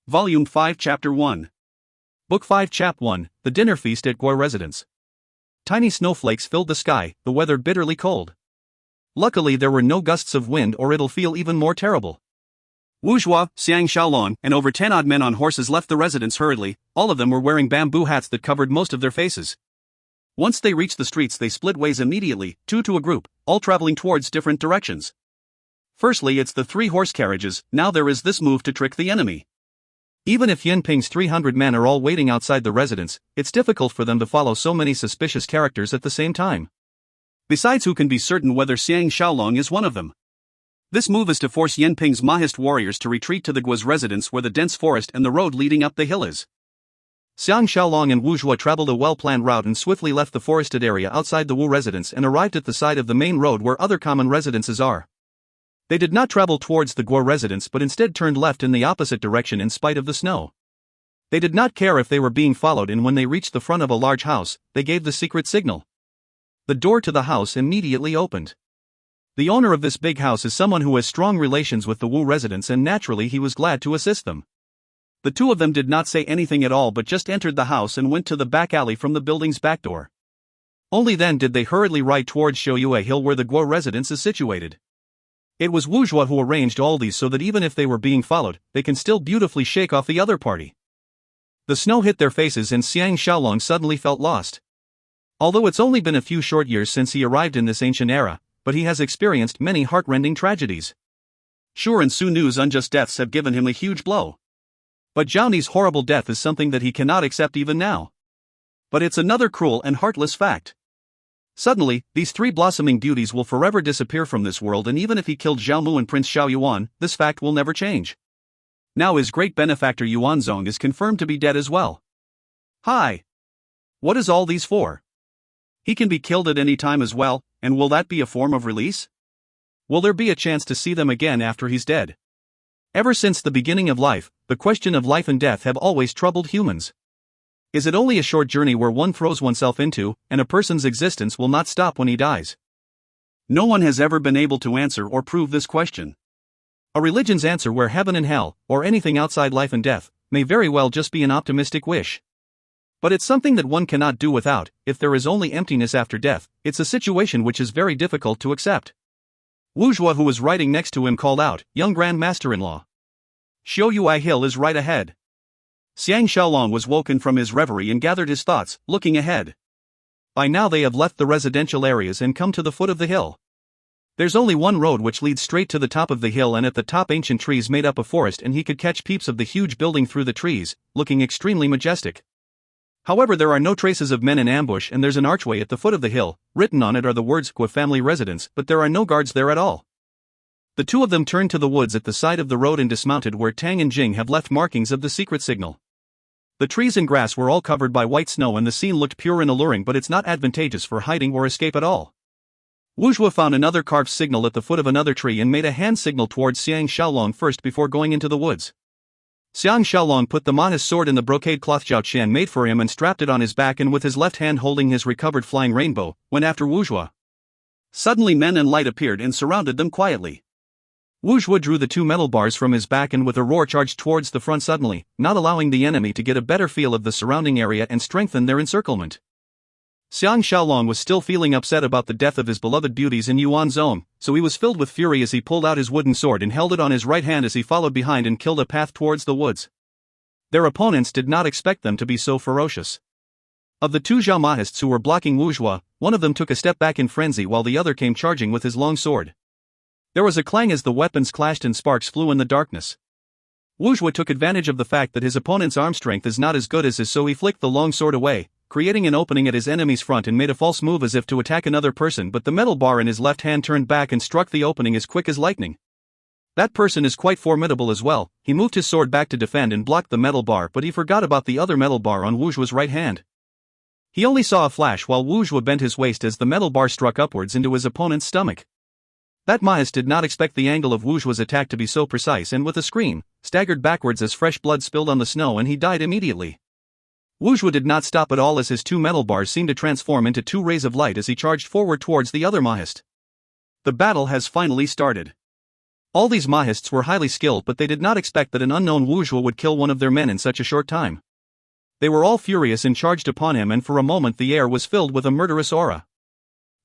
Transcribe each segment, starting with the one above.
Volume 5 Chapter 1. Book 5 Chap 1, The Dinner Feast at Guo Residence. Tiny snowflakes filled the sky, the weather bitterly cold. Luckily there were no gusts of wind or it'll feel even more terrible. Wu Zhuo, Xiang Shaolong, and over 10 odd men on horses left the residence hurriedly. All of them were wearing bamboo hats that covered most of their faces. Once they reached the streets they split ways immediately, two to a group, all traveling towards different directions. Firstly it's the 3 horse carriages. Now there is this move to trick the enemy. Even if Yinping's 300 men are all waiting outside the residence, it's difficult for them to follow so many suspicious characters at the same time. Besides, who can be certain whether Xiang Shaolong is one of them? This move is to force Yinping's Mahist warriors to retreat to the Guo's residence where the dense forest and the road leading up the hill is. Xiang Shaolong and Wu Zhuo traveled a well-planned route and swiftly left the forested area outside the Wu residence and arrived at the side of the main road where other common residences are. They did not travel towards the Guo residence but instead turned left in the opposite direction in spite of the snow. They did not care if they were being followed, and when they reached the front of a large house, they gave the secret signal. The door to the house immediately opened. The owner of this big house is someone who has strong relations with the Wu residents, and naturally he was glad to assist them. The two of them did not say anything at all but just entered the house and went to the back alley from the building's back door. Only then did they hurriedly ride towards Shouyue Hill where the Guo residence is situated. It was Wu Zhuo who arranged all these so that even if they were being followed, they can still beautifully shake off the other party. The snow hit their faces and Xiang Shaolong suddenly felt lost. Although it's only been a few short years since he arrived in this ancient era, but he has experienced many heart-rending tragedies. Sure, and Su Nu's unjust deaths have given him a huge blow. But Zhao Ni's horrible death is something that he cannot accept even now. But it's another cruel and heartless fact. Suddenly, these 3 blossoming beauties will forever disappear from this world, and even if he killed Zhao Mu and Prince Xiao Yuan, this fact will never change. Now his great benefactor Yuanzong is confirmed to be dead as well. Hi! What is all these for? He can be killed at any time as well, and will that be a form of release? Will there be a chance to see them again after he's dead? Ever since the beginning of life, the question of life and death have always troubled humans. Is it only a short journey where one throws oneself into, and a person's existence will not stop when he dies? No one has ever been able to answer or prove this question. A religion's answer where heaven and hell, or anything outside life and death, may very well just be an optimistic wish. But it's something that one cannot do without. If there is only emptiness after death, it's a situation which is very difficult to accept. Wu Zhuo, who was riding next to him, called out, "Young Grand Master-in-law. Shouyue Hill is right ahead." Xiang Shaolong was woken from his reverie and gathered his thoughts, looking ahead. By now they have left the residential areas and come to the foot of the hill. There's only one road which leads straight to the top of the hill, and at the top ancient trees made up a forest, and he could catch peeps of the huge building through the trees, looking extremely majestic. However, there are no traces of men in ambush, and there's an archway at the foot of the hill. Written on it are the words Guo family residence, but there are no guards there at all. The two of them turned to the woods at the side of the road and dismounted where Tang and Jing have left markings of the secret signal. The trees and grass were all covered by white snow and the scene looked pure and alluring, but it's not advantageous for hiding or escape at all. Wu Zhuo found another carved signal at the foot of another tree and made a hand signal towards Xiang Shaolong first before going into the woods. Xiang Shaolong put the Mahist sword in the brocade cloth Zhao Qian made for him and strapped it on his back, and with his left hand holding his recovered flying rainbow, went after Wu Zhuo. Suddenly men and light appeared and surrounded them quietly. Wu Zhuo drew the 2 metal bars from his back and with a roar charged towards the front suddenly, not allowing the enemy to get a better feel of the surrounding area and strengthen their encirclement. Xiang Shaolong was still feeling upset about the death of his beloved beauties in Yuanzong, so he was filled with fury as he pulled out his wooden sword and held it on his right hand as he followed behind and killed a path towards the woods. Their opponents did not expect them to be so ferocious. Of the 2 Zhao Mahists who were blocking Wu Zhuo, one of them took a step back in frenzy while the other came charging with his long sword. There was a clang as the weapons clashed and sparks flew in the darkness. Wu Zhuo took advantage of the fact that his opponent's arm strength is not as good as his, so he flicked the long sword away, creating an opening at his enemy's front, and made a false move as if to attack another person, but the metal bar in his left hand turned back and struck the opening as quick as lightning. That person is quite formidable as well. He moved his sword back to defend and blocked the metal bar, but he forgot about the other metal bar on Wu Zhuo's right hand. He only saw a flash while Wu Zhuo bent his waist as the metal bar struck upwards into his opponent's stomach. That Mahist did not expect the angle of Wu Zhuo's attack to be so precise, and with a scream, staggered backwards as fresh blood spilled on the snow and he died immediately. Wu Zhuo did not stop at all as his 2 metal bars seemed to transform into 2 rays of light as he charged forward towards the other Mahist. The battle has finally started. All these Mahists were highly skilled, but they did not expect that an unknown Wuzhou would kill one of their men in such a short time. They were all furious and charged upon him, and for a moment the air was filled with a murderous aura.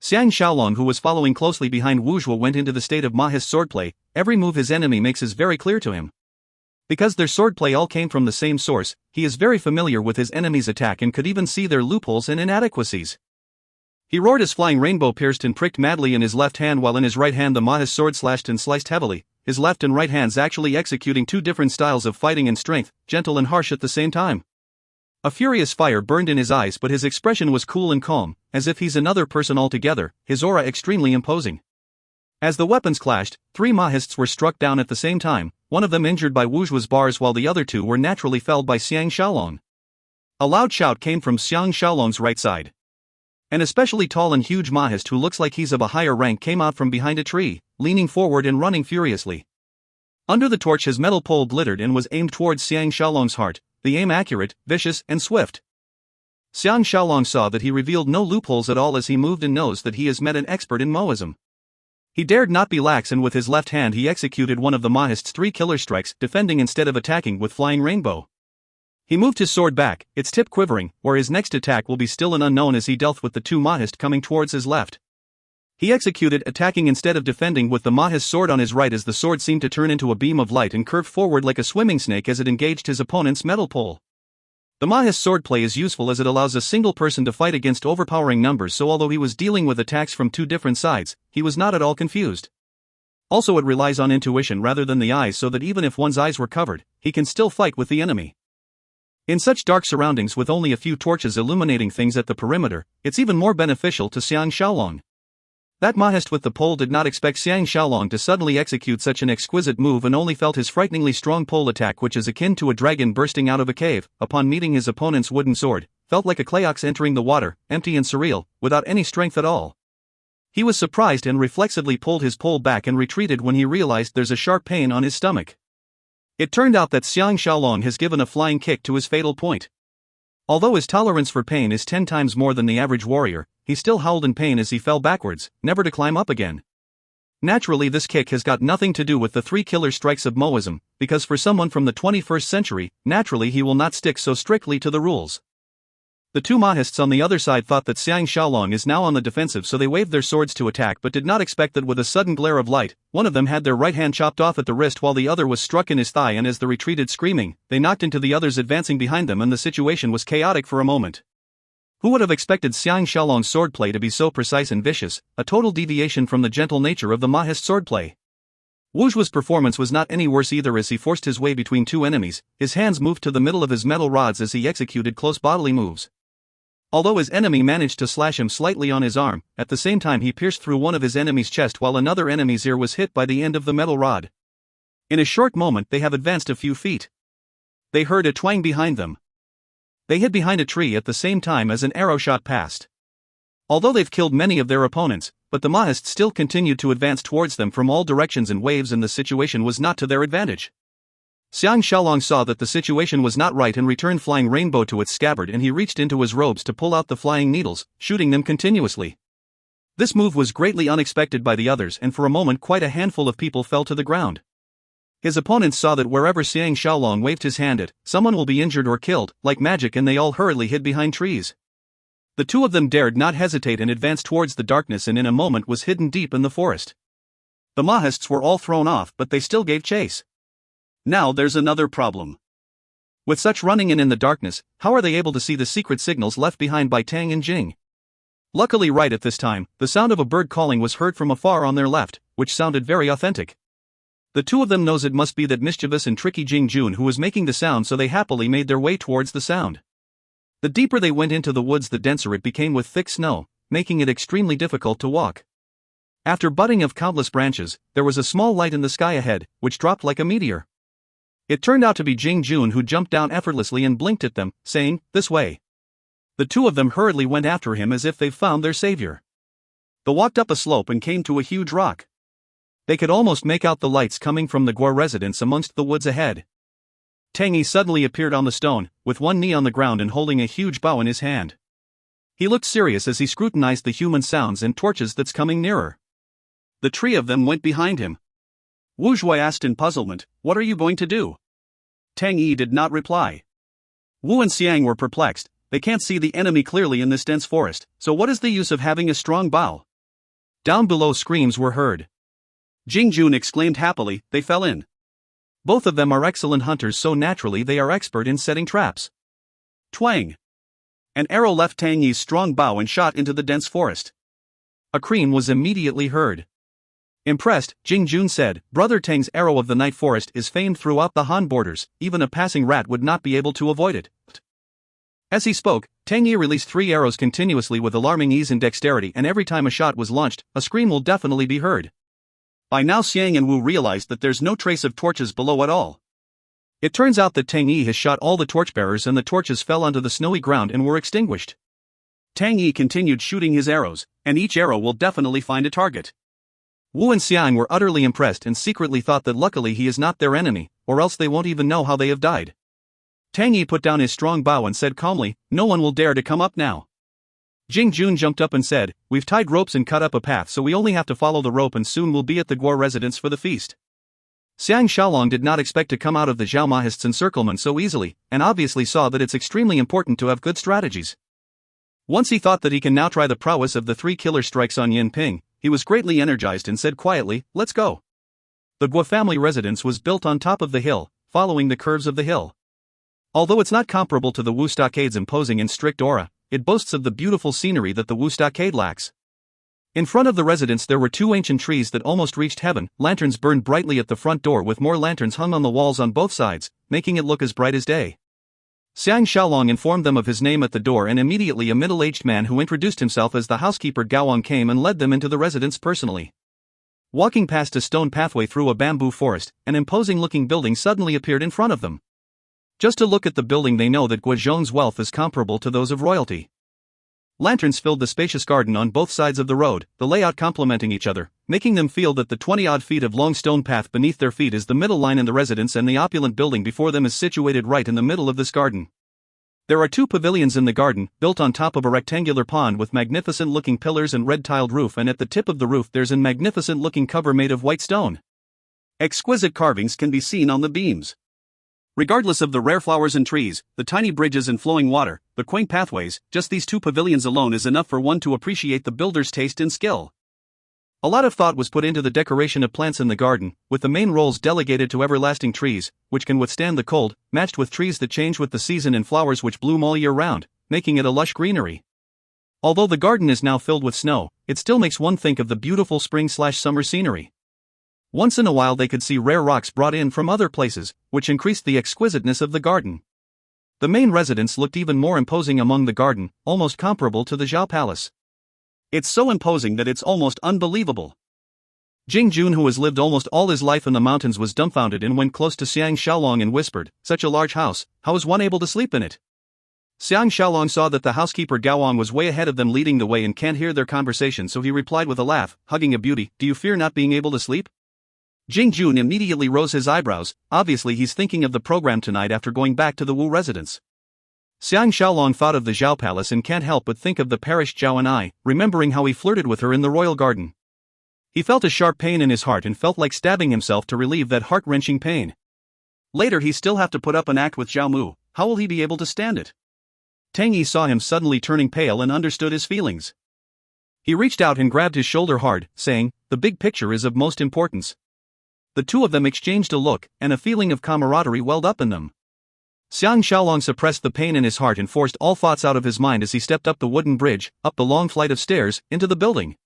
Xiang Shaolong, who was following closely behind Wuzhou, went into the state of Mahist swordplay. Every move his enemy makes is very clear to him. Because their swordplay all came from the same source, he is very familiar with his enemy's attack and could even see their loopholes and inadequacies. He roared as flying rainbow pierced and pricked madly in his left hand, while in his right hand the Mahist sword slashed and sliced heavily, his left and right hands actually executing two different styles of fighting and strength, gentle and harsh at the same time. A furious fire burned in his eyes, but his expression was cool and calm, as if he's another person altogether, his aura extremely imposing. As the weapons clashed, 3 Mahists were struck down at the same time, one of them injured by Wuzhou's bars while the other 2 were naturally felled by Xiang Shaolong. A loud shout came from Xiang Shaolong's right side. An especially tall and huge Mahist who looks like he's of a higher rank came out from behind a tree, leaning forward and running furiously. Under the torch his metal pole glittered and was aimed towards Xiang Shaolong's heart, the aim accurate, vicious, and swift. Xiang Shaolong saw that he revealed no loopholes at all as he moved and knows that he has met an expert in Moism. He dared not be lax, and with his left hand he executed one of the Mahist's 3 killer strikes, defending instead of attacking with flying rainbow. He moved his sword back, its tip quivering, where his next attack will be still an unknown as he dealt with the 2 Mahist coming towards his left. He executed attacking instead of defending with the Mahist sword on his right as the sword seemed to turn into a beam of light and curved forward like a swimming snake as it engaged his opponent's metal pole. The Mahist swordplay is useful as it allows a single person to fight against overpowering numbers, so although he was dealing with attacks from 2 different sides, he was not at all confused. Also, it relies on intuition rather than the eyes, so that even if one's eyes were covered, he can still fight with the enemy. In such dark surroundings with only a few torches illuminating things at the perimeter, it's even more beneficial to Xiang Shaolong. That Mahist with the pole did not expect Xiang Shaolong to suddenly execute such an exquisite move and only felt his frighteningly strong pole attack, which is akin to a dragon bursting out of a cave, upon meeting his opponent's wooden sword, felt like a clay ox entering the water, empty and surreal, without any strength at all. He was surprised and reflexively pulled his pole back and retreated when he realized there's a sharp pain on his stomach. It turned out that Xiang Shaolong has given a flying kick to his fatal point. Although his tolerance for pain is 10 times more than the average warrior, he still howled in pain as he fell backwards, never to climb up again. Naturally, this kick has got nothing to do with the 3 killer strikes of Moism, because for someone from the 21st century, naturally he will not stick so strictly to the rules. The 2 Mahists on the other side thought that Xiang Shaolong is now on the defensive, so they waved their swords to attack, but did not expect that with a sudden glare of light, one of them had their right hand chopped off at the wrist while the other was struck in his thigh, and as they retreated screaming, they knocked into the others advancing behind them, and the situation was chaotic for a moment. Who would have expected Xiang Shaolong's swordplay to be so precise and vicious, a total deviation from the gentle nature of the Mahist swordplay? Wuzhou's performance was not any worse either as he forced his way between 2 enemies, his hands moved to the middle of his metal rods as he executed close bodily moves. Although his enemy managed to slash him slightly on his arm, at the same time he pierced through one of his enemy's chest while another enemy's ear was hit by the end of the metal rod. In a short moment they have advanced a few feet. They heard a twang behind them. They hid behind a tree at the same time as an arrow shot past. Although they've killed many of their opponents, but the Mahist still continued to advance towards them from all directions and waves, and the situation was not to their advantage. Xiang Shaolong saw that the situation was not right and returned flying rainbow to its scabbard, and he reached into his robes to pull out the flying needles, shooting them continuously. This move was greatly unexpected by the others, and for a moment quite a handful of people fell to the ground. His opponents saw that wherever Xiang Shaolong waved his hand at, someone will be injured or killed, like magic, and they all hurriedly hid behind trees. The 2 of them dared not hesitate and advanced towards the darkness, and in a moment was hidden deep in the forest. The Mahists were all thrown off, but they still gave chase. Now there's another problem. With such running in the darkness, how are they able to see the secret signals left behind by Tang and Jing? Luckily, right at this time, the sound of a bird calling was heard from afar on their left, which sounded very authentic. The 2 of them knows it must be that mischievous and tricky Jing Jun who was making the sound, so they happily made their way towards the sound. The deeper they went into the woods, the denser it became with thick snow, making it extremely difficult to walk. After butting of countless branches, there was a small light in the sky ahead, which dropped like a meteor. It turned out to be Jing Jun, who jumped down effortlessly and blinked at them, saying, "This way." The 2 of them hurriedly went after him as if they found their savior. They walked up a slope and came to a huge rock. They could almost make out the lights coming from the Guo residence amongst the woods ahead. Tangy suddenly appeared on the stone, with one knee on the ground and holding a huge bow in his hand. He looked serious as he scrutinized the human sounds and torches that's coming nearer. The 3 of them went behind him. Wu Zhui asked in puzzlement, "What are you going to do?" Tang Yi did not reply. Wu and Xiang were perplexed. They can't see the enemy clearly in this dense forest, so what is the use of having a strong bow? Down below screams were heard. Jing Jun exclaimed happily, "They fell in." Both of them are excellent hunters, so naturally they are expert in setting traps. Twang! An arrow left Tang Yi's strong bow and shot into the dense forest. A scream was immediately heard. Impressed, Jing Jun said, "Brother Tang's arrow of the night forest is famed throughout the Han borders, even a passing rat would not be able to avoid it." As he spoke, Tang Yi released 3 arrows continuously with alarming ease and dexterity, and every time a shot was launched, a scream will definitely be heard. By now Xiang and Wu realized that there's no trace of torches below at all. It turns out that Tang Yi has shot all the torchbearers and the torches fell onto the snowy ground and were extinguished. Tang Yi continued shooting his arrows, and each arrow will definitely find a target. Wu and Xiang were utterly impressed and secretly thought that luckily he is not their enemy, or else they won't even know how they have died. Tang Yi put down his strong bow and said calmly, "No one will dare to come up now." Jing Jun jumped up and said, "We've tied ropes and cut up a path, so we only have to follow the rope and soon we'll be at the Guo residence for the feast." Xiang Shaolong did not expect to come out of the Zhao Mahist's encirclement so easily, and obviously saw that it's extremely important to have good strategies. Once he thought that he can now try the prowess of the 3 killer strikes on Yin Ping, he was greatly energized and said quietly, "Let's go." The Guo family residence was built on top of the hill, following the curves of the hill. Although it's not comparable to the Wu Stockade's imposing and strict aura, it boasts of the beautiful scenery that the Wu Stockade lacks. In front of the residence there were 2 ancient trees that almost reached heaven. Lanterns burned brightly at the front door with more lanterns hung on the walls on both sides, making it look as bright as day. Xiang Shaolong informed them of his name at the door, and immediately a middle-aged man who introduced himself as the housekeeper Gaowang came and led them into the residence personally. Walking past a stone pathway through a bamboo forest, an imposing-looking building suddenly appeared in front of them. Just to look at the building they know that Guozhong's wealth is comparable to those of royalty. Lanterns filled the spacious garden on both sides of the road, the layout complementing each other, making them feel that the 20-odd feet of long stone path beneath their feet is the middle line in the residence, and the opulent building before them is situated right in the middle of this garden. There are 2 pavilions in the garden, built on top of a rectangular pond with magnificent-looking pillars and red-tiled roof, and at the tip of the roof there's a magnificent-looking cover made of white stone. Exquisite carvings can be seen on the beams. Regardless of the rare flowers and trees, the tiny bridges and flowing water, the quaint pathways, just these 2 pavilions alone is enough for one to appreciate the builder's taste and skill. A lot of thought was put into the decoration of plants in the garden, with the main roles delegated to everlasting trees, which can withstand the cold, matched with trees that change with the season and flowers which bloom all year round, making it a lush greenery. Although the garden is now filled with snow, it still makes one think of the beautiful spring/summer scenery. Once in a while they could see rare rocks brought in from other places, which increased the exquisiteness of the garden. The main residence looked even more imposing among the garden, almost comparable to the Zhao Palace. It's so imposing that it's almost unbelievable. Jing Jun, who has lived almost all his life in the mountains, was dumbfounded and went close to Xiang Shaolong and whispered, "Such a large house, how is one able to sleep in it?" Xiang Shaolong saw that the housekeeper Gaowang was way ahead of them leading the way and can't hear their conversation, so he replied with a laugh, hugging a beauty, "Do you fear not being able to sleep?" Jing Jun immediately rose his eyebrows. Obviously he's thinking of the program tonight after going back to the Wu residence. Xiang Shaolong thought of the Zhao Palace and can't help but think of the perished Zhao An'ai, remembering how he flirted with her in the royal garden. He felt a sharp pain in his heart and felt like stabbing himself to relieve that heart-wrenching pain. Later he still have to put up an act with Zhao Mu. How will he be able to stand it? Tang Yi saw him suddenly turning pale and understood his feelings. He reached out and grabbed his shoulder hard, saying, "The big picture is of most importance." The 2 of them exchanged a look, and a feeling of camaraderie welled up in them. Xiang Shaolong suppressed the pain in his heart and forced all thoughts out of his mind as he stepped up the wooden bridge, up the long flight of stairs, into the building.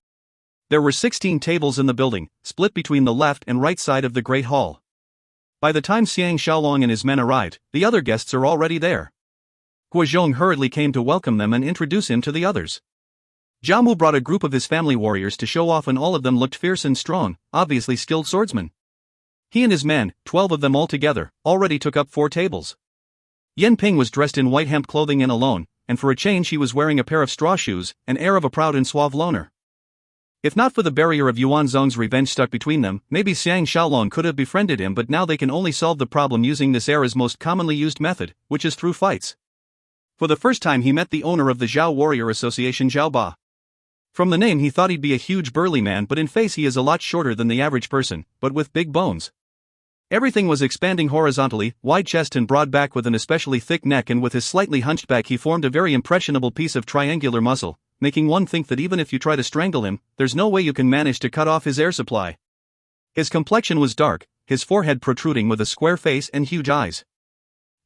There were 16 tables in the building, split between the left and right side of the Great Hall. By the time Xiang Shaolong and his men arrived, the other guests are already there. Guozhong hurriedly came to welcome them and introduce him to the others. Zhao Mu brought a group of his family warriors to show off, and all of them looked fierce and strong, obviously skilled swordsmen. He and his men, 12 of them altogether, already took up 4 tables. Yen Ping was dressed in white hemp clothing and alone, and for a change he was wearing a pair of straw shoes, an air of a proud and suave loner. If not for the barrier of Yuan Zong's revenge stuck between them, maybe Xiang Shaolong could have befriended him, but now they can only solve the problem using this era's most commonly used method, which is through fights. For the first time he met the owner of the Zhao Warrior Association, Zhao Ba. From the name he thought he'd be a huge burly man, but in face he is a lot shorter than the average person, but with big bones. Everything was expanding horizontally, wide chest and broad back with an especially thick neck, and with his slightly hunched back he formed a very impressionable piece of triangular muscle, making one think that even if you try to strangle him, there's no way you can manage to cut off his air supply. His complexion was dark, his forehead protruding with a square face and huge eyes.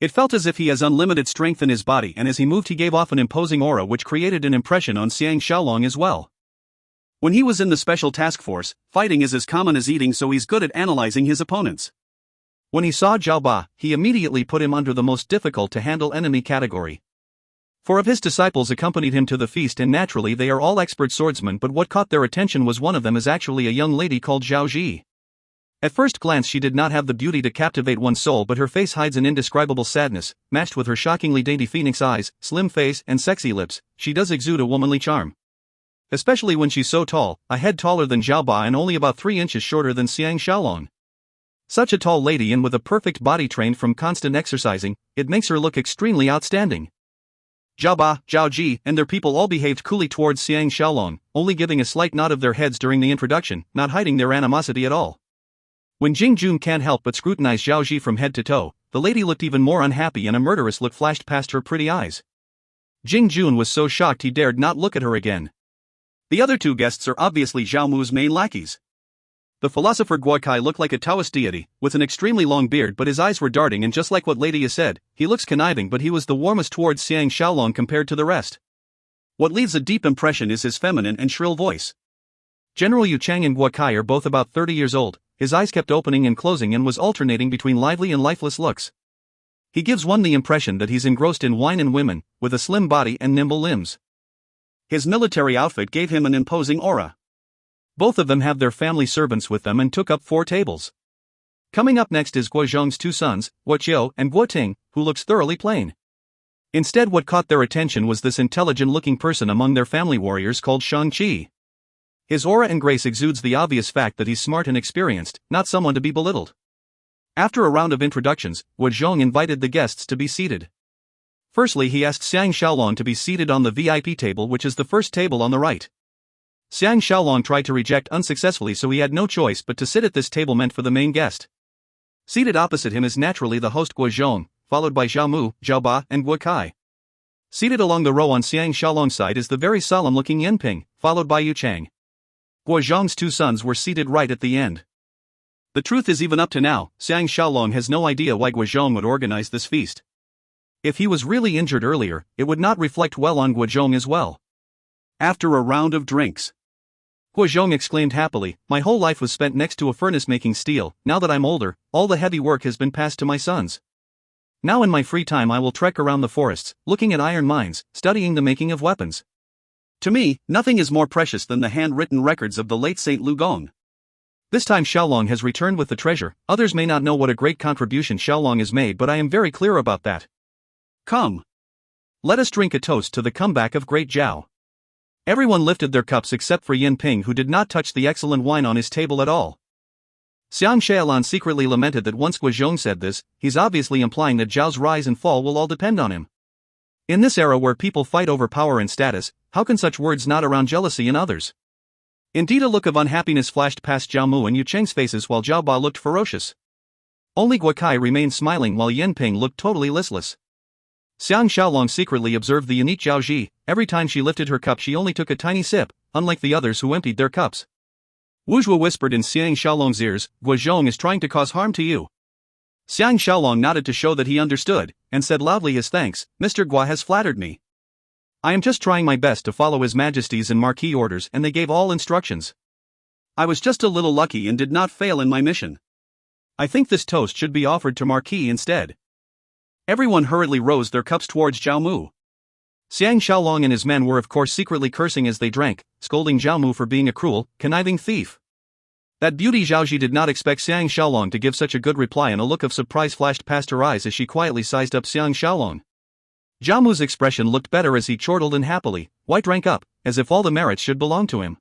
It felt as if he has unlimited strength in his body, and as he moved he gave off an imposing aura which created an impression on Xiang Shaolong as well. When he was in the special task force, fighting is as common as eating, so he's good at analyzing his opponents. When he saw Zhao Ba, he immediately put him under the most difficult to handle enemy category. 4 of his disciples accompanied him to the feast, and naturally they are all expert swordsmen, but what caught their attention was one of them is actually a young lady called Zhao Ji. At first glance she did not have the beauty to captivate one's soul, but her face hides an indescribable sadness, matched with her shockingly dainty phoenix eyes, slim face and sexy lips. She does exude a womanly charm. Especially when she's so tall, a head taller than Zhao Ba and only about 3 inches shorter than Xiang Shaolong. Such a tall lady and with a perfect body trained from constant exercising, it makes her look extremely outstanding. Zhao Ba, Zhao Ji, and their people all behaved coolly towards Xiang Shaolong, only giving a slight nod of their heads during the introduction, not hiding their animosity at all. When Jing Jun can't help but scrutinize Zhao Ji from head to toe, the lady looked even more unhappy and a murderous look flashed past her pretty eyes. Jing Jun was so shocked he dared not look at her again. The other 2 guests are obviously Zhao Mu's main lackeys. The philosopher Guo Kai looked like a Taoist deity, with an extremely long beard, but his eyes were darting, and just like what Lady has said, he looks conniving, but he was the warmest towards Xiang Shaolong compared to the rest. What leaves a deep impression is his feminine and shrill voice. General Yu Chang and Guo Kai are both about 30 years old, his eyes kept opening and closing and was alternating between lively and lifeless looks. He gives one the impression that he's engrossed in wine and women, with a slim body and nimble limbs. His military outfit gave him an imposing aura. Both of them have their family servants with them and took up 4 tables. Coming up next is Guo Zhong's 2 sons, Guo Qiu and Guo Ting, who looks thoroughly plain. Instead, what caught their attention was this intelligent-looking person among their family warriors called Shang Qi. His aura and grace exudes the obvious fact that he's smart and experienced, not someone to be belittled. After a round of introductions, Guo Zhong invited the guests to be seated. Firstly, he asked Xiang Shaolong to be seated on the VIP table, which is the first table on the right. Xiang Shaolong tried to reject unsuccessfully, so he had no choice but to sit at this table meant for the main guest. Seated opposite him is naturally the host Guo Zhong, followed by Zhao Mu, Zhao Ba, and Guo Kai. Seated along the row on Xiang Shaolong's side is the very solemn-looking Yin Ping, followed by Yu Chang. Guo Zhong's 2 sons were seated right at the end. The truth is, even up to now, Xiang Shaolong has no idea why Guo Zhong would organize this feast. If he was really injured earlier, it would not reflect well on Guo Zhong as well. After a round of drinks, Guo Zhong exclaimed happily, "My whole life was spent next to a furnace making steel. Now that I'm older, all the heavy work has been passed to my sons. Now in my free time I will trek around the forests, looking at iron mines, studying the making of weapons. To me, nothing is more precious than the handwritten records of the late Saint Lu Gong." This time Shaolong has returned with the treasure. Others may not know what a great contribution Shaolong has made, but I am very clear about that. Come. Let us drink a toast to the comeback of great Zhao. Everyone lifted their cups except for Yin Ping, who did not touch the excellent wine on his table at all. Xiang Shaolong secretly lamented that once Guo Zhong said this, he's obviously implying that Zhao's rise and fall will all depend on him. In this era where people fight over power and status, how can such words not around jealousy in others? Indeed, a look of unhappiness flashed past Zhao Mu and Yu Cheng's faces while Zhao Ba looked ferocious. Only Guo Kai remained smiling while Yin Ping looked totally listless. Xiang Shaolong secretly observed the unique Zhao Ji. Every time she lifted her cup she only took a tiny sip, unlike the others who emptied their cups. Wu Zhuo whispered in Xiang Shaolong's ears, "Guo Zhong is trying to cause harm to you." Xiang Shaolong nodded to show that he understood, and said loudly his thanks, "Mr. Guo has flattered me. I am just trying my best to follow His Majesty's and Marquis orders, and they gave all instructions. I was just a little lucky and did not fail in my mission. I think this toast should be offered to Marquis instead." Everyone hurriedly rose their cups towards Zhao Mu. Xiang Shaolong and his men were of course secretly cursing as they drank, scolding Zhao Mu for being a cruel, conniving thief. That beauty Zhao Ji did not expect Xiang Shaolong to give such a good reply, and a look of surprise flashed past her eyes as she quietly sized up Xiang Shaolong. Zhao Mu's expression looked better as he chortled and happily, white drank up, as if all the merits should belong to him.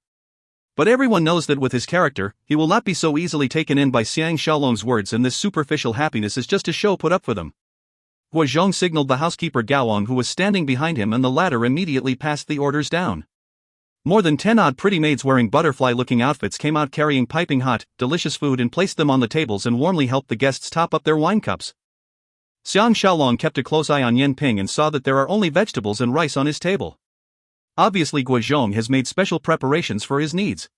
But everyone knows that with his character, he will not be so easily taken in by Xiang Shaolong's words, and this superficial happiness is just a show put up for them. Guo Zhong signaled the housekeeper Gaoang, who was standing behind him, and the latter immediately passed the orders down. More than 10 odd pretty maids wearing butterfly-looking outfits came out carrying piping hot, delicious food and placed them on the tables and warmly helped the guests top up their wine cups. Xiang Shaolong kept a close eye on Yen Ping and saw that there are only vegetables and rice on his table. Obviously Guozhong has made special preparations for his needs.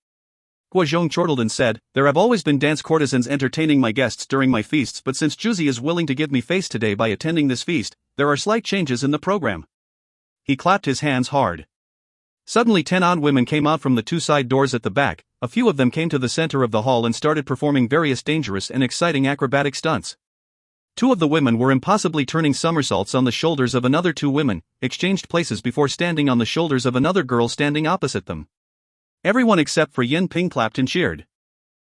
Guozhong chortled and said, "There have always been dance courtesans entertaining my guests during my feasts, but since Juzi is willing to give me face today by attending this feast, there are slight changes in the program." He clapped his hands hard. Suddenly 10 odd women came out from the 2 side doors at the back. A few of them came to the center of the hall and started performing various dangerous and exciting acrobatic stunts. 2 of the women were impossibly turning somersaults on the shoulders of another 2 women, exchanged places before standing on the shoulders of another girl standing opposite them. Everyone except for Yen Ping clapped and cheered.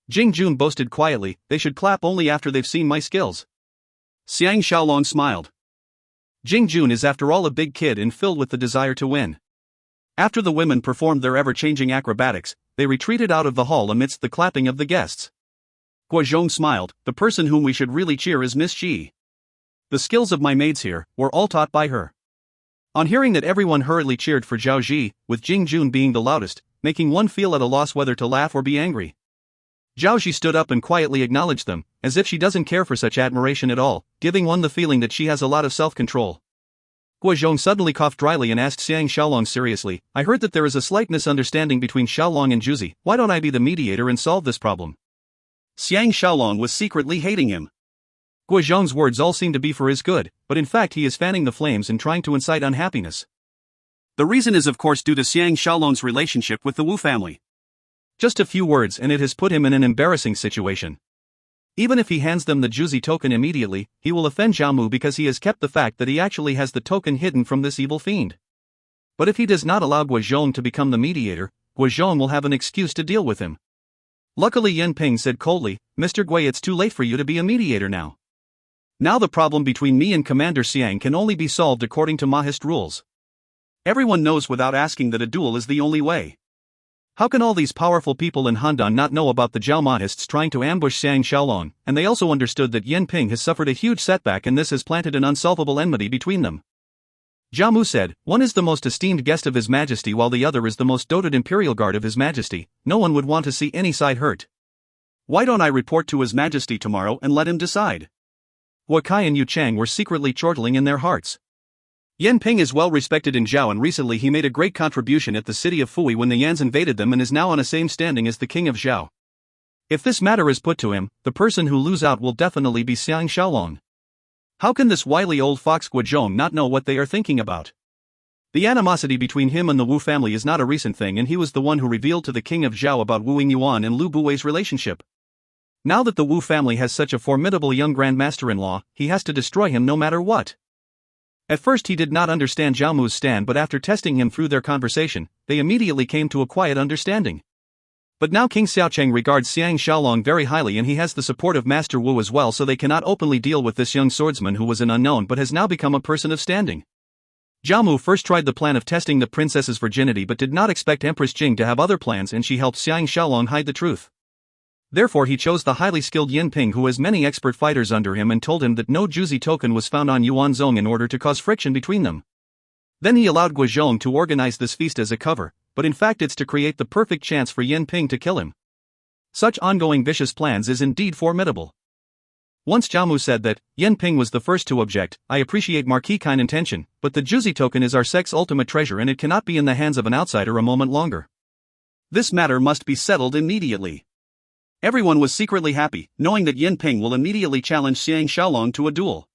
Jing Jun boasted quietly, "They should clap only after they've seen my skills." Xiang Shaolong smiled. Jing Jun is after all a big kid and filled with the desire to win. After the women performed their ever-changing acrobatics, they retreated out of the hall amidst the clapping of the guests. Guozhong smiled, "The person whom we should really cheer is Miss Xi. The skills of my maids here were all taught by her." On hearing that, everyone hurriedly cheered for Zhao Ji, with Jing Jun being the loudest, making one feel at a loss whether to laugh or be angry. Zhao Ji stood up and quietly acknowledged them, as if she doesn't care for such admiration at all, giving one the feeling that she has a lot of self-control. Guozhong suddenly coughed dryly and asked Xiang Shaolong seriously, "I heard that there is a slight misunderstanding between Shaolong and Juzi. Why don't I be the mediator and solve this problem?" Xiang Shaolong was secretly hating him. Guozhong's words all seemed to be for his good, but in fact he is fanning the flames and trying to incite unhappiness. The reason is of course due to Xiang Shaolong's relationship with the Wu family. Just a few words and it has put him in an embarrassing situation. Even if he hands them the Juzi token immediately, he will offend Jiamu because he has kept the fact that he actually has the token hidden from this evil fiend. But if he does not allow Guozhong to become the mediator, Guozhong will have an excuse to deal with him. Luckily Yen Ping said coldly, "Mr. Gui, it's too late for you to be a mediator now. Now the problem between me and Commander Xiang can only be solved according to Mahist rules. Everyone knows without asking that a duel is the only way. How can all these powerful people in Handan not know about the Zhao Mahists trying to ambush Xiang Shaolong, and they also understood that Yen Ping has suffered a huge setback and this has planted an unsolvable enmity between them." Jiamu said, "One is the most esteemed guest of His Majesty while the other is the most doted Imperial Guard of His Majesty. No one would want to see any side hurt. Why don't I report to His Majesty tomorrow and let him decide?" Huakai and Yu Chang were secretly chortling in their hearts. Yen Ping is well respected in Zhao and recently he made a great contribution at the city of Fui when the Yans invaded them and is now on the same standing as the king of Zhao. If this matter is put to him, the person who lose out will definitely be Xiang Shaolong. How can this wily old fox Guozhong not know what they are thinking about? The animosity between him and the Wu family is not a recent thing and he was the one who revealed to the king of Zhao about Wu Yingyuan and Lu Buwei's relationship. Now that the Wu family has such a formidable young grandmaster-in-law, he has to destroy him no matter what. At first he did not understand Jiamu's stand, but after testing him through their conversation, they immediately came to a quiet understanding. But now King Xiaocheng regards Xiang Shaolong very highly and he has the support of Master Wu as well, so they cannot openly deal with this young swordsman who was an unknown but has now become a person of standing. Jiamu first tried the plan of testing the princess's virginity but did not expect Empress Jing to have other plans and she helped Xiang Shaolong hide the truth. Therefore he chose the highly skilled Yen Ping who has many expert fighters under him and told him that no Juzi token was found on Yuanzong in order to cause friction between them. Then he allowed Guozhong to organize this feast as a cover, but in fact it's to create the perfect chance for Yen Ping to kill him. Such ongoing vicious plans is indeed formidable. Once Jiamu said that, Yen Ping was the first to object, "I appreciate Marquis' kind intention, but the Juzi token is our sect's ultimate treasure and it cannot be in the hands of an outsider a moment longer. This matter must be settled immediately." Everyone was secretly happy, knowing that Yen Ping will immediately challenge Xiang Shaolong to a duel.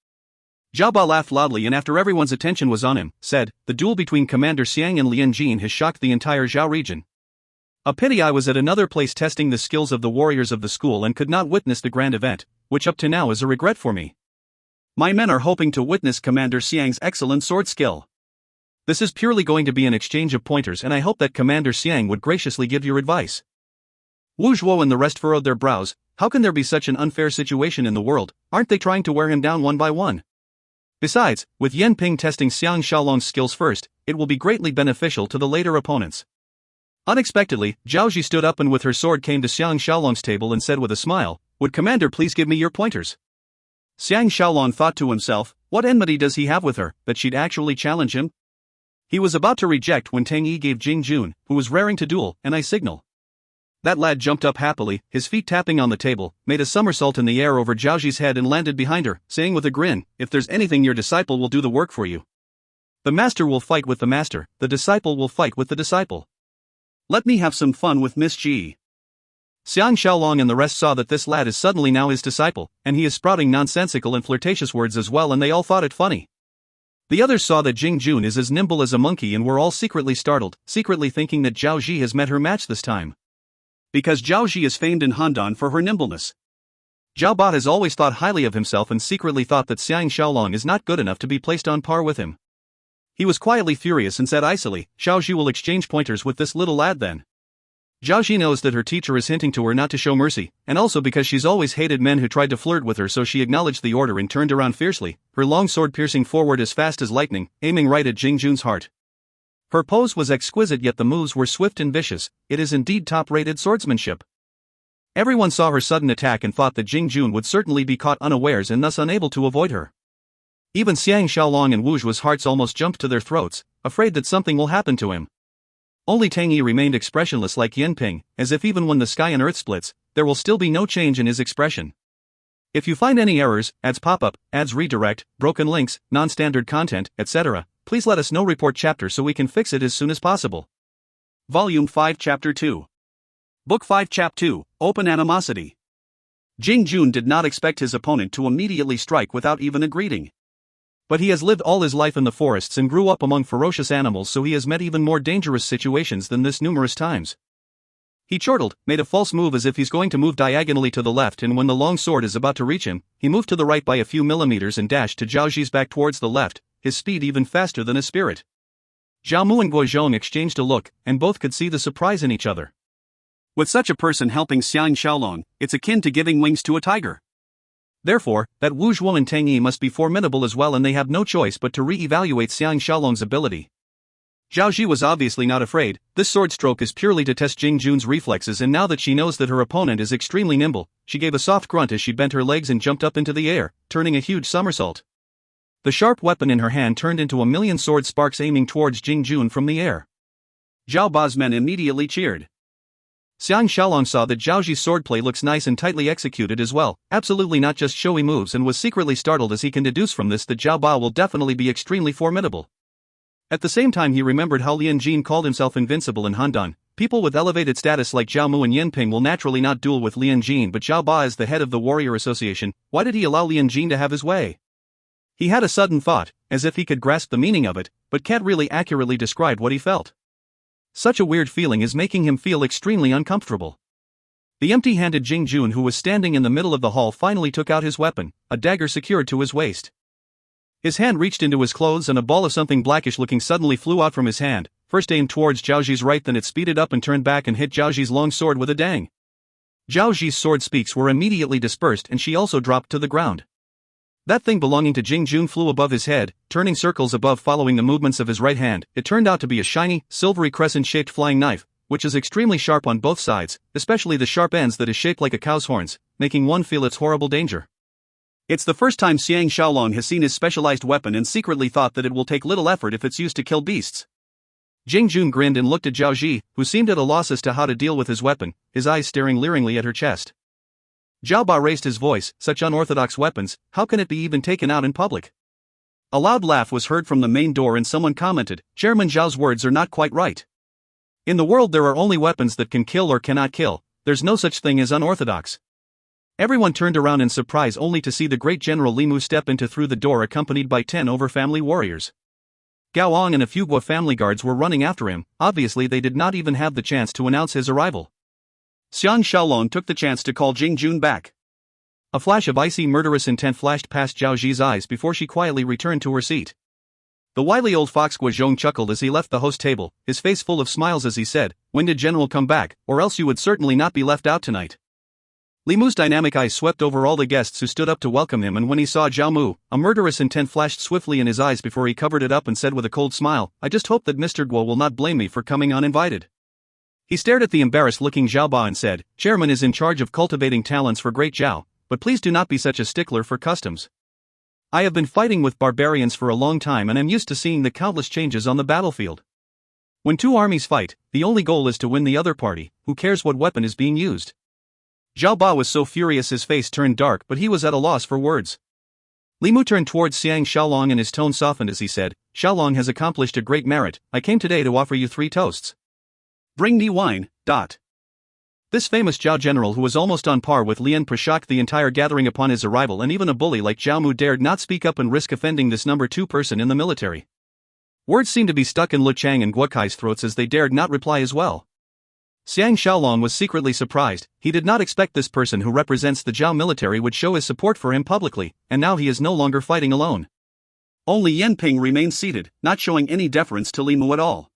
Zhao Ba laughed loudly and after everyone's attention was on him, said, "The duel between Commander Xiang and Lian Jin has shocked the entire Zhao region. A pity I was at another place testing the skills of the warriors of the school and could not witness the grand event, which up to now is a regret for me. My men are hoping to witness Commander Xiang's excellent sword skill. This is purely going to be an exchange of pointers and I hope that Commander Xiang would graciously give your advice." Wu Zhuo and the rest furrowed their brows. How can there be such an unfair situation in the world? Aren't they trying to wear him down one by one? Besides, with Yen Ping testing Xiang Shaolong's skills first, it will be greatly beneficial to the later opponents. Unexpectedly, Zhao Ji stood up and with her sword came to Xiang Shaolong's table and said with a smile, "Would Commander please give me your pointers?" Xiang Shaolong thought to himself, what enmity does he have with her, that she'd actually challenge him? He was about to reject when Tang Yi gave Jing Jun, who was raring to duel, an eye signal. That lad jumped up happily, his feet tapping on the table, made a somersault in the air over Zhao Ji's head and landed behind her, saying with a grin, "If there's anything, your disciple will do the work for you. The master will fight with the master, the disciple will fight with the disciple. Let me have some fun with Miss Ji." Xiang Shaolong and the rest saw that this lad is suddenly now his disciple, and he is sprouting nonsensical and flirtatious words as well, and they all thought it funny. The others saw that Jing Jun is as nimble as a monkey and were all secretly startled, secretly thinking that Zhao Ji has met her match this time. Because Zhao Ji is famed in Handan for her nimbleness. Zhao Ba has always thought highly of himself and secretly thought that Xiang Shaolong is not good enough to be placed on par with him. He was quietly furious and said icily, "Zhao Ji will exchange pointers with this little lad then." Zhao Ji knows that her teacher is hinting to her not to show mercy, and also because she's always hated men who tried to flirt with her, so she acknowledged the order and turned around fiercely, her long sword piercing forward as fast as lightning, aiming right at Jing Jun's heart. Her pose was exquisite, yet the moves were swift and vicious. It is indeed top-rated swordsmanship. Everyone saw her sudden attack and thought that Jing Jun would certainly be caught unawares and thus unable to avoid her. Even Xiang Shaolong and Wu Zhuo's hearts almost jumped to their throats, afraid that something will happen to him. Only Tang Yi remained expressionless like Yin Ping, as if even when the sky and earth splits, there will still be no change in his expression. If you find any errors, ads pop up, ads redirect, broken links, non-standard content, etc., please let us know. Report chapter so we can fix it as soon as possible. Volume 5 Chapter 2. Book 5 Chap 2, Open Animosity. Jing Jun did not expect his opponent to immediately strike without even a greeting. But he has lived all his life in the forests and grew up among ferocious animals, so he has met even more dangerous situations than this numerous times. He chortled, made a false move as if he's going to move diagonally to the left, and when the long sword is about to reach him, he moved to the right by a few millimeters and dashed to Zhao Ji's back towards the left, his speed even faster than his spirit. Zhao Mu and Guozhong exchanged a look, and both could see the surprise in each other. With such a person helping Xiang Shaolong, it's akin to giving wings to a tiger. Therefore, that Wu Zhuo and Tang Yi must be formidable as well, and they have no choice but to re-evaluate Xiang Shaolong's ability. Zhao Ji was obviously not afraid. This sword stroke is purely to test Jing Jun's reflexes, and now that she knows that her opponent is extremely nimble, she gave a soft grunt as she bent her legs and jumped up into the air, turning a huge somersault. The sharp weapon in her hand turned into a million sword sparks aiming towards Jing Jun from the air. Zhao Ba's men immediately cheered. Xiang Shaolong saw that Zhao Ji's swordplay looks nice and tightly executed as well, absolutely not just showy moves, and was secretly startled as he can deduce from this that Zhao Ba will definitely be extremely formidable. At the same time, he remembered how Lian Jin called himself invincible in Handan. People with elevated status like Zhao Mu and Yin Ping will naturally not duel with Lian Jin, but Zhao Ba is the head of the warrior association. Why did he allow Lian Jin to have his way? He had a sudden thought, as if he could grasp the meaning of it, but can't really accurately describe what he felt. Such a weird feeling is making him feel extremely uncomfortable. The empty-handed Jing Jun, who was standing in the middle of the hall, finally took out his weapon, a dagger secured to his waist. His hand reached into his clothes and a ball of something blackish-looking suddenly flew out from his hand, first aimed towards Zhao Ji's right, then it speeded up and turned back and hit Zhao Ji's long sword with a dang. Zhao Ji's sword speaks were immediately dispersed and she also dropped to the ground. That thing belonging to Jing Jun flew above his head, turning circles above following the movements of his right hand. It turned out to be a shiny, silvery crescent-shaped flying knife, which is extremely sharp on both sides, especially the sharp ends that is shaped like a cow's horns, making one feel its horrible danger. It's the first time Xiang Shaolong has seen his specialized weapon and secretly thought that it will take little effort if it's used to kill beasts. Jing Jun grinned and looked at Zhao Ji, who seemed at a loss as to how to deal with his weapon, his eyes staring leeringly at her chest. Zhao Ba raised his voice, "Such unorthodox weapons, how can it be even taken out in public?" A loud laugh was heard from the main door and someone commented, "Chairman Zhao's words are not quite right. In the world there are only weapons that can kill or cannot kill, there's no such thing as unorthodox." Everyone turned around in surprise only to see the great General Li Mu step into through the door accompanied by 10 over-family warriors. Gao Ong and a few Guo family guards were running after him. Obviously they did not even have the chance to announce his arrival. Xiang Shaolong took the chance to call Jing Jun back. A flash of icy murderous intent flashed past Zhao Ji's eyes before she quietly returned to her seat. The wily old fox Guozhong chuckled as he left the host table, his face full of smiles as he said, "When did General come back, or else you would certainly not be left out tonight." Li Mu's dynamic eyes swept over all the guests who stood up to welcome him, and when he saw Zhao Mu, a murderous intent flashed swiftly in his eyes before he covered it up and said with a cold smile, "I just hope that Mr. Guo will not blame me for coming uninvited." He stared at the embarrassed-looking Zhao Ba and said, "Chairman is in charge of cultivating talents for great Zhao, but please do not be such a stickler for customs." I have been fighting with barbarians for a long time and am used to seeing the countless changes on the battlefield. When two armies fight, the only goal is to win the other party, who cares what weapon is being used. Zhao Ba was so furious his face turned dark, but he was at a loss for words. Li Mu turned towards Xiang Shaolong and his tone softened as he said, Shaolong has accomplished a great merit. I came today to offer you 3 toasts. Bring me wine. This famous Zhao general, who was almost on par with Lian Pe, shocked the entire gathering upon his arrival, and even a bully like Zhao Mu dared not speak up and risk offending this number 2 person in the military. Words seemed to be stuck in Lu Chang and Guo Kai's throats as they dared not reply as well. Xiang Shaolong was secretly surprised. He did not expect this person who represents the Zhao military would show his support for him publicly, and now he is no longer fighting alone. Only Yan Ping remained seated, not showing any deference to Li Mu at all.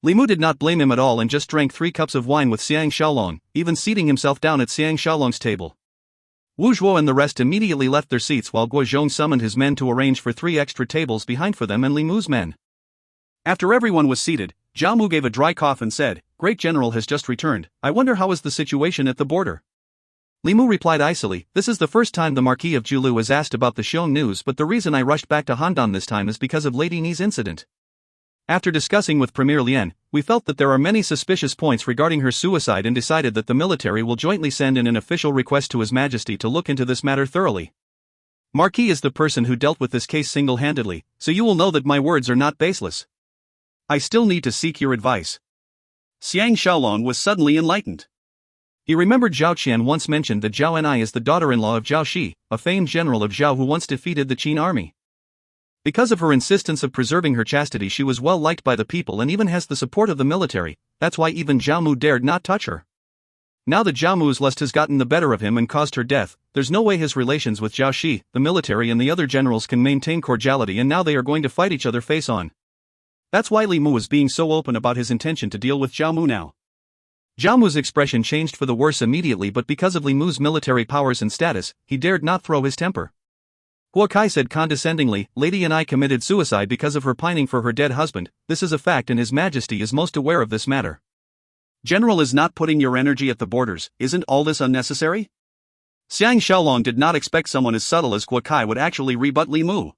Li Mu did not blame him at all and just drank 3 cups of wine with Xiang Shaolong, even seating himself down at Xiang Shaolong's table. Wu Zhuo and the rest immediately left their seats while Guo Zhong summoned his men to arrange for 3 extra tables behind for them and Li Mu's men. After everyone was seated, Zhao Mu gave a dry cough and said, Great General has just returned. I wonder how is the situation at the border? Li Mu replied icily, This is the first time the Marquis of Julu has asked about the Xiong news, but the reason I rushed back to Handan this time is because of Lady Ni's incident. After discussing with Premier Lian, we felt that there are many suspicious points regarding her suicide and decided that the military will jointly send in an official request to His Majesty to look into this matter thoroughly. Marquis is the person who dealt with this case single-handedly, so you will know that my words are not baseless. I still need to seek your advice. Xiang Shaolong was suddenly enlightened. He remembered Zhao Qian once mentioned that Zhao Ni is the daughter-in-law of Zhao Shi, a famed general of Zhao who once defeated the Qin army. Because of her insistence of preserving her chastity, she was well liked by the people and even has the support of the military. That's why even Zhao Mu dared not touch her. Now that Zhao Mu's lust has gotten the better of him and caused her death, there's no way his relations with Zhao Shi, the military and the other generals can maintain cordiality, and now they are going to fight each other face on. That's why Li Mu is being so open about his intention to deal with Zhao Mu now. Zhao Mu's expression changed for the worse immediately, but because of Li Mu's military powers and status, he dared not throw his temper. Guo Kai said condescendingly, Lady Ni committed suicide because of her pining for her dead husband. This is a fact and His Majesty is most aware of this matter. General is not putting your energy at the borders. Isn't all this unnecessary? Xiang Shaolong did not expect someone as subtle as Guo Kai would actually rebut Li Mu.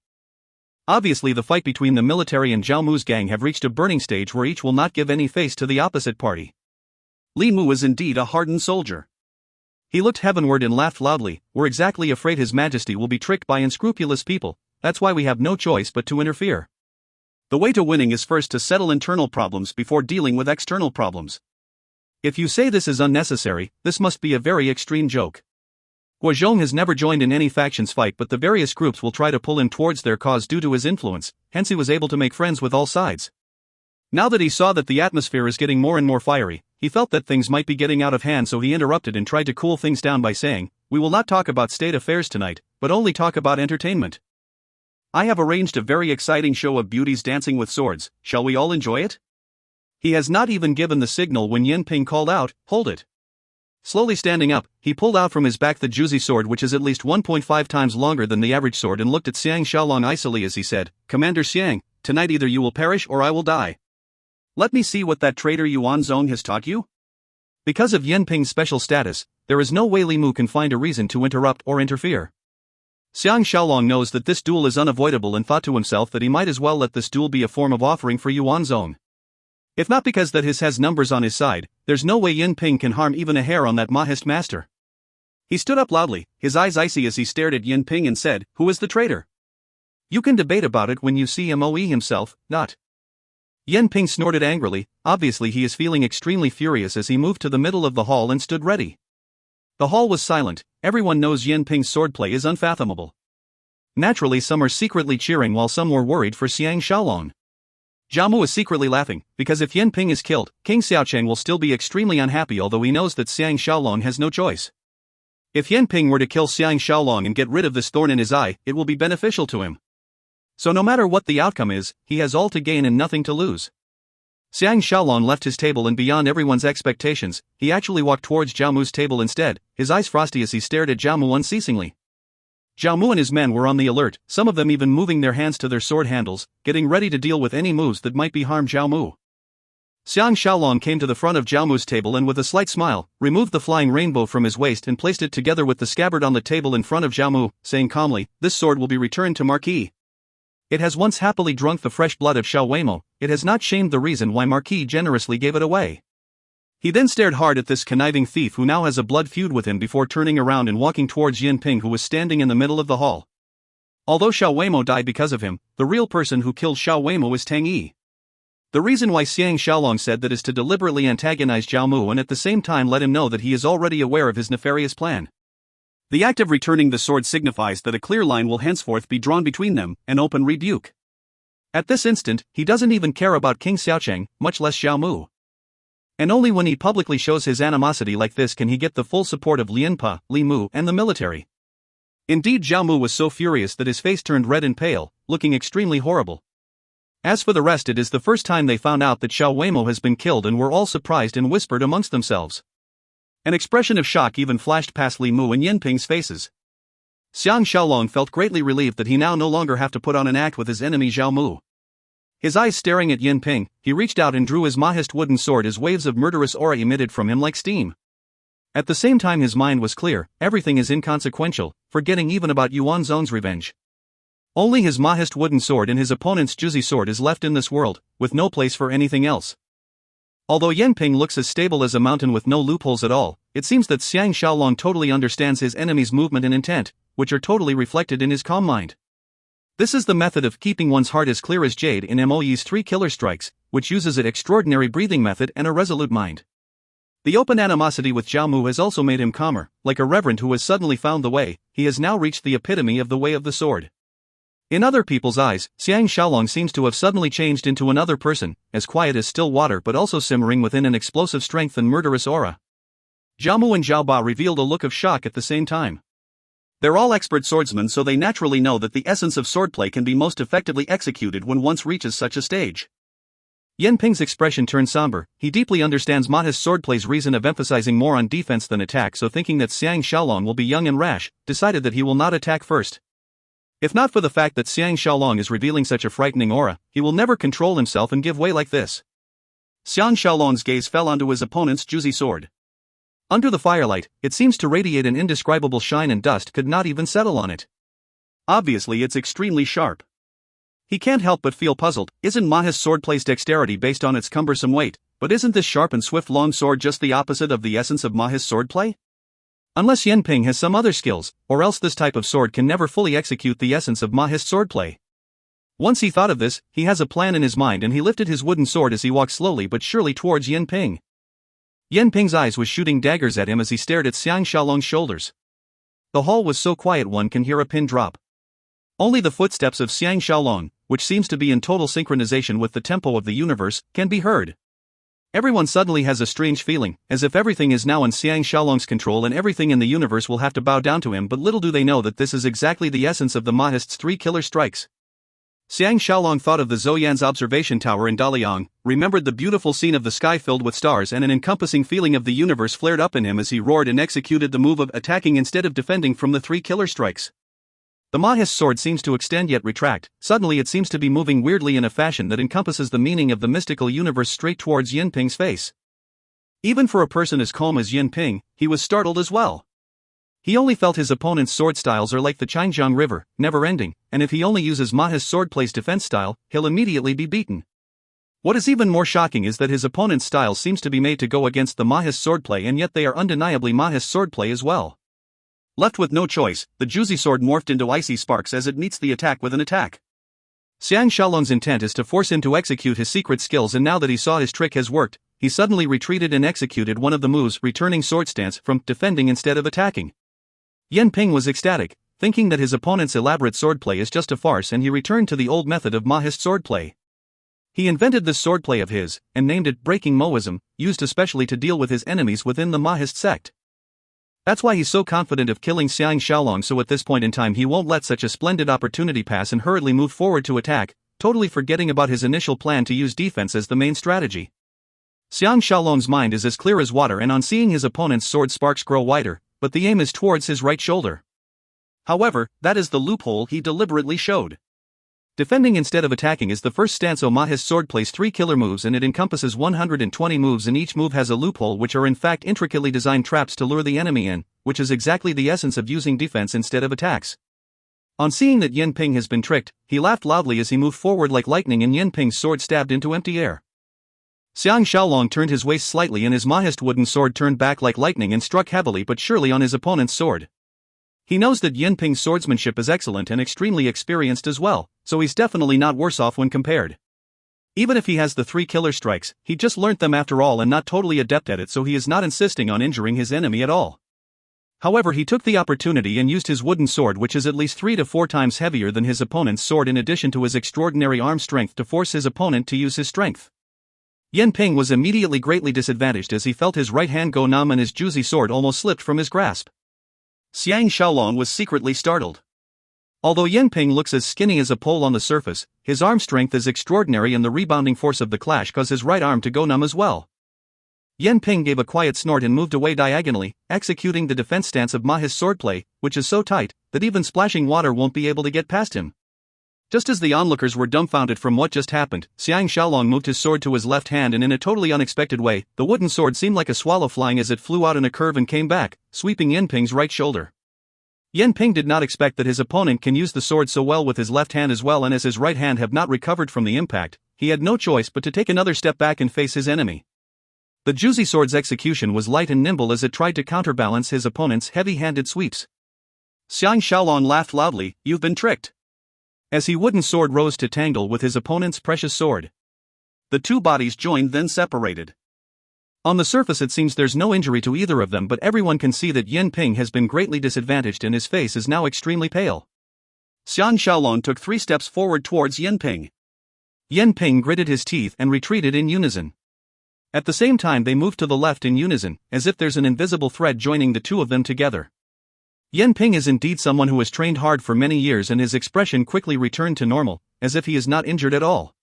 Obviously the fight between the military and Zhao Mu's gang have reached a burning stage where each will not give any face to the opposite party. Li Mu is indeed a hardened soldier. He looked heavenward and laughed loudly. We're exactly afraid His Majesty will be tricked by unscrupulous people. That's why we have no choice but to interfere. The way to winning is first to settle internal problems before dealing with external problems. If you say this is unnecessary, this must be a very extreme joke. Guo Zhong has never joined in any factions fight, but the various groups will try to pull him towards their cause due to his influence, hence he was able to make friends with all sides. Now that he saw that the atmosphere is getting more and more fiery, he felt that things might be getting out of hand, so he interrupted and tried to cool things down by saying, We will not talk about state affairs tonight, but only talk about entertainment. I have arranged a very exciting show of beauties dancing with swords. Shall we all enjoy it? He has not even given the signal when Yan Ping called out, Hold it. Slowly standing up, he pulled out from his back the Juzi sword, which is at least 1.5 times longer than the average sword, and looked at Xiang Shaolong icily as he said, Commander Xiang, tonight either you will perish or I will die. Let me see what that traitor Yuan Zong has taught you. Because of Yan Ping's special status, there is no way Li Mu can find a reason to interrupt or interfere. Xiang Shaolong knows that this duel is unavoidable and thought to himself that he might as well let this duel be a form of offering for Yuan Zong. If not because that his has numbers on his side, there's no way Yan Ping can harm even a hair on that Mahist master. He stood up loudly, his eyes icy as he stared at Yan Ping and said, Who is the traitor? You can debate about it when you see Moe himself, not. Yan Ping snorted angrily. Obviously he is feeling extremely furious as he moved to the middle of the hall and stood ready. The hall was silent. Everyone knows Yan Ping's swordplay is unfathomable. Naturally some are secretly cheering while some were worried for Xiang Shaolong. Zhao Mu is secretly laughing, because if Yan Ping is killed, King Xiaocheng will still be extremely unhappy, although he knows that Xiang Shaolong has no choice. If Yan Ping were to kill Xiang Shaolong and get rid of this thorn in his eye, it will be beneficial to him. So no matter what the outcome is, he has all to gain and nothing to lose. Xiang Shaolong left his table and beyond everyone's expectations, he actually walked towards Zhao Mu's table instead, his eyes frosty as he stared at Zhao Mu unceasingly. Zhao Mu and his men were on the alert, some of them even moving their hands to their sword handles, getting ready to deal with any moves that might be harm Zhao Mu. Xiang Shaolong came to the front of Zhao Mu's table and with a slight smile, removed the flying rainbow from his waist and placed it together with the scabbard on the table in front of Zhao Mu, saying calmly, "This sword will be returned to Marquis. It has once happily drunk the fresh blood of Xiao Weimo, it has not shamed the reason why Marquis generously gave it away." He then stared hard at this conniving thief who now has a blood feud with him before turning around and walking towards Yin Ping, who was standing in the middle of the hall. Although Xiao Weimo died because of him, the real person who killed Xiao Weimo is Tang Yi. The reason why Xiang Shaolong said that is to deliberately antagonize Zhao Mu and at the same time let him know that he is already aware of his nefarious plan. The act of returning the sword signifies that a clear line will henceforth be drawn between them, an open rebuke. At this instant, he doesn't even care about King Xiaocheng, much less Xiao Mu. And only when he publicly shows his animosity like this can he get the full support of Lin Pa, Li Mu, and the military. Indeed, Zhao Mu was so furious that his face turned red and pale, looking extremely horrible. As for the rest, it is the first time they found out that Xiao Weimo has been killed and were all surprised and whispered amongst themselves. An expression of shock even flashed past Li Mu and Yin Ping's faces. Xiang Shaolong felt greatly relieved that he now no longer have to put on an act with his enemy Zhao Mu. His eyes staring at Yin Ping, he reached out and drew his mahest wooden sword as waves of murderous aura emitted from him like steam. At the same time his mind was clear, everything is inconsequential, forgetting even about Yuan Zong's revenge. Only his mahest wooden sword and his opponent's Juzi sword is left in this world, with no place for anything else. Although Yin Ping looks as stable as a mountain with no loopholes at all, it seems that Xiang Shaolong totally understands his enemy's movement and intent, which are totally reflected in his calm mind. This is the method of keeping one's heart as clear as jade in Moyi's 3 killer strikes, which uses an extraordinary breathing method and a resolute mind. The open animosity with Zhao Mu has also made him calmer, like a reverend who has suddenly found the way, he has now reached the epitome of the way of the sword. In other people's eyes, Xiang Shaolong seems to have suddenly changed into another person, as quiet as still water but also simmering within an explosive strength and murderous aura. Zhao Mu and Zhao Ba revealed a look of shock at the same time. They're all expert swordsmen, so they naturally know that the essence of swordplay can be most effectively executed when one reaches such a stage. Yin Ping's expression turned somber, he deeply understands mahest swordplay's reason of emphasizing more on defense than attack, so thinking that Xiang Shaolong will be young and rash, decided that he will not attack first. If not for the fact that Xiang Shaolong is revealing such a frightening aura, he will never control himself and give way like this. Xiang Shaolong's gaze fell onto his opponent's Juzi sword. Under the firelight, it seems to radiate an indescribable shine and dust could not even settle on it. Obviously it's extremely sharp. He can't help but feel puzzled, isn't mahest swordplay's dexterity based on its cumbersome weight, but isn't this sharp and swift long sword just the opposite of the essence of mahest swordplay? Unless Yin Ping has some other skills, or else this type of sword can never fully execute the essence of mahest swordplay. Once he thought of this, he has a plan in his mind and he lifted his wooden sword as he walked slowly but surely towards Yin Ping. Yin Ping's eyes was shooting daggers at him as he stared at Xiang Shaolong's shoulders. The hall was so quiet one can hear a pin drop. Only the footsteps of Xiang Shaolong, which seems to be in total synchronization with the tempo of the universe, can be heard. Everyone suddenly has a strange feeling, as if everything is now in Xiang Shaolong's control and everything in the universe will have to bow down to him, but little do they know that this is exactly the essence of the mahest's 3 killer strikes. Xiang Shaolong thought of the Zhouyan's observation tower in Daliang, remembered the beautiful scene of the sky filled with stars, and an encompassing feeling of the universe flared up in him as he roared and executed the move of attacking instead of defending from the 3 killer strikes. The mahest sword seems to extend yet retract, suddenly it seems to be moving weirdly in a fashion that encompasses the meaning of the mystical universe straight towards Yin Ping's face. Even for a person as calm as Yin Ping, he was startled as well. He only felt his opponent's sword styles are like the Qingjiang River, never-ending, and if he only uses mahest swordplay's defense style, he'll immediately be beaten. What is even more shocking is that his opponent's style seems to be made to go against the mahest swordplay, and yet they are undeniably mahest swordplay as well. Left with no choice, the Juzi sword morphed into icy sparks as it meets the attack with an attack. Xiang Shaolong's intent is to force him to execute his secret skills, and now that he saw his trick has worked, he suddenly retreated and executed one of the moves, returning sword stance from defending instead of attacking. Yin Ping was ecstatic, thinking that his opponent's elaborate swordplay is just a farce, and he returned to the old method of mahest swordplay. He invented this swordplay of his, and named it Breaking Moism, used especially to deal with his enemies within the mahest sect. That's why he's so confident of killing Xiang Shaolong, so at this point in time he won't let such a splendid opportunity pass and hurriedly move forward to attack, totally forgetting about his initial plan to use defense as the main strategy. Xiang Shaolong's mind is as clear as water, and on seeing his opponent's sword sparks grow wider, but the aim is towards his right shoulder. However, that is the loophole he deliberately showed. Defending instead of attacking is the first stance. Mahis sword plays 3 killer moves and it encompasses 120 moves, and each move has a loophole, which are in fact intricately designed traps to lure the enemy in, which is exactly the essence of using defense instead of attacks. On seeing that Yen Ping has been tricked, he laughed loudly as he moved forward like lightning and Yen Ping's sword stabbed into empty air. Xiang Shaolong turned his waist slightly and his Mahist wooden sword turned back like lightning and struck heavily but surely on his opponent's sword. He knows that Yen Ping's swordsmanship is excellent and extremely experienced as well, so he's definitely not worse off when compared. Even if he has the 3 killer strikes, he just learnt them after all and not totally adept at it, so he is not insisting on injuring his enemy at all. However, he took the opportunity and used his wooden sword, which is at least 3 to 4 times heavier than his opponent's sword, in addition to his extraordinary arm strength, to force his opponent to use his strength. Yen Ping was immediately greatly disadvantaged as he felt his right hand go numb and his juicy sword almost slipped from his grasp. Xiang Shaolong was secretly startled. Although Yen Ping looks as skinny as a pole on the surface, his arm strength is extraordinary and the rebounding force of the clash caused his right arm to go numb as well. Yen Ping gave a quiet snort and moved away diagonally, executing the defense stance of Mahis swordplay, which is so tight that even splashing water won't be able to get past him. Just as the onlookers were dumbfounded from what just happened, Xiang Shaolong moved his sword to his left hand, and in a totally unexpected way, the wooden sword seemed like a swallow flying as it flew out in a curve and came back, sweeping Yen Ping's right shoulder. Yen Ping did not expect that his opponent can use the sword so well with his left hand as well, and as his right hand have not recovered from the impact, he had no choice but to take another step back and face his enemy. The juicy sword's execution was light and nimble as it tried to counterbalance his opponent's heavy-handed sweeps. Xiang Shaolong laughed loudly. "You've been tricked." As his wooden sword rose to tangle with his opponent's precious sword, the two bodies joined, then separated. On the surface it seems there's no injury to either of them, but everyone can see that Yen Ping has been greatly disadvantaged and his face is now extremely pale. Xiang Shaolong took 3 steps forward towards Yen Ping. Yen Ping gritted his teeth and retreated in unison. At the same time they moved to the left in unison, as if there's an invisible thread joining the two of them together. Yen Ping is indeed someone who has trained hard for many years, and his expression quickly returned to normal, as if he is not injured at all.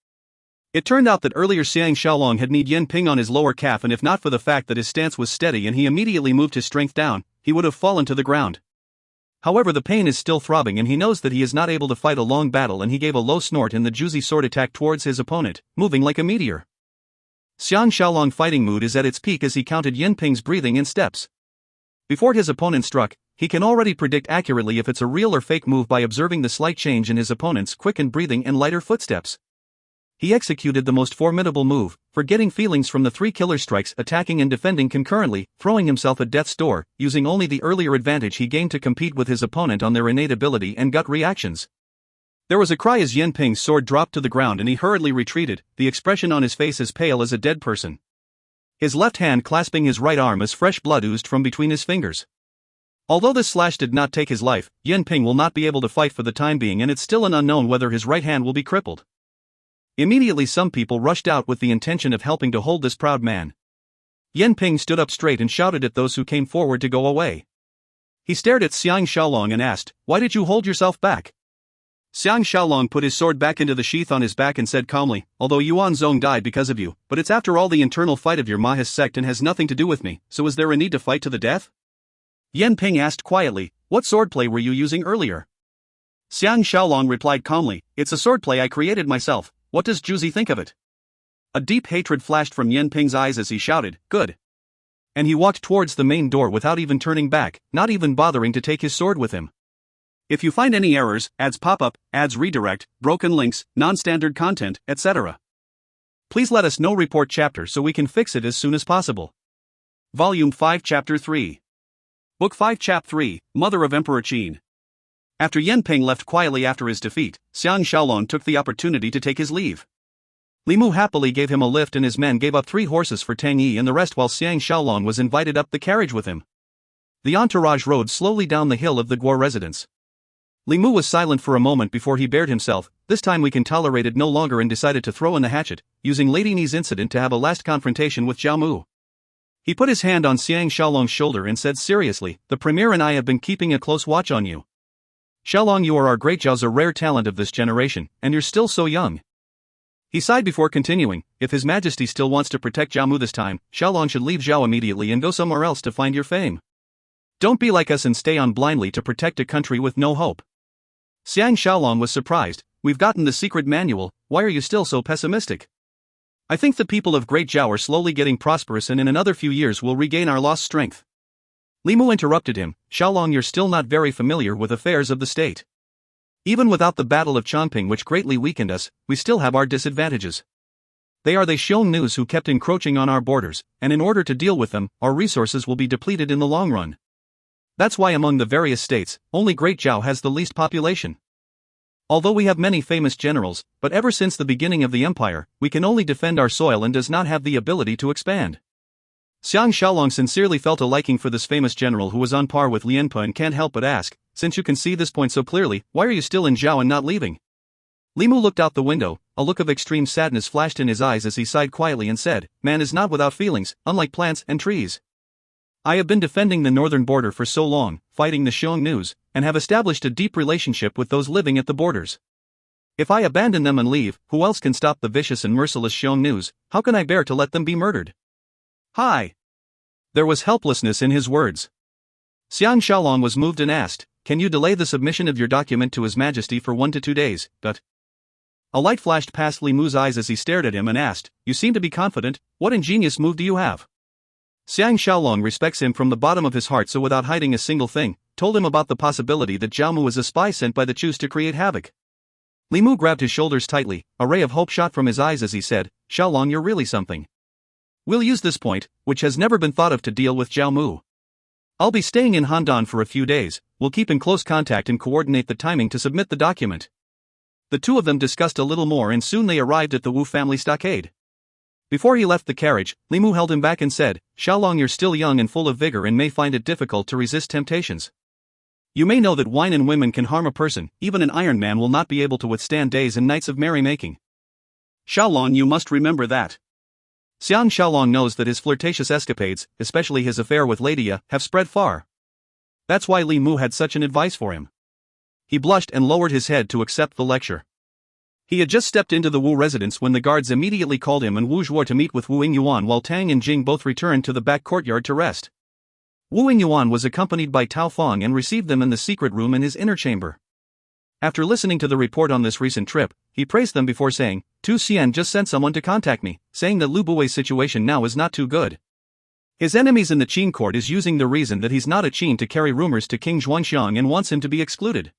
It turned out that earlier Xiang Shaolong had kneed Yen Ping on his lower calf, and if not for the fact that his stance was steady and he immediately moved his strength down, he would have fallen to the ground. However, the pain is still throbbing and he knows that he is not able to fight a long battle, and he gave a low snort in the juicy sword attack towards his opponent, moving like a meteor. Xiang Shaolong fighting mood is at its peak as he counted Yen Ping's breathing and steps. Before his opponent struck, he can already predict accurately if it's a real or fake move by observing the slight change in his opponent's quickened breathing and lighter footsteps. He executed the most formidable move, forgetting feelings from the 3 killer strikes, attacking and defending concurrently, throwing himself at death's door, using only the earlier advantage he gained to compete with his opponent on their innate ability and gut reactions. There was a cry as Yen Ping's sword dropped to the ground and he hurriedly retreated, the expression on his face as pale as a dead person. His left hand clasping his right arm as fresh blood oozed from between his fingers. Although this slash did not take his life, Yen Ping will not be able to fight for the time being, and it's still an unknown whether his right hand will be crippled. Immediately some people rushed out with the intention of helping to hold this proud man. Yen Ping stood up straight and shouted at those who came forward to go away. He stared at Xiang Shaolong and asked, "Why did you hold yourself back?" Xiang Shaolong put his sword back into the sheath on his back and said calmly, "Although Yuan Zong died because of you, but it's after all the internal fight of your Mahis sect and has nothing to do with me, so is there a need to fight to the death?" Yen Ping asked quietly, "What swordplay were you using earlier?" Xiang Shaolong replied calmly, "It's a swordplay I created myself. What does Juzi think of it?" A deep hatred flashed from Yen Ping's eyes as he shouted, "Good." And he walked towards the main door without even turning back, not even bothering to take his sword with him. If you find any errors, ads pop up, ads redirect, broken links, non-standard content, etc., please let us know. Report chapter so we can fix it as soon as possible. Volume 5 Chapter 3. Book 5 Chap 3, Mother of Emperor Qin. After Yen Ping left quietly after his defeat, Xiang Shaolong took the opportunity to take his leave. Li Mu happily gave him a lift and his men gave up 3 horses for Tang Yi and the rest, while Xiang Shaolong was invited up the carriage with him. The entourage rode slowly down the hill of the Guo residence. Li Mu was silent for a moment before he bared himself. This time we can tolerate it no longer, and decided to throw in the hatchet, using Lady Ni's incident to have a last confrontation with Zhao Mu. He put his hand on Xiang Shaolong's shoulder and said seriously, "The Premier and I have been keeping a close watch on you. Shaolong, you are our great Zhao's a rare talent of this generation, and you're still so young." He sighed before continuing, "If His Majesty still wants to protect Zhao Mu this time, Shaolong should leave Zhao immediately and go somewhere else to find your fame. Don't be like us and stay on blindly to protect a country with no hope." Xiang Shaolong was surprised. We've gotten the secret manual, why are you still so pessimistic? I think the people of Great Zhao are slowly getting prosperous and in another few years will regain our lost strength. Li Mu interrupted him, Shaolong, you're still not very familiar with affairs of the state. Even without the Battle of Chongping, which greatly weakened us, we still have our disadvantages. They are the Xiongnu who kept encroaching on our borders, and in order to deal with them, our resources will be depleted in the long run. That's why among the various states, only Great Zhao has the least population. Although we have many famous generals, but ever since the beginning of the empire, we can only defend our soil and does not have the ability to expand. Xiang Shaolong sincerely felt a liking for this famous general who was on par with Lianpa and can't help but ask, since you can see this point so clearly, why are you still in Zhao and not leaving? Li Mu looked out the window, a look of extreme sadness flashed in his eyes as he sighed quietly and said, man is not without feelings, unlike plants and trees. I have been defending the northern border for so long, fighting the Xiongnu, and have established a deep relationship with those living at the borders. If I abandon them and leave, who else can stop the vicious and merciless Xiongnu? How can I bear to let them be murdered? Hi! There was helplessness in his words. Xiang Shaolong was moved and asked, can you delay the submission of your document to His Majesty for 1 to 2 days, but... A light flashed past Li Mu's eyes as he stared at him and asked, you seem to be confident, what ingenious move do you have? Xiang Shaolong respects him from the bottom of his heart, so without hiding a single thing, told him about the possibility that Zhao Mu is a spy sent by the Chus to create havoc. Li Mu grabbed his shoulders tightly, a ray of hope shot from his eyes as he said, Shaolong, you're really something. We'll use this point, which has never been thought of, to deal with Zhao Mu. I'll be staying in Handan for a few days, we'll keep in close contact and coordinate the timing to submit the document. The two of them discussed a little more and soon they arrived at the Wu family stockade. Before he left the carriage, Li Mu held him back and said, Shaolong, you're still young and full of vigor and may find it difficult to resist temptations. You may know that wine and women can harm a person, even an Iron Man will not be able to withstand days and nights of merrymaking. Shaolong, you must remember that. Xiang Shaolong knows that his flirtatious escapades, especially his affair with Lady Ya, have spread far. That's why Li Mu had such an advice for him. He blushed and lowered his head to accept the lecture. He had just stepped into the Wu residence when the guards immediately called him and Wu Zhuo to meet with Wu Yingyuan, while Tang and Jing both returned to the back courtyard to rest. Wu Yingyuan was accompanied by Tao Feng and received them in the secret room in his inner chamber. After listening to the report on this recent trip, he praised them before saying, Tu Xian just sent someone to contact me, saying that Lu Bui's situation now is not too good. His enemies in the Qin court is using the reason that he's not a Qin to carry rumors to King Xuanxiang and wants him to be excluded.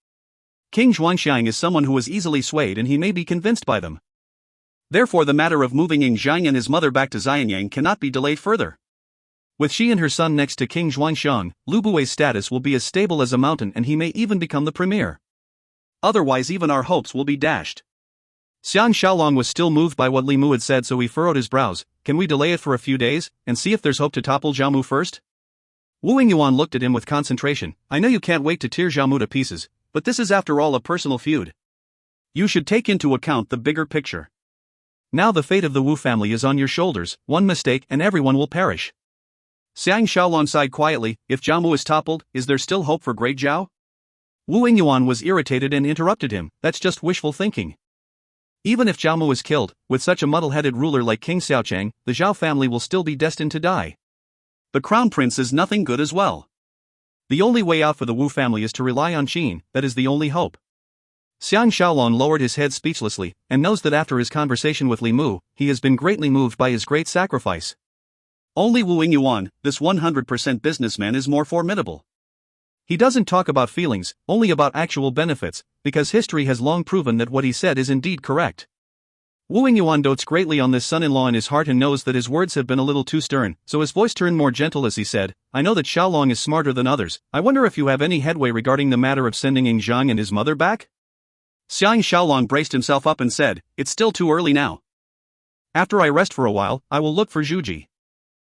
King Xuanxiang is someone who is easily swayed and he may be convinced by them. Therefore the matter of moving Ying Zhang and his mother back to Xianyang cannot be delayed further. With she and her son next to King Xuanxiang, Lu Bui's status will be as stable as a mountain and he may even become the premier. Otherwise even our hopes will be dashed. Xiang Shaolong was still moved by what Li Mu had said, so he furrowed his brows. Can we delay it for a few days, and see if there's hope to topple Zhao Mu first? Wu Yingyuan looked at him with concentration. I know you can't wait to tear Zhao Mu to pieces, but this is after all a personal feud. You should take into account the bigger picture. Now the fate of the Wu family is on your shoulders, one mistake and everyone will perish. Xiang Shaolong sighed quietly, if Zhao Mu is toppled, is there still hope for Great Zhao? Wu Yingyuan was irritated and interrupted him, that's just wishful thinking. Even if Zhao Mu is killed, with such a muddle-headed ruler like King Xiaochang, the Zhao family will still be destined to die. The crown prince is nothing good as well. The only way out for the Wu family is to rely on Qin, that is the only hope. Xiang Shaolong lowered his head speechlessly, and knows that after his conversation with Li Mu, he has been greatly moved by his great sacrifice. Only Wu Yingyuan, this 100% businessman, is more formidable. He doesn't talk about feelings, only about actual benefits, because history has long proven that what he said is indeed correct. Wu Yingyuan dotes greatly on this son-in-law in his heart and knows that his words have been a little too stern, so his voice turned more gentle as he said, I know that Shaolong is smarter than others, I wonder if you have any headway regarding the matter of sending Ying Zhang and his mother back? Xiang Shaolong braced himself up and said, it's still too early now. After I rest for a while, I will look for Zhuji.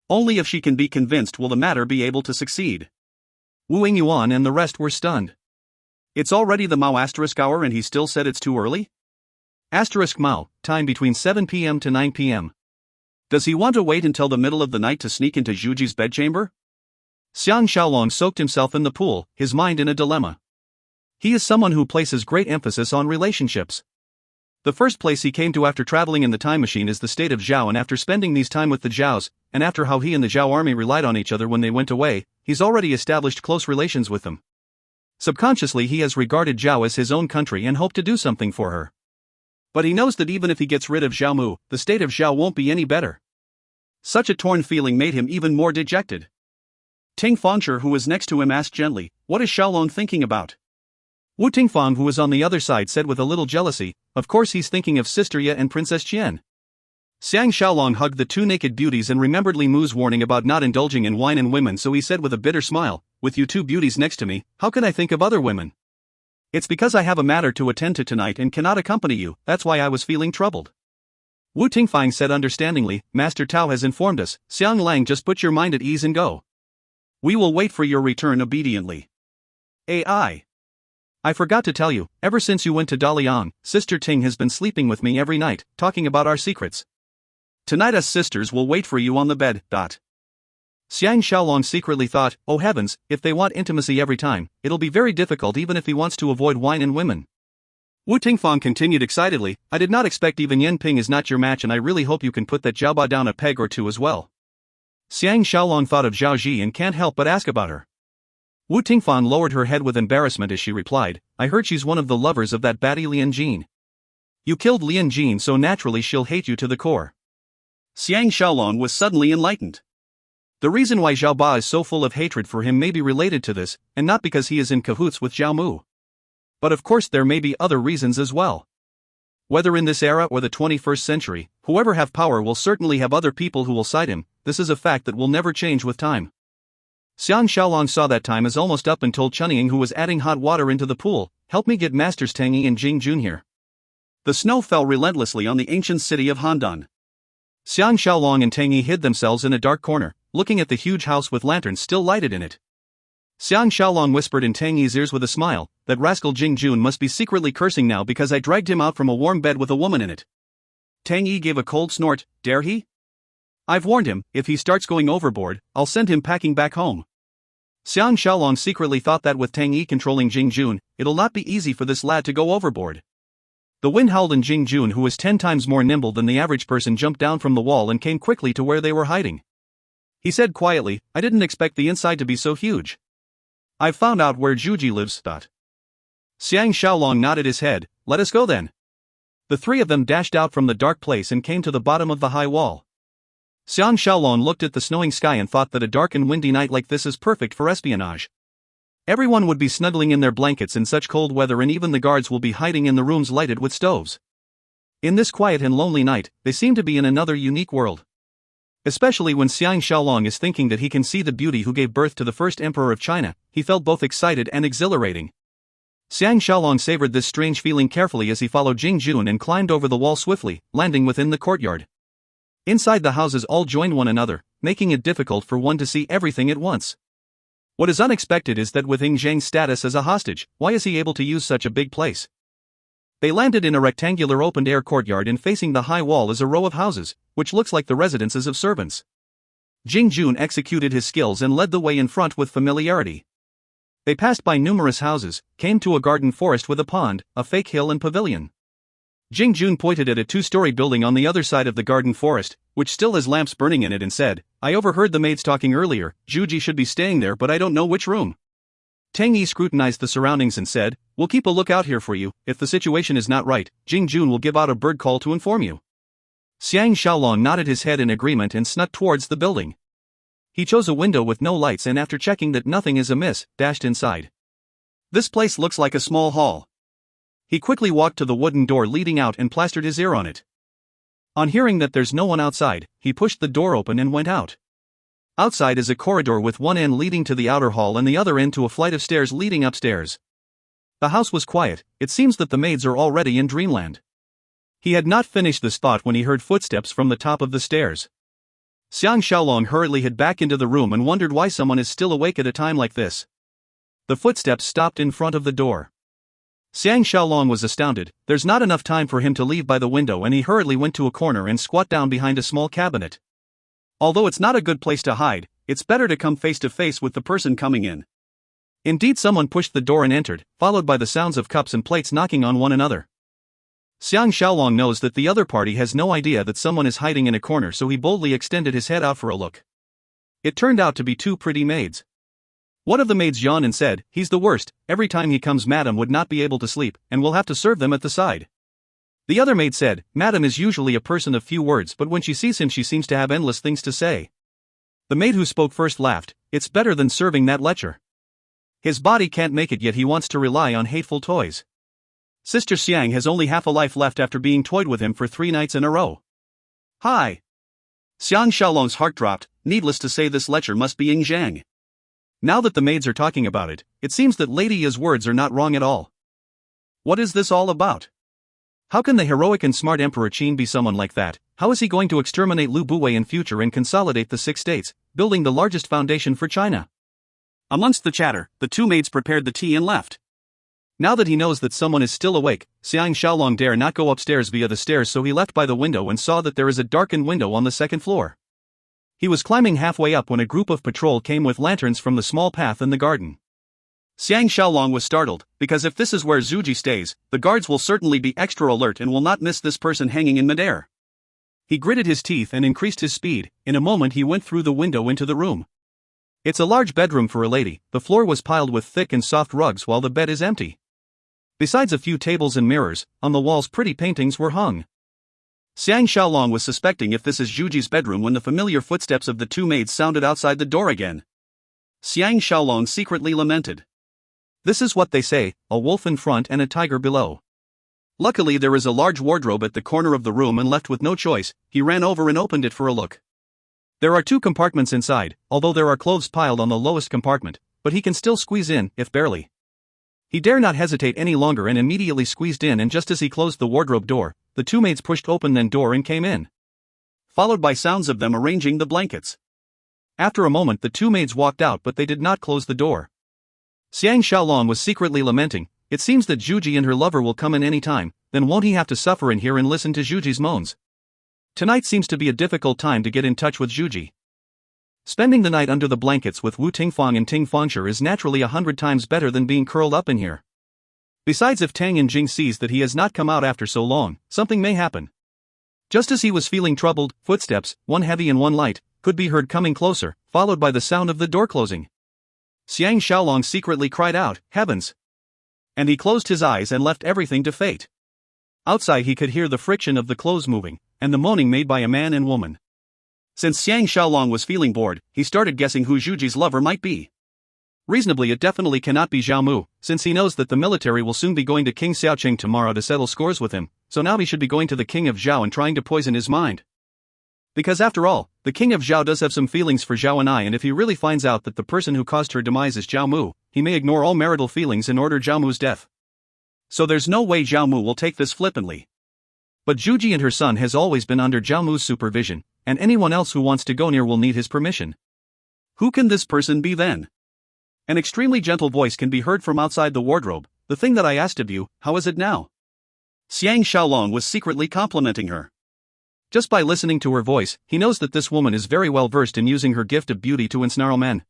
Only if she can be convinced will the matter be able to succeed. Wu Yingyuan and the rest were stunned. It's already the Mao hour and he still said it's too early? Mao, time between 7 p.m. to 9 p.m. Does he want to wait until the middle of the night to sneak into Zhuji's bedchamber? Xiang Shaolong soaked himself in the pool, his mind in a dilemma. He is someone who places great emphasis on relationships. The first place he came to after traveling in the time machine is the state of Zhao, and after spending these time with the Zhaos, and after how he and the Zhao army relied on each other when they went away, he's already established close relations with them. Subconsciously he has regarded Zhao as his own country and hoped to do something for her. But he knows that even if he gets rid of Zhao Mu, the state of Zhao won't be any better. Such a torn feeling made him even more dejected. Ting Fangzhi, who was next to him, asked gently, "What is Xiaolong thinking about?" Wu Tingfang, who was on the other side, said with a little jealousy, "Of course he's thinking of Sister Ye and Princess Qian." Xiang Shaolong hugged the two naked beauties and remembered Li Mu's warning about not indulging in wine and women, so he said with a bitter smile, "With you two beauties next to me, how can I think of other women? It's because I have a matter to attend to tonight and cannot accompany you, that's why I was feeling troubled." Wu Tingfang said understandingly, "Master Tao has informed us, Xiang Lang, just put your mind at ease and go. We will wait for your return obediently." I forgot to tell you, ever since you went to Daliang, Sister Ting has been sleeping with me every night, talking about our secrets. Tonight us sisters will wait for you on the bed. Xiang Shaolong secretly thought, oh heavens, if they want intimacy every time, it'll be very difficult even if he wants to avoid wine and women. Wu Tingfang continued excitedly, "I did not expect even Yan Ping is not your match, and I really hope you can put that Zhao Ba down a peg or two as well." Xiang Shaolong thought of Zhao Ji and can't help but ask about her. Wu Tingfang lowered her head with embarrassment as she replied, "I heard she's one of the lovers of that baddie Lian Jin. You killed Lian Jin, so naturally she'll hate you to the core." Xiang Shaolong was suddenly enlightened. The reason why Zhao Ba is so full of hatred for him may be related to this, and not because he is in cahoots with Zhao Mu. But of course there may be other reasons as well. Whether in this era or the 21st century, whoever have power will certainly have other people who will side him. This is a fact that will never change with time. Xiang Shaolong saw that time is almost up and told Chunying, who was adding hot water into the pool, "Help me get Masters Tang Yi and Jing Jun here." The snow fell relentlessly on the ancient city of Handan. Xiang Shaolong and Tang Yi hid themselves in a dark corner, looking at the huge house with lanterns still lighted in it. Xiang Shaolong whispered in Tang Yi's ears with a smile, "That rascal Jing Jun must be secretly cursing now because I dragged him out from a warm bed with a woman in it." Tang Yi gave a cold snort, "Dare he? I've warned him, if he starts going overboard, I'll send him packing back home." Xiang Shaolong secretly thought that with Tang Yi controlling Jing Jun, it'll not be easy for this lad to go overboard. The wind howled and Jing Jun, who was 10 times more nimble than the average person, jumped down from the wall and came quickly to where they were hiding. He said quietly, "I didn't expect the inside to be so huge. I've found out where Zhuji lives." Xiang Shaolong nodded his head, "Let us go then." The three of them dashed out from the dark place and came to the bottom of the high wall. Xiang Shaolong looked at the snowing sky and thought that a dark and windy night like this is perfect for espionage. Everyone would be snuggling in their blankets in such cold weather, and even the guards will be hiding in the rooms lighted with stoves. In this quiet and lonely night, they seem to be in another unique world. Especially when Xiang Shaolong is thinking that he can see the beauty who gave birth to the first emperor of China, he felt both excited and exhilarating. Xiang Shaolong savored this strange feeling carefully as he followed Jing Jun and climbed over the wall swiftly, landing within the courtyard. Inside, the houses all joined one another, making it difficult for one to see everything at once. What is unexpected is that with Ying Zhang's status as a hostage, why is he able to use such a big place? They landed in a rectangular open-air courtyard, and facing the high wall is a row of houses, which looks like the residences of servants. Jing Jun executed his skills and led the way in front with familiarity. They passed by numerous houses, came to a garden forest with a pond, a fake hill and pavilion. Jing Jun pointed at a 2-story building on the other side of the garden forest, which still has lamps burning in it, and said, "I overheard the maids talking earlier. Zhuji should be staying there, but I don't know which room." Tang Yi scrutinized the surroundings and said, "We'll keep a lookout here for you. If the situation is not right, Jing Jun will give out a bird call to inform you." Xiang Shaolong nodded his head in agreement and snuck towards the building. He chose a window with no lights and, after checking that nothing is amiss, dashed inside. This place looks like a small hall. He quickly walked to the wooden door leading out and plastered his ear on it. On hearing that there's no one outside, he pushed the door open and went out. Outside is a corridor with one end leading to the outer hall and the other end to a flight of stairs leading upstairs. The house was quiet. It seems that the maids are already in dreamland. He had not finished this thought when he heard footsteps from the top of the stairs. Xiang Shaolong hurriedly hid back into the room and wondered why someone is still awake at a time like this. The footsteps stopped in front of the door. Xiang Shaolong was astounded. There's not enough time for him to leave by the window, and he hurriedly went to a corner and squat down behind a small cabinet. Although it's not a good place to hide, it's better to come face to face with the person coming in. Indeed, someone pushed the door and entered, followed by the sounds of cups and plates knocking on one another. Xiang Shaolong knows that the other party has no idea that someone is hiding in a corner, so he boldly extended his head out for a look. It turned out to be 2 pretty maids. One of the maids yawned and said, "He's the worst, every time he comes Madame would not be able to sleep, and we'll have to serve them at the side." The other maid said, "Madame is usually a person of few words, but when she sees him she seems to have endless things to say." The maid who spoke first laughed, "It's better than serving that lecher. His body can't make it yet he wants to rely on hateful toys. Sister Xiang has only half a life left after being toyed with him for 3 nights in a row." "Hi." Xiang Shaolong's heart dropped. Needless to say this lecher must be Ying Zhang. Now that the maids are talking about it, it seems that Lady Ya's words are not wrong at all. What is this all about? How can the heroic and smart Emperor Qin be someone like that? How is he going to exterminate Lu Buwei in future and consolidate the 6 states, building the largest foundation for China? Amongst the chatter, the 2 maids prepared the tea and left. Now that he knows that someone is still awake, Xiang Shaolong dare not go upstairs via the stairs, so he left by the window and saw that there is a darkened window on the 2nd floor. He was climbing halfway up when a group of patrol came with lanterns from the small path in the garden. Xiang Shaolong was startled, because if this is where Zhuji stays, the guards will certainly be extra alert and will not miss this person hanging in midair. He gritted his teeth and increased his speed. In a moment he went through the window into the room. It's a large bedroom for a lady. The floor was piled with thick and soft rugs while the bed is empty. Besides a few tables and mirrors, on the walls pretty paintings were hung. Xiang Shaolong was suspecting if this is Zhuji's bedroom when the familiar footsteps of the 2 maids sounded outside the door again. Xiang Shaolong secretly lamented. This is what they say, a wolf in front and a tiger below. Luckily there is a large wardrobe at the corner of the room, and left with no choice, he ran over and opened it for a look. There are 2 compartments inside, although there are clothes piled on the lowest compartment, but he can still squeeze in, if barely. He dare not hesitate any longer and immediately squeezed in, and just as he closed the wardrobe door, the 2 maids pushed open the door and came in. Followed by sounds of them arranging the blankets. After a moment the 2 maids walked out, but they did not close the door. Xiang Shaolong was secretly lamenting, it seems that Zhuji and her lover will come in any time, then won't he have to suffer in here and listen to Zhuji's moans? Tonight seems to be a difficult time to get in touch with Zhuji. Spending the night under the blankets with Wu Tingfang and Ting Fengshe is naturally 100 times better than being curled up in here. Besides, if Tang Yanjing sees that he has not come out after so long, something may happen. Just as he was feeling troubled, footsteps, one heavy and one light, could be heard coming closer, followed by the sound of the door closing. Xiang Shaolong secretly cried out, "Heavens!" And he closed his eyes and left everything to fate. Outside he could hear the friction of the clothes moving, and the moaning made by a man and woman. Since Xiang Shaolong was feeling bored, he started guessing who Zhuji's lover might be. Reasonably, it definitely cannot be Zhao Mu, since he knows that the military will soon be going to King Xiaoqing tomorrow to settle scores with him, so now he should be going to the king of Zhao and trying to poison his mind. Because after all, the king of Zhao does have some feelings for Zhao Anai, and if he really finds out that the person who caused her demise is Zhao Mu, he may ignore all marital feelings and order Zhao Mu's death. So there's no way Zhao Mu will take this flippantly. But Zhuji and her son has always been under Zhao Mu's supervision, and anyone else who wants to go near will need his permission. Who can this person be then? An extremely gentle voice can be heard from outside the wardrobe. "The thing that I asked of you, how is it now?" Xiang Shaolong was secretly complimenting her. Just by listening to her voice, he knows that this woman is very well versed in using her gift of beauty to ensnarl men.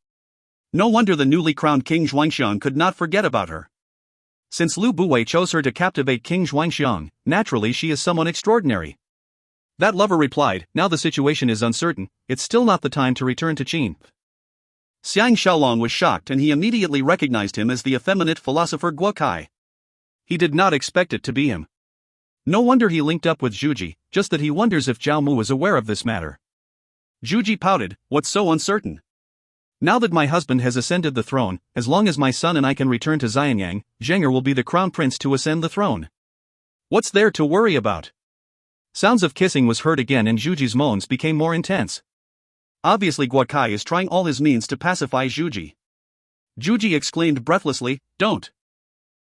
No wonder the newly crowned King Zhuangxiang could not forget about her. Since Lu Buwei chose her to captivate King Zhuangxiang, naturally she is someone extraordinary. That lover replied, "Now the situation is uncertain, it's still not the time to return to Qin." Xiang Shaolong was shocked, and he immediately recognized him as the effeminate philosopher Guo Kai. He did not expect it to be him. No wonder he linked up with Zhuji, just that he wonders if Zhao Mu is aware of this matter. Zhuji pouted, "What's so uncertain? Now that my husband has ascended the throne, as long as my son and I can return to Xianyang, Zheng'er will be the crown prince to ascend the throne. What's there to worry about?" Sounds of kissing was heard again, and Zhuji's moans became more intense. Obviously Guo Kai is trying all his means to pacify Zhuji. Zhuji exclaimed breathlessly, "Don't."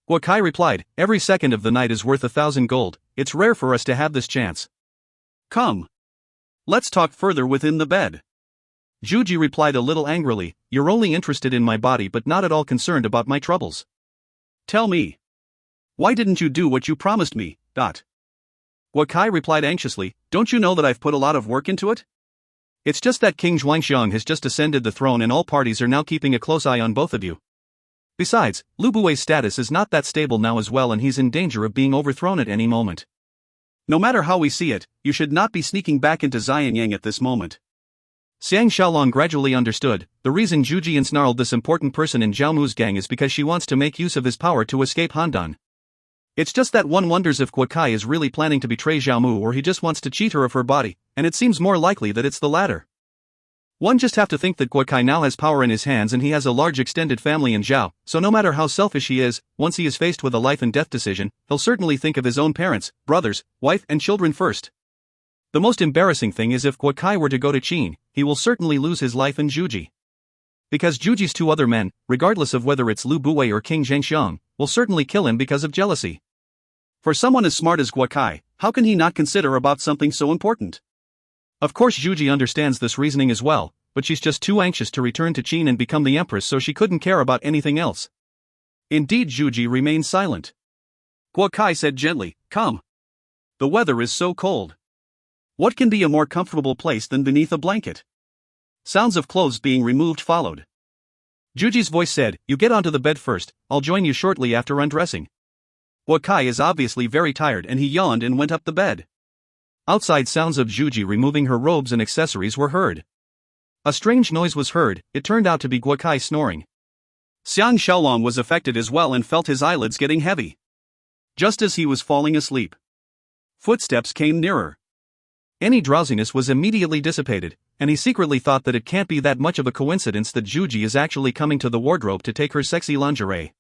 Guo Kai replied, "Every second of the night is worth 1,000 gold, it's rare for us to have this chance. Come. Let's talk further within the bed." Zhuji replied a little angrily, "You're only interested in my body but not at all concerned about my troubles. Tell me. Why didn't you do what you promised me? Guo Kai replied anxiously, "Don't you know that I've put a lot of work into it? It's just that King Zhuangxiang has just ascended the throne and all parties are now keeping a close eye on both of you. Besides, Lu Buwei's status is not that stable now as well, and he's in danger of being overthrown at any moment. No matter how we see it, you should not be sneaking back into Xianyang at this moment. Xiang Shaolong gradually understood, the reason Zhuji ensnarled this important person in Zhao Mu's gang is because she wants to make use of his power to escape Handan. It's just that one wonders if Guo Kai is really planning to betray Zhao Mu or he just wants to cheat her of her body, and it seems more likely that it's the latter. One just have to think that Guo Kai now has power in his hands and he has a large extended family in Zhao, so no matter how selfish he is, once he is faced with a life and death decision, he'll certainly think of his own parents, brothers, wife and children first. The most embarrassing thing is if Guo Kai were to go to Qin, he will certainly lose his life in Zhuji. Because Zhuji's two other men, regardless of whether it's Lu Buwei or King Zhengxiang, will certainly kill him because of jealousy. For someone as smart as Guo Kai, how can he not consider about something so important? Of course Zhuji understands this reasoning as well, but she's just too anxious to return to Qin and become the empress, so she couldn't care about anything else. Indeed, Zhuji remained silent. Guo Kai said gently, "Come. The weather is so cold. What can be a more comfortable place than beneath a blanket?" Sounds of clothes being removed followed. Zhuji's voice said, "You get onto the bed first, I'll join you shortly after undressing." Guo Kai is obviously very tired and he yawned and went up the bed. Outside, sounds of Zhuji removing her robes and accessories were heard. A strange noise was heard, it turned out to be Guo Kai snoring. Xiang Shaolong was affected as well and felt his eyelids getting heavy. Just as he was falling asleep, footsteps came nearer. Any drowsiness was immediately dissipated, and he secretly thought that it can't be that much of a coincidence that Zhuji is actually coming to the wardrobe to take her sexy lingerie.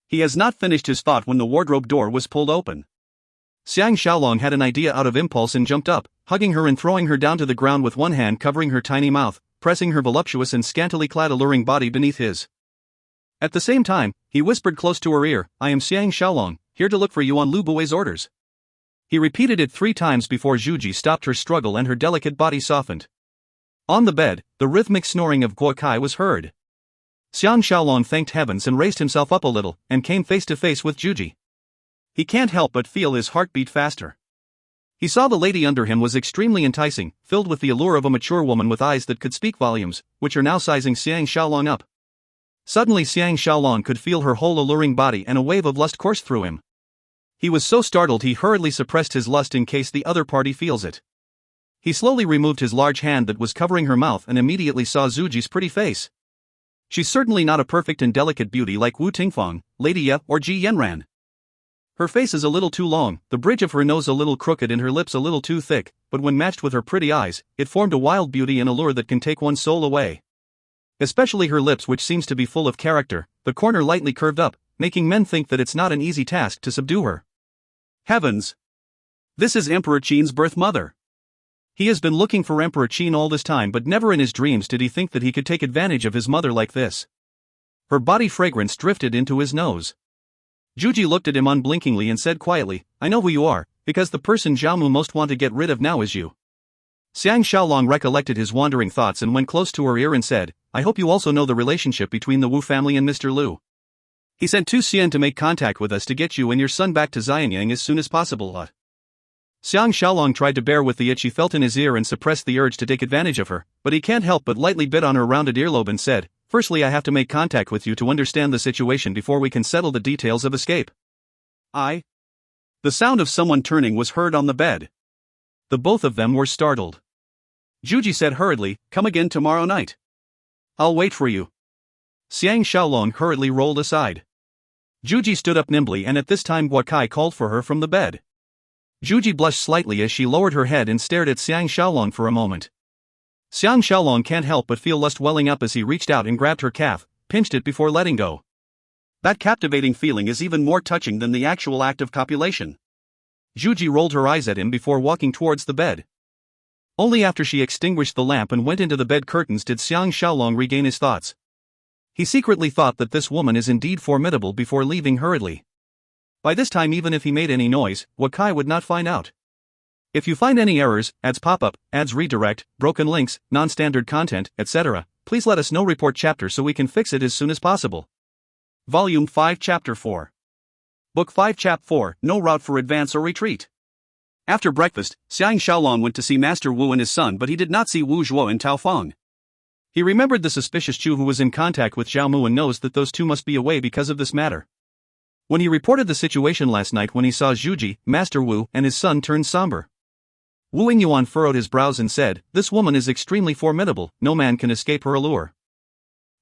He has not finished his thought when the wardrobe door was pulled open. Xiang Shaolong had an idea out of impulse and jumped up, hugging her and throwing her down to the ground with one hand covering her tiny mouth, pressing her voluptuous and scantily clad alluring body beneath his. At the same time, he whispered close to her ear, "I am Xiang Shaolong, here to look for you on Lu Buwei's orders." He repeated it 3 times before Zhuji stopped her struggle and her delicate body softened. On the bed, the rhythmic snoring of Guo Kai was heard. Xiang Shaolong thanked heavens and raised himself up a little, and came face to face with Zhuji. He can't help but feel his heart beat faster. He saw the lady under him was extremely enticing, filled with the allure of a mature woman with eyes that could speak volumes, which are now sizing Xiang Shaolong up. Suddenly Xiang Shaolong could feel her whole alluring body and a wave of lust course through him. He was so startled he hurriedly suppressed his lust in case the other party feels it. He slowly removed his large hand that was covering her mouth and immediately saw Zhuji's pretty face. She's certainly not a perfect and delicate beauty like Wu Tingfang, Lady Ye, or Ji Yanran. Her face is a little too long, the bridge of her nose a little crooked and her lips a little too thick, but when matched with her pretty eyes, it formed a wild beauty and allure that can take one's soul away. Especially her lips, which seems to be full of character, the corner lightly curved up, making men think that it's not an easy task to subdue her. Heavens! This is Emperor Qin's birth mother. He has been looking for Emperor Qin all this time, but never in his dreams did he think that he could take advantage of his mother like this. Her body fragrance drifted into his nose. Zhuji looked at him unblinkingly and said quietly, "I know who you are, because the person Zhao Mu most want to get rid of now is you." Xiang Shaolong recollected his wandering thoughts and went close to her ear and said, "I hope you also know the relationship between the Wu family and Mr. Lu. He sent 2 Xian to make contact with us to get you and your son back to Xianyang as soon as possible." Xiang Shaolong tried to bear with the itch he felt in his ear and suppressed the urge to take advantage of her, but he can't help but lightly bit on her rounded earlobe and said, "Firstly, I have to make contact with you to understand the situation before we can settle the details of escape." The sound of someone turning was heard on the bed. The both of them were startled. Zhuji said hurriedly, "Come again tomorrow night. I'll wait for you." Xiang Shaolong hurriedly rolled aside. Zhuji stood up nimbly, and at this time Guo Kai called for her from the bed. Zhuji blushed slightly as she lowered her head and stared at Xiang Shaolong for a moment. Xiang Shaolong can't help but feel lust welling up as he reached out and grabbed her calf, pinched it before letting go. That captivating feeling is even more touching than the actual act of copulation. Zhuji rolled her eyes at him before walking towards the bed. Only after she extinguished the lamp and went into the bed curtains did Xiang Shaolong regain his thoughts. He secretly thought that this woman is indeed formidable before leaving hurriedly. By this time, even if he made any noise, Guo Kai would not find out. If you find any errors, ads pop up, ads redirect, broken links, non-standard content, etc., please let us know. Report chapter so we can fix it as soon as possible. Volume 5 Chapter 4. Book 5 Chap 4, No Route for Advance or Retreat. After breakfast, Xiang Shaolong went to see Master Wu and his son, but he did not see Wu Zhuo and Tao Feng. He remembered the suspicious Chu who was in contact with Zhao Mu and knows that those two must be away because of this matter. When he reported the situation last night when he saw Zhuji, Master Wu and his son turned somber. Wu Yingyuan furrowed his brows and said, "This woman is extremely formidable, no man can escape her allure.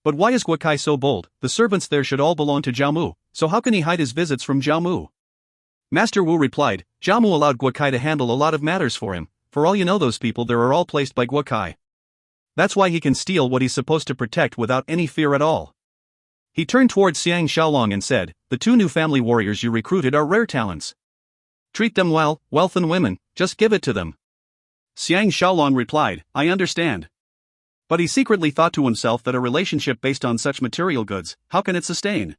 But why is Guokai so bold? The servants there should all belong to Zhao Mu, so how can he hide his visits from Zhao Mu?" Master Wu replied, "Zhao Mu allowed Guokai to handle a lot of matters for him. For all you know, those people there are all placed by Guokai. That's why he can steal what he's supposed to protect without any fear at all." He turned towards Xiang Shaolong and said, "The 2 new family warriors you recruited are rare talents. Treat them well, wealth and women, just give it to them." Xiang Shaolong replied, "I understand." But he secretly thought to himself that a relationship based on such material goods, how can it sustain?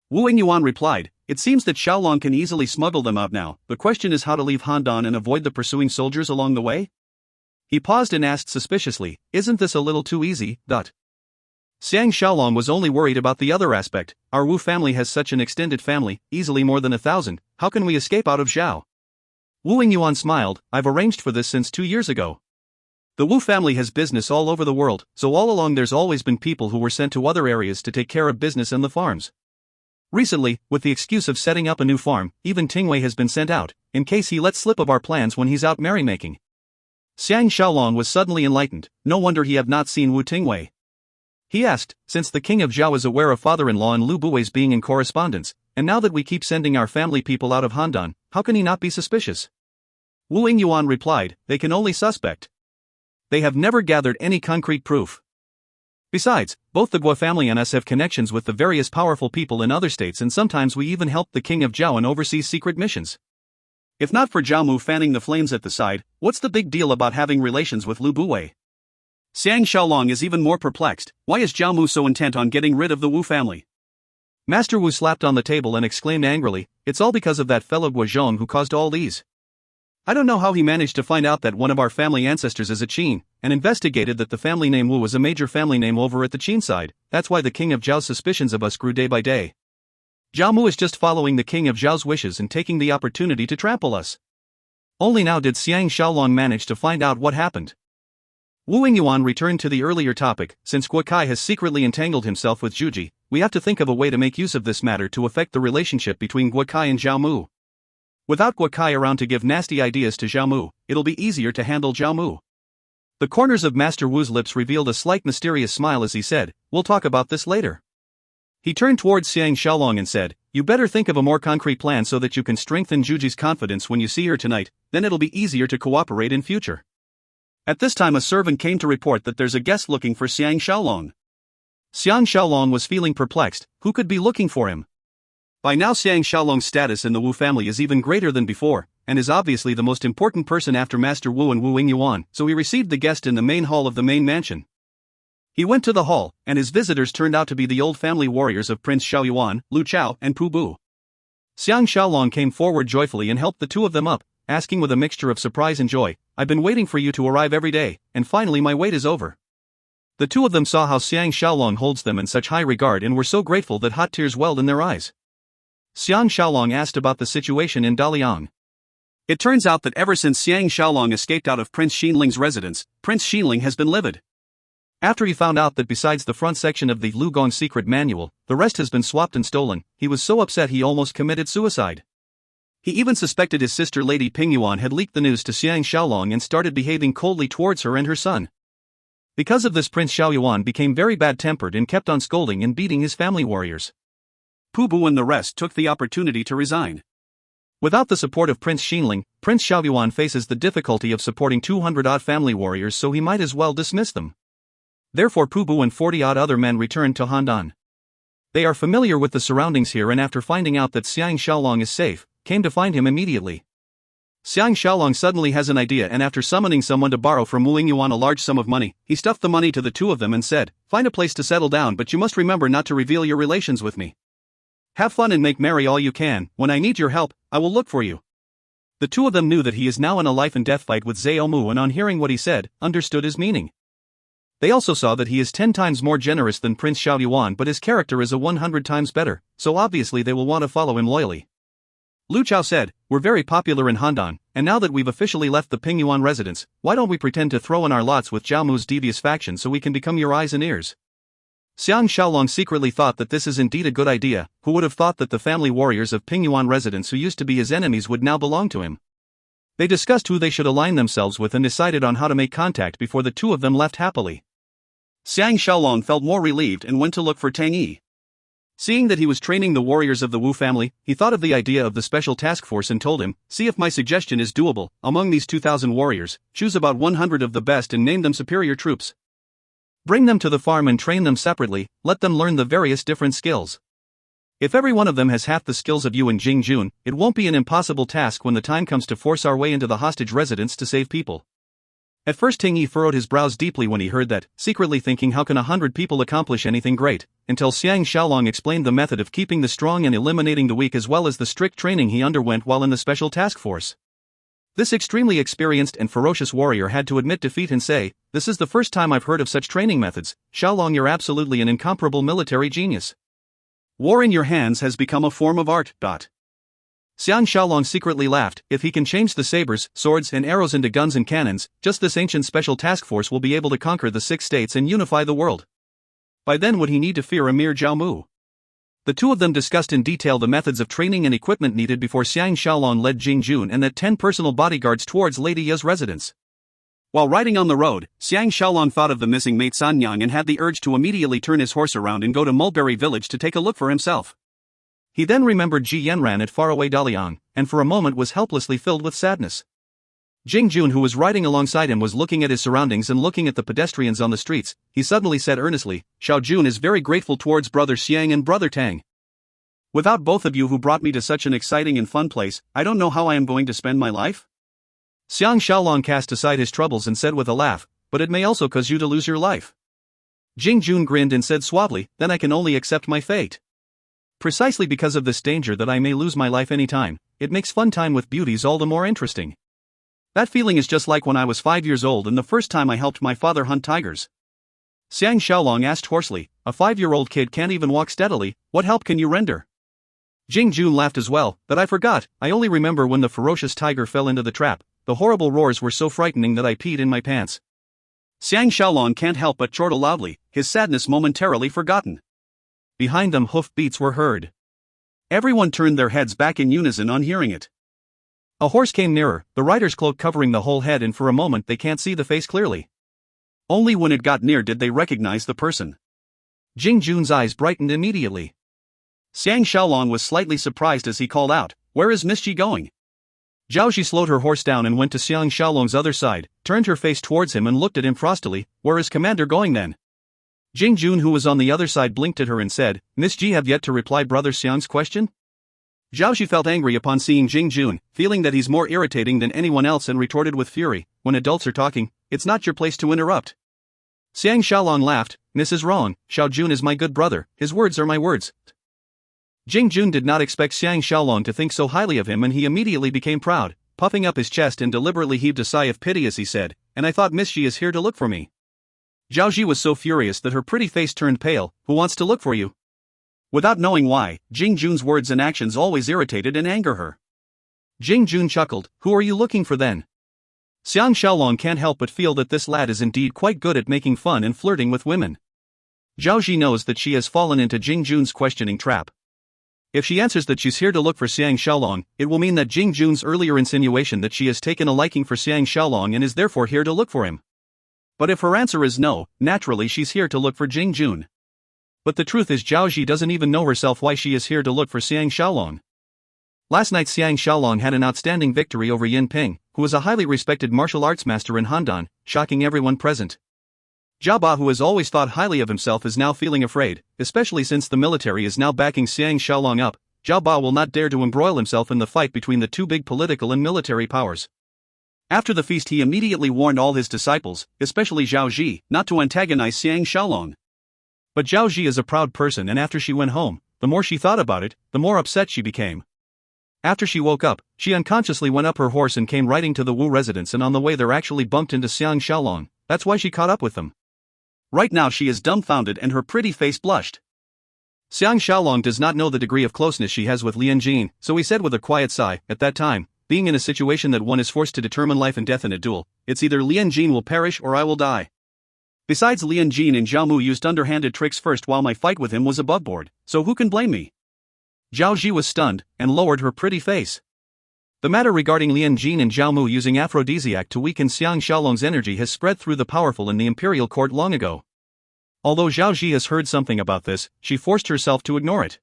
Wu Yingyuan replied, "It seems that Shaolong can easily smuggle them out now. The question is how to leave Handan and avoid the pursuing soldiers along the way?" He paused and asked suspiciously, "Isn't this a little too easy?" Xiang Shaolong was only worried about the other aspect. Our Wu family has such an extended family, easily more than 1,000, how can we escape out of Zhao? Wu Yingyuan smiled, "I've arranged for this since 2 years ago. The Wu family has business all over the world, so all along there's always been people who were sent to other areas to take care of business and the farms. Recently, with the excuse of setting up a new farm, even Tingwei has been sent out, in case he lets slip of our plans when he's out merrymaking." Xiang Shaolong was suddenly enlightened. No wonder he had not seen Wu Tingwei. He asked, "Since the king of Zhao is aware of father-in-law and Lu Bui's being in correspondence, and now that we keep sending our family people out of Handan, how can he not be suspicious?" Wu Yingyuan replied, "They can only suspect. They have never gathered any concrete proof. Besides, both the Guo family and us have connections with the various powerful people in other states, and sometimes we even help the king of Zhao in overseas secret missions. If not for Zhao Mu fanning the flames at the side, what's the big deal about having relations with Lu Bui?" Xiang Shaolong is even more perplexed. Why is Zhao Mu so intent on getting rid of the Wu family? Master Wu slapped on the table and exclaimed angrily, "It's all because of that fellow Guozhong who caused all these. I don't know how he managed to find out that one of our family ancestors is a Qin, and investigated that the family name Wu was a major family name over at the Qin side. That's why the king of Zhao's suspicions of us grew day by day. Zhao Mu is just following the king of Zhao's wishes and taking the opportunity to trample us." Only now did Xiang Shaolong manage to find out what happened. Wu Yingyuan returned to the earlier topic. "Since Guokai has secretly entangled himself with Zhuji, we have to think of a way to make use of this matter to affect the relationship between Guokai and Zhao Mu. Without Guokai around to give nasty ideas to Zhao Mu, it'll be easier to handle Zhao Mu." The corners of Master Wu's lips revealed a slight mysterious smile as he said, "We'll talk about this later." He turned towards Xiang Shaolong and said, "You better think of a more concrete plan so that you can strengthen Zhuji's confidence when you see her tonight, then it'll be easier to cooperate in future." At this time a servant came to report that there's a guest looking for Xiang Shaolong. Xiang Shaolong was feeling perplexed. Who could be looking for him? By now Xiang Shaolong's status in the Wu family is even greater than before, and is obviously the most important person after Master Wu and Wu Yingyuan, so he received the guest in the main hall of the main mansion. He went to the hall, and his visitors turned out to be the old family warriors of Prince Xiaoyuan, Lu Chao, and Pu Bu. Xiang Shaolong came forward joyfully and helped the 2 of them up, asking with a mixture of surprise and joy, "I've been waiting for you to arrive every day, and finally my wait is over." The 2 of them saw how Xiang Shaolong holds them in such high regard and were so grateful that hot tears welled in their eyes. Xiang Shaolong asked about the situation in Daliang. It turns out that ever since Xiang Shaolong escaped out of Prince Xinling's residence, Prince Xinling has been livid. After he found out that besides the front section of the Lugong secret manual, the rest has been swapped and stolen, he was so upset he almost committed suicide. He even suspected his sister Lady Pingyuan had leaked the news to Xiang Shaolong and started behaving coldly towards her and her son. Because of this, Prince Xiaoyuan became very bad-tempered and kept on scolding and beating his family warriors. Pu Bu and the rest took the opportunity to resign. Without the support of Prince Xinling, Prince Xiaoyuan faces the difficulty of supporting 200-odd family warriors, so he might as well dismiss them. Therefore Pu Bu and 40-odd other men returned to Handan. They are familiar with the surroundings here, and after finding out that Xiang Shaolong is safe, came to find him immediately. Xiang Shaolong suddenly has an idea, and after summoning someone to borrow from Wu Yingyuan a large sum of money, he stuffed the money to the 2 of them and said, "Find a place to settle down, but you must remember not to reveal your relations with me. Have fun and make merry all you can. When I need your help, I will look for you." The 2 of them knew that he is now in a life and death fight with Zhao Mu, and on hearing what he said, understood his meaning. They also saw that he is 10 times more generous than Prince Xiaoyuan, but his character is 100 times better, so obviously they will want to follow him loyally. Lu Chao said, "We're very popular in Handan, and now that we've officially left the Pingyuan residence, why don't we pretend to throw in our lots with Zhao Mu's devious faction so we can become your eyes and ears?" Xiang Shaolong secretly thought that this is indeed a good idea. Who would have thought that the family warriors of Pingyuan residence who used to be his enemies would now belong to him? They discussed who they should align themselves with and decided on how to make contact before the two of them left happily. Xiang Shaolong felt more relieved and went to look for Tang Yi. Seeing that he was training the warriors of the Wu family, he thought of the idea of the special task force and told him, "See if my suggestion is doable. Among these 2,000 warriors, choose about 100 of the best and name them superior troops. Bring them to the farm and train them separately, let them learn the various different skills. If every one of them has half the skills of you and Jing Jun, it won't be an impossible task when the time comes to force our way into the hostage residence to save people." At first Ting Yi furrowed his brows deeply when he heard that, secretly thinking how can 100 people accomplish anything great, until Xiang Shaolong explained the method of keeping the strong and eliminating the weak as well as the strict training he underwent while in the special task force. This extremely experienced and ferocious warrior had to admit defeat and say, "This is the first time I've heard of such training methods. Shaolong, you're absolutely an incomparable military genius. War in your hands has become a form of art." Xiang Shaolong secretly laughed. If he can change the sabers, swords and arrows into guns and cannons, just this ancient special task force will be able to conquer the 6 states and unify the world. By then would he need to fear a mere Jiao Mu? The two of them discussed in detail the methods of training and equipment needed before Xiang Shaolong led Jing Jun and that 10 personal bodyguards towards Lady Ya's residence. While riding on the road, Xiang Shaolong thought of the missing mate San Yang and had the urge to immediately turn his horse around and go to Mulberry Village to take a look for himself. He then remembered Ji Yanran at faraway Daliang, and for a moment was helplessly filled with sadness. Jing Jun, who was riding alongside him, was looking at his surroundings and looking at the pedestrians on the streets. He suddenly said earnestly, "Xiao Jun is very grateful towards Brother Xiang and Brother Tang. Without both of you who brought me to such an exciting and fun place, I don't know how I am going to spend my life." Xiang Shaolong cast aside his troubles and said with a laugh, "But it may also cause you to lose your life." Jing Jun grinned and said suavely, "Then I can only accept my fate. Precisely because of this danger that I may lose my life any time, it makes fun time with beauties all the more interesting. That feeling is just like when I was 5 years old and the first time I helped my father hunt tigers." Xiang Shaolong asked hoarsely, "A 5-year-old kid can't even walk steadily, what help can you render?" Jing Jun laughed as well, "But I forgot, I only remember when the ferocious tiger fell into the trap, the horrible roars were so frightening that I peed in my pants." Xiang Shaolong can't help but chortle loudly, his sadness momentarily forgotten. Behind them hoof beats were heard. Everyone turned their heads back in unison on hearing it. A horse came nearer, the rider's cloak covering the whole head, and for a moment they can't see the face clearly. Only when it got near did they recognize the person. Jing Jun's eyes brightened immediately. Xiang Shaolong was slightly surprised as he called out, "Where is Miss Ji going?" Zhao Ji slowed her horse down and went to Xiang Shaolong's other side, turned her face towards him and looked at him frostily. "Where is Commander going then?" Jing Jun, who was on the other side, blinked at her and said, "Miss Ji have yet to reply Brother Xiang's question?" Zhao Ji felt angry upon seeing Jing Jun, feeling that he's more irritating than anyone else, and retorted with fury, "When adults are talking, it's not your place to interrupt." Xiang Shaolong laughed, "Miss is wrong, Xiao Jun is my good brother, his words are my words." Jing Jun did not expect Xiang Shaolong to think so highly of him, and he immediately became proud, puffing up his chest and deliberately heaved a sigh of pity as he said, "And I thought Miss Ji is here to look for me." Zhao Ji was so furious that her pretty face turned pale. "Who wants to look for you?" Without knowing why, Jing Jun's words and actions always irritated and anger her. Jing Jun chuckled, "Who are you looking for then?" Xiang Shaolong can't help but feel that this lad is indeed quite good at making fun and flirting with women. Zhao Ji knows that she has fallen into Jing Jun's questioning trap. If she answers that she's here to look for Xiang Shaolong, it will mean that Jing Jun's earlier insinuation that she has taken a liking for Xiang Shaolong and is therefore here to look for him. But if her answer is no, naturally she's here to look for Jing Jun. But the truth is Zhao Ji doesn't even know herself why she is here to look for Xiang Shaolong. Last night Xiang Shaolong had an outstanding victory over Yin Ping, who is a highly respected martial arts master in Handan, shocking everyone present. Zhao Ba, who has always thought highly of himself, is now feeling afraid, especially since the military is now backing Xiang Shaolong up. Zhao Ba will not dare to embroil himself in the fight between the two big political and military powers. After the feast he immediately warned all his disciples, especially Zhao Ji, not to antagonize Xiang Shaolong. But Zhao Ji is a proud person, and after she went home, the more she thought about it, the more upset she became. After she woke up, she unconsciously went up her horse and came riding to the Wu residence, and on the way there actually bumped into Xiang Shaolong. That's why she caught up with them. Right now she is dumbfounded and her pretty face blushed. Xiang Shaolong does not know the degree of closeness she has with Lian Jin, so he said with a quiet sigh, "At that time, being in a situation that one is forced to determine life and death in a duel, it's either Lian Jin will perish or I will die. Besides, Lian Jin and Zhao Mu used underhanded tricks first while my fight with him was above board, so who can blame me?" Zhao Ji was stunned, and lowered her pretty face. The matter regarding Lian Jin and Zhao Mu using aphrodisiac to weaken Xiang Shaolong's energy has spread through the powerful in the imperial court long ago. Although Zhao Ji has heard something about this, she forced herself to ignore it.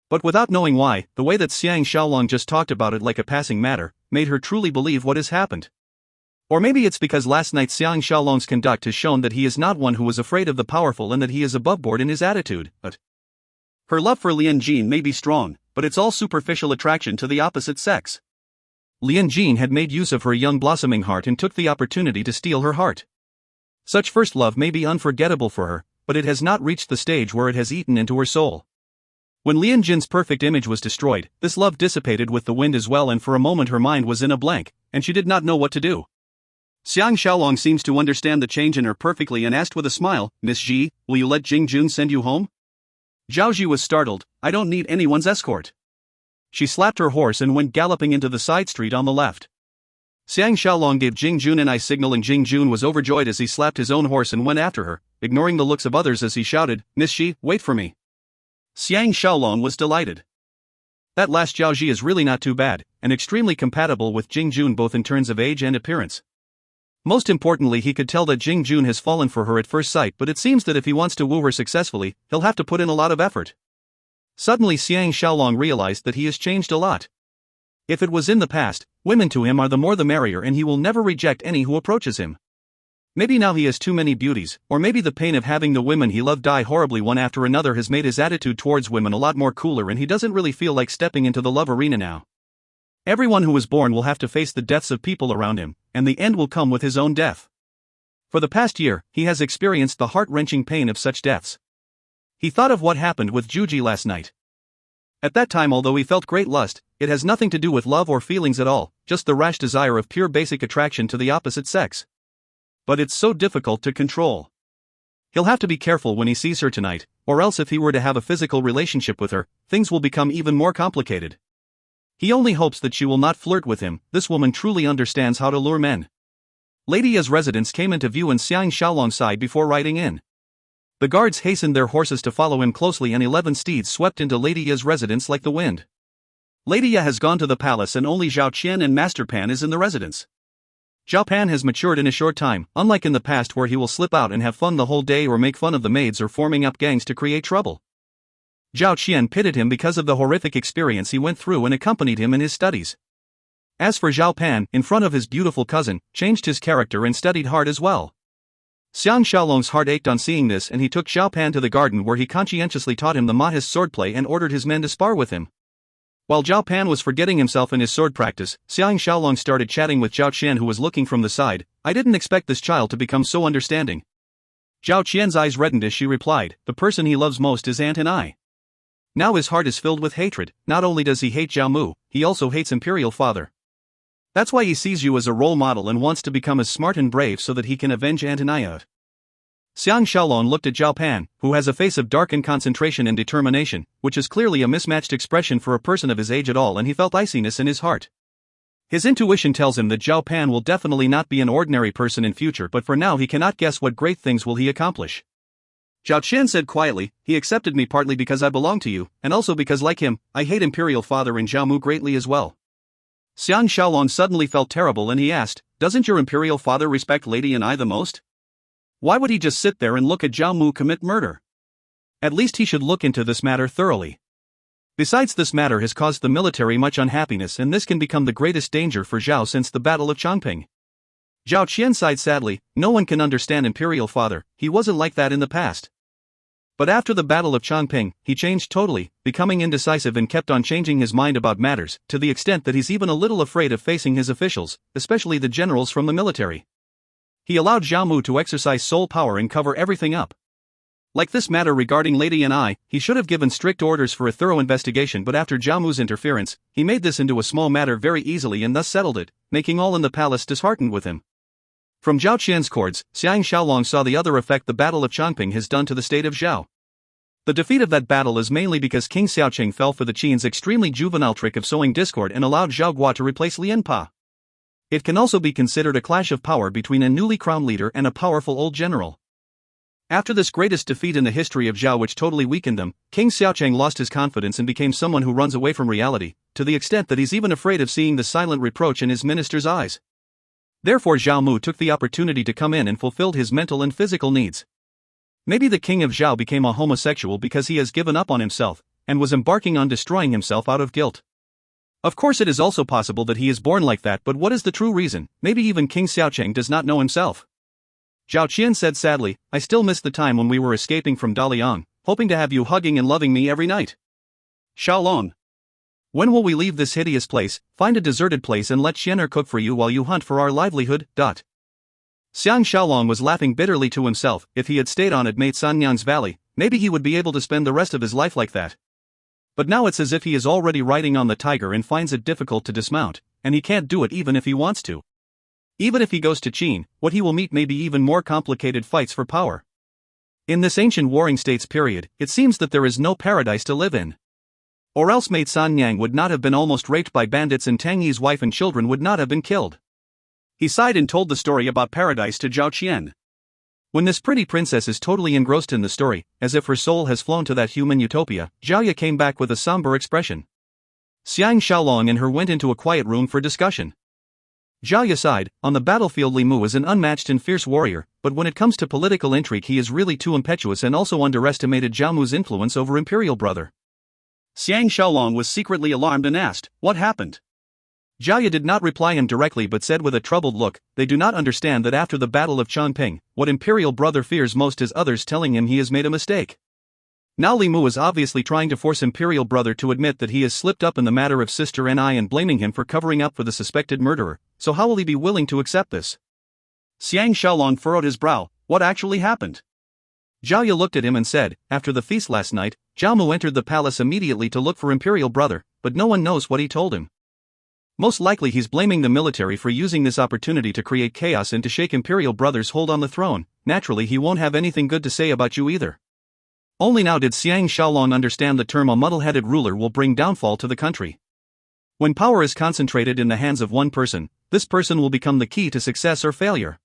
But without knowing why, the way that Xiang Shaolong just talked about it like a passing matter, made her truly believe what has happened. Or maybe it's because last night Xiang Shaolong's conduct has shown that he is not one who was afraid of the powerful and that he is aboveboard in his attitude, but her love for Lian Jin may be strong, but it's all superficial attraction to the opposite sex. Lian Jin had made use of her young blossoming heart and took the opportunity to steal her heart. Such first love may be unforgettable for her, but it has not reached the stage where it has eaten into her soul. When Lian Jin's perfect image was destroyed, this love dissipated with the wind as well, and for a moment her mind was in a blank, and she did not know what to do. Xiang Shaolong seems to understand the change in her perfectly and asked with a smile, "Miss Ji, will you let Jing Jun send you home?" Zhao Ji was startled. "I don't need anyone's escort." She slapped her horse and went galloping into the side street on the left. Xiang Shaolong gave Jing Jun an eye signal and Jing Jun was overjoyed as he slapped his own horse and went after her, ignoring the looks of others as he shouted, "Miss Ji, wait for me." Xiang Shaolong was delighted. That last Zhao Ji is really not too bad, and extremely compatible with Jing Jun both in terms of age and appearance. Most importantly, he could tell that Jing Jun has fallen for her at first sight, but it seems that if he wants to woo her successfully, he'll have to put in a lot of effort. Suddenly Xiang Shaolong realized that he has changed a lot. If it was in the past, women to him are the more the merrier and he will never reject any who approaches him. Maybe now he has too many beauties, or maybe the pain of having the women he loved die horribly one after another has made his attitude towards women a lot more cooler and he doesn't really feel like stepping into the love arena now. Everyone who was born will have to face the deaths of people around him, and the end will come with his own death. For the past year, he has experienced the heart-wrenching pain of such deaths. He thought of what happened with Juji last night. At that time, although he felt great lust, it has nothing to do with love or feelings at all, just the rash desire of pure basic attraction to the opposite sex. But it's so difficult to control. He'll have to be careful when he sees her tonight, or else if he were to have a physical relationship with her, things will become even more complicated. He only hopes that she will not flirt with him. This woman truly understands how to lure men. Lady Ya's residence came into view and Xiang Shaolong sighed before riding in. The guards hastened their horses to follow him closely and 11 steeds swept into Lady Ya's residence like the wind. Lady Ya has gone to the palace and only Zhao Qian and Master Pan is in the residence. Zhao Pan has matured in a short time, unlike in the past where he will slip out and have fun the whole day or make fun of the maids or forming up gangs to create trouble. Zhao Qian pitied him because of the horrific experience he went through and accompanied him in his studies. As for Zhao Pan, in front of his beautiful cousin, changed his character and studied hard as well. Xiang Shaolong's heart ached on seeing this and he took Zhao Pan to the garden where he conscientiously taught him the Mahis swordplay and ordered his men to spar with him. While Zhao Pan was forgetting himself in his sword practice, Xiang Shaolong started chatting with Zhao Qian who was looking from the side. "I didn't expect this child to become so understanding." Zhao Qian's eyes reddened as she replied, "The person he loves most is Aunt and I." Now his heart is filled with hatred. Not only does he hate Zhao Mu, he also hates Imperial Father. That's why he sees you as a role model and wants to become as smart and brave so that he can avenge Antonia. Xiang Shaolong looked at Zhao Pan, who has a face of darkened concentration and determination, which is clearly a mismatched expression for a person of his age at all, and he felt iciness in his heart. His intuition tells him that Zhao Pan will definitely not be an ordinary person in future, but for now he cannot guess what great things will he accomplish. Zhao Qian said quietly, "He accepted me partly because I belong to you, and also because like him, I hate Imperial Father and Zhao Mu greatly as well." Xiang Shaolong suddenly felt terrible and he asked, "Doesn't your Imperial Father respect Lady and I the most? Why would he just sit there and look at Zhao Mu commit murder? At least he should look into this matter thoroughly. Besides, this matter has caused the military much unhappiness and this can become the greatest danger for Zhao since the Battle of Chongping." Zhao Qian sighed sadly. No one can understand Imperial Father, he wasn't like that in the past. But after the Battle of Chongping, he changed totally, becoming indecisive and kept on changing his mind about matters, to the extent that he's even a little afraid of facing his officials, especially the generals from the military. He allowed Zhao Mu to exercise soul power and cover everything up. Like this matter regarding Lady and I, he should have given strict orders for a thorough investigation, but after Zhao Mu's interference, he made this into a small matter very easily and thus settled it, making all in the palace disheartened with him. From Zhao Qian's courts, Xiang Shaolong saw the other effect the Battle of Chongping has done to the state of Zhao. The defeat of that battle is mainly because King Xiaoqing fell for the Qin's extremely juvenile trick of sowing discord and allowed Zhao Guo to replace Lian Pa. It can also be considered a clash of power between a newly crowned leader and a powerful old general. After this greatest defeat in the history of Zhao, which totally weakened them, King Xiaoqing lost his confidence and became someone who runs away from reality, to the extent that he's even afraid of seeing the silent reproach in his minister's eyes. Therefore Zhao Mu took the opportunity to come in and fulfilled his mental and physical needs. Maybe the king of Zhao became a homosexual because he has given up on himself, and was embarking on destroying himself out of guilt. Of course it is also possible that he is born like that, but what is the true reason? Maybe even King Xiaocheng does not know himself. Zhao Qian said sadly, I still miss the time when we were escaping from Daliang, hoping to have you hugging and loving me every night. Xiaolong. When will we leave this hideous place, find a deserted place and let Xianer cook for you while you hunt for our livelihood? Xiang Shaolong was laughing bitterly to himself. If he had stayed on at Mate Sanyang's valley, maybe he would be able to spend the rest of his life like that. But now it's as if he is already riding on the tiger and finds it difficult to dismount, and he can't do it even if he wants to. Even if he goes to Qin, what he will meet may be even more complicated fights for power. In this ancient warring states period, it seems that there is no paradise to live in. Or else Mate Sanyang would not have been almost raped by bandits and Tang Yi's wife and children would not have been killed. He sighed and told the story about paradise to Zhao Qian. When this pretty princess is totally engrossed in the story, as if her soul has flown to that human utopia, Zhao Ye came back with a somber expression. Xiang Shaolong and her went into a quiet room for discussion. Zhao Ye sighed. On the battlefield Li Mu is an unmatched and fierce warrior, but when it comes to political intrigue he is really too impetuous and also underestimated Zhao Mu's influence over Imperial Brother. Xiang Shaolong was secretly alarmed and asked, what happened? Zhao Ye did not reply him directly but said with a troubled look, they do not understand that after the Battle of Changping, what Imperial Brother fears most is others telling him he has made a mistake. Now Li Mu is obviously trying to force Imperial Brother to admit that he has slipped up in the matter of Sister Ni and blaming him for covering up for the suspected murderer, so how will he be willing to accept this? Xiang Shaolong furrowed his brow. What actually happened? Zhao Ye looked at him and said, after the feast last night, Zhao Mu entered the palace immediately to look for Imperial Brother, but no one knows what he told him. Most likely he's blaming the military for using this opportunity to create chaos and to shake Imperial Brother's hold on the throne. Naturally he won't have anything good to say about you either. Only now did Xiang Shaolong understand the term a muddle-headed ruler will bring downfall to the country. When power is concentrated in the hands of one person, this person will become the key to success or failure.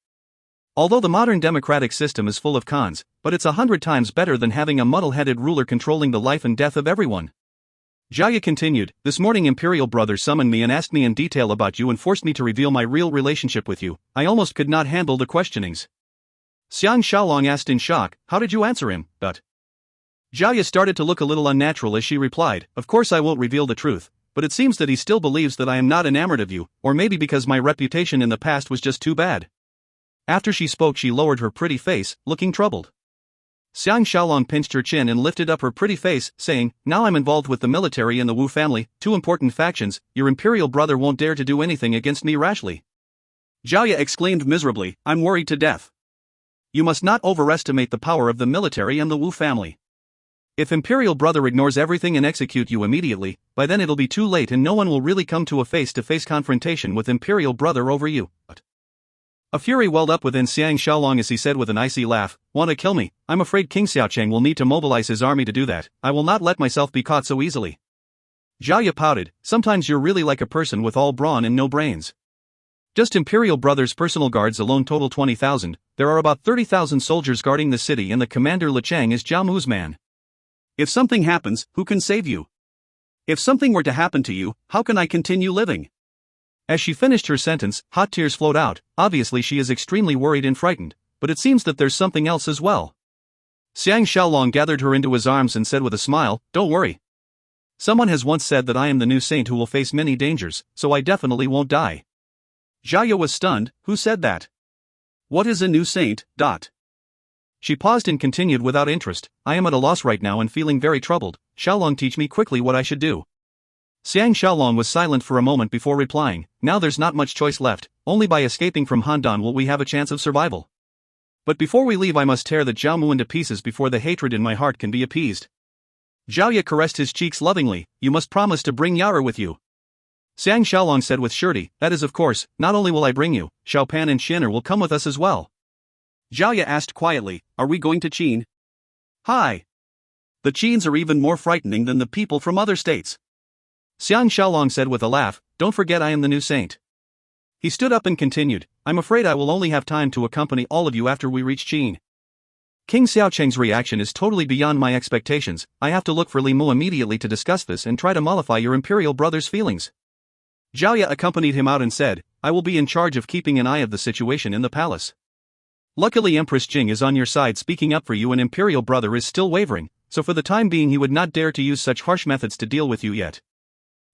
Although the modern democratic system is full of cons, but it's 100 times better than having a muddle-headed ruler controlling the life and death of everyone. Zhao Ye continued, this morning Imperial Brother summoned me and asked me in detail about you and forced me to reveal my real relationship with you. I almost could not handle the questionings. Xiang Shaolong asked in shock, how did you answer him? Zhao Ye started to look a little unnatural as she replied, of course I won't reveal the truth, but it seems that he still believes that I am not enamored of you, or maybe because my reputation in the past was just too bad. After she spoke she lowered her pretty face, looking troubled. Xiang Shaolong pinched her chin and lifted up her pretty face, saying, now I'm involved with the military and the Wu family, two important factions, your Imperial Brother won't dare to do anything against me rashly. Zhao Ye exclaimed miserably, I'm worried to death. You must not overestimate the power of the military and the Wu family. If Imperial Brother ignores everything and execute you immediately, by then it'll be too late and no one will really come to a face-to-face confrontation with Imperial Brother over you. A fury welled up within Xiang Shaolong as he said with an icy laugh, want to kill me? I'm afraid King Xiaocheng will need to mobilize his army to do that. I will not let myself be caught so easily. Zhao Ye pouted, sometimes you're really like a person with all brawn and no brains. Just Imperial Brother's personal guards alone total 20,000, there are about 30,000 soldiers guarding the city and the commander Li Cheng is Zhao Mu's man. If something happens, who can save you? If something were to happen to you, how can I continue living? As she finished her sentence, hot tears flowed out. Obviously she is extremely worried and frightened, but it seems that there's something else as well. Xiang Shaolong gathered her into his arms and said with a smile, don't worry. Someone has once said that I am the new saint who will face many dangers, so I definitely won't die. Zhao Ye was stunned, who said that? What is a new saint? She paused and continued without interest, I am at a loss right now and feeling very troubled. Shaolong, teach me quickly what I should do. Xiang Shaolong was silent for a moment before replying, now there's not much choice left, only by escaping from Handan will we have a chance of survival. But before we leave I must tear the Zhao Mu into pieces before the hatred in my heart can be appeased. Zhao Ye caressed his cheeks lovingly, you must promise to bring Yara with you. Xiang Shaolong said with surety, that is of course, not only will I bring you, Xiao Pan and Xianer will come with us as well. Zhao Ye asked quietly, are we going to Qin? Hi. The Qins are even more frightening than the people from other states. Xiang Shaolong said with a laugh, don't forget I am the new saint. He stood up and continued, I'm afraid I will only have time to accompany all of you after we reach Qin. King Xiaocheng's reaction is totally beyond my expectations. I have to look for Li Mu immediately to discuss this and try to mollify your imperial brother's feelings. Zhao Ye accompanied him out and said, I will be in charge of keeping an eye of the situation in the palace. Luckily Empress Jing is on your side speaking up for you and imperial brother is still wavering, so for the time being he would not dare to use such harsh methods to deal with you yet.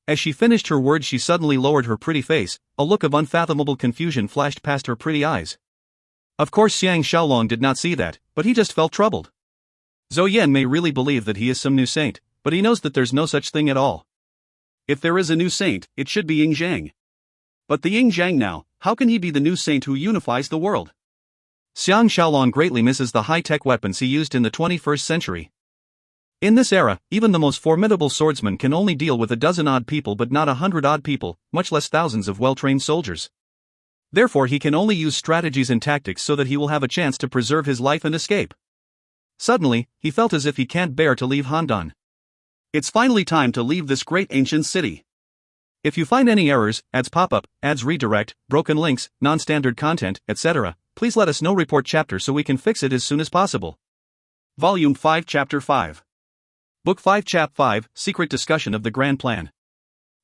As she finished her words she suddenly lowered her pretty face, a look of unfathomable confusion flashed past her pretty eyes. Of course Xiang Shaolong did not see that, but he just felt troubled. Zhou Yan may really believe that he is some new saint, but he knows that there's no such thing at all. If there is a new saint, it should be Ying Zhang. But the Ying Zhang now, how can he be the new saint who unifies the world? Xiang Shaolong greatly misses the high-tech weapons he used in the 21st century. In this era, even the most formidable swordsman can only deal with a dozen odd people but not 100 odd people, much less thousands of well-trained soldiers. Therefore he can only use strategies and tactics so that he will have a chance to preserve his life and escape. Suddenly, he felt as if he can't bear to leave Handan. It's finally time to leave this great ancient city. If you find any errors, ads pop up, ads redirect, broken links, non-standard content, etc., please let us know. Report chapter so we can fix it as soon as possible. Volume 5 Chapter 5. Book 5 Chap 5, Secret Discussion of the Grand Plan.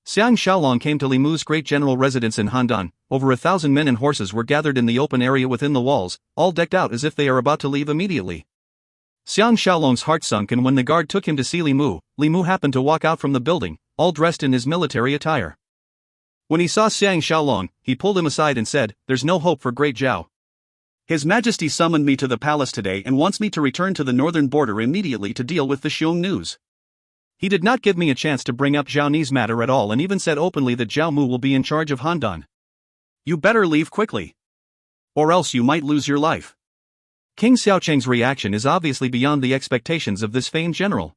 Xiang Shaolong came to Li Mu's great general residence in Handan. Over 1,000 men and horses were gathered in the open area within the walls, all decked out as if they are about to leave immediately. Xiang Shaolong's heart sunk, and when the guard took him to see Li Mu happened to walk out from the building, all dressed in his military attire. When he saw Xiang Shaolong, he pulled him aside and said, There's no hope for Great Zhao. His Majesty summoned me to the palace today and wants me to return to the northern border immediately to deal with the Xiong news. He did not give me a chance to bring up Zhao Ni's matter at all and even said openly that Zhao Mu will be in charge of Handan. You better leave quickly. Or else you might lose your life. King Xiaocheng's reaction is obviously beyond the expectations of this famed general.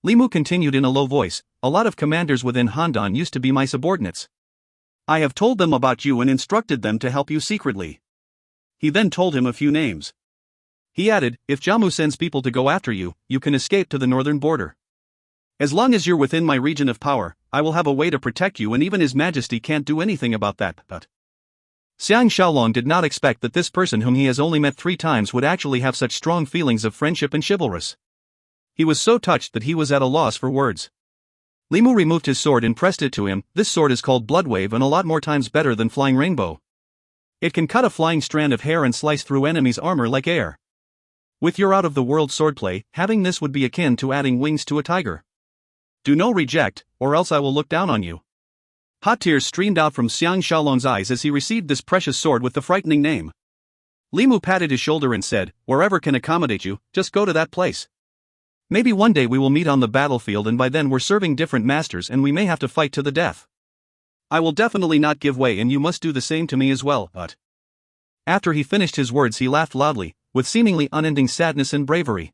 Li Mu continued in a low voice, A lot of commanders within Handan used to be my subordinates. I have told them about you and instructed them to help you secretly. He then told him a few names. He added, If Zhao Mu sends people to go after you, you can escape to the northern border. As long as you're within my region of power, I will have a way to protect you, and even His Majesty can't do anything about that. But Xiang Shaolong did not expect that this person whom he has only met 3 times would actually have such strong feelings of friendship and chivalrous. He was so touched that he was at a loss for words. Li Mu removed his sword and pressed it to him. This sword is called Bloodwave and a lot more times better than Flying Rainbow. It can cut a flying strand of hair and slice through enemies' armor like air. With your out-of-the-world swordplay, having this would be akin to adding wings to a tiger. Do no reject, or else I will look down on you. Hot tears streamed out from Xiang Shaolong's eyes as he received this precious sword with the frightening name. Li Mu patted his shoulder and said, Wherever can accommodate you, just go to that place. Maybe one day we will meet on the battlefield, and by then we're serving different masters and we may have to fight to the death. I will definitely not give way, and you must do the same to me as well. But after he finished his words he laughed loudly, with seemingly unending sadness and bravery.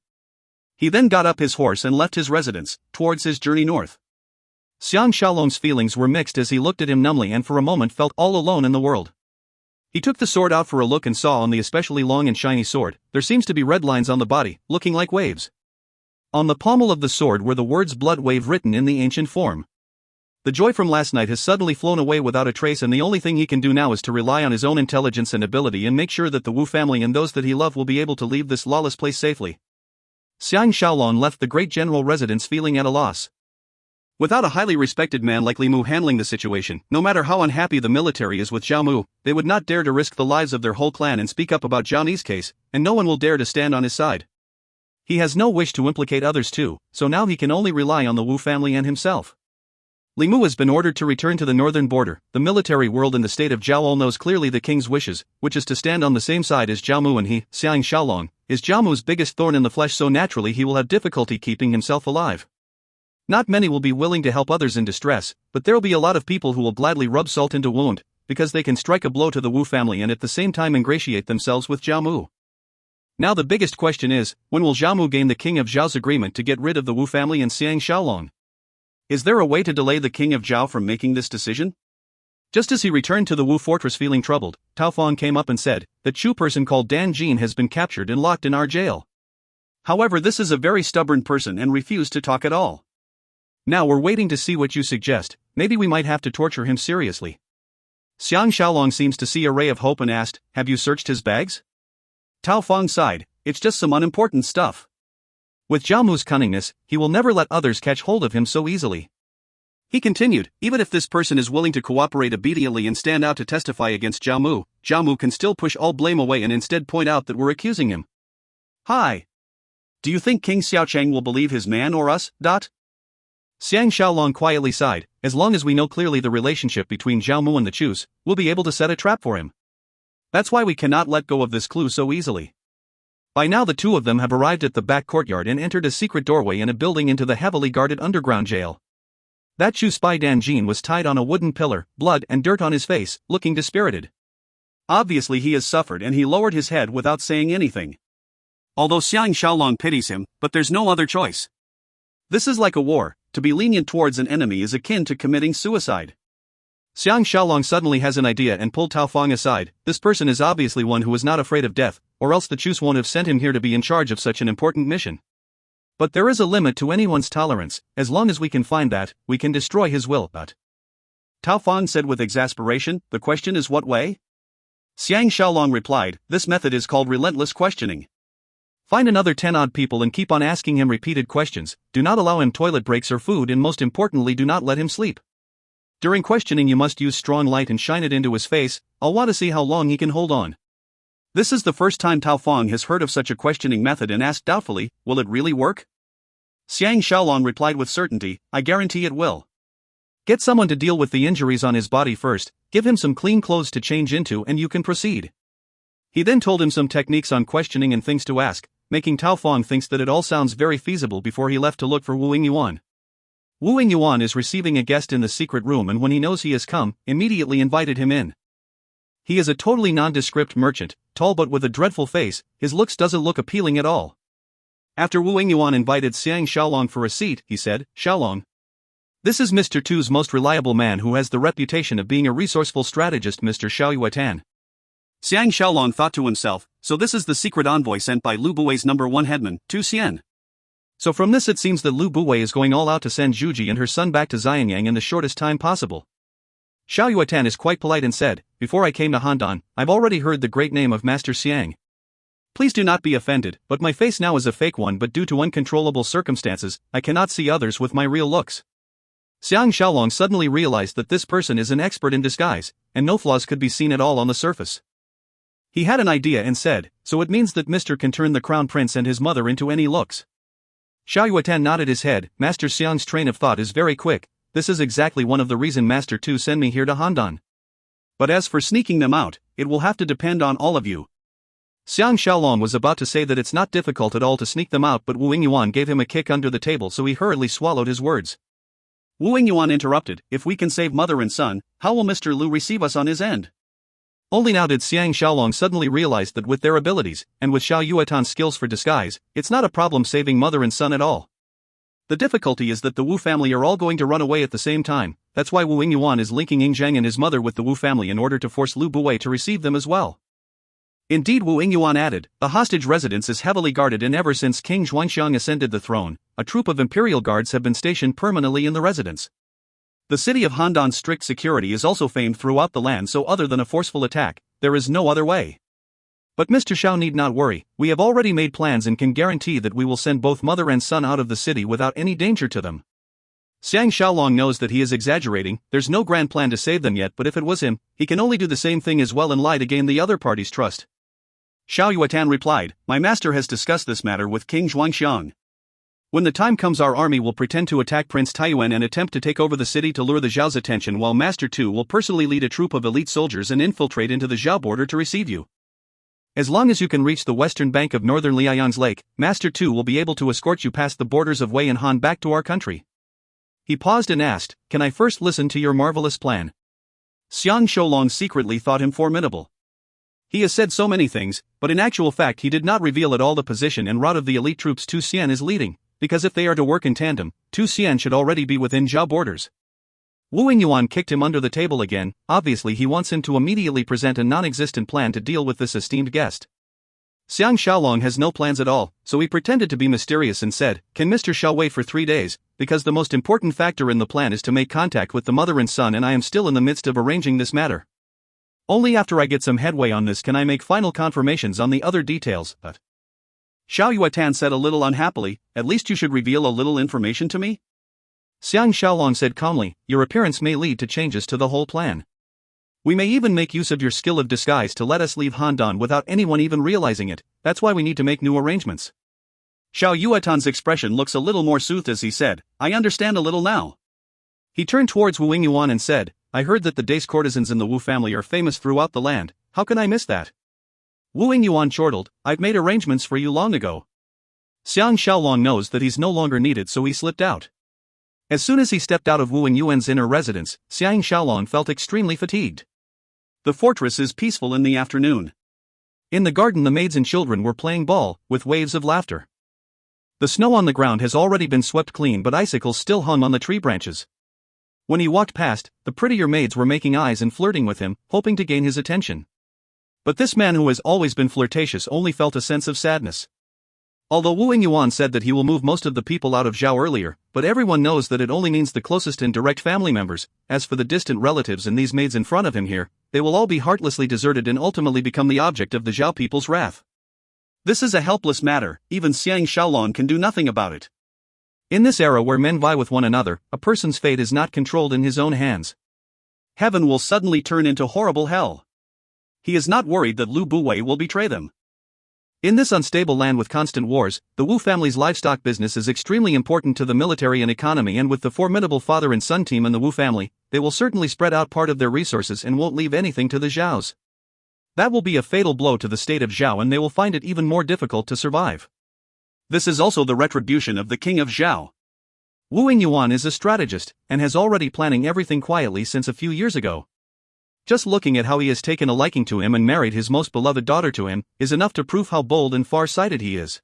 He then got up his horse and left his residence, towards his journey north. Xiang Shaolong's feelings were mixed as he looked at him numbly and for a moment felt all alone in the world. He took the sword out for a look and saw on the especially long and shiny sword, there seems to be red lines on the body, looking like waves. On the pommel of the sword were the words Blood Wave written in the ancient form. The joy from last night has suddenly flown away without a trace, and the only thing he can do now is to rely on his own intelligence and ability and make sure that the Wu family and those that he loved will be able to leave this lawless place safely. Xiang Shaolong left the great general residence feeling at a loss. Without a highly respected man like Li Mu handling the situation, no matter how unhappy the military is with Zhao Mu, they would not dare to risk the lives of their whole clan and speak up about Zhao Ni's case, and no one will dare to stand on his side. He has no wish to implicate others too, so now he can only rely on the Wu family and himself. Li Mu has been ordered to return to the northern border. The military world in the state of Zhao all knows clearly the king's wishes, which is to stand on the same side as Zhao Mu, and he, Xiang Shaolong, is Zhao Mu's biggest thorn in the flesh, so naturally he will have difficulty keeping himself alive. Not many will be willing to help others in distress, but there will be a lot of people who will gladly rub salt into wound, because they can strike a blow to the Wu family and at the same time ingratiate themselves with Zhao Mu. Now the biggest question is, when will Zhao Mu gain the king of Zhao's agreement to get rid of the Wu family and Xiang Shaolong? Is there a way to delay the king of Zhao from making this decision? Just as he returned to the Wu fortress feeling troubled, Tao Feng came up and said, "The Chu person called Dan Jin has been captured and locked in our jail. However, this is a very stubborn person and refused to talk at all. Now we're waiting to see what you suggest. Maybe we might have to torture him seriously." Xiang Shaolong seems to see a ray of hope and asked, "Have you searched his bags?" Tao Feng sighed, it's just some unimportant stuff. With Zhao Mu's cunningness, he will never let others catch hold of him so easily. He continued, even if this person is willing to cooperate obediently and stand out to testify against Zhao Mu can still push all blame away and instead point out that we're accusing him. Hi. Do you think King Xiaocheng will believe his man or us? Xiang Shaolong quietly sighed, as long as we know clearly the relationship between Zhao Mu and the Chus, we'll be able to set a trap for him. That's why we cannot let go of this clue so easily. By now the two of them have arrived at the back courtyard and entered a secret doorway in a building into the heavily guarded underground jail. That Chu spy Dan Jin was tied on a wooden pillar, blood and dirt on his face, looking dispirited. Obviously he has suffered and he lowered his head without saying anything. Although Xiang Shaolong pities him, but there's no other choice. This is like a war, to be lenient towards an enemy is akin to committing suicide. Xiang Shaolong suddenly has an idea and pulled Tao Fang aside. This person is obviously one who is not afraid of death, or else the Chus won't have sent him here to be in charge of such an important mission. But there is a limit to anyone's tolerance. As long as we can find that, we can destroy his will. But Tao Fang said with exasperation, the question is what way? Xiang Shaolong replied, this method is called relentless questioning. Find another 10-odd people and keep on asking him repeated questions, do not allow him toilet breaks or food and most importantly do not let him sleep. During questioning you must use strong light and shine it into his face. I'll want to see how long he can hold on. This is the first time Tao Fang has heard of such a questioning method and asked doubtfully, will it really work? Xiang Shaolong replied with certainty, I guarantee it will. Get someone to deal with the injuries on his body first, give him some clean clothes to change into and you can proceed. He then told him some techniques on questioning and things to ask, making Tao Fang thinks that it all sounds very feasible before he left to look for Wu Yingyuan. Wu Yingyuan is receiving a guest in the secret room and when he knows he has come, immediately invited him in. He is a totally nondescript merchant, tall but with a dreadful face, his looks doesn't look appealing at all. After Wu Yingyuan invited Xiang Shaolong for a seat, he said, Shaolong. This is Mr. Tu's most reliable man who has the reputation of being a resourceful strategist, Mr. Xiao Yuetan. Xiang Shaolong thought to himself, so this is the secret envoy sent by Lu Buwei's #1 headman, Tu Xian. So from this it seems that Lu Buwei is going all out to send Zhuji and her son back to Xianyang in the shortest time possible. Xiao Yuetan is quite polite and said, before I came to Handan, I've already heard the great name of Master Xiang. Please do not be offended, but my face now is a fake one but due to uncontrollable circumstances, I cannot see others with my real looks. Xiang Shaolong suddenly realized that this person is an expert in disguise, and no flaws could be seen at all on the surface. He had an idea and said, so it means that Mr. can turn the crown prince and his mother into any looks. Xiao Yuetan nodded his head, Master Xiang's train of thought is very quick, this is exactly one of the reasons Master Tu sent me here to Handan. But as for sneaking them out, it will have to depend on all of you. Xiang Shaolong was about to say that it's not difficult at all to sneak them out but Wu Yingyuan gave him a kick under the table so he hurriedly swallowed his words. Wu Yingyuan interrupted, if we can save mother and son, how will Mr. Lu receive us on his end? Only now did Xiang Shaolong suddenly realize that with their abilities, and with Xiao Yuetan's skills for disguise, it's not a problem saving mother and son at all. The difficulty is that the Wu family are all going to run away at the same time, that's why Wu Yingyuan is linking Ying Zheng and his mother with the Wu family in order to force Lu Buwei to receive them as well. Indeed, Wu Yingyuan added, the hostage residence is heavily guarded and ever since King Xuanxiang ascended the throne, a troop of imperial guards have been stationed permanently in the residence. The city of Handan's strict security is also famed throughout the land so other than a forceful attack, there is no other way. But Mr. Xiao need not worry, we have already made plans and can guarantee that we will send both mother and son out of the city without any danger to them. Xiang Shaolong knows that he is exaggerating, there's no grand plan to save them yet but if it was him, he can only do the same thing as well and lie to gain the other party's trust. Xiao Yuetan replied, my master has discussed this matter with King Xuanxiang. When the time comes our army will pretend to attack Prince Taiyuan and attempt to take over the city to lure the Zhao's attention while Master Tu will personally lead a troop of elite soldiers and infiltrate into the Zhao border to receive you. As long as you can reach the western bank of northern Liaoyang's lake, Master Tu will be able to escort you past the borders of Wei and Han back to our country. He paused and asked, can I first listen to your marvelous plan? Xiang Shaolong secretly thought him formidable. He has said so many things, but in actual fact he did not reveal at all the position and route of the elite troops Tu Xian is leading. Because if they are to work in tandem, Tu Xian should already be within Zhao borders. Wu Yingyuan kicked him under the table again, obviously he wants him to immediately present a non-existent plan to deal with this esteemed guest. Xiang Shaolong has no plans at all, so he pretended to be mysterious and said, can Mr. Xiao wait for 3 days, because the most important factor in the plan is to make contact with the mother and son and I am still in the midst of arranging this matter. Only after I get some headway on this can I make final confirmations on the other details, but Xiao Yuatan said a little unhappily, at least you should reveal a little information to me? Xiang Shaolong said calmly, your appearance may lead to changes to the whole plan. We may even make use of your skill of disguise to let us leave Handan without anyone even realizing it, that's why we need to make new arrangements. Xiao Yuatan's expression looks a little more soothed as he said, I understand a little now. He turned towards Wu Yingyuan and said, I heard that the Dace courtesans in the Wu family are famous throughout the land, how can I miss that? Wu Yingyuan chortled, I've made arrangements for you long ago. Xiang Shaolong knows that he's no longer needed so he slipped out. As soon as he stepped out of Wu Yingyuan's inner residence, Xiang Shaolong felt extremely fatigued. The fortress is peaceful in the afternoon. In the garden the maids and children were playing ball, with waves of laughter. The snow on the ground has already been swept clean but icicles still hung on the tree branches. When he walked past, the prettier maids were making eyes and flirting with him, hoping to gain his attention. But this man who has always been flirtatious only felt a sense of sadness. Although Wu Yingyuan said that he will move most of the people out of Zhao earlier, but everyone knows that it only means the closest and direct family members. As for the distant relatives and these maids in front of him here, they will all be heartlessly deserted and ultimately become the object of the Zhao people's wrath. This is a helpless matter, even Xiang Shaolong can do nothing about it. In this era where men vie with one another, a person's fate is not controlled in his own hands. Heaven will suddenly turn into horrible hell. He is not worried that Lu Buwei will betray them. In this unstable land with constant wars, the Wu family's livestock business is extremely important to the military and economy, and with the formidable father and son team in the Wu family, they will certainly spread out part of their resources and won't leave anything to the Zhaos. That will be a fatal blow to the state of Zhao and they will find it even more difficult to survive. This is also the retribution of the king of Zhao. Wu Yingyuan is a strategist, and has already planning everything quietly since a few years ago. Just looking at how he has taken a liking to him and married his most beloved daughter to him, is enough to prove how bold and far-sighted he is.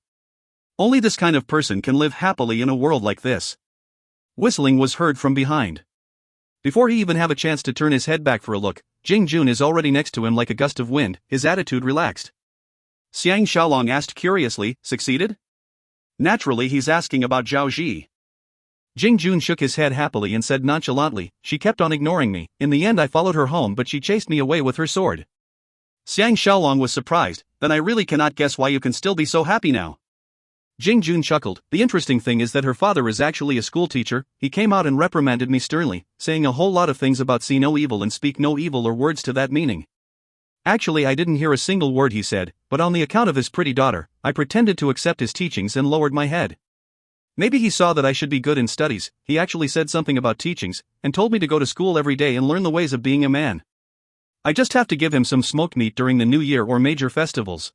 Only this kind of person can live happily in a world like this. Whistling was heard from behind. Before he even have a chance to turn his head back for a look, Jing Jun is already next to him like a gust of wind, his attitude relaxed. Xiang Shaolong asked curiously, succeeded? Naturally he's asking about Zhao Ji. Jing Jun shook his head happily and said nonchalantly, she kept on ignoring me, in the end I followed her home but she chased me away with her sword. Xiang Shaolong was surprised, then I really cannot guess why you can still be so happy now. Jing Jun chuckled, the interesting thing is that her father is actually a schoolteacher, he came out and reprimanded me sternly, saying a whole lot of things about see no evil and speak no evil or words to that meaning. Actually I didn't hear a single word he said, but on the account of his pretty daughter, I pretended to accept his teachings and lowered my head. Maybe he saw that I should be good in studies, he actually said something about teachings, and told me to go to school every day and learn the ways of being a man. I just have to give him some smoked meat during the New Year or major festivals.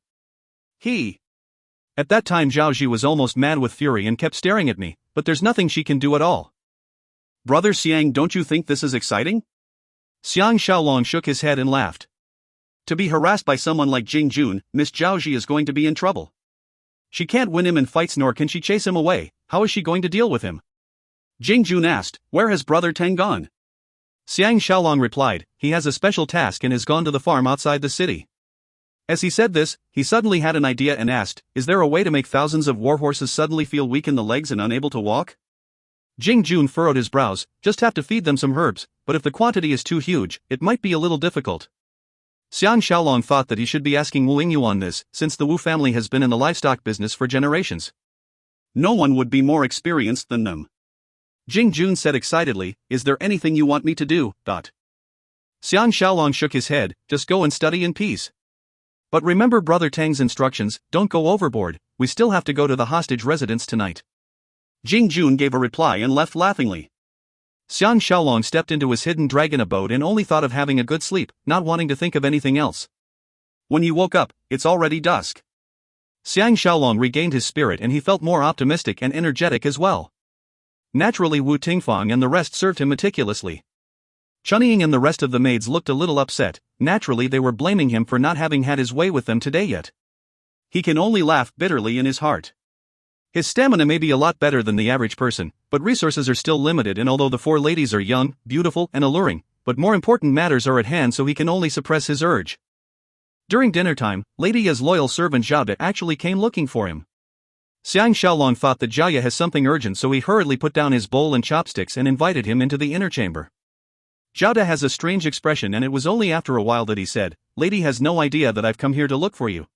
At that time Zhao Ji was almost mad with fury and kept staring at me, but there's nothing she can do at all. Brother Xiang, don't you think this is exciting? Xiang Shaolong shook his head and laughed. To be harassed by someone like Jing Jun, Miss Zhao Ji is going to be in trouble. She can't win him in fights nor can she chase him away, how is she going to deal with him? Jing Jun asked, where has Brother Tang gone? Xiang Shaolong replied, he has a special task and has gone to the farm outside the city. As he said this, he suddenly had an idea and asked, is there a way to make thousands of warhorses suddenly feel weak in the legs and unable to walk? Jing Jun furrowed his brows, just have to feed them some herbs, but if the quantity is too huge, it might be a little difficult. Xiang Shaolong thought that he should be asking Wu Yingyuan this, since the Wu family has been in the livestock business for generations. No one would be more experienced than them. Jing Jun said excitedly, is there anything you want me to do? Xiang Shaolong shook his head, just go and study in peace. But remember Brother Tang's instructions, don't go overboard, we still have to go to the hostage residence tonight. Jing Jun gave a reply and left laughingly. Xiang Shaolong stepped into his hidden dragon abode and only thought of having a good sleep, not wanting to think of anything else. When he woke up, it's already dusk. Xiang Shaolong regained his spirit and he felt more optimistic and energetic as well. Naturally Wu Tingfang and the rest served him meticulously. Chunying and the rest of the maids looked a little upset, naturally they were blaming him for not having had his way with them today yet. He can only laugh bitterly in his heart. His stamina may be a lot better than the average person, but resources are still limited, and although the four ladies are young, beautiful, and alluring, but more important matters are at hand, so he can only suppress his urge. During dinner time, Lady Ya's loyal servant Zhao actually came looking for him. Xiang Shaolong thought that Zhao has something urgent, so he hurriedly put down his bowl and chopsticks and invited him into the inner chamber. Zhao has a strange expression, and it was only after a while that he said, Lady has no idea that I've come here to look for you.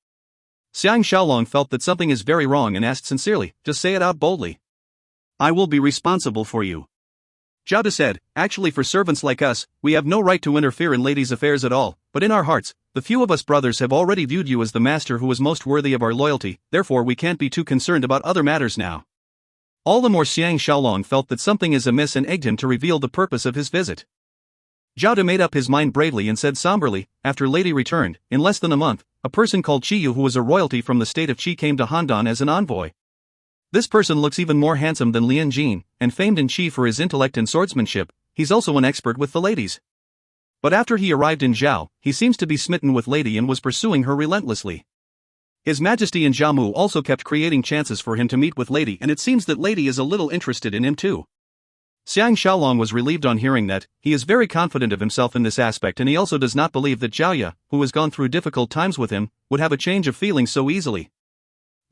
Xiang Shaolong felt that something is very wrong and asked sincerely, just say it out boldly. I will be responsible for you. Zhao said, actually for servants like us, we have no right to interfere in ladies' affairs at all, but in our hearts, the few of us brothers have already viewed you as the master who is most worthy of our loyalty, therefore we can't be too concerned about other matters now. All the more Xiang Shaolong felt that something is amiss and egged him to reveal the purpose of his visit. Zhao made up his mind bravely and said somberly, after Lady returned, in less than a month, a person called Qiyu who was a royalty from the state of Qi came to Handan as an envoy. This person looks even more handsome than Lian Jin, and famed in Qi for his intellect and swordsmanship, he's also an expert with the ladies. But after he arrived in Zhao, he seems to be smitten with Lady and was pursuing her relentlessly. His Majesty and Jiamu also kept creating chances for him to meet with Lady, and it seems that Lady is a little interested in him too. Xiang Shaolong was relieved on hearing that. He is very confident of himself in this aspect, and he also does not believe that Zhao, who has gone through difficult times with him, would have a change of feeling so easily.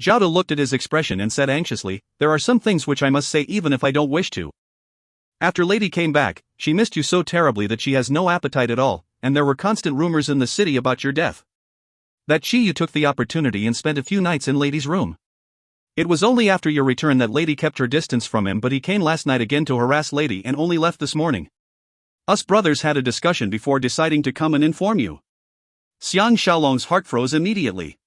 Zhao looked at his expression and said anxiously, there are some things which I must say even if I don't wish to. After Lady came back, she missed you so terribly that she has no appetite at all, and there were constant rumors in the city about your death. That Qiyu took the opportunity and spent a few nights in Lady's room. It was only after your return that Lady kept her distance from him, but he came last night again to harass Lady and only left this morning. Us brothers had a discussion before deciding to come and inform you. Xiang Shaolong's heart froze immediately.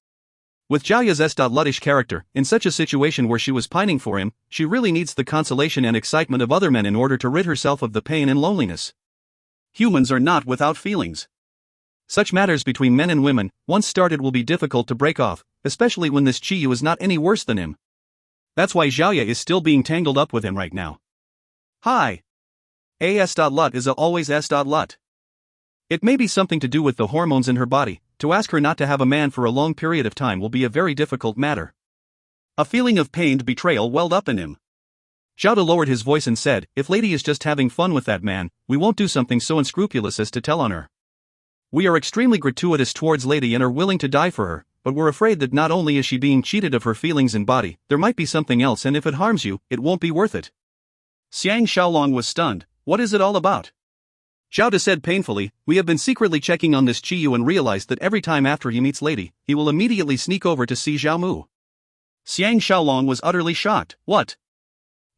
With Zhao's sluttish character, in such a situation where she was pining for him, she really needs the consolation and excitement of other men in order to rid herself of the pain and loneliness. Humans are not without feelings. Such matters between men and women, once started, will be difficult to break off, especially when this Qiyu is not any worse than him. That's why Zhao is still being tangled up with him right now. Hi. A.S.Lut is always S.Lut. It may be something to do with the hormones in her body. To ask her not to have a man for a long period of time will be a very difficult matter. A feeling of pained betrayal welled up in him. Zhao lowered his voice and said, if Lady is just having fun with that man, we won't do something so unscrupulous as to tell on her. We are extremely gratuitous towards Lady and are willing to die for her, but we're afraid that not only is she being cheated of her feelings and body, there might be something else, and if it harms you, it won't be worth it. Xiang Shaolong was stunned. What is it all about? Zhao said painfully, we have been secretly checking on this Qiyu and realized that every time after he meets Lady, he will immediately sneak over to see Xiaomu. Xiang Shaolong was utterly shocked. What?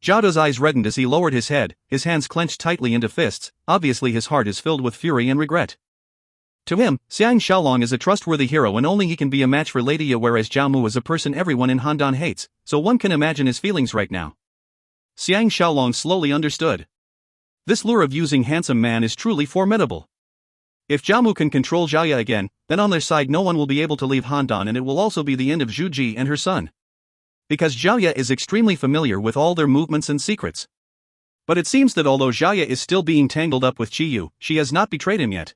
Zhao's eyes reddened as he lowered his head, his hands clenched tightly into fists, obviously his heart is filled with fury and regret. To him, Xiang Shaolong is a trustworthy hero and only he can be a match for Lady, whereas Jiamu is a person everyone in Handan hates, so one can imagine his feelings right now. Xiang Shaolong slowly understood. This lure of using handsome man is truly formidable. If Jiamu can control Zhao again, then on their side no one will be able to leave Handan, and it will also be the end of Zhu Ji and her son. Because Zhao is extremely familiar with all their movements and secrets. But it seems that although Zhao is still being tangled up with Qiyu, she has not betrayed him yet.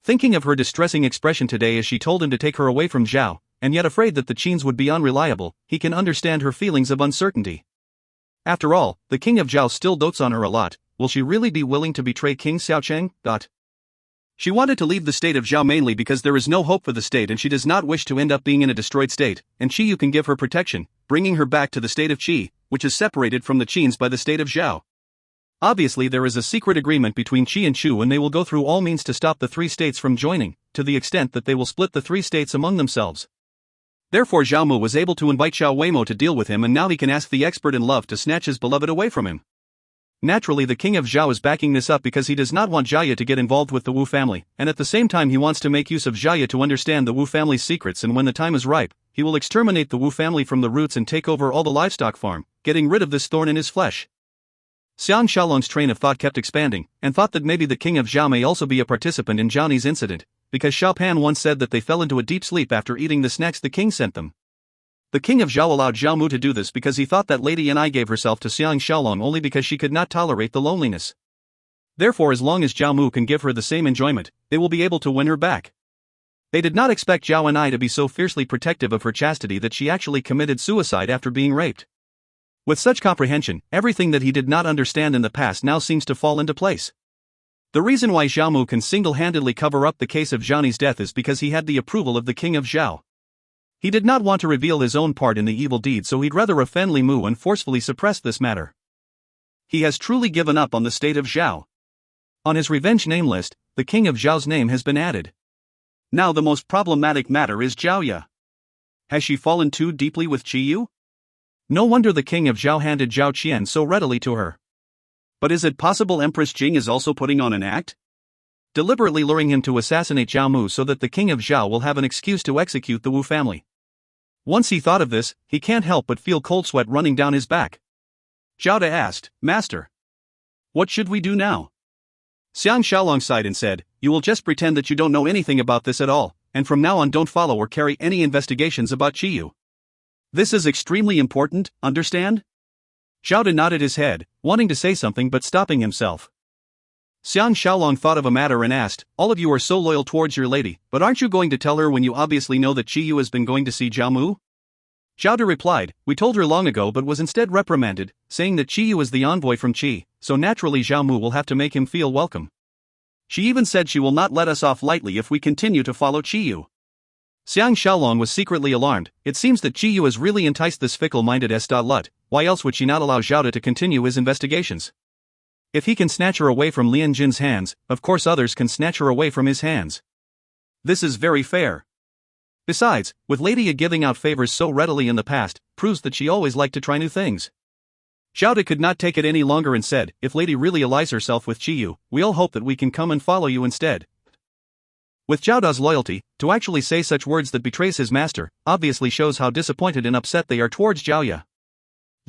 Thinking of her distressing expression today as she told him to take her away from Zhao, and yet afraid that the Qins would be unreliable, he can understand her feelings of uncertainty. After all, the king of Zhao still dotes on her a lot. Will she really be willing to betray King Xiaocheng? She wanted to leave the state of Zhao mainly because there is no hope for the state and she does not wish to end up being in a destroyed state, and Qiyu can give her protection, bringing her back to the state of Qi, which is separated from the Qins by the state of Zhao. Obviously there is a secret agreement between Qi and Chu, and they will go through all means to stop the three states from joining, to the extent that they will split the three states among themselves. Therefore Xiaomu was able to invite Xiao Weimo to deal with him, and now he can ask the expert in love to snatch his beloved away from him. Naturally the king of Zhao is backing this up because he does not want Zhao to get involved with the Wu family, and at the same time he wants to make use of Zhao to understand the Wu family's secrets, and when the time is ripe, he will exterminate the Wu family from the roots and take over all the livestock farm, getting rid of this thorn in his flesh. Xiang Shaolong's train of thought kept expanding, and thought that maybe the king of Zhao may also be a participant in Zhaoni's incident, because Xiao Pan once said that they fell into a deep sleep after eating the snacks the king sent them. The king of Zhao allowed Zhao Mu to do this because he thought that Lady Ni gave herself to Xiang Shaolong only because she could not tolerate the loneliness. Therefore as long as Zhao Mu can give her the same enjoyment, they will be able to win her back. They did not expect Zhao Ni to be so fiercely protective of her chastity that she actually committed suicide after being raped. With such comprehension, everything that he did not understand in the past now seems to fall into place. The reason why Zhao Mu can single-handedly cover up the case of Zhaoni's death is because he had the approval of the king of Zhao. He did not want to reveal his own part in the evil deed, so he'd rather offend Li Mu and forcefully suppress this matter. He has truly given up on the state of Zhao. On his revenge name list, the king of Zhao's name has been added. Now the most problematic matter is Zhao. Has she fallen too deeply with Qiyu? No wonder the king of Zhao handed Zhao Qian so readily to her. But is it possible Empress Jing is also putting on an act? Deliberately luring him to assassinate Zhao Mu so that the king of Zhao will have an excuse to execute the Wu family. Once he thought of this, he can't help but feel cold sweat running down his back. Zhao De asked, Master, what should we do now? Xiang Shaolong sighed and said, You will just pretend that you don't know anything about this at all, and from now on don't follow or carry any investigations about Qiyu. This is extremely important, understand? Zhao De nodded his head, wanting to say something but stopping himself. Xiang Shaolong thought of a matter and asked, All of you are so loyal towards your lady, but aren't you going to tell her when you obviously know that Qiyu has been going to see Zhao Mu? Zhao De replied, We told her long ago but was instead reprimanded, saying that Qiyu is the envoy from Qi, so naturally Zhao Mu will have to make him feel welcome. She even said she will not let us off lightly if we continue to follow Qiyu. Xiang Shaolong was secretly alarmed. It seems that Qiyu has really enticed this fickle-minded Lut. Why else would she not allow Zhao De to continue his investigations? If he can snatch her away from Lian Jin's hands, of course others can snatch her away from his hands. This is very fair. Besides, with Lady Yi giving out favors so readily in the past, proves that she always liked to try new things. Zhao De could not take it any longer and said, If Lady really allies herself with Qiyu, we all hope that we can come and follow you instead. With Zhao De's loyalty, to actually say such words that betrays his master, obviously shows how disappointed and upset they are towards Zhao Ye.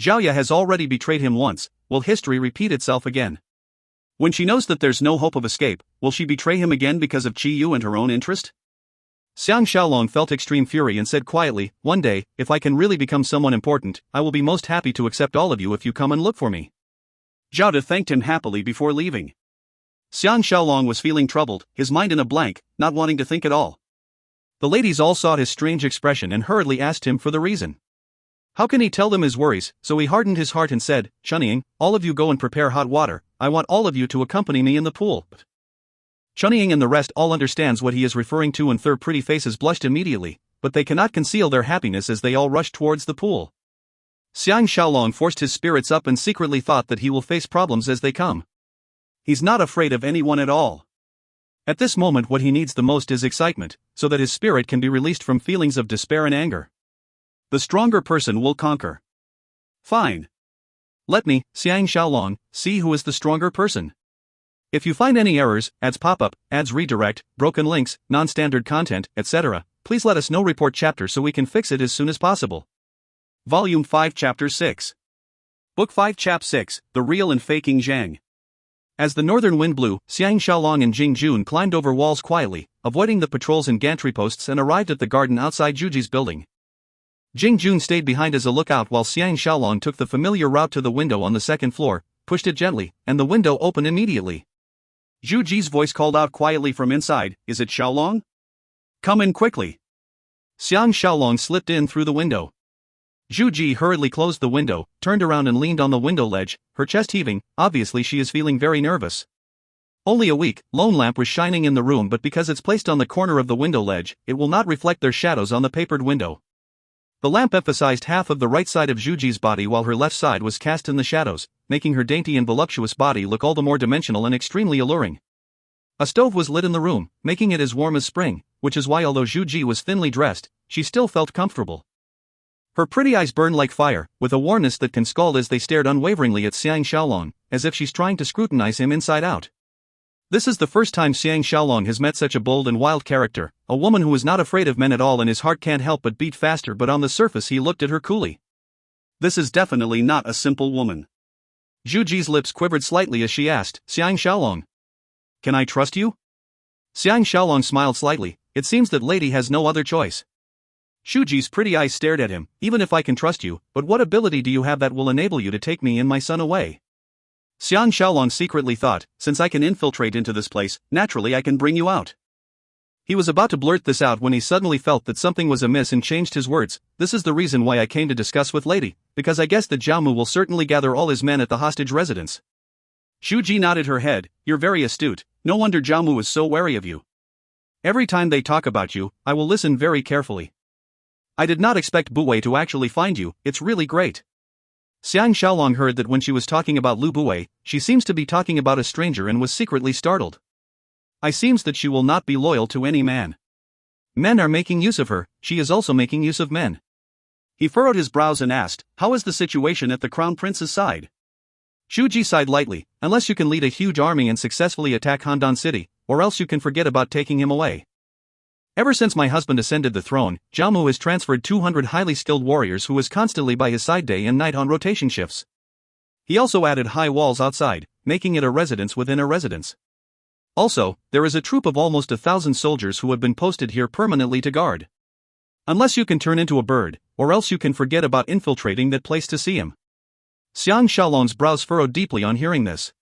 Zhao Ye has already betrayed him once, will history repeat itself again? When she knows that there's no hope of escape, will she betray him again because of Qiyu and her own interest? Xiang Shaolong felt extreme fury and said quietly, One day, if I can really become someone important, I will be most happy to accept all of you if you come and look for me. Zhao De thanked him happily before leaving. Xiang Shaolong was feeling troubled, his mind in a blank, not wanting to think at all. The ladies all saw his strange expression and hurriedly asked him for the reason. How can he tell them his worries, so he hardened his heart and said, Chunying, all of you go and prepare hot water, I want all of you to accompany me in the pool. Chunying and the rest all understands what he is referring to and their pretty faces blushed immediately, but they cannot conceal their happiness as they all rushed towards the pool. Xiang Shaolong forced his spirits up and secretly thought that he will face problems as they come. He's not afraid of anyone at all. At this moment what he needs the most is excitement, so that his spirit can be released from feelings of despair and anger. The stronger person will conquer. Fine. Let me, Xiang Shaolong, see who is the stronger person. If you find any errors, ads pop up, ads redirect, broken links, non-standard content, etc., please let us know. Report chapter so we can fix it as soon as possible. Volume 5 Chapter 6. Book 5 Chap 6, The Real and Faking Zhang. As the northern wind blew, Xiang Shaolong and Jing Jun climbed over walls quietly, avoiding the patrols and gantry posts and arrived at the garden outside Juji's building. Jing Jun stayed behind as a lookout while Xiang Shaolong took the familiar route to the window on the second floor, pushed it gently, and the window opened immediately. Zhu Ji's voice called out quietly from inside, Is it Shaolong? Come in quickly. Xiang Shaolong slipped in through the window. Zhu Ji hurriedly closed the window, turned around and leaned on the window ledge, her chest heaving. Obviously she is feeling very nervous. Only a weak, lone lamp was shining in the room, but because it's placed on the corner of the window ledge, it will not reflect their shadows on the papered window. The lamp emphasized half of the right side of Zhu Ji's body while her left side was cast in the shadows, making her dainty and voluptuous body look all the more dimensional and extremely alluring. A stove was lit in the room, making it as warm as spring, which is why although Zhu Ji was thinly dressed, she still felt comfortable. Her pretty eyes burned like fire, with a warmness that can scald as they stared unwaveringly at Xiang Shaolong, as if she's trying to scrutinize him inside out. This is the first time Xiang Shaolong has met such a bold and wild character, a woman who is not afraid of men at all and his heart can't help but beat faster, but on the surface he looked at her coolly. This is definitely not a simple woman. Zhu Ji's lips quivered slightly as she asked, Xiang Shaolong, can I trust you? Xiang Shaolong smiled slightly, it seems that lady has no other choice. Zhu Ji's pretty eyes stared at him, even if I can trust you, but what ability do you have that will enable you to take me and my son away? Xiang Shaolong secretly thought, since I can infiltrate into this place, naturally I can bring you out. He was about to blurt this out when he suddenly felt that something was amiss and changed his words. This is the reason why I came to discuss with lady, because I guess that Zhao Mu will certainly gather all his men at the hostage residence. Zhu Ji nodded her head, you're very astute, no wonder Zhao Mu is so wary of you. Every time they talk about you, I will listen very carefully. I did not expect Buwei to actually find you, it's really great. Xiang Shaolong heard that when she was talking about Lu Buwei, she seems to be talking about a stranger and was secretly startled. I seems that she will not be loyal to any man. Men are making use of her, she is also making use of men. He furrowed his brows and asked, how is the situation at the crown prince's side? Zhu Ji sighed lightly, unless you can lead a huge army and successfully attack Handan City, or else you can forget about taking him away. Ever since my husband ascended the throne, Zhao Mu has transferred 200 highly skilled warriors who is constantly by his side day and night on rotation shifts. He also added high walls outside, making it a residence within a residence. Also, there is a troop of almost 1,000 soldiers who have been posted here permanently to guard. Unless you can turn into a bird, or else you can forget about infiltrating that place to see him. Xiang Shaolong's brows furrowed deeply on hearing this.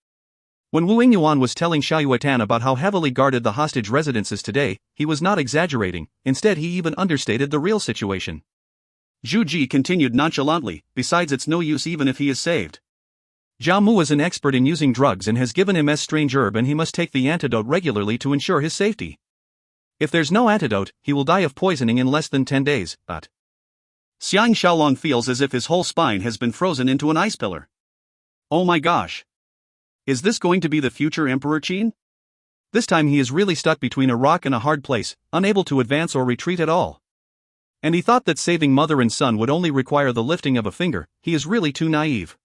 When Wu Yingyuan was telling Xiaoyuan about how heavily guarded the hostage residence is today, he was not exaggerating, instead he even understated the real situation. Zhu Ji continued nonchalantly, besides it's no use even if he is saved. Zhao Mu is an expert in using drugs and has given him strange herb and he must take the antidote regularly to ensure his safety. If there's no antidote, he will die of poisoning in less than 10 days, but Xiang Shaolong feels as if his whole spine has been frozen into an ice pillar. Oh my gosh! Is this going to be the future Emperor Qin? This time he is really stuck between a rock and a hard place, unable to advance or retreat at all. And he thought that saving mother and son would only require the lifting of a finger. He is really too naive.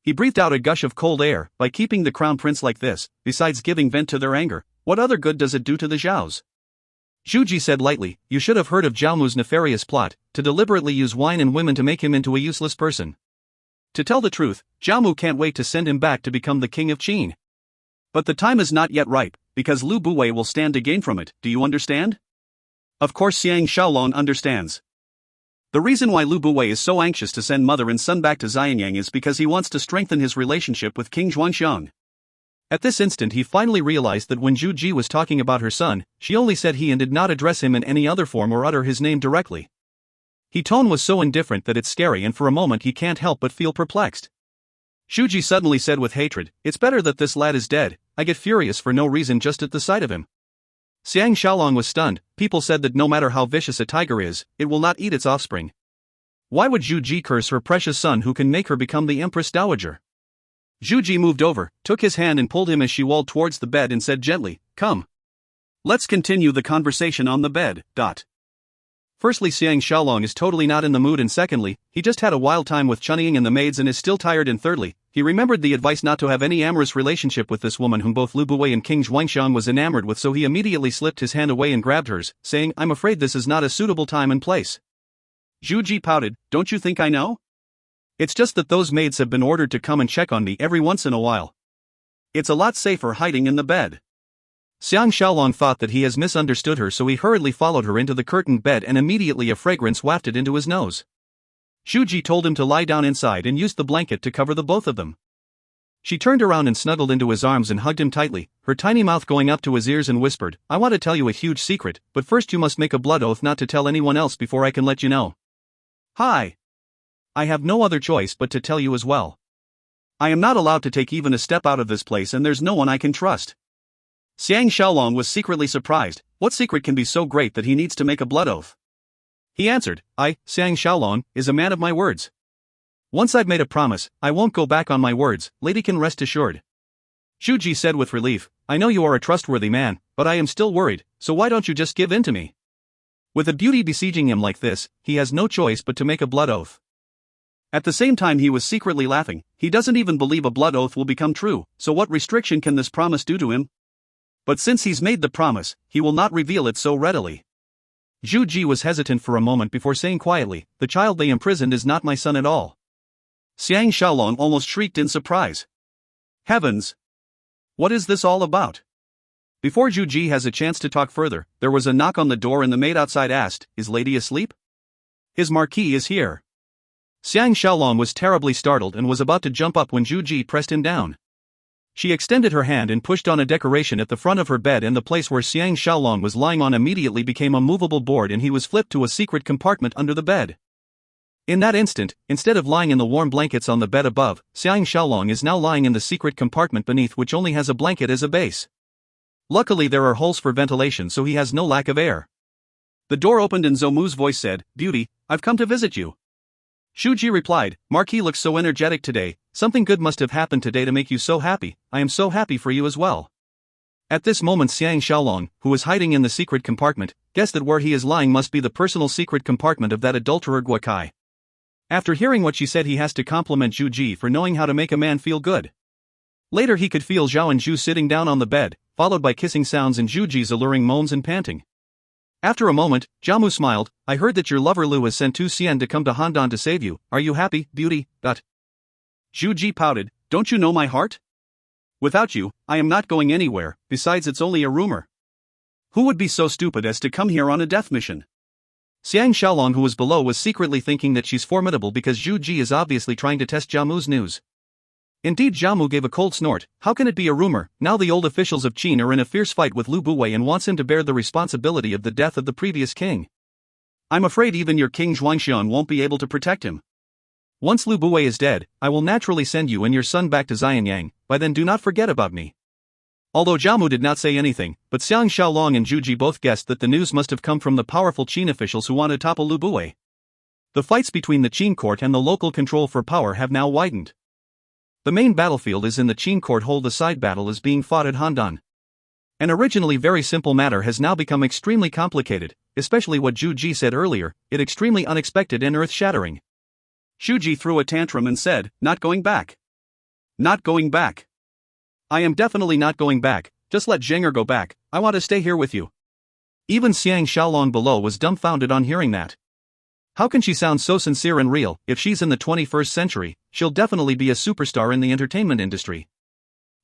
He breathed out a gush of cold air. By keeping the crown prince like this, besides giving vent to their anger, what other good does it do to the Zhaos? Zhu Ji said lightly, you should have heard of Zhao Mu's nefarious plot, to deliberately use wine and women to make him into a useless person. To tell the truth, Zhao Mu can't wait to send him back to become the king of Qin. But the time is not yet ripe, because Lu Buwei will stand to gain from it, do you understand? Of course Xiang Shaolong understands. The reason why Lu Buwei is so anxious to send mother and son back to Xianyang is because he wants to strengthen his relationship with King Xuanxiang. At this instant he finally realized that when Zhu Ji was talking about her son, she only said he and did not address him in any other form or utter his name directly. His tone was so indifferent that it's scary and for a moment he can't help but feel perplexed. Zhu Ji suddenly said with hatred, it's better that this lad is dead, I get furious for no reason just at the sight of him. Xiang Shaolong was stunned. People said that no matter how vicious a tiger is, it will not eat its offspring. Why would Zhu Ji curse her precious son who can make her become the Empress Dowager? Zhu Ji moved over, took his hand and pulled him as she walled towards the bed and said gently, come. Let's continue the conversation on the bed. Firstly, Xiang Shaolong is totally not in the mood and secondly, he just had a wild time with Chunying and the maids and is still tired and thirdly, he remembered the advice not to have any amorous relationship with this woman whom both Lu Buwei and King Xuanxiang was enamored with, so he immediately slipped his hand away and grabbed hers, saying, I'm afraid this is not a suitable time and place. Zhu Ji pouted, don't you think I know? It's just that those maids have been ordered to come and check on me every once in a while. It's a lot safer hiding in the bed. Xiang Shaolong thought that he has misunderstood her, so he hurriedly followed her into the curtained bed and immediately a fragrance wafted into his nose. Zhu Ji told him to lie down inside and used the blanket to cover the both of them. She turned around and snuggled into his arms and hugged him tightly, her tiny mouth going up to his ears and whispered, I want to tell you a huge secret, but first you must make a blood oath not to tell anyone else before I can let you know. Hi. I have no other choice but to tell you as well. I am not allowed to take even a step out of this place and there's no one I can trust. Xiang Shaolong was secretly surprised. What secret can be so great that he needs to make a blood oath? He answered, I, Xiang Shaolong, is a man of my words. Once I've made a promise, I won't go back on my words, lady can rest assured. Zhu Ji said with relief, I know you are a trustworthy man, but I am still worried, so why don't you just give in to me? With a beauty besieging him like this, he has no choice but to make a blood oath. At the same time he was secretly laughing, he doesn't even believe a blood oath will become true, so what restriction can this promise do to him? But since he's made the promise, he will not reveal it so readily. Zhu Ji was hesitant for a moment before saying quietly, the child they imprisoned is not my son at all. Xiang Shaolong almost shrieked in surprise. Heavens! What is this all about? Before Zhu Ji has a chance to talk further, there was a knock on the door and the maid outside asked, is lady asleep? His marquis is here. Xiang Shaolong was terribly startled and was about to jump up when Zhu Ji pressed him down. She extended her hand and pushed on a decoration at the front of her bed, and the place where Xiang Shaolong was lying on immediately became a movable board and he was flipped to a secret compartment under the bed. In that instant, instead of lying in the warm blankets on the bed above, Xiang Shaolong is now lying in the secret compartment beneath, which only has a blanket as a base. Luckily there are holes for ventilation, so he has no lack of air. The door opened and Zomu's voice said, Beauty, I've come to visit you. Zhu Ji replied, Marquis looks so energetic today, something good must have happened today to make you so happy, I am so happy for you as well. At this moment Xiang Shaolong, who was hiding in the secret compartment, guessed that where he is lying must be the personal secret compartment of that adulterer Guokai. After hearing what she said, he has to compliment Zhu Ji for knowing how to make a man feel good. Later he could feel Zhao and Zhu sitting down on the bed, followed by kissing sounds and Zhu Ji's alluring moans and panting. After a moment, Jiamu smiled. I heard that your lover Lu has sent Tu Xian to come to Handan to save you. Are you happy, beauty? Zhu Ji pouted. Don't you know my heart? Without you, I am not going anywhere. Besides, it's only a rumor. Who would be so stupid as to come here on a death mission? Xiang Shaolong, who was below, was secretly thinking that she's formidable because Zhu Ji is obviously trying to test Jiamu's news. Indeed, Jiamu gave a cold snort. How can it be a rumor? Now the old officials of Qin are in a fierce fight with Lu Buwei and wants him to bear the responsibility of the death of the previous king. I'm afraid even your king Zhuangxian won't be able to protect him. Once Lu Buwei is dead, I will naturally send you and your son back to Xianyang. By then do not forget about me. Although Jiamu did not say anything, but Xiang Shaolong and Zhu Ji both guessed that the news must have come from the powerful Qin officials who want to topple Lu Buwei. The fights between the Qin court and the local control for power have now widened. The main battlefield is in the Qin court hole. The side battle is being fought at Handan. An originally very simple matter has now become extremely complicated, especially what Zhu Ji said earlier, it extremely unexpected and earth-shattering. Zhu Ji threw a tantrum and said, not going back. Not going back. I am definitely not going back, just let Zhenger go back, I want to stay here with you. Even Xiang Shaolong below was dumbfounded on hearing that. How can she sound so sincere and real? If she's in the 21st century, she'll definitely be a superstar in the entertainment industry.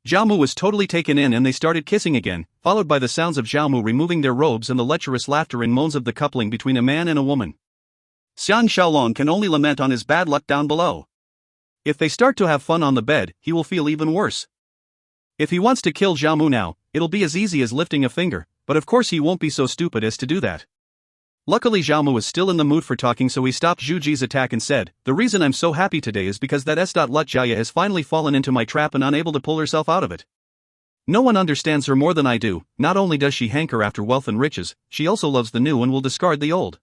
Jiamu was totally taken in and they started kissing again, followed by the sounds of Jiamu removing their robes and the lecherous laughter and moans of the coupling between a man and a woman. Xiang Shaolong can only lament on his bad luck down below. If they start to have fun on the bed, he will feel even worse. If he wants to kill Jiamu now, it'll be as easy as lifting a finger, but of course he won't be so stupid as to do that. Luckily Jiamu was still in the mood for talking, so he stopped Zhu Ji's attack and said, the reason I'm so happy today is because that S.Lut Jaya has finally fallen into my trap and unable to pull herself out of it. No one understands her more than I do. Not only does she hanker after wealth and riches, she also loves the new and will discard the old.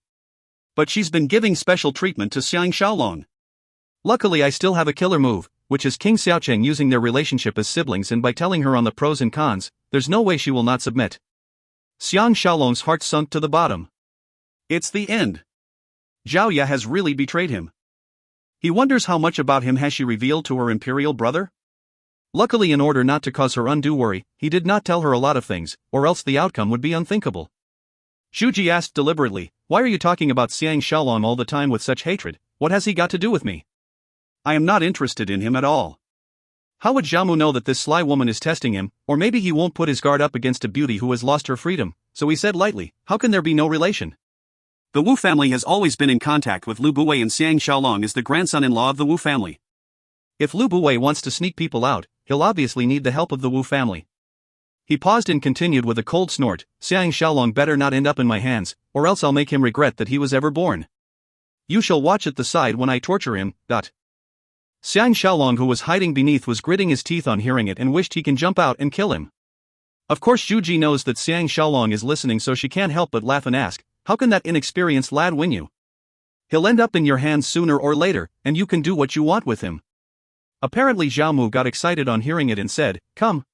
But she's been giving special treatment to Xiang Shaolong. Luckily I still have a killer move, which is King Xiaocheng using their relationship as siblings, and by telling her on the pros and cons, there's no way she will not submit. Xiang Shaolong's heart sunk to the bottom. It's the end. Zhao Ya has really betrayed him. He wonders how much about him has she revealed to her imperial brother? Luckily, in order not to cause her undue worry, he did not tell her a lot of things, or else the outcome would be unthinkable. Zhu Ji asked deliberately, why are you talking about Xiang Shaolong all the time with such hatred? What has he got to do with me? I am not interested in him at all. How would Jiamu know that this sly woman is testing him? Or maybe he won't put his guard up against a beauty who has lost her freedom, so he said lightly, how can there be no relation? The Wu family has always been in contact with Lu Buwei, and Xiang Shaolong is the grandson-in-law of the Wu family. If Lu Buwei wants to sneak people out, he'll obviously need the help of the Wu family. He paused and continued with a cold snort, Xiang Shaolong better not end up in my hands, or else I'll make him regret that he was ever born. You shall watch at the side when I torture him. Xiang Shaolong, who was hiding beneath, was gritting his teeth on hearing it and wished he can jump out and kill him. Of course Zhu Ji knows that Xiang Shaolong is listening, so she can't help but laugh and ask, how can that inexperienced lad win you? He'll end up in your hands sooner or later, and you can do what you want with him. Apparently Jiamu got excited on hearing it and said, come.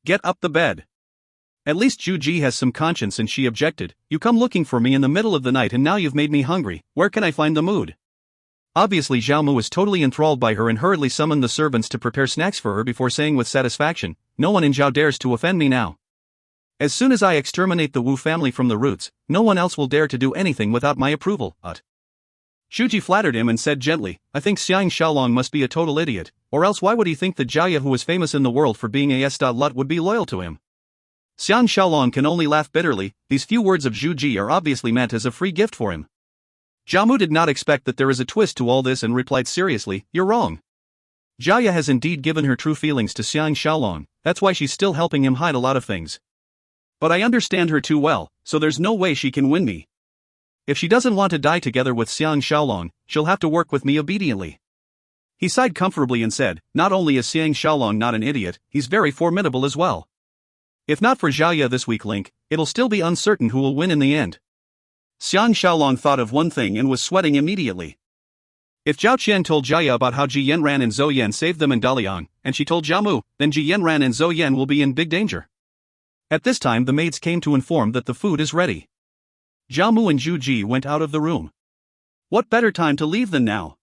Get up the bed. At least Zhu Ji has some conscience, and she objected, you come looking for me in the middle of the night and now you've made me hungry, where can I find the mood? Obviously Jiamu was totally enthralled by her and hurriedly summoned the servants to prepare snacks for her before saying with satisfaction, no one in Zhao dares to offend me now. As soon as I exterminate the Wu family from the roots, no one else will dare to do anything without my approval. Zhu Ji flattered him and said gently, I think Xiang Shaolong must be a total idiot, or else why would he think that Jia, who was famous in the world for being a S.Lut, would be loyal to him? Xiang Shaolong can only laugh bitterly. These few words of Zhu Ji are obviously meant as a free gift for him. Jiamu did not expect that there is a twist to all this and replied seriously, you're wrong. Jia has indeed given her true feelings to Xiang Shaolong, that's why she's still helping him hide a lot of things. But I understand her too well, so there's no way she can win me. If she doesn't want to die together with Xiang Shaolong, she'll have to work with me obediently. He sighed comfortably and said, not only is Xiang Shaolong not an idiot, he's very formidable as well. If not for Zhao Ya this weak link, it'll still be uncertain who will win in the end. Xiang Shaolong thought of one thing and was sweating immediately. If Zhao Qian told Jia Ya about how Ji Yanran and Zhou Yan saved them in Daliang, and she told Jiamu, then Ji Yanran and Zhou Yan will be in big danger. At this time the maids came to inform that the food is ready. Zhao Mu and Zhu Ji went out of the room. What better time to leave than now?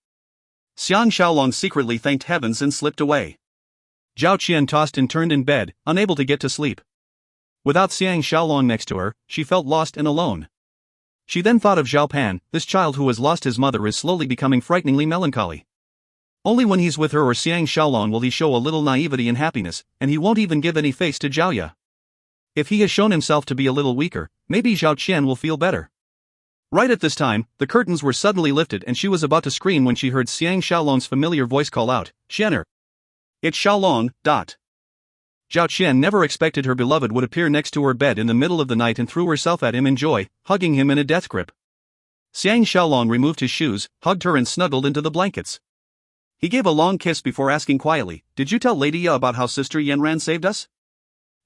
Xiang Shaolong secretly thanked heavens and slipped away. Zhao Qian tossed and turned in bed, unable to get to sleep. Without Xiang Shaolong next to her, she felt lost and alone. She then thought of Zhao Pan, this child who has lost his mother is slowly becoming frighteningly melancholy. Only when he's with her or Xiang Shaolong will he show a little naivety and happiness, and he won't even give any face to Zhao Ya. If he has shown himself to be a little weaker, maybe Zhao Qian will feel better. Right at this time, the curtains were suddenly lifted and she was about to scream when she heard Xiang Shaolong's familiar voice call out, "Xianer! It's Shaolong." Zhao Qian never expected her beloved would appear next to her bed in the middle of the night and threw herself at him in joy, hugging him in a death grip. Xiang Shaolong removed his shoes, hugged her and snuggled into the blankets. He gave a long kiss before asking quietly, "Did you tell Lady Ya about how Sister Yanran saved us?"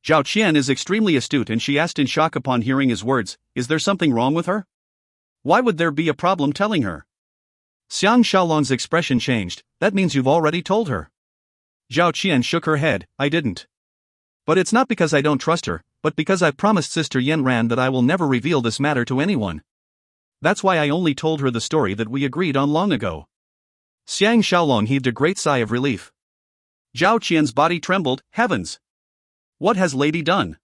Zhao Qian is extremely astute and she asked in shock upon hearing his words, "Is there something wrong with her? Why would there be a problem telling her?" Xiang Shaolong's expression changed. "That means you've already told her." Zhao Qian shook her head, "I didn't. But it's not because I don't trust her, but because I've promised Sister Yanran that I will never reveal this matter to anyone. That's why I only told her the story that we agreed on long ago." Xiang Shaolong heaved a great sigh of relief. Zhao Qian's body trembled. Heavens! What has Lady done?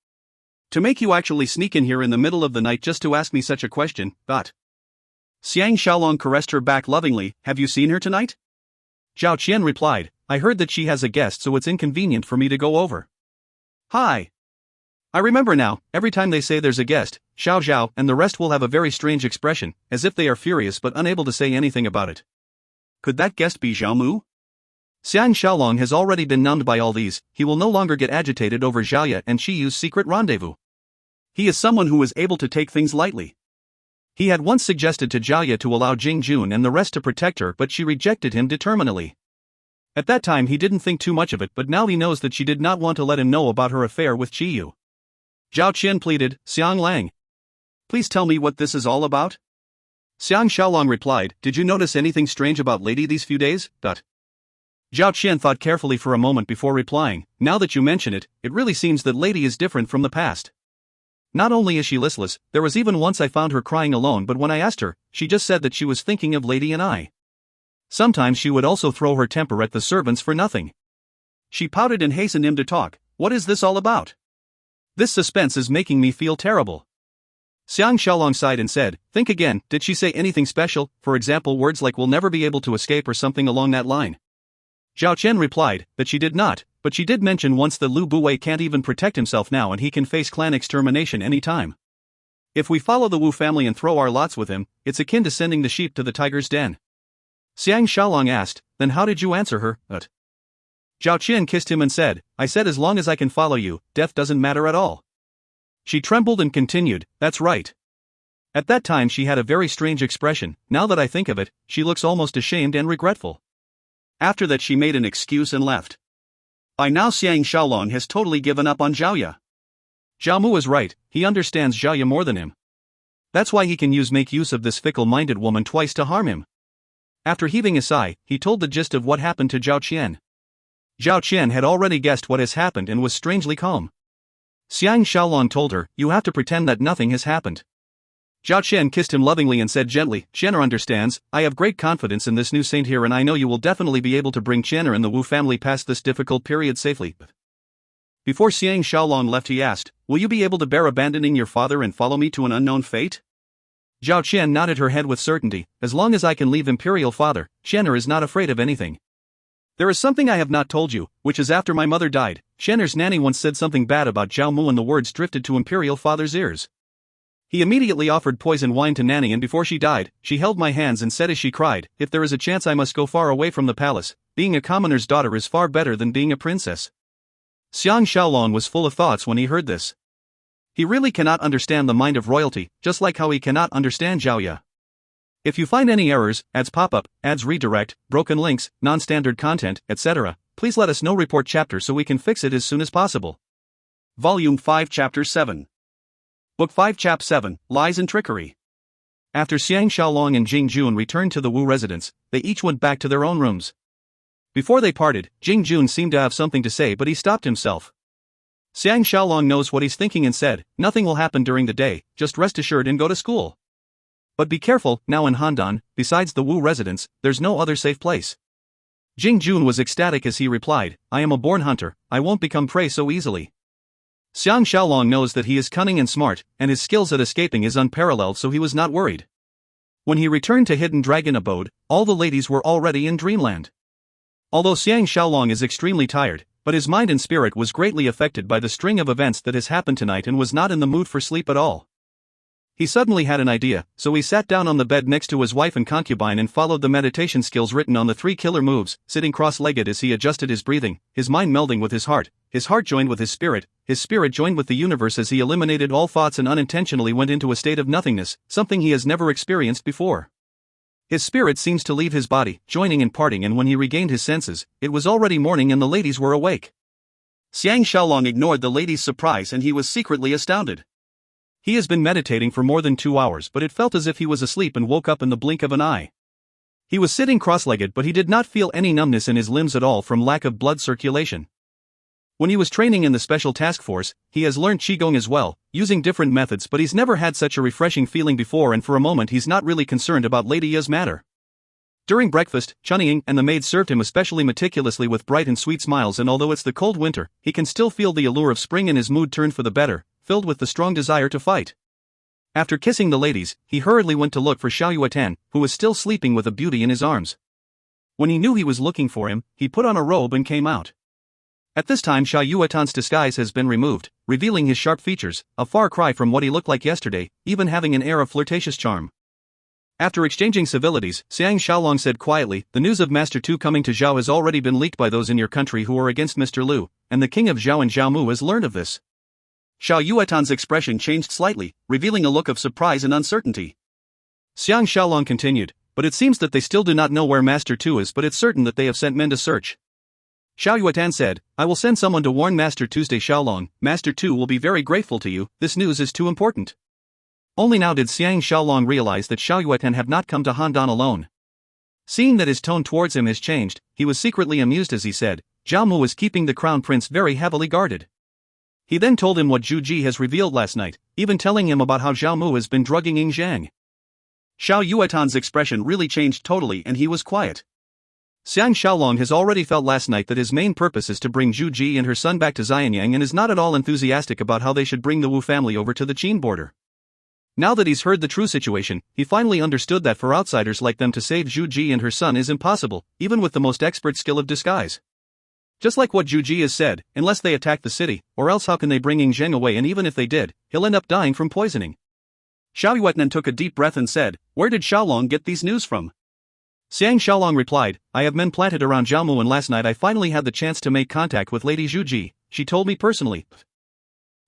To make you actually sneak in here in the middle of the night just to ask me such a question, Xiang Shaolong caressed her back lovingly. "Have you seen her tonight?" Zhao Qian replied, "I heard that she has a guest so it's inconvenient for me to go over." "Hi. I remember now, every time they say there's a guest, Xiao Zhao and the rest will have a very strange expression, as if they are furious but unable to say anything about it. Could that guest be Zhao Mu?" Xiang Shaolong has already been numbed by all these, he will no longer get agitated over Zhao Ya and Shiyu's secret rendezvous. He is someone who is able to take things lightly. He had once suggested to Zhao Ya to allow Jing Jun and the rest to protect her but she rejected him determinedly. At that time he didn't think too much of it but now he knows that she did not want to let him know about her affair with Qiyu. Zhao Qian pleaded, "Xiang Lang, please tell me what this is all about?" Xiang Shaolong replied, "Did you notice anything strange about Lady these few days?" Zhao Qian thought carefully for a moment before replying, "Now that you mention it, it really seems that Lady is different from the past. Not only is she listless, there was even once I found her crying alone but when I asked her, she just said that she was thinking of Lady and I. Sometimes she would also throw her temper at the servants for nothing." She pouted and hastened him to talk. "What is this all about? This suspense is making me feel terrible." Xiang Shaolong sighed and said, "Think again, did she say anything special, for example words like we'll never be able to escape or something along that line?" Zhao Qian replied, that she did not, but she did mention once that Lu Buwei can't even protect himself now and he can face clan extermination any time. If we follow the Wu family and throw our lots with him, it's akin to sending the sheep to the tiger's den. Xiang Shaolong asked, "Then how did you answer her?" Zhao Qian kissed him and said, "I said as long as I can follow you, death doesn't matter at all." She trembled and continued, "That's right." At that time she had a very strange expression. Now that I think of it, she looks almost ashamed and regretful. After that she made an excuse and left. By now Xiang Shaolong has totally given up on Zhao Ya. Zhao Mu is right, he understands Zhao Ya more than him. That's why he can make use of this fickle-minded woman twice to harm him. After heaving a sigh, he told the gist of what happened to Zhao Qian. Zhao Qian had already guessed what has happened and was strangely calm. Xiang Shaolong told her, "You have to pretend that nothing has happened." Zhao Qian kissed him lovingly and said gently, "Qianer understands, I have great confidence in this new saint here and I know you will definitely be able to bring Qianer and the Wu family past this difficult period safely." Before Xiang Shaolong left he asked, "Will you be able to bear abandoning your father and follow me to an unknown fate?" Zhao Qian nodded her head with certainty, "As long as I can leave Imperial Father, Qianer is not afraid of anything. There is something I have not told you, which is after my mother died, Qianer's nanny once said something bad about Zhao Mu and the words drifted to Imperial Father's ears. He immediately offered poison wine to Nanny and before she died, she held my hands and said as she cried, 'If there is a chance I must go far away from the palace, being a commoner's daughter is far better than being a princess.'" Xiang Shaolong was full of thoughts when he heard this. He really cannot understand the mind of royalty, just like how he cannot understand Zhao Ya. If you find any errors, ads pop-up, ads redirect, broken links, non-standard content, etc., please let us know. Report chapter so we can fix it as soon as possible. Volume 5 Chapter 7. Book 5 Chap 7, Lies and Trickery. After Xiang Shaolong and Jing Jun returned to the Wu residence, they each went back to their own rooms. Before they parted, Jing Jun seemed to have something to say but he stopped himself. Xiang Shaolong knows what he's thinking and said, nothing will happen during the day, just rest assured and go to school. But be careful, now in Handan, besides the Wu residence, there's no other safe place. Jing Jun was ecstatic as he replied, I am a born hunter, I won't become prey so easily. Xiang Shaolong knows that he is cunning and smart, and his skills at escaping is unparalleled, so he was not worried. When he returned to Hidden Dragon Abode, all the ladies were already in dreamland. Although Xiang Shaolong is extremely tired, but his mind and spirit was greatly affected by the string of events that has happened tonight and was not in the mood for sleep at all. He suddenly had an idea, so he sat down on the bed next to his wife and concubine and followed the meditation skills written on the 3 killer moves, sitting cross-legged as he adjusted his breathing, his mind melding with his heart joined with his spirit joined with the universe as he eliminated all thoughts and unintentionally went into a state of nothingness, something he has never experienced before. His spirit seems to leave his body, joining and parting, and when he regained his senses, it was already morning and the ladies were awake. Xiang Shaolong ignored the ladies' surprise and he was secretly astounded. He has been meditating for more than 2 hours, but it felt as if he was asleep and woke up in the blink of an eye. He was sitting cross-legged, but he did not feel any numbness in his limbs at all from lack of blood circulation. When he was training in the special task force, he has learned Qigong as well, using different methods, but he's never had such a refreshing feeling before, and for a moment he's not really concerned about Lady Ya's matter. During breakfast, Chunying and the maid served him especially meticulously with bright and sweet smiles, and although it's the cold winter, he can still feel the allure of spring and his mood turned for the better, filled with the strong desire to fight. After kissing the ladies, he hurriedly went to look for Xiao Yueten, who was still sleeping with a beauty in his arms. When he knew he was looking for him, he put on a robe and came out. At this time Xiao Yuetan's disguise has been removed, revealing his sharp features, a far cry from what he looked like yesterday, even having an air of flirtatious charm. After exchanging civilities, Xiang Shaolong said quietly, the news of Master Tu coming to Zhao has already been leaked by those in your country who are against Mr. Liu, and the king of Zhao and Zhao Mu has learned of this. Xiao Yuetan's expression changed slightly, revealing a look of surprise and uncertainty. Xiang Shaolong continued, but it seems that they still do not know where Master Tu is, but it's certain that they have sent men to search. Xiao Yuetan said, I will send someone to warn Master Tuesday Shaolong, Master Tu will be very grateful to you, this news is too important. Only now did Xiang Shaolong realize that Xiao Yuetan have not come to Handan alone. Seeing that his tone towards him has changed, he was secretly amused as he said, Zhao Mu is keeping the crown prince very heavily guarded. He then told him what Zhu Ji has revealed last night, even telling him about how Zhao Mu has been drugging Ying Zhang. Xiao Yuetan's expression really changed totally and he was quiet. Xiang Shaolong has already felt last night that his main purpose is to bring Zhu Ji and her son back to Xianyang and is not at all enthusiastic about how they should bring the Wu family over to the Qin border. Now that he's heard the true situation, he finally understood that for outsiders like them to save Zhu Ji and her son is impossible, even with the most expert skill of disguise. Just like what Zhu Ji has said, unless they attack the city, or else how can they bring Ying Zheng away, and even if they did, he'll end up dying from poisoning. Xiao Yuetnan took a deep breath and said, where did Shaolong get these news from? Xiang Shaolong replied, I have men planted around Zhao Mu and last night I finally had the chance to make contact with Lady Zhu Ji, she told me personally.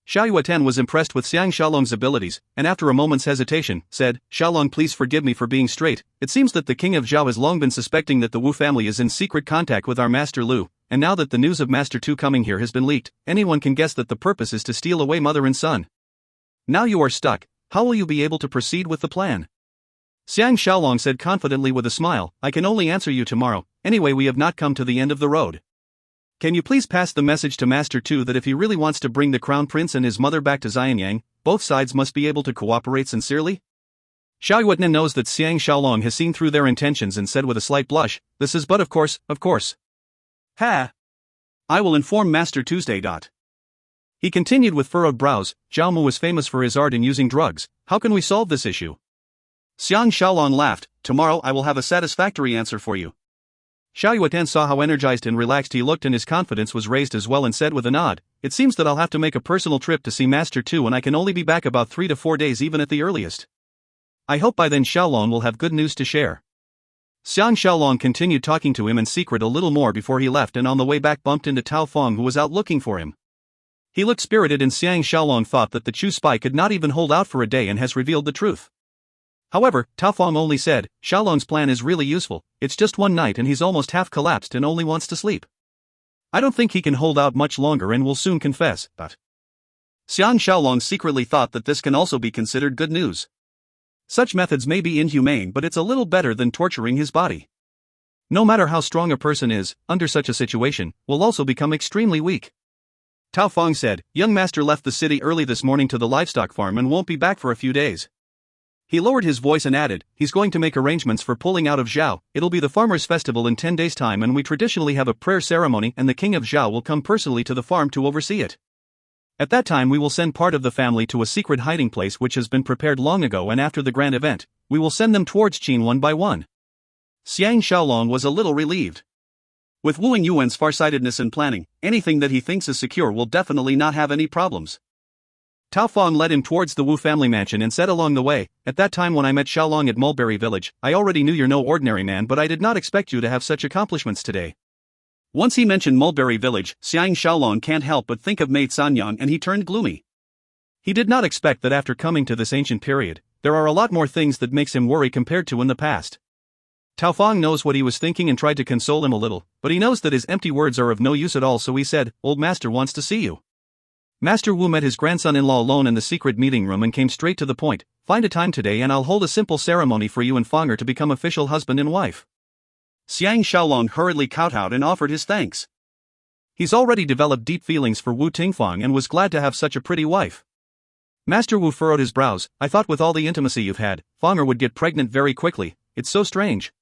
Xiao Yueten was impressed with Xiang Shaolong's abilities, and after a moment's hesitation, said, Shaolong, please forgive me for being straight, it seems that the king of Zhao has long been suspecting that the Wu family is in secret contact with our Master Liu, and now that the news of Master Tu coming here has been leaked, anyone can guess that the purpose is to steal away mother and son. Now you are stuck, how will you be able to proceed with the plan? Xiang Shaolong said confidently with a smile, I can only answer you tomorrow, anyway we have not come to the end of the road. Can you please pass the message to Master Tu that if he really wants to bring the crown prince and his mother back to Xianyang, both sides must be able to cooperate sincerely? Xiao Yuetnan knows that Xiang Shaolong has seen through their intentions and said with a slight blush, this is but of course. Ha! I will inform Master Tuesday. He continued with furrowed brows, Zhao Mu was famous for his art in using drugs, how can we solve this issue? Xiang Shaolong laughed, tomorrow I will have a satisfactory answer for you. Xiao Yueten saw how energized and relaxed he looked and his confidence was raised as well and said with a nod, it seems that I'll have to make a personal trip to see Master Tu and I can only be back about 3 to 4 days even at the earliest. I hope by then Shaolong will have good news to share. Xiang Shaolong continued talking to him in secret a little more before he left and on the way back bumped into Tao Feng who was out looking for him. He looked spirited and Xiang Shaolong thought that the Chu spy could not even hold out for a day and has revealed the truth. However, Tao Feng only said, Shaolong's plan is really useful, it's just one night and he's almost half collapsed and only wants to sleep. I don't think he can hold out much longer and will soon confess, but Xiang Shaolong secretly thought that this can also be considered good news. Such methods may be inhumane but it's a little better than torturing his body. No matter how strong a person is, under such a situation, will also become extremely weak. Tao Feng said, young master left the city early this morning to the livestock farm and won't be back for a few days. He lowered his voice and added, he's going to make arrangements for pulling out of Zhao. It'll be the farmers' festival in 10 days' time and we traditionally have a prayer ceremony and the king of Zhao will come personally to the farm to oversee it. At that time we will send part of the family to a secret hiding place which has been prepared long ago, and after the grand event, we will send them towards Qin one by one. Xiang Shaolong was a little relieved. With Wu Yuan's farsightedness and planning, anything that he thinks is secure will definitely not have any problems. Tao Feng led him towards the Wu family mansion and said along the way, at that time when I met Xiaolong at Mulberry Village, I already knew you're no ordinary man, but I did not expect you to have such accomplishments today. Once he mentioned Mulberry Village, Xiang Shaolong can't help but think of Mei Sanyang and he turned gloomy. He did not expect that after coming to this ancient period, there are a lot more things that makes him worry compared to in the past. Tao Feng knows what he was thinking and tried to console him a little, but he knows that his empty words are of no use at all, so he said, old master wants to see you. Master Wu met his grandson-in-law alone in the secret meeting room and came straight to the point, find a time today and I'll hold a simple ceremony for you and Fenger to become official husband and wife. Xiang Shaolong hurriedly kowtowed and offered his thanks. He's already developed deep feelings for Wu Tingfang and was glad to have such a pretty wife. Master Wu furrowed his brows, I thought with all the intimacy you've had, Fenger would get pregnant very quickly, it's so strange.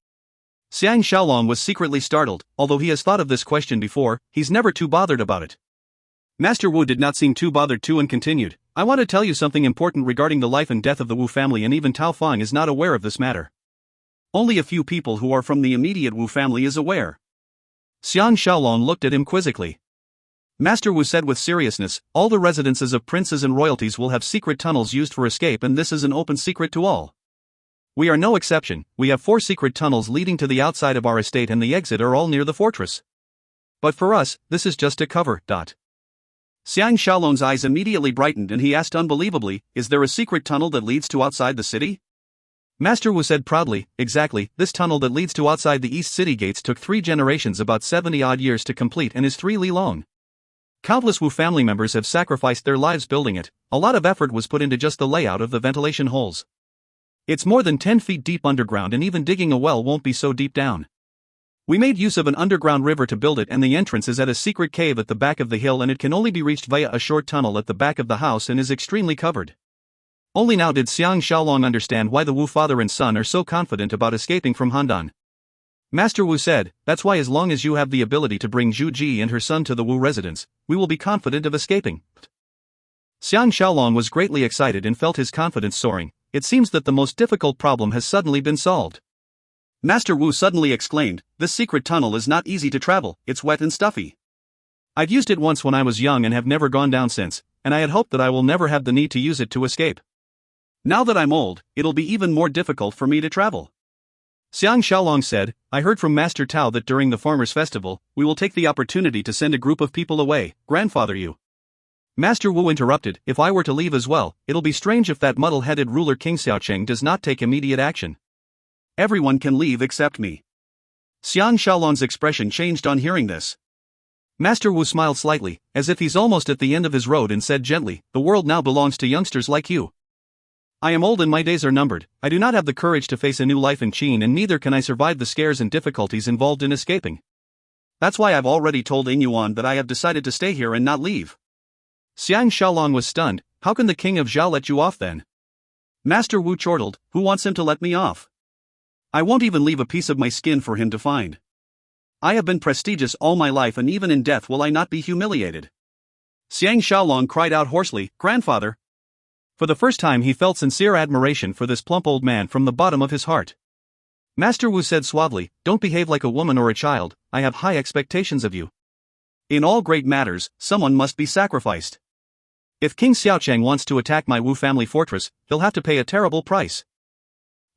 Xiang Shaolong was secretly startled, although he has thought of this question before, he's never too bothered about it. Master Wu did not seem too bothered too and continued, I want to tell you something important regarding the life and death of the Wu family, and even Tao Feng is not aware of this matter. Only a few people who are from the immediate Wu family is aware. Xiang Shaolong looked at him quizzically. Master Wu said with seriousness, all the residences of princes and royalties will have secret tunnels used for escape, and this is an open secret to all. We are no exception, we have 4 secret tunnels leading to the outside of our estate and the exit are all near the fortress. But for us, this is just a cover. Xiang Shaolong's eyes immediately brightened and he asked unbelievably, is there a secret tunnel that leads to outside the city? Master Wu said proudly, exactly, this tunnel that leads to outside the east city gates took 3 generations, about 70-odd years to complete, and is 3 li long. Countless Wu family members have sacrificed their lives building it, a lot of effort was put into just the layout of the ventilation holes. It's more than 10 feet deep underground and even digging a well won't be so deep down. We made use of an underground river to build it, and the entrance is at a secret cave at the back of the hill, and it can only be reached via a short tunnel at the back of the house and is extremely covered. Only now did Xiang Shaolong understand why the Wu father and son are so confident about escaping from Handan. Master Wu said, that's why as long as you have the ability to bring Zhu Ji and her son to the Wu residence, we will be confident of escaping. Xiang Shaolong was greatly excited and felt his confidence soaring. It seems that the most difficult problem has suddenly been solved. Master Wu suddenly exclaimed, this secret tunnel is not easy to travel, it's wet and stuffy. I've used it once when I was young and have never gone down since, and I had hoped that I will never have the need to use it to escape. Now that I'm old, it'll be even more difficult for me to travel. Xiang Shaolong said, I heard from Master Tao that during the farmers' festival, we will take the opportunity to send a group of people away, grandfather you. Master Wu interrupted, if I were to leave as well, it'll be strange if that muddle-headed ruler King Xiaocheng does not take immediate action. Everyone can leave except me. Xiang Shaolong's expression changed on hearing this. Master Wu smiled slightly, as if he's almost at the end of his road, and said gently, the world now belongs to youngsters like you. I am old and my days are numbered, I do not have the courage to face a new life in Qin, and neither can I survive the scares and difficulties involved in escaping. That's why I've already told Ing Yuan that I have decided to stay here and not leave. Xiang Shaolong was stunned, how can the king of Zhao let you off then? Master Wu chortled, who wants him to let me off? I won't even leave a piece of my skin for him to find. I have been prestigious all my life, and even in death will I not be humiliated. Xiang Shaolong cried out hoarsely, grandfather. For the first time he felt sincere admiration for this plump old man from the bottom of his heart. Master Wu said suavely, don't behave like a woman or a child, I have high expectations of you. In all great matters, someone must be sacrificed. If King Xiaocheng wants to attack my Wu family fortress, he'll have to pay a terrible price.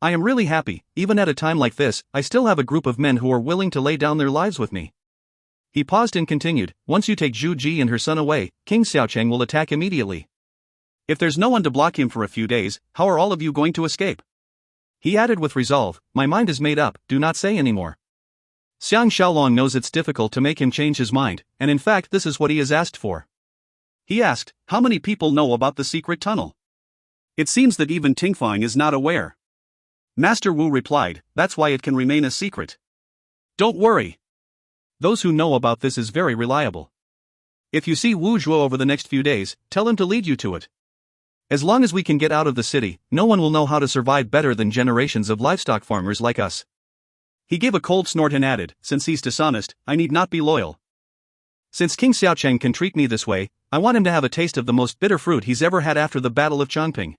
I am really happy, even at a time like this, I still have a group of men who are willing to lay down their lives with me. He paused and continued, once you take Zhu Ji and her son away, King Xiaocheng will attack immediately. If there's no one to block him for a few days, how are all of you going to escape? He added with resolve, my mind is made up, do not say any more. Xiang Shaolong knows it's difficult to make him change his mind, and in fact this is what he has asked for. He asked, how many people know about the secret tunnel? It seems that even Tingfang is not aware. Master Wu replied, that's why it can remain a secret. Don't worry. Those who know about this is very reliable. If you see Wu Zhuo over the next few days, tell him to lead you to it. As long as we can get out of the city, no one will know how to survive better than generations of livestock farmers like us." He gave a cold snort and added, "Since he's dishonest, I need not be loyal. Since King Xiaocheng can treat me this way, I want him to have a taste of the most bitter fruit he's ever had after the Battle of Chongping.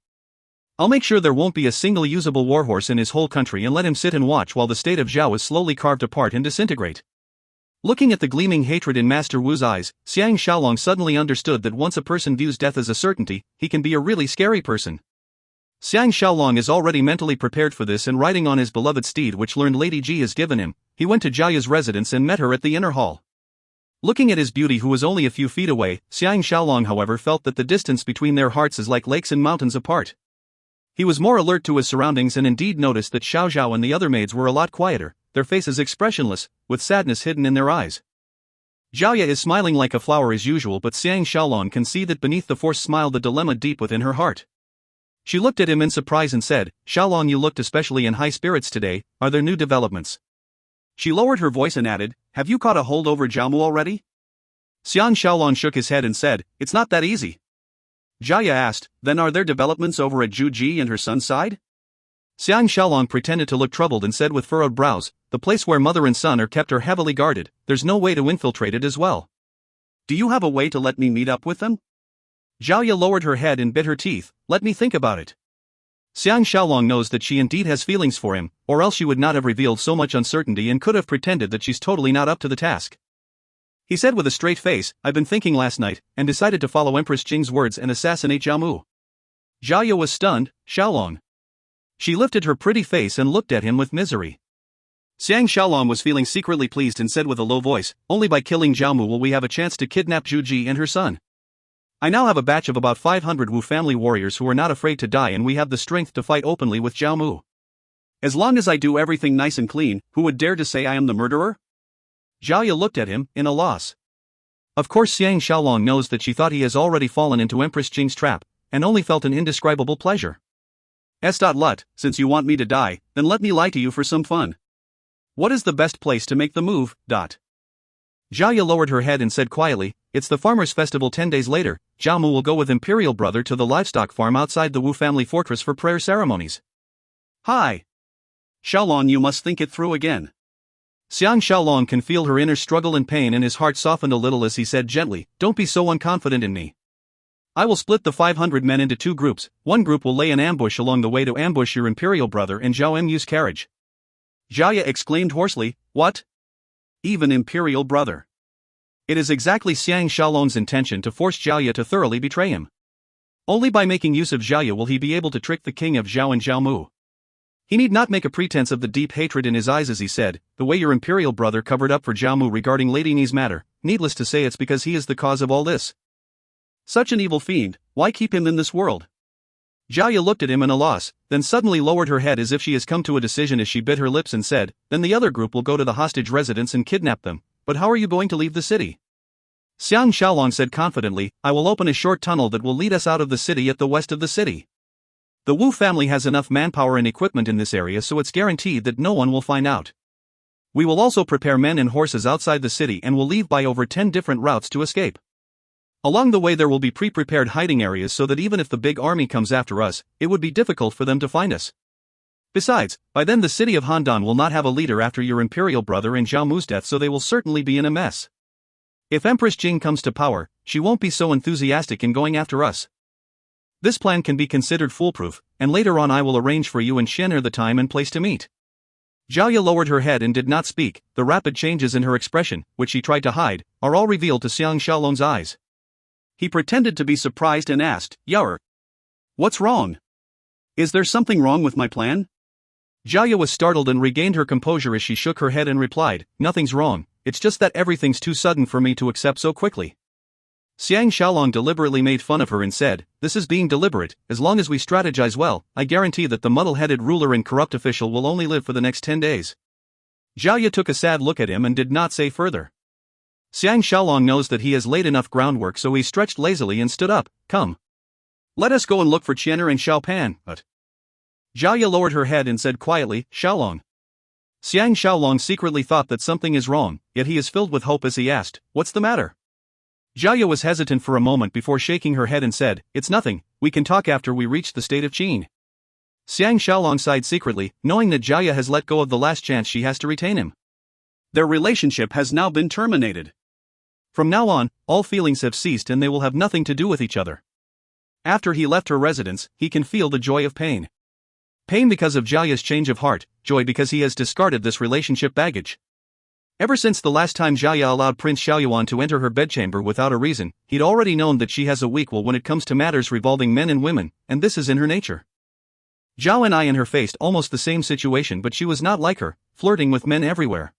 I'll make sure there won't be a single usable warhorse in his whole country and let him sit and watch while the state of Zhao is slowly carved apart and disintegrate." Looking at the gleaming hatred in Master Wu's eyes, Xiang Shaolong suddenly understood that once a person views death as a certainty, he can be a really scary person. Xiang Shaolong is already mentally prepared for this, and riding on his beloved steed which learned Lady Ji has given him, he went to Jiaya's residence and met her at the inner hall. Looking at his beauty who was only a few feet away, Xiang Shaolong however felt that the distance between their hearts is like lakes and mountains apart. He was more alert to his surroundings and indeed noticed that Xiao Zhao and the other maids were a lot quieter, their faces expressionless, with sadness hidden in their eyes. Jiaya is smiling like a flower as usual, but Xiang Shaolong can see that beneath the forced smile the dilemma deep within her heart. She looked at him in surprise and said, "Shaolong, you looked especially in high spirits today, are there new developments?" She lowered her voice and added, "Have you caught a hold over Jiamu already?" Xiang Shaolong shook his head and said, "It's not that easy." Jiaya asked, "Then are there developments over at Zhu Ji and her son's side?" Xiang Shaolong pretended to look troubled and said with furrowed brows, "The place where mother and son are kept are heavily guarded, there's no way to infiltrate it as well." "Do you have a way to let me meet up with them?" Jiaya lowered her head and bit her teeth, "Let me think about it." Xiang Shaolong knows that she indeed has feelings for him, or else she would not have revealed so much uncertainty and could have pretended that she's totally not up to the task. He said with a straight face, "I've been thinking last night, and decided to follow Empress Jing's words and assassinate Jiamu." Jiaya was stunned. "Shaolong." She lifted her pretty face and looked at him with misery. Xiang Shaolong was feeling secretly pleased and said with a low voice, "Only by killing Jiamu will we have a chance to kidnap Zhu Ji and her son. I now have a batch of about 500 Wu family warriors who are not afraid to die, and we have the strength to fight openly with Jiamu. As long as I do everything nice and clean, who would dare to say I am the murderer?" Jiaya looked at him, in a loss. Of course Xiang Shaolong knows that she thought he has already fallen into Empress Jing's trap, and only felt an indescribable pleasure. "Lut, since you want me to die, then let me lie to you for some fun. What is the best place to make the move?" Jiaya lowered her head and said quietly, "It's the farmers' festival 10 days later. Jiamu will go with Imperial Brother to the livestock farm outside the Wu family fortress for prayer ceremonies." "Hi. Shaolong, you must think it through again." Xiang Shaolong can feel her inner struggle and pain, and his heart softened a little as he said gently, "Don't be so unconfident in me. I will split the 500 men into 2 groups. One group will lay an ambush along the way to ambush your Imperial Brother and Zhao Mu's carriage." Jiaya exclaimed hoarsely, "What? Even Imperial Brother?" It is exactly Xiang Shaolong's intention to force Jiaya to thoroughly betray him. Only by making use of Jiaya will he be able to trick the king of Zhao and Zhao Mu. He need not make a pretense of the deep hatred in his eyes as he said, "The way your Imperial Brother covered up for Zhao Mu regarding Lady Ni's matter, needless to say it's because he is the cause of all this. Such an evil fiend, why keep him in this world?" Jiaya looked at him in a loss, then suddenly lowered her head as if she has come to a decision as she bit her lips and said, "Then the other group will go to the hostage residence and kidnap them, but how are you going to leave the city?" Xiang Shaolong said confidently, "I will open a short tunnel that will lead us out of the city at the west of the city. The Wu family has enough manpower and equipment in this area, so it's guaranteed that no one will find out. We will also prepare men and horses outside the city and will leave by over 10 different routes to escape. Along the way there will be pre-prepared hiding areas so that even if the big army comes after us, it would be difficult for them to find us. Besides, by then the city of Handan will not have a leader after your Imperial Brother and Zhao Mu's death, so they will certainly be in a mess. If Empress Jing comes to power, she won't be so enthusiastic in going after us. This plan can be considered foolproof, and later on I will arrange for you and Shen'er the time and place to meet." Jiaya lowered her head and did not speak. The rapid changes in her expression, which she tried to hide, are all revealed to Xiang Shaolong's eyes. He pretended to be surprised and asked, "Yawer, what's wrong? Is there something wrong with my plan?" Jiaya was startled and regained her composure as she shook her head and replied, "Nothing's wrong, it's just that everything's too sudden for me to accept so quickly." Xiang Shaolong deliberately made fun of her and said, "This is being deliberate. As long as we strategize well, I guarantee that the muddle-headed ruler and corrupt official will only live for the next 10 days. Jiaya took a sad look at him and did not say further. Xiang Shaolong knows that he has laid enough groundwork, so he stretched lazily and stood up. "Come. Let us go and look for Qianer and Xiaopan." But Jiaya lowered her head and said quietly, "Shaolong." Xiang Shaolong secretly thought that something is wrong, yet he is filled with hope as he asked, "What's the matter?" Jiaya was hesitant for a moment before shaking her head and said, "It's nothing, we can talk after we reach the state of Qin." Xiang Shaolong sighed secretly, knowing that Jiaya has let go of the last chance she has to retain him. Their relationship has now been terminated. From now on, all feelings have ceased and they will have nothing to do with each other. After he left her residence, he can feel the joy of pain. Pain because of Jiaya's change of heart, joy because he has discarded this relationship baggage. Ever since the last time Jiaya allowed Prince Xiaoyuan to enter her bedchamber without a reason, he'd already known that she has a weak will when it comes to matters revolving men and women, and this is in her nature. Zhao and I and her faced almost the same situation, but she was not like her, flirting with men everywhere.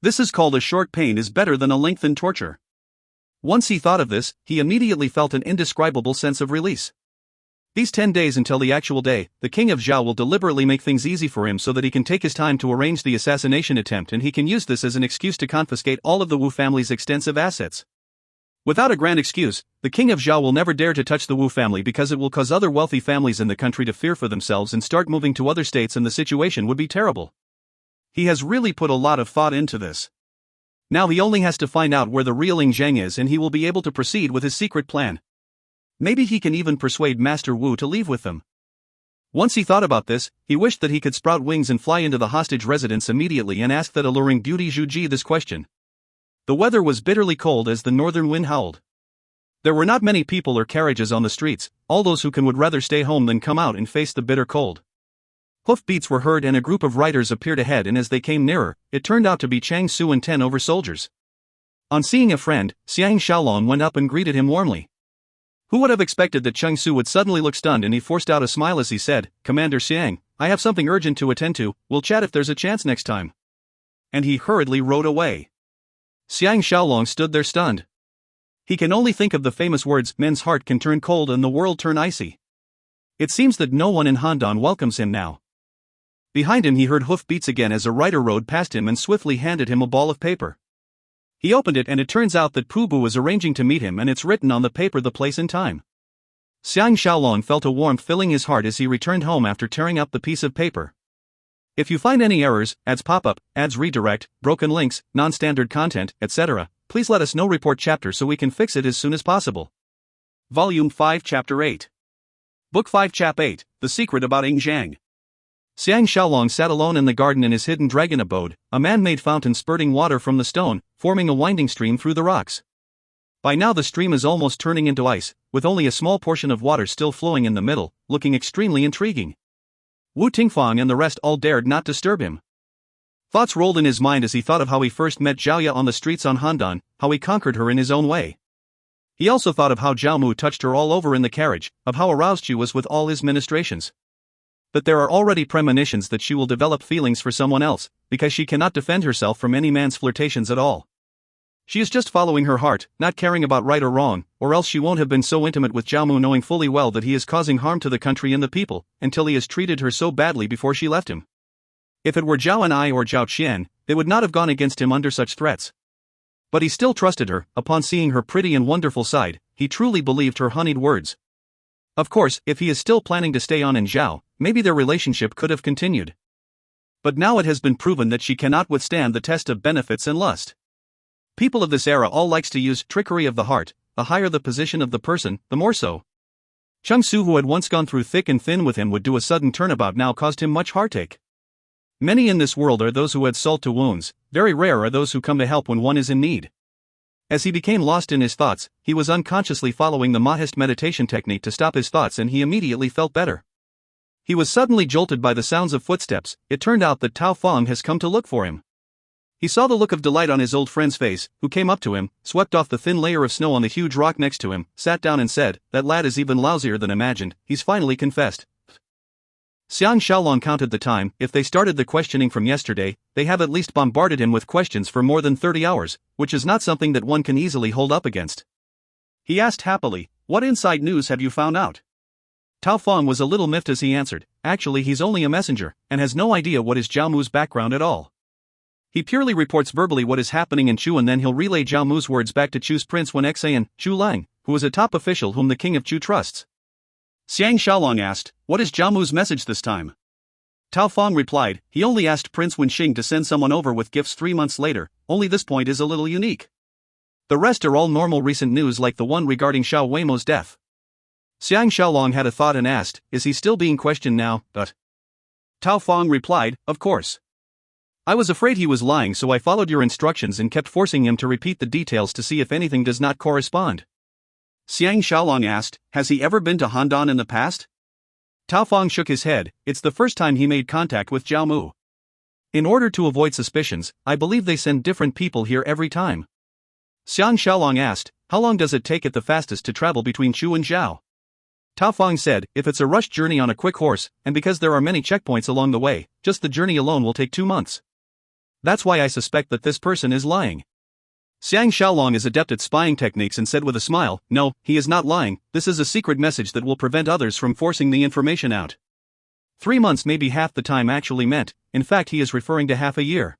This is called a short pain is better than a lengthened torture. Once he thought of this, he immediately felt an indescribable sense of release. These 10 days until the actual day, the king of Zhao will deliberately make things easy for him so that he can take his time to arrange the assassination attempt, and he can use this as an excuse to confiscate all of the Wu family's extensive assets. Without a grand excuse, the king of Zhao will never dare to touch the Wu family because it will cause other wealthy families in the country to fear for themselves and start moving to other states, and the situation would be terrible. He has really put a lot of thought into this. Now he only has to find out where the real Ling Zhang is and he will be able to proceed with his secret plan. Maybe he can even persuade Master Wu to leave with them. Once he thought about this, he wished that he could sprout wings and fly into the hostage residence immediately and ask that alluring beauty Zhu Ji this question. The weather was bitterly cold as the northern wind howled. There were not many people or carriages on the streets, all those who can would rather stay home than come out and face the bitter cold. Hoof beats were heard and a group of riders appeared ahead, and as they came nearer, it turned out to be Chang Su and 10 over soldiers. On seeing a friend, Xiang Shaolong went up and greeted him warmly. Who would have expected that Chang Su would suddenly look stunned, and he forced out a smile as he said, "Commander Xiang, I have something urgent to attend to, we'll chat if there's a chance next time." And he hurriedly rode away. Xiang Shaolong stood there stunned. He can only think of the famous words, "Men's heart can turn cold and the world turn icy." It seems that no one in Handan welcomes him now. Behind him he heard hoof beats again as a rider rode past him and swiftly handed him a ball of paper. He opened it and it turns out that Pu Bu was arranging to meet him, and it's written on the paper the place and time. Xiang Shaolong felt a warmth filling his heart as he returned home after tearing up the piece of paper. If you find any errors, ads pop up, ads redirect, broken links, non-standard content, etc., please let us know. Report chapter so we can fix it as soon as possible. Volume 5 Chapter 8. Book 5 Chap 8, The Secret About Ing Zhang. Xiang Shaolong sat alone in the garden in his hidden dragon abode, a man-made fountain spurting water from the stone, forming a winding stream through the rocks. By now the stream is almost turning into ice, with only a small portion of water still flowing in the middle, looking extremely intriguing. Wu Tingfang and the rest all dared not disturb him. Thoughts rolled in his mind as he thought of how he first met Jiaya on the streets on Handan, how he conquered her in his own way. He also thought of how Zhao Mu touched her all over in the carriage, of how aroused she was with all his ministrations. But there are already premonitions that she will develop feelings for someone else, because she cannot defend herself from any man's flirtations at all. She is just following her heart, not caring about right or wrong, or else she won't have been so intimate with Zhao Mu, knowing fully well that he is causing harm to the country and the people, until he has treated her so badly before she left him. If it were Zhao and I or Zhao Qian, they would not have gone against him under such threats. But he still trusted her. Upon seeing her pretty and wonderful side, he truly believed her honeyed words. Of course, if he is still planning to stay on in Zhao, maybe their relationship could have continued. But now it has been proven that she cannot withstand the test of benefits and lust. People of this era all likes to use trickery of the heart. The higher the position of the person, the more so. Chang Su, who had once gone through thick and thin with him, would do a sudden turnabout now caused him much heartache. Many in this world are those who add salt to wounds, very rare are those who come to help when one is in need. As he became lost in his thoughts, he was unconsciously following the Mahist meditation technique to stop his thoughts, and he immediately felt better. He was suddenly jolted by the sounds of footsteps. It turned out that Tao Feng has come to look for him. He saw the look of delight on his old friend's face, who came up to him, swept off the thin layer of snow on the huge rock next to him, sat down and said, "That lad is even lousier than imagined, he's finally confessed." Xiang Shaolong counted the time. If they started the questioning from yesterday, they have at least bombarded him with questions for more than 30 hours, which is not something that one can easily hold up against. He asked happily, "What inside news have you found out?" Tao Feng was a little miffed as he answered, "Actually he's only a messenger, and has no idea what is Zhao Mu's background at all. He purely reports verbally what is happening in Chu, and then he'll relay Zhao Mu's words back to Chu's prince Wen Xian, Chu Lang, who is a top official whom the king of Chu trusts." Xiang Shaolong asked, "What is Zhao Mu's message this time?" Tao Feng replied, "He only asked Prince Wenxing to send someone over with gifts 3 months later, only this point is a little unique. The rest are all normal recent news like the one regarding Xiao Weimo's death. Xiang Shaolong had a thought and asked, is he still being questioned now? But Tao Fong replied, of course. I was afraid he was lying, so I followed your instructions and kept forcing him to repeat the details to see if anything does not correspond. Xiang Shaolong asked, has he ever been to Handan in the past? Tao Fong shook his head, it's the first time he made contact with Jiao Mu. In order to avoid suspicions, I believe they send different people here every time. Xiang Shaolong asked, how long does it take at the fastest to travel between Chu and Zhao? Tao Fong said, if it's a rush journey on a quick horse, and because there are many checkpoints along the way, just the journey alone will take 2 months. That's why I suspect that this person is lying. Xiang Shaolong is adept at spying techniques and said with a smile, no, he is not lying, this is a secret message that will prevent others from forcing the information out. 3 months may be half the time actually meant, in fact he is referring to half a year.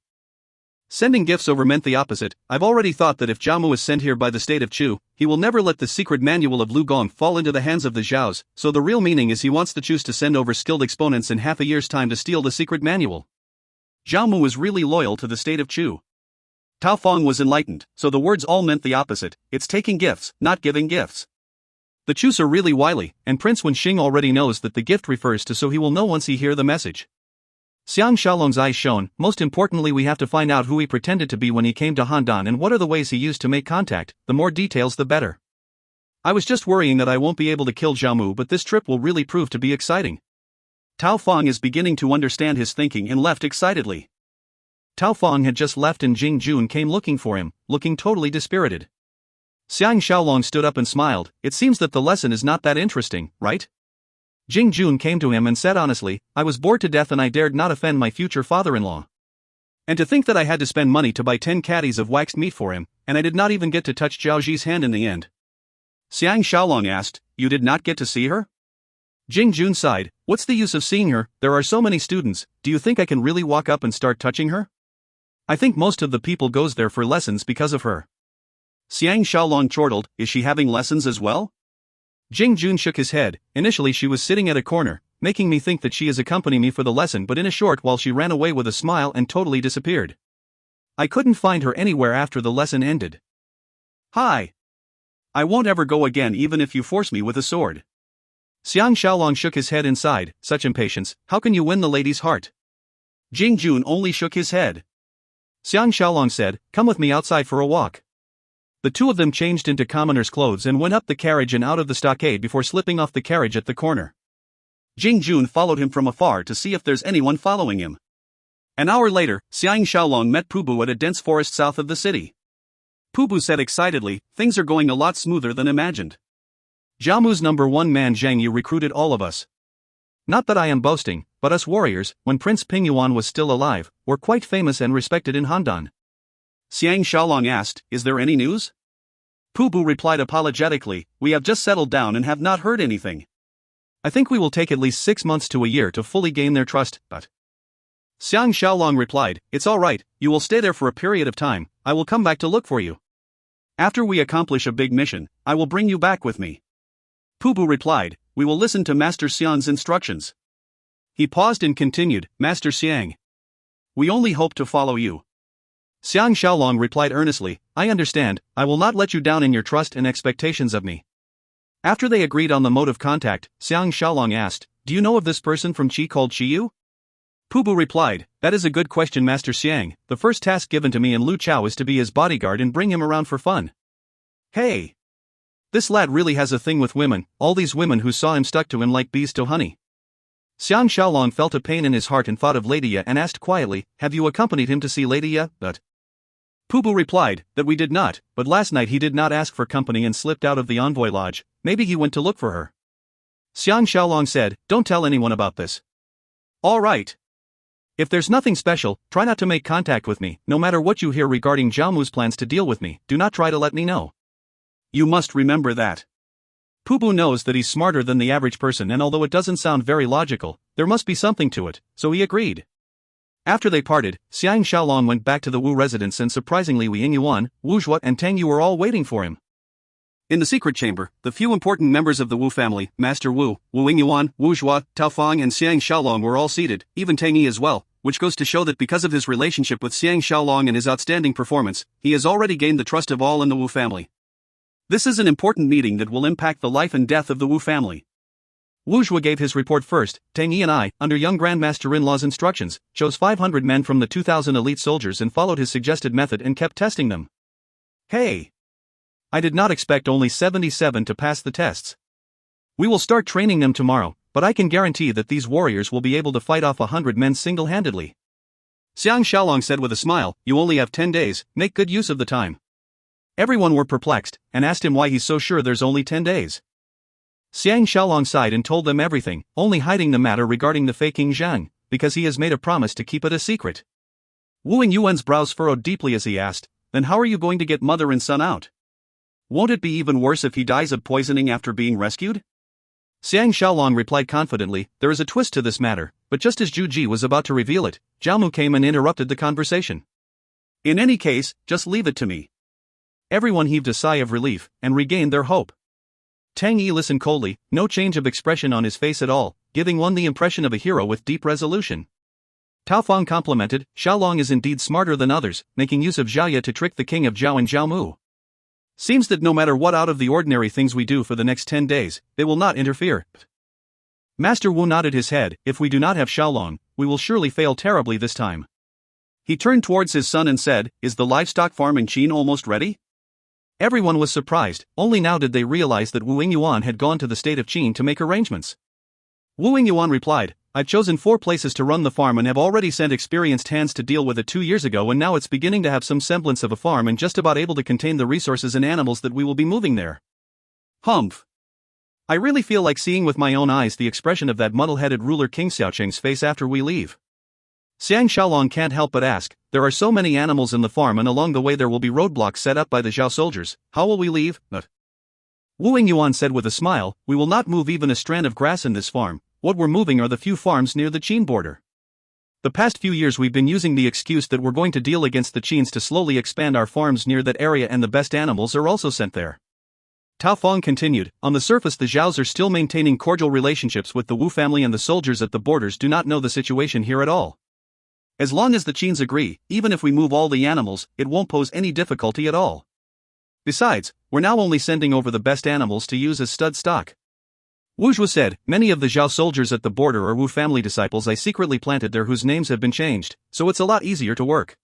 Sending gifts over meant the opposite. I've already thought that if Jiao Mu is sent here by the state of Chu, he will never let the secret manual of Lu Gong fall into the hands of the Zhaos, so the real meaning is he wants to choose to send over skilled exponents in half a year's time to steal the secret manual. Jiao Mu is really loyal to the state of Chu. Tao Fong was enlightened, so the words all meant the opposite, it's taking gifts, not giving gifts. The Chus are really wily, and Prince Wenxing already knows that the gift refers to, so he will know once he hear the message. Xiang Shaolong's eyes shone, most importantly we have to find out who he pretended to be when he came to Handan and what are the ways he used to make contact, the more details the better. I was just worrying that I won't be able to kill Jiao Mu, but this trip will really prove to be exciting. Tao Fong is beginning to understand his thinking and left excitedly. Tao Fong had just left and Jing Jun came looking for him, looking totally dispirited. Xiang Shaolong stood up and smiled, it seems that the lesson is not that interesting, right? Jing Jun came to him and said honestly, I was bored to death and I dared not offend my future father-in-law. And to think that I had to spend money to buy 10 caddies of waxed meat for him, and I did not even get to touch Zhao Ji's hand in the end. Xiang Shaolong asked, you did not get to see her? Jing Jun sighed, what's the use of seeing her, there are so many students, do you think I can really walk up and start touching her? I think most of the people goes there for lessons because of her. Xiang Shaolong chortled, is she having lessons as well? Jing Jun shook his head, initially she was sitting at a corner, making me think that she is accompanying me for the lesson, but in a short while she ran away with a smile and totally disappeared. I couldn't find her anywhere after the lesson ended. Hi. I won't ever go again even if you force me with a sword. Xiang Shaolong shook his head and sighed, such impatience, how can you win the lady's heart? Jing Jun only shook his head. Xiang Shaolong said, come with me outside for a walk. The two of them changed into commoner's clothes and went up the carriage and out of the stockade before slipping off the carriage at the corner. Jing Jun followed him from afar to see if there's anyone following him. An hour later, Xiang Shaolong met Pubu at a dense forest south of the city. Pubu said excitedly, things are going a lot smoother than imagined. Jiao Mu's number 1 man Zhang Yu recruited all of us. Not that I am boasting, but us warriors, when Prince Pingyuan was still alive, were quite famous and respected in Handan. Xiang Shaolong asked, is there any news? Pubu replied apologetically, we have just settled down and have not heard anything. I think we will take at least 6 months to a year to fully gain their trust, but... Xiang Shaolong replied, it's alright, you will stay there for a period of time, I will come back to look for you. After we accomplish a big mission, I will bring you back with me. Pubu replied, we will listen to Master Xiang's instructions. He paused and continued, Master Xiang. We only hope to follow you. Xiang Shaolong replied earnestly, I understand, I will not let you down in your trust and expectations of me. After they agreed on the mode of contact, Xiang Shaolong asked, do you know of this person from Qi called Qiyu? Pubu replied, that is a good question Master Xiang, the first task given to me in Lu Chao is to be his bodyguard and bring him around for fun. Hey! This lad really has a thing with women, all these women who saw him stuck to him like bees to honey. Xiang Shaolong felt a pain in his heart and thought of Lady Ye and asked quietly, have you accompanied him to see Lady Ye? But Pubu replied, that we did not, but last night he did not ask for company and slipped out of the envoy lodge, maybe he went to look for her. Xiang Shaolong said, don't tell anyone about this. Alright. If there's nothing special, try not to make contact with me, no matter what you hear regarding Jiao Mu's plans to deal with me, do not try to let me know. You must remember that. Pubu knows that he's smarter than the average person, and although it doesn't sound very logical, there must be something to it, so he agreed. After they parted, Xiang Shaolong went back to the Wu residence and surprisingly Wei Yingyuan, Wu Zhuo and Tang Yu were all waiting for him. In the secret chamber, the few important members of the Wu family, Master Wu, Wu Yingyuan, Wu Zhuo, Tao Fong and Xiang Shaolong were all seated, even Tang Yi as well, which goes to show that because of his relationship with Xiang Shaolong and his outstanding performance, he has already gained the trust of all in the Wu family. This is an important meeting that will impact the life and death of the Wu family. Wu Zhuo gave his report first. Tang Yi and I, under young Grandmaster-in-law's instructions, chose 500 men from the 2,000 elite soldiers and followed his suggested method and kept testing them. Hey! I did not expect only 77 to pass the tests. We will start training them tomorrow, but I can guarantee that these warriors will be able to fight off 100 men single-handedly. Xiang Shaolong said with a smile, "You only have 10 days, make good use of the time." Everyone were perplexed, and asked him why he's so sure there's only 10 days. Xiang Shaolong sighed and told them everything, only hiding the matter regarding the Fei King Zhang, because he has made a promise to keep it a secret. Wu Yuan's brows furrowed deeply as he asked, "Then how are you going to get mother and son out? Won't it be even worse if he dies of poisoning after being rescued?" Xiang Shaolong replied confidently, "There is a twist to this matter," but just as Zhu Ji was about to reveal it, Zhao Mu came and interrupted the conversation. "In any case, just leave it to me." Everyone heaved a sigh of relief, and regained their hope. Tang Yi listened coldly, no change of expression on his face at all, giving one the impression of a hero with deep resolution. Tao Feng complimented, "Xiaolong is indeed smarter than others, making use of Zhao Ye to trick the king of Zhao and Zhao Mu. Seems that no matter what out of the ordinary things we do for the next 10 days, they will not interfere." Master Wu nodded his head, "If we do not have Xiaolong, we will surely fail terribly this time." He turned towards his son and said, "Is the livestock farm in Qin almost ready?" Everyone was surprised, only now did they realize that Wu Yuan had gone to the state of Qin to make arrangements. Wu Yuan replied, "I've chosen 4 places to run the farm and have already sent experienced hands to deal with it 2 years ago, and now it's beginning to have some semblance of a farm and just about able to contain the resources and animals that we will be moving there." Humph. I really feel like seeing with my own eyes the expression of that muddle-headed ruler King Xiaocheng's face after we leave. Xiang Shaolong can't help but ask, "There are so many animals in the farm and along the way there will be roadblocks set up by the Zhao soldiers, how will we leave?" Wu Yuan said with a smile, "We will not move even a strand of grass in this farm, what we're moving are the few farms near the Qin border. The past few years we've been using the excuse that we're going to deal against the Qins to slowly expand our farms near that area, and the best animals are also sent there." Tao Feng continued, "On the surface the Zhaos are still maintaining cordial relationships with the Wu family, and the soldiers at the borders do not know the situation here at all. As long as the Qins agree, even if we move all the animals, it won't pose any difficulty at all. Besides, we're now only sending over the best animals to use as stud stock." Wu Zhuo said, "Many of the Zhao soldiers at the border are Wu family disciples I secretly planted there whose names have been changed, so it's a lot easier to work."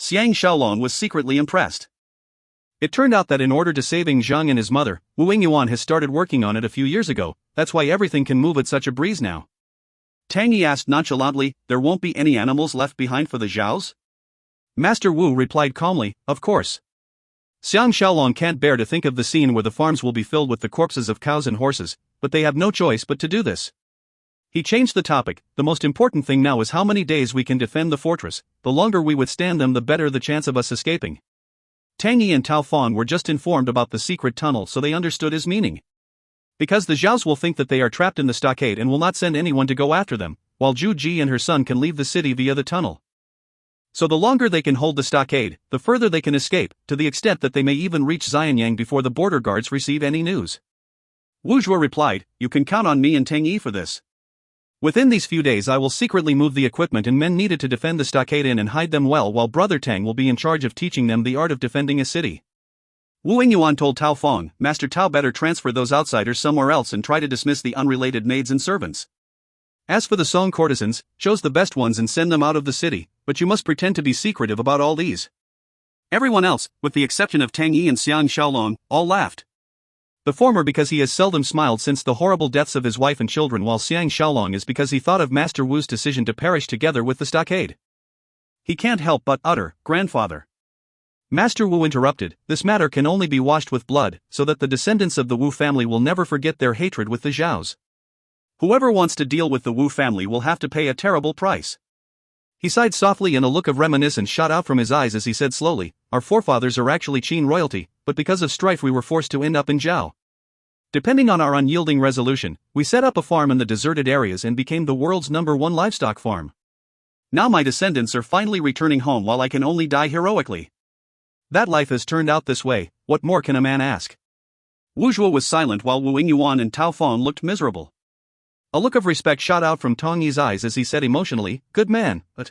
Xiang Shaolong was secretly impressed. It turned out that in order to saving Zhang and his mother, Wu Yuan has started working on it a few years ago, that's why everything can move at such a breeze now. Tang Yi asked nonchalantly, "There won't be any animals left behind for the Zhaos?" Master Wu replied calmly, "Of course." Xiang Shaolong can't bear to think of the scene where the farms will be filled with the corpses of cows and horses, but they have no choice but to do this. He changed the topic, "The most important thing now is how many days we can defend the fortress, the longer we withstand them the better the chance of us escaping." Tang Yi and Tao Feng were just informed about the secret tunnel, so they understood his meaning. Because the Zhaos will think that they are trapped in the stockade and will not send anyone to go after them, while Zhu Ji and her son can leave the city via the tunnel. So the longer they can hold the stockade, the further they can escape, to the extent that they may even reach Xianyang before the border guards receive any news. Wu Zhuo replied, "You can count on me and Tang Yi for this. Within these few days I will secretly move the equipment and men needed to defend the stockade in and hide them well, while Brother Tang will be in charge of teaching them the art of defending a city." Wu Yuan told Tao Feng, "Master Tao better transfer those outsiders somewhere else and try to dismiss the unrelated maids and servants. As for the Song courtesans, choose the best ones and send them out of the city, but you must pretend to be secretive about all these." Everyone else, with the exception of Tang Yi and Xiang Shaolong, all laughed. The former because he has seldom smiled since the horrible deaths of his wife and children, while Xiang Shaolong is because he thought of Master Wu's decision to perish together with the stockade. He can't help but utter, "Grandfather." Master Wu interrupted, "This matter can only be washed with blood, so that the descendants of the Wu family will never forget their hatred with the Zhaos. Whoever wants to deal with the Wu family will have to pay a terrible price." He sighed softly and a look of reminiscence shot out from his eyes as he said slowly, "Our forefathers are actually Qin royalty, but because of strife we were forced to end up in Zhao. Depending on our unyielding resolution, we set up a farm in the deserted areas and became the world's #1 livestock farm. Now my descendants are finally returning home while I can only die heroically. That life has turned out this way, what more can a man ask?" Wu Zhuo was silent while Wu Yuan and Tao Feng looked miserable. A look of respect shot out from Tong Yi's eyes as he said emotionally, "Good man, but..."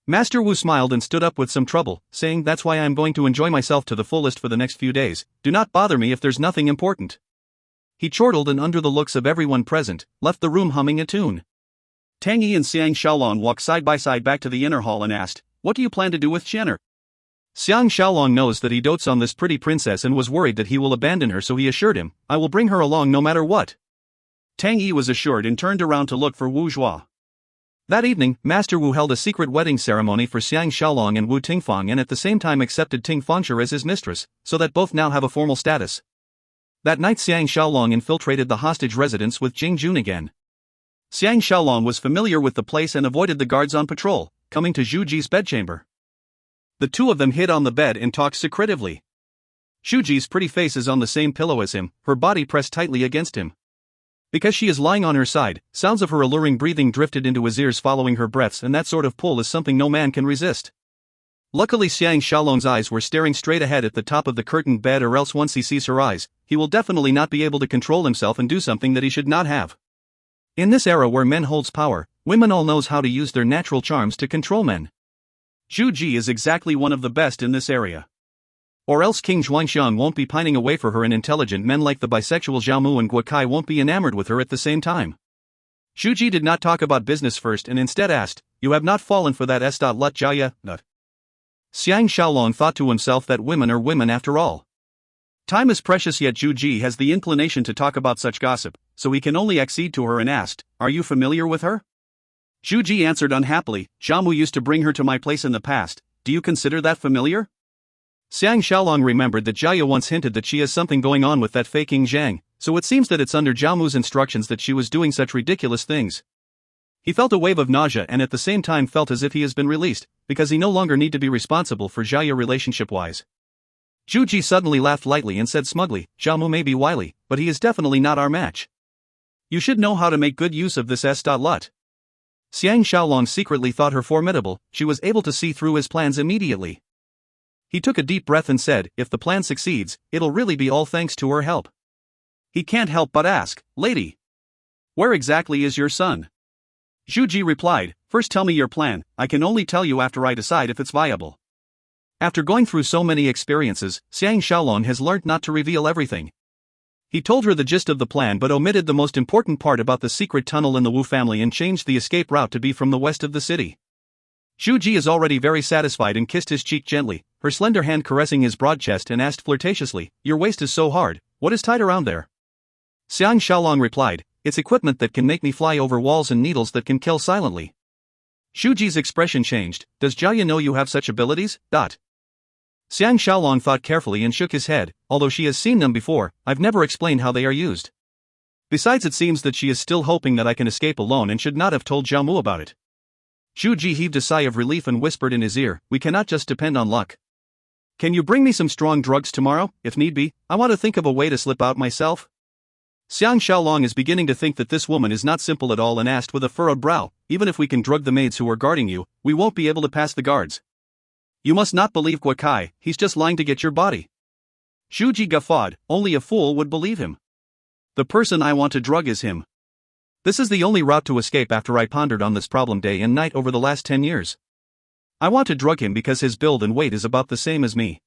Master Wu smiled and stood up with some trouble, saying, "That's why I am going to enjoy myself to the fullest for the next few days. Do not bother me if there's nothing important." He chortled and under the looks of everyone present, left the room humming a tune. Tang Yi and Xiang Shaolong walked side by side back to the inner hall and asked, "What do you plan to do with Xian'er?" Xiang Shaolong knows that he dotes on this pretty princess and was worried that he will abandon her, so he assured him, "I will bring her along no matter what." Tang Yi was assured and turned around to look for Wu Zhua. That evening, Master Wu held a secret wedding ceremony for Xiang Shaolong and Wu Tingfang and at the same time accepted Tingfangshi as his mistress, so that both now have a formal status. That night Xiang Shaolong infiltrated the hostage residence with Jing Jun again. Xiang Shaolong was familiar with the place and avoided the guards on patrol, coming to Zhu Ji's bedchamber. The two of them hid on the bed and talked secretively. Zhu Ji's pretty face is on the same pillow as him, her body pressed tightly against him. Because she is lying on her side, sounds of her alluring breathing drifted into his ears following her breaths, and that sort of pull is something no man can resist. Luckily Xiang Shaolong's eyes were staring straight ahead at the top of the curtained bed, or else once he sees her eyes, he will definitely not be able to control himself and do something that he should not have. In this era where men holds power, women all knows how to use their natural charms to control men. Zhu Ji is exactly one of the best in this area. Or else King Zhuangxiang won't be pining away for her, and intelligent men like the bisexual Zhao Mu and Guo Kai won't be enamored with her at the same time. Zhu Ji did not talk about business first and instead asked, "You have not fallen for that lut Jia, nut?" Xiang Shaolong thought to himself that women are women after all. Time is precious, yet Zhu Ji has the inclination to talk about such gossip, so he can only accede to her and asked, "Are you familiar with her?" Zhu Ji answered unhappily, "Zhao Mu used to bring her to my place in the past. Do you consider that familiar?" Xiang Shaolong remembered that Jia once hinted that she has something going on with that faking Zhang, so it seems that it's under Zhao Mu's instructions that she was doing such ridiculous things. He felt a wave of nausea and at the same time felt as if he has been released, because he no longer need to be responsible for Jia relationship-wise. Zhu Ji suddenly laughed lightly and said smugly, "Zhao Mu may be wily, but he is definitely not our match. You should know how to make good use of this lut." Xiang Shaolong secretly thought her formidable, she was able to see through his plans immediately. He took a deep breath and said, "If the plan succeeds, it'll really be all thanks to her help." He can't help but ask, "Lady, where exactly is your son?" Zhu Ji replied, "First tell me your plan, I can only tell you after I decide if it's viable." After going through so many experiences, Xiang Shaolong has learned not to reveal everything. He told her the gist of the plan but omitted the most important part about the secret tunnel in the Wu family and changed the escape route to be from the west of the city. Zhu Ji is already very satisfied and kissed his cheek gently, her slender hand caressing his broad chest, and asked flirtatiously, "Your waist is so hard, what is tied around there?" Xiang Shaolong replied, "It's equipment that can make me fly over walls and needles that can kill silently." Zhu Ji's expression changed, "Does Jia know you have such abilities?" Xiang Shaolong thought carefully and shook his head, "Although she has seen them before, I've never explained how they are used. Besides, it seems that she is still hoping that I can escape alone and should not have told Zhao Mu about it." Zhu Ji heaved a sigh of relief and whispered in his ear, "We cannot just depend on luck. Can you bring me some strong drugs tomorrow, if need be? I want to think of a way to slip out myself." Xiang Shaolong is beginning to think that this woman is not simple at all and asked with a furrowed brow, "Even if we can drug the maids who are guarding you, we won't be able to pass the guards. You must not believe Guo Kai, he's just lying to get your body." Zhu Ji guffawed, "Only a fool would believe him. The person I want to drug is him. This is the only route to escape after I pondered on this problem day and night over the last 10 years. I want to drug him because his build and weight is about the same as me.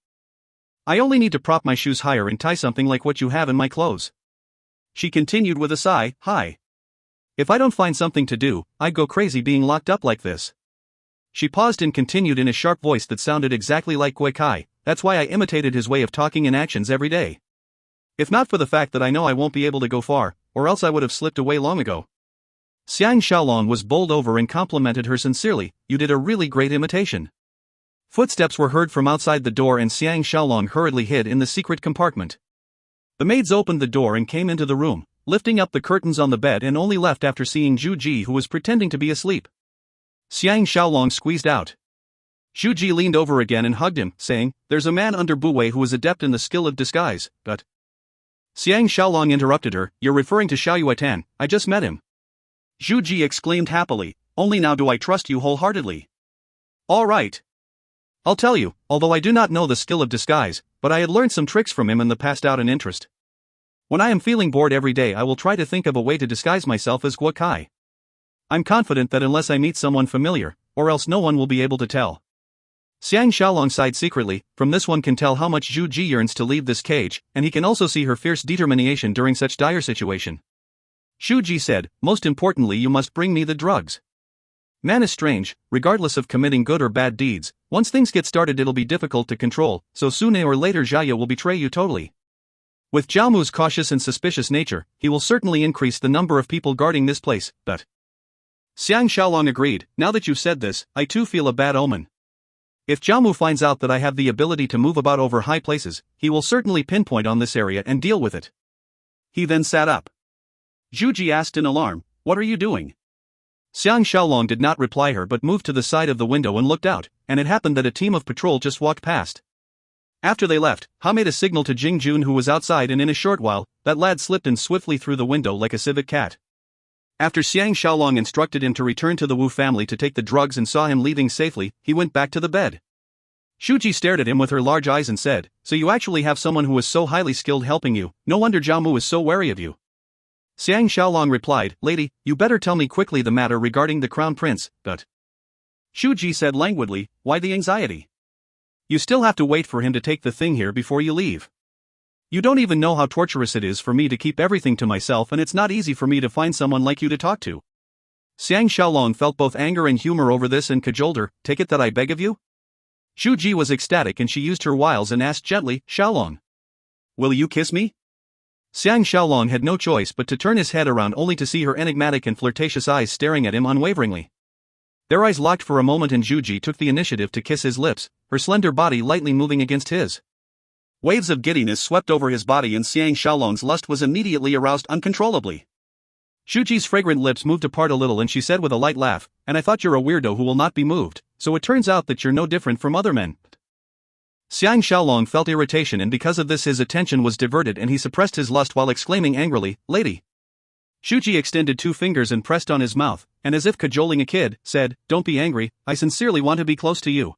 I only need to prop my shoes higher and tie something like what you have in my clothes." She continued with a sigh, "Hi. If I don't find something to do, I'd go crazy being locked up like this." She paused and continued in a sharp voice that sounded exactly like Guo Kai, "That's why I imitated his way of talking and actions every day. If not for the fact that I know I won't be able to go far, or else I would have slipped away long ago." Xiang Shaolong was bowled over and complimented her sincerely, "You did a really great imitation." Footsteps were heard from outside the door and Xiang Shaolong hurriedly hid in the secret compartment. The maids opened the door and came into the room, lifting up the curtains on the bed, and only left after seeing Zhu Ji, who was pretending to be asleep. Xiang Shaolong squeezed out. Zhu Ji leaned over again and hugged him, saying, "There's a man under Bu Wei who is adept in the skill of disguise, but..." Xiang Shaolong interrupted her, "You're referring to Xiao Yuetan, I just met him." Zhu Ji exclaimed happily, "Only now do I trust you wholeheartedly. All right. I'll tell you, although I do not know the skill of disguise, but I had learned some tricks from him in the past out in interest. When I am feeling bored every day, I will try to think of a way to disguise myself as Guo Kai. I'm confident that unless I meet someone familiar, or else no one will be able to tell. Xiang Shaolong sighed secretly. From this one can tell how much Zhu Ji yearns to leave this cage, and he can also see her fierce determination during such dire situation. Zhu Ji said, most importantly, you must bring me the drugs. Man is strange, regardless of committing good or bad deeds, once things get started it'll be difficult to control, so sooner or later Xiaoya will betray you totally. With Zhao Mu's cautious and suspicious nature, he will certainly increase the number of people guarding this place, but... Xiang Shaolong agreed, now that you've said this, I too feel a bad omen. If Zhao Mu finds out that I have the ability to move about over high places, he will certainly pinpoint on this area and deal with it. He then sat up. Zhu Ji asked in alarm, what are you doing? Xiang Shaolong did not reply her but moved to the side of the window and looked out, and it happened that a team of patrol just walked past. After they left, Ha made a signal to Jing Jun who was outside, and in a short while, that lad slipped in swiftly through the window like a civet cat. After Xiang Shaolong instructed him to return to the Wu family to take the drugs and saw him leaving safely, he went back to the bed. Zhu Ji stared at him with her large eyes and said, so you actually have someone who is so highly skilled helping you, no wonder Zhao Mu is so wary of you. Xiang Shaolong replied, lady, you better tell me quickly the matter regarding the crown prince, but... Zhu Ji said languidly, why the anxiety? You still have to wait for him to take the thing here before you leave. You don't even know how torturous it is for me to keep everything to myself, and it's not easy for me to find someone like you to talk to. Xiang Shaolong felt both anger and humor over this and cajoled her, take it that I beg of you? Zhu Ji was ecstatic and she used her wiles and asked gently, Shaolong, will you kiss me? Xiang Shaolong had no choice but to turn his head around only to see her enigmatic and flirtatious eyes staring at him unwaveringly. Their eyes locked for a moment and Zhu Ji took the initiative to kiss his lips, her slender body lightly moving against his. Waves of giddiness swept over his body and Xiang Shaolong's lust was immediately aroused uncontrollably. Zhu Ji's fragrant lips moved apart a little and she said with a light laugh, and I thought you're a weirdo who will not be moved, so it turns out that you're no different from other men. Xiang Shaolong felt irritation and because of this his attention was diverted and he suppressed his lust while exclaiming angrily, lady. Zhu Ji extended 2 fingers and pressed on his mouth, and as if cajoling a kid, said, don't be angry, I sincerely want to be close to you.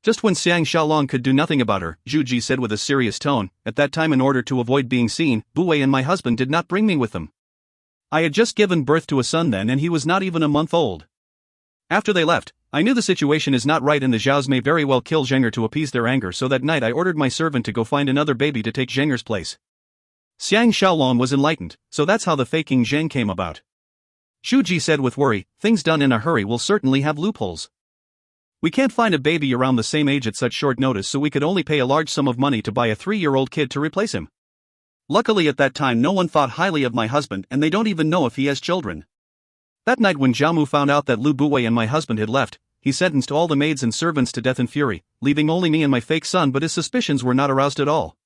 Just when Xiang Shaolong could do nothing about her, Zhu Ji said with a serious tone, at that time in order to avoid being seen, Bu Wei and my husband did not bring me with them. I had just given birth to a son then and he was not even a month old. After they left, I knew the situation is not right and the Zhaos may very well kill Zhenger to appease their anger, so that night I ordered my servant to go find another baby to take Zhenger's place. Xiang Shaolong was enlightened, so that's how the faking Zheng came about. Zhu Ji said with worry, things done in a hurry will certainly have loopholes. We can't find a baby around the same age at such short notice, so we could only pay a large sum of money to buy a 3-year-old kid to replace him. Luckily at that time no one thought highly of my husband and they don't even know if he has children. That night when Zhao Mu found out that Lu Buwei and my husband had left, he sentenced all the maids and servants to death in fury, leaving only me and my fake son, but his suspicions were not aroused at all.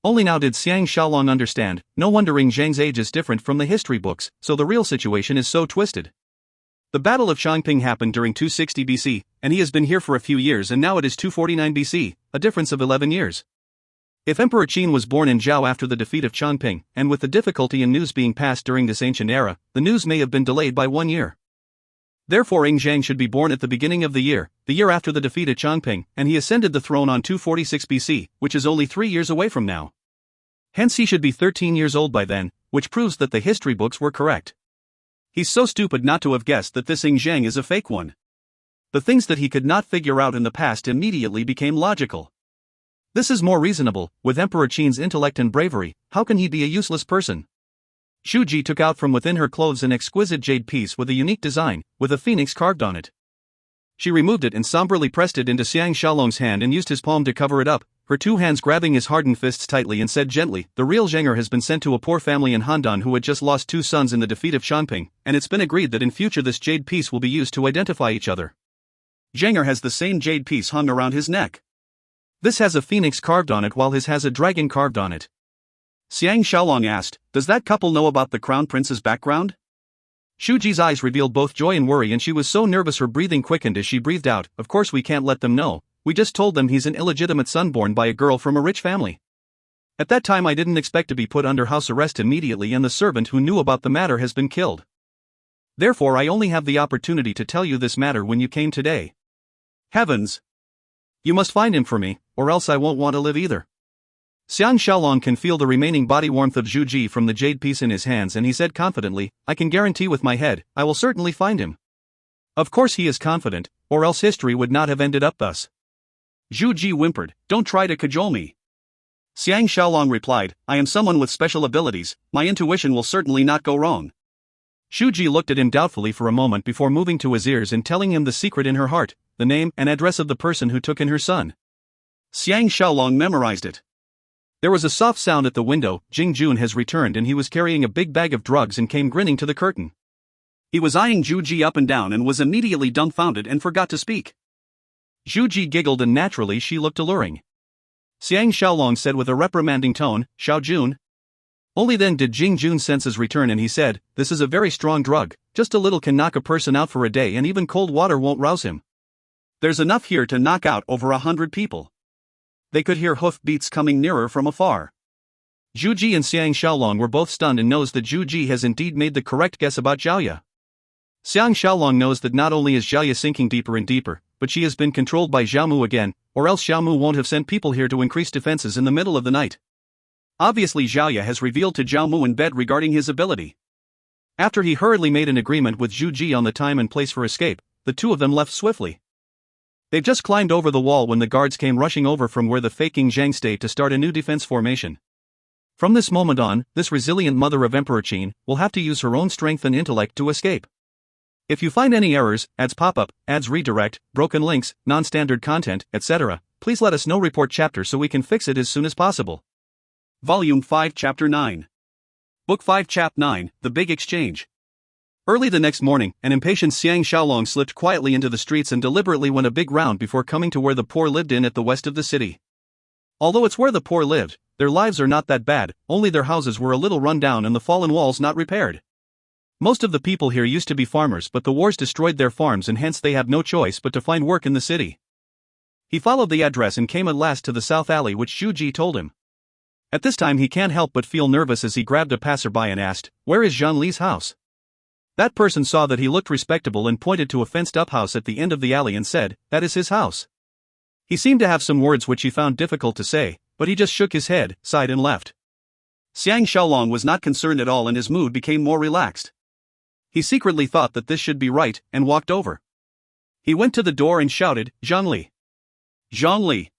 Only now did Xiang Shaolong understand, no wondering Zheng's age is different from the history books, so the real situation is so twisted. The Battle of Changping happened during 260 BC, and he has been here for a few years and now it is 249 BC, a difference of 11 years. If Emperor Qin was born in Zhao after the defeat of Changping, and with the difficulty in news being passed during this ancient era, the news may have been delayed by 1 year. Therefore Ing Zhang should be born at the beginning of the year after the defeat of Changping, and he ascended the throne on 246 BC, which is only 3 years away from now. Hence he should be 13 years old by then, which proves that the history books were correct. He's so stupid not to have guessed that this Ing Zhang is a fake one. The things that he could not figure out in the past immediately became logical. This is more reasonable, with Emperor Qin's intellect and bravery, how can he be a useless person? Zhu Ji took out from within her clothes an exquisite jade piece with a unique design, with a phoenix carved on it. She removed it and somberly pressed it into Xiang Shaolong's hand and used his palm to cover it up, her 2 hands grabbing his hardened fists tightly, and said gently, the real Zhenger has been sent to a poor family in Handan who had just lost 2 sons in the defeat of Changping, and it's been agreed that in future this jade piece will be used to identify each other. Zhenger has the same jade piece hung around his neck. This has a phoenix carved on it while his has a dragon carved on it. Xiang Shaolong asked, does that couple know about the crown prince's background? Zhu Ji's eyes revealed both joy and worry and she was so nervous her breathing quickened as she breathed out, of course we can't let them know, we just told them he's an illegitimate son born by a girl from a rich family. At that time I didn't expect to be put under house arrest immediately and the servant who knew about the matter has been killed. Therefore I only have the opportunity to tell you this matter when you came today. Heavens! You must find him for me, or else I won't want to live either. Xiang Shaolong can feel the remaining body warmth of Zhu Ji from the jade piece in his hands, and he said confidently, I can guarantee with my head, I will certainly find him. Of course he is confident, or else history would not have ended up thus. Zhu Ji whimpered, don't try to cajole me. Xiang Shaolong replied, I am someone with special abilities, my intuition will certainly not go wrong. Zhu Ji looked at him doubtfully for a moment before moving to his ears and telling him the secret in her heart, the name and address of the person who took in her son. Xiang Shaolong memorized it. There was a soft sound at the window. Jing Jun has returned and he was carrying a big bag of drugs and came grinning to the curtain. He was eyeing Zhu Ji up and down and was immediately dumbfounded and forgot to speak. Zhu Ji giggled and naturally she looked alluring. Xiang Shaolong said with a reprimanding tone, Xiao Jun. Only then did Jing Jun's senses return and he said, this is a very strong drug, just a little can knock a person out for a day and even cold water won't rouse him. There's enough here to knock out over 100 people. They could hear hoof beats coming nearer from afar. Zhu Ji and Xiang Shaolong were both stunned and knows that Zhu Ji has indeed made the correct guess about Xiaoya. Xiang Shaolong knows that not only is Xiaoya sinking deeper and deeper, but she has been controlled by Xiaomu again, or else Xiaomu won't have sent people here to increase defenses in the middle of the night. Obviously Xiaoya has revealed to Xiaomu in bed regarding his ability. After he hurriedly made an agreement with Zhu Ji on the time and place for escape, the two of them left swiftly. They've just climbed over the wall when the guards came rushing over from where the faking Zhang stayed to start a new defense formation. From this moment on, this resilient mother of Emperor Qin will have to use her own strength and intellect to escape. If you find any errors, ads pop-up, ads redirect, broken links, non-standard content, etc., please let us know. Report chapter so we can fix it as soon as possible. Volume 5 Chapter 9. Book 5 Chap 9, The Big Exchange. Early the next morning, an impatient Xiang Shaolong slipped quietly into the streets and deliberately went a big round before coming to where the poor lived in at the west of the city. Although it's where the poor lived, their lives are not that bad, only their houses were a little run down and the fallen walls not repaired. Most of the people here used to be farmers, but the wars destroyed their farms and hence they have no choice but to find work in the city. He followed the address and came at last to the south alley which Zhu Ji told him. At this time he can't help but feel nervous as he grabbed a passerby and asked, where is Zhang Li's house? That person saw that he looked respectable and pointed to a fenced-up house at the end of the alley and said, that is his house. He seemed to have some words which he found difficult to say, but he just shook his head, sighed and left. Xiang Shaolong was not concerned at all and his mood became more relaxed. He secretly thought that this should be right, and walked over. He went to the door and shouted, Zhang Li. Zhang Li.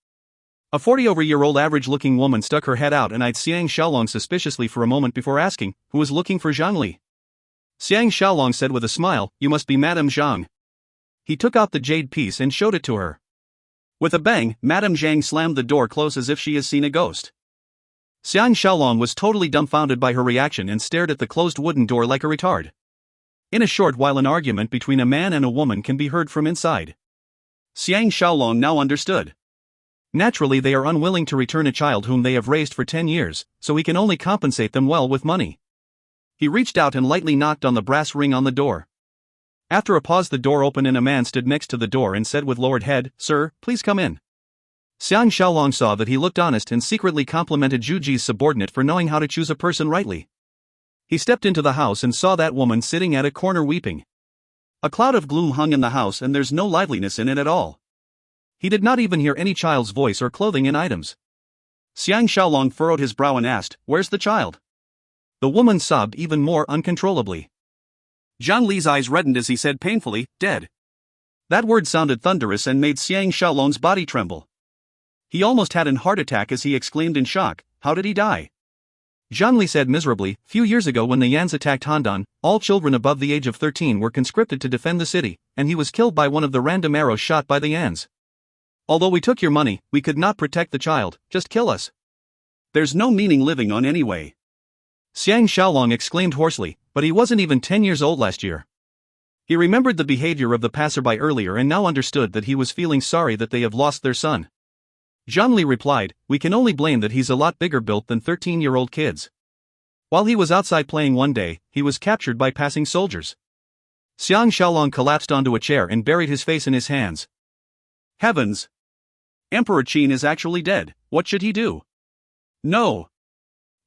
A 40-over-year-old average-looking woman stuck her head out and eyed Xiang Shaolong suspiciously for a moment before asking, who was looking for Zhang Li? Xiang Shaolong said with a smile, you must be Madame Zhang. He took out the jade piece and showed it to her. With a bang, Madame Zhang slammed the door close as if she has seen a ghost. Xiang Shaolong was totally dumbfounded by her reaction and stared at the closed wooden door like a retard. In a short while an argument between a man and a woman can be heard from inside. Xiang Shaolong now understood. Naturally they are unwilling to return a child whom they have raised for 10 years, so he can only compensate them well with money. He reached out and lightly knocked on the brass ring on the door. After a pause the door opened and a man stood next to the door and said with lowered head, Sir, please come in. Xiang Shaolong saw that he looked honest and secretly complimented Zhu Ji's subordinate for knowing how to choose a person rightly. He stepped into the house and saw that woman sitting at a corner weeping. A cloud of gloom hung in the house and there's no liveliness in it at all. He did not even hear any child's voice or clothing in items. Xiang Shaolong furrowed his brow and asked, where's the child? The woman sobbed even more uncontrollably. Zhang Li's eyes reddened as he said painfully, dead. That word sounded thunderous and made Xiang Shaolong's body tremble. He almost had an heart attack as he exclaimed in shock, how did he die? Zhang Li said miserably, few years ago when the Yans attacked Handan, all children above the age of 13 were conscripted to defend the city, and he was killed by one of the random arrows shot by the Yans. Although we took your money, we could not protect the child, just kill us. There's no meaning living on anyway. Xiang Shaolong exclaimed hoarsely, but he wasn't even 10 years old last year. He remembered the behavior of the passerby earlier and now understood that he was feeling sorry that they have lost their son. Zhang Li replied, we can only blame that he's a lot bigger built than 13-year-old kids. While he was outside playing one day, he was captured by passing soldiers. Xiang Shaolong collapsed onto a chair and buried his face in his hands. Heavens! Emperor Qin is actually dead, what should he do? No!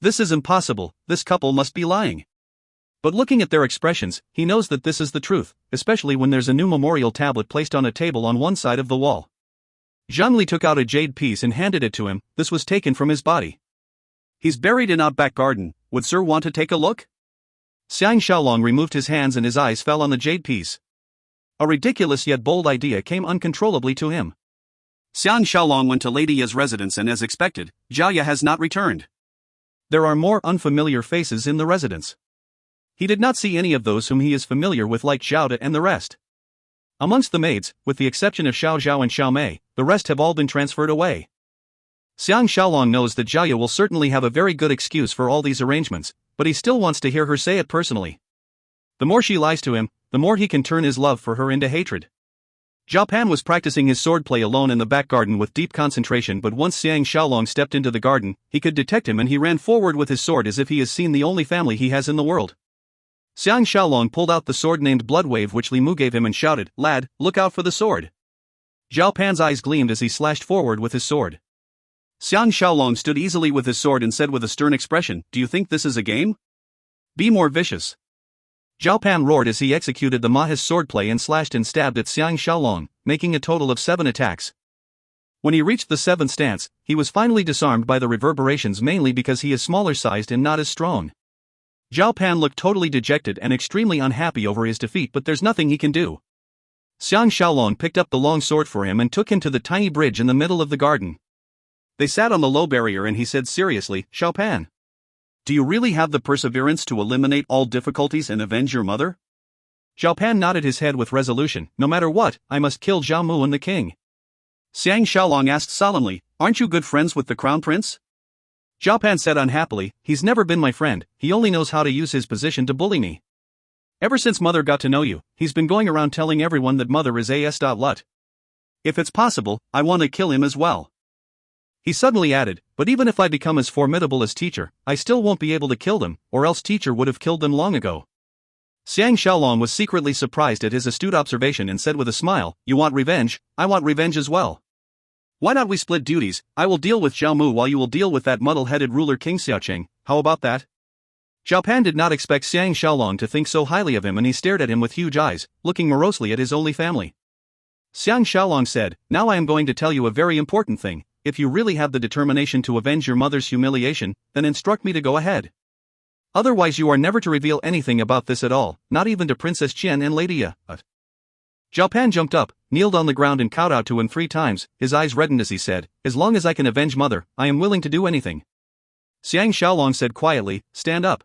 This is impossible, this couple must be lying. But looking at their expressions, he knows that this is the truth, especially when there's a new memorial tablet placed on a table on one side of the wall. Zhang Li took out a jade piece and handed it to him, this was taken from his body. He's buried in Outback Garden, would sir want to take a look? Xiang Shaolong removed his hands and his eyes fell on the jade piece. A ridiculous yet bold idea came uncontrollably to him. Xiang Shaolong went to Lady Ya's residence and as expected, Zhao Ya has not returned. There are more unfamiliar faces in the residence. He did not see any of those whom he is familiar with like Zhao De and the rest. Amongst the maids, with the exception of Xiao Zhao and Xiao Mei, the rest have all been transferred away. Xiang Shaolong knows that Zhao Ya will certainly have a very good excuse for all these arrangements, but he still wants to hear her say it personally. The more she lies to him, the more he can turn his love for her into hatred. Zhao Pan was practicing his swordplay alone in the back garden with deep concentration, but once Xiang Shaolong stepped into the garden, he could detect him and he ran forward with his sword as if he has seen the only family he has in the world. Xiang Shaolong pulled out the sword named Bloodwave which Li Mu gave him and shouted, "Lad, look out for the sword." Zhao Pan's eyes gleamed as he slashed forward with his sword. Xiang Shaolong stood easily with his sword and said with a stern expression, "Do you think this is a game? Be more vicious." Zhao Pan roared as he executed the Mahesh swordplay and slashed and stabbed at Xiang Shaolong, making a total of 7 attacks. When he reached the 7th stance, he was finally disarmed by the reverberations mainly because he is smaller sized and not as strong. Zhao Pan looked totally dejected and extremely unhappy over his defeat, but there's nothing he can do. Xiang Shaolong picked up the long sword for him and took him to the tiny bridge in the middle of the garden. They sat on the low barrier and he said seriously, "Xiao Pan, do you really have the perseverance to eliminate all difficulties and avenge your mother?" Zhao Pan nodded his head with resolution. "No matter what, I must kill Zhao Mu and the king." Xiang Shaolong asked solemnly, "Aren't you good friends with the crown prince?" Zhao Pan said unhappily, "He's never been my friend, he only knows how to use his position to bully me. Ever since mother got to know you, he's been going around telling everyone that mother is a.lut. If it's possible, I want to kill him as well." He suddenly added, "But even if I become as formidable as teacher, I still won't be able to kill them, or else teacher would have killed them long ago." Xiang Shaolong was secretly surprised at his astute observation and said with a smile, "You want revenge, I want revenge as well. Why not we split duties? I will deal with Zhao Mu while you will deal with that muddle-headed ruler King Xiaocheng, how about that?" Zhao Pan did not expect Xiang Shaolong to think so highly of him and he stared at him with huge eyes, looking morosely at his only family. Xiang Shaolong said, "Now I am going to tell you a very important thing. If you really have the determination to avenge your mother's humiliation, then instruct me to go ahead. Otherwise you are never to reveal anything about this at all, not even to Princess Qian and Lady Ya." Zhao Pan jumped up, kneeled on the ground and kowtowed to him 3 times, his eyes reddened as he said, "As long as I can avenge mother, I am willing to do anything." Xiang Shaolong said quietly, "Stand up."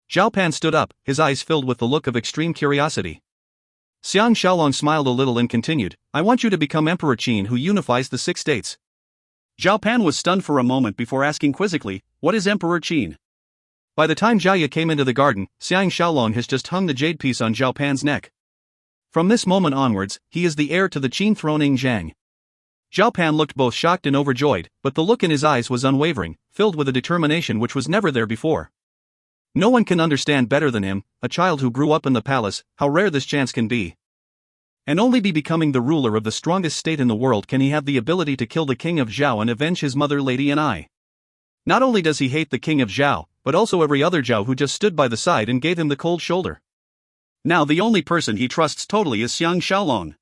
Zhao Pan stood up, his eyes filled with the look of extreme curiosity. Xiang Shaolong smiled a little and continued, "I want you to become Emperor Qin who unifies the 6 states." Zhao Pan was stunned for a moment before asking quizzically, "What is Emperor Qin?" By the time Zhao Ya came into the garden, Xiang Shaolong has just hung the jade piece on Zhao Pan's neck. From this moment onwards, he is the heir to the Qin throne in Zhang. Zhao Pan looked both shocked and overjoyed, but the look in his eyes was unwavering, filled with a determination which was never there before. No one can understand better than him, a child who grew up in the palace, how rare this chance can be. And only by becoming the ruler of the strongest state in the world can he have the ability to kill the king of Zhao and avenge his mother Lady and I. Not only does he hate the king of Zhao, but also every other Zhao who just stood by the side and gave him the cold shoulder. Now the only person he trusts totally is Xiang Shaolong.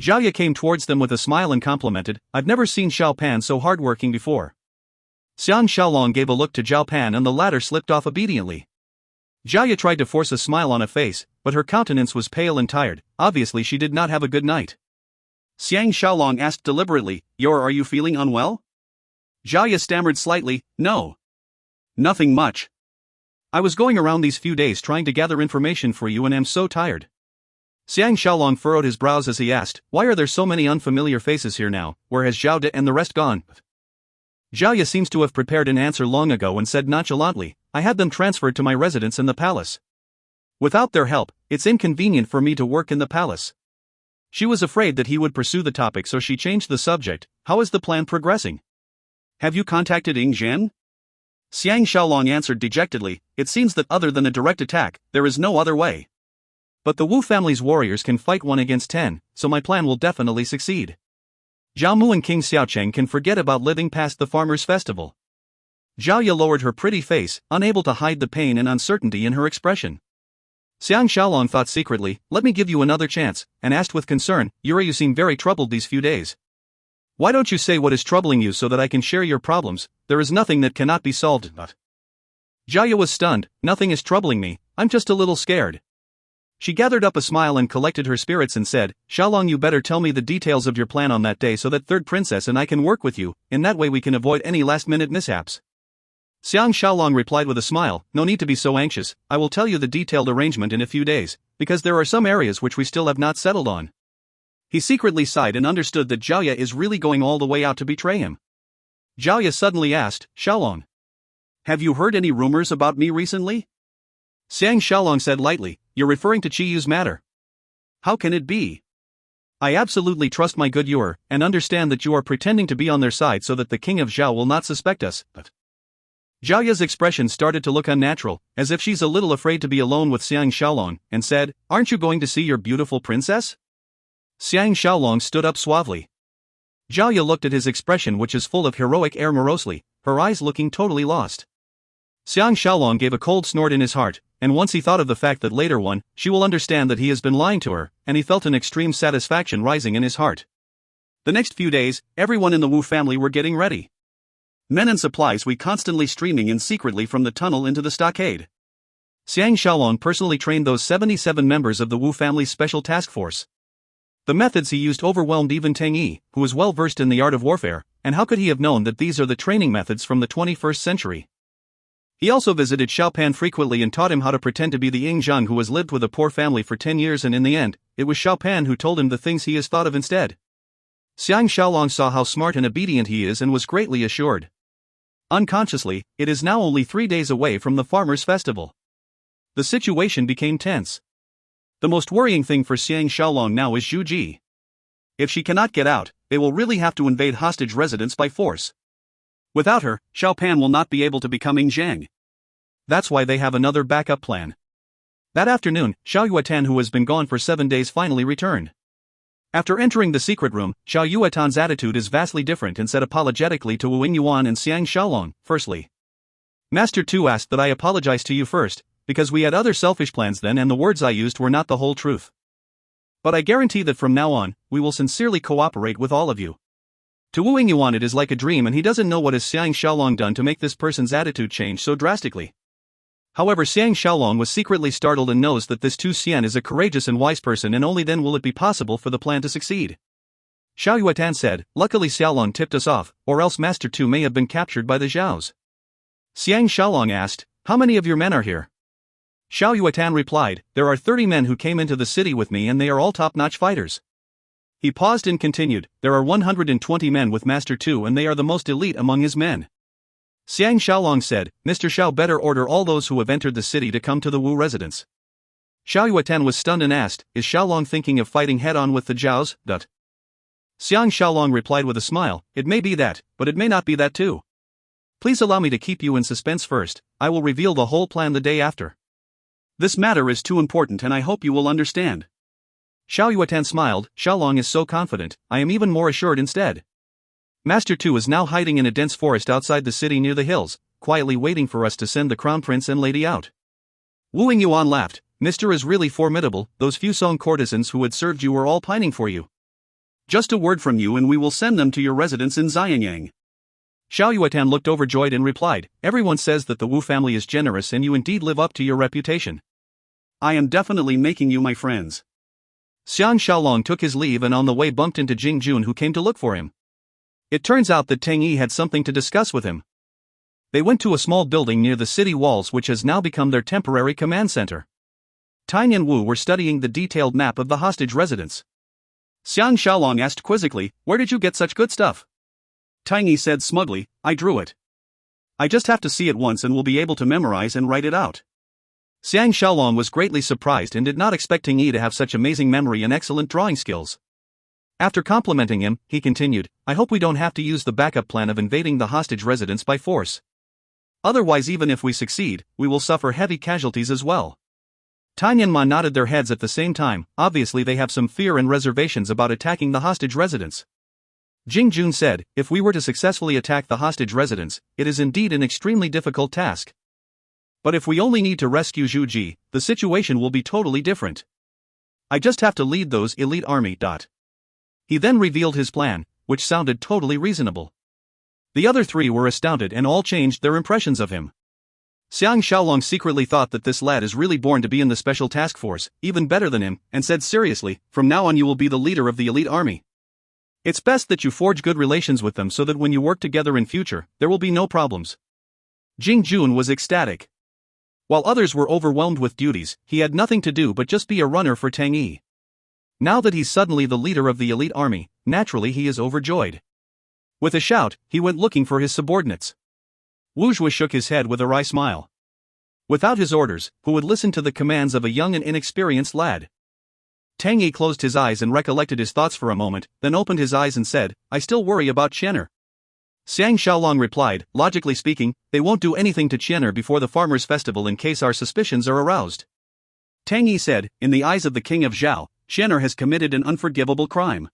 Zhao Ya came towards them with a smile and complimented, "I've never seen Zhao Pan so hardworking before." Xiang Shaolong gave a look to Zhao Pan and the latter slipped off obediently. Zhao Ya tried to force a smile on her face, but her countenance was pale and tired, obviously she did not have a good night. Xiang Shaolong asked deliberately, "Are you feeling unwell?" Zhao Ya stammered slightly, "No. Nothing much. I was going around these few days trying to gather information for you and am so tired." Xiang Shaolong furrowed his brows as he asked, "Why are there so many unfamiliar faces here now, where has Zhao De and the rest gone?" Zhao Ya seems to have prepared an answer long ago and said nonchalantly, "I had them transferred to my residence in the palace. Without their help, it's inconvenient for me to work in the palace." She was afraid that he would pursue the topic so she changed the subject. "How is the plan progressing? Have you contacted Ying Zhen?" Xiang Shaolong answered dejectedly, "It seems that other than a direct attack, there is no other way. But the Wu family's warriors can fight 1 against 10, so my plan will definitely succeed. Zhao Mu and King Xiaocheng can forget about living past the farmers' festival." Zhao Ya lowered her pretty face, unable to hide the pain and uncertainty in her expression. Xiang Shaolong thought secretly, "Let me give you another chance," and asked with concern, "You seem very troubled these few days. Why don't you say what is troubling you so that I can share your problems? There is nothing that cannot be solved. Jiaya was stunned. Nothing is troubling me, I'm just a little scared. She gathered up a smile and collected her spirits and said, Xiaolong, you better tell me the details of your plan on that day so that third princess and I can work with you, in that way we can avoid any last-minute mishaps. Xiang Shaolong replied with a smile, no need to be so anxious, I will tell you the detailed arrangement in a few days, because there are some areas which we still have not settled on. He secretly sighed and understood that Jiaya is really going all the way out to betray him. Jiaya suddenly asked, Shaolong, have you heard any rumors about me recently? Xiang Shaolong said lightly, you're referring to Qiyu's matter. How can it be? I absolutely trust my good Yuer, and understand that you are pretending to be on their side so that the king of Zhao will not suspect us, but... Jiaya's expression started to look unnatural, as if she's a little afraid to be alone with Xiang Shaolong, and said, aren't you going to see your beautiful princess? Xiang Shaolong stood up suavely. Jiaya looked at his expression, which is full of heroic air, morosely, her eyes looking totally lost. Xiang Shaolong gave a cold snort in his heart, and once he thought of the fact that later on, she will understand that he has been lying to her, and he felt an extreme satisfaction rising in his heart. The next few days, everyone in the Wu family were getting ready. Men and supplies we constantly streaming in secretly from the tunnel into the stockade. Xiang Shaolong personally trained those 77 members of the Wu family's special task force. The methods he used overwhelmed even Tang Yi, who was well versed in the art of warfare, and how could he have known that these are the training methods from the 21st century? He also visited Xiaopan frequently and taught him how to pretend to be the Ying Zhang who has lived with a poor family for 10 years, and in the end, it was Xiaopan who told him the things he has thought of instead. Xiang Shaolong saw how smart and obedient he is and was greatly assured. Unconsciously, it is now only 3 days away from the farmers' festival. The situation became tense. The most worrying thing for Xiang Shaolong now is Zhu Ji. If she cannot get out, they will really have to invade hostage residence by force. Without her, Xiaopan will not be able to become Ying Zhang. That's why they have another backup plan. That afternoon, Xiao Yuatan, who has been gone for 7 days, finally returned. After entering the secret room, Xiao Yuatan's attitude is vastly different and said apologetically to Wu Yuan and Xiang Shaolong, firstly, Master Tu asked that I apologize to you first, because we had other selfish plans then and the words I used were not the whole truth. But I guarantee that from now on, we will sincerely cooperate with all of you. To Wu Yuan it is like a dream, and he doesn't know what has Xiang Shaolong done to make this person's attitude change so drastically. However, Xiang Shaolong was secretly startled and knows that this Tu Xian is a courageous and wise person, and only then will it be possible for the plan to succeed. Xiao Yuatan said, luckily Xiaolong tipped us off, or else Master Tu may have been captured by the Zhaos. Xiang Shaolong asked, how many of your men are here? Xiao Yuatan replied, there are 30 men who came into the city with me and they are all top-notch fighters. He paused and continued, there are 120 men with Master Tu and they are the most elite among his men. Xiang Shaolong said, Mr. Xiao better order all those who have entered the city to come to the Wu residence. Xiao Yuatan was stunned and asked, is Shaolong thinking of fighting head-on with the Zhaos? Xiang Shaolong replied with a smile, it may be that, but it may not be that too. Please allow me to keep you in suspense first, I will reveal the whole plan the day after. This matter is too important and I hope you will understand. Xiao Yuatan smiled, Shaolong is so confident, I am even more assured instead. Master Tu is now hiding in a dense forest outside the city near the hills, quietly waiting for us to send the crown prince and lady out. Wu Yuan laughed, Mr. is really formidable, those few Song courtesans who had served you were all pining for you. Just a word from you and we will send them to your residence in Xiangyang. Xiao Yuatan looked overjoyed and replied, everyone says that the Wu family is generous and you indeed live up to your reputation. I am definitely making you my friends. Xiang Shaolong took his leave and on the way bumped into Jing Jun, who came to look for him. It turns out that Tang Yi had something to discuss with him. They went to a small building near the city walls which has now become their temporary command center. Tang and Wu were studying the detailed map of the hostage residence. Xiang Shaolong asked quizzically, where did you get such good stuff? Tang Yi said smugly, I drew it. I just have to see it once and will be able to memorize and write it out. Xiang Shaolong was greatly surprised and did not expect Tang Yi to have such amazing memory and excellent drawing skills. After complimenting him, he continued, I hope we don't have to use the backup plan of invading the hostage residence by force. Otherwise, even if we succeed, we will suffer heavy casualties as well. Tang and Ma nodded their heads at the same time, obviously they have some fear and reservations about attacking the hostage residence. Jing Jun said, if we were to successfully attack the hostage residence, it is indeed an extremely difficult task. But if we only need to rescue Zhu Ji, the situation will be totally different. I just have to lead those elite army. He then revealed his plan, which sounded totally reasonable. The other three were astounded and all changed their impressions of him. Xiang Shaolong secretly thought that this lad is really born to be in the special task force, even better than him, and said seriously, "From now on you will be the leader of the elite army. It's best that you forge good relations with them so that when you work together in future, there will be no problems." Jing Jun was ecstatic. While others were overwhelmed with duties, he had nothing to do but just be a runner for Tang Yi. Now that he's suddenly the leader of the elite army, naturally he is overjoyed. With a shout, he went looking for his subordinates. Wu Zhui shook his head with a wry smile. Without his orders, who would listen to the commands of a young and inexperienced lad? Tang Yi closed his eyes and recollected his thoughts for a moment, then opened his eyes and said, "I still worry about Qianer." Xiang Shaolong replied, "Logically speaking, they won't do anything to Qianer before the farmers' festival in case our suspicions are aroused." Tang Yi said, "In the eyes of the king of Zhao, Qianer has committed an unforgivable crime.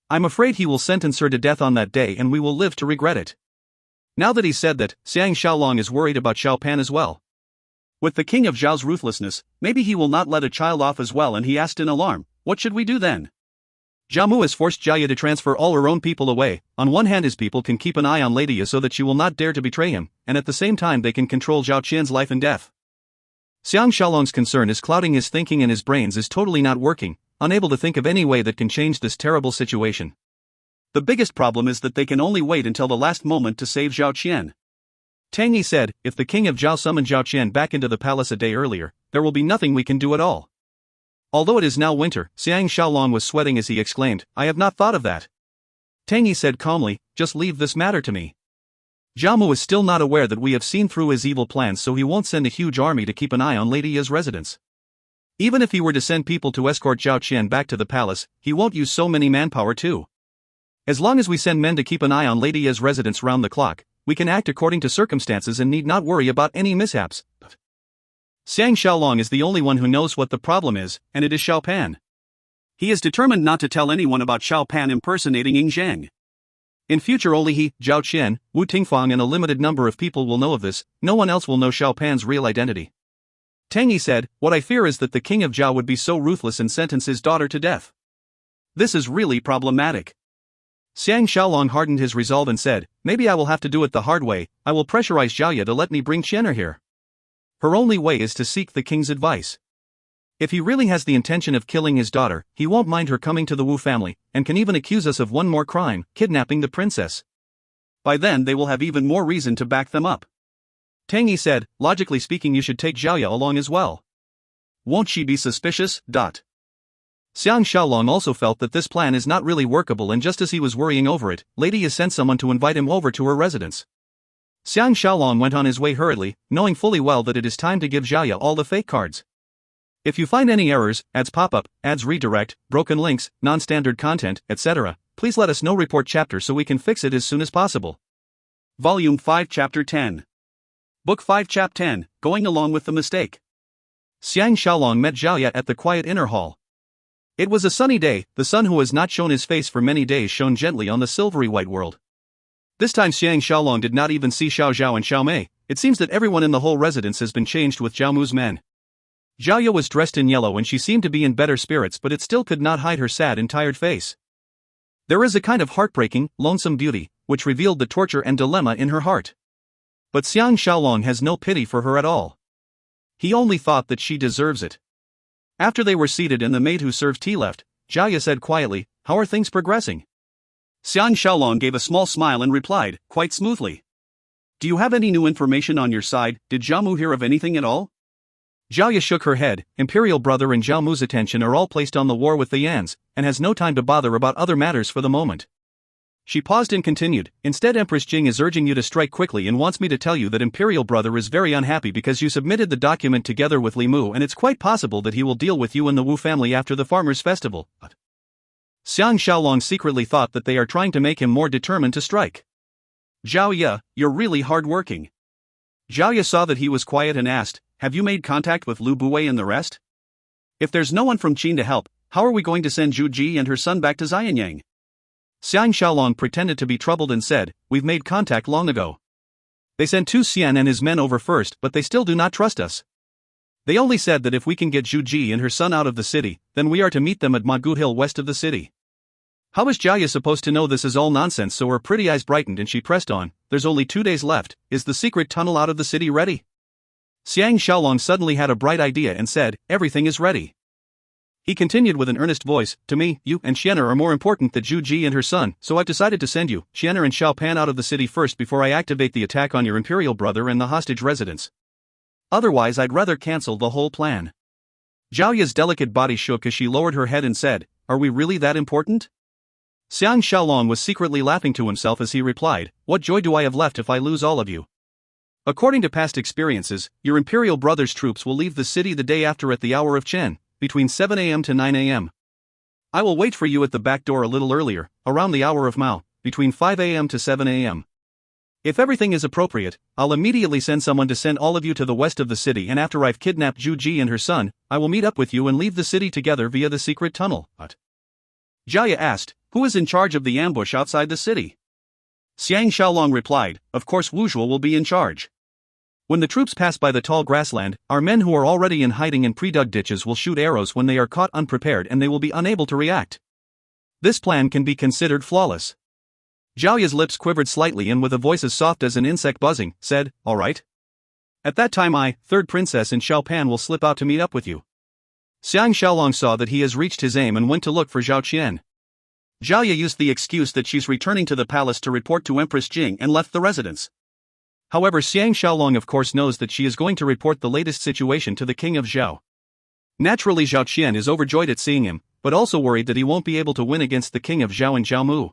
I'm afraid he will sentence her to death on that day and we will live to regret it." Now that he said that, Xiang Shaolong is worried about Xiao Pan as well. With the king of Zhao's ruthlessness, maybe he will not let a child off as well, and he asked in alarm, "What should we do then?" Jiamu has forced Jia to transfer all her own people away. On one hand his people can keep an eye on Lady Yi so that she will not dare to betray him, and at the same time they can control Zhao Qian's life and death. Xiang Shaolong's concern is clouding his thinking and his brains is totally not working, unable to think of any way that can change this terrible situation. The biggest problem is that they can only wait until the last moment to save Zhao Qian. Tang Yi said, "If the king of Zhao summoned Zhao Qian back into the palace a day earlier, there will be nothing we can do at all." Although it is now winter, Xiang Shaolong was sweating as he exclaimed, "I have not thought of that." Tang Yi said calmly, "Just leave this matter to me." Jiamu is still not aware that we have seen through his evil plans, so he won't send a huge army to keep an eye on Lady Yi's residence. Even if he were to send people to escort Zhao Qian back to the palace, he won't use so many manpower too. As long as we send men to keep an eye on Lady Yi's residence round the clock, we can act according to circumstances and need not worry about any mishaps. Xiang Shaolong is the only one who knows what the problem is, and it is Xiao Pan. He is determined not to tell anyone about Xiao Pan impersonating Ying Zhang. In future only he, Zhao Qian, Wu Tingfang and a limited number of people will know of this. No one else will know Xiao Pan's real identity. Tang Yi said, "What I fear is that the king of Zhao would be so ruthless and sentence his daughter to death. This is really problematic." Xiang Shaolong hardened his resolve and said, "Maybe I will have to do it the hard way. I will pressurize Zhao Ye to let me bring Qianer here. Her only way is to seek the king's advice. If he really has the intention of killing his daughter, he won't mind her coming to the Wu family, and can even accuse us of one more crime, kidnapping the princess. By then they will have even more reason to back them up." Tang Yi said, "Logically speaking you should take Zhao Ye along as well. Won't she be suspicious?" Xiang Shaolong also felt that this plan is not really workable, and just as he was worrying over it, Lady Yi sent someone to invite him over to her residence. Xiang Shaolong went on his way hurriedly, knowing fully well that it is time to give Zhao Ye all the fake cards. If you find any errors, ads pop up, ads redirect, broken links, non-standard content, etc., please let us know. Report chapter so we can fix it as soon as possible. Volume 5 Chapter 10. Book 5 Chap 10, Going Along with the Mistake. Xiang Shaolong met Zhao Ye at the quiet inner hall. It was a sunny day. The sun, who has not shown his face for many days, shone gently on the silvery white world. This time Xiang Shaolong did not even see Xiao Zhao and Xiao Mei. It seems that everyone in the whole residence has been changed with Zhao Mu's men. Zhao Ye was dressed in yellow and she seemed to be in better spirits, but it still could not hide her sad and tired face. There is a kind of heartbreaking, lonesome beauty, which revealed the torture and dilemma in her heart. But Xiang Shaolong has no pity for her at all. He only thought that she deserves it. After they were seated and the maid who served tea left, Zhao Ye said quietly, "How are things progressing?" Xiang Shaolong gave a small smile and replied, quite smoothly, "Do you have any new information on your side? Did Zhao Mu hear of anything at all?" Zhao Ye shook her head. Imperial brother and Zhao Mu's attention are all placed on the war with the Yans, and has no time to bother about other matters for the moment. She paused and continued, "Instead, Empress Jing is urging you to strike quickly and wants me to tell you that Imperial brother is very unhappy because you submitted the document together with Li Mu, and it's quite possible that he will deal with you and the Wu family after the farmers' festival." Xiang Shaolong secretly thought that they are trying to make him more determined to strike. "Zhao Ye, you're really hard-working." Zhao Ye saw that he was quiet and asked, "Have you made contact with Lu Buwei and the rest? If there's no one from Qin to help, how are we going to send Zhu Ji and her son back to Xianyang?" Xiang Shaolong pretended to be troubled and said, "We've made contact long ago. They sent Tu Xian and his men over first, but they still do not trust us. They only said that if we can get Zhu Ji and her son out of the city, then we are to meet them at Magu Hill west of the city." How was Jia supposed to know this is all nonsense? So her pretty eyes brightened and she pressed on. There's only 2 days left. Is the secret tunnel out of the city ready? Xiang Shaolong suddenly had a bright idea and said, everything is ready. He continued with an earnest voice, to me, you and Xian'er are more important than Zhu Ji and her son, so I've decided to send you, Xian'er and Xiao Pan out of the city first before I activate the attack on your imperial brother and the hostage residence. Otherwise I'd rather cancel the whole plan. Zhao Ya's delicate body shook as she lowered her head and said, are we really that important? Xiang Shaolong was secretly laughing to himself as he replied, what joy do I have left if I lose all of you? According to past experiences, your imperial brother's troops will leave the city the day after at the hour of Chen, between 7 a.m. to 9 a.m. I will wait for you at the back door a little earlier, around the hour of Mao, between 5 a.m. to 7 a.m. If everything is appropriate, I'll immediately send someone to send all of you to the west of the city, and after I've kidnapped Zhu Ji and her son, I will meet up with you and leave the city together via the secret tunnel. Jia asked, who is in charge of the ambush outside the city? Xiang Shaolong replied, of course Wu Zhuo will be in charge. When the troops pass by the tall grassland, our men who are already in hiding in pre-dug ditches will shoot arrows when they are caught unprepared and they will be unable to react. This plan can be considered flawless. Zhao Ya's lips quivered slightly and with a voice as soft as an insect buzzing, said, all right. At that time I, third princess and Xiao Pan will slip out to meet up with you. Xiang Shaolong saw that he has reached his aim and went to look for Zhao Qian. Zhao Ya used the excuse that she's returning to the palace to report to Empress Jing and left the residence. However, Xiang Shaolong of course knows that she is going to report the latest situation to the king of Zhao. Naturally Zhao Qian is overjoyed at seeing him, but also worried that he won't be able to win against the king of Zhao and Zhao Mu.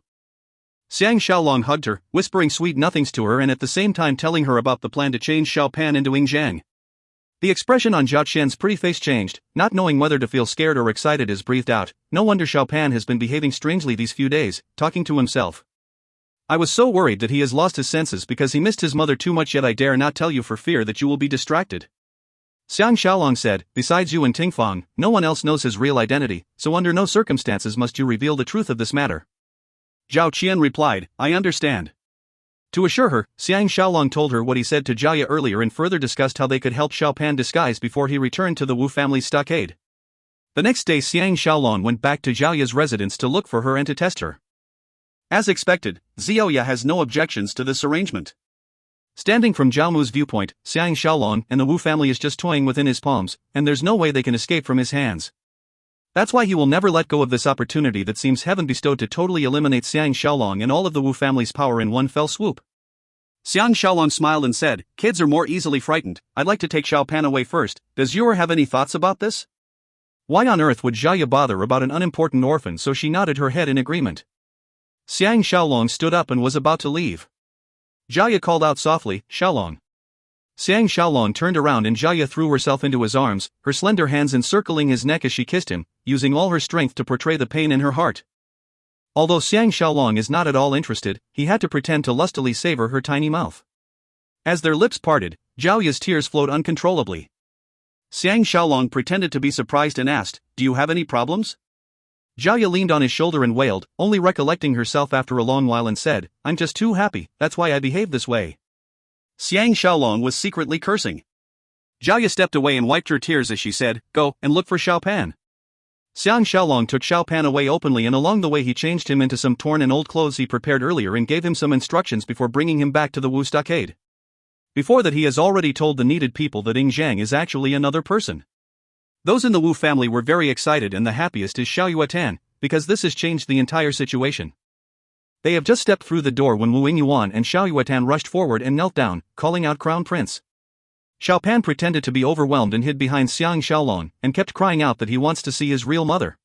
Xiang Shaolong hugged her, whispering sweet nothings to her and at the same time telling her about the plan to change Xiao Pan into Ying Zhang. The expression on Zhao Qian's pretty face changed, not knowing whether to feel scared or excited as breathed out, no wonder Xiao Pan has been behaving strangely these few days, talking to himself. I was so worried that he has lost his senses because he missed his mother too much, yet I dare not tell you for fear that you will be distracted. Xiang Shaolong said, besides you and Tingfang, no one else knows his real identity, so under no circumstances must you reveal the truth of this matter. Zhao Qian replied, I understand. To assure her, Xiang Shaolong told her what he said to Jia earlier and further discussed how they could help Xiao Pan disguise before he returned to the Wu family's stockade. The next day Xiang Shaolong went back to Zhao Ya's residence to look for her and to test her. As expected, Xiao Ya has no objections to this arrangement. Standing from Zhao Mu's viewpoint, Xiang Shaolong and the Wu family is just toying within his palms, and there's no way they can escape from his hands. That's why he will never let go of this opportunity that seems heaven bestowed to totally eliminate Xiang Shaolong and all of the Wu family's power in one fell swoop. Xiang Shaolong smiled and said, kids are more easily frightened, I'd like to take Xiao Pan away first, does Yuer have any thoughts about this? Why on earth would Jia bother about an unimportant orphan? So she nodded her head in agreement. Xiang Shaolong stood up and was about to leave. Jia called out softly, Shaolong. Xiang Shaolong turned around and Jia threw herself into his arms, her slender hands encircling his neck as she kissed him, using all her strength to portray the pain in her heart. Although Xiang Shaolong is not at all interested, he had to pretend to lustily savor her tiny mouth. As their lips parted, Zhao Ya's tears flowed uncontrollably. Xiang Shaolong pretended to be surprised and asked, do you have any problems? Zhao Ya leaned on his shoulder and wailed, only recollecting herself after a long while and said, I'm just too happy, that's why I behave this way. Xiang Shaolong was secretly cursing. Zhao Ya stepped away and wiped her tears as she said, go and look for Xiao Pan. Xiang Shaolong took Xiao Pan away openly and along the way he changed him into some torn and old clothes he prepared earlier and gave him some instructions before bringing him back to the Wu stockade. Before that he has already told the needed people that Ying Zhang is actually another person. Those in the Wu family were very excited and the happiest is Xiao Yuatan, because this has changed the entire situation. They have just stepped through the door when Wu Yingyuan and Xiao Yuatan rushed forward and knelt down, calling out Crown Prince. Xiao Pan pretended to be overwhelmed and hid behind Xiang Shaolong, and kept crying out that he wants to see his real mother.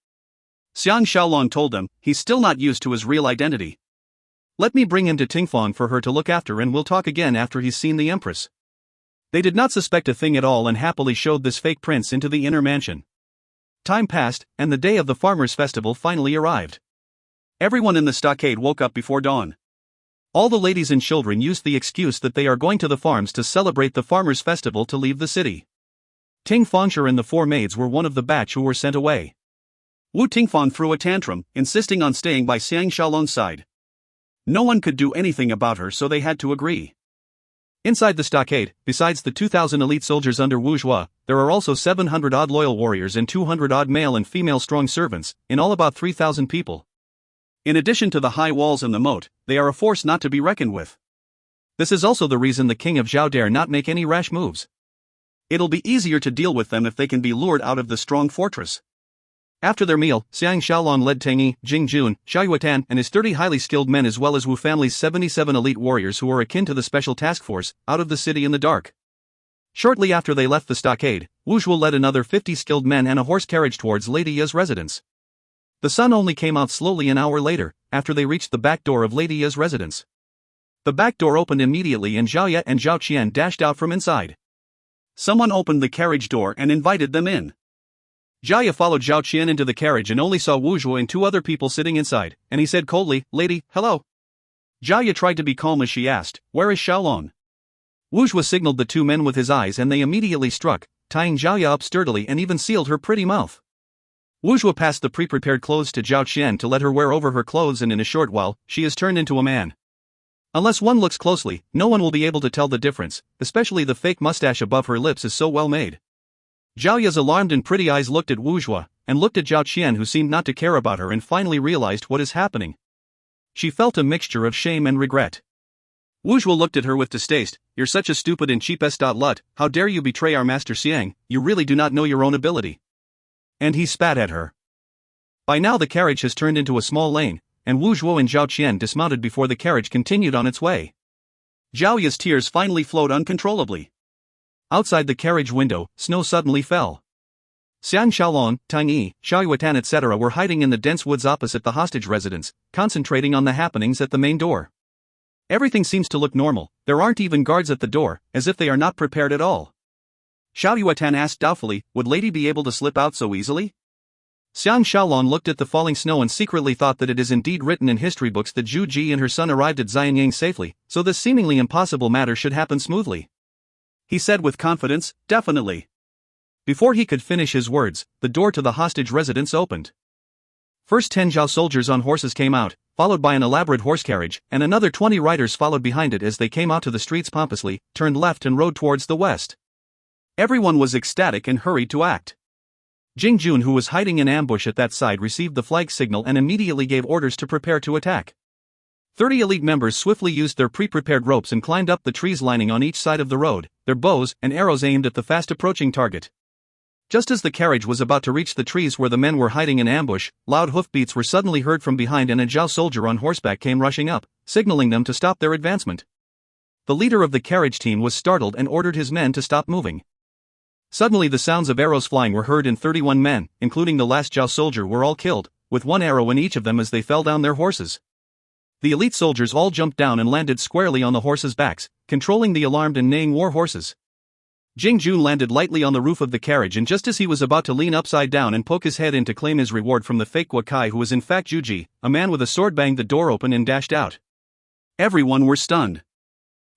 Xiang Shaolong told them, he's still not used to his real identity. Let me bring him to Tingfang for her to look after and we'll talk again after he's seen the Empress. They did not suspect a thing at all and happily showed this fake prince into the inner mansion. Time passed, and the day of the farmers' festival finally arrived. Everyone in the stockade woke up before dawn. All the ladies and children used the excuse that they are going to the farms to celebrate the farmers' festival to leave the city. Ting Fangsher and the 4 maids were one of the batch who were sent away. Wu Tingfang threw a tantrum, insisting on staying by Xiang Shaolong's side. No one could do anything about her, so they had to agree. Inside the stockade, besides the 2,000 elite soldiers under Wu Zhuo, there are also 700-odd loyal warriors and 200-odd male and female strong servants, in all about 3,000 people. In addition to the high walls and the moat, they are a force not to be reckoned with. This is also the reason the king of Zhao dare not make any rash moves. It'll be easier to deal with them if they can be lured out of the strong fortress. After their meal, Xiang Shaolong led Tang Yi, Jing Jun, Xiao Yuatan and his 30 highly skilled men as well as Wu family's 77 elite warriors who are akin to the special task force, out of the city in the dark. Shortly after they left the stockade, Wu Zhuo led another 50 skilled men and a horse carriage towards Lady Ya's residence. The sun only came out slowly an hour later, after they reached the back door of Lady Ya's residence. The back door opened immediately and Zhao Ye and Zhao Qian dashed out from inside. Someone opened the carriage door and invited them in. Zhao Ye followed Zhao Qian into the carriage and only saw Wu Zhuo and 2 other people sitting inside, and he said coldly, "Lady, hello." Zhao Ye tried to be calm as she asked, "Where is Shaolong?" Wu Zhuo signaled the 2 men with his eyes and they immediately struck, tying Zhao Ye up sturdily and even sealed her pretty mouth. Wu Zhuo passed the pre-prepared clothes to Zhao Qian to let her wear over her clothes and in a short while, she is turned into a man. Unless one looks closely, no one will be able to tell the difference, especially the fake mustache above her lips is so well made. Zhao Ye's alarmed and pretty eyes looked at Wu Zhuo, and looked at Zhao Qian who seemed not to care about her and finally realized what is happening. She felt a mixture of shame and regret. Wu Zhuo looked at her with distaste, "You're such a stupid and cheap lut, how dare you betray our master Xiang, you really do not know your own ability." And he spat at her. By now the carriage has turned into a small lane, and Wu Zhuo and Zhao Qian dismounted before the carriage continued on its way. Zhao Ye's tears finally flowed uncontrollably. Outside the carriage window, snow suddenly fell. Xiang Shaolong, Tang Yi, Xiao Yuatan etc. were hiding in the dense woods opposite the hostage residence, concentrating on the happenings at the main door. Everything seems to look normal, there aren't even guards at the door, as if they are not prepared at all. Xiao Yuatan asked doubtfully, "Would Lady be able to slip out so easily?" Xiang Shaolong looked at the falling snow and secretly thought that it is indeed written in history books that Zhu Ji and her son arrived at Xianyang safely, so this seemingly impossible matter should happen smoothly. He said with confidence, "Definitely." Before he could finish his words, the door to the hostage residence opened. First 10 Zhao soldiers on horses came out, followed by an elaborate horse carriage, and another 20 riders followed behind it as they came out to the streets pompously, turned left and rode towards the west. Everyone was ecstatic and hurried to act. Jing Jun, who was hiding in ambush at that side, received the flag signal and immediately gave orders to prepare to attack. 30 elite members swiftly used their pre-prepared ropes and climbed up the trees lining on each side of the road, their bows and arrows aimed at the fast-approaching target. Just as the carriage was about to reach the trees where the men were hiding in ambush, loud hoofbeats were suddenly heard from behind and a Zhao soldier on horseback came rushing up, signaling them to stop their advancement. The leader of the carriage team was startled and ordered his men to stop moving. Suddenly the sounds of arrows flying were heard and 31 men, including the last Zhao soldier, were all killed, with 1 arrow in each of them as they fell down their horses. The elite soldiers all jumped down and landed squarely on the horses' backs, controlling the alarmed and neighing war horses. Jing Jun landed lightly on the roof of the carriage, and just as he was about to lean upside down and poke his head in to claim his reward from the fake Guokai, who was in fact Zhu Ji, a man with a sword banged the door open and dashed out. Everyone were stunned.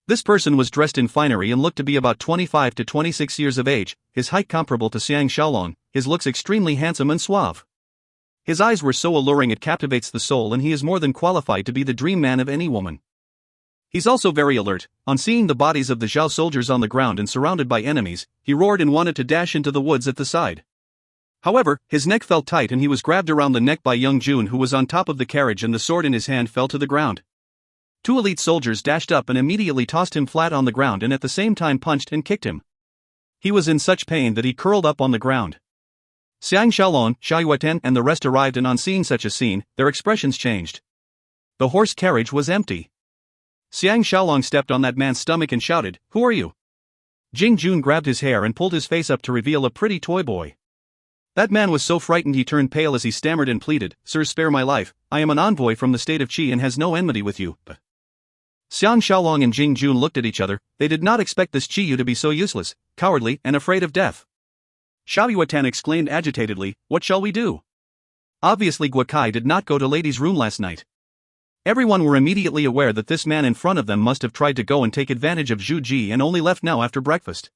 This person was dressed in finery and looked to be about 25 to 26 years of age, his height comparable to Xiang Shaolong, his looks extremely handsome and suave. His eyes were so alluring it captivates the soul, and he is more than qualified to be the dream man of any woman. He's also very alert. On seeing the bodies of the Zhao soldiers on the ground and surrounded by enemies, he roared and wanted to dash into the woods at the side. However, his neck felt tight and he was grabbed around the neck by young Jun, who was on top of the carriage, and the sword in his hand fell to the ground. 2 elite soldiers dashed up and immediately tossed him flat on the ground and at the same time punched and kicked him. He was in such pain that he curled up on the ground. Xiang Shaolong, Xiao Yuatan and the rest arrived, and on seeing such a scene, their expressions changed. The horse carriage was empty. Xiang Shaolong stepped on that man's stomach and shouted, "Who are you?" Jing Jun grabbed his hair and pulled his face up to reveal a pretty toy boy. That man was so frightened he turned pale as he stammered and pleaded, "Sir, spare my life, I am an envoy from the state of Qi and has no enmity with you." Xiang Shaolong and Jing Jun looked at each other. They did not expect this Qiyu to be so useless, cowardly, and afraid of death. Xiao Yuatan exclaimed agitatedly, "What shall we do?" Obviously Guokai did not go to Lady's room last night. Everyone were immediately aware that this man in front of them must have tried to go and take advantage of Zhu Ji and only left now after breakfast.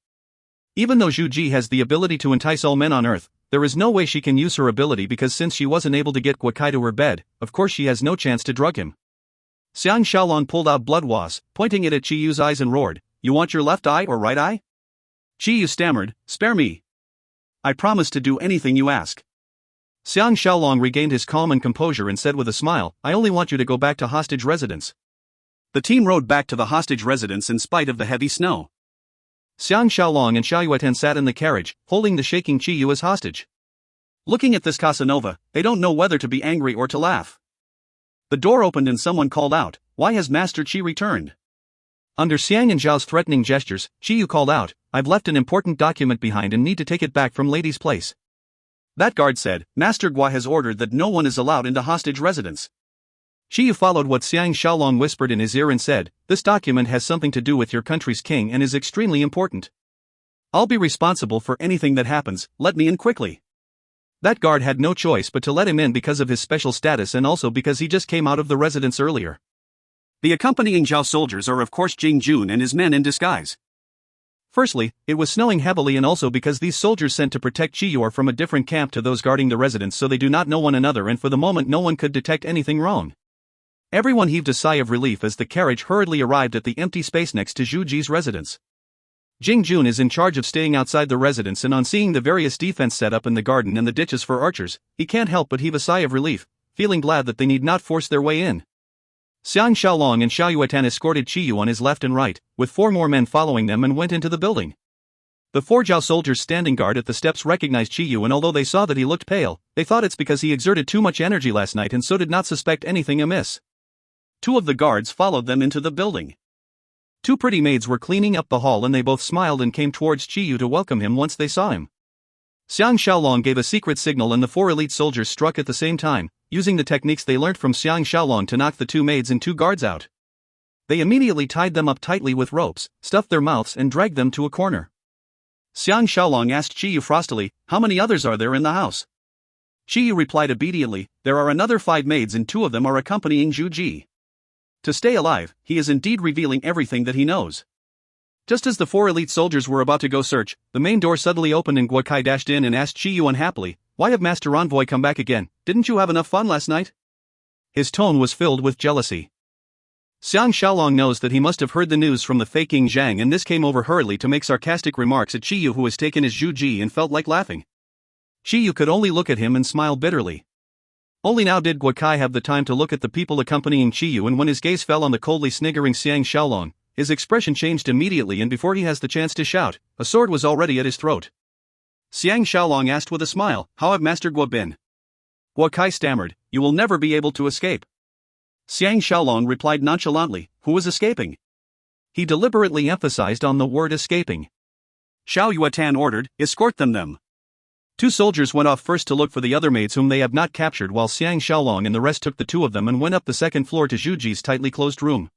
Even though Zhu Ji has the ability to entice all men on earth, there is no way she can use her ability, because since she wasn't able to get Guokai to her bed, of course she has no chance to drug him. Xiang Shaolong pulled out blood was, pointing it at Qiyu's eyes and roared, "You want your left eye or right eye?" Qiyu stammered, "Spare me. I promise to do anything you ask." Xiang Shaolong regained his calm and composure and said with a smile, I only want you to go back to hostage residence. The team rode back to the hostage residence in spite of the heavy snow. Xiang Shaolong and Xiao Yueten sat in the carriage, holding the shaking Chi Yu as hostage. Looking at this Casanova, they don't know whether to be angry or to laugh. The door opened and someone called out, Why has Master Qi returned? Under Xiang and Zhao's threatening gestures, Chi Yu called out, I've left an important document behind and need to take it back from Lady's place. That guard said, Master Gua has ordered that no one is allowed into hostage residence. Chi Yu followed what Xiang Shaolong whispered in his ear and said, This document has something to do with your country's king and is extremely important. I'll be responsible for anything that happens, let me in quickly. That guard had no choice but to let him in because of his special status and also because he just came out of the residence earlier. The accompanying Zhao soldiers are of course Jing Jun and his men in disguise. Firstly, it was snowing heavily and also because these soldiers sent to protect Chi Yu are from a different camp to those guarding the residence, so they do not know one another, and for the moment no one could detect anything wrong. Everyone heaved a sigh of relief as the carriage hurriedly arrived at the empty space next to Zhu Ji's residence. Jing Jun is in charge of staying outside the residence, and on seeing the various defense set up in the garden and the ditches for archers, he can't help but heave a sigh of relief, feeling glad that they need not force their way in. Xiang Shaolong and Xiao Yueten escorted Chi Yu on his left and right, with 4 more men following them, and went into the building. The 4 Zhao soldiers standing guard at the steps recognized Chi Yu, and although they saw that he looked pale, they thought it's because he exerted too much energy last night and so did not suspect anything amiss. 2 of the guards followed them into the building. 2 pretty maids were cleaning up the hall and they both smiled and came towards Chi Yu to welcome him once they saw him. Xiang Shaolong gave a secret signal and the 4 elite soldiers struck at the same time, using the techniques they learnt from Xiang Shaolong to knock the 2 maids and 2 guards out. They immediately tied them up tightly with ropes, stuffed their mouths and dragged them to a corner. Xiang Shaolong asked Chi Yu frostily, How many others are there in the house? Chi Yu replied obediently, There are another 5 maids and 2 of them are accompanying Zhu Ji. To stay alive, he is indeed revealing everything that he knows. Just as the 4 elite soldiers were about to go search, the main door suddenly opened and Guo Kai dashed in and asked Chi Yu unhappily, Why have Master Envoy come back again? Didn't you have enough fun last night? His tone was filled with jealousy. Xiang Shaolong knows that he must have heard the news from the faking Zhang, and this came over hurriedly to make sarcastic remarks at Chi Yu, who was taken as Zhu Ji and felt like laughing. Chi Yu could only look at him and smile bitterly. Only now did Guo Kai have the time to look at the people accompanying Chi Yu, and when his gaze fell on the coldly sniggering Xiang Shaolong, his expression changed immediately, and before he has the chance to shout, a sword was already at his throat. Xiang Shaolong asked with a smile, How have Master Guo been? Guo Kai stammered, You will never be able to escape. Xiang Shaolong replied nonchalantly, Who is escaping? He deliberately emphasized on the word escaping. Xiao Yueten ordered, Escort them. 2 soldiers went off first to look for the other maids whom they have not captured, while Xiang Shaolong and the rest took the 2 of them and went up the second floor to Zhu Ji's tightly closed room.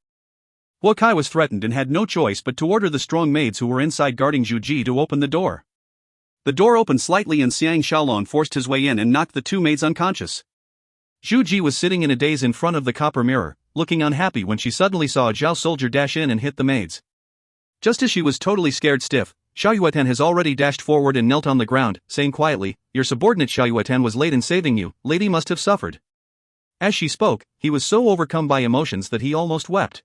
Guo Kai was threatened and had no choice but to order the strong maids who were inside guarding Zhu Ji to open the door. The door opened slightly and Xiang Shaolong forced his way in and knocked the 2 maids unconscious. Zhu Ji was sitting in a daze in front of the copper mirror, looking unhappy when she suddenly saw a Zhao soldier dash in and hit the maids. Just as she was totally scared stiff, Xiao Yueten has already dashed forward and knelt on the ground, saying quietly, Your subordinate Xiao Yueten was late in saving you, lady must have suffered. As she spoke, he was so overcome by emotions that he almost wept.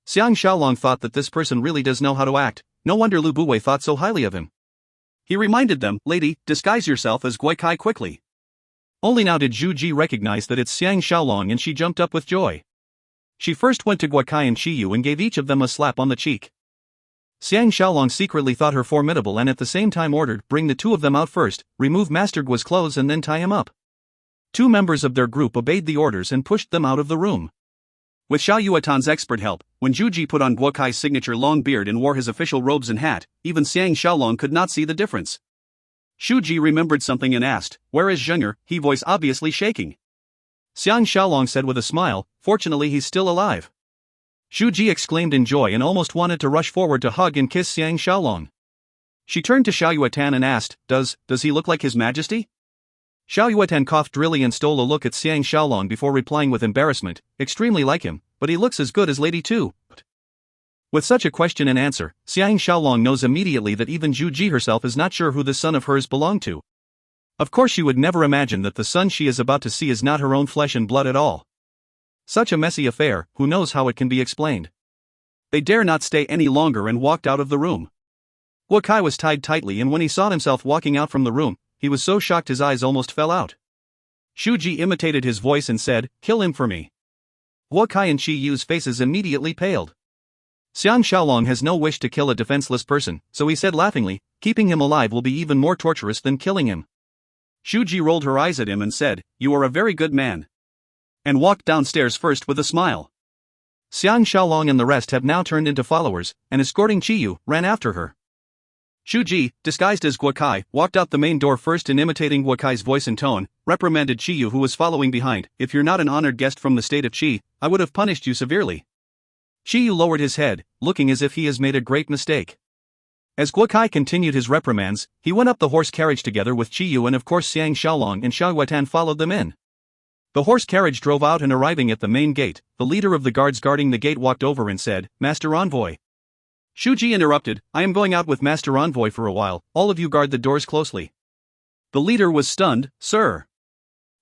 Xiang Shaolong thought that this person really does know how to act, no wonder Lu Buwei thought so highly of him. He reminded them, Lady, disguise yourself as Guo Kai quickly. Only now did Zhu Ji recognize that it's Xiang Shaolong, and she jumped up with joy. She first went to Guo Kai and Chi Yu and gave each of them a slap on the cheek. Xiang Shaolong secretly thought her formidable and at the same time ordered, Bring the 2 of them out first, remove Master Guo's clothes and then tie him up. 2 members of their group obeyed the orders and pushed them out of the room. With Xiao Yuetan's expert help, when Zhu Ji put on Guo Kai's signature long beard and wore his official robes and hat, even Xiang Shaolong could not see the difference. Zhu Ji remembered something and asked, Where is Zhenger, he voice obviously shaking. Xiang Shaolong said with a smile, Fortunately he's still alive. Zhu Ji exclaimed in joy and almost wanted to rush forward to hug and kiss Xiang Shaolong. She turned to Xiao Yuetan and asked, Does he look like His Majesty? Xiao Yuetan coughed drily and stole a look at Xiang Shaolong before replying with embarrassment, Extremely like him, but he looks as good as Lady too. With such a question and answer, Xiang Shaolong knows immediately that even Zhu Ji herself is not sure who this son of hers belonged to. Of course she would never imagine that the son she is about to see is not her own flesh and blood at all. Such a messy affair, who knows how it can be explained. They dare not stay any longer and walked out of the room. Guo Kai was tied tightly, and when he saw himself walking out from the room, he was so shocked his eyes almost fell out. Shuji imitated his voice and said, "Kill him for me." Guo Kai and Qi Yu's faces immediately paled. Xiang Shaolong has no wish to kill a defenseless person, so he said laughingly, "Keeping him alive will be even more torturous than killing him." Shuji rolled her eyes at him and said, "You are a very good man," and walked downstairs first with a smile. Xiang Shaolong and the rest have now turned into followers, and escorting Qi Yu, ran after her. Shuji, disguised as Guo Kai, walked out the main door first and imitating Guo Kai's voice and tone, reprimanded Qi Yu who was following behind, "If you're not an honored guest from the state of Qi, I would have punished you severely." Qi Yu lowered his head, looking as if he has made a great mistake. As Guo Kai continued his reprimands, he went up the horse carriage together with Qi Yu and of course Xiang Shaolong and Xiao Yuetan followed them in. The horse carriage drove out and arriving at the main gate, the leader of the guards guarding the gate walked over and said, "Master Envoy." Shuji interrupted, "I am going out with Master Envoy for a while, all of you guard the doors closely." The leader was stunned, "Sir,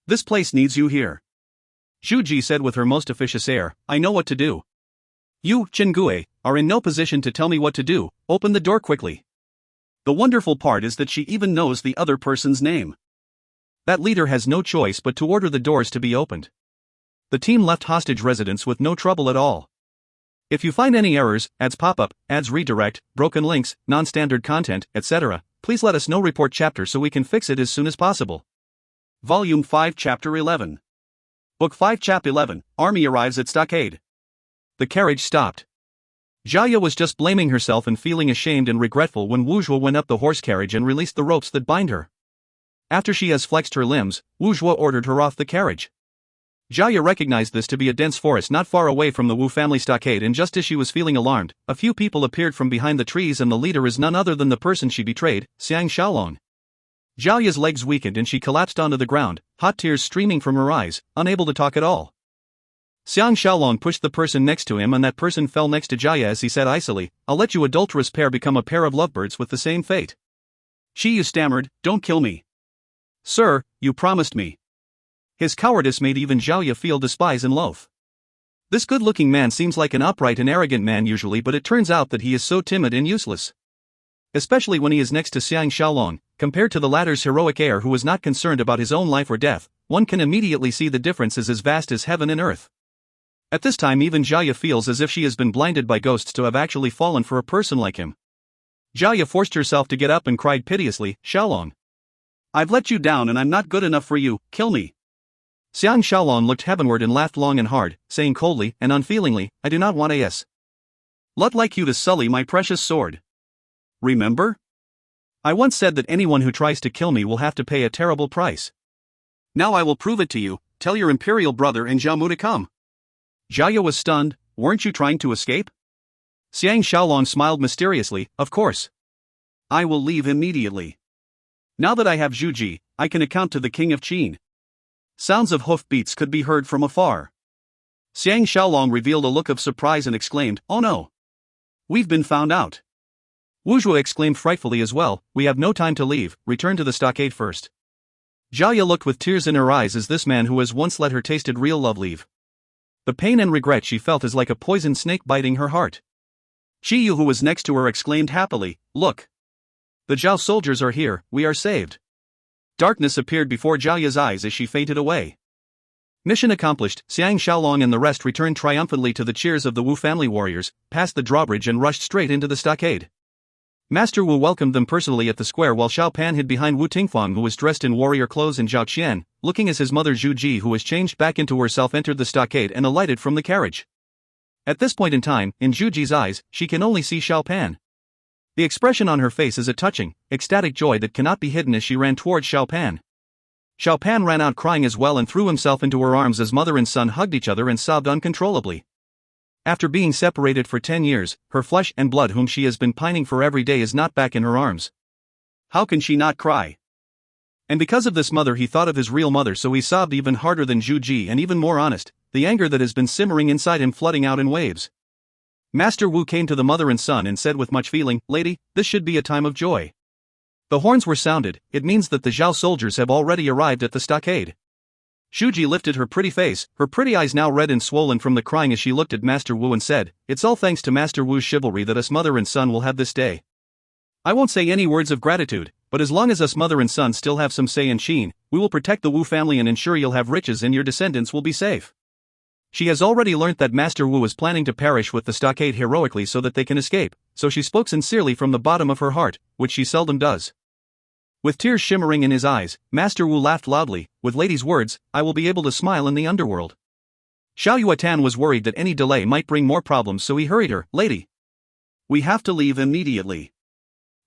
this place needs you here." Shuji said with her most officious air, "I know what to do. You, Chingue, are in no position to tell me what to do, open the door quickly." The wonderful part is that she even knows the other person's name. That leader has no choice but to order the doors to be opened. The team left hostage residents with no trouble at all. If you find any errors, ads pop up, ads redirect, broken links, non-standard content, etc., please let us know. Report chapter so we can fix it as soon as possible. Volume 5 Chapter 11. Book 5 Chap 11, Army arrives at Stockade. The carriage stopped. Jia was just blaming herself and feeling ashamed and regretful when Wu Zhuo went up the horse carriage and released the ropes that bind her. After she has flexed her limbs, Wu Zhuo ordered her off the carriage. Jia recognized this to be a dense forest not far away from the Wu family stockade, and just as she was feeling alarmed, a few people appeared from behind the trees and the leader is none other than the person she betrayed, Xiang Shaolong. Jia's legs weakened and she collapsed onto the ground, hot tears streaming from her eyes, unable to talk at all. Xiang Shaolong pushed the person next to him and that person fell next to Jia as he said icily, "I'll let you adulterous pair become a pair of lovebirds with the same fate." Qi Yu stammered, "Don't kill me. Sir, you promised me." His cowardice made even Zhao feel despise and loath. This good-looking man seems like an upright and arrogant man usually, but it turns out that he is so timid and useless. Especially when he is next to Xiang Shaolong, compared to the latter's heroic air who was not concerned about his own life or death, one can immediately see the difference is as vast as heaven and earth. At this time even Jia feels as if she has been blinded by ghosts to have actually fallen for a person like him. Jia forced herself to get up and cried piteously, "Shaolong, I've let you down and I'm not good enough for you, kill me." Xiang Shaolong looked heavenward and laughed long and hard, saying coldly and unfeelingly, "I do not want a slut like you to sully my precious sword. Remember? I once said that anyone who tries to kill me will have to pay a terrible price. Now I will prove it to you. Tell your imperial brother and Jiamu to come." Jia was stunned. "Weren't you trying to escape?" Xiang Shaolong smiled mysteriously, "Of course. I will leave immediately. Now that I have Zhuji, I can account to the king of Qin." Sounds of hoofbeats could be heard from afar. Xiang Shaolong revealed a look of surprise and exclaimed, "Oh no! We've been found out." Wu Zhuo exclaimed frightfully as well, "We have no time to leave, return to the stockade first." Jia looked with tears in her eyes as this man who has once let her tasted real love leave. The pain and regret she felt is like a poisoned snake biting her heart. Qi Yu who was next to her exclaimed happily, "Look! The Zhao soldiers are here, we are saved." Darkness appeared before Jia's eyes as she fainted away. Mission accomplished. Xiang Shaolong and the rest returned triumphantly to the cheers of the Wu family warriors, passed the drawbridge and rushed straight into the stockade. Master Wu welcomed them personally at the square while Xiao Pan hid behind Wu Tingfang who was dressed in warrior clothes, and Zhao Qian, looking as his mother Zhu Ji who was changed back into herself, entered the stockade and alighted from the carriage. At this point in time, in Zhu Ji's eyes, she can only see Xiao Pan. The expression on her face is a touching, ecstatic joy that cannot be hidden as she ran towards Xiao Pan. Xiao Pan ran out crying as well and threw himself into her arms as mother and son hugged each other and sobbed uncontrollably. After being separated for 10 years, her flesh and blood whom she has been pining for every day is not back in her arms. How can she not cry? And because of this mother he thought of his real mother, so he sobbed even harder than Zhu Ji and even more honest, the anger that has been simmering inside him flooding out in waves. Master Wu came to the mother and son and said with much feeling, "Lady, this should be a time of joy." The horns were sounded. It means that the Zhao soldiers have already arrived at the stockade. Shuji lifted her pretty face, her pretty eyes now red and swollen from the crying as she looked at Master Wu and said, "It's all thanks to Master Wu's chivalry that us mother and son will have this day. I won't say any words of gratitude, But as long as us mother and son still have some say in Qin, we will protect the Wu family and ensure you'll have riches and your descendants will be safe. She has already learnt that Master Wu is planning to perish with the stockade heroically so that they can escape, so she spoke sincerely from the bottom of her heart, which she seldom does. With tears shimmering in his eyes, Master Wu laughed loudly. With lady's words, I will be able to smile in the underworld. Xiao Yuatan was worried that any delay might bring more problems, so he hurried her. Lady, we have to leave immediately.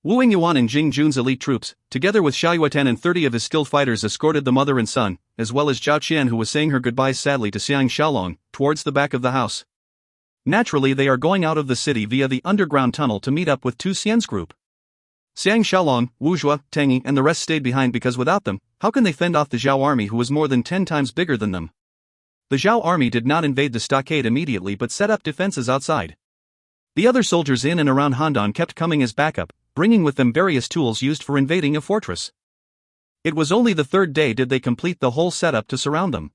Wu Yingyuan and Jing Jun's elite troops, together with Xiao Yuatan and 30 of his skilled fighters, escorted the mother and son, as well as Zhao Qian, who was saying her goodbyes sadly to Xiang Shaolong, towards the back of the house. Naturally, they are going out of the city via the underground tunnel to meet up with Tu Xian's group. Xiang Shaolong, Wu Zhuo, Tang Yi and the rest stayed behind because without them, how can they fend off the Zhao army, who was more than 10 times bigger than them? The Zhao army did not invade the stockade immediately but set up defenses outside. The other soldiers in and around Handan kept coming as backup, bringing with them various tools used for invading a fortress. It was only the third day did they complete the whole setup to surround them.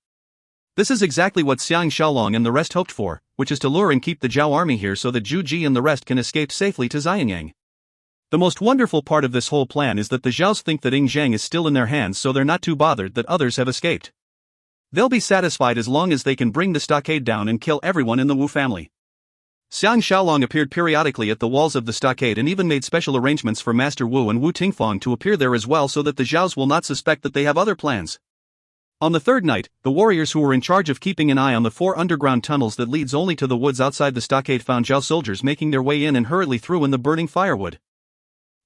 This is exactly what Xiang Shaolong and the rest hoped for, which is to lure and keep the Zhao army here so that Zhu Ji and the rest can escape safely to Xianyang. The most wonderful part of this whole plan is that the Zhaos think that Ying Zhang is still in their hands, so they're not too bothered that others have escaped. They'll be satisfied as long as they can bring the stockade down and kill everyone in the Wu family. Xiang Shaolong appeared periodically at the walls of the stockade and even made special arrangements for Master Wu and Wu Tingfang to appear there as well so that the Zhaos will not suspect that they have other plans. On the third night, the warriors who were in charge of keeping an eye on the 4 underground tunnels that leads only to the woods outside the stockade found Zhao soldiers making their way in and hurriedly threw in the burning firewood.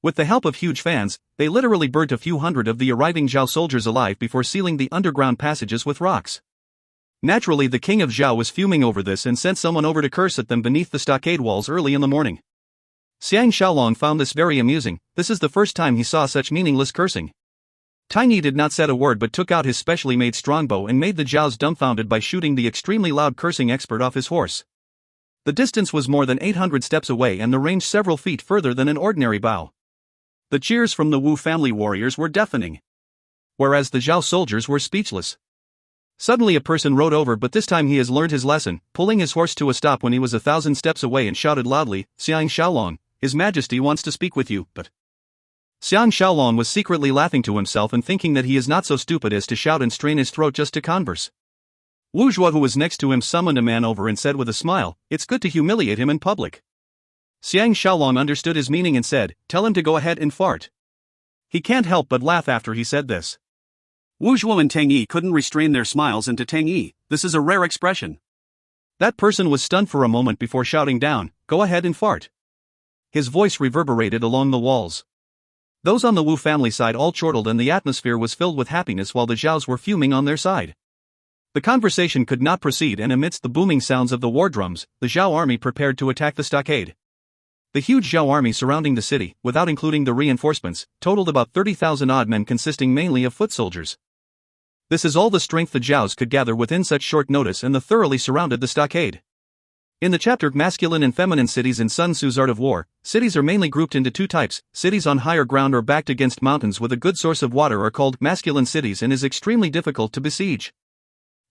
With the help of huge fans, they literally burnt a few hundred of the arriving Zhao soldiers alive before sealing the underground passages with rocks. Naturally, the king of Zhao was fuming over this and sent someone over to curse at them beneath the stockade walls early in the morning. Xiang Shaolong found this very amusing. This is the first time he saw such meaningless cursing. Tiny did not say a word but took out his specially made strongbow and made the Zhaos dumbfounded by shooting the extremely loud cursing expert off his horse. The distance was more than 800 steps away and the range several feet further than an ordinary bow. The cheers from the Wu family warriors were deafening, whereas the Zhao soldiers were speechless. Suddenly a person rode over, but this time he has learned his lesson, pulling his horse to a stop when he was 1,000 steps away and shouted loudly, Xiang Shaolong, His Majesty wants to speak with you, but... Xiang Shaolong was secretly laughing to himself and thinking that he is not so stupid as to shout and strain his throat just to converse. Wu Zhuo, who was next to him, summoned a man over and said with a smile, it's good to humiliate him in public. Xiang Shaolong understood his meaning and said, tell him to go ahead and fart. He can't help but laugh after he said this. Wu Zhuo and Tang Yi couldn't restrain their smiles, and to Tang Yi, this is a rare expression. That person was stunned for a moment before shouting down, go ahead and fart. His voice reverberated along the walls. Those on the Wu family side all chortled and the atmosphere was filled with happiness while the Zhaos were fuming on their side. The conversation could not proceed, and amidst the booming sounds of the war drums, the Zhao army prepared to attack the stockade. The huge Zhao army surrounding the city, without including the reinforcements, totaled about 30,000 odd men consisting mainly of foot soldiers. This is all the strength the Zhaos could gather within such short notice, and they thoroughly surrounded the stockade. In the chapter Masculine and Feminine Cities in Sun Tzu's Art of War, cities are mainly grouped into 2 types. Cities on higher ground or backed against mountains with a good source of water are called masculine cities and is extremely difficult to besiege.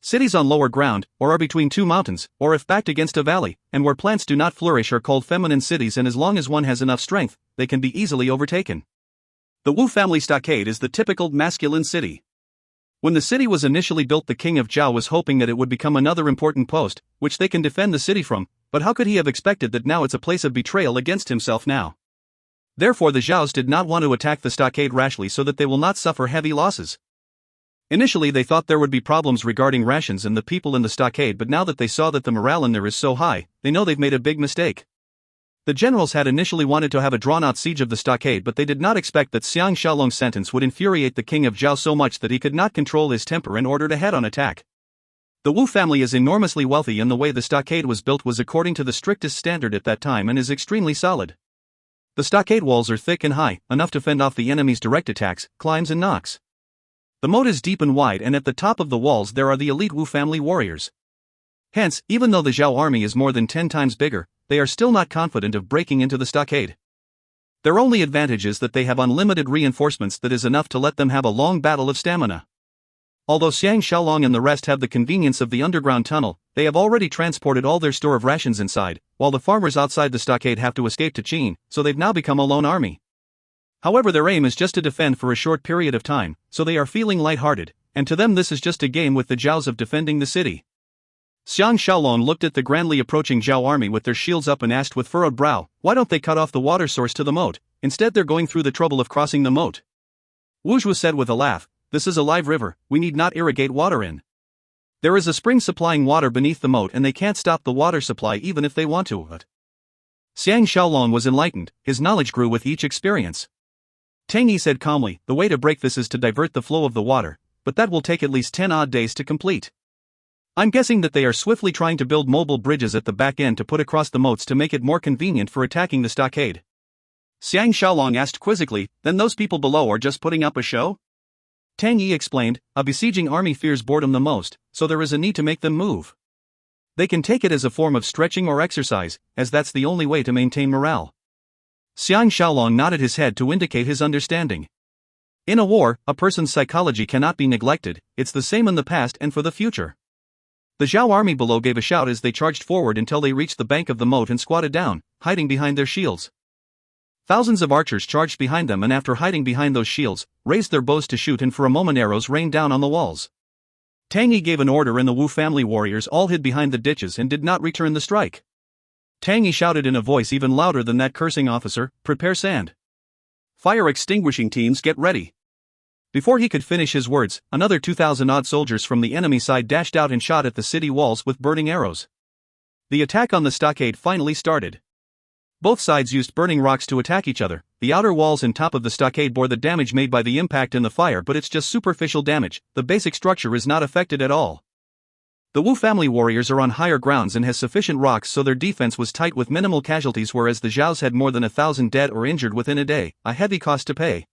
Cities on lower ground, or are between 2 mountains, or if backed against a valley, and where plants do not flourish are called feminine cities, and as long as one has enough strength, they can be easily overtaken. The Wu family stockade is the typical masculine city. When the city was initially built, the king of Zhao was hoping that it would become another important post, which they can defend the city from, but how could he have expected that now it's a place of betrayal against himself now? Therefore the Zhaos did not want to attack the stockade rashly so that they will not suffer heavy losses. Initially they thought there would be problems regarding rations and the people in the stockade, but now that they saw that the morale in there is so high, they know they've made a big mistake. The generals had initially wanted to have a drawn-out siege of the stockade, but they did not expect that Xiang Shaolong's sentence would infuriate the king of Zhao so much that he could not control his temper and ordered a head-on attack. The Wu family is enormously wealthy, and the way the stockade was built was according to the strictest standard at that time and is extremely solid. The stockade walls are thick and high, enough to fend off the enemy's direct attacks, climbs and knocks. The moat is deep and wide, and at the top of the walls there are the elite Wu family warriors. Hence, even though the Zhao army is more than 10 times bigger, they are still not confident of breaking into the stockade. Their only advantage is that they have unlimited reinforcements that is enough to let them have a long battle of stamina. Although Xiang Shaolong and the rest have the convenience of the underground tunnel, they have already transported all their store of rations inside, while the farmers outside the stockade have to escape to Qin, so they've now become a lone army. However, their aim is just to defend for a short period of time, so they are feeling lighthearted, and to them this is just a game with the Zhaos of defending the city. Xiang Shaolong looked at the grandly approaching Zhao army with their shields up and asked with furrowed brow, why don't they cut off the water source to the moat? Instead they're going through the trouble of crossing the moat. Wu Zhuo said with a laugh, this is a live river, we need not irrigate water in. There is a spring supplying water beneath the moat and they can't stop the water supply even if they want to. Xiang Shaolong was enlightened, his knowledge grew with each experience. Tang Yi said calmly, the way to break this is to divert the flow of the water, but that will take at least 10 odd days to complete. I'm guessing that they are swiftly trying to build mobile bridges at the back end to put across the moats to make it more convenient for attacking the stockade. Xiang Shaolong asked quizzically, then those people below are just putting up a show? Tang Yi explained, a besieging army fears boredom the most, so there is a need to make them move. They can take it as a form of stretching or exercise, as that's the only way to maintain morale. Xiang Shaolong nodded his head to indicate his understanding. In a war, a person's psychology cannot be neglected, it's the same in the past and for the future. The Zhao army below gave a shout as they charged forward until they reached the bank of the moat and squatted down, hiding behind their shields. Thousands of archers charged behind them and after hiding behind those shields, raised their bows to shoot and for a moment arrows rained down on the walls. Tang Yi gave an order and the Wu family warriors all hid behind the ditches and did not return the strike. Tang Yi shouted in a voice even louder than that cursing officer, prepare sand. Fire extinguishing teams get ready. Before he could finish his words, another 2,000-odd soldiers from the enemy side dashed out and shot at the city walls with burning arrows. The attack on the stockade finally started. Both sides used burning rocks to attack each other. The outer walls and top of the stockade bore the damage made by the impact and the fire, but it's just superficial damage, the basic structure is not affected at all. The Wu family warriors are on higher grounds and has sufficient rocks so their defense was tight with minimal casualties, whereas the Zhaos had more than 1,000 dead or injured within a day, a heavy cost to pay.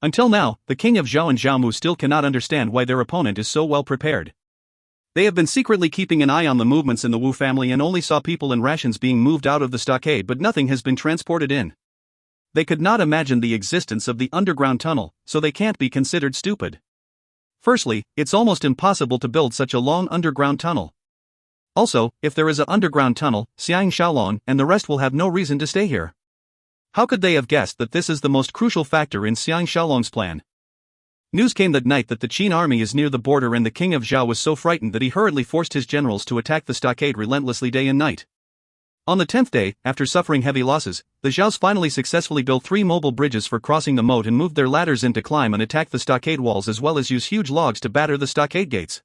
Until now, the king of Zhao and Zhaomu still cannot understand why their opponent is so well prepared. They have been secretly keeping an eye on the movements in the Wu family and only saw people and rations being moved out of the stockade, but nothing has been transported in. They could not imagine the existence of the underground tunnel, so they can't be considered stupid. Firstly, it's almost impossible to build such a long underground tunnel. Also, if there is an underground tunnel, Xiang Shaolong and the rest will have no reason to stay here. How could they have guessed that this is the most crucial factor in Xiang Shaolong's plan? News came that night that the Qin army is near the border and the king of Zhao was so frightened that he hurriedly forced his generals to attack the stockade relentlessly day and night. On the 10th day, after suffering heavy losses, the Zhaos finally successfully built 3 mobile bridges for crossing the moat and moved their ladders in to climb and attack the stockade walls as well as use huge logs to batter the stockade gates.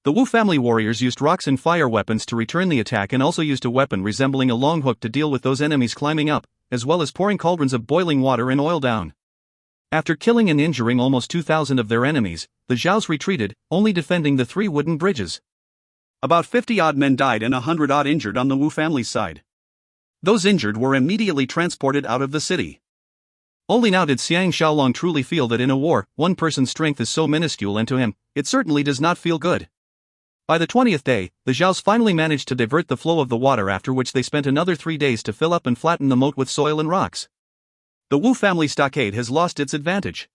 The Wu family warriors used rocks and fire weapons to return the attack and also used a weapon resembling a long hook to deal with those enemies climbing up, as well as pouring cauldrons of boiling water and oil down. After killing and injuring almost 2,000 of their enemies, the Zhaos retreated, only defending the 3 wooden bridges. About 50-odd men died and 100-odd injured on the Wu family's side. Those injured were immediately transported out of the city. Only now did Xiang Shaolong truly feel that in a war, one person's strength is so minuscule and to him, it certainly does not feel good. By the 20th day, the Zhaos finally managed to divert the flow of the water, after which they spent another 3 days to fill up and flatten the moat with soil and rocks. The Wu family stockade has lost its advantage.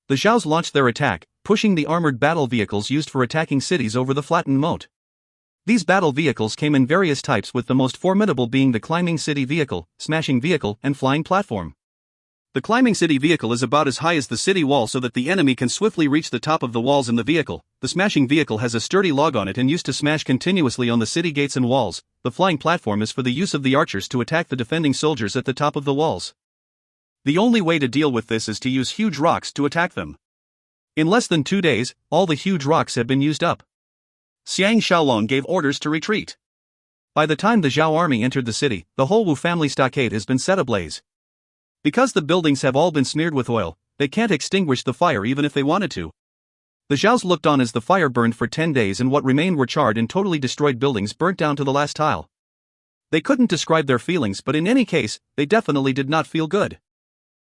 The Zhaos launched their attack, pushing the armored battle vehicles used for attacking cities over the flattened moat. These battle vehicles came in various types, with the most formidable being the climbing city vehicle, smashing vehicle, and flying platform. The climbing city vehicle is about as high as the city wall so that the enemy can swiftly reach the top of the walls in the vehicle. The smashing vehicle has a sturdy log on it and used to smash continuously on the city gates and walls. The flying platform is for the use of the archers to attack the defending soldiers at the top of the walls. The only way to deal with this is to use huge rocks to attack them. In less than 2 days, all the huge rocks have been used up. Xiang Shaolong gave orders to retreat. By the time the Zhao army entered the city, the whole Wu family stockade has been set ablaze. Because the buildings have all been smeared with oil, they can't extinguish the fire even if they wanted to. The Zhaos looked on as the fire burned for 10 days and what remained were charred and totally destroyed buildings burnt down to the last tile. They couldn't describe their feelings, but in any case, they definitely did not feel good.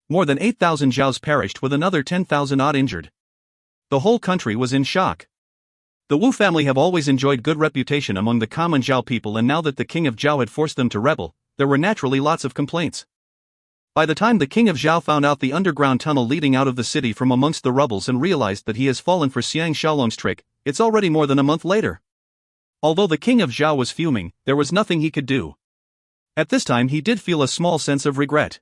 More than 8,000 Zhaos perished with another 10,000 odd injured. The whole country was in shock. The Wu family have always enjoyed good reputation among the common Zhao people, and now that the king of Zhao had forced them to rebel, there were naturally lots of complaints. By the time the king of Zhao found out the underground tunnel leading out of the city from amongst the rubbles and realized that he has fallen for Xiang Shaolong's trick, it's already more than a month later. Although the king of Zhao was fuming, there was nothing he could do. At this time he did feel a small sense of regret.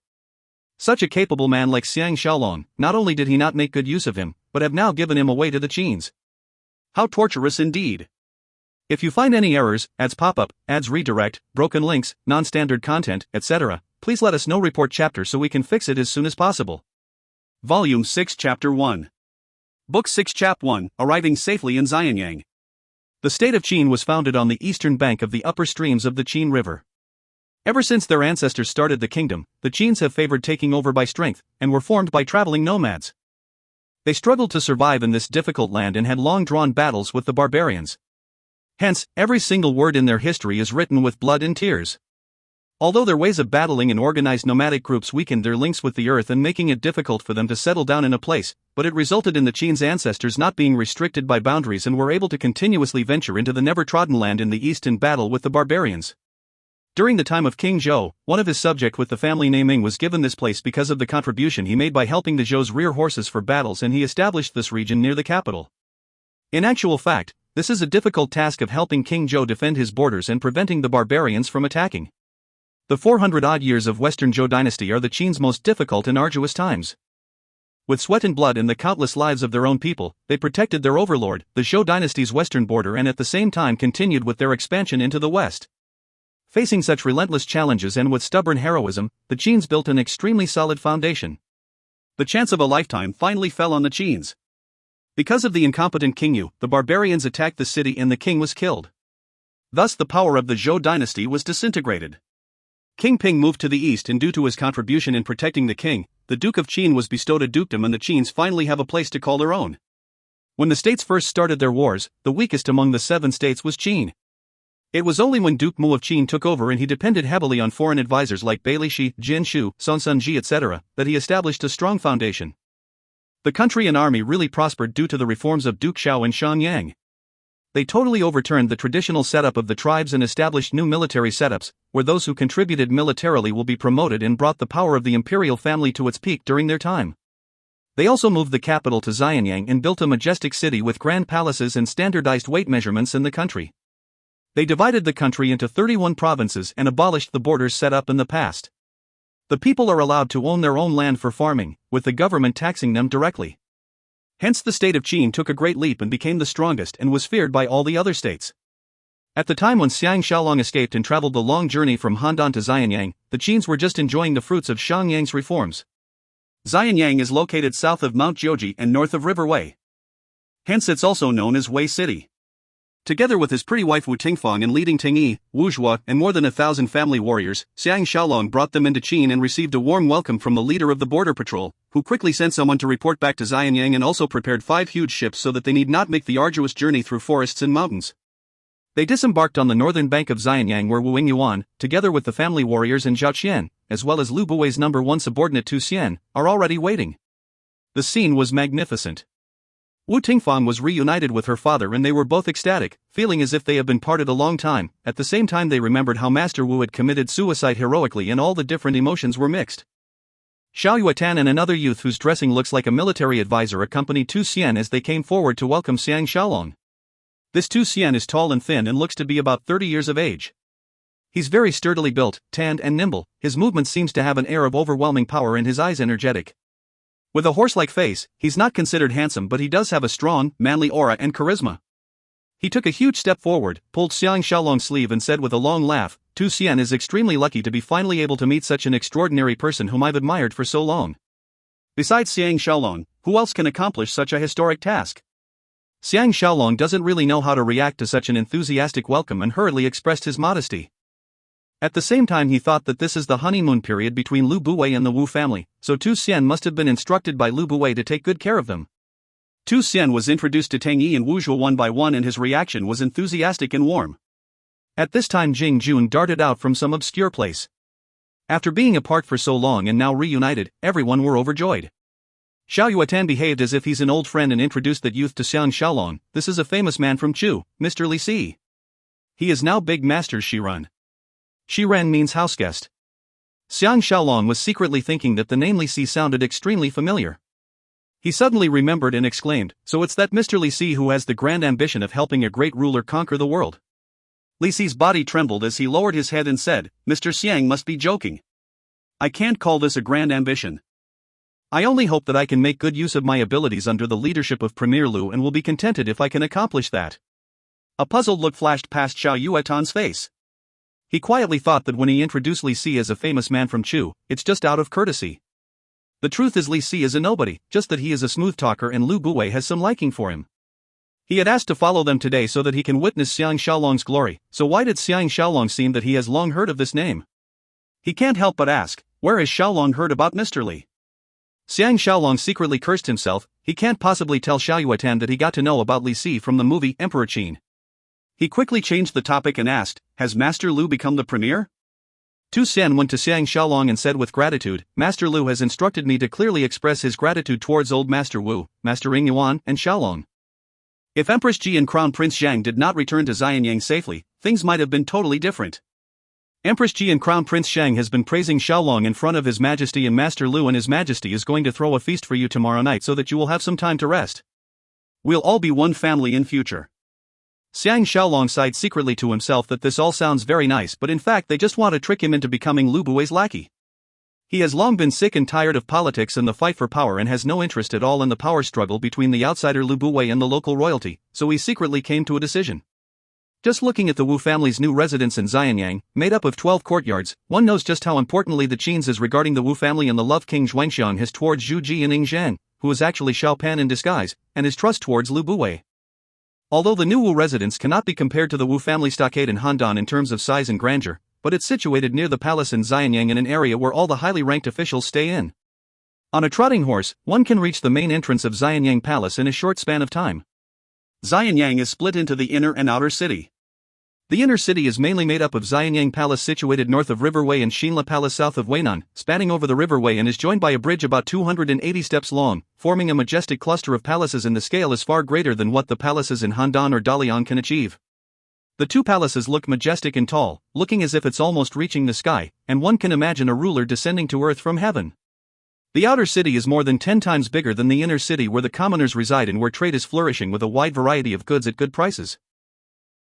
Such a capable man like Xiang Shaolong, not only did he not make good use of him, but have now given him away to the Qins. How torturous indeed. If you find any errors, ads pop up, ads redirect, broken links, non-standard content, etc., please let us know. Report chapter so we can fix it as soon as possible. Volume 6 Chapter 1. Book 6 Chap 1, Arriving Safely in Xianyang. The state of Qin was founded on the eastern bank of the upper streams of the Qin River. Ever since their ancestors started the kingdom, the Qins have favored taking over by strength, and were formed by traveling nomads. They struggled to survive in this difficult land and had long-drawn battles with the barbarians. Hence, every single word in their history is written with blood and tears. Although their ways of battling in organized nomadic groups weakened their links with the earth and making it difficult for them to settle down in a place, but it resulted in the Qin's ancestors not being restricted by boundaries and were able to continuously venture into the never-trodden land in the east and battle with the barbarians. During the time of King Zhou, one of his subjects with the family name Ming was given this place because of the contribution he made by helping the Zhou's rear horses for battles, and he established this region near the capital. In actual fact, this is a difficult task of helping King Zhou defend his borders and preventing the barbarians from attacking. The 400-odd years of Western Zhou dynasty are the Qin's most difficult and arduous times. With sweat and blood and the countless lives of their own people, they protected their overlord, the Zhou dynasty's western border, and at the same time continued with their expansion into the west. Facing such relentless challenges and with stubborn heroism, the Qins built an extremely solid foundation. The chance of a lifetime finally fell on the Qins. Because of the incompetent King Yu, the barbarians attacked the city and the king was killed. Thus the power of the Zhou dynasty was disintegrated. King Ping moved to the east, and due to his contribution in protecting the king, the Duke of Qin was bestowed a dukedom, and the Qins finally have a place to call their own. When the states first started their wars, the weakest among the 7 states was Qin. It was only when Duke Mu of Qin took over and he depended heavily on foreign advisors like Bai Shi, Jin Shu, Sun Sun Ji, etc., that he established a strong foundation. The country and army really prospered due to the reforms of Duke Xiao and Shan Yang. They totally overturned the traditional setup of the tribes and established new military setups, where those who contributed militarily will be promoted, and brought the power of the imperial family to its peak during their time. They also moved the capital to Xianyang and built a majestic city with grand palaces and standardized weight measurements in the country. They divided the country into 31 provinces and abolished the borders set up in the past. The people are allowed to own their own land for farming, with the government taxing them directly. Hence the state of Qin took a great leap and became the strongest and was feared by all the other states. At the time when Xiang Shaolong escaped and traveled the long journey from Handan to Xianyang, the Qins were just enjoying the fruits of Xiang Yang's reforms. Xianyang is located south of Mount Jiuji and north of River Wei. Hence it's also known as Wei City. Together with his pretty wife Wu Tingfang and leading Tingyi, Wu Zhuo, and more than 1,000 family warriors, Xiang Shaolong brought them into Qin and received a warm welcome from the leader of the border patrol, who quickly sent someone to report back to Xianyang and also prepared 5 huge ships so that they need not make the arduous journey through forests and mountains. They disembarked on the northern bank of Xianyang, where Wu Yingyuan, together with the family warriors and Zhao Qian, as well as Lu Buwei's number 1 subordinate Tu Xian, are already waiting. The scene was magnificent. Wu Tingfang was reunited with her father and they were both ecstatic, feeling as if they had been parted a long time. At the same time they remembered how Master Wu had committed suicide heroically, and all the different emotions were mixed. Xiao Yuatan and another youth whose dressing looks like a military advisor accompanied Tu Xian as they came forward to welcome Xiang Shaolong. This Tu Xian is tall and thin and looks to be about 30 years of age. He's very sturdily built, tanned and nimble, his movements seems to have an air of overwhelming power and his eyes energetic. With a horse-like face, he's not considered handsome, but he does have a strong, manly aura and charisma. He took a huge step forward, pulled Xiang Shaolong's sleeve and said with a long laugh, Tu Xian is extremely lucky to be finally able to meet such an extraordinary person whom I've admired for so long. Besides Xiang Shaolong, who else can accomplish such a historic task? Xiang Shaolong doesn't really know how to react to such an enthusiastic welcome and hurriedly expressed his modesty. At the same time he thought that this is the honeymoon period between Lu Buwei and the Wu family, so Tu Xian must have been instructed by Lu Buwei to take good care of them. Tu Xian was introduced to Tang Yi and Wu Zhuo one by one and his reaction was enthusiastic and warm. At this time Jing Jun darted out from some obscure place. After being apart for so long and now reunited, everyone were overjoyed. Xiao Yuatan behaved as if he's an old friend and introduced that youth to Xiang Shaolong. This is a famous man from Chu, Mr. Li Si. He is now Big Master Shiren. Shiren means houseguest. Xiang Shaolong was secretly thinking that the name Li Si sounded extremely familiar. He suddenly remembered and exclaimed, so it's that Mr. Li Si who has the grand ambition of helping a great ruler conquer the world. Li Si's body trembled as he lowered his head and said, Mr. Xiang must be joking. I can't call this a grand ambition. I only hope that I can make good use of my abilities under the leadership of Premier Lu and will be contented if I can accomplish that. A puzzled look flashed past Xiao Yuetan's face. He quietly thought that when he introduced Li Si as a famous man from Chu, it's just out of courtesy. The truth is Li Si is a nobody, just that he is a smooth talker and Lu Buwei has some liking for him. He had asked to follow them today so that he can witness Xiang Shaolong's glory, so why did Xiang Shaolong seem that he has long heard of this name? He can't help but ask, where has Shaolong heard about Mr. Li? Xiang Shaolong secretly cursed himself, he can't possibly tell Xiao Yuetan that he got to know about Li Si from the movie Emperor Qin. He quickly changed the topic and asked, has Master Lu become the premier? Tu Xian went to Xiang Shaolong and said with gratitude, Master Lu has instructed me to clearly express his gratitude towards old Master Wu, Master Ring Yuan, and Shaolong. If Empress Ji and Crown Prince Zhang did not return to Xianyang safely, things might have been totally different. Empress Ji and Crown Prince Zhang has been praising Shaolong in front of His Majesty and Master Lu, and His Majesty is going to throw a feast for you tomorrow night so that you will have some time to rest. We'll all be one family in future. Xiang Shaolong sighed secretly to himself that this all sounds very nice, but in fact they just want to trick him into becoming Lu Buwei's lackey. He has long been sick and tired of politics and the fight for power and has no interest at all in the power struggle between the outsider Lu Buwei and the local royalty, so he secretly came to a decision. Just looking at the Wu family's new residence in Xianyang, made up of 12 courtyards, one knows just how importantly the Qins is regarding the Wu family and the love King Xuanxiang has towards Zhu Ji and Ning Zhang, who is actually Xiao Pan in disguise, and his trust towards Lu Buwei. Although the new Wu residence cannot be compared to the Wu family stockade in Handan in terms of size and grandeur, but it's situated near the palace in Xianyang in an area where all the highly ranked officials stay in. On a trotting horse, one can reach the main entrance of Xianyang Palace in a short span of time. Xianyang is split into the inner and outer city. The inner city is mainly made up of Xianyang Palace situated north of Riverway and Xinla Palace south of Weinan, spanning over the Riverway and is joined by a bridge about 280 steps long, forming a majestic cluster of palaces, and the scale is far greater than what the palaces in Handan or Dalian can achieve. The two palaces look majestic and tall, looking as if it's almost reaching the sky, and one can imagine a ruler descending to earth from heaven. The outer city is more than 10 times bigger than the inner city where the commoners reside and where trade is flourishing with a wide variety of goods at good prices.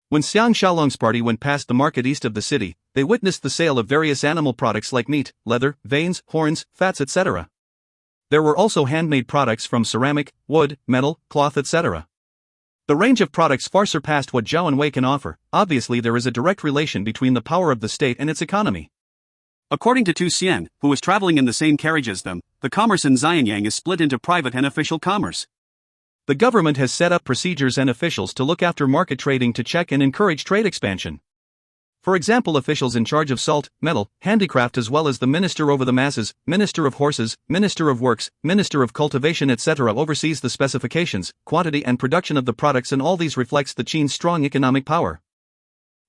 When Xiang Shaolong's party went past the market east of the city, they witnessed the sale of various animal products like meat, leather, veins, horns, fats, etc. There were also handmade products from ceramic, wood, metal, cloth, etc. The range of products far surpassed what Zhao and Wei can offer. Obviously there is a direct relation between the power of the state and its economy. According to Tu Xian, who was traveling in the same carriage as them, the commerce in Xianyang is split into private and official commerce. The government has set up procedures and officials to look after market trading to check and encourage trade expansion. For example, officials in charge of salt, metal, handicraft, as well as the minister over the masses, minister of horses, minister of works, minister of cultivation, etc. oversees the specifications, quantity and production of the products, and all these reflects the Qin's strong economic power.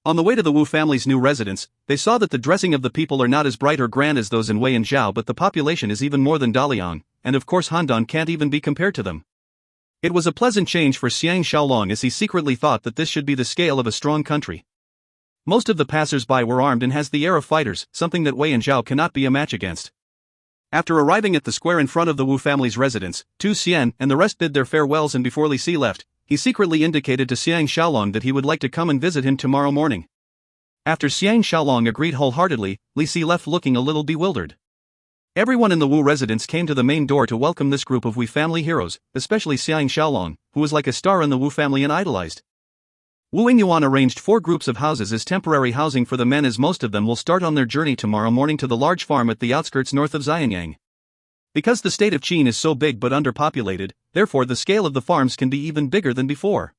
On the way to the Wu family's new residence, they saw that the dressing of the people are not as bright or grand as those in Wei and Zhao, but the population is even more than Dalian, and of course Handan can't even be compared to them. It was a pleasant change for Xiang Shaolong, as he secretly thought that this should be the scale of a strong country. Most of the passers-by were armed and has the air of fighters, something that Wei and Zhao cannot be a match against. After arriving at the square in front of the Wu family's residence, Tu Xian and the rest bid their farewells, and before Li Si left, he secretly indicated to Xiang Shaolong that he would like to come and visit him tomorrow morning. After Xiang Shaolong agreed wholeheartedly, Li Si left looking a little bewildered. Everyone in the Wu residence came to the main door to welcome this group of Wu family heroes, especially Xiang Shaolong, who was like a star in the Wu family and idolized. Wu Yingyuan arranged 4 groups of houses as temporary housing for the men, as most of them will start on their journey tomorrow morning to the large farm at the outskirts north of Xianyang. Because the state of Qin is so big but underpopulated, therefore the scale of the farms can be even bigger than before.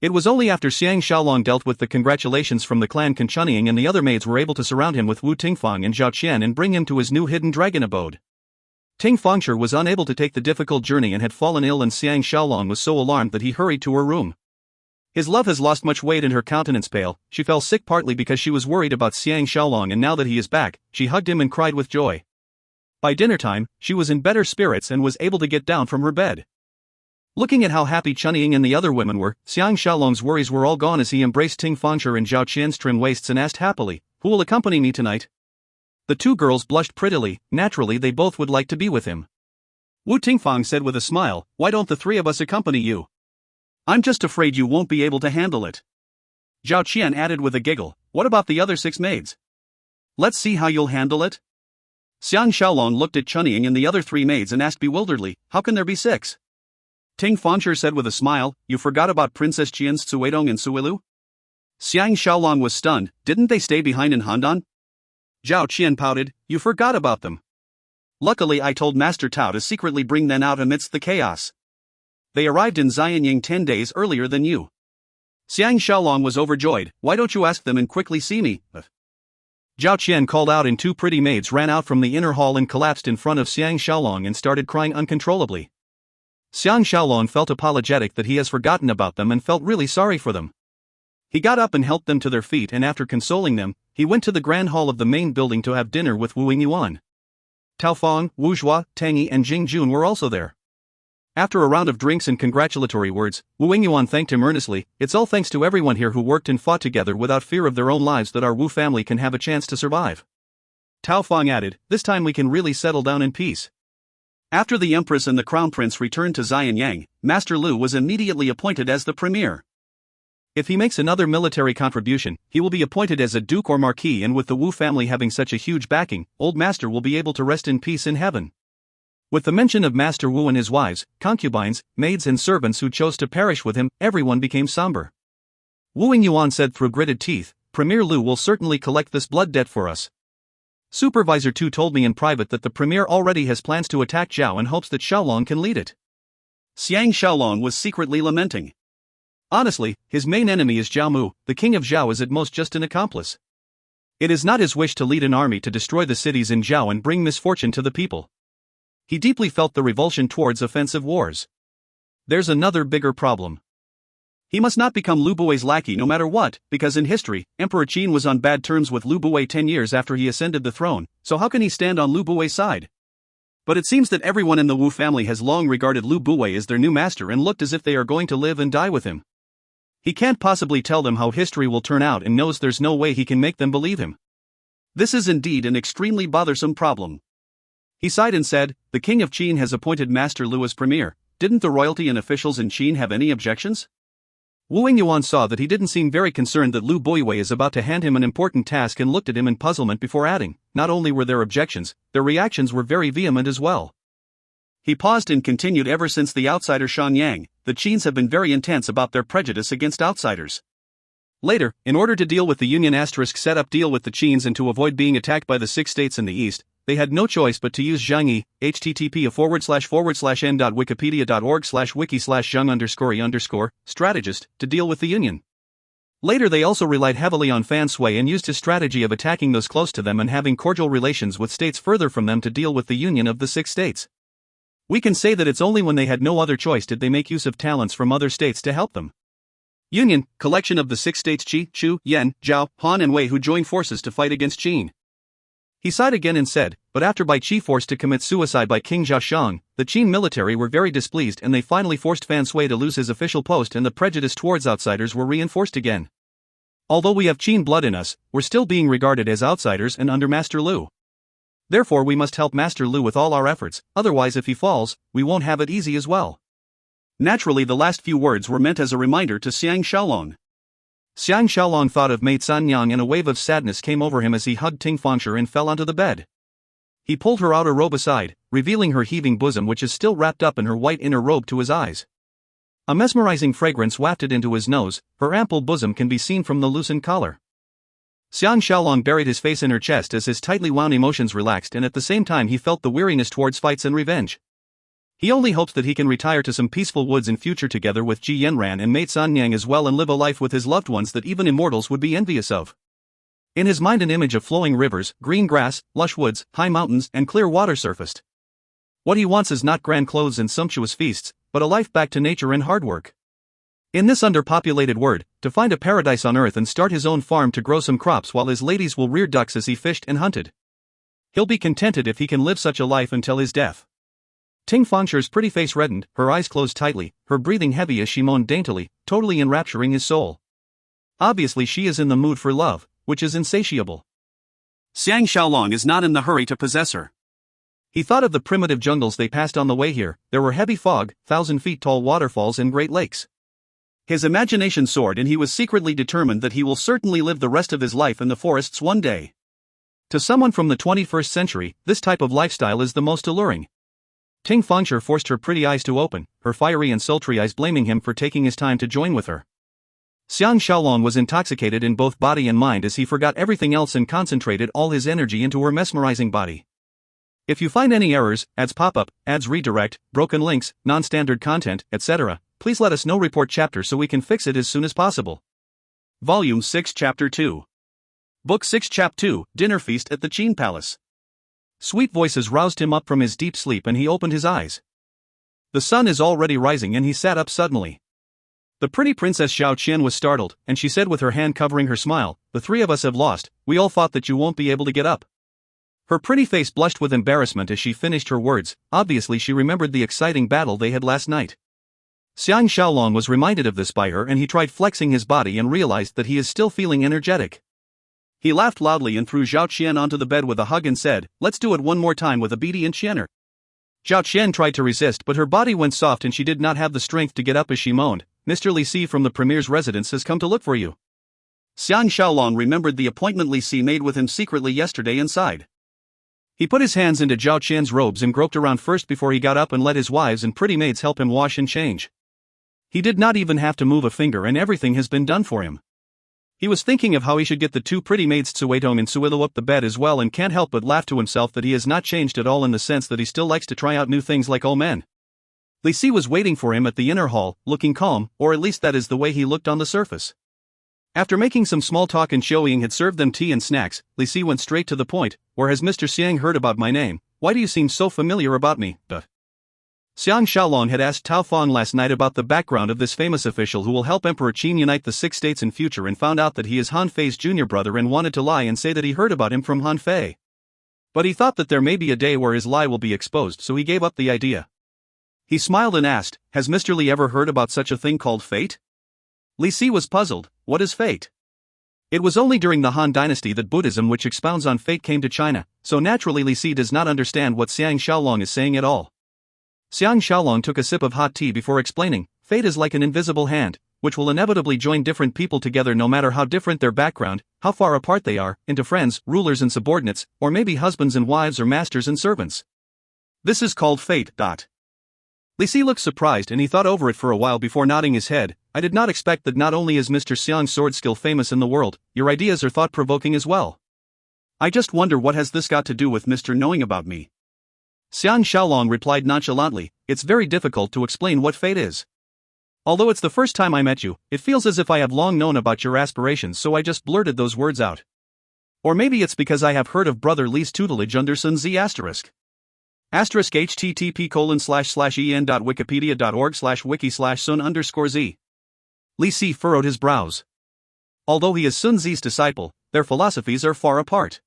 It was only after Xiang Shaolong dealt with the congratulations from the clan Conchunying and the other maids were able to surround him with Wu Tingfang and Zhao Qian and bring him to his new hidden dragon abode. Ting Fangshi was unable to take the difficult journey and had fallen ill, and Xiang Shaolong was so alarmed that he hurried to her room. His love has lost much weight and her countenance pale. She fell sick partly because she was worried about Xiang Shaolong, and now that he is back, she hugged him and cried with joy. By dinner time, she was in better spirits and was able to get down from her bed. Looking at how happy Chunying and the other women were, Xiang Shaolong's worries were all gone as he embraced Ting Fangshi and Zhao Qian's trim waists and asked happily, "Who will accompany me tonight?" The 2 girls blushed prettily. Naturally they both would like to be with him. Wu Tingfang said with a smile, "Why don't the 3 of us accompany you? I'm just afraid you won't be able to handle it." Zhao Qian added with a giggle, "What about the other 6 maids? Let's see how you'll handle it." Xiang Shaolong looked at Chunying and the other three maids and asked bewilderedly, how can there be 6? Ting Fancher said with a smile, you forgot about Princess Qian's Tsuedong and Suilu? Xiang Shaolong was stunned, didn't they stay behind in Handan? Zhao Qian pouted, you forgot about them. Luckily I told Master Tao to secretly bring them out amidst the chaos. They arrived in Xianying 10 days earlier than you. Xiang Shaolong was overjoyed, why don't you ask them and quickly see me? Zhao Qian called out and two pretty maids ran out from the inner hall and collapsed in front of Xiang Shaolong and started crying uncontrollably. Xiang Shaolong felt apologetic that he has forgotten about them and felt really sorry for them. He got up and helped them to their feet and after consoling them, he went to the grand hall of the main building to have dinner with Wu Yingyuan. Tao Feng, Wu Zhua, Tang Yi and Jing Jun were also there. After a round of drinks and congratulatory words, Wu Yingyuan thanked him earnestly, it's all thanks to everyone here who worked and fought together without fear of their own lives that our Wu family can have a chance to survive. Tao Feng added, this time we can really settle down in peace. After the Empress and the Crown Prince returned to Xianyang, Master Lu was immediately appointed as the premier. If he makes another military contribution, he will be appointed as a duke or marquis, and with the Wu family having such a huge backing, Old Master will be able to rest in peace in heaven. With the mention of Master Wu and his wives, concubines, maids and servants who chose to perish with him, everyone became somber. Wu Yingyuan said through gritted teeth, Premier Lu will certainly collect this blood debt for us. Supervisor 2 told me in private that the Premier already has plans to attack Zhao and hopes that Shaolong can lead it. Xiang Shaolong was secretly lamenting. Honestly, his main enemy is Zhao Mu, the king of Zhao is at most just an accomplice. It is not his wish to lead an army to destroy the cities in Zhao and bring misfortune to the people. He deeply felt the revulsion towards offensive wars. There's another bigger problem. He must not become Lu Bui's lackey no matter what, because in history, Emperor Qin was on bad terms with Lu Bui 10 years after he ascended the throne, so how can he stand on Lu Bui's side? But it seems that everyone in the Wu family has long regarded Lu Bui as their new master and looked as if they are going to live and die with him. He can't possibly tell them how history will turn out and knows there's no way he can make them believe him. This is indeed an extremely bothersome problem. He sighed and said, the king of Qin has appointed Master Lu as premier, didn't the royalty and officials in Qin have any objections? Wu Yingyuan saw that he didn't seem very concerned that Lu Buiwei is about to hand him an important task and looked at him in puzzlement before adding, not only were there objections, their reactions were very vehement as well. He paused and continued, ever since the outsider Shanyang, the Qins have been very intense about their prejudice against outsiders. Later, in order to deal with the Union set up deal with the Qins and to avoid being attacked by the 6 states in the east, they had no choice but to use Zhangyi, http://n.wikipedia.org/wiki/zhang_e_strategist, to deal with the Union. Later they also relied heavily on Fan Sui and used his strategy of attacking those close to them and having cordial relations with states further from them to deal with the Union of the 6 states. We can say that it's only when they had no other choice did they make use of talents from other states to help them. Union, collection of the 6 states Qi, Chu, Yan, Zhao, Han and Wei who joined forces to fight against Qin. He sighed again and said, but after Bai Qi forced to commit suicide by King Zhaoshang, the Qin military were very displeased and they finally forced Fan Sui to lose his official post and the prejudice towards outsiders were reinforced again. Although we have Qin blood in us, we're still being regarded as outsiders and under Master Lu. Therefore we must help Master Lu with all our efforts, otherwise if he falls, we won't have it easy as well. Naturally the last few words were meant as a reminder to Xiang Shaolong. Xiang Shaolong thought of Mei Sanyang and a wave of sadness came over him as he hugged Ting Fangsher and fell onto the bed. He pulled her outer robe aside, revealing her heaving bosom which is still wrapped up in her white inner robe to his eyes. A mesmerizing fragrance wafted into his nose, her ample bosom can be seen from the loosened collar. Xiang Shaolong buried his face in her chest as his tightly wound emotions relaxed and at the same time he felt the weariness towards fights and revenge. He only hopes that he can retire to some peaceful woods in future together with Ji Yanran and Mei Sanyang as well and live a life with his loved ones that even immortals would be envious of. In his mind an image of flowing rivers, green grass, lush woods, high mountains and clear water surfaced. What he wants is not grand clothes and sumptuous feasts, but a life back to nature and hard work. In this underpopulated world, to find a paradise on earth and start his own farm to grow some crops while his ladies will rear ducks as he fished and hunted. He'll be contented if he can live such a life until his death. Ting Fangsher's pretty face reddened, her eyes closed tightly, her breathing heavy as she moaned daintily, totally enrapturing his soul. Obviously she is in the mood for love, which is insatiable. Xiang Shaolong is not in the hurry to possess her. He thought of the primitive jungles they passed on the way here, there were heavy fog, 1,000-feet-tall waterfalls and great lakes. His imagination soared and he was secretly determined that he will certainly live the rest of his life in the forests one day. To someone from the 21st century, this type of lifestyle is the most alluring. Ting Fengshi forced her pretty eyes to open, her fiery and sultry eyes blaming him for taking his time to join with her. Xiang Shaolong was intoxicated in both body and mind as he forgot everything else and concentrated all his energy into her mesmerizing body. If you find any errors, ads pop up, ads redirect, broken links, non-standard content, etc., please let us know. Report chapter so we can fix it as soon as possible. Volume 6 Chapter 2. Book 6 Chap 2, Dinner Feast at the Qin Palace. Sweet voices roused him up from his deep sleep and he opened his eyes. The sun is already rising and he sat up suddenly. The pretty Princess Xiao Qian was startled, and she said with her hand covering her smile, "The three of us have lost, we all thought that you won't be able to get up." Her pretty face blushed with embarrassment as she finished her words. Obviously she remembered the exciting battle they had last night. Xiang Shaolong was reminded of this by her and he tried flexing his body and realized that he is still feeling energetic. He laughed loudly and threw Zhao Qian onto the bed with a hug and said, "Let's do it one more time with obedient Qianer." Zhao Qian tried to resist but her body went soft and she did not have the strength to get up as she moaned, "Mr. Li Si from the Premier's residence has come to look for you." Xiang Shaolong remembered the appointment Li Si made with him secretly yesterday and sighed. He put his hands into Zhao Qian's robes and groped around first before he got up and let his wives and pretty maids help him wash and change. He did not even have to move a finger and everything has been done for him. He was thinking of how he should get the two pretty maids Tsuetong and Suilu up the bed as well and can't help but laugh to himself that he has not changed at all in the sense that he still likes to try out new things like all men. Li Si was waiting for him at the inner hall, looking calm, or at least that is the way he looked on the surface. After making some small talk and Xiao Ying had served them tea and snacks, Li Si went straight to the point, "Where has Mr. Xiang heard about my name? Why do you seem so familiar about me?" Xiang Shaolong had asked Tao Feng last night about the background of this famous official who will help Emperor Qin unite the 6 states in future and found out that he is Han Fei's junior brother and wanted to lie and say that he heard about him from Han Fei. But he thought that there may be a day where his lie will be exposed, so he gave up the idea. He smiled and asked, "Has Mr. Li ever heard about such a thing called fate?" Li Si was puzzled. What is fate? It was only during the Han dynasty that Buddhism, which expounds on fate, came to China, so naturally Li Si does not understand what Xiang Shaolong is saying at all. Xiang Shaolong took a sip of hot tea before explaining, "Fate is like an invisible hand, which will inevitably join different people together no matter how different their background, how far apart they are, into friends, rulers and subordinates, or maybe husbands and wives or masters and servants. This is called fate." Li Si looked surprised and he thought over it for a while before nodding his head. "I did not expect that. Not only is Mr. Xiang's sword skill famous in the world, your ideas are thought-provoking as well. I just wonder what has this got to do with Mr. knowing about me?" Xiang Shaolong replied nonchalantly, "It's very difficult to explain what fate is. Although it's the first time I met you, it feels as if I have long known about your aspirations, so I just blurted those words out. Or maybe it's because I have heard of Brother Li's tutelage under Sun Zi asterisk. http://en.wikipedia.org/wiki/sun_z." Li Si furrowed his brows. Although he is Sun Zi's disciple, their philosophies are far apart.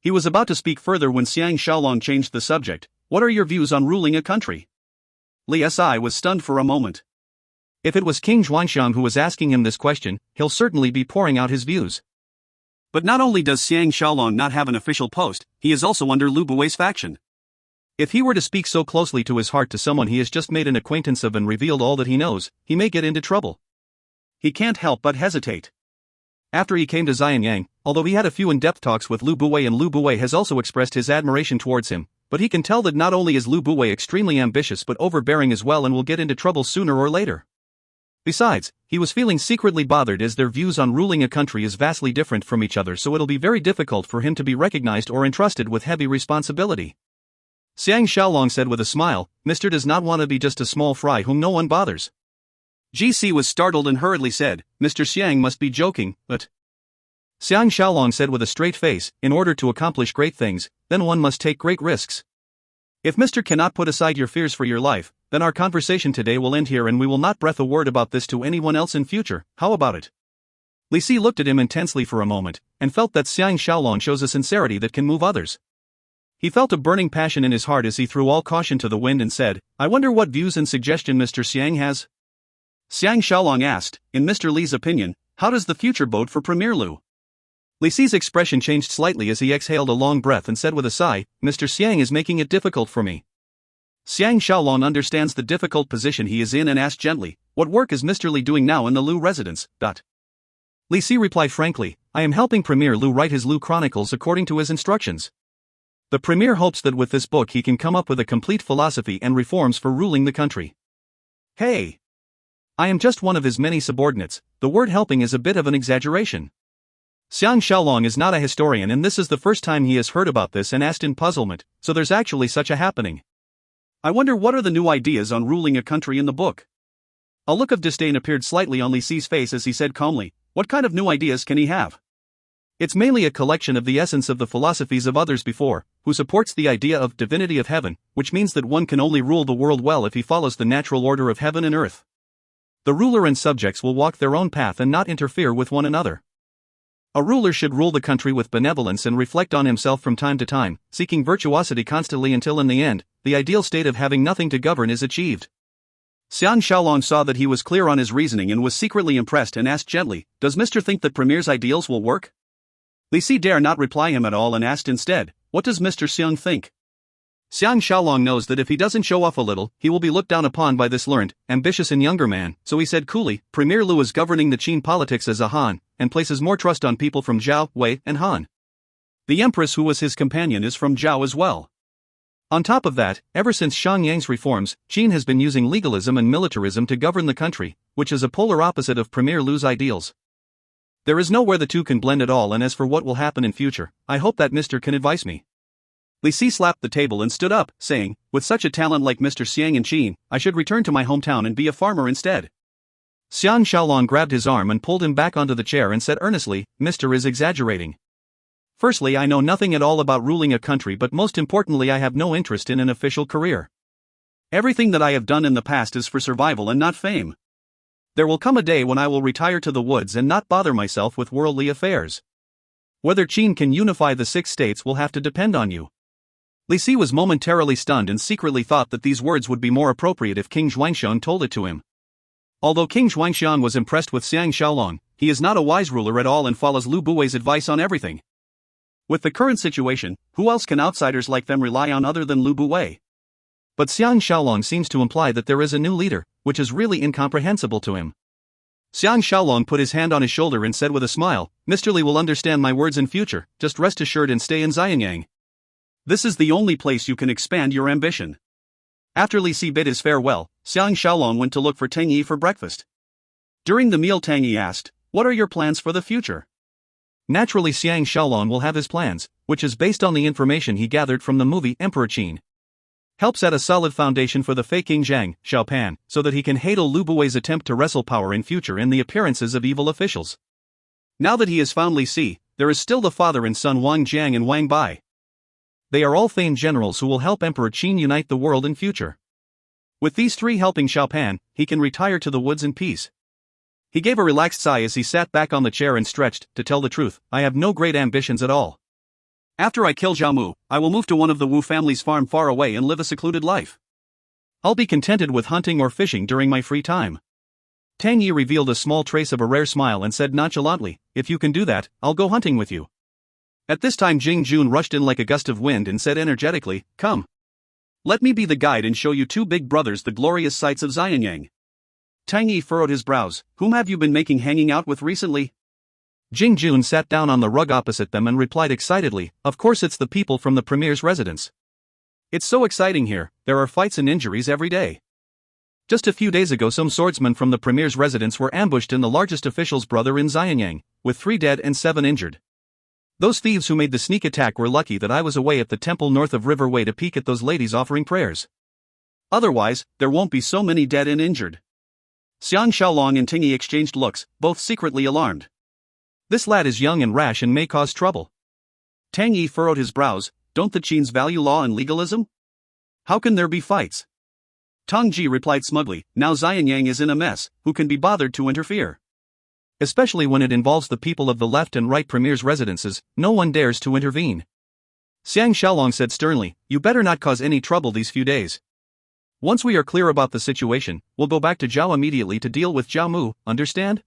He was about to speak further when Xiang Shaolong changed the subject. "What are your views on ruling a country?" Li Si was stunned for a moment. If it was King Xuanxiang who was asking him this question, he'll certainly be pouring out his views. But not only does Xiang Shaolong not have an official post, he is also under Lu Buwei's faction. If he were to speak so closely to his heart to someone he has just made an acquaintance of and revealed all that he knows, he may get into trouble. He can't help but hesitate. After he came to Xianyang, although he had a few in-depth talks with Lu Buwei and Lu Buwei has also expressed his admiration towards him, but he can tell that not only is Lu Buwei extremely ambitious but overbearing as well and will get into trouble sooner or later. Besides, he was feeling secretly bothered as their views on ruling a country is vastly different from each other, so it'll be very difficult for him to be recognized or entrusted with heavy responsibility. Xiang Shaolong said with a smile, "Mr. does not want to be just a small fry whom no one bothers." GC was startled and hurriedly said, "Mr. Xiang must be joking, but..." Xiang Shaolong said with a straight face, "In order to accomplish great things, then one must take great risks. If Mr. cannot put aside your fears for your life, then our conversation today will end here and we will not breath a word about this to anyone else in future. How about it?" Li Si looked at him intensely for a moment, and felt that Xiang Shaolong shows a sincerity that can move others. He felt a burning passion in his heart as he threw all caution to the wind and said, "I wonder what views and suggestion Mr. Xiang has?" Xiang Shaolong asked, "In Mr. Li's opinion, how does the future bode for Premier Lu?" Li Si's expression changed slightly as he exhaled a long breath and said with a sigh, "Mr. Xiang is making it difficult for me." Xiang Shaolong understands the difficult position he is in and asked gently, "What work is Mr. Li doing now in the Lu residence?" Li Si replied frankly, I am helping Premier Lu write his Lu Chronicles according to his instructions. The Premier hopes that with this book he can come up with a complete philosophy and reforms for ruling the country. Hey! I am just one of his many subordinates. The word helping is a bit of an exaggeration. Xiang Shaolong is not a historian and this is the first time he has heard about this and asked in puzzlement, so there's actually such a happening. I wonder what are the new ideas on ruling a country in the book? A look of disdain appeared slightly on Li Si's face as he said calmly, what kind of new ideas can he have? It's mainly a collection of the essence of the philosophies of others before, who supports the idea of divinity of heaven, which means that one can only rule the world well if he follows the natural order of heaven and earth. The ruler and subjects will walk their own path and not interfere with one another. A ruler should rule the country with benevolence and reflect on himself from time to time, seeking virtuosity constantly until in the end, the ideal state of having nothing to govern is achieved. Xiang Shaolong saw that he was clear on his reasoning and was secretly impressed and asked gently, does Mr. think that Premier's ideals will work? Li Si dare not reply him at all and asked instead, what does Mr. Xiang think? Xiang Shaolong knows that if he doesn't show off a little, he will be looked down upon by this learned, ambitious and younger man, so he said coolly, Premier Lu is governing the Qin politics as a Han, and places more trust on people from Zhao, Wei, and Han. The empress who was his companion is from Zhao as well. On top of that, ever since Xiang Yang's reforms, Qin has been using legalism and militarism to govern the country, which is a polar opposite of Premier Lu's ideals. There is nowhere the two can blend at all, and as for what will happen in future, I hope that Mr. can advise me. Li Si slapped the table and stood up, saying, with such a talent like Mr. Xiang in Qin, I should return to my hometown and be a farmer instead. Xiang Shaolong grabbed his arm and pulled him back onto the chair and said earnestly, Mr. is exaggerating. Firstly, I know nothing at all about ruling a country, but most importantly I have no interest in an official career. Everything that I have done in the past is for survival and not fame. There will come a day when I will retire to the woods and not bother myself with worldly affairs. Whether Qin can unify the 6 states will have to depend on you. Li Si was momentarily stunned and secretly thought that these words would be more appropriate if King Xuanxian told it to him. Although King Xuanxian was impressed with Xiang Shaolong, he is not a wise ruler at all and follows Lu Buwei's advice on everything. With the current situation, who else can outsiders like them rely on other than Lu Buwei? But Xiang Shaolong seems to imply that there is a new leader, which is really incomprehensible to him. Xiang Shaolong put his hand on his shoulder and said with a smile, Mr. Li will understand my words in future, just rest assured and stay in Xianyang. This is the only place you can expand your ambition. After Li Si bid his farewell, Xiang Shaolong went to look for Tang Yi for breakfast. During the meal Tang Yi asked, what are your plans for the future? Naturally Xiang Shaolong will have his plans, which is based on the information he gathered from the movie Emperor Qin. Help set a solid foundation for the fake King Xiang Shaopan, so that he can handle Lu Buwei's attempt to wrestle power in future in the appearances of evil officials. Now that he has found Li Si, there is still the father and son Wang Jiang and Wang Bai. They are all famed generals who will help Emperor Qin unite the world in future. With these 3 helping Shaopan, he can retire to the woods in peace. He gave a relaxed sigh as he sat back on the chair and stretched, to tell the truth, I have no great ambitions at all. After I kill Zhao Mu, I will move to one of the Wu family's farm far away and live a secluded life. I'll be contented with hunting or fishing during my free time. Tang Yi revealed a small trace of a rare smile and said nonchalantly, if you can do that, I'll go hunting with you. At this time Jing Jun rushed in like a gust of wind and said energetically, come. Let me be the guide and show you 2 big brothers the glorious sights of Xianyang. Tang Yi furrowed his brows, whom have you been making hanging out with recently? Jing Jun sat down on the rug opposite them and replied excitedly, of course it's the people from the Premier's residence. It's so exciting here, there are fights and injuries every day. Just a few days ago some swordsmen from the Premier's residence were ambushed in the largest official's brother in Xianyang, with 3 dead and 7 injured. Those thieves who made the sneak attack were lucky that I was away at the temple north of River Way to peek at those ladies offering prayers. Otherwise, there won't be so many dead and injured. Xiang Shaolong and Ting Yi exchanged looks, both secretly alarmed. This lad is young and rash and may cause trouble. Tang Yi furrowed his brows, don't the Qins value law and legalism? How can there be fights? Tang Ji replied smugly, now Xianyang is in a mess, who can be bothered to interfere? Especially when it involves the people of the left and right Premier's residences, no one dares to intervene. Xiang Shaolong said sternly, you better not cause any trouble these few days. Once we are clear about the situation, we'll go back to Zhao immediately to deal with Zhao Mu, understand?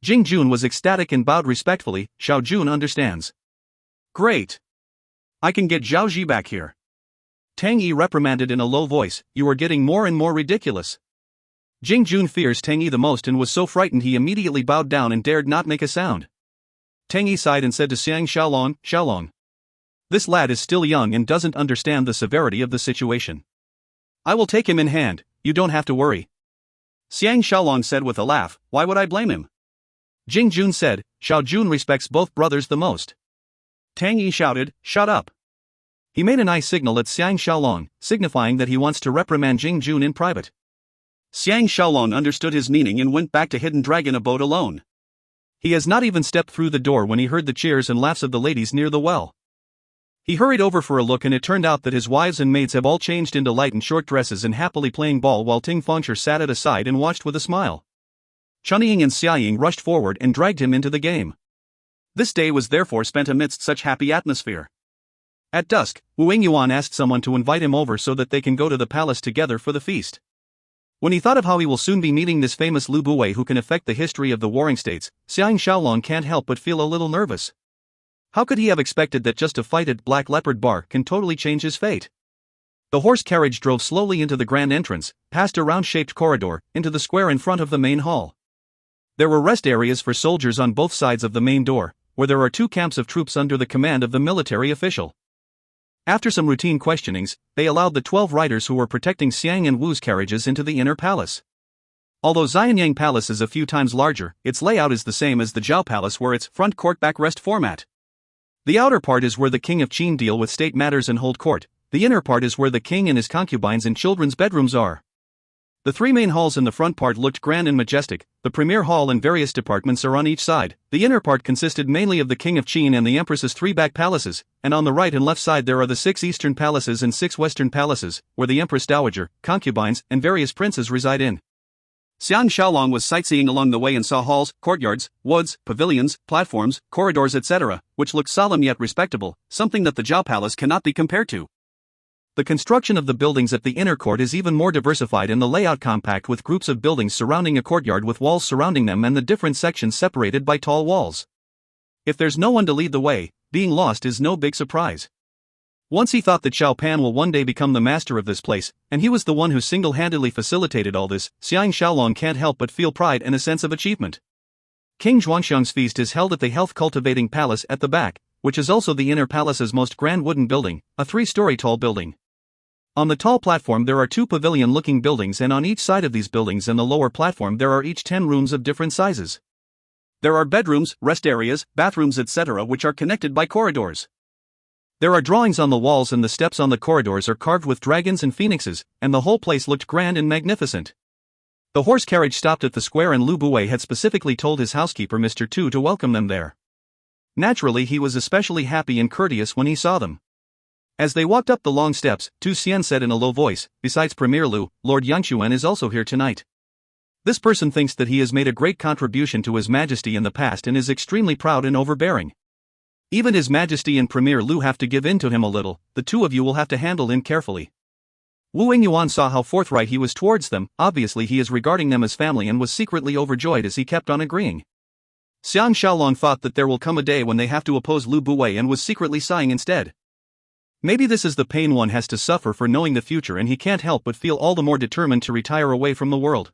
Jing Jun was ecstatic and bowed respectfully, Xiao Jun understands. Great. I can get Zhao Ji back here. Tang Yi reprimanded in a low voice, you are getting more and more ridiculous. Jing Jun fears Tang Yi the most and was so frightened he immediately bowed down and dared not make a sound. Tang Yi sighed and said to Xiang Shaolong, Shaolong. This lad is still young and doesn't understand the severity of the situation. I will take him in hand, you don't have to worry. Xiang Shaolong said with a laugh, why would I blame him? Jing Jun said, Xiao Jun respects both brothers the most. Tang Yi shouted, shut up. He made an eye signal at Xiang Shaolong, signifying that he wants to reprimand Jing Jun in private. Xiang Shaolong understood his meaning and went back to Hidden Dragon abode alone. He has not even stepped through the door when he heard the cheers and laughs of the ladies near the well. He hurried over for a look, and it turned out that his wives and maids have all changed into light and short dresses and happily playing ball, while Ting Fengshi sat at a side and watched with a smile. Chunying and Xiaoying rushed forward and dragged him into the game. This day was therefore spent amidst such happy atmosphere. At dusk, Wu Yingyuan asked someone to invite him over so that they can go to the palace together for the feast. When he thought of how he will soon be meeting this famous Lu Buwei who can affect the history of the warring states, Xiang Shaolong can't help but feel a little nervous. How could he have expected that just a fight at Black Leopard Bar can totally change his fate? The horse carriage drove slowly into the grand entrance, past a round-shaped corridor, into the square in front of the main hall. There were rest areas for soldiers on both sides of the main door, where there are 2 camps of troops under the command of the military official. After some routine questionings, they allowed the 12 riders who were protecting Xiang and Wu's carriages into the inner palace. Although Xianyang Palace is a few times larger, its layout is the same as the Zhao Palace, where it's front court back rest format. The outer part is where the king of Qin deal with state matters and hold court, the inner part is where the king and his concubines and children's bedrooms are. The 3 main halls in the front part looked grand and majestic, the premier hall and various departments are on each side. The inner part consisted mainly of the king of Qin and the empress's 3 back palaces, and on the right and left side there are the 6 eastern palaces and 6 western palaces, where the empress dowager, concubines, and various princes reside in. Xiang Shaolong was sightseeing along the way and saw halls, courtyards, woods, pavilions, platforms, corridors etc., which looked solemn yet respectable, something that the Zhao Palace cannot be compared to. The construction of the buildings at the inner court is even more diversified and the layout compact, with groups of buildings surrounding a courtyard with walls surrounding them and the different sections separated by tall walls. If there's no one to lead the way, being lost is no big surprise. Once he thought that Xiao Pan will one day become the master of this place, and he was the one who single-handedly facilitated all this, Xiang Shaolong can't help but feel pride and a sense of achievement. King Zhuangxiang's feast is held at the health-cultivating palace at the back, which is also the inner palace's most grand wooden building, a 3-story tall building. On the tall platform there are 2 pavilion-looking buildings, and on each side of these buildings and the lower platform there are each 10 rooms of different sizes. There are bedrooms, rest areas, bathrooms etc. which are connected by corridors. There are drawings on the walls and the steps on the corridors are carved with dragons and phoenixes, and the whole place looked grand and magnificent. The horse carriage stopped at the square and Lu Buwei had specifically told his housekeeper Mr. Tu to welcome them there. Naturally he was especially happy and courteous when he saw them. As they walked up the long steps, Tu Xian said in a low voice, besides Premier Lu, Lord Yangquan is also here tonight. This person thinks that he has made a great contribution to His Majesty in the past and is extremely proud and overbearing. Even His Majesty and Premier Lu have to give in to him a little, the 2 of you will have to handle him carefully. Wu Yingyuan saw how forthright he was towards them, obviously he is regarding them as family, and was secretly overjoyed as he kept on agreeing. Xiang Shaolong thought that there will come a day when they have to oppose Lu Buwei and was secretly sighing instead. Maybe this is the pain one has to suffer for knowing the future, and he can't help but feel all the more determined to retire away from the world.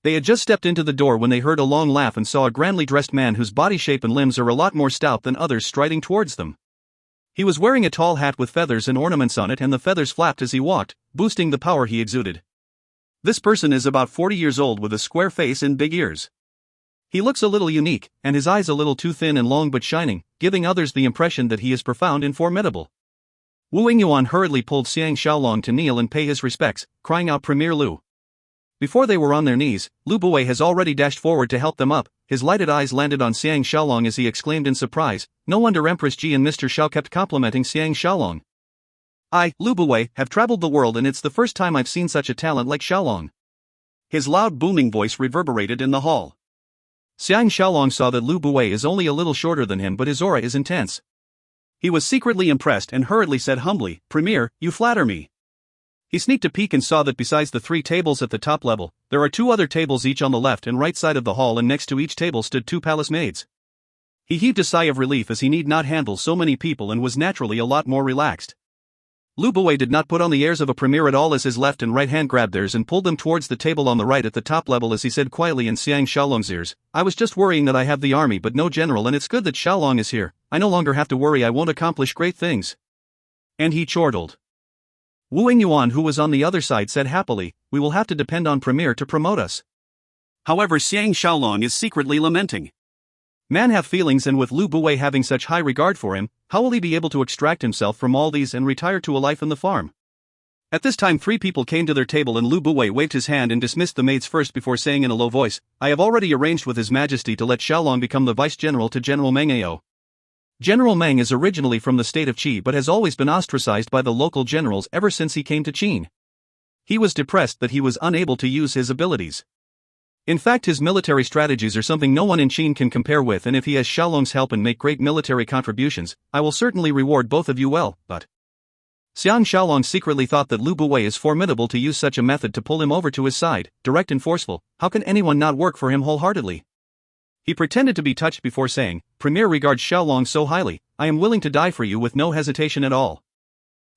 They had just stepped into the door when they heard a long laugh and saw a grandly dressed man whose body shape and limbs are a lot more stout than others striding towards them. He was wearing a tall hat with feathers and ornaments on it, and the feathers flapped as he walked, boosting the power he exuded. This person is about 40 years old with a square face and big ears. He looks a little unique, and his eyes a little too thin and long but shining, giving others the impression that he is profound and formidable. Wu Yingyuan hurriedly pulled Xiang Shaolong to kneel and pay his respects, crying out Premier Lu. Before they were on their knees, Lu Buwei has already dashed forward to help them up. His lighted eyes landed on Xiang Shaolong as he exclaimed in surprise, no wonder Empress Ji and Mr. Xiao kept complimenting Xiang Shaolong. I, Lu Buwei, have traveled the world, and it's the first time I've seen such a talent like Shaolong. His loud booming voice reverberated in the hall. Xiang Shaolong saw that Lu Buwei is only a little shorter than him, but his aura is intense. He was secretly impressed and hurriedly said humbly, Premier, you flatter me. He sneaked a peek and saw that besides the 3 tables at the top level, there are 2 other tables each on the left and right side of the hall, and next to each table stood 2 palace maids. He heaved a sigh of relief as he need not handle so many people and was naturally a lot more relaxed. Lu Buwei did not put on the airs of a premier at all as his left and right hand grabbed theirs and pulled them towards the table on the right at the top level as he said quietly in Xiang Shaolong's ears, "I was just worrying that I have the army but no general, and it's good that Shaolong is here. I no longer have to worry I won't accomplish great things." And he chortled. Wu Yingyuan, who was on the other side, said happily, "We will have to depend on premier to promote us." However, Xiang Shaolong is secretly lamenting. Man have feelings, and with Lu Buwei having such high regard for him, how will he be able to extract himself from all these and retire to a life in the farm? At this time 3 people came to their table and Lu Buwei waved his hand and dismissed the maids first before saying in a low voice, "I have already arranged with His Majesty to let Xiaolong become the vice-general to General Meng Ao. General Meng is originally from the state of Qi but has always been ostracized by the local generals ever since he came to Qin. He was depressed that he was unable to use his abilities. In fact, his military strategies are something no one in Qin can compare with, and if he has Xiaolong's help and make great military contributions, I will certainly reward both of you well, but..." Xiang Shaolong secretly thought that Lu Buwei is formidable to use such a method to pull him over to his side, direct and forceful. How can anyone not work for him wholeheartedly? He pretended to be touched before saying, "Premier regards Xiaolong so highly, I am willing to die for you with no hesitation at all.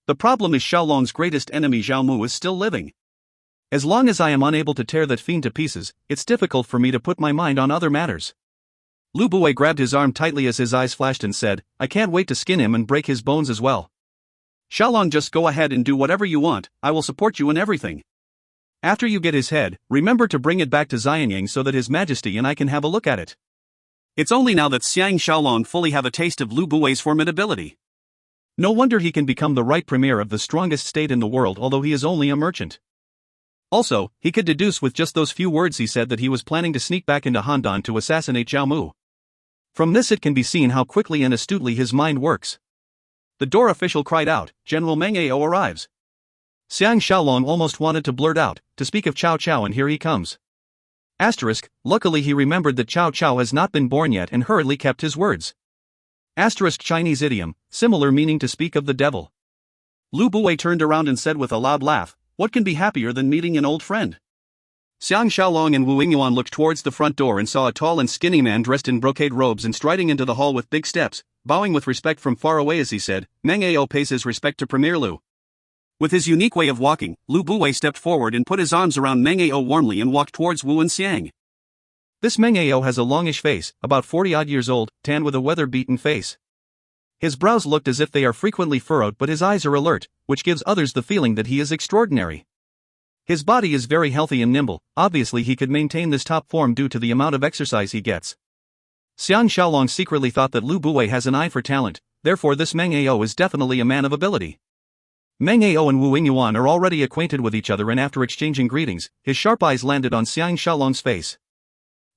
The problem is Xiaolong's greatest enemy Zhao Mu is still living. As long as I am unable to tear that fiend to pieces, it's difficult for me to put my mind on other matters." Lu Buwei grabbed his arm tightly as his eyes flashed and said, "I can't wait to skin him and break his bones as well. Xiaolong, just go ahead and do whatever you want, I will support you in everything. After you get his head, remember to bring it back to Xianyang so that His Majesty and I can have a look at it." It's only now that Xiang Shaolong fully have a taste of Lu Buwei's formidability. No wonder he can become the right premier of the strongest state in the world, although he is only a merchant. Also, he could deduce with just those few words he said that he was planning to sneak back into Handan to assassinate Zhao Mu. From this it can be seen how quickly and astutely his mind works. The door official cried out, "General Meng Ao arrives." Xiang Shaolong almost wanted to blurt out, "To speak of Cao Cao, and here he comes." Luckily he remembered that Cao Cao has not been born yet and hurriedly kept his words. Chinese idiom, similar meaning to speak of the devil. Lu Buwei turned around and said with a loud laugh, "What can be happier than meeting an old friend?" Xiang Shaolong and Wu Yingyuan looked towards the front door and saw a tall and skinny man dressed in brocade robes and striding into the hall with big steps, bowing with respect from far away as he said, "Meng Ao pays his respect to Premier Lu." With his unique way of walking, Lu Buwei stepped forward and put his arms around Meng Ao warmly and walked towards Wu and Xiang. This Meng Ao has a longish face, about 40-odd years old, tan with a weather-beaten face. His brows looked as if they are frequently furrowed, but his eyes are alert, which gives others the feeling that he is extraordinary. His body is very healthy and nimble, obviously he could maintain this top form due to the amount of exercise he gets. Xiang Shaolong secretly thought that Lu Buwei has an eye for talent, therefore this Meng Ao is definitely a man of ability. Meng Ao and Wu Yingyuan are already acquainted with each other, and after exchanging greetings, his sharp eyes landed on Xiang Shaolong's face.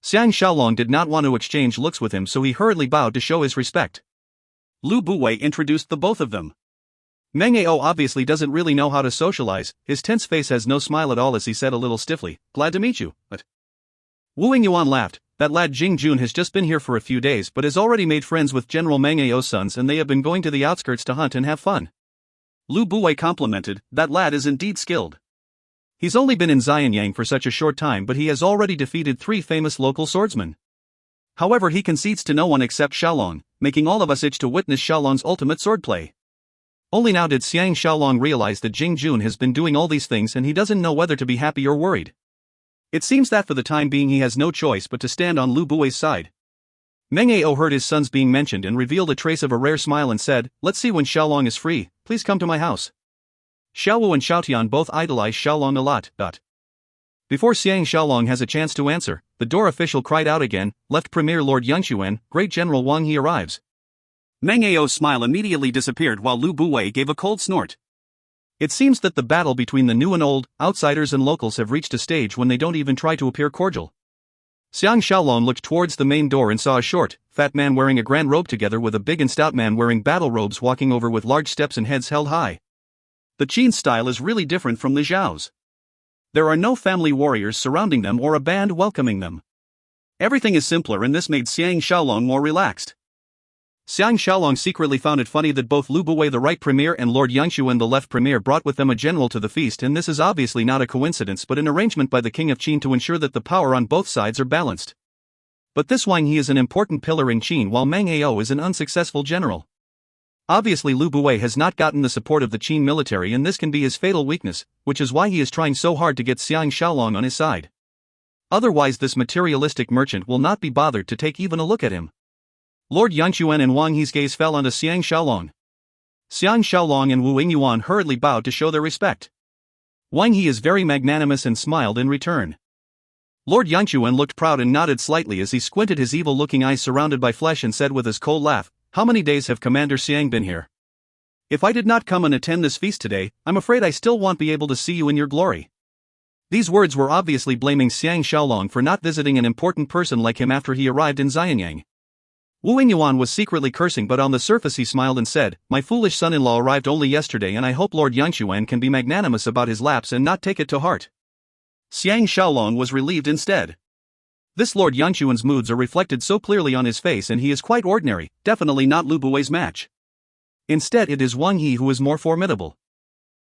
Xiang Shaolong did not want to exchange looks with him, so he hurriedly bowed to show his respect. Lu Buwei introduced the both of them. Meng Ao obviously doesn't really know how to socialize, his tense face has no smile at all as he said a little stiffly, "Glad to meet you, but..." Wu Yingyuan laughed, "That lad Jing Jun has just been here for a few days but has already made friends with General Meng Ao's sons and they have been going to the outskirts to hunt and have fun." Lu Buwei complimented, "That lad is indeed skilled. He's only been in Xianyang for such a short time but he has already defeated 3 famous local swordsmen. However, he concedes to no one except Xiaolong, making all of us itch to witness Xiaolong's ultimate swordplay." Only now did Xiang Shaolong realize that Jing Jun has been doing all these things and he doesn't know whether to be happy or worried. It seems that for the time being he has no choice but to stand on Lu Buwei's side. Meng Ao heard his sons being mentioned and revealed a trace of a rare smile and said, "Let's see when Xiaolong is free, please come to my house." Xiaowu and Xiaotian both idolize Xiaolong a lot. Before Xiang Shaolong has a chance to answer, the door official cried out again, "Left Premier Lord Yangxuan, Great General Wang He arrives." Meng Ao's smile immediately disappeared while Lu Buwei gave a cold snort. It seems that the battle between the new and old, outsiders and locals have reached a stage when they don't even try to appear cordial. Xiang Shaolong looked towards the main door and saw a short, fat man wearing a grand robe together with a big and stout man wearing battle robes walking over with large steps and heads held high. The Qin style is really different from the Zhao's. There are no family warriors surrounding them or a band welcoming them. Everything is simpler, and this made Xiang Shaolong more relaxed. Xiang Shaolong secretly found it funny that both Lu Buwei the right premier and Lord Yangxuan the left premier brought with them a general to the feast, and this is obviously not a coincidence but an arrangement by the king of Qin to ensure that the power on both sides are balanced. But this Wang He is an important pillar in Qin while Meng Ao is an unsuccessful general. Obviously Lu Buwei has not gotten the support of the Qin military, and this can be his fatal weakness, which is why he is trying so hard to get Xiang Shaolong on his side. Otherwise this materialistic merchant will not be bothered to take even a look at him. Lord Yangquan and Wang He's gaze fell onto Xiang Shaolong. Xiang Shaolong and Wu Yingyuan hurriedly bowed to show their respect. Wang He is very magnanimous and smiled in return. Lord Yangquan looked proud and nodded slightly as he squinted his evil-looking eyes surrounded by flesh and said with his cold laugh, "How many days have Commander Xiang been here? If I did not come and attend this feast today, I'm afraid I still won't be able to see you in your glory." These words were obviously blaming Xiang Shaolong for not visiting an important person like him after he arrived in Xianyang. Wu Yingyuan was secretly cursing, but on the surface he smiled and said, "My foolish son-in-law arrived only yesterday, and I hope Lord Yangquan can be magnanimous about his lapse and not take it to heart." Xiang Shaolong was relieved instead. This Lord Yangquan's moods are reflected so clearly on his face, and he is quite ordinary, definitely not Lu Buwei's match. Instead it is Wang He who is more formidable.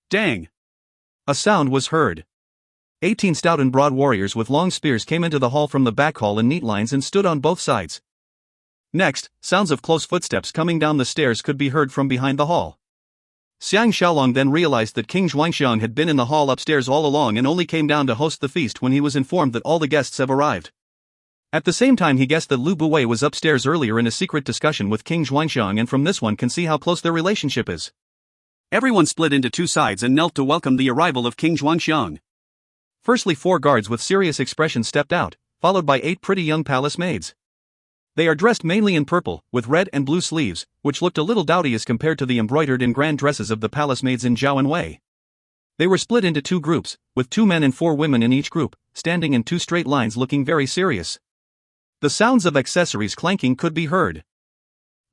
Dang! A sound was heard. 18 stout and broad warriors with long spears came into the hall from the back hall in neat lines and stood on both sides. Next, sounds of close footsteps coming down the stairs could be heard from behind the hall. Xiang Shaolong then realized that King Zhuangxiang had been in the hall upstairs all along and only came down to host the feast when he was informed that all the guests have arrived. At the same time he guessed that Lu Buwei was upstairs earlier in a secret discussion with King Zhuangxiang, and from this one can see how close their relationship is. Everyone split into two sides and knelt to welcome the arrival of King Zhuangxiang. Firstly 4 guards with serious expressions stepped out, followed by 8 pretty young palace maids. They are dressed mainly in purple, with red and blue sleeves, which looked a little dowdy as compared to the embroidered and grand dresses of the palace maids in Zhao and Wei. They were split into 2 groups, with 2 men and 4 women in each group, standing in 2 straight lines looking very serious. The sounds of accessories clanking could be heard.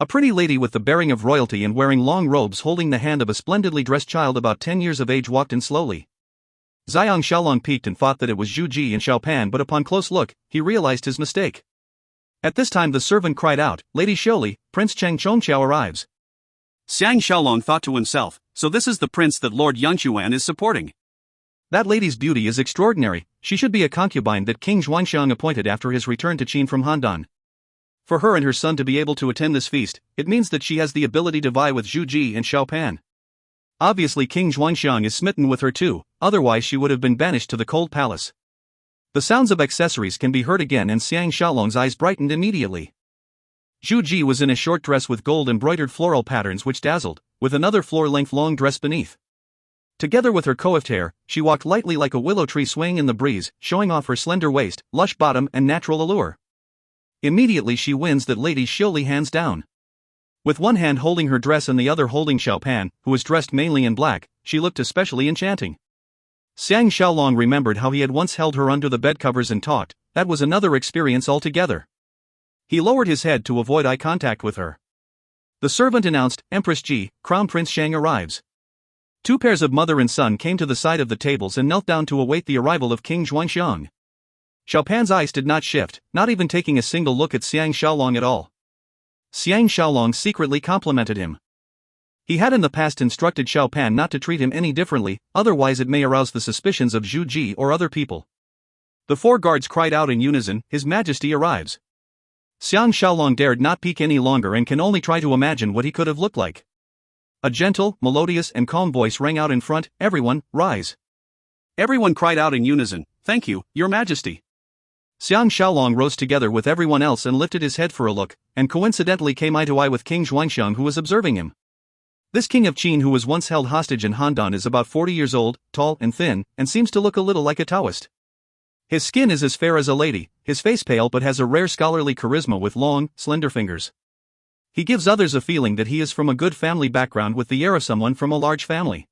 A pretty lady with the bearing of royalty and wearing long robes holding the hand of a splendidly dressed child about 10 years of age walked in slowly. Xiang Shaolong peeked and thought that it was Zhu Ji and Xiao Pan, but upon close look, he realized his mistake. At this time the servant cried out, "Lady Xioli, Prince Cheng Chongqiao arrives." Xiang Shaolong thought to himself, so this is the prince that Lord Yangquan is supporting. That lady's beauty is extraordinary, she should be a concubine that King Zhuangxiang appointed after his return to Qin from Handan. For her and her son to be able to attend this feast, it means that she has the ability to vie with Zhu Ji and Xiao Pan. Obviously King Zhuangxiang is smitten with her too, otherwise she would have been banished to the cold palace. The sounds of accessories can be heard again and Xiang Shaolong's eyes brightened immediately. Zhu Ji was in a short dress with gold embroidered floral patterns which dazzled, with another floor-length long dress beneath. Together with her coiffed hair, she walked lightly like a willow tree swaying in the breeze, showing off her slender waist, lush bottom and natural allure. Immediately she wins that Lady Xioli hands down. With one hand holding her dress and the other holding Xiao Pan, who was dressed mainly in black, she looked especially enchanting. Xiang Shaolong remembered how he had once held her under the bed covers and talked, that was another experience altogether. He lowered his head to avoid eye contact with her. The servant announced, "Empress Ji, Crown Prince Shang arrives." 2 pairs of mother and son came to the side of the tables and knelt down to await the arrival of King Zhuangxiang. Xiao Pan's eyes did not shift, not even taking a single look at Xiang Shaolong at all. Xiang Shaolong secretly complimented him. He had in the past instructed Xiao Pan not to treat him any differently, otherwise it may arouse the suspicions of Zhu Ji or other people. The 4 guards cried out in unison, "His Majesty arrives." Xiang Shaolong dared not peek any longer and can only try to imagine what he could have looked like. A gentle, melodious and calm voice rang out in front, "Everyone, rise." Everyone cried out in unison, "Thank you, Your Majesty." Xiang Shaolong rose together with everyone else and lifted his head for a look, and coincidentally came eye to eye with King Zhuangxiang, who was observing him. This king of Qin who was once held hostage in Handan is about 40 years old, tall and thin, and seems to look a little like a Taoist. His skin is as fair as a lady, his face pale but has a rare scholarly charisma with long, slender fingers. He gives others a feeling that he is from a good family background with the air of someone from a large family.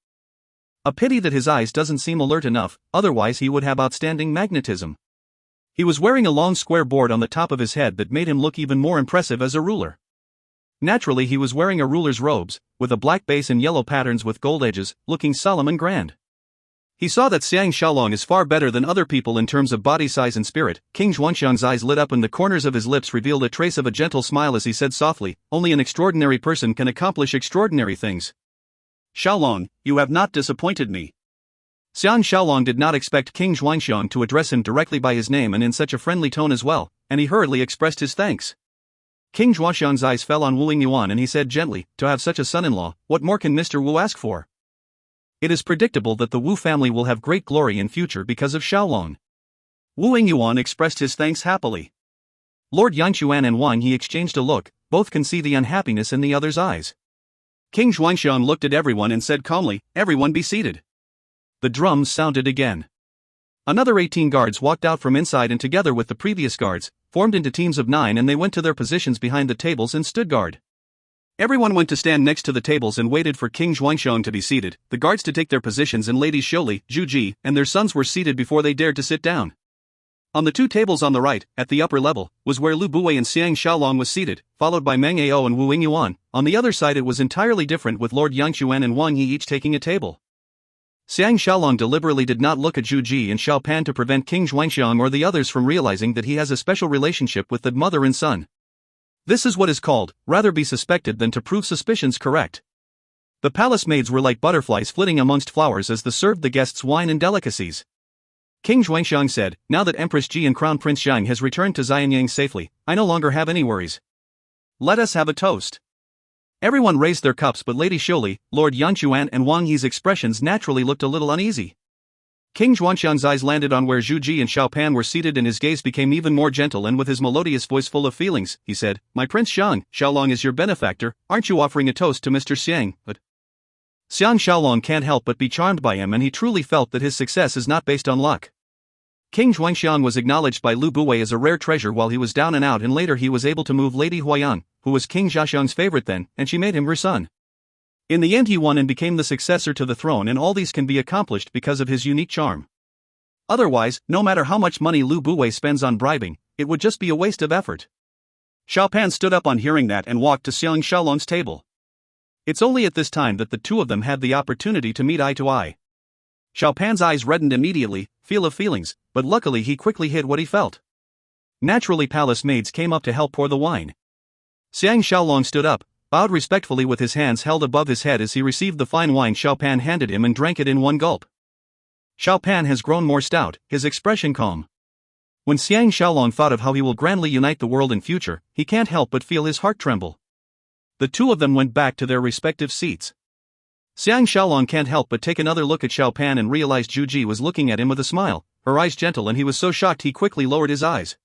A pity that his eyes doesn't seem alert enough, otherwise he would have outstanding magnetism. He was wearing a long square board on the top of his head that made him look even more impressive as a ruler. Naturally he was wearing a ruler's robes, with a black base and yellow patterns with gold edges, looking solemn and grand. He saw that Xiang Shaolong is far better than other people in terms of body size and spirit. King Zhuangxiang's eyes lit up and the corners of his lips revealed a trace of a gentle smile as he said softly, "Only an extraordinary person can accomplish extraordinary things. Shaolong, you have not disappointed me." Xiang Shaolong did not expect King Zhuangxiang to address him directly by his name and in such a friendly tone as well, and he hurriedly expressed his thanks. King Zhuoxiang's eyes fell on Wu Yingyuan and he said gently, to have such a son-in-law, what more can Mr. Wu ask for? It is predictable that the Wu family will have great glory in future because of Xiaolong. Wu Yingyuan expressed his thanks happily. Lord Yanquan and Wang He exchanged a look, both can see the unhappiness in the other's eyes. King Zhuangxiang looked at everyone and said calmly, everyone be seated. The drums sounded again. Another 18 guards walked out from inside and together with the previous guards, formed into teams of 9 and they went to their positions behind the tables and stood guard. Everyone went to stand next to the tables and waited for King Zhuangxiang to be seated, the guards to take their positions and ladies Xiuli, Zhu Ji, and their sons were seated before they dared to sit down. On the 2 tables on the right, at the upper level, was where Lu Buwei and Xiang Shaolong was seated, followed by Meng Ao and Wu Yingyuan. On the other side it was entirely different with Lord Yangquan and Wang Yi each taking a table. Xiang Shaolong deliberately did not look at Zhu Ji and Xiao Pan to prevent King Zhuangxiang or the others from realizing that he has a special relationship with the mother and son. This is what is called, rather be suspected than to prove suspicions correct. The palace maids were like butterflies flitting amongst flowers as they served the guests wine and delicacies. King Zhuangxiang said, now that Empress Ji and Crown Prince Xiang has returned to Xianyang safely, I no longer have any worries. Let us have a toast. Everyone raised their cups but Lady Xiuli, Lord Yanquan and Wang Yi's expressions naturally looked a little uneasy. King Zhuangxiang's eyes landed on where Zhu Ji and Xiao Pan were seated and his gaze became even more gentle and with his melodious voice full of feelings, he said, my Prince Xiaolong is your benefactor, aren't you offering a toast to Mr. Xiang? But Xiang Shaolong can't help but be charmed by him and he truly felt that his success is not based on luck. King Zhuangxiang was acknowledged by Lu Buwei as a rare treasure while he was down and out and later he was able to move Lady Huayan, who was King Zhaxiang's favorite then, and she made him her son. In the end he won and became the successor to the throne and all these can be accomplished because of his unique charm. Otherwise, no matter how much money Lu Buwei spends on bribing, it would just be a waste of effort. Xiao Pan stood up on hearing that and walked to Xiang Shaolong's table. It's only at this time that the two of them had the opportunity to meet eye to eye. Xiao Pan's eyes reddened immediately, feel of feelings, but luckily he quickly hid what he felt. Naturally palace maids came up to help pour the wine. Xiang Shaolong stood up, bowed respectfully with his hands held above his head as he received the fine wine Xiao Pan handed him and drank it in one gulp. Xiao Pan has grown more stout, his expression calm. When Xiang Shaolong thought of how he will grandly unite the world in future, he can't help but feel his heart tremble. The two of them went back to their respective seats. Xiang Shaolong can't help but take another look at Xiao Pan and realized Zhu Ji was looking at him with a smile, her eyes gentle and he was so shocked he quickly lowered his eyes.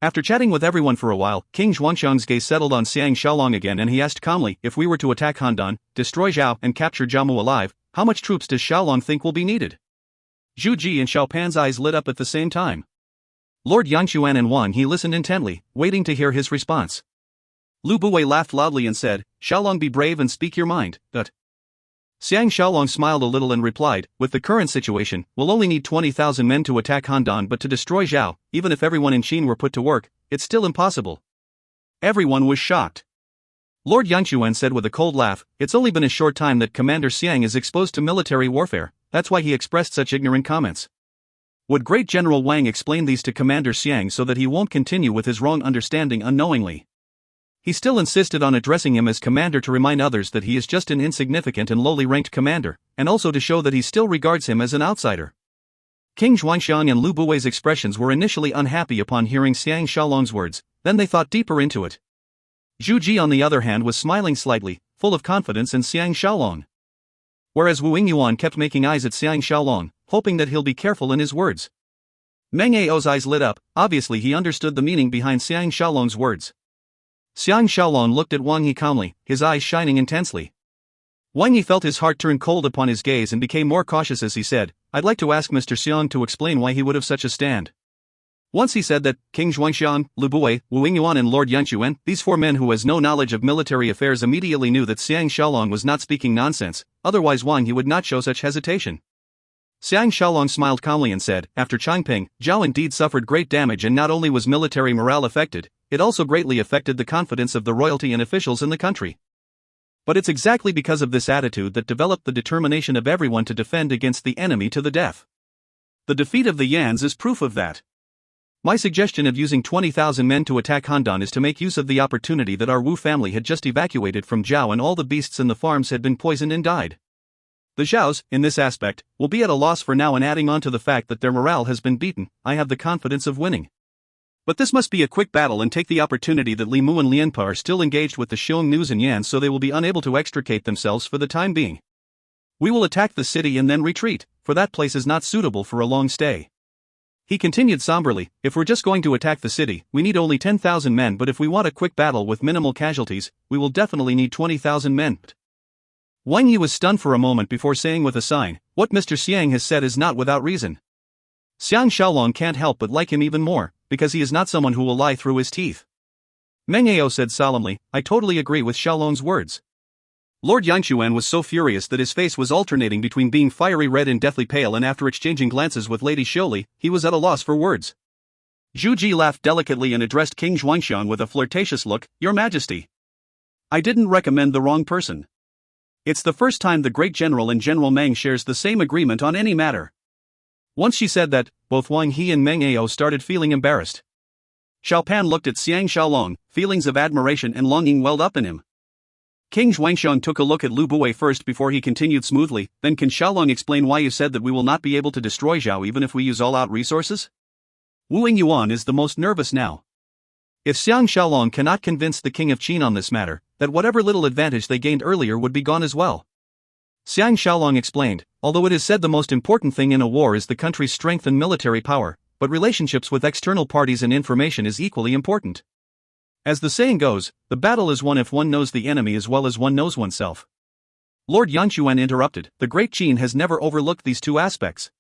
After chatting with everyone for a while, King Zhuangxiang's gaze settled on Xiang Shaolong again and he asked calmly, if we were to attack Handan, destroy Zhao and capture Jiamu alive, how much troops does Xiaolong think will be needed? Zhu Ji and Xiao Pan's eyes lit up at the same time. Lord Yanquan and Wang He listened intently, waiting to hear his response. Lu Buwei laughed loudly and said, Xiaolong be brave and speak your mind, but Xiang Shaolong smiled a little and replied, with the current situation, we'll only need 20,000 men to attack Handan but to destroy Zhao, even if everyone in Qin were put to work, it's still impossible. Everyone was shocked. Lord Yanquan said with a cold laugh, it's only been a short time that Commander Xiang is exposed to military warfare, that's why he expressed such ignorant comments. Would Great General Wang explain these to Commander Xiang so that he won't continue with his wrong understanding unknowingly? He still insisted on addressing him as commander to remind others that he is just an insignificant and lowly ranked commander, and also to show that he still regards him as an outsider. King Zhuangxiang and Lu Buwei's expressions were initially unhappy upon hearing Xiang Shaolong's words, then they thought deeper into it. Zhu Ji on the other hand was smiling slightly, full of confidence in Xiang Shaolong. Whereas Wu Yingyuan kept making eyes at Xiang Shaolong, hoping that he'll be careful in his words. Meng Ao's eyes lit up, obviously he understood the meaning behind Xiang Shaolong's words. Xiang Shaolong looked at Wang Yi calmly, his eyes shining intensely. Wang Yi felt his heart turn cold upon his gaze and became more cautious as he said, I'd like to ask Mr. Xiang to explain why he would have such a stand. Once he said that, King Zhuangxiang, Lu Buwei, Wu Yingyuan and Lord Yanquan, these four men who has no knowledge of military affairs immediately knew that Xiang Shaolong was not speaking nonsense, otherwise Wang Yi would not show such hesitation. Xiang Shaolong smiled calmly and said, after Changping, Zhao indeed suffered great damage and not only was military morale affected, it also greatly affected the confidence of the royalty and officials in the country. But it's exactly because of this attitude that developed the determination of everyone to defend against the enemy to the death. The defeat of the Yans is proof of that. My suggestion of using 20,000 men to attack Handan is to make use of the opportunity that our Wu family had just evacuated from Zhao and all the beasts in the farms had been poisoned and died. The Zhaos, in this aspect, will be at a loss for now and adding on to the fact that their morale has been beaten, I have the confidence of winning. But this must be a quick battle and take the opportunity that Li Mu and Lianpa are still engaged with the Xiong news and Yan, so they will be unable to extricate themselves for the time being. We will attack the city and then retreat, for that place is not suitable for a long stay. He continued somberly, if we're just going to attack the city, we need only 10,000 men, but if we want a quick battle with minimal casualties, we will definitely need 20,000 men. Wang Yi was stunned for a moment before saying with a sign, what Mr. Xiang has said is not without reason. Xiang Shaolong can't help but like him even more, because he is not someone who will lie through his teeth. Meng Ao said solemnly, I totally agree with Xiaolong's words. Lord Yangquan was so furious that his face was alternating between being fiery red and deathly pale, and after exchanging glances with Lady Xioli, he was at a loss for words. Zhu Ji laughed delicately and addressed King Zhuangxian with a flirtatious look, Your Majesty. I didn't recommend the wrong person. It's the first time the great general and General Meng shares the same agreement on any matter. Once she said that, both Wang He and Meng Ao started feeling embarrassed. Xiao Pan looked at Xiang Shaolong, feelings of admiration and longing welled up in him. King Zhuangxiang took a look at Lu Buwei first before he continued smoothly, then can Xiaolong explain why you said that we will not be able to destroy Zhao even if we use all-out resources? Wu Yuan is the most nervous now. If Xiang Shaolong cannot convince the king of Qin on this matter, that whatever little advantage they gained earlier would be gone as well. Xiang Shaolong explained, although it is said the most important thing in a war is the country's strength and military power, but relationships with external parties and information is equally important. As the saying goes, the battle is won if one knows the enemy as well as one knows oneself. Lord Yangquan interrupted, the great Qin has never overlooked these two aspects.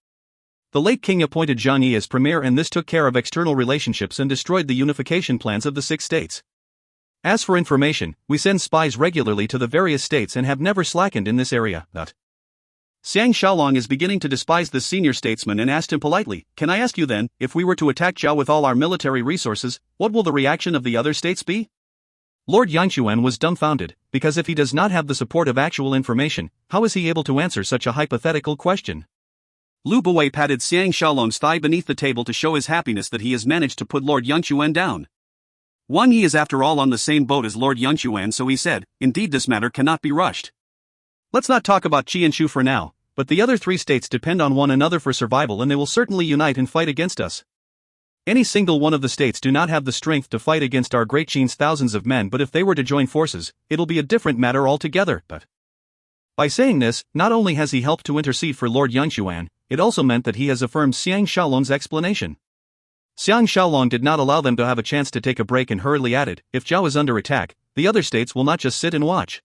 The late king appointed Zhang Yi as premier, and this took care of external relationships and destroyed the unification plans of the 6 states. As for information, we send spies regularly to the various states and have never slackened in this area. Xiang Shaolong is beginning to despise the senior statesman and asked him politely, can I ask you then, if we were to attack Zhao with all our military resources, what will the reaction of the other states be? Lord Yangquan was dumbfounded, because if he does not have the support of actual information, how is he able to answer such a hypothetical question? Lu Buwei patted Xiang Shaolong's thigh beneath the table to show his happiness that he has managed to put Lord Yangquan down. Wang Yi is after all on the same boat as Lord Yangquan, so he said, indeed this matter cannot be rushed. Let's not talk about Qi and Shu for now, but the other 3 states depend on one another for survival and they will certainly unite and fight against us. Any single one of the states do not have the strength to fight against our great Qin's thousands of men, but if they were to join forces, it'll be a different matter altogether. But by saying this, not only has he helped to intercede for Lord Yangquan, it also meant that he has affirmed Xiang Shaolong's explanation. Xiang Shaolong did not allow them to have a chance to take a break and hurriedly added, if Zhao is under attack, the other states will not just sit and watch.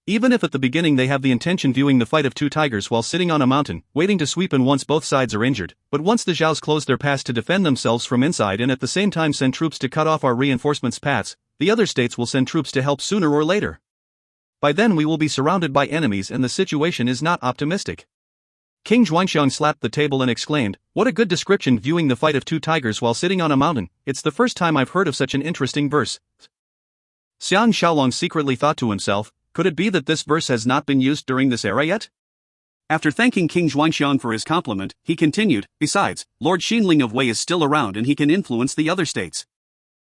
Even if at the beginning they have the intention viewing the fight of 2 tigers while sitting on a mountain, waiting to sweep in once both sides are injured, but once the Zhaos close their paths to defend themselves from inside and at the same time send troops to cut off our reinforcements' paths, the other states will send troops to help sooner or later. By then we will be surrounded by enemies and the situation is not optimistic. King Zhuangxiang slapped the table and exclaimed, what a good description, viewing the fight of 2 tigers while sitting on a mountain, it's the first time I've heard of such an interesting verse. Xiang Shaolong secretly thought to himself, could it be that this verse has not been used during this era yet? After thanking King Zhuangxiang for his compliment, he continued, besides, Lord Xinling of Wei is still around and he can influence the other states.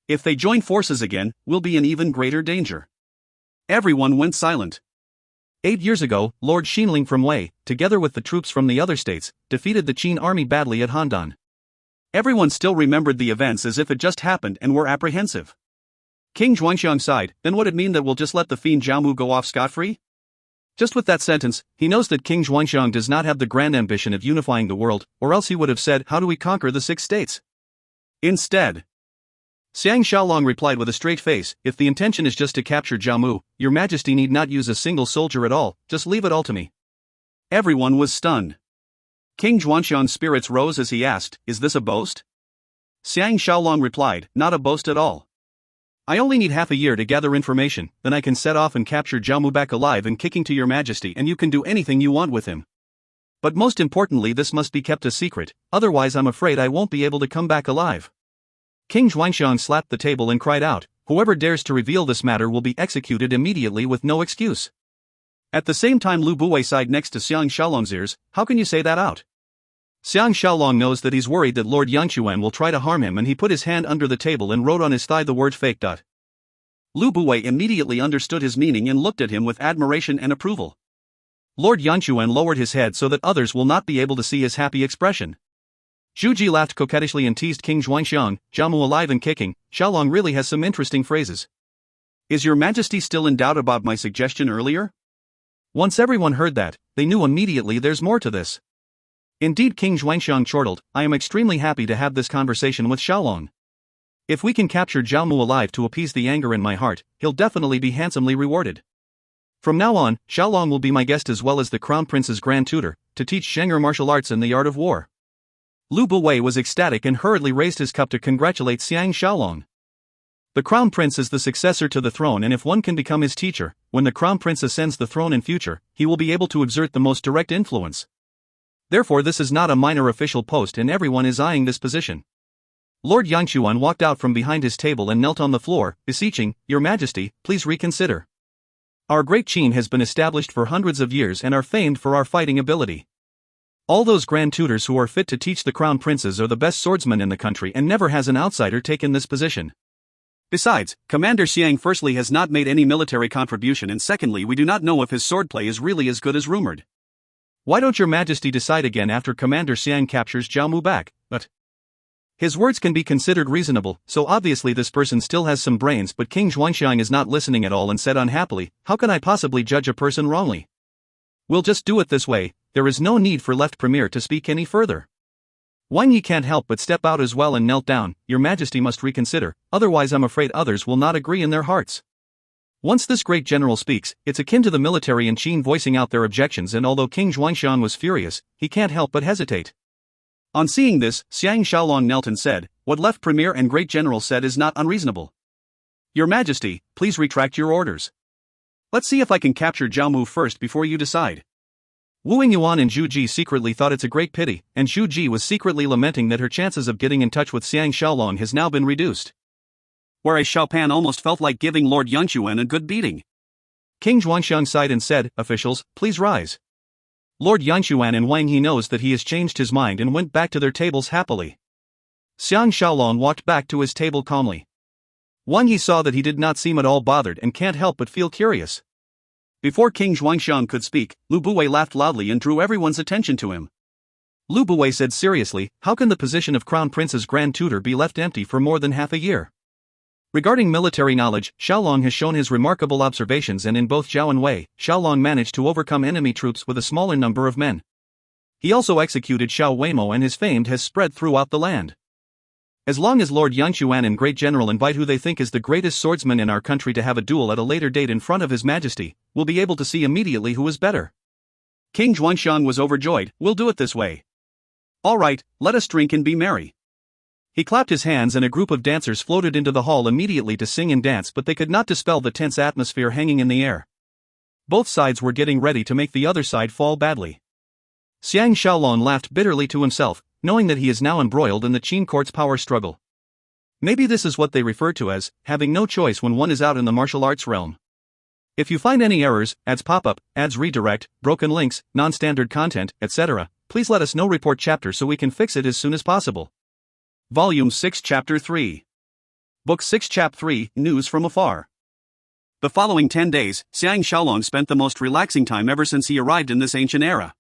If they join forces again, we'll be in even greater danger. Everyone went silent. 8 years ago, Lord Xinling from Wei, together with the troops from the other states, defeated the Qin army badly at Handan. Everyone still remembered the events as if it just happened and were apprehensive. King Zhuangxiang sighed, then would it mean that we'll just let the fiend Zhao Mu go off scot-free? Just with that sentence, he knows that King Zhuangxiang does not have the grand ambition of unifying the world, or else he would have said, how do we conquer the 6 states? Instead, Xiang Shaolong replied with a straight face, if the intention is just to capture Zhao Mu, your majesty need not use a single soldier at all, just leave it all to me. Everyone was stunned. King Zhuangxiang's spirits rose as he asked, is this a boast? Xiang Shaolong replied, not a boast at all. I only need half a year to gather information, then I can set off and capture Zhao Mu back alive and kicking to your majesty, and you can do anything you want with him. But most importantly, this must be kept a secret, otherwise I'm afraid I won't be able to come back alive. King Zhuangxiang slapped the table and cried out, whoever dares to reveal this matter will be executed immediately with no excuse. At the same time Lu Buwei sighed next to Xiang Shaolong's ears, how can you say that out? Xiang Shaolong knows that he's worried that Lord Yangquan will try to harm him, and he put his hand under the table and wrote on his thigh the word fake. Lu Buwei immediately understood his meaning and looked at him with admiration and approval. Lord Yangquan lowered his head so that others will not be able to see his happy expression. Zhu Ji laughed coquettishly and teased King Xuanxiang, Jiamu alive and kicking. Xiaolong really has some interesting phrases. Is your majesty still in doubt about my suggestion earlier? Once everyone heard that, they knew immediately there's more to this. Indeed, King Xuanxiang chortled, I am extremely happy to have this conversation with Xiaolong. If we can capture Jiamu alive to appease the anger in my heart, he'll definitely be handsomely rewarded. From now on, Xiaolong will be my guest as well as the Crown Prince's grand tutor, to teach Zheng'er martial arts and the art of war. Lu Buwei was ecstatic and hurriedly raised his cup to congratulate Xiang Shaolong. The Crown Prince is the successor to the throne, and if one can become his teacher, when the Crown Prince ascends the throne in future, he will be able to exert the most direct influence. Therefore this is not a minor official post and everyone is eyeing this position. Lord Yangquan walked out from behind his table and knelt on the floor, beseeching, Your Majesty, please reconsider. Our great Qin has been established for hundreds of years and are famed for our fighting ability. All those grand tutors who are fit to teach the crown princes are the best swordsmen in the country, and never has an outsider taken this position. Besides, Commander Xiang firstly has not made any military contribution, and secondly we do not know if his swordplay is really as good as rumored. Why don't your majesty decide again after Commander Xiang captures Zhao Mu back? But his words can be considered reasonable, so obviously this person still has some brains, but King Xuanxiang is not listening at all and said unhappily, how can I possibly judge a person wrongly? We'll just do it this way, there is no need for left premier to speak any further. Wang Yi can't help but step out as well and knelt down, Your Majesty must reconsider, otherwise I'm afraid others will not agree in their hearts. Once this great general speaks, it's akin to the military in Qin voicing out their objections, and although King Xuanxiang was furious, he can't help but hesitate. On seeing this, Xiang Shaolong knelt and said, What left premier and great general said is not unreasonable. Your Majesty, please retract your orders. Let's see if I can capture Zhao Mu first before you decide. Wu Yingyuan and Zhu Ji secretly thought it's a great pity, and Zhu Ji was secretly lamenting that her chances of getting in touch with Xiang Shaolong has now been reduced. Whereas Xiaopan almost felt like giving Lord Yangquan a good beating. King Xuanxiang sighed and said, Officials, please rise. Lord Yangquan and Wang He knows that he has changed his mind and went back to their tables happily. Xiang Shaolong walked back to his table calmly. Wang Yi saw that he did not seem at all bothered and can't help but feel curious. Before King Xuanxiang could speak, Lu Buwei laughed loudly and drew everyone's attention to him. Lu Buwei said seriously, how can the position of Crown Prince's Grand Tutor be left empty for more than half a year? Regarding military knowledge, Xiaolong has shown his remarkable observations, and in both Zhao and Wei, Xiaolong managed to overcome enemy troops with a smaller number of men. He also executed Xiao Weimo, and his fame has spread throughout the land. As long as Lord Yangquan and Great General invite who they think is the greatest swordsman in our country to have a duel at a later date in front of His Majesty, we'll be able to see immediately who is better. King Xuanxiang was overjoyed, we'll do it this way. All right, let us drink and be merry. He clapped his hands and a group of dancers floated into the hall immediately to sing and dance, but they could not dispel the tense atmosphere hanging in the air. Both sides were getting ready to make the other side fall badly. Xiang Shaolong laughed bitterly to himself, knowing that he is now embroiled in the Qin court's power struggle. Maybe this is what they refer to as having no choice when one is out in the martial arts realm. If you find any errors, ads pop up, ads redirect, broken links, non-standard content, etc., please let us know. Report chapter so we can fix it as soon as possible. Volume 6 Chapter 3. Book 6 Chap 3, News from Afar. The following 10 days, Xiang Shaolong spent the most relaxing time ever since he arrived in this ancient era.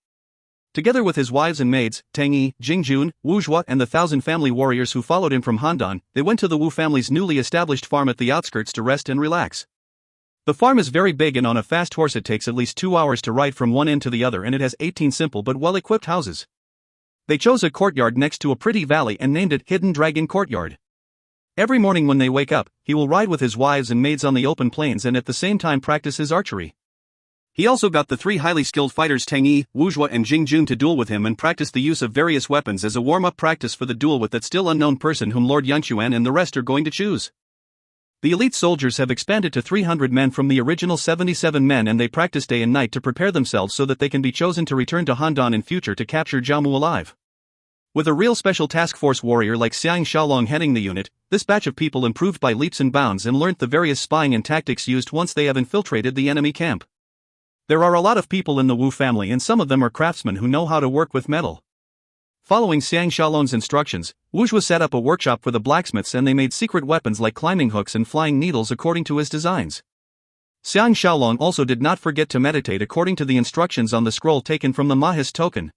Together with his wives and maids, Tang Yi, Jingjun, Wu Zhuo and the 1,000 family warriors who followed him from Handan, they went to the Wu family's newly established farm at the outskirts to rest and relax. The farm is very big, and on a fast horse it takes at least 2 hours to ride from one end to the other, and it has 18 simple but well-equipped houses. They chose a courtyard next to a pretty valley and named it Hidden Dragon Courtyard. Every morning when they wake up, he will ride with his wives and maids on the open plains and at the same time practice his archery. He also got the 3 highly skilled fighters Tang Yi, Wu Zhuo and Jingjun to duel with him and practice the use of various weapons as a warm-up practice for the duel with that still unknown person whom Lord Yangquan and the rest are going to choose. The elite soldiers have expanded to 300 men from the original 77 men, and they practice day and night to prepare themselves so that they can be chosen to return to Handan in future to capture Zhao Mu alive. With a real special task force warrior like Xiang Shaolong heading the unit, this batch of people improved by leaps and bounds and learnt the various spying and tactics used once they have infiltrated the enemy camp. There are a lot of people in the Wu family, and some of them are craftsmen who know how to work with metal. Following Xiang Shaolong's instructions, Wu Zhuo set up a workshop for the blacksmiths, and they made secret weapons like climbing hooks and flying needles according to his designs. Xiang Shaolong also did not forget to meditate according to the instructions on the scroll taken from the Mahis token.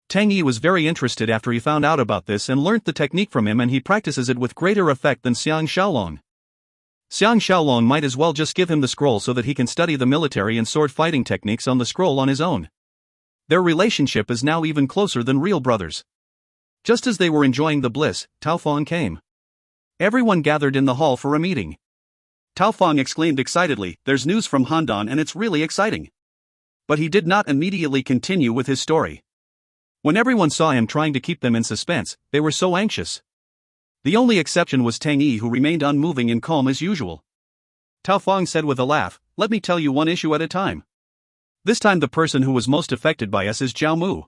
Tang Yi was very interested after he found out about this and learnt the technique from him, and he practices it with greater effect than Xiang Shaolong. Xiang Shaolong might as well just give him the scroll so that he can study the military and sword fighting techniques on the scroll on his own. Their relationship is now even closer than real brothers. Just as they were enjoying the bliss, Tao Feng came. Everyone gathered in the hall for a meeting. Tao Feng exclaimed excitedly, "There's news from Handan and it's really exciting." But he did not immediately continue with his story. When everyone saw him trying to keep them in suspense, they were so anxious. The only exception was Tang Yi, who remained unmoving and calm as usual. Tao Feng said with a laugh, "Let me tell you one issue at a time. This time the person who was most affected by us is Zhao Mu.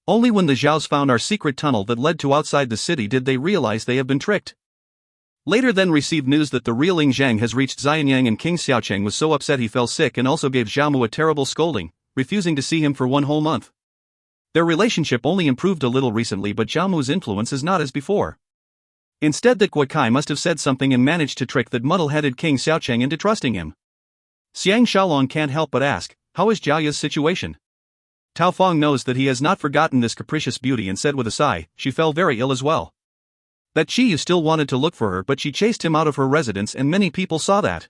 Only when the Zhaos found our secret tunnel that led to outside the city did they realize they have been tricked. Later then received news that the real Ling Zhang has reached Xianyang, and King Xiaocheng was so upset he fell sick and also gave Zhao Mu a terrible scolding, refusing to see him for 1 whole month. Their relationship only improved a little recently, but Zhao Mu's influence is not as before. Instead, that Gui Kai must have said something and managed to trick that muddle-headed King Xiaocheng into trusting him." Xiang Shaolong can't help but ask, "How is Zhao Ya's situation?" Tao Feng knows that he has not forgotten this capricious beauty and said with a sigh, "She fell very ill as well. That Qi Yu still wanted to look for her, but she chased him out of her residence, and many people saw that."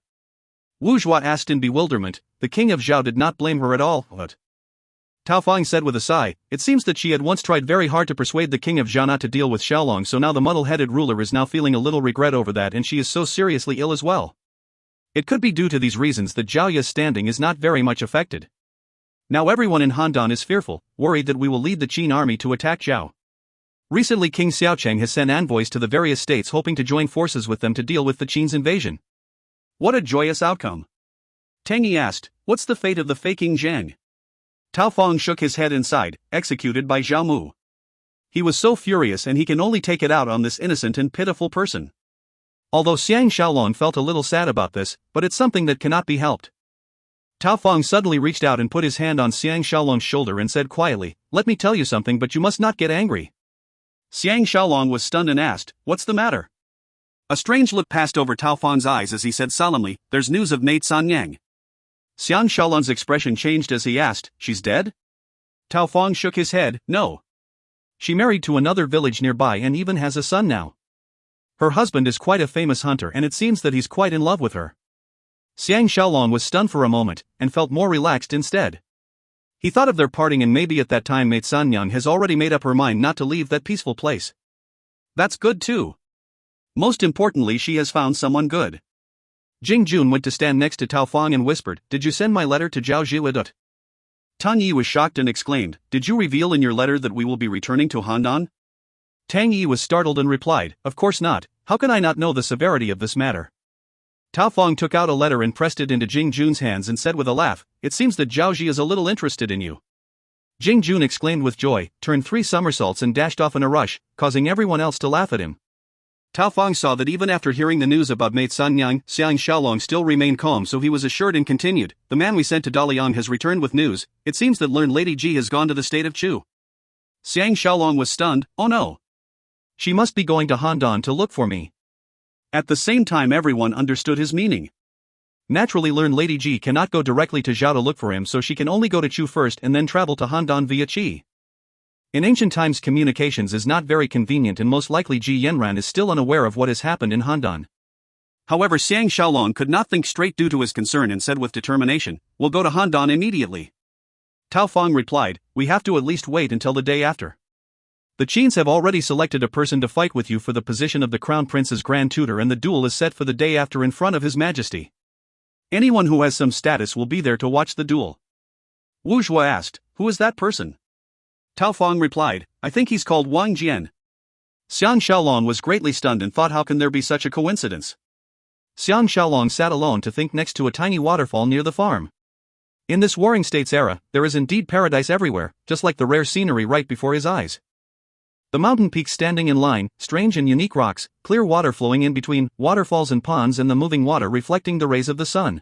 Wu Zhua asked in bewilderment. The king of Zhao did not blame her at all, but Tao Feng said with a sigh, "It seems that she had once tried very hard to persuade the king of Zhao not to deal with Xiaolong, so now the muddle-headed ruler is now feeling a little regret over that, and she is so seriously ill as well. It could be due to these reasons that Zhao Ya's standing is not very much affected. Now everyone in Handan is fearful, worried that we will lead the Qin army to attack Zhao. Recently King Xiaocheng has sent envoys to the various states hoping to join forces with them to deal with the Qin's invasion." "What a joyous outcome!" Tang Yi asked, "What's the fate of the fake King Zhang?" Tao Feng shook his head and sighed, "Executed by Zhao Mu. He was so furious, and he can only take it out on this innocent and pitiful person." Although Xiang Shaolong felt a little sad about this, but it's something that cannot be helped. Tao Feng suddenly reached out and put his hand on Xiang Shaolong's shoulder and said quietly, "Let me tell you something, but you must not get angry." Xiang Shaolong was stunned and asked, "What's the matter?" A strange look passed over Tao Feng's eyes as he said solemnly, "There's news of Maid Sanyang." Xiang Shaolong's expression changed as he asked, "She's dead?" Tao Feng shook his head, "No. She married to another village nearby and even has a son now. Her husband is quite a famous hunter, and it seems that he's quite in love with her." Xiang Shaolong was stunned for a moment, and felt more relaxed instead. He thought of their parting, and maybe at that time Maid Sanyang has already made up her mind not to leave that peaceful place. That's good too. Most importantly, she has found someone good. Jing Jun went to stand next to Tao Feng and whispered, "Did you send my letter to Zhao Zhiwadut?" Tang Yi was shocked and exclaimed, "Did you reveal in your letter that we will be returning to Handan?" Tang Yi was startled and replied, "Of course not. How can I not know the severity of this matter?" Tao Feng took out a letter and pressed it into Jing Jun's hands and said with a laugh, "It seems that Zhao Ji is a little interested in you." Jing Jun exclaimed with joy, turned 3 somersaults and dashed off in a rush, causing everyone else to laugh at him. Tao Feng saw that even after hearing the news about Maid Sanyang, Xiang Shaolong still remained calm, so he was assured and continued, "The man we sent to Daliang has returned with news. It seems that learned Lady Ji has gone to the state of Chu." Xiang Shaolong was stunned. "Oh no. She must be going to Handan to look for me." At the same time everyone understood his meaning. Naturally learned Lady Ji cannot go directly to Zhao to look for him, so she can only go to Chu first and then travel to Handan via Qi. In ancient times communications is not very convenient, and most likely Ji Yanran is still unaware of what has happened in Handan. However, Xiang Shaolong could not think straight due to his concern and said with determination, "We'll go to Handan immediately." Tao Feng replied, "We have to at least wait until the day after. The Qins have already selected a person to fight with you for the position of the Crown Prince's Grand Tutor, and the duel is set for the day after in front of His Majesty. Anyone who has some status will be there to watch the duel." Wu Zhua asked, "Who is that person?" Tao Feng replied, "I think he's called Wang Jian." Xiang Shaolong was greatly stunned and thought, how can there be such a coincidence? Xiang Shaolong sat alone to think next to a tiny waterfall near the farm. In this Warring States era, there is indeed paradise everywhere, just like the rare scenery right before his eyes. The mountain peaks standing in line, strange and unique rocks, clear water flowing in between, waterfalls and ponds, and the moving water reflecting the rays of the sun.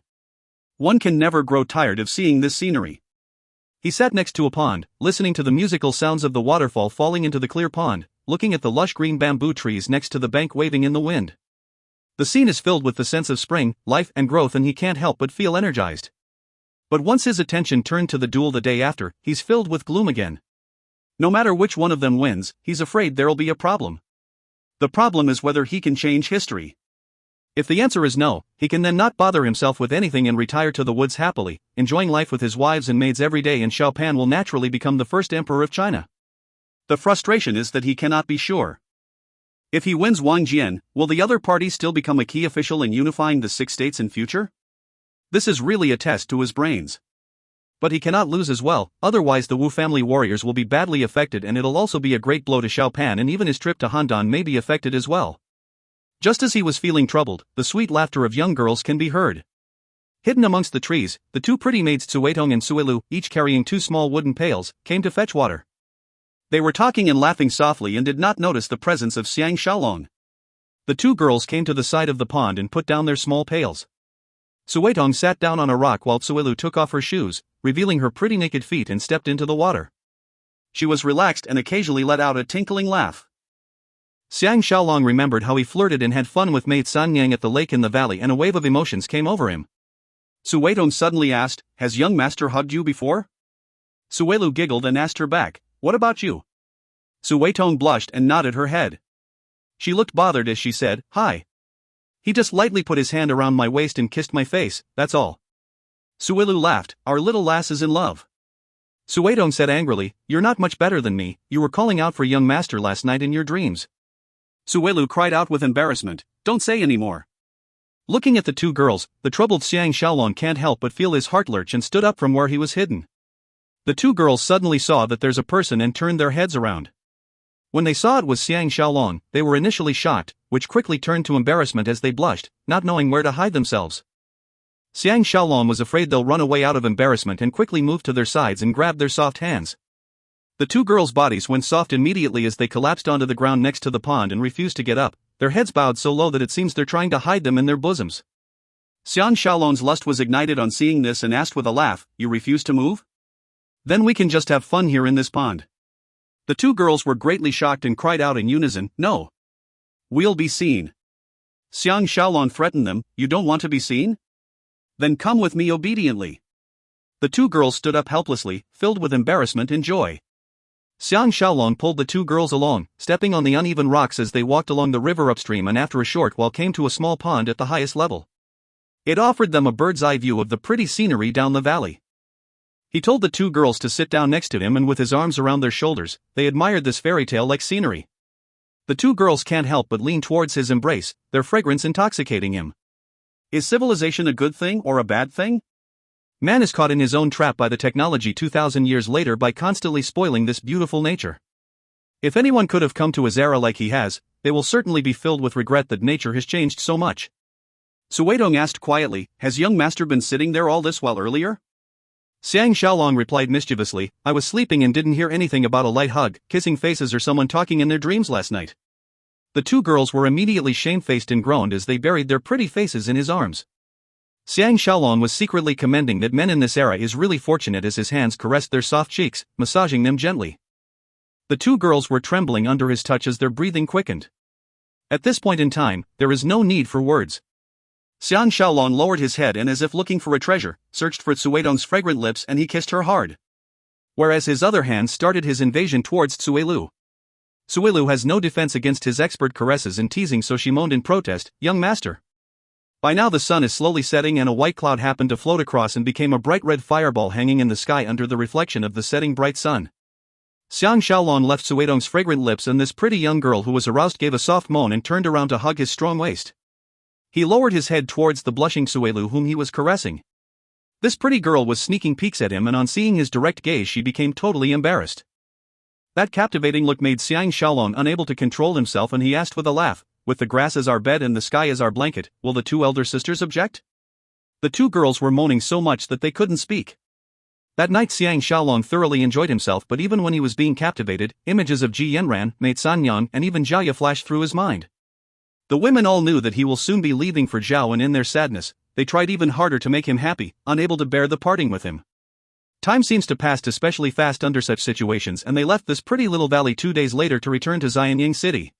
One can never grow tired of seeing this scenery. He sat next to a pond, listening to the musical sounds of the waterfall falling into the clear pond, looking at the lush green bamboo trees next to the bank waving in the wind. The scene is filled with the sense of spring, life, and growth, and he can't help but feel energized. But once his attention turned to the duel the day after, he's filled with gloom again. No matter which one of them wins, he's afraid there'll be a problem. The problem is whether he can change history. If the answer is no, he can then not bother himself with anything and retire to the woods happily, enjoying life with his wives and maids every day, and Xiao Pan will naturally become the first emperor of China. The frustration is that he cannot be sure. If he wins Wang Jian, will the other party still become a key official in unifying the 6 states in future? This is really a test to his brains. But he cannot lose as well, otherwise the Wu family warriors will be badly affected, and it'll also be a great blow to Xiao Pan, and even his trip to Handan may be affected as well. Just as he was feeling troubled, the sweet laughter of young girls can be heard. Hidden amongst the trees, the 2 pretty maids Cuetong and Suelu, each carrying 2 small wooden pails, came to fetch water. They were talking and laughing softly and did not notice the presence of Xiang Shaolong. The 2 girls came to the side of the pond and put down their small pails. Cuetong sat down on a rock while Suelu took off her shoes, revealing her pretty naked feet, and stepped into the water. She was relaxed and occasionally let out a tinkling laugh. Xiang Shaolong remembered how he flirted and had fun with mate San Yang at the lake in the valley, and a wave of emotions came over him. Suetong suddenly asked, "Has young master hugged you before?" Suelu giggled and asked her back, "What about you?" Suetong blushed and nodded her head. She looked bothered as she said, "Hi. He just lightly put his hand around my waist and kissed my face, that's all." Suelu laughed, "Our little lass is in love." Suetong said angrily, "You're not much better than me, you were calling out for young master last night in your dreams." Suelu cried out with embarrassment, "Don't say any more." Looking at the 2 girls, the troubled Xiang Shaolong can't help but feel his heart lurch and stood up from where he was hidden. The 2 girls suddenly saw that there's a person and turned their heads around. When they saw it was Xiang Shaolong, they were initially shocked, which quickly turned to embarrassment as they blushed, not knowing where to hide themselves. Xiang Shaolong was afraid they'll run away out of embarrassment and quickly moved to their sides and grabbed their soft hands. The 2 girls' bodies went soft immediately as they collapsed onto the ground next to the pond and refused to get up, their heads bowed so low that it seems they're trying to hide them in their bosoms. Xiang Shaolong's lust was ignited on seeing this and asked with a laugh, "You refuse to move? Then we can just have fun here in this pond." The 2 girls were greatly shocked and cried out in unison, "No! We'll be seen." Xiang Shaolong threatened them, "You don't want to be seen? Then come with me obediently." The 2 girls stood up helplessly, filled with embarrassment and joy. Xiang Shaolong pulled the 2 girls along, stepping on the uneven rocks as they walked along the river upstream, and after a short while came to a small pond at the highest level. It offered them a bird's-eye view of the pretty scenery down the valley. He told the 2 girls to sit down next to him, and with his arms around their shoulders, they admired this fairy tale-like scenery. The 2 girls can't help but lean towards his embrace, their fragrance intoxicating him. Is civilization a good thing or a bad thing? Man is caught in his own trap by the technology 2,000 years later by constantly spoiling this beautiful nature. If anyone could have come to his era like he has, they will certainly be filled with regret that nature has changed so much. Suetong asked quietly, "Has young master been sitting there all this while earlier?" Xiang Shaolong replied mischievously, "I was sleeping and didn't hear anything about a light hug, kissing faces, or someone talking in their dreams last night." The 2 girls were immediately shamefaced and groaned as they buried their pretty faces in his arms. Xiang Shaolong was secretly commending that men in this era is really fortunate as his hands caressed their soft cheeks, massaging them gently. The 2 girls were trembling under his touch as their breathing quickened. At this point in time, there is no need for words. Xiang Shaolong lowered his head and, as if looking for a treasure, searched for Cuetong's fragrant lips, and he kissed her hard. Whereas his other hand started his invasion towards Suelu. Suelu has no defense against his expert caresses and teasing, so she moaned in protest, "Young master." By now the sun is slowly setting and a white cloud happened to float across and became a bright red fireball hanging in the sky under the reflection of the setting bright sun. Xiang Shaolong left Suetong's fragrant lips, and this pretty young girl who was aroused gave a soft moan and turned around to hug his strong waist. He lowered his head towards the blushing Suelu whom he was caressing. This pretty girl was sneaking peeks at him, and on seeing his direct gaze she became totally embarrassed. That captivating look made Xiang Shaolong unable to control himself, and he asked with a laugh, "With the grass as our bed and the sky as our blanket, will the 2 elder sisters object?" The 2 girls were moaning so much that they couldn't speak. That night Xiang Shaolong thoroughly enjoyed himself, but even when he was being captivated, images of Ji Yanran, mate Sanyang, and even Jiaya flashed through his mind. The women all knew that he will soon be leaving for Zhao, and in their sadness, they tried even harder to make him happy, unable to bear the parting with him. Time seems to pass especially fast under such situations, and they left this pretty little valley 2 days later to return to Xianying City.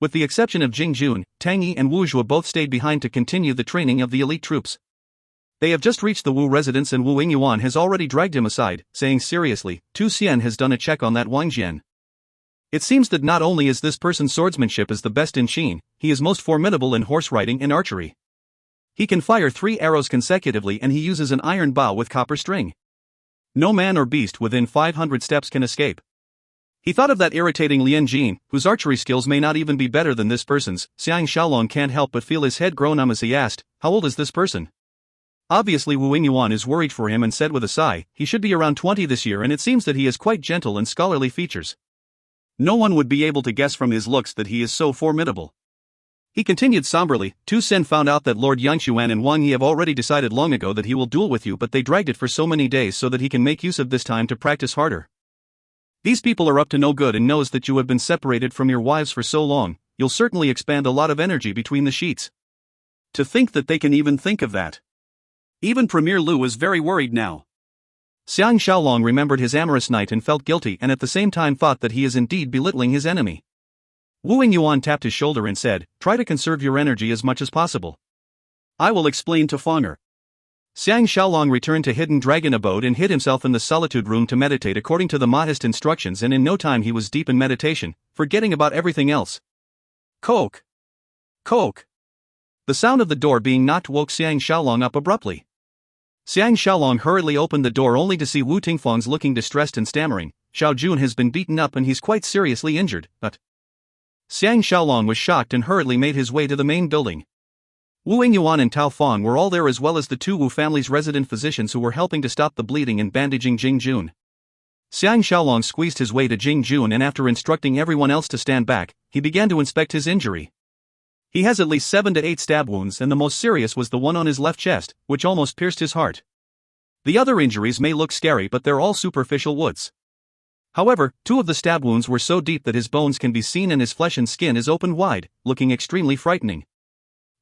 With the exception of Jing Jun, Tang Yi and Wu Zhuo both stayed behind to continue the training of the elite troops. They have just reached the Wu residence and Wu Yingyuan has already dragged him aside, saying seriously, Tu Xian has done a check on that Wang Jian. It seems that not only is this person's swordsmanship is the best in Qin, he is most formidable in horse riding and archery. He can fire 3 arrows consecutively and he uses an iron bow with copper string. No man or beast within 500 steps can escape. He thought of that irritating Lian Jin, whose archery skills may not even be better than this person's. Xiang Shaolong can't help but feel his head grow numb as he asked, how old is this person? Obviously Wu Yingyuan is worried for him and said with a sigh, he should be around 20 this year and it seems that he has quite gentle and scholarly features. No one would be able to guess from his looks that he is so formidable. He continued somberly, Tu Sen found out that Lord Yangquan and Wang Yi have already decided long ago that he will duel with you, but they dragged it for so many days so that he can make use of this time to practice harder. These people are up to no good and knows that you have been separated from your wives for so long, you'll certainly expand a lot of energy between the sheets. To think that they can even think of that. Even Premier Lu is very worried now. Xiang Shaolong remembered his amorous night and felt guilty and at the same time thought that he is indeed belittling his enemy. Wu Yingyuan tapped his shoulder and said, try to conserve your energy as much as possible. I will explain to Fonger. Xiang Shaolong returned to Hidden Dragon Abode and hid himself in the solitude room to meditate according to the modest instructions, and in no time he was deep in meditation, forgetting about everything else. Coke! Coke! The sound of the door being knocked woke Xiang Shaolong up abruptly. Xiang Shaolong hurriedly opened the door only to see Wu Tingfang's looking distressed and stammering, Xiao Jun has been beaten up and he's quite seriously injured, but... Xiang Shaolong was shocked and hurriedly made his way to the main building. Wu Yingyuan and Tao Fang were all there as well as the 2 Wu family's resident physicians who were helping to stop the bleeding and bandaging Jing Jun. Xiang Shaolong squeezed his way to Jing Jun and after instructing everyone else to stand back, he began to inspect his injury. He has at least 7 to 8 stab wounds and the most serious was the one on his left chest, which almost pierced his heart. The other injuries may look scary but they're all superficial wounds. However, 2 of the stab wounds were so deep that his bones can be seen and his flesh and skin is opened wide, looking extremely frightening.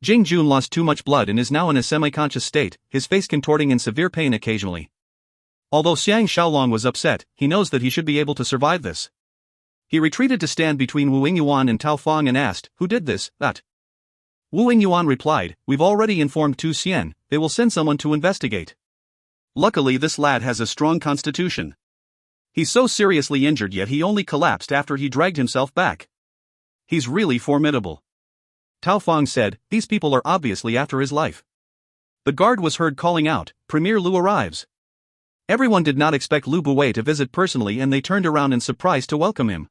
Jing Jun lost too much blood and is now in a semi-conscious state, his face contorting in severe pain occasionally. Although Xiang Shaolong was upset, he knows that he should be able to survive this. He retreated to stand between Wu Yingyuan and Tao Fang and asked, who did this, that? Wu Yingyuan replied, we've already informed Tu Xian, they will send someone to investigate. Luckily this lad has a strong constitution. He's so seriously injured yet he only collapsed after he dragged himself back. He's really formidable. Tao Fang said, these people are obviously after his life. The guard was heard calling out, Premier Lu arrives. Everyone did not expect Lu Buwei to visit personally and they turned around in surprise to welcome him.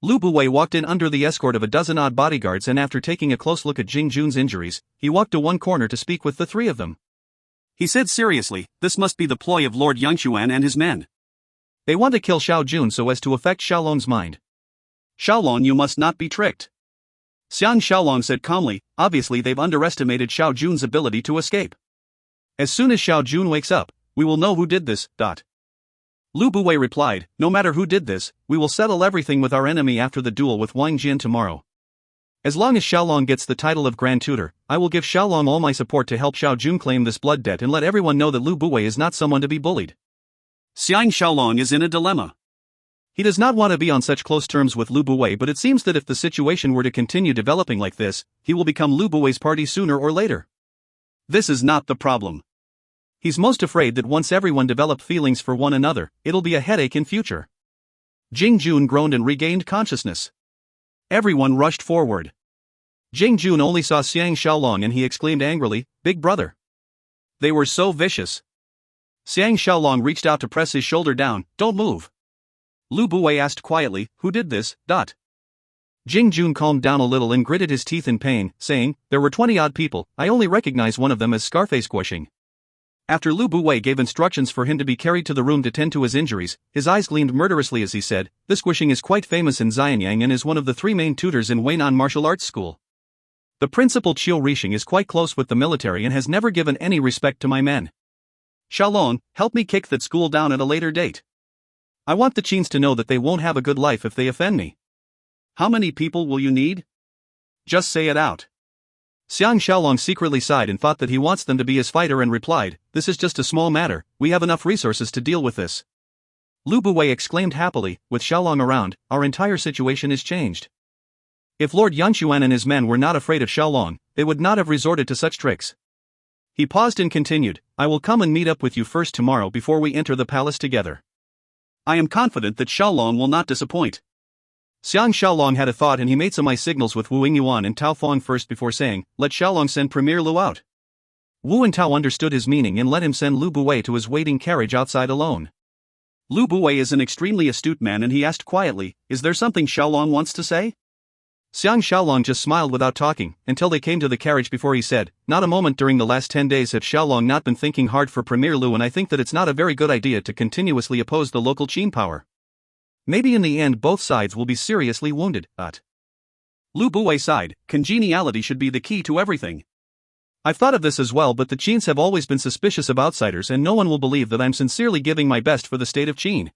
Lu Buwei walked in under the escort of a dozen odd bodyguards and after taking a close look at Jing Jun's injuries, he walked to one corner to speak with the 3 of them. He said seriously, this must be the ploy of Lord Yangquan and his men. They want to kill Xiao Jun so as to affect Xiaolong's mind. Shaolong, you must not be tricked. Xiang Shaolong said calmly, obviously they've underestimated Xiao Jun's ability to escape. As soon as Xiao Jun wakes up, we will know who did this. Lu Buwei replied, no matter who did this, we will settle everything with our enemy after the duel with Wang Jian tomorrow. As long as Xiaolong gets the title of Grand Tutor, I will give Xiaolong all my support to help Xiao Jun claim this blood debt and let everyone know that Lu Buwei is not someone to be bullied. Xiang Shaolong is in a dilemma. He does not want to be on such close terms with Lu Buwei, but it seems that if the situation were to continue developing like this, he will become Lu Buwei's party sooner or later. This is not the problem. He's most afraid that once everyone develop feelings for one another, it'll be a headache in future. Jing Jun groaned and regained consciousness. Everyone rushed forward. Jing Jun only saw Xiang Shaolong and he exclaimed angrily, Big brother. They were so vicious. Xiang Shaolong reached out to press his shoulder down, don't move. Lu Buwei asked quietly, who did this, Jing Jun calmed down a little and gritted his teeth in pain, saying, there were 20-odd people, I only recognize one of them as Scarface Guoxing. After Lu Buwei gave instructions for him to be carried to the room to tend to his injuries, his eyes gleamed murderously as he said, this Guoxing is quite famous in Xianyang and is one of the 3 main tutors in Weinan Martial Arts School. The principal Qiu Rixing is quite close with the military and has never given any respect to my men. Shaolong, help me kick that school down at a later date. I want the Qins to know that they won't have a good life if they offend me. How many people will you need? Just say it out. Xiang Shaolong secretly sighed and thought that he wants them to be his fighter and replied, this is just a small matter, we have enough resources to deal with this. Lu Buwei exclaimed happily, with Shaolong around, our entire situation is changed. If Lord Yangquan and his men were not afraid of Shaolong, they would not have resorted to such tricks. He paused and continued, I will come and meet up with you first tomorrow before we enter the palace together. I am confident that Xiaolong will not disappoint. Xiang Shaolong had a thought and he made some eye signals with Wu Yingyuan and Tao Feng first before saying, let Xiaolong send Premier Lu out. Wu and Tao understood his meaning and let him send Lu Buwei to his waiting carriage outside alone. Lu Buwei is an extremely astute man and he asked quietly, is there something Xiaolong wants to say? Xiang Shaolong just smiled without talking, until they came to the carriage before he said, not a moment during the last 10 days have Xiaolong not been thinking hard for Premier Lu, and I think that it's not a very good idea to continuously oppose the local Qin power. Maybe in the end both sides will be seriously wounded, but Lu Buwei sighed, congeniality should be the key to everything. I've thought of this as well, but the Qins have always been suspicious of outsiders and no one will believe that I'm sincerely giving my best for the state of Qin.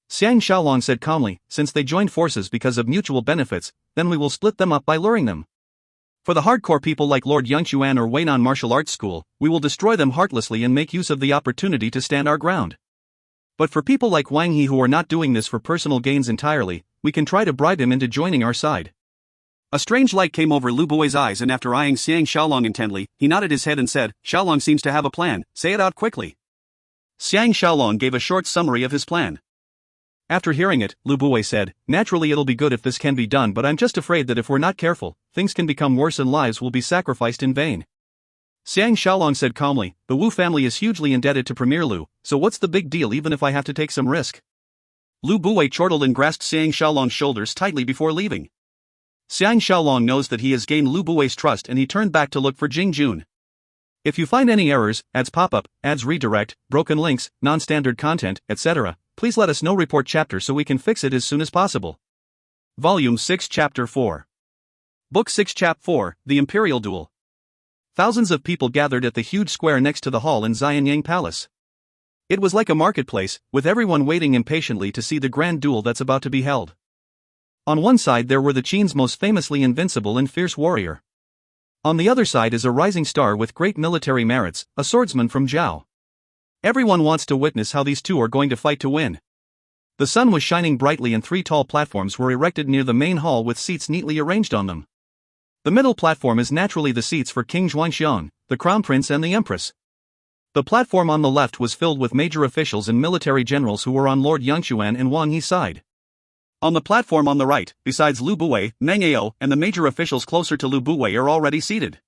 Xiang Shaolong said calmly, since they joined forces because of mutual benefits, then we will split them up by luring them. For the hardcore people like Lord Yangquan or Weinan martial arts school, we will destroy them heartlessly and make use of the opportunity to stand our ground. But for people like Wang He who are not doing this for personal gains entirely, we can try to bribe him into joining our side. A strange light came over Lu Buwei's eyes and after eyeing Xiang Shaolong intently, he nodded his head and said, Xiaolong seems to have a plan, say it out quickly. Xiang Shaolong gave a short summary of his plan. After hearing it, Lu Buwei said, naturally it'll be good if this can be done, but I'm just afraid that if we're not careful, things can become worse and lives will be sacrificed in vain. Xiang Shaolong said calmly, the Wu family is hugely indebted to Premier Lu, so what's the big deal even if I have to take some risk? Lu Buwei chortled and grasped Xiang Shaolong's shoulders tightly before leaving. Xiang Shaolong knows that he has gained Lu Buwei's trust and he turned back to look for Jing Jun. If you find any errors, ads pop up, ads redirect, broken links, non-standard content, etc., please let us know. Report chapter so we can fix it as soon as possible. Volume 6 Chapter 4. Book 6 Chap 4, The Imperial Duel. Thousands of people gathered at the huge square next to the hall in Xianyang Palace. It was like a marketplace, with everyone waiting impatiently to see the grand duel that's about to be held. On one side there were the Qin's most famously invincible and fierce warrior. On the other side is a rising star with great military merits, a swordsman from Zhao. Everyone wants to witness how these two are going to fight to win. The sun was shining brightly and 3 tall platforms were erected near the main hall with seats neatly arranged on them. The middle platform is naturally the seats for King Xuanxiang, the Crown Prince and the Empress. The platform on the left was filled with major officials and military generals who were on Lord Yangquan and Wang Yi's side. On the platform on the right, besides Lu Buwei, Meng Ao, and the major officials closer to Lu Buwei are already seated.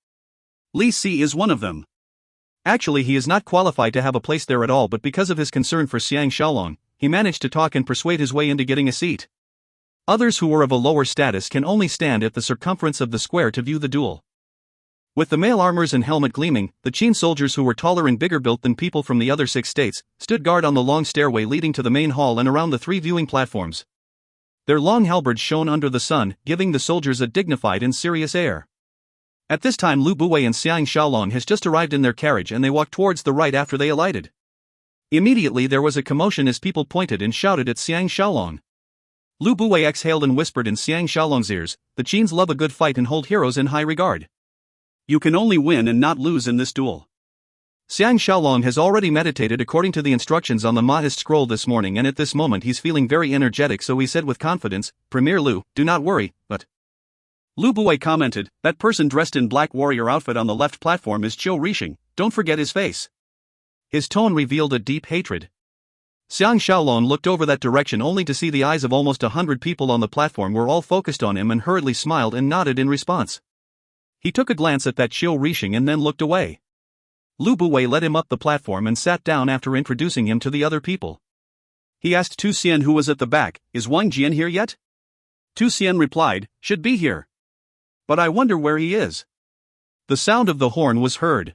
Li Si is one of them. Actually he is not qualified to have a place there at all, but because of his concern for Xiang Shaolong, he managed to talk and persuade his way into getting a seat. Others who were of a lower status can only stand at the circumference of the square to view the duel. With the mail armors and helmet gleaming, the Qin soldiers who were taller and bigger built than people from the other 6 states, stood guard on the long stairway leading to the main hall and around the 3 viewing platforms. Their long halberds shone under the sun, giving the soldiers a dignified and serious air. At this time Lu Buwei and Xiang Shaolong has just arrived in their carriage and they walked towards the right after they alighted. Immediately there was a commotion as people pointed and shouted at Xiang Shaolong. Lu Buwei exhaled and whispered in Xiang Shaolong's ears, the Qins love a good fight and hold heroes in high regard. You can only win and not lose in this duel. Xiang Shaolong has already meditated according to the instructions on the Mahist scroll this morning and at this moment he's feeling very energetic, so he said with confidence, Premier Lu, do not worry, but... Lu Buwei commented, that person dressed in black warrior outfit on the left platform is Qiu Rixing, don't forget his face. His tone revealed a deep hatred. Xiang Shaolong looked over that direction only to see the eyes of almost 100 people on the platform were all focused on him and hurriedly smiled and nodded in response. He took a glance at that Qiu Rixing and then looked away. Lu Buwei led him up the platform and sat down after introducing him to the other people. He asked Tu Xian who was at the back, is Wang Jian here yet? Tu Xian replied, should be here. But I wonder where he is. The sound of the horn was heard.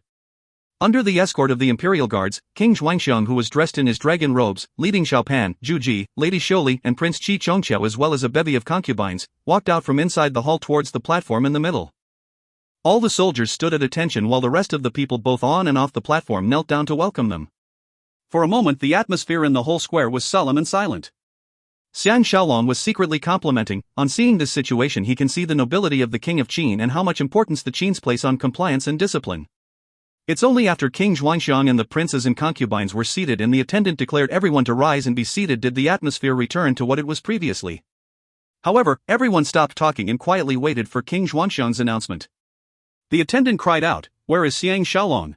Under the escort of the imperial guards, King Xuanxiang who was dressed in his dragon robes, leading Xiaopan, Zhu Ji, Lady Xiuli and Prince Qi Chongqiao as well as a bevy of concubines, walked out from inside the hall towards the platform in the middle. All the soldiers stood at attention while the rest of the people both on and off the platform knelt down to welcome them. For a moment the atmosphere in the whole square was solemn and silent. Xiang Shaolong was secretly complimenting, on seeing this situation he can see the nobility of the King of Qin and how much importance the Qins place on compliance and discipline. It's only after King Xuanxiang and the princes and concubines were seated and the attendant declared everyone to rise and be seated did the atmosphere return to what it was previously. However, everyone stopped talking and quietly waited for King Xuanxiang's announcement. The attendant cried out, where is Xiang Shaolong?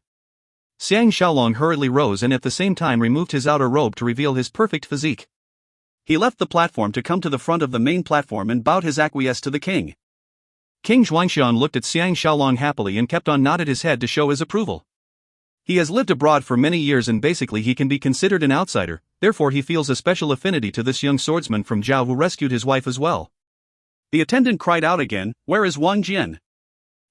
Xiang Shaolong hurriedly rose and at the same time removed his outer robe to reveal his perfect physique. He left the platform to come to the front of the main platform and bowed his acquiesce to the king. King Xuanxian looked at Xiang Shaolong happily and kept on nodded his head to show his approval. He has lived abroad for many years and basically he can be considered an outsider, therefore he feels a special affinity to this young swordsman from Zhao who rescued his wife as well. The attendant cried out again, "Where is Wang Jian?"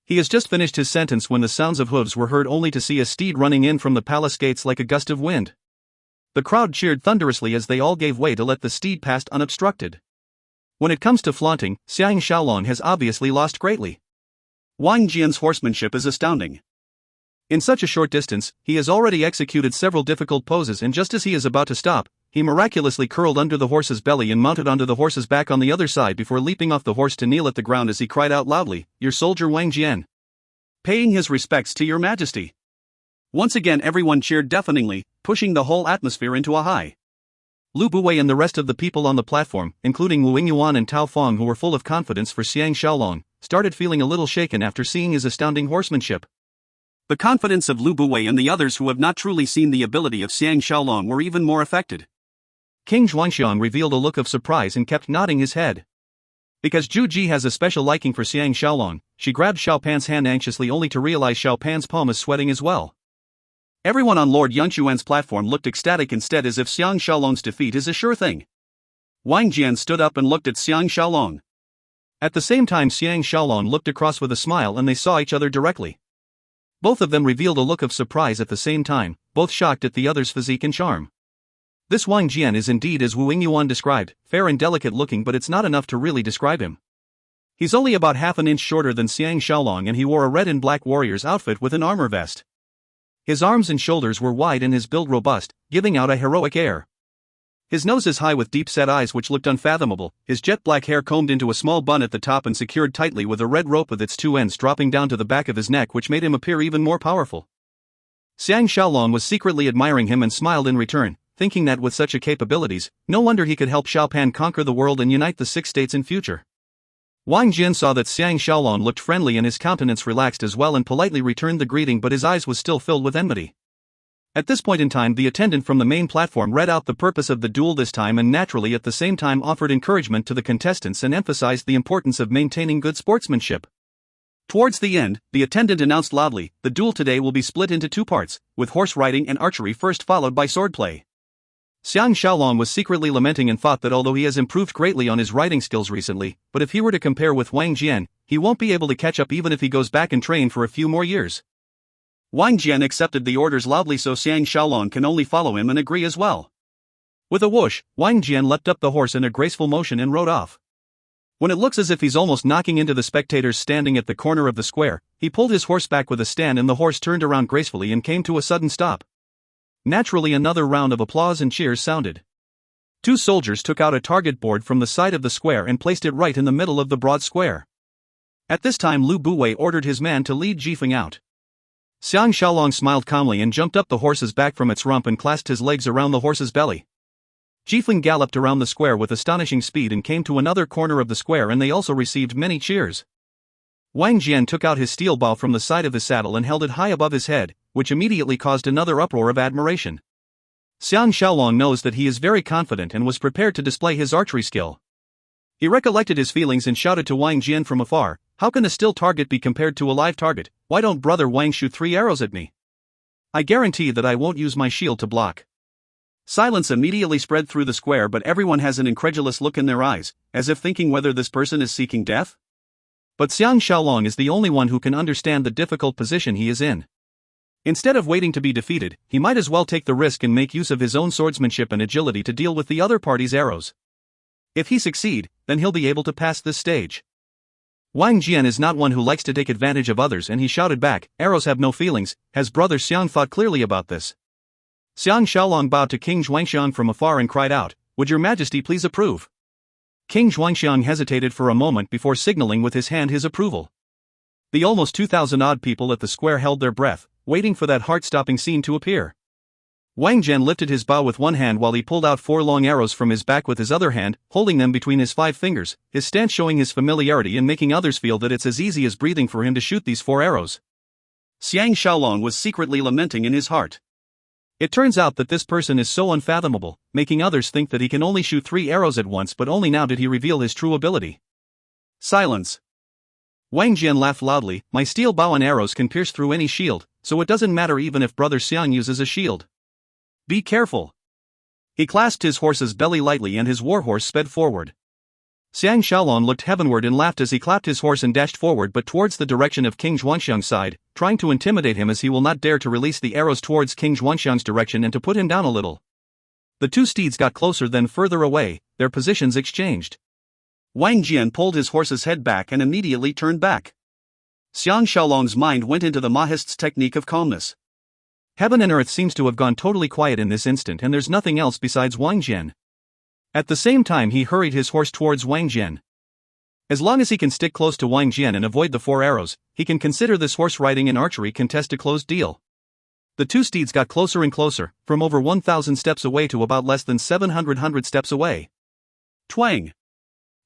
He has just finished his sentence when the sounds of hooves were heard only to see a steed running in from the palace gates like a gust of wind. The crowd cheered thunderously as they all gave way to let the steed pass unobstructed. When it comes to flaunting, Xiang Shaolong has obviously lost greatly. Wang Jian's horsemanship is astounding. In such a short distance, he has already executed several difficult poses and just as he is about to stop, he miraculously curled under the horse's belly and mounted onto the horse's back on the other side before leaping off the horse to kneel at the ground as he cried out loudly, "Your soldier Wang Jian! Paying his respects to your majesty!" Once again everyone cheered deafeningly, pushing the whole atmosphere into a high. Lu Buwei and the rest of the people on the platform, including Wu Yingyuan and Tao Feng who were full of confidence for Xiang Shaolong, started feeling a little shaken after seeing his astounding horsemanship. The confidence of Lu Buwei and the others who have not truly seen the ability of Xiang Shaolong were even more affected. King Xuanxiang revealed a look of surprise and kept nodding his head. Because Zhu Ji has a special liking for Xiang Shaolong, she grabbed Xiao Pan's hand anxiously only to realize Xiao Pan's palm is sweating as well. Everyone on Lord Yangquan's platform looked ecstatic instead as if Xiang Shaolong's defeat is a sure thing. Wang Jian stood up and looked at Xiang Shaolong. At the same time Xiang Shaolong looked across with a smile and they saw each other directly. Both of them revealed a look of surprise at the same time, both shocked at the other's physique and charm. This Wang Jian is indeed as Wu Yingyuan described, fair and delicate looking but it's not enough to really describe him. He's only about half an inch shorter than Xiang Shaolong and he wore a red and black warrior's outfit with an armor vest. His arms and shoulders were wide and his build robust, giving out a heroic air. His nose is high with deep-set eyes which looked unfathomable, his jet-black hair combed into a small bun at the top and secured tightly with a red rope with its two ends dropping down to the back of his neck which made him appear even more powerful. Xiang Shaolong was secretly admiring him and smiled in return, thinking that with such a capabilities, no wonder he could help Xiao Pan conquer the world and unite the 6 states in future. Wang Jian saw that Xiang Shaolong looked friendly and his countenance relaxed as well and politely returned the greeting but his eyes was still filled with enmity. At this point in time the attendant from the main platform read out the purpose of the duel this time and naturally at the same time offered encouragement to the contestants and emphasized the importance of maintaining good sportsmanship. Towards the end, the attendant announced loudly, "The duel today will be split into 2 parts, with horse riding and archery first followed by swordplay." Xiang Shaolong was secretly lamenting and thought that although he has improved greatly on his riding skills recently, but if he were to compare with Wang Jian, he won't be able to catch up even if he goes back and train for a few more years. Wang Jian accepted the orders loudly so Xiang Shaolong can only follow him and agree as well. With a whoosh, Wang Jian leapt up the horse in a graceful motion and rode off. When it looks as if he's almost knocking into the spectators standing at the corner of the square, he pulled his horse back with a stand and the horse turned around gracefully and came to a sudden stop. Naturally another round of applause and cheers sounded. 2 soldiers took out a target board from the side of the square and placed it right in the middle of the broad square. At this time Lu Buwei ordered his man to lead Jifeng out. Xiang Shaolong smiled calmly and jumped up the horse's back from its rump and clasped his legs around the horse's belly. Jifeng galloped around the square with astonishing speed and came to another corner of the square and they also received many cheers. Wang Jian took out his steel bow from the side of his saddle and held it high above his head, which immediately caused another uproar of admiration. Xiang Shaolong knows that he is very confident and was prepared to display his archery skill. He recollected his feelings and shouted to Wang Jian from afar, "How can a still target be compared to a live target? Why don't brother Wang shoot 3 arrows at me? I guarantee that I won't use my shield to block." Silence immediately spread through the square but everyone has an incredulous look in their eyes, as if thinking whether this person is seeking death? But Xiang Shaolong is the only one who can understand the difficult position he is in. Instead of waiting to be defeated, he might as well take the risk and make use of his own swordsmanship and agility to deal with the other party's arrows. If he succeed, then he'll be able to pass this stage. Wang Jian is not one who likes to take advantage of others and he shouted back, "Arrows have no feelings, has brother Xiang thought clearly about this?" Xiang Shaolong bowed to King Xuanxiang from afar and cried out, "Would your majesty please approve?" King Xuanxiang hesitated for a moment before signaling with his hand his approval. The almost 2,000-odd people at the square held their breath, waiting for that heart-stopping scene to appear. Wang Jian lifted his bow with one hand while he pulled out 4 long arrows from his back with his other hand, holding them between his 5 fingers, his stance showing his familiarity and making others feel that it's as easy as breathing for him to shoot these 4 arrows. Xiang Shaolong was secretly lamenting in his heart. It turns out that this person is so unfathomable, making others think that he can only shoot 3 arrows at once, but only now did he reveal his true ability. Silence. Wang Jian laughed loudly. My steel bow and arrows can pierce through any shield, so it doesn't matter even if Brother Xiang uses a shield. Be careful. He clasped his horse's belly lightly and his warhorse sped forward. Xiang Shaolong looked heavenward and laughed as he clapped his horse and dashed forward but towards the direction of King Zhuangxiang's side, trying to intimidate him as he will not dare to release the arrows towards King Zhuangxiang's direction and to put him down a little. The two steeds got closer then further away, their positions exchanged. Wang Jian pulled his horse's head back and immediately turned back. Xiang Shaolong's mind went into the Mahist's technique of calmness. Heaven and earth seems to have gone totally quiet in this instant and there's nothing else besides Wang Jian. At the same time he hurried his horse towards Wang Jian. As long as he can stick close to Wang Jian and avoid the 4 arrows, he can consider this horse riding and archery contest a closed deal. The two steeds got closer and closer, from over 1,000 steps away to about less than 700 steps away. Twang!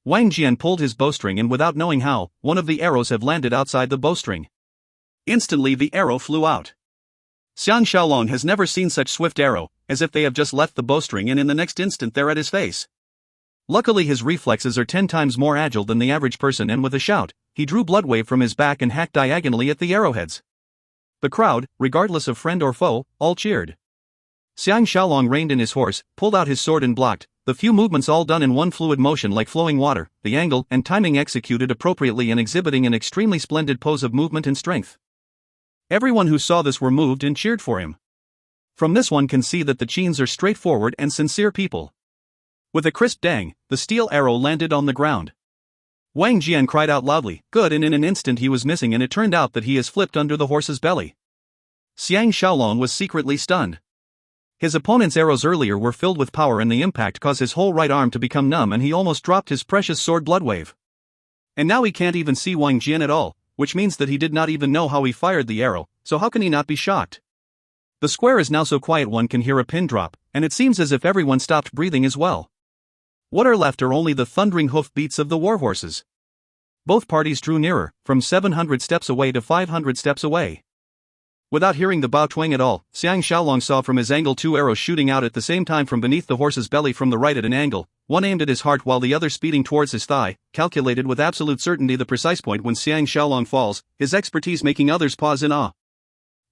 Wang Jian pulled his bowstring and without knowing how, one of the arrows had landed outside the bowstring. Instantly the arrow flew out. Xiang Shaolong has never seen such swift arrow, as if they have just left the bowstring and in the next instant they're at his face. Luckily his reflexes are 10 times more agile than the average person and with a shout, he drew Bloodwave from his back and hacked diagonally at the arrowheads. The crowd, regardless of friend or foe, all cheered. Xiang Shaolong reined in his horse, pulled out his sword and blocked, the few movements all done in one fluid motion like flowing water, the angle and timing executed appropriately and exhibiting an extremely splendid pose of movement and strength. Everyone who saw this were moved and cheered for him. From this one can see that the Qins are straightforward and sincere people. With a crisp dang, the steel arrow landed on the ground. Wang Jian cried out loudly, good, and in an instant he was missing and it turned out that he has flipped under the horse's belly. Xiang Shaolong was secretly stunned. His opponent's arrows earlier were filled with power and the impact caused his whole right arm to become numb and he almost dropped his precious sword Bloodwave. And now he can't even see Wang Jian at all, which means that he did not even know how he fired the arrow, so how can he not be shocked? The square is now so quiet one can hear a pin drop, and it seems as if everyone stopped breathing as well. What are left are only the thundering hoof beats of the warhorses. Both parties drew nearer, from 700 steps away to 500 steps away. Without hearing the bow twang at all, Xiang Shaolong saw from his angle 2 arrows shooting out at the same time from beneath the horse's belly from the right at an angle, one aimed at his heart while the other speeding towards his thigh, calculated with absolute certainty the precise point when Xiang Shaolong falls, his expertise making others pause in awe.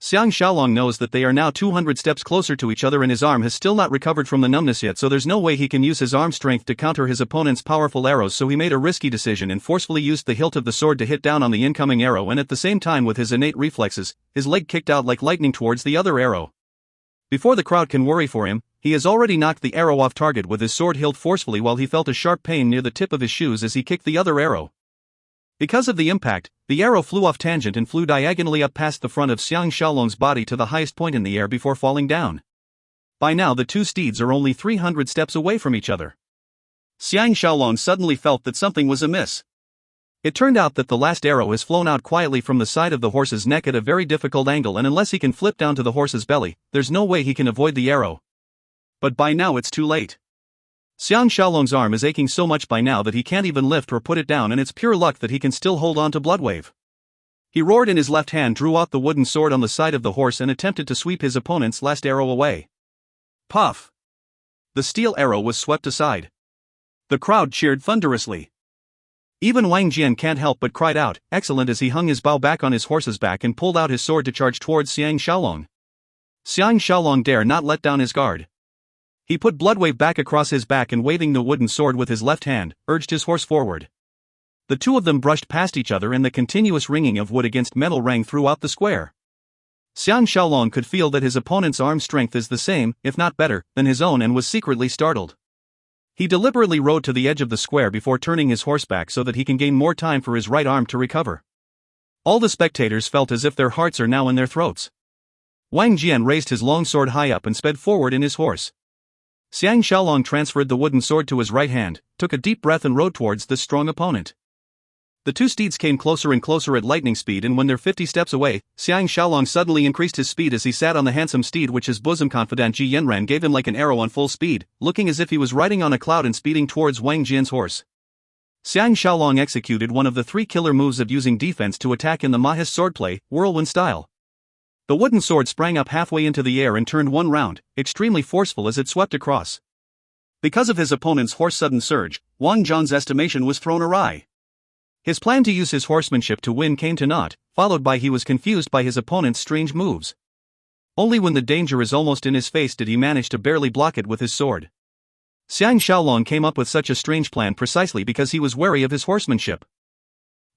Xiang Shaolong knows that they are now 200 steps closer to each other and his arm has still not recovered from the numbness yet, so there's no way he can use his arm strength to counter his opponent's powerful arrows, so he made a risky decision and forcefully used the hilt of the sword to hit down on the incoming arrow and at the same time with his innate reflexes, his leg kicked out like lightning towards the other arrow. Before the crowd can worry for him, he has already knocked the arrow off target with his sword hilt forcefully while he felt a sharp pain near the tip of his shoes as he kicked the other arrow. Because of the impact, the arrow flew off tangent and flew diagonally up past the front of Xiang Shaolong's body to the highest point in the air before falling down. By now the two steeds are only 300 steps away from each other. Xiang Shaolong suddenly felt that something was amiss. It turned out that the last arrow has flown out quietly from the side of the horse's neck at a very difficult angle, and unless he can flip down to the horse's belly, there's no way he can avoid the arrow. But by now it's too late. Xiang Shaolong's arm is aching so much by now that he can't even lift or put it down, and it's pure luck that he can still hold on to Bloodwave. He roared in his left hand, drew out the wooden sword on the side of the horse and attempted to sweep his opponent's last arrow away. Puff! The steel arrow was swept aside. The crowd cheered thunderously. Even Wang Jian can't help but cried out, excellent, as he hung his bow back on his horse's back and pulled out his sword to charge towards Xiang Shaolong. Xiang Shaolong dare not let down his guard. He put Bloodwave back across his back and waving the wooden sword with his left hand, urged his horse forward. The two of them brushed past each other and the continuous ringing of wood against metal rang throughout the square. Xiang Shaolong could feel that his opponent's arm strength is the same, if not better, than his own and was secretly startled. He deliberately rode to the edge of the square before turning his horse back so that he can gain more time for his right arm to recover. All the spectators felt as if their hearts are now in their throats. Wang Jian raised his long sword high up and sped forward in his horse. Xiang Shaolong transferred the wooden sword to his right hand, took a deep breath and rode towards this strong opponent. The two steeds came closer and closer at lightning speed, and when they're 50 steps away, Xiang Shaolong suddenly increased his speed as he sat on the handsome steed which his bosom confidant Ji Yanran gave him like an arrow on full speed, looking as if he was riding on a cloud and speeding towards Wang Jian's horse. Xiang Shaolong executed one of the 3 killer moves of using defense to attack in the Mahis swordplay, whirlwind style. The wooden sword sprang up halfway into the air and turned one round, extremely forceful as it swept across. Because of his opponent's horse's sudden surge, Wang Jian's estimation was thrown awry. His plan to use his horsemanship to win came to naught, followed by he was confused by his opponent's strange moves. Only when the danger is almost in his face did he manage to barely block it with his sword. Xiang Shaolong came up with such a strange plan precisely because he was wary of his horsemanship.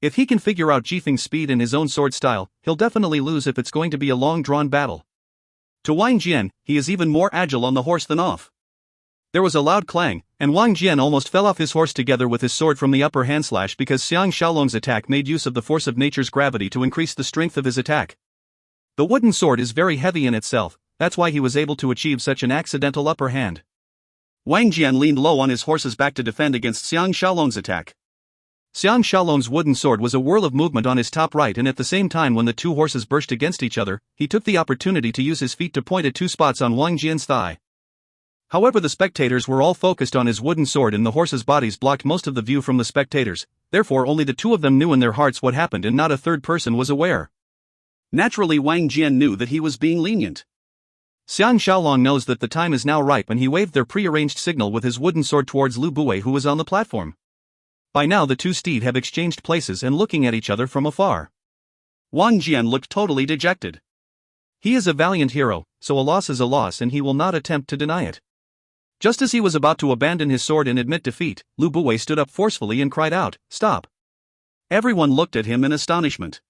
If he can figure out Jifeng's speed and his own sword style, he'll definitely lose if it's going to be a long-drawn battle. To Wang Jian, he is even more agile on the horse than off. There was a loud clang, and Wang Jian almost fell off his horse together with his sword from the upper hand slash because Xiang Shaolong's attack made use of the force of nature's gravity to increase the strength of his attack. The wooden sword is very heavy in itself, that's why he was able to achieve such an accidental upper hand. Wang Jian leaned low on his horse's back to defend against Xiang Shaolong's attack. Xiang Shaolong's wooden sword was a whirl of movement on his top right, and at the same time when the two horses brushed against each other, he took the opportunity to use his feet to point at two spots on Wang Jian's thigh. However, the spectators were all focused on his wooden sword and the horses' bodies blocked most of the view from the spectators, therefore only the two of them knew in their hearts what happened and not a third person was aware. Naturally, Wang Jian knew that he was being lenient. Xiang Shaolong knows that the time is now ripe and he waved their pre-arranged signal with his wooden sword towards Lu Buwei who was on the platform. By now the two steed have exchanged places and looking at each other from afar. Wang Jian looked totally dejected. He is a valiant hero, so a loss is a loss and he will not attempt to deny it. Just as he was about to abandon his sword and admit defeat, Lu Buwei stood up forcefully and cried out, "Stop!" Everyone looked at him in astonishment.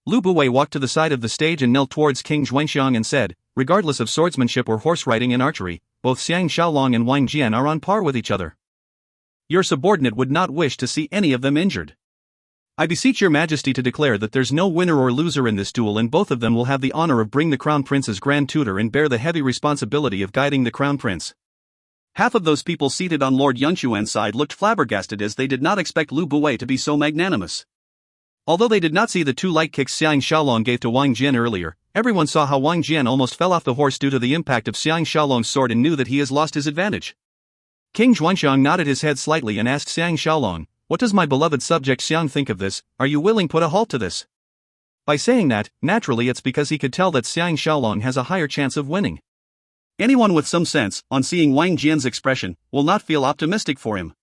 Lu Buwei walked to the side of the stage and knelt towards King Xuanxiang and said, "Regardless of swordsmanship or horse riding and archery, both Xiang Shaolong and Wang Jian are on par with each other. Your subordinate would not wish to see any of them injured. I beseech your majesty to declare that there's no winner or loser in this duel and both of them will have the honor of being the crown prince's grand tutor and bear the heavy responsibility of guiding the crown prince." Half of those people seated on Lord Yangquan's side looked flabbergasted as they did not expect Lu Buwei to be so magnanimous. Although they did not see the two light kicks Xiang Shaolong gave to Wang Jian earlier, everyone saw how Wang Jian almost fell off the horse due to the impact of Xiang Shaolong's sword and knew that he has lost his advantage. King Xuanxiang nodded his head slightly and asked Xiang Shaolong, "What does my beloved subject Xiang think of this? Are you willing to put a halt to this?" By saying that, naturally it's because he could tell that Xiang Shaolong has a higher chance of winning. Anyone with some sense, on seeing Wang Jian's expression, will not feel optimistic for him.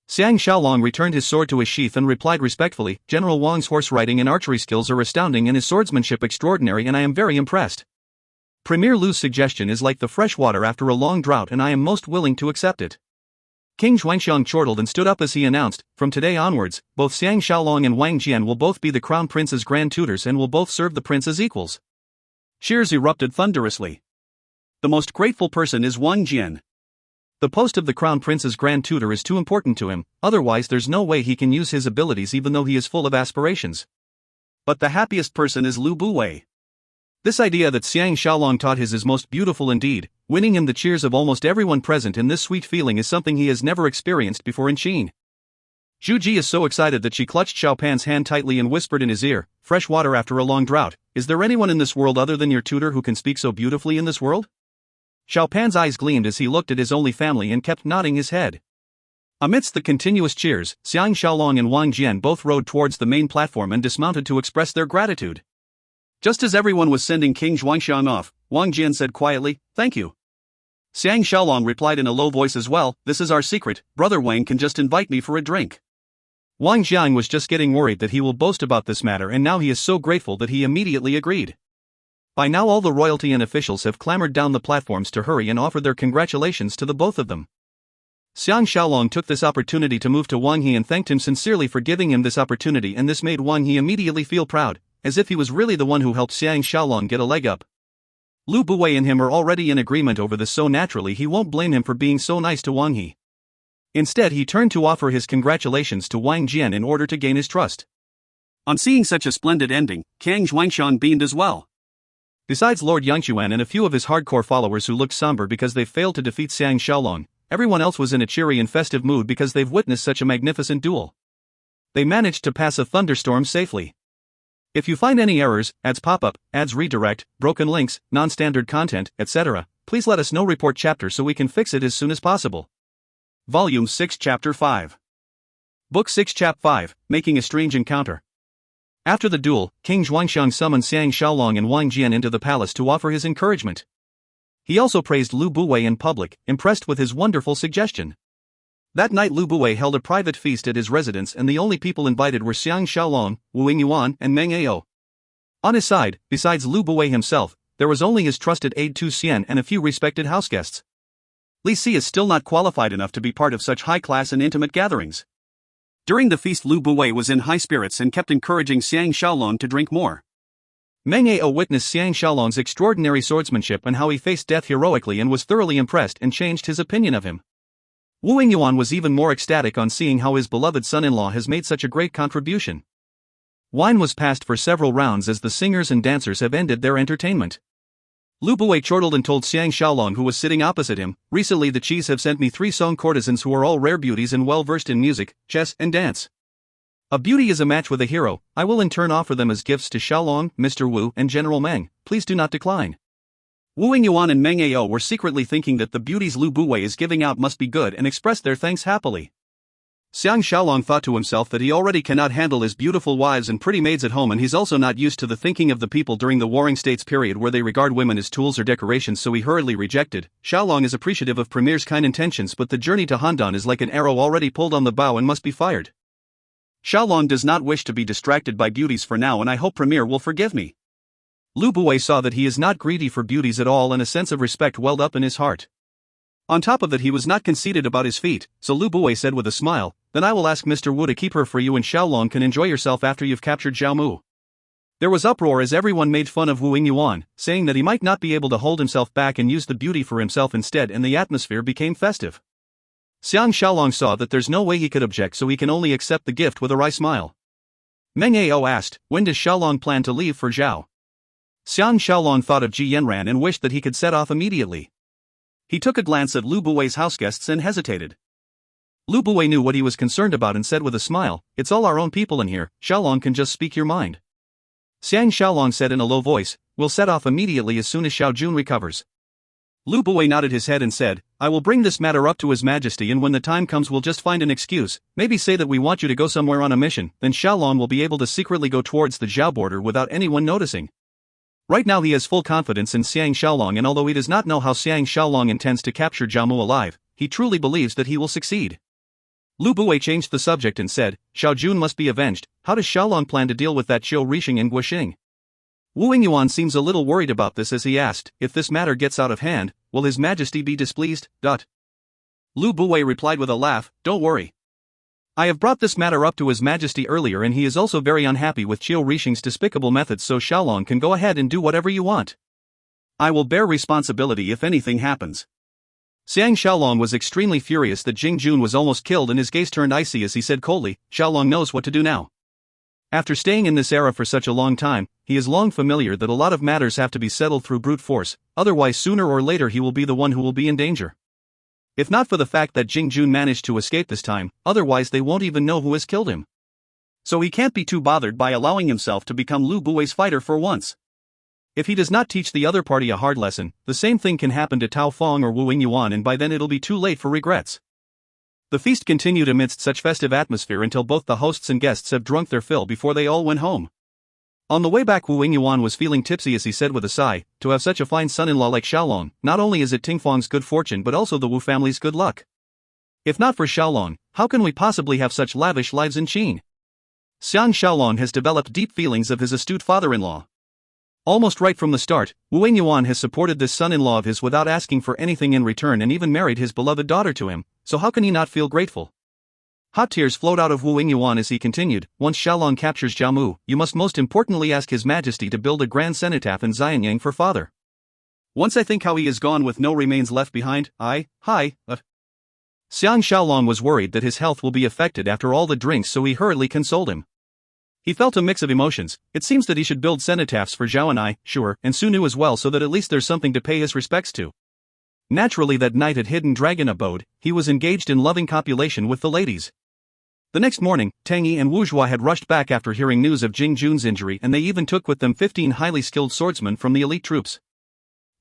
Xiang Shaolong returned his sword to his sheath and replied respectfully, "General Wang's horse riding and archery skills are astounding and his swordsmanship extraordinary and I am very impressed. Premier Lu's suggestion is like the fresh water after a long drought and I am most willing to accept it." King Xuanxiang chortled and stood up as he announced, "From today onwards, both Xiang Shaolong and Wang Jian will both be the crown prince's grand tutors and will both serve the prince as equals." Cheers erupted thunderously. The most grateful person is Wang Jian. The post of the crown prince's grand tutor is too important to him, otherwise there's no way he can use his abilities even though he is full of aspirations. But the happiest person is Lu Buwei. This idea that Xiang Shaolong taught his is most beautiful indeed, winning him the cheers of almost everyone present, and this sweet feeling is something he has never experienced before in Qin. Zhu Ji is so excited that she clutched Xiao Pan's hand tightly and whispered in his ear, "Fresh water after a long drought, is there anyone in this world other than your tutor who can speak so beautifully in this world?" Xiao Pan's eyes gleamed as he looked at his only family and kept nodding his head. Amidst the continuous cheers, Xiang Shaolong and Wang Jian both rode towards the main platform and dismounted to express their gratitude. Just as everyone was sending King Xuanxiang off, Wang Jian said quietly, "Thank you." Xiang Shaolong replied in a low voice as well, "This is our secret, Brother Wang can just invite me for a drink." Wang Jiang was just getting worried that he will boast about this matter and now he is so grateful that he immediately agreed. By now all the royalty and officials have clambered down the platforms to hurry and offer their congratulations to the both of them. Xiang Shaolong took this opportunity to move to Wang He and thanked him sincerely for giving him this opportunity, and this made Wang He immediately feel proud, as if he was really the one who helped Xiang Shaolong get a leg up. Lu Buwei and him are already in agreement over this, so naturally he won't blame him for being so nice to Wang He. Instead he turned to offer his congratulations to Wang Jian in order to gain his trust. On seeing such a splendid ending, King Xuanxiang beamed as well. Besides Lord Yangquan and a few of his hardcore followers who looked somber because they failed to defeat Xiang Shaolong, everyone else was in a cheery and festive mood because they've witnessed such a magnificent duel. They managed to pass a thunderstorm safely. If you find any errors, ads pop-up, ads redirect, broken links, non-standard content, etc., please let us know. Report chapter so we can fix it as soon as possible. Volume 6 Chapter 5. Book 6 Chap 5, Making a Strange Encounter. After the duel, King Xuanxiang summoned Xiang Shaolong and Wang Jian into the palace to offer his encouragement. He also praised Lu Buwei in public, impressed with his wonderful suggestion. That night Lu Buwei held a private feast at his residence and the only people invited were Xiang Shaolong, Wu Yingyuan and Meng Ao. On his side, besides Lu Buwei himself, there was only his trusted aide Tu Xian and a few respected houseguests. Li Si is still not qualified enough to be part of such high-class and intimate gatherings. During the feast Lu Buwei was in high spirits and kept encouraging Xiang Shaolong to drink more. Meng Ao witnessed Xiang Shaolong's extraordinary swordsmanship and how he faced death heroically and was thoroughly impressed and changed his opinion of him. Wu Yingyuan was even more ecstatic on seeing how his beloved son-in-law has made such a great contribution. Wine was passed for several rounds as the singers and dancers have ended their entertainment. Lu Buwei chortled and told Xiang Shaolong, who was sitting opposite him, "Recently the Qis have sent me 3 Song courtesans who are all rare beauties and well versed in music, chess and dance. A beauty is a match with a hero. I will in turn offer them as gifts to Shaolong, Mr. Wu and General Meng, please do not decline." Wu Yingyuan and Meng Ao were secretly thinking that the beauties Lu Buwei is giving out must be good and expressed their thanks happily. Xiang Shaolong thought to himself that he already cannot handle his beautiful wives and pretty maids at home, and he's also not used to the thinking of the people during the Warring States period where they regard women as tools or decorations, so he hurriedly rejected. Shaolong is appreciative of Premier's kind intentions, but the journey to Handan is like an arrow already pulled on the bow and must be fired. Shaolong does not wish to be distracted by beauties for now, and I hope Premier will forgive me. Lu Buwei saw that he is not greedy for beauties at all, and a sense of respect welled up in his heart. On top of that, he was not conceited about his feat, so Lu Buwei said with a smile, "Then I will ask Mr. Wu to keep her for you, and Shaolong can enjoy yourself after you've captured Zhao Mu." There was uproar as everyone made fun of Wu Yingyuan, saying that he might not be able to hold himself back and use the beauty for himself instead, and the atmosphere became festive. Xiang Shaolong saw that there's no way he could object, so he can only accept the gift with a wry smile. Meng Ao asked, "When does Shaolong plan to leave for Zhao?" Xiang Shaolong thought of Ji Yanran and wished that he could set off immediately. He took a glance at Lu Buwei's houseguests and hesitated. Lu Buwei knew what he was concerned about and said with a smile, "It's all our own people in here, Shaolong can just speak your mind." Xiang Shaolong said in a low voice, "We'll set off immediately as soon as Xiao Jun recovers." Lu Buwei nodded his head and said, "I will bring this matter up to His Majesty, and when the time comes we'll just find an excuse, maybe say that we want you to go somewhere on a mission, then Shaolong will be able to secretly go towards the Zhao border without anyone noticing." Right now he has full confidence in Xiang Shaolong, and although he does not know how Xiang Shaolong intends to capture Zhao Mu alive, he truly believes that he will succeed. Lu Buwei changed the subject and said, "Xiao Jun must be avenged. How does Shaolong plan to deal with that Qiu Rixing and Guoxing?" Wu Yingyuan seems a little worried about this as he asked, "If this matter gets out of hand, will His Majesty be displeased?" Lu Buwei replied with a laugh, "Don't worry. I have brought this matter up to His Majesty earlier, and he is also very unhappy with Qiu Rixing's despicable methods, so Shaolong can go ahead and do whatever you want. I will bear responsibility if anything happens." Xiang Shaolong was extremely furious that Jing Jun was almost killed, and his gaze turned icy as he said coldly, "Shaolong knows what to do now. After staying in this era for such a long time, he is long familiar that a lot of matters have to be settled through brute force, otherwise sooner or later he will be the one who will be in danger. If not for the fact that Jing Jun managed to escape this time, otherwise they won't even know who has killed him. So he can't be too bothered by allowing himself to become Lu Buwei's fighter for once. If he does not teach the other party a hard lesson, the same thing can happen to Tao Feng or Wu Yingyuan, and by then it'll be too late for regrets." The feast continued amidst such festive atmosphere until both the hosts and guests have drunk their fill before they all went home. On the way back Wu Yingyuan was feeling tipsy as he said with a sigh, "To have such a fine son-in-law like Shaolong, not only is it Tingfeng's good fortune but also the Wu family's good luck. If not for Shaolong, how can we possibly have such lavish lives in Qin?" Xiang Shaolong has developed deep feelings of his astute father-in-law. Almost right from the start, Wu Yingyuan has supported this son-in-law of his without asking for anything in return and even married his beloved daughter to him, so how can he not feel grateful? Hot tears flowed out of Wu Yingyuan as he continued, "Once Shaolong captures Zhao Mu, you must most importantly ask His Majesty to build a grand cenotaph in Xianyang for father. Once I think how he is gone with no remains left behind, Xiang Shaolong was worried that his health will be affected after all the drinks, so he hurriedly consoled him. He felt a mix of emotions. It seems that he should build cenotaphs for Zhao and sure, and Sunu as well, so that at least there's something to pay his respects to. Naturally, that night at Hidden Dragon Abode, he was engaged in loving copulation with the ladies. The next morning, Tang Yi and Wu Zhua had rushed back after hearing news of Jing Jun's injury, and they even took with them 15 highly skilled swordsmen from the elite troops.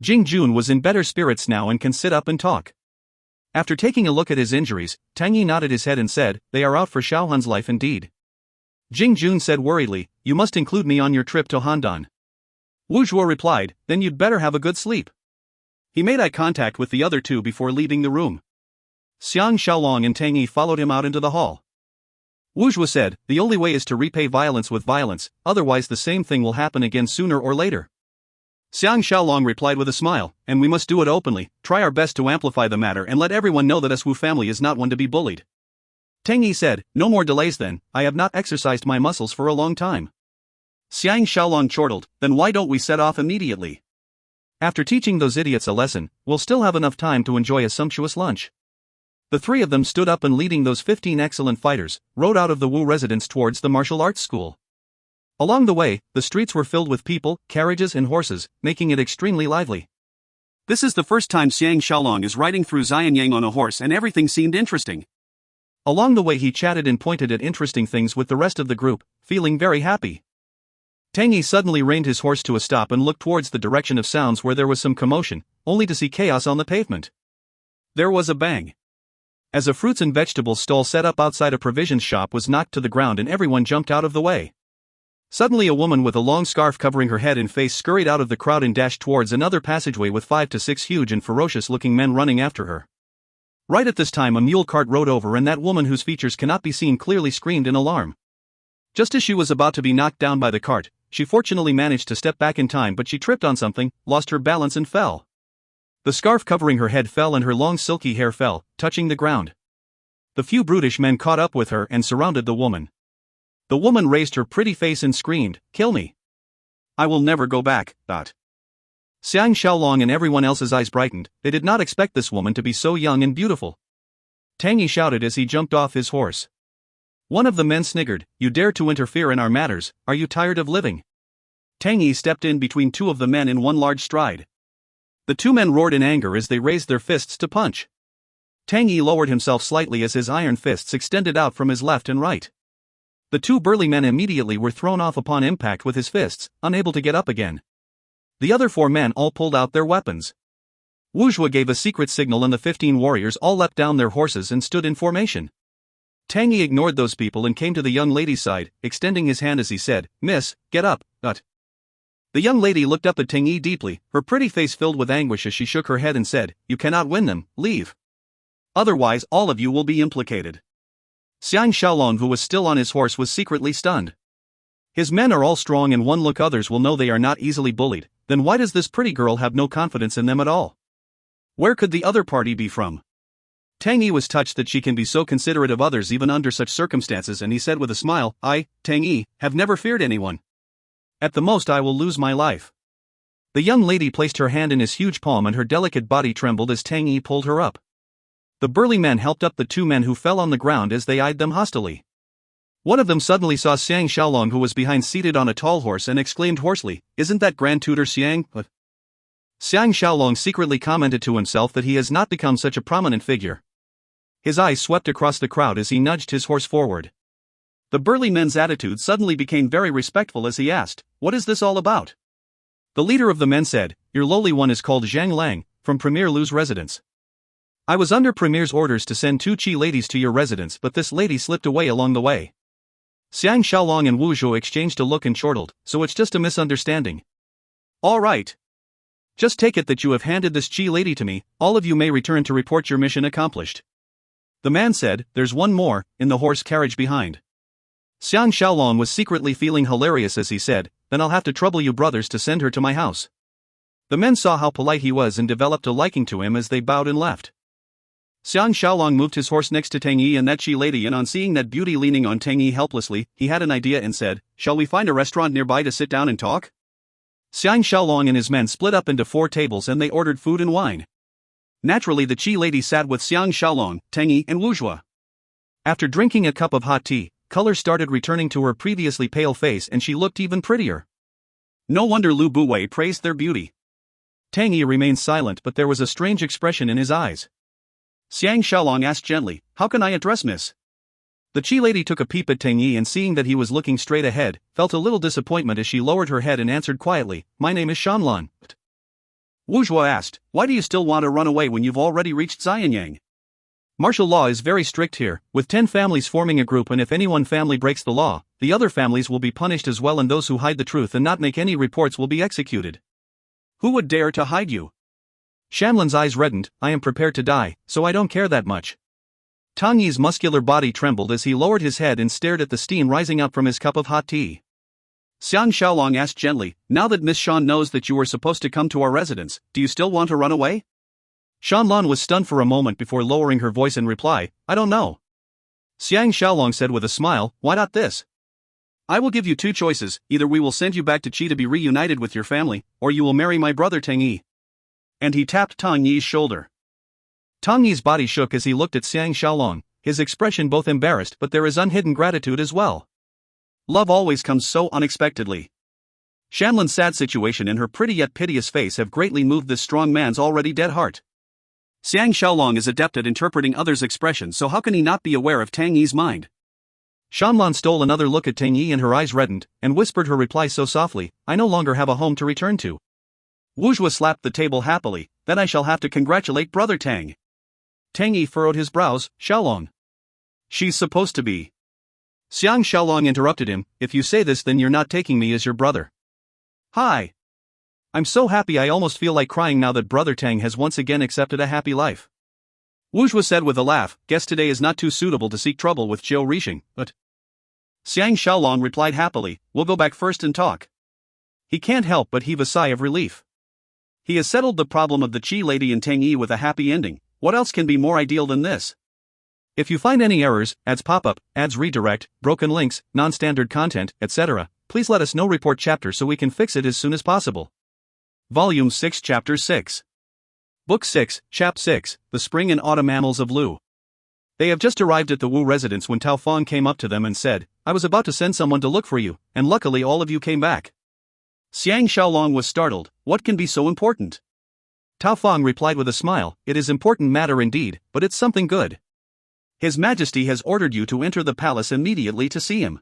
Jing Jun was in better spirits now and can sit up and talk. After taking a look at his injuries, Tang Yi nodded his head and said, "They are out for Xiao Hun's life indeed." Jing Jun said worriedly, you must include me on your trip to Handan. Wu Zhuo replied, then you'd better have a good sleep. He made eye contact with the other two before leaving the room. Xiang Shaolong and Tang Yi followed him out into the hall. Wu Zhuo said, the only way is to repay violence with violence, otherwise the same thing will happen again sooner or later. Xiang Shaolong replied with a smile, and we must do it openly, try our best to amplify the matter and let everyone know that us Wu family is not one to be bullied. Tang Yi said, no more delays then, I have not exercised my muscles for a long time. Xiang Shaolong chortled, then why don't we set off immediately? After teaching those idiots a lesson, we'll still have enough time to enjoy a sumptuous lunch. The three of them stood up and leading those 15 excellent fighters, rode out of the Wu residence towards the martial arts school. Along the way, the streets were filled with people, carriages and horses, making it extremely lively. This is the first time Xiang Shaolong is riding through Xianyang on a horse and everything seemed interesting. Along the way he chatted and pointed at interesting things with the rest of the group, feeling very happy. Tang Yi suddenly reined his horse to a stop and looked towards the direction of sounds where there was some commotion, only to see chaos on the pavement. There was a bang. As a fruits and vegetables stall set up outside a provisions shop was knocked to the ground and everyone jumped out of the way. Suddenly a woman with a long scarf covering her head and face scurried out of the crowd and dashed towards another passageway with 5 to 6 huge and ferocious-looking men running after her. Right at this time a mule cart rode over and that woman whose features cannot be seen clearly screamed in alarm. Just as she was about to be knocked down by the cart, she fortunately managed to step back in time but she tripped on something, lost her balance and fell. The scarf covering her head fell and her long silky hair fell, touching the ground. The few brutish men caught up with her and surrounded the woman. The woman raised her pretty face and screamed, "Kill me! I will never go back." Xiang Shaolong and everyone else's eyes brightened, they did not expect this woman to be so young and beautiful. Tang Yi shouted as he jumped off his horse. One of the men sniggered, "You dare to interfere in our matters, are you tired of living?" Tang Yi stepped in between two of the men in one large stride. The two men roared in anger as they raised their fists to punch. Tang Yi lowered himself slightly as his iron fists extended out from his left and right. The two burly men immediately were thrown off upon impact with his fists, unable to get up again. The other 4 men all pulled out their weapons. Wu Zhuo gave a secret signal and the 15 warriors all leapt down their horses and stood in formation. Tang Yi ignored those people and came to the young lady's side, extending his hand as he said, "Miss, get up." The young lady looked up at Tang Yi deeply, her pretty face filled with anguish as she shook her head and said, "You cannot win them, leave. Otherwise all of you will be implicated." Xiang Shaolong, who was still on his horse, was secretly stunned. His men are all strong and one look others will know they are not easily bullied, then why does this pretty girl have no confidence in them at all? Where could the other party be from? Tang Yi was touched that she can be so considerate of others even under such circumstances and he said with a smile, "I, Tang Yi, have never feared anyone. At the most I will lose my life." The young lady placed her hand in his huge palm and her delicate body trembled as Tang Yi pulled her up. The burly men helped up the 2 men who fell on the ground as they eyed them hostilely. One of them suddenly saw Xiang Shaolong who was behind seated on a tall horse and exclaimed hoarsely, "Isn't that Grand Tutor Xiang?" Xiang Shaolong secretly commented to himself that he has not become such a prominent figure. His eyes swept across the crowd as he nudged his horse forward. The burly men's attitude suddenly became very respectful as he asked, "What is this all about?" The leader of the men said, "Your lowly one is called Zhang Lang, from Premier Lu's residence. I was under Premier's orders to send 2 Qi ladies to your residence but this lady slipped away along the way." Xiang Shaolong and Wu Zhuo exchanged a look and chortled, "So it's just a misunderstanding. All right. Just take it that you have handed this Qi lady to me, all of you may return to report your mission accomplished." The man said, "There's one more, in the horse carriage behind." Xiang Shaolong was secretly feeling hilarious as he said, "Then I'll have to trouble you brothers to send her to my house." The men saw how polite he was and developed a liking to him as they bowed and left. Xiang Shaolong moved his horse next to Tang Yi and that Qi lady and on seeing that beauty leaning on Tang Yi helplessly, he had an idea and said, "Shall we find a restaurant nearby to sit down and talk?" Xiang Shaolong and his men split up into 4 tables and they ordered food and wine. Naturally the Qi lady sat with Xiang Shaolong, Tang Yi and Wu Zhuo. After drinking a cup of hot tea, color started returning to her previously pale face and she looked even prettier. No wonder Lu Buwei praised their beauty. Tang Yi remained silent but there was a strange expression in his eyes. Xiang Shaolong asked gently, "How can I address Miss?" The Qi lady took a peep at Tang Yi and seeing that he was looking straight ahead, felt a little disappointment as she lowered her head and answered quietly, "My name is Shanlan." Wu Zhuo asked, "Why do you still want to run away when you've already reached Xianyang?" Martial law is very strict here, with 10 families forming a group, and if any one family breaks the law, the other families will be punished as well, and those who hide the truth and not make any reports will be executed. Who would dare to hide you? Shamlin's eyes reddened. I am prepared to die, so I don't care that much. Tang Yi's muscular body trembled as he lowered his head and stared at the steam rising up from his cup of hot tea. Xiang Shaolong asked gently, now that Miss Shan knows that you were supposed to come to our residence, do you still want to run away? Shanlan was stunned for a moment before lowering her voice in reply, I don't know. Xiang Shaolong said with a smile, why not this? I will give you 2 choices, either we will send you back to Qi to be reunited with your family, or you will marry my brother Tang Yi. And he tapped Tang Yi's shoulder. Tang Yi's body shook as he looked at Xiang Shaolong, his expression both embarrassed, but there is unhidden gratitude as well. Love always comes so unexpectedly. Shamlin's sad situation and her pretty yet piteous face have greatly moved this strong man's already dead heart. Xiang Shaolong is adept at interpreting others' expressions, so how can he not be aware of Tang Yi's mind? Shanlan stole another look at Tang Yi and her eyes reddened, and whispered her reply so softly, I no longer have a home to return to. Wuzhua slapped the table happily, then I shall have to congratulate brother Tang. Tang Yi furrowed his brows, Shaolong. She's supposed to be. Xiang Shaolong interrupted him, if you say this then you're not taking me as your brother. Hi. I'm so happy I almost feel like crying now that brother Tang has once again accepted a happy life. Wuzhua said with a laugh, guess today is not too suitable to seek trouble with Zhou Rixing, but... Xiang Shaolong replied happily, we'll go back first and talk. He can't help but heave a sigh of relief. He has settled the problem of the Qi lady and Tang Yi with a happy ending. What else can be more ideal than this? If you find any errors, ads pop up, ads redirect, broken links, non-standard content, etc., please let us know. Report chapter so we can fix it as soon as possible. Volume 6 Chapter 6 Book 6, Chap 6, The Spring and Autumn Annals of Lu. They have just arrived at the Wu residence when Tao Feng came up to them and said, I was about to send someone to look for you, and luckily all of you came back. Xiang Shaolong was startled, what can be so important? Tao Feng replied with a smile, it is important matter indeed, but it's something good. His Majesty has ordered you to enter the palace immediately to see him.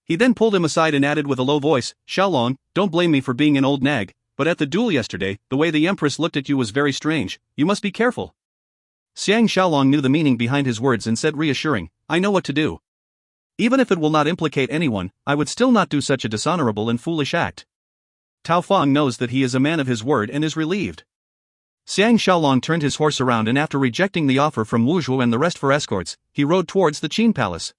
He then pulled him aside and added with a low voice, Shaolong, don't blame me for being an old nag, but at the duel yesterday, the way the Empress looked at you was very strange, you must be careful. Xiang Shaolong knew the meaning behind his words and said reassuring, I know what to do. Even if it will not implicate anyone, I would still not do such a dishonorable and foolish act. Tao Feng knows that he is a man of his word and is relieved. Xiang Shaolong turned his horse around and after rejecting the offer from Wuzhou and the rest for escorts, he rode towards the Qin Palace.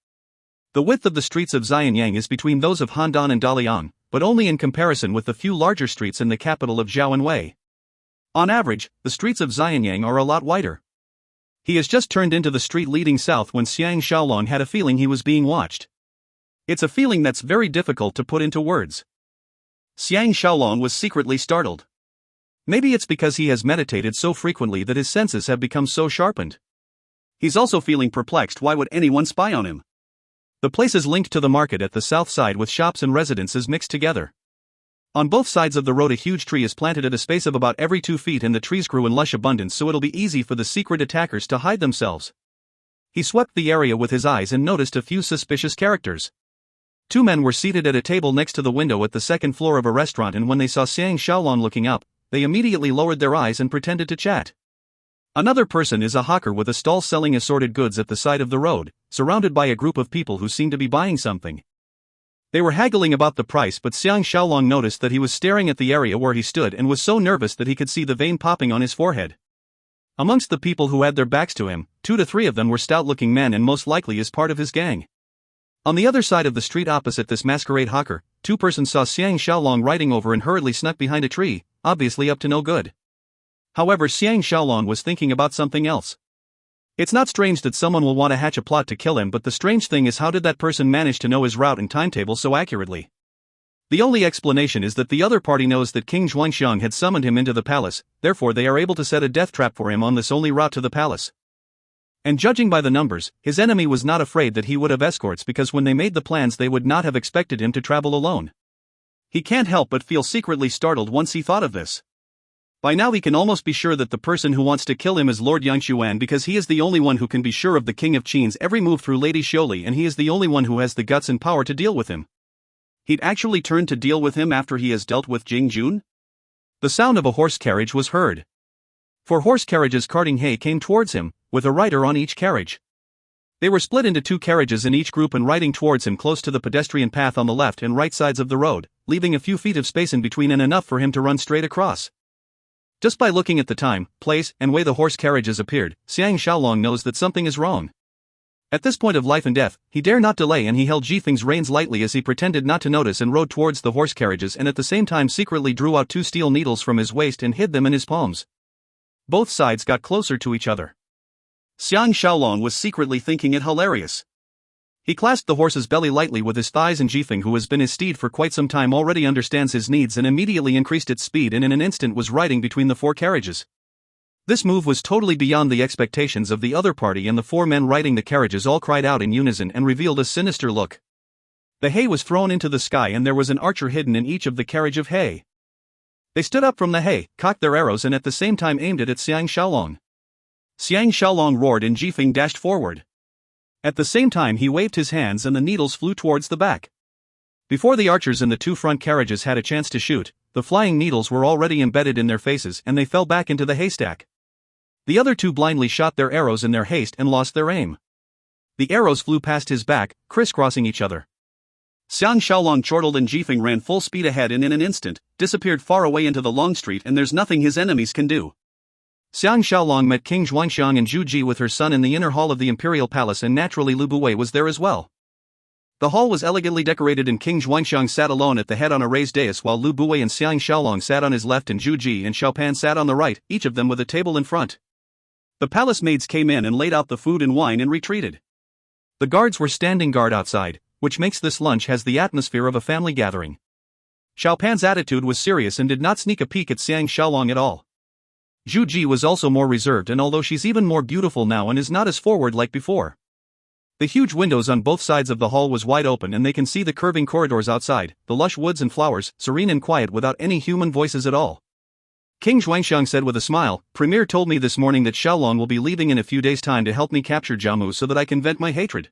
The width of the streets of Xianyang is between those of Handan and Daliang, but only in comparison with the few larger streets in the capital of Zhao and Wei. On average, the streets of Xianyang are a lot wider. He has just turned into the street leading south when Xiang Shaolong had a feeling he was being watched. It's a feeling that's very difficult to put into words. Xiang Shaolong was secretly startled. Maybe it's because he has meditated so frequently that his senses have become so sharpened. He's also feeling perplexed. Why would anyone spy on him? The place is linked to the market at the south side with shops and residences mixed together. On both sides of the road a huge tree is planted at a space of about every 2 feet and the trees grew in lush abundance so it'll be easy for the secret attackers to hide themselves. He swept the area with his eyes and noticed a few suspicious characters. 2 men were seated at a table next to the window at the second floor of a restaurant and when they saw Xiang Shaolong looking up, they immediately lowered their eyes and pretended to chat. Another person is a hawker with a stall selling assorted goods at the side of the road, surrounded by a group of people who seem to be buying something. They were haggling about the price but Xiang Shaolong noticed that he was staring at the area where he stood and was so nervous that he could see the vein popping on his forehead. Amongst the people who had their backs to him, 2 to 3 of them were stout-looking men and most likely as part of his gang. On the other side of the street opposite this masquerade hawker, 2 persons saw Xiang Shaolong riding over and hurriedly snuck behind a tree, obviously up to no good. However, Xiang Shaolong was thinking about something else. It's not strange that someone will want to hatch a plot to kill him, but the strange thing is how did that person manage to know his route and timetable so accurately? The only explanation is that the other party knows that King Zhuangxiang had summoned him into the palace, therefore they are able to set a death trap for him on this only route to the palace. And judging by the numbers, his enemy was not afraid that he would have escorts because when they made the plans they would not have expected him to travel alone. He can't help but feel secretly startled once he thought of this. By now he can almost be sure that the person who wants to kill him is Lord Yangshuan because he is the only one who can be sure of the King of Qin's every move through Lady Xioli and he is the only one who has the guts and power to deal with him. He'd actually turned to deal with him after he has dealt with Jing Jun? The sound of a horse carriage was heard. 4 horse carriages carting hay came towards him, with a rider on each carriage. They were split into 2 carriages in each group and riding towards him close to the pedestrian path on the left and right sides of the road, leaving a few feet of space in between and enough for him to run straight across. Just by looking at the time, place, and way the horse carriages appeared, Xiang Shaolong knows that something is wrong. At this point of life and death, he dare not delay, and he held Jifeng's reins lightly as he pretended not to notice and rode towards the horse carriages, and at the same time secretly drew out 2 steel needles from his waist and hid them in his palms. Both sides got closer to each other. Xiang Shaolong was secretly thinking it hilarious. He clasped the horse's belly lightly with his thighs, and Jifeng, who has been his steed for quite some time, already understands his needs and immediately increased its speed and in an instant was riding between the 4 carriages. This move was totally beyond the expectations of the other party, and the 4 men riding the carriages all cried out in unison and revealed a sinister look. The hay was thrown into the sky and there was an archer hidden in each of the carriage of hay. They stood up from the hay, cocked their arrows and at the same time aimed it at Xiang Shaolong. Xiang Shaolong roared and Jifeng dashed forward. At the same time he waved his hands and the needles flew towards the back. Before the archers in the 2 front carriages had a chance to shoot, the flying needles were already embedded in their faces and they fell back into the haystack. The other 2 blindly shot their arrows in their haste and lost their aim. The arrows flew past his back, crisscrossing each other. Xiang Shaolong chortled and Jifeng ran full speed ahead and in an instant, disappeared far away into the long street, and there's nothing his enemies can do. Xiang Shaolong met King Xuanxiang and Zhu Ji with her son in the inner hall of the imperial palace, and naturally Lu Buwei was there as well. The hall was elegantly decorated and King Xuanxiang sat alone at the head on a raised dais, while Lu Buwei and Xiang Shaolong sat on his left and Zhu Ji and Xiaopan sat on the right, each of them with a table in front. The palace maids came in and laid out the food and wine and retreated. The guards were standing guard outside, which makes this lunch has the atmosphere of a family gathering. Xiaopan's attitude was serious and did not sneak a peek at Xiang Shaolong at all. Zhu Ji was also more reserved, and although she's even more beautiful now and is not as forward like before. The huge windows on both sides of the hall was wide open and they can see the curving corridors outside, the lush woods and flowers, serene and quiet without any human voices at all. King Xuanxiang said with a smile, "Premier told me this morning that Shaolong will be leaving in a few days' time to help me capture Jiamu so that I can vent my hatred.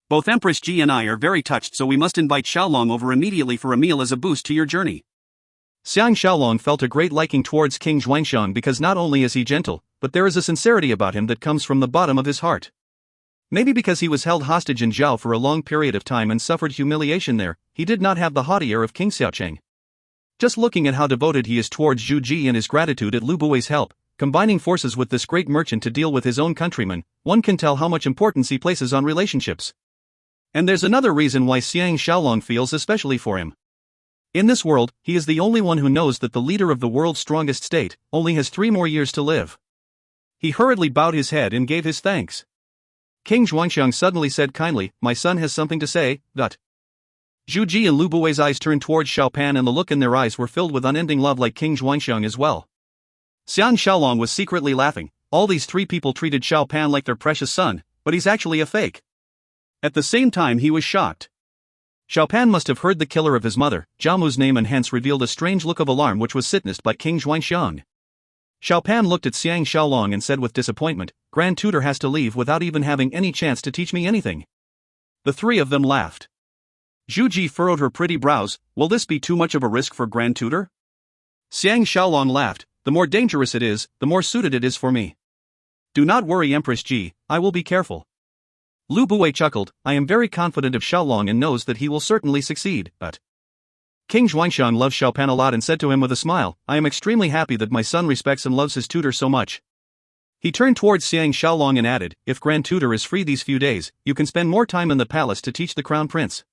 Both Empress Ji and I are very touched, so we must invite Shaolong over immediately for a meal as a boost to your journey." Xiang Shaolong felt a great liking towards King Xuanxiang because not only is he gentle, but there is a sincerity about him that comes from the bottom of his heart. Maybe because he was held hostage in Zhao for a long period of time and suffered humiliation there, he did not have the haughty air of King Xiaocheng. Just looking at how devoted he is towards Zhu Ji and his gratitude at Lu Buwei's help, combining forces with this great merchant to deal with his own countrymen, one can tell how much importance he places on relationships. And there's another reason why Xiang Shaolong feels especially for him. In this world, he is the only one who knows that the leader of the world's strongest state only has 3 more years to live. He hurriedly bowed his head and gave his thanks. King Xuanxiang suddenly said kindly, "My son has something to say." Zhu Ji and Lu Buwei's eyes turned towards Xiaopan and the look in their eyes were filled with unending love like King Xuanxiang as well. Xiang Shaolong was secretly laughing. All these 3 people treated Xiaopan like their precious son, but he's actually a fake. At the same time he was shocked. Xiaopan must have heard the killer of his mother, Jiamu's name, and hence revealed a strange look of alarm which was witnessed by King Xuanxiang. Xiaopan looked at Xiang Shaolong and said with disappointment, "Grand Tutor has to leave without even having any chance to teach me anything." The 3 of them laughed. Zhu Ji furrowed her pretty brows. "Will this be too much of a risk for Grand Tutor?" Xiang Shaolong laughed. "The more dangerous it is, the more suited it is for me. Do not worry, Empress Ji, I will be careful." Lu Buwei chuckled. "I am very confident of Shaolong and knows that he will certainly succeed, but..." King Xuanxiang loved Xiaopan a lot and said to him with a smile, "I am extremely happy that my son respects and loves his tutor so much." He turned towards Xiang Shaolong and added, "If Grand Tutor is free these few days, you can spend more time in the palace to teach the Crown Prince.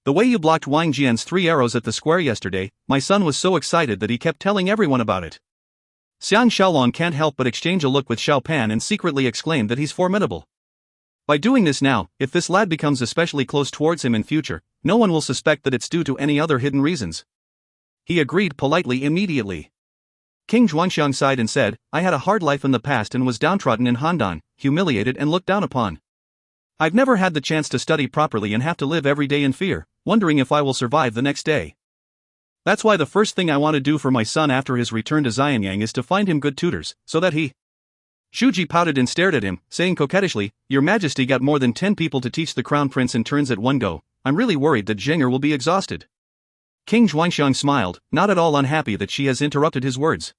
The way you blocked Wang Jian's 3 arrows at the square yesterday, my son was so excited that he kept telling everyone about it." Xiang Shaolong can't help but exchange a look with Xiaopan and secretly exclaimed that he's formidable. By doing this now, if this lad becomes especially close towards him in future, no one will suspect that it's due to any other hidden reasons. He agreed politely immediately. King Xuanxiang sighed and said, "I had a hard life in the past and was downtrodden in Handan, humiliated and looked down upon. I've never had the chance to study properly and have to live every day in fear, wondering if I will survive the next day. That's why the first thing I want to do for my son after his return to Xianyang is to find him good tutors, so that he..." Zhu Ji pouted and stared at him, saying coquettishly, "Your Majesty got more than 10 people to teach the Crown Prince in turns at one go. I'm really worried that Zheng'er will be exhausted." King Xuanxiang smiled, not at all unhappy that she has interrupted his words.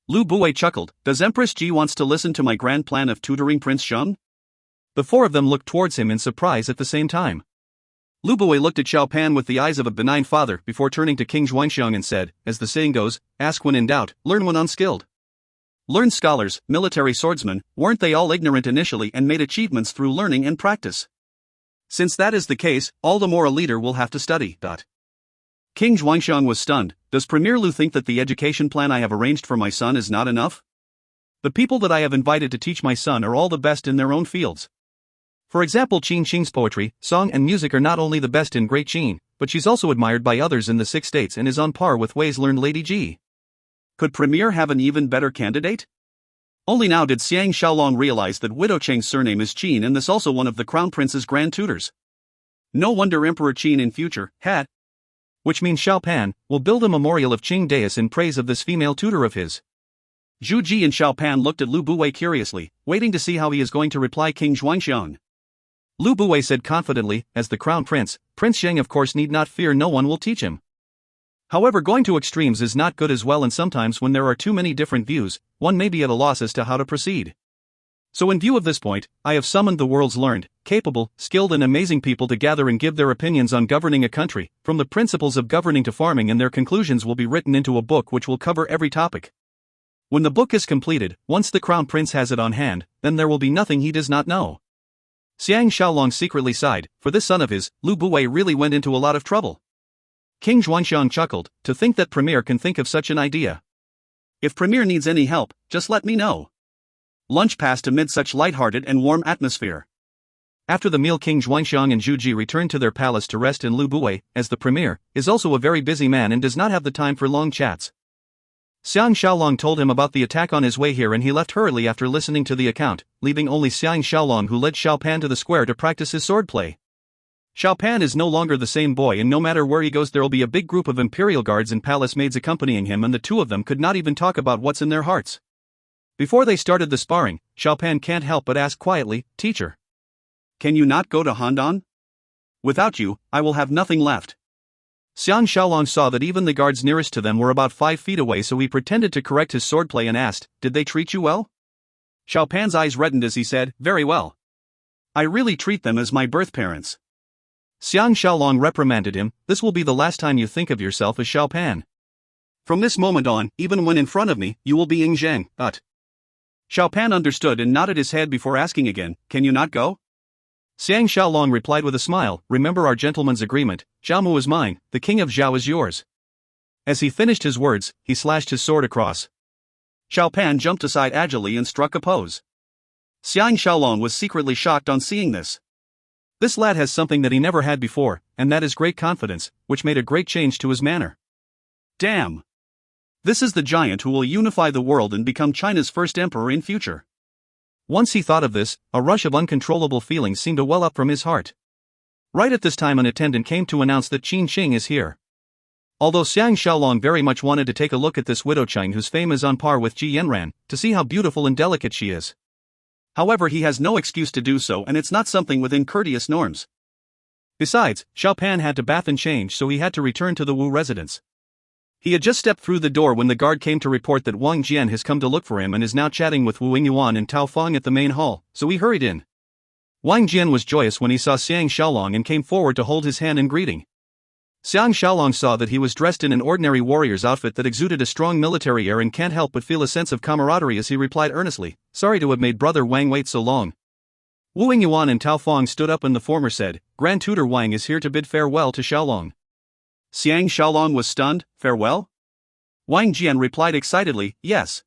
Lu Buwei chuckled. Does Empress Ji wants to listen to my grand plan of tutoring Prince Xiang? The four of them looked towards him in surprise at the same time. Lu Buwei looked at Xiao Pan with the eyes of a benign father before turning to King Xiang and said, as the saying goes, ask when in doubt, learn when unskilled. Learned scholars, military swordsmen, weren't they all ignorant initially and made achievements through learning and practice? Since that is the case, all the more a leader will have to study. King Xiang was stunned. Does Premier Lu think that the education plan I have arranged for my son is not enough? The people that I have invited to teach my son are all the best in their own fields. For example, Qin Qing's poetry, song and music are not only the best in Great Qin, but she's also admired by others in the 6 states and is on par with Wei's learned Lady Ji. Could Premier have an even better candidate? Only now did Xiang Shaolong realize that Widow Cheng's surname is Qin and thus also one of the Crown Prince's grand tutors. No wonder Emperor Qin in future had. Which means Xiao Pan will build a memorial of Qing dais in praise of this female tutor of his. Zhu Ji and Xiao Pan looked at Lu Buwei curiously, waiting to see how he is going to reply King Xiang. Lu Buwei said confidently, as the Crown Prince, Prince Xiang of course need not fear, no one will teach him. However, going to extremes is not good as well, and sometimes when there are too many different views, one may be at a loss as to how to proceed. So in view of this point, I have summoned the world's learned, capable, skilled and amazing people to gather and give their opinions on governing a country, from the principles of governing to farming, and their conclusions will be written into a book which will cover every topic. When the book is completed, once the Crown Prince has it on hand, then there will be nothing he does not know. Xiang Shaolong secretly sighed, for this son of his, Lu Buwei, really went into a lot of trouble. King Xiang chuckled, to think that Premier can think of such an idea. If Premier needs any help, just let me know. Lunch passed amid such light-hearted and warm atmosphere. After the meal, King Xiang and Zhu Ji returned to their palace to rest, and Lu Buwei, as the Premier, is also a very busy man and does not have the time for long chats. Xiang Shaolong told him about the attack on his way here, and he left hurriedly after listening to the account, leaving only Xiang Shaolong, who led Xiao Pan to the square to practice his swordplay. Xiao Pan is no longer the same boy, and no matter where he goes there will be a big group of imperial guards and palace maids accompanying him, and the two of them could not even talk about what's in their hearts. Before they started the sparring, Xiao Pan can't help but ask quietly, Teacher, can you not go to Handan? Without you, I will have nothing left. Xiang Shaolong saw that even the guards nearest to them were about 5 feet away, so he pretended to correct his swordplay and asked, did they treat you well? Xiao Pan's eyes reddened as he said, very well. I really treat them as my birth parents. Xiang Shaolong reprimanded him, this will be the last time you think of yourself as Xiao Pan. From this moment on, even when in front of me, you will be Ying Zheng. Xiao Pan understood and nodded his head before asking again, can you not go? Xiang Shaolong replied with a smile, remember our gentleman's agreement, Jiamu is mine, the king of Zhao is yours. As he finished his words, he slashed his sword across. Xiao Pan jumped aside agilely and struck a pose. Xiang Shaolong was secretly shocked on seeing this. This lad has something that he never had before, and that is great confidence, which made a great change to his manner. Damn! This is the giant who will unify the world and become China's first emperor in future. Once he thought of this, a rush of uncontrollable feelings seemed to well up from his heart. Right at this time an attendant came to announce that Qin Qing is here. Although Xiang Shaolong very much wanted to take a look at this widow Cheng, whose fame is on par with Ji Yanran, to see how beautiful and delicate she is. However, he has no excuse to do so, and it's not something within courteous norms. Besides, Xiao Pan had to bath and change, so he had to return to the Wu residence. He had just stepped through the door when the guard came to report that Wang Jian has come to look for him and is now chatting with Wu Yingyuan and Tao Feng at the main hall, so he hurried in. Wang Jian was joyous when he saw Xiang Shaolong and came forward to hold his hand in greeting. Xiang Shaolong saw that he was dressed in an ordinary warrior's outfit that exuded a strong military air and can't help but feel a sense of camaraderie as he replied earnestly, sorry to have made brother Wang wait so long. Wu Yingyuan and Tao Feng stood up and the former said, Grand Tutor Wang is here to bid farewell to Shaolong. Xiang Shaolong was stunned, farewell? Wang Jian replied excitedly, yes.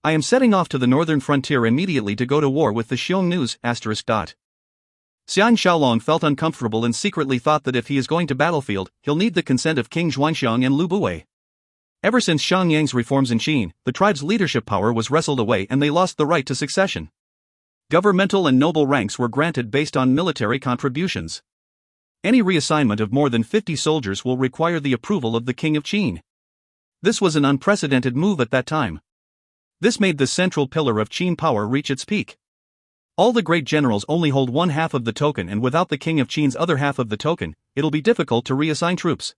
I am setting off to the northern frontier immediately to go to war with the Xiongnu's. Xiang Shaolong felt uncomfortable and secretly thought that if he is going to battlefield, he'll need the consent of King Xuanxiang and Lu Buwei. Ever since Xiang Yang's reforms in Qin, the tribe's leadership power was wrestled away and they lost the right to succession. Governmental and noble ranks were granted based on military contributions. Any reassignment of more than 50 soldiers will require the approval of the king of Qin. This was an unprecedented move at that time. This made the central pillar of Qin power reach its peak. All the great generals only hold one half of the token, and without the king of Qin's other half of the token, it'll be difficult to reassign troops.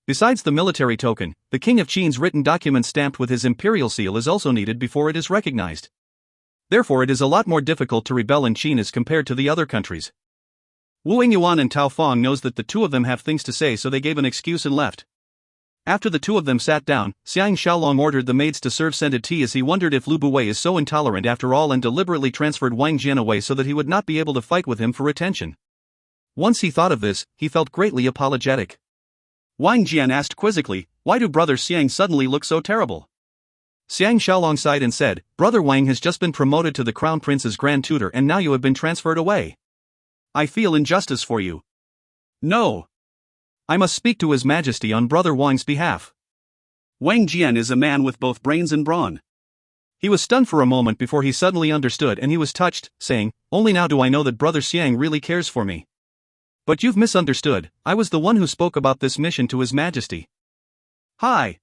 Besides the military token, the king of Qin's written document stamped with his imperial seal is also needed before it is recognized. Therefore it is a lot more difficult to rebel in Qin as compared to the other countries. Wu Yingyuan and Tao Feng knows that the two of them have things to say, so they gave an excuse and left. After the two of them sat down, Xiang Shaolong ordered the maids to serve scented tea as he wondered if Lu Buwei is so intolerant after all, and deliberately transferred Wang Jian away so that he would not be able to fight with him for attention. Once he thought of this, he felt greatly apologetic. Wang Jian asked quizzically, "Why do Brother Xiang suddenly look so terrible?" Xiang Shaolong sighed and said, "Brother Wang has just been promoted to the Crown Prince's Grand Tutor and now you have been transferred away. I feel injustice for you. No. I must speak to His Majesty on Brother Wang's behalf." Wang Jian is a man with both brains and brawn. He was stunned for a moment before he suddenly understood, and he was touched, saying, "Only now do I know that Brother Xiang really cares for me. But you've misunderstood, I was the one who spoke about this mission to His Majesty." Hi.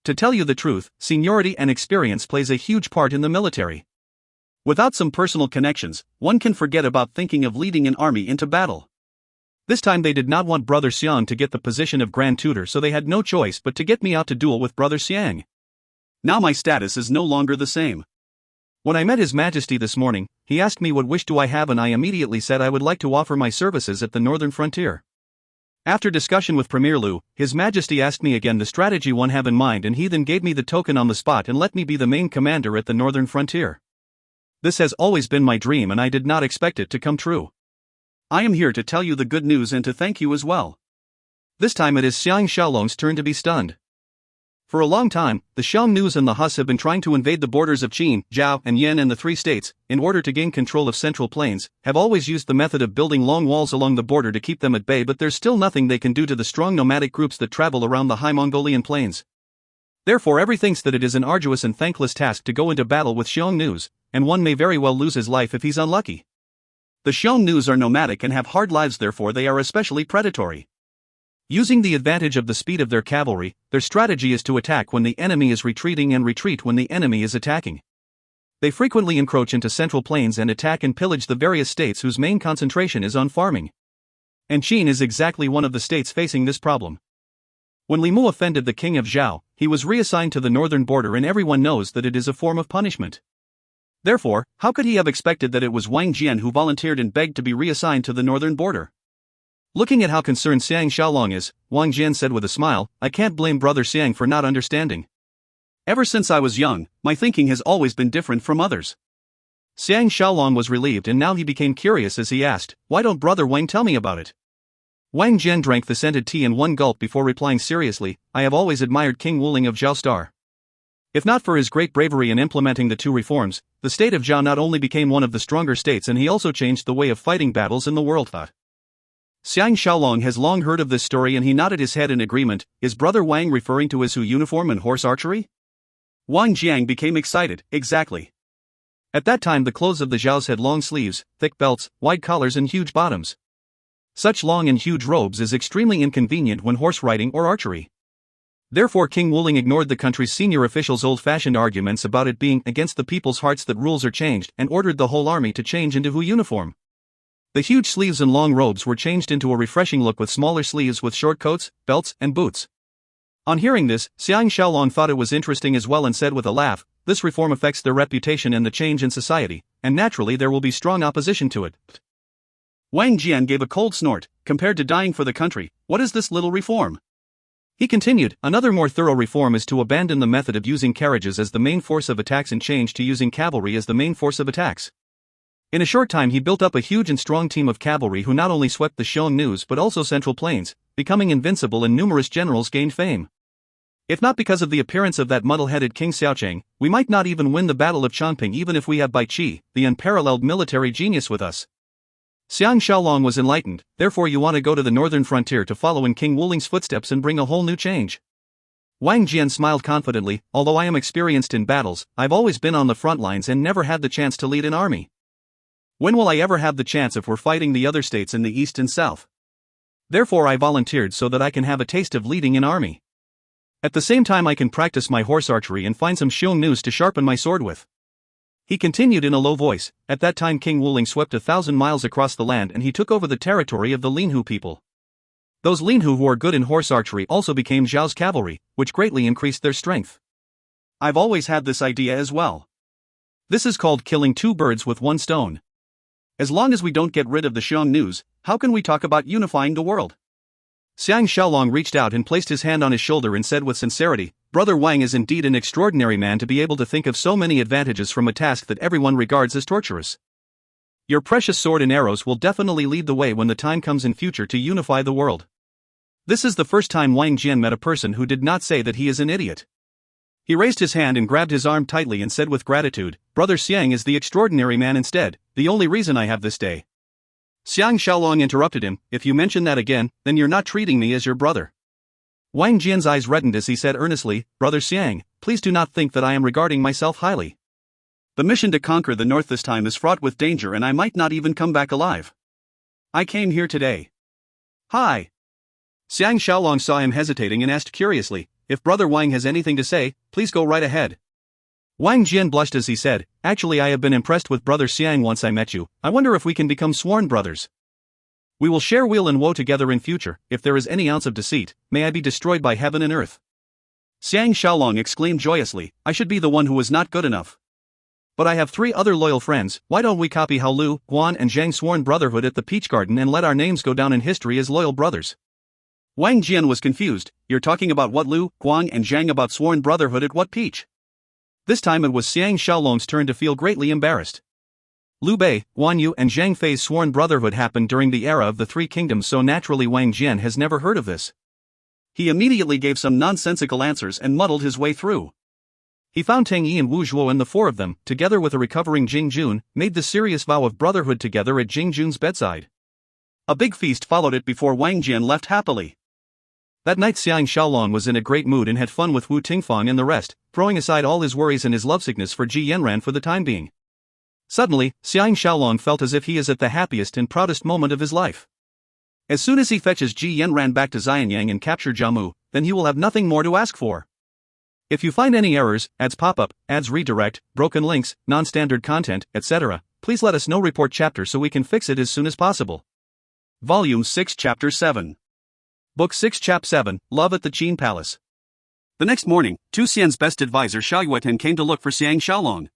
To tell you the truth, seniority and experience plays a huge part in the military. Without some personal connections, one can forget about thinking of leading an army into battle. This time they did not want Brother Xiang to get the position of Grand Tutor, so they had no choice but to get me out to duel with Brother Xiang. Now my status is no longer the same. When I met His Majesty this morning, he asked me what wish do I have, and I immediately said I would like to offer my services at the northern frontier. After discussion with Premier Lu, His Majesty asked me again the strategy one have in mind, and he then gave me the token on the spot and let me be the main commander at the northern frontier. This has always been my dream and I did not expect it to come true. I am here to tell you the good news and to thank you as well. This time it is Xiang Shaolong's turn to be stunned. For a long time, the Xiongnu and the Hus have been trying to invade the borders of Qin, Zhao, and Yan, and the three states, in order to gain control of Central Plains, have always used the method of building long walls along the border to keep them at bay, but there's still nothing they can do to the strong nomadic groups that travel around the high Mongolian plains. Therefore everyone thinks that it is an arduous and thankless task to go into battle with Xiongnu, and one may very well lose his life if he's unlucky. The Xiongnu are nomadic and have hard lives, therefore they are especially predatory. Using the advantage of the speed of their cavalry, their strategy is to attack when the enemy is retreating and retreat when the enemy is attacking. They frequently encroach into Central Plains and attack and pillage the various states whose main concentration is on farming. And Qin is exactly one of the states facing this problem. When Li Mu offended the king of Zhao, he was reassigned to the northern border, and everyone knows that it is a form of punishment. Therefore, how could he have expected that it was Wang Jian who volunteered and begged to be reassigned to the northern border? Looking at how concerned Xiang Shaolong is, Wang Jian said with a smile, "I can't blame Brother Xiang for not understanding. Ever since I was young, my thinking has always been different from others." Xiang Shaolong was relieved, and now he became curious as he asked, "Why don't Brother Wang tell me about it?" Wang Jian drank the scented tea in one gulp before replying seriously, "I have always admired King Wuling of Zhao Star. If not for his great bravery in implementing the two reforms, the state of Zhao not only became one of the stronger states, and he also changed the way of fighting battles in the world." Xiang Shaolong has long heard of this story, and he nodded his head in agreement. Is Brother Wang referring to his Hu uniform and horse archery? Wang Jiang became excited. Exactly. At that time the clothes of the Zhaos had long sleeves, thick belts, wide collars and huge bottoms. Such long and huge robes is extremely inconvenient when horse riding or archery. Therefore King Wuling ignored the country's senior officials' old-fashioned arguments about it being against the people's hearts that rules are changed, and ordered the whole army to change into Hu uniform. The huge sleeves and long robes were changed into a refreshing look with smaller sleeves with short coats, belts, and boots. On hearing this, Xiang Shaolong thought it was interesting as well and said with a laugh, "This reform affects their reputation and the change in society, and naturally there will be strong opposition to it." Wang Jian gave a cold snort. Compared to dying for the country, what is this little reform? He continued, "Another more thorough reform is to abandon the method of using carriages as the main force of attacks and change to using cavalry as the main force of attacks." In a short time he built up a huge and strong team of cavalry who not only swept the Xiongnu but also Central Plains, becoming invincible, and numerous generals gained fame. If not because of the appearance of that muddle-headed King Xiaocheng, we might not even win the Battle of Chongping even if we had Bai Qi, the unparalleled military genius, with us. Xiang Shaolong was enlightened. Therefore you want to go to the northern frontier to follow in King Wuling's footsteps and bring a whole new change. Wang Jian smiled confidently. Although I am experienced in battles, I've always been on the front lines and never had the chance to lead an army. When will I ever have the chance if we're fighting the other states in the east and south? Therefore I volunteered so that I can have a taste of leading an army. At the same time I can practice my horse archery and find some Xiongnu to sharpen my sword with." He continued in a low voice. At that time King Wuling swept 1,000 miles across the land and he took over the territory of the Linhu people. Those Lin who are good in horse archery also became Zhao's cavalry, which greatly increased their strength. I've always had this idea as well. This is called killing two birds with one stone. As long as we don't get rid of the Xiong news, how can we talk about unifying the world? Xiang Shaolong reached out and placed his hand on his shoulder and said with sincerity, Brother Wang is indeed an extraordinary man to be able to think of so many advantages from a task that everyone regards as torturous. Your precious sword and arrows will definitely lead the way when the time comes in future to unify the world. This is the first time Wang Jian met a person who did not say that he is an idiot. He raised his hand and grabbed his arm tightly and said with gratitude, Brother Xiang is the extraordinary man instead, the only reason I have this day. Xiang Shaolong interrupted him, if you mention that again, then you're not treating me as your brother. Wang Jian's eyes reddened as he said earnestly, Brother Xiang, please do not think that I am regarding myself highly. The mission to conquer the north this time is fraught with danger and I might not even come back alive. I came here today. Hi. Xiang Shaolong saw him hesitating and asked curiously, if Brother Wang has anything to say, please go right ahead. Wang Jian blushed as he said, actually I have been impressed with Brother Xiang once I met you, I wonder if we can become sworn brothers. We will share weal and woe together in future, if there is any ounce of deceit, may I be destroyed by heaven and earth. Xiang Shaolong exclaimed joyously, I should be the one who was not good enough. But I have 3 other loyal friends, why don't we copy how Lu, Guan and Zhang sworn brotherhood at the Peach Garden and let our names go down in history as loyal brothers? Wang Jian was confused, you're talking about what Lu, Guang and Zhang about sworn brotherhood at what Peach? This time it was Xiang Shaolong's turn to feel greatly embarrassed. Liu Bei, Guan Yu and Zhang Fei's sworn brotherhood happened during the era of the 3 kingdoms, so naturally Wang Jian has never heard of this. He immediately gave some nonsensical answers and muddled his way through. He found Tang Yi and Wu Zhuo and the 4 of them, together with a recovering Jing Jun, made the serious vow of brotherhood together at Jing Jun's bedside. A big feast followed it before Wang Jian left happily. That night Xiang Shaolong was in a great mood and had fun with Wu Tingfang and the rest, throwing aside all his worries and his lovesickness for Ji Yanran for the time being. Suddenly, Xiang Shaolong felt as if he is at the happiest and proudest moment of his life. As soon as he fetches Ji Yanran back to Xianyang and capture Jiamu, then he will have nothing more to ask for. If you find any errors, ads pop-up, ads redirect, broken links, non-standard content, etc., please let us know. Report chapter so we can fix it as soon as possible. Volume 6 Chapter 7. Book 6 Chap 7, Love at the Qin Palace. The next morning, Tu Xian's best advisor Xiao Yueten came to look for Xiang Shaolong.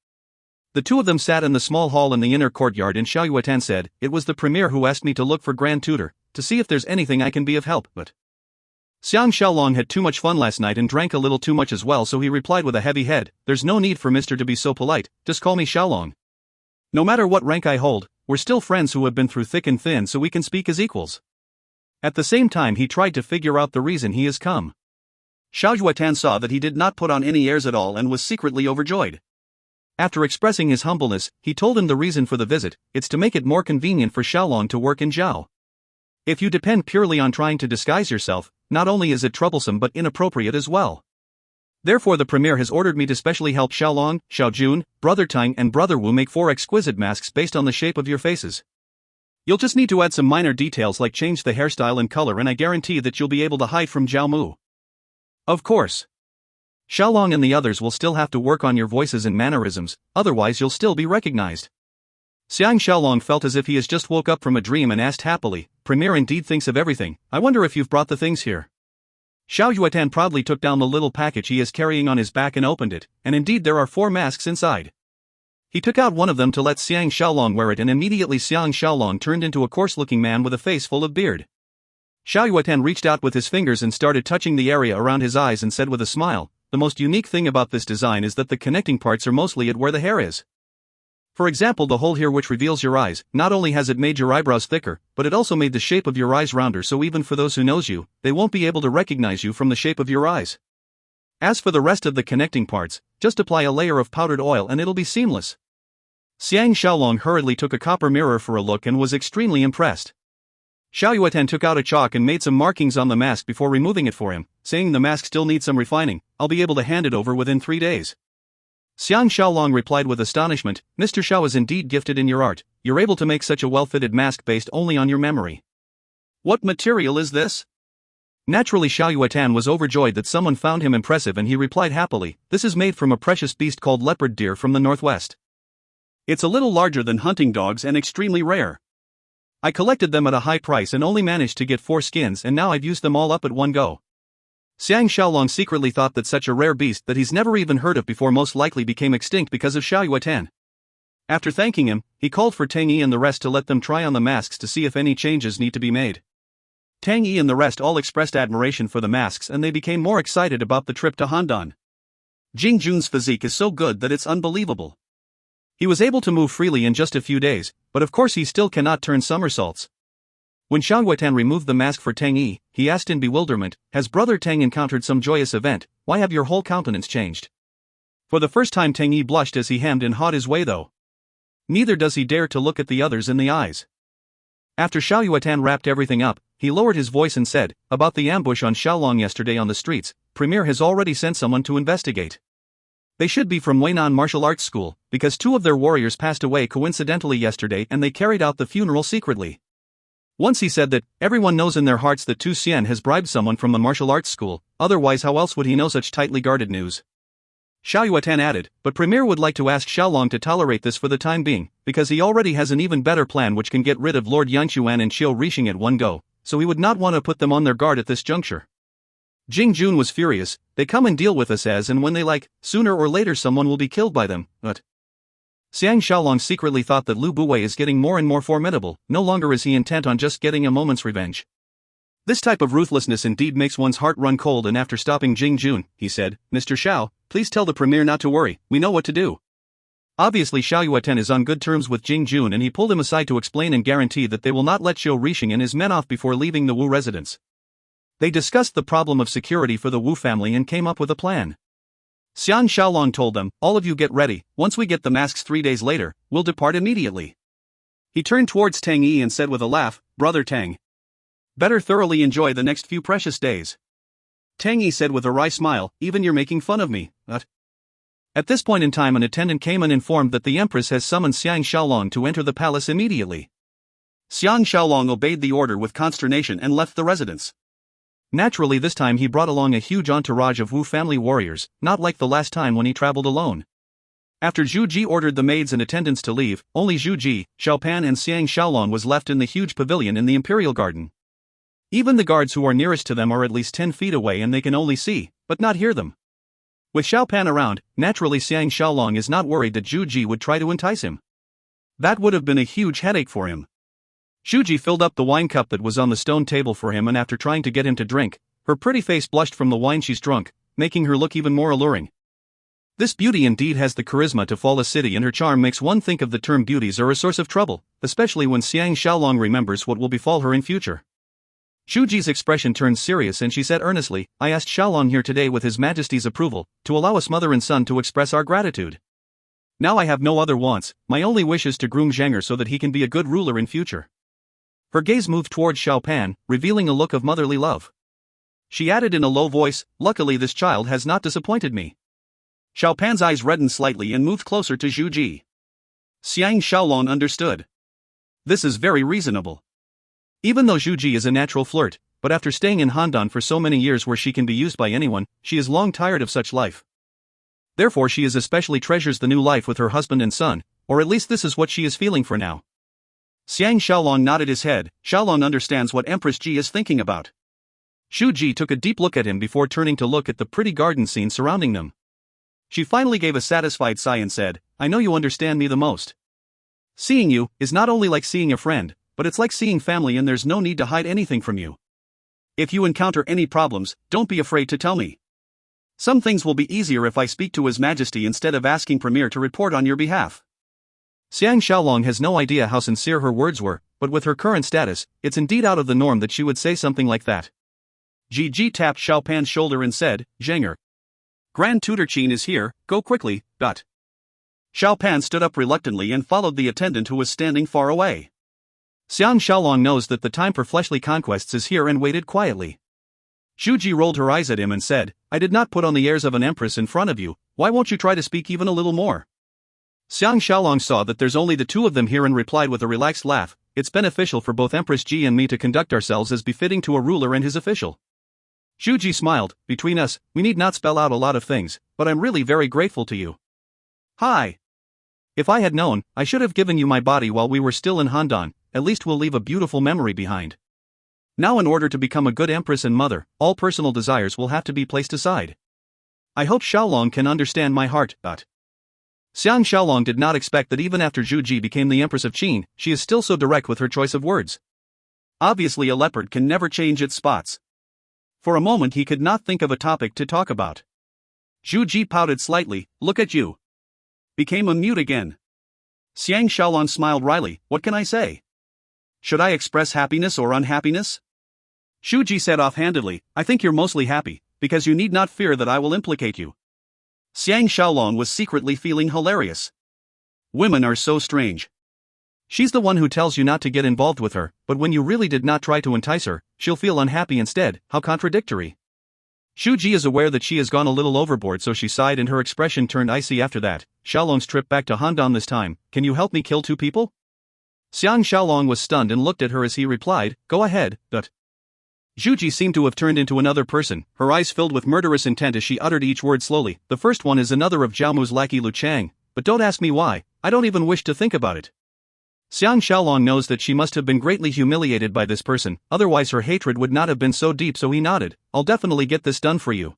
The 2 of them sat in the small hall in the inner courtyard and Xiao Yueten said, it was the premier who asked me to look for Grand Tutor, to see if there's anything I can be of help, but Xiang Shaolong had too much fun last night and drank a little too much as well, so he replied with a heavy head, there's no need for Mr. to be so polite, just call me Shaolong. No matter what rank I hold, we're still friends who have been through thick and thin, so we can speak as equals. At the same time he tried to figure out the reason he has come. Xiao Yueten saw that he did not put on any airs at all and was secretly overjoyed. After expressing his humbleness, he told him the reason for the visit, it's to make it more convenient for Shaolong to work in Zhao. If you depend purely on trying to disguise yourself, not only is it troublesome but inappropriate as well. Therefore the premier has ordered me to specially help Xiaolong, Xiaojun, Brother Tang and Brother Wu make 4 exquisite masks based on the shape of your faces. You'll just need to add some minor details like change the hairstyle and color, and I guarantee that you'll be able to hide from Zhao Mu. Of course. Xiaolong and the others will still have to work on your voices and mannerisms, otherwise you'll still be recognized. Xiang Shaolong felt as if he has just woke up from a dream and asked happily, Premier indeed thinks of everything, I wonder if you've brought the things here. Xiao Yueten proudly took down the little package he is carrying on his back and opened it, and indeed there are 4 masks inside. He took out one of them to let Xiang Shaolong wear it, and immediately Xiang Shaolong turned into a coarse-looking man with a face full of beard. Xiao Yueten reached out with his fingers and started touching the area around his eyes and said with a smile, the most unique thing about this design is that the connecting parts are mostly at where the hair is. For example, the hole here which reveals your eyes, not only has it made your eyebrows thicker, but it also made the shape of your eyes rounder, so even for those who knows you, they won't be able to recognize you from the shape of your eyes. As for the rest of the connecting parts, just apply a layer of powdered oil and it'll be seamless. Xiang Shaolong hurriedly took a copper mirror for a look and was extremely impressed. Xiao Yueten took out a chalk and made some markings on the mask before removing it for him, saying the mask still needs some refining, I'll be able to hand it over within 3 days. Xiang Shaolong replied with astonishment, Mr. Xiao is indeed gifted in your art, you're able to make such a well-fitted mask based only on your memory. What material is this? Naturally Xiao Yueten was overjoyed that someone found him impressive, and he replied happily, this is made from a precious beast called leopard deer from the northwest. It's a little larger than hunting dogs and extremely rare. I collected them at a high price and only managed to get 4 skins, and now I've used them all up at one go. Xiang Shaolong secretly thought that such a rare beast that he's never even heard of before most likely became extinct because of Xiao Yuatan. After thanking him, he called for Tang Yi and the rest to let them try on the masks to see if any changes need to be made. Tang Yi and the rest all expressed admiration for the masks, and they became more excited about the trip to Handan. Jing Jun's physique is so good that it's unbelievable. He was able to move freely in just a few days, but of course he still cannot turn somersaults. When Xiang Yuatan removed the mask for Tang Yi, he asked in bewilderment, "Has Brother Tang encountered some joyous event? Why have your whole countenance changed?" For the first time Tang Yi blushed as he hemmed and hawed his way though. Neither does he dare to look at the others in the eyes. After Xiao Yuatan wrapped everything up, he lowered his voice and said, "About the ambush on Shaolong yesterday on the streets, Premier has already sent someone to investigate. They should be from Weinan Martial Arts School, because 2 of their warriors passed away coincidentally yesterday and they carried out the funeral secretly." Once he said that, everyone knows in their hearts that Tu Xian has bribed someone from the martial arts school, otherwise how else would he know such tightly guarded news? Xiao Yuatan added, "But Premier would like to ask Shaolong to tolerate this for the time being, because he already has an even better plan which can get rid of Lord Yangquan and Qiu Rixing at one go, so he would not want to put them on their guard at this juncture." Jing Jun was furious. "They come and deal with us as and when they like, sooner or later someone will be killed by them, but..." Xiang Shaolong secretly thought that Lu Buwei is getting more and more formidable, no longer is he intent on just getting a moment's revenge. This type of ruthlessness indeed makes one's heart run cold, and after stopping Jing Jun, he said, "Mr. Xiao, please tell the Premier not to worry, we know what to do." Obviously Xiao Yuatan is on good terms with Jing Jun, and he pulled him aside to explain and guarantee that they will not let Qiu Rixing and his men off before leaving the Wu residence. They discussed the problem of security for the Wu family and came up with a plan. Xiang Shaolong told them, "All of you get ready, once we get the masks 3 days later, we'll depart immediately." He turned towards Tang Yi and said with a laugh, "Brother Tang, better thoroughly enjoy the next few precious days." Tang Yi said with a wry smile, "Even you're making fun of me, but..." At this point in time an attendant came and informed that the Empress has summoned Xiang Shaolong to enter the palace immediately. Xiang Shaolong obeyed the order with consternation and left the residence. Naturally this time he brought along a huge entourage of Wu family warriors, not like the last time when he traveled alone. After Zhu Ji ordered the maids and attendants to leave, only Zhu Ji, Xiao Pan and Xiang Shaolong was left in the huge pavilion in the Imperial Garden. Even the guards who are nearest to them are at least 10 feet away and they can only see, but not hear them. With Xiao Pan around, naturally Xiang Shaolong is not worried that Zhu Ji would try to entice him. That would have been a huge headache for him. Zhu Ji filled up the wine cup that was on the stone table for him, and after trying to get him to drink, her pretty face blushed from the wine she's drunk, making her look even more alluring. This beauty indeed has the charisma to fall a city, and her charm makes one think of the term beauties are a source of trouble, especially when Xiang Shaolong remembers what will befall her in future. Zhu Ji's expression turned serious and she said earnestly, "I asked Shaolong here today with His Majesty's approval, to allow us mother and son to express our gratitude. Now I have no other wants, my only wish is to groom Zhenger so that he can be a good ruler in future." Her gaze moved towards Xiao Pan, revealing a look of motherly love. She added in a low voice, "Luckily this child has not disappointed me." Xiao Pan's eyes reddened slightly and moved closer to Zhu Ji. Xiang Shaolong understood. This is very reasonable. Even though Zhu Ji is a natural flirt, but after staying in Handan for so many years where she can be used by anyone, she is long tired of such life. Therefore she is especially treasures the new life with her husband and son, or at least this is what she is feeling for now. Xiang Shaolong nodded his head. Shaolong understands what Empress Ji is thinking about. Zhu Ji took a deep look at him before turning to look at the pretty garden scene surrounding them. She finally gave a satisfied sigh and said, "I know you understand me the most. Seeing you is not only like seeing a friend, but it's like seeing family, and there's no need to hide anything from you. If you encounter any problems, don't be afraid to tell me. Some things will be easier if I speak to His Majesty instead of asking Premier to report on your behalf." Xiang Shaolong has no idea how sincere her words were, but with her current status, it's indeed out of the norm that she would say something like that. Ji Ji tapped Xiao Pan's shoulder and said, "Zhenger, Grand Tutor Qin is here, go quickly." Xiao Pan stood up reluctantly and followed the attendant who was standing far away. Xiang Shaolong knows that the time for fleshly conquests is here and waited quietly. Zhu Ji rolled her eyes at him and said, "I did not put on the airs of an empress in front of you, why won't you try to speak even a little more?" Xiang Shaolong saw that there's only the 2 of them here and replied with a relaxed laugh, "It's beneficial for both Empress Ji and me to conduct ourselves as befitting to a ruler and his official." Zhu Ji smiled, "Between us, we need not spell out a lot of things, but I'm really very grateful to you. Hi. If I had known, I should have given you my body while we were still in Handan, at least we'll leave a beautiful memory behind. Now, in order to become a good empress and mother, all personal desires will have to be placed aside. I hope Xiaolong can understand my heart. Xiang Shaolong did not expect that even after Zhu Ji became the Empress of Qin, she is still so direct with her choice of words. Obviously, a leopard can never change its spots. For a moment, he could not think of a topic to talk about. Zhu Ji pouted slightly. Look at you. Became a mute again. Xiang Shaolong smiled wryly. What can I say? Should I express happiness or unhappiness? Zhu Ji said offhandedly, I think you're mostly happy, because you need not fear that I will implicate you. Xiang Shaolong was secretly feeling hilarious. Women are so strange. She's the one who tells you not to get involved with her, but when you really did not try to entice her, she'll feel unhappy instead. How contradictory. Zhu Ji is aware that she has gone a little overboard, so she sighed and her expression turned icy after that. Xiaolong's trip back to Handan this time. Can you help me kill 2 people? Xiang Shaolong was stunned and looked at her as he replied, Go ahead, but... Zhu Ji seemed to have turned into another person, her eyes filled with murderous intent as she uttered each word slowly. The first one is another of Jiaomu's lackey Lu Chang, but don't ask me why, I don't even wish to think about it. Xiang Shaolong knows that she must have been greatly humiliated by this person, otherwise her hatred would not have been so deep, so he nodded. I'll definitely get this done for you.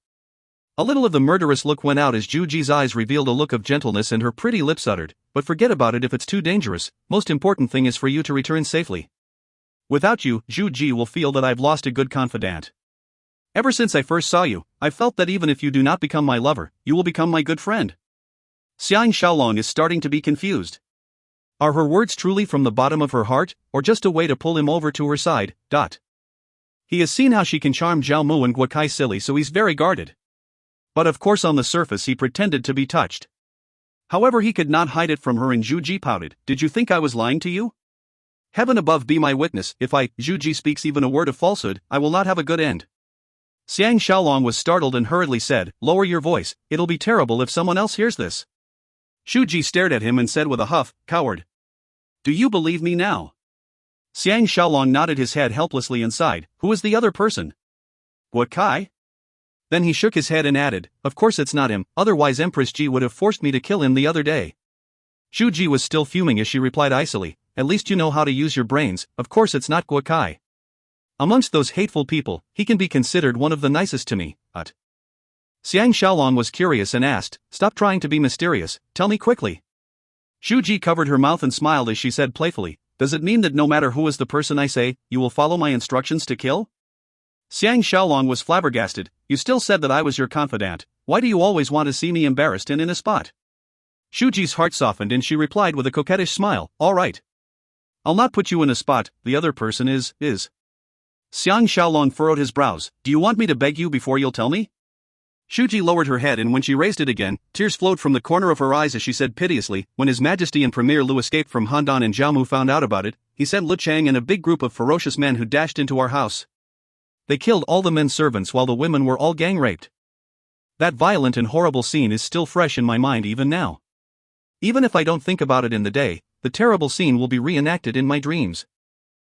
A little of the murderous look went out as Zhu Ji's eyes revealed a look of gentleness and her pretty lips uttered, but forget about it if it's too dangerous, most important thing is for you to return safely. Without you, Zhu Ji will feel that I've lost a good confidant. Ever since I first saw you, I felt that even if you do not become my lover, you will become my good friend. Xiang Shaolong is starting to be confused. Are her words truly from the bottom of her heart, or just a way to pull him over to her side? He has seen how she can charm Zhao Mu and Guokai silly, so he's very guarded. But of course on the surface he pretended to be touched. However, he could not hide it from her and Zhu Ji pouted. Did you think I was lying to you? Heaven above be my witness, if Zhu Ji speaks even a word of falsehood, I will not have a good end. Xiang Shaolong was startled and hurriedly said, Lower your voice, it'll be terrible if someone else hears this. Zhu Ji stared at him and said with a huff, Coward. Do you believe me now? Xiang Shaolong nodded his head helplessly and sighed. Who is the other person? Guokai? Then he shook his head and added, Of course it's not him, otherwise Empress Ji would have forced me to kill him the other day. Zhu Ji was still fuming as she replied icily, At least you know how to use your brains, of course it's not Guokai. Amongst those hateful people, he can be considered one of the nicest to me, Xiang Shaolong was curious and asked, Stop trying to be mysterious, tell me quickly. Zhu Ji covered her mouth and smiled as she said playfully, Does it mean that no matter who is the person I say, you will follow my instructions to kill? Xiang Shaolong was flabbergasted. You still said that I was your confidant, why do you always want to see me embarrassed and in a spot? Zhu Ji's heart softened and she replied with a coquettish smile, All right. I'll not put you in a spot, the other person is. Xiang Shaolong furrowed his brows. Do you want me to beg you before you'll tell me? Zhu Ji lowered her head and when she raised it again, tears flowed from the corner of her eyes as she said piteously, When His Majesty and Premier Lu escaped from Handan and Zhao Mu found out about it, he sent Lu Chang and a big group of ferocious men who dashed into our house. They killed all the men servants while the women were all gang raped. That violent and horrible scene is still fresh in my mind even now. Even if I don't think about it in the day, the terrible scene will be reenacted in my dreams.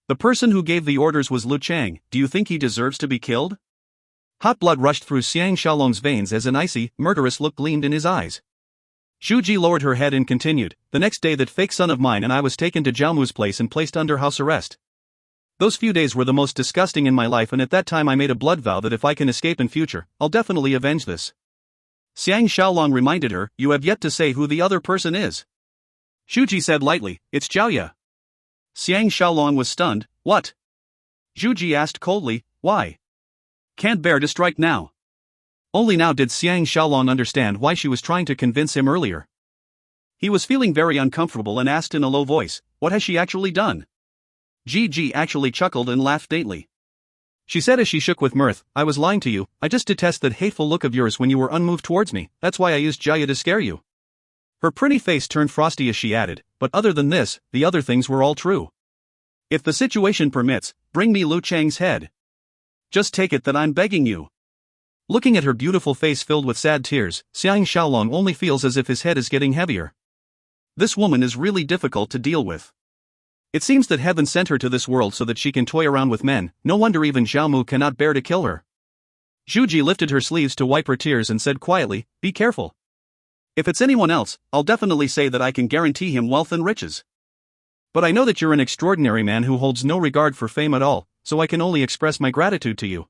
The person who gave the orders was Lu Chang. Do you think he deserves to be killed? Hot blood rushed through Xiang Shaolong's veins as an icy, murderous look gleamed in his eyes. Zhu Ji lowered her head and continued, The next day that fake son of mine and I was taken to Zhao Mu's place and placed under house arrest. Those few days were the most disgusting in my life, and at that time I made a blood vow that if I can escape in future, I'll definitely avenge this. Xiang Shaolong reminded her, You have yet to say who the other person is. Zhu Ji said lightly, It's Zhaoya. Xiang Shaolong was stunned. What? Zhu Ji asked coldly, Why? Can't bear to strike now. Only now did Xiang Shaolong understand why she was trying to convince him earlier. He was feeling very uncomfortable and asked in a low voice, What has she actually done? Ji actually chuckled and laughed faintly. She said as she shook with mirth, I was lying to you, I just detest that hateful look of yours when you were unmoved towards me, that's why I used Jaya to scare you. Her pretty face turned frosty as she added, But other than this, the other things were all true. If the situation permits, bring me Lu Chang's head. Just take it that I'm begging you. Looking at her beautiful face filled with sad tears, Xiang Shaolong only feels as if his head is getting heavier. This woman is really difficult to deal with. It seems that heaven sent her to this world so that she can toy around with men, no wonder even Zhao Mu cannot bear to kill her. Zhu Ji lifted her sleeves to wipe her tears and said quietly, Be careful. If it's anyone else, I'll definitely say that I can guarantee him wealth and riches. But I know that you're an extraordinary man who holds no regard for fame at all, so I can only express my gratitude to you.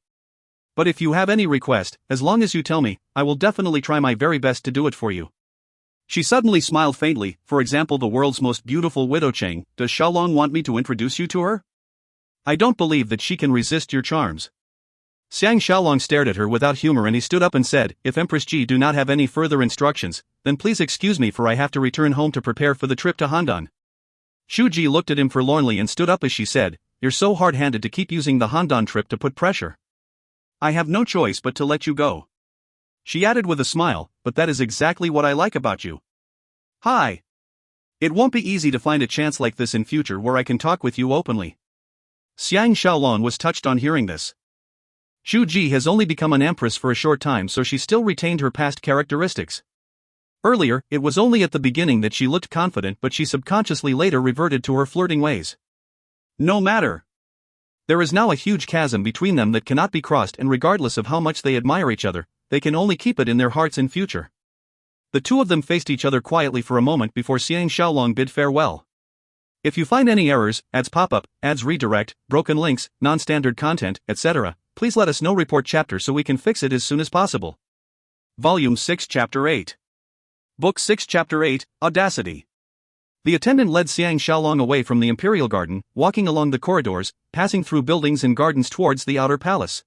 But if you have any request, as long as you tell me, I will definitely try my very best to do it for you." She suddenly smiled faintly. "For example, the world's most beautiful widow Cheng, does Xiaolong want me to introduce you to her? I don't believe that she can resist your charms." Xiang Shaolong stared at her without humor and he stood up and said, "If Empress Ji do not have any further instructions, then please excuse me, for I have to return home to prepare for the trip to Handan." Shu Ji looked at him forlornly and stood up as she said, "You're so hard-handed to keep using the Handan trip to put pressure. I have no choice but to let you go." She added with a smile, "But that is exactly what I like about you. Hi. It won't be easy to find a chance like this in future where I can talk with you openly." Xiang Shaolong was touched on hearing this. Shu Ji has only become an empress for a short time, so she still retained her past characteristics. Earlier, it was only at the beginning that she looked confident, but she subconsciously later reverted to her flirting ways. No matter. There is now a huge chasm between them that cannot be crossed, and regardless of how much they admire each other, they can only keep it in their hearts in future. The two of them faced each other quietly for a moment before Xiang Shaolong bid farewell. If you find any errors, ads pop up, ads redirect, broken links, non-standard content, etc., please let us know. Report chapter so we can fix it as soon as possible. Volume 6 Chapter 8. Book 6 Chapter 8, Audacity. The attendant led Xiang Shaolong away from the Imperial Garden, walking along the corridors, passing through buildings and gardens towards the outer palace.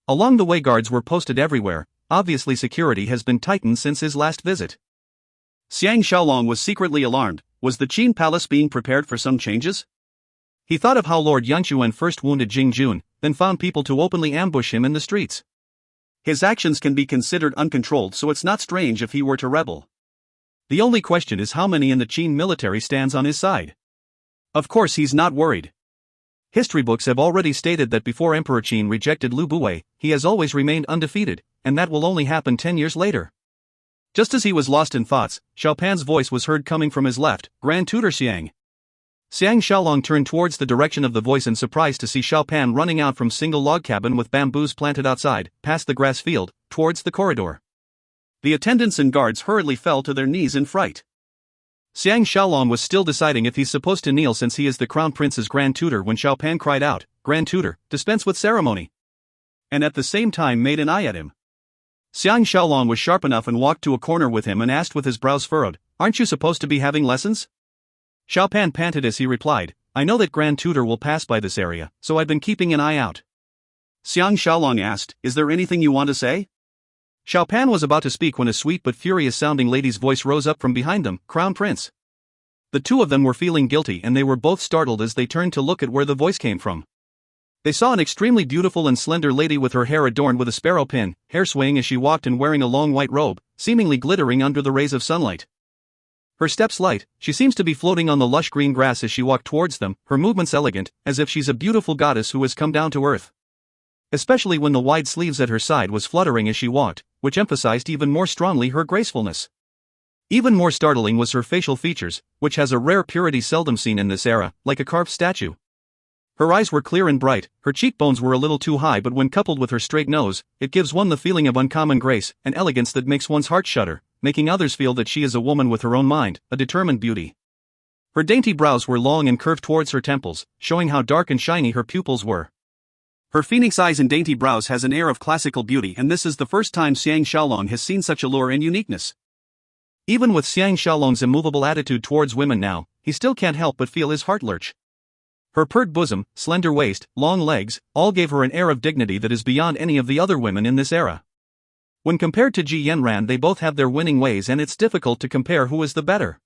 Along the way, guards were posted everywhere. Obviously security has been tightened since his last visit. Xiang Shaolong was secretly alarmed. Was the Qin Palace being prepared for some changes? He thought of how Lord Yangquan first wounded Jing Jun, then found people to openly ambush him in the streets. His actions can be considered uncontrolled, so it's not strange if he were to rebel. The only question is how many in the Qin military stands on his side. Of course he's not worried. History books have already stated that before Emperor Qin rejected Lu Buwei, he has always remained undefeated, and that will only happen 10 years later. Just as he was lost in thoughts, Xiao Pan's voice was heard coming from his left. "Grand Tutor Xiang." Xiang Shaolong turned towards the direction of the voice in surprise to see Xiao Pan running out from single log cabin with bamboos planted outside, past the grass field, towards the corridor. The attendants and guards hurriedly fell to their knees in fright. Xiang Shaolong was still deciding if he's supposed to kneel since he is the crown prince's grand tutor when Xiao Pan cried out, "Grand Tutor, dispense with ceremony," and at the same time made an eye at him. Xiang Shaolong was sharp enough and walked to a corner with him and asked with his brows furrowed, "Aren't you supposed to be having lessons?" Xiao Pan panted as he replied, "I know that Grand Tutor will pass by this area, so I've been keeping an eye out." Xiang Shaolong asked, "Is there anything you want to say?" Xiao Pan was about to speak when a sweet but furious-sounding lady's voice rose up from behind them, "Crown Prince." The two of them were feeling guilty and they were both startled as they turned to look at where the voice came from. They saw an extremely beautiful and slender lady with her hair adorned with a sparrow pin, hair swaying as she walked and wearing a long white robe, seemingly glittering under the rays of sunlight. Her steps light, she seems to be floating on the lush green grass as she walked towards them, her movements elegant, as if she's a beautiful goddess who has come down to earth. Especially when the wide sleeves at her side was fluttering as she walked, which emphasized even more strongly her gracefulness. Even more startling was her facial features, which has a rare purity seldom seen in this era, like a carved statue. Her eyes were clear and bright, her cheekbones were a little too high, but when coupled with her straight nose, it gives one the feeling of uncommon grace and elegance that makes one's heart shudder, making others feel that she is a woman with her own mind, a determined beauty. Her dainty brows were long and curved towards her temples, showing how dark and shiny her pupils were. Her phoenix eyes and dainty brows has an air of classical beauty, and this is the first time Xiang Shaolong has seen such allure and uniqueness. Even with Xiang Shaolong's immovable attitude towards women now, he still can't help but feel his heart lurch. Her pert bosom, slender waist, long legs, all gave her an air of dignity that is beyond any of the other women in this era. When compared to Ji Yanran, they both have their winning ways and it's difficult to compare who is the better.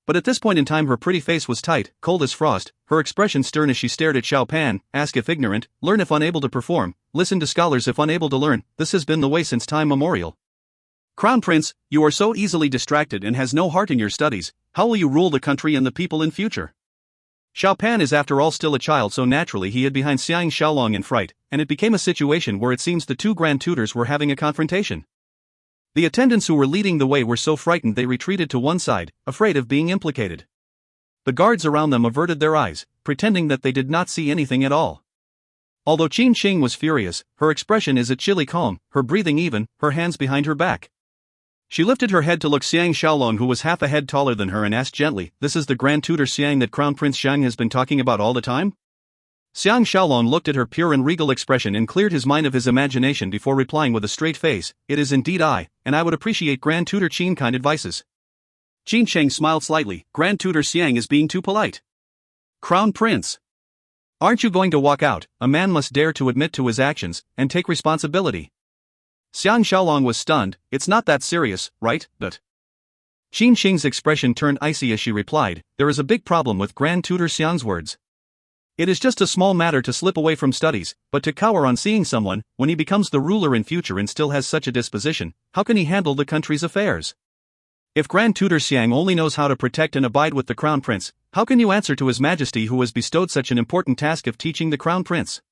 But at this point in time her pretty face was tight, cold as frost, her expression stern as she stared at Xiao Pan. Ask if ignorant, learn if unable to perform, listen to scholars if unable to learn, this has been the way since time memorial. Crown Prince, you are so easily distracted and has no heart in your studies, how will you rule the country and the people in future? Xiao Pan is after all still a child, so naturally he hid behind Xiang Shaolong in fright, and it became a situation where it seems the two grand tutors were having a confrontation. The attendants who were leading the way were so frightened they retreated to one side, afraid of being implicated. The guards around them averted their eyes, pretending that they did not see anything at all. Although Qin Qing was furious, her expression is a chilly calm, her breathing even, her hands behind her back. She lifted her head to look Xiang Shaolong, who was half a head taller than her, and asked gently, "This is the Grand Tutor Xiang that Crown Prince Xiang has been talking about all the time?" Xiang Shaolong looked at her pure and regal expression and cleared his mind of his imagination before replying with a straight face, "It is indeed I, and I would appreciate Grand Tutor Qin kind advices." Qin Sheng smiled slightly. "Grand Tutor Xiang is being too polite. Crown Prince, aren't you going to walk out? A man must dare to admit to his actions and take responsibility." Xiang Shaolong was stunned. "It's not that serious, right? But..." Qin Sheng's expression turned icy as she replied, "There is a big problem with Grand Tutor Xiang's words. It is just a small matter to slip away from studies, but to cower on seeing someone, when he becomes the ruler in future and still has such a disposition, how can he handle the country's affairs? If Grand Tutor Xiang only knows how to protect and abide with the Crown Prince, how can you answer to His Majesty who has bestowed such an important task of teaching the Crown Prince?"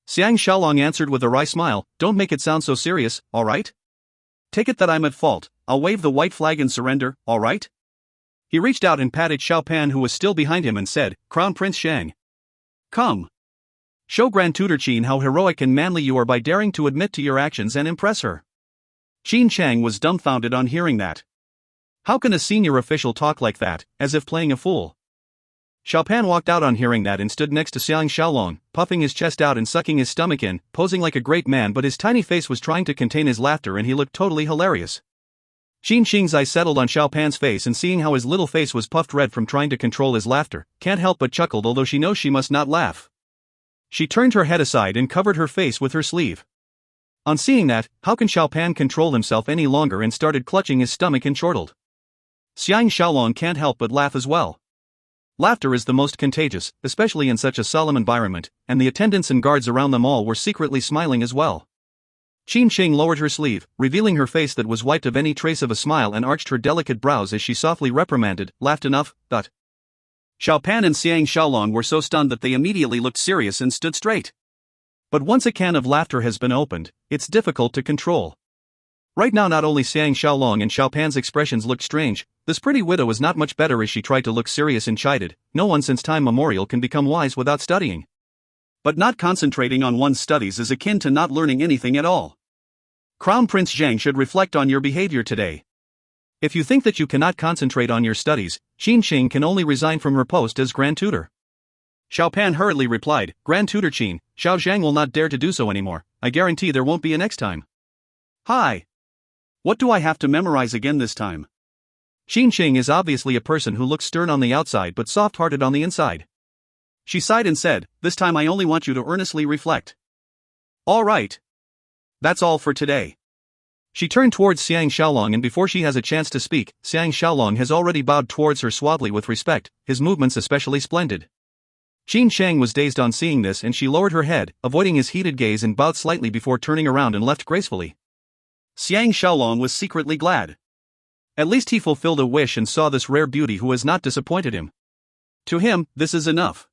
Xiang Shaolong answered with a wry smile, "Don't make it sound so serious, alright? Take it that I'm at fault, I'll wave the white flag and surrender, alright?" He reached out and patted Xiao Pan, who was still behind him, and said, "Crown Prince Xiang, come. Show Grand Tutor Qin how heroic and manly you are by daring to admit to your actions and impress her." Qin Chang was dumbfounded on hearing that. How can a senior official talk like that, as if playing a fool? Xiao Pan walked out on hearing that and stood next to Xiang Shaolong, puffing his chest out and sucking his stomach in, posing like a great man, but his tiny face was trying to contain his laughter and he looked totally hilarious. Qin Sheng's eyes settled on Xiao Pan's face, and seeing how his little face was puffed red from trying to control his laughter, can't help but chuckled, although she knows she must not laugh. She turned her head aside and covered her face with her sleeve. On seeing that, how can Xiao Pan control himself any longer and started clutching his stomach and chortled. Xiang Shaolong can't help but laugh as well. Laughter is the most contagious, especially in such a solemn environment, and the attendants and guards around them all were secretly smiling as well. Qin Sheng lowered her sleeve, revealing her face that was wiped of any trace of a smile, and arched her delicate brows as she softly reprimanded, "Laughed enough, but..." Xiao Pan and Xiang Shaolong were so stunned that they immediately looked serious and stood straight. But once a can of laughter has been opened, it's difficult to control. Right now not only Xiang Shaolong and Xiao Pan's expressions looked strange, this pretty widow was not much better as she tried to look serious and chided. No one since time memorial can become wise without studying. But not concentrating on one's studies is akin to not learning anything at all. Crown Prince Zhang should reflect on your behavior today. If you think that you cannot concentrate on your studies, Qin Sheng can only resign from her post as Grand Tutor. Xiao Pan hurriedly replied, "Grand Tutor Qin, Xiao Zhang will not dare to do so anymore. I guarantee there won't be a next time." "Hi. What do I have to memorize again this time?" Qin Sheng is obviously a person who looks stern on the outside but soft-hearted on the inside. She sighed and said, "This time I only want you to earnestly reflect." "All right. That's all for today." She turned towards Xiang Shaolong, and before she has a chance to speak, Xiang Shaolong has already bowed towards her suavely with respect, his movements especially splendid. Qin Sheng was dazed on seeing this, and she lowered her head, avoiding his heated gaze, and bowed slightly before turning around and left gracefully. Xiang Shaolong was secretly glad. At least he fulfilled a wish and saw this rare beauty who has not disappointed him. To him, this is enough.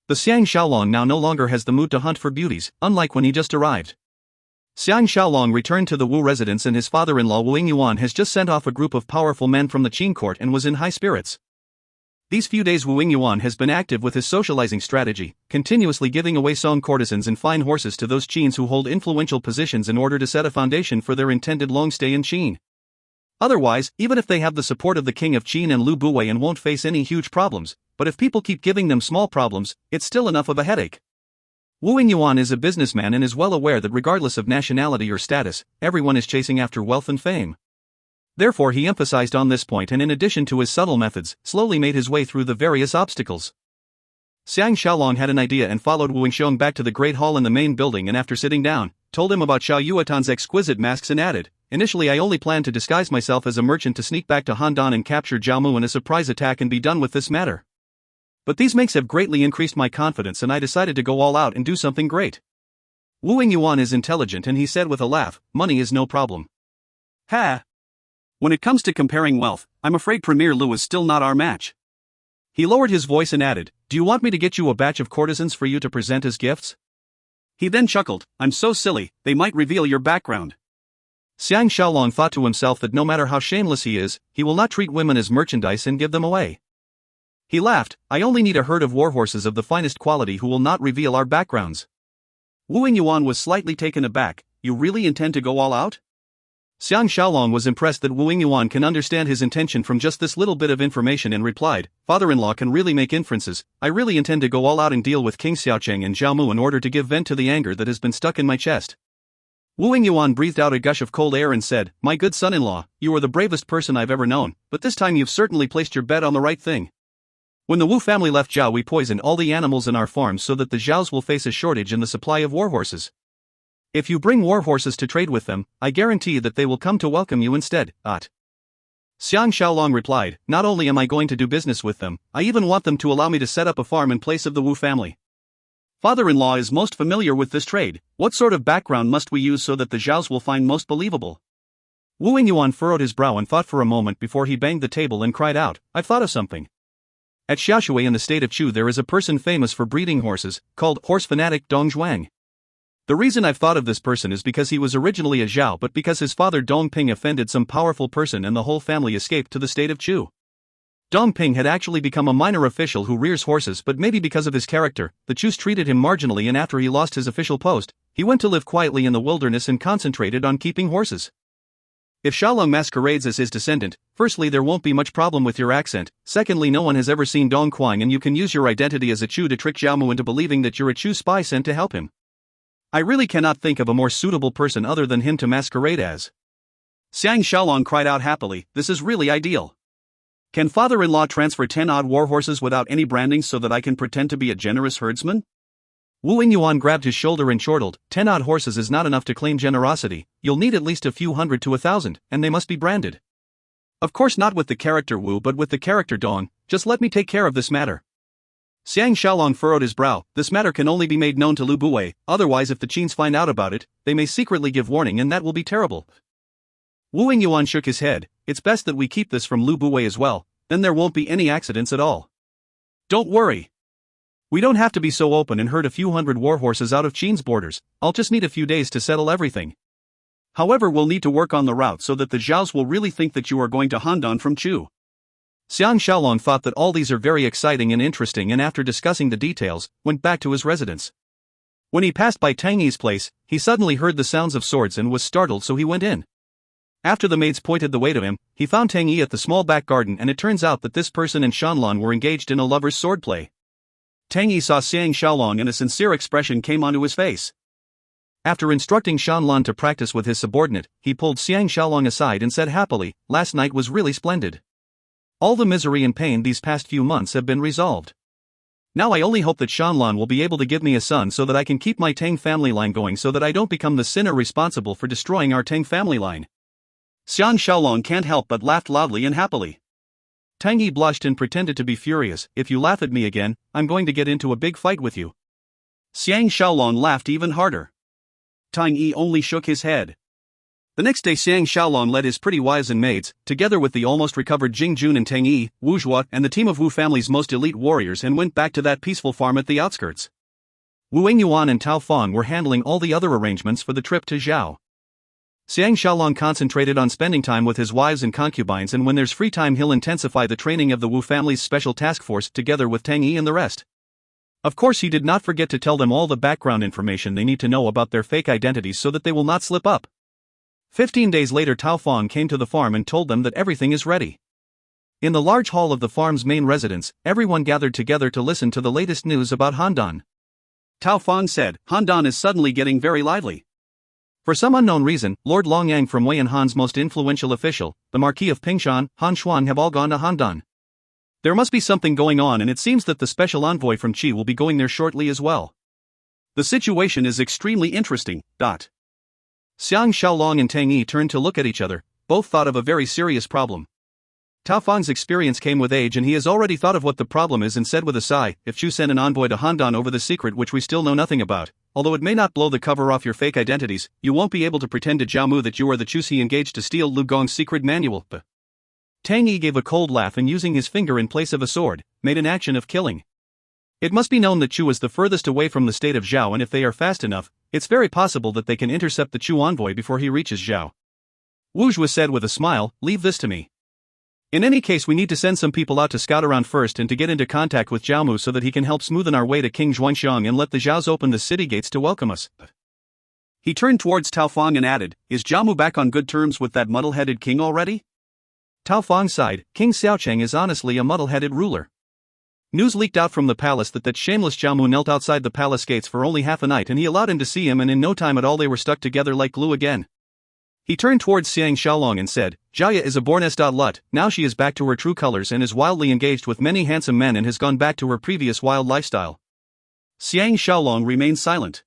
The Xiang Shaolong now no longer has the mood to hunt for beauties, unlike when he just arrived. Xiang Shaolong returned to the Wu residence, and his father-in-law Wu Yingyuan has just sent off a group of powerful men from the Qin court and was in high spirits. These few days Wu Yingyuan has been active with his socializing strategy, continuously giving away song courtesans and fine horses to those Qins who hold influential positions in order to set a foundation for their intended long stay in Qin. Otherwise, even if they have the support of the king of Qin and Lu Buwei and won't face any huge problems, but if people keep giving them small problems, it's still enough of a headache. Wu Yingyuan is a businessman and is well aware that regardless of nationality or status, everyone is chasing after wealth and fame. Therefore he emphasized on this point, and in addition to his subtle methods, slowly made his way through the various obstacles. Xiang Shaolong had an idea and followed Wu Yingxiong back to the great hall in the main building, and after sitting down, told him about Xiao Yuatan's exquisite masks and added, "Initially I only planned to disguise myself as a merchant to sneak back to Handan and capture Jiao Mu in a surprise attack and be done with this matter. But these makes have greatly increased my confidence, and I decided to go all out and do something great." Wu Yingyuan is intelligent, and he said with a laugh, "Money is no problem. Ha! When it comes to comparing wealth, I'm afraid Premier Lu is still not our match." He lowered his voice and added, "Do you want me to get you a batch of courtesans for you to present as gifts?" He then chuckled, "I'm so silly, they might reveal your background." Xiang Shaolong thought to himself that no matter how shameless he is, he will not treat women as merchandise and give them away. He laughed, "I only need a herd of warhorses of the finest quality who will not reveal our backgrounds." Wu Yingyuan was slightly taken aback. "You really intend to go all out?" Xiang Shaolong was impressed that Wu Yingyuan can understand his intention from just this little bit of information and replied, "Father-in-law can really make inferences. I really intend to go all out and deal with King Xiaocheng and Zhao Mu in order to give vent to the anger that has been stuck in my chest." Wu Yingyuan breathed out a gush of cold air and said, "My good son-in-law, you are the bravest person I've ever known, but this time you've certainly placed your bet on the right thing. When the Wu family left Zhao, we poisoned all the animals in our farms so that the Zhaos will face a shortage in the supply of warhorses. If you bring warhorses to trade with them, I guarantee that they will come to welcome you instead." Xiang Shaolong replied, "Not only am I going to do business with them, I even want them to allow me to set up a farm in place of the Wu family. Father-in-law is most familiar with this trade. What sort of background must we use so that the Zhaos will find most believable?" Wu Yingyuan furrowed his brow and thought for a moment before he banged the table and cried out, "I've thought of something. At Xiaoshui in the state of Chu there is a person famous for breeding horses, called horse fanatic Dong Zhuang. The reason I've thought of this person is because he was originally a Zhao, but because his father Dong Ping offended some powerful person and the whole family escaped to the state of Chu. Dong Ping had actually become a minor official who rears horses, but maybe because of his character, the Chus treated him marginally, and after he lost his official post, he went to live quietly in the wilderness and concentrated on keeping horses. If Shaolong masquerades as his descendant, firstly there won't be much problem with your accent, secondly no one has ever seen Dong Quang and you can use your identity as a Chu to trick Zhao Mu into believing that you're a Chu spy sent to help him. I really cannot think of a more suitable person other than him to masquerade as." Xiang Shaolong cried out happily, "This is really ideal. Can father-in-law transfer 10 odd warhorses without any branding so that I can pretend to be a generous herdsman?" Wu Yingyuan grabbed his shoulder and chortled, 10 odd horses is not enough to claim generosity, you'll need at least a few hundred to 1,000, and they must be branded. Of course not with the character Wu but with the character Dong, just let me take care of this matter. Xiang Shaolong furrowed his brow, this matter can only be made known to Lu Buwei, otherwise if the Qins find out about it, they may secretly give warning and that will be terrible. Wu Yingyuan shook his head, it's best that we keep this from Lu Buwei as well, then there won't be any accidents at all. Don't worry. We don't have to be so open and herd a few hundred warhorses out of Qin's borders, I'll just need a few days to settle everything. However, we'll need to work on the route so that the Zhaos will really think that you are going to Handan from Chu. Xiang Shaolong thought that all these are very exciting and interesting, and after discussing the details, went back to his residence. When he passed by Tang Yi's place, he suddenly heard the sounds of swords and was startled, so he went in. After the maids pointed the way to him, he found Tang Yi at the small back garden, and it turns out that this person and Shanlan were engaged in a lover's swordplay. Tang Yi saw Xiang Shaolong and a sincere expression came onto his face. After instructing Shanlan to practice with his subordinate, he pulled Xiang Shaolong aside and said happily, "Last night was really splendid. All the misery and pain these past few months have been resolved. Now I only hope that Shanlan will be able to give me a son so that I can keep my Tang family line going, so that I don't become the sinner responsible for destroying our Tang family line." Xiang Shaolong can't help but laughed loudly and happily. Tang Yi blushed and pretended to be furious, "If you laugh at me again, I'm going to get into a big fight with you." Xiang Shaolong laughed even harder. Tang Yi only shook his head. The next day Xiang Shaolong led his pretty wives and maids, together with the almost recovered Jing Jun and Tang Yi, Wu Zhuo and the team of Wu family's most elite warriors, and went back to that peaceful farm at the outskirts. Wu Yingyuan and Tao Fang were handling all the other arrangements for the trip to Zhao. Xiang Shaolong concentrated on spending time with his wives and concubines, and when there's free time he'll intensify the training of the Wu family's special task force together with Tang Yi and the rest. Of course he did not forget to tell them all the background information they need to know about their fake identities so that they will not slip up. 15 days later Tao Fang came to the farm and told them that everything is ready. In the large hall of the farm's main residence, everyone gathered together to listen to the latest news about Handan. Tao Fang said, "Handan is suddenly getting very lively. For some unknown reason, Lord Longyang from Wei and Han's most influential official, the Marquis of Pingshan, Han Xuan have all gone to Handan. There must be something going on, and it seems that the special envoy from Qi will be going there shortly as well. The situation is extremely interesting." Xiang Shaolong and Tang Yi turned to look at each other, both thought of a very serious problem. Tao Fang's experience came with age, and he has already thought of what the problem is and said with a sigh, "If Chu sent an envoy to Handan over the secret which we still know nothing about, although it may not blow the cover off your fake identities, you won't be able to pretend to Zhao Mu that you are the Chus he engaged to steal Lu Gong's secret manual." Tang Yi gave a cold laugh and, using his finger in place of a sword, made an action of killing. It must be known that Chu is the furthest away from the state of Zhao, and if they are fast enough, it's very possible that they can intercept the Chu envoy before he reaches Zhao. Wu Zhuo said with a smile, "Leave this to me. In any case, we need to send some people out to scout around first and to get into contact with Zhao Mu so that he can help smoothen our way to King Zhuangxiang and let the Zhaos open the city gates to welcome us." He turned towards Tao Fang and added, "Is Jiamu back on good terms with that muddle-headed king already?" Tao Fang sighed, "King Xiaocheng is honestly a muddle-headed ruler. News leaked out from the palace that shameless Jiamu knelt outside the palace gates for only half a night and he allowed him to see him, and in no time at all they were stuck together like glue again." He turned towards Xiang Shaolong and said, "Jia is a born lut, now she is back to her true colors and is wildly engaged with many handsome men and has gone back to her previous wild lifestyle." Xiang Shaolong remained silent.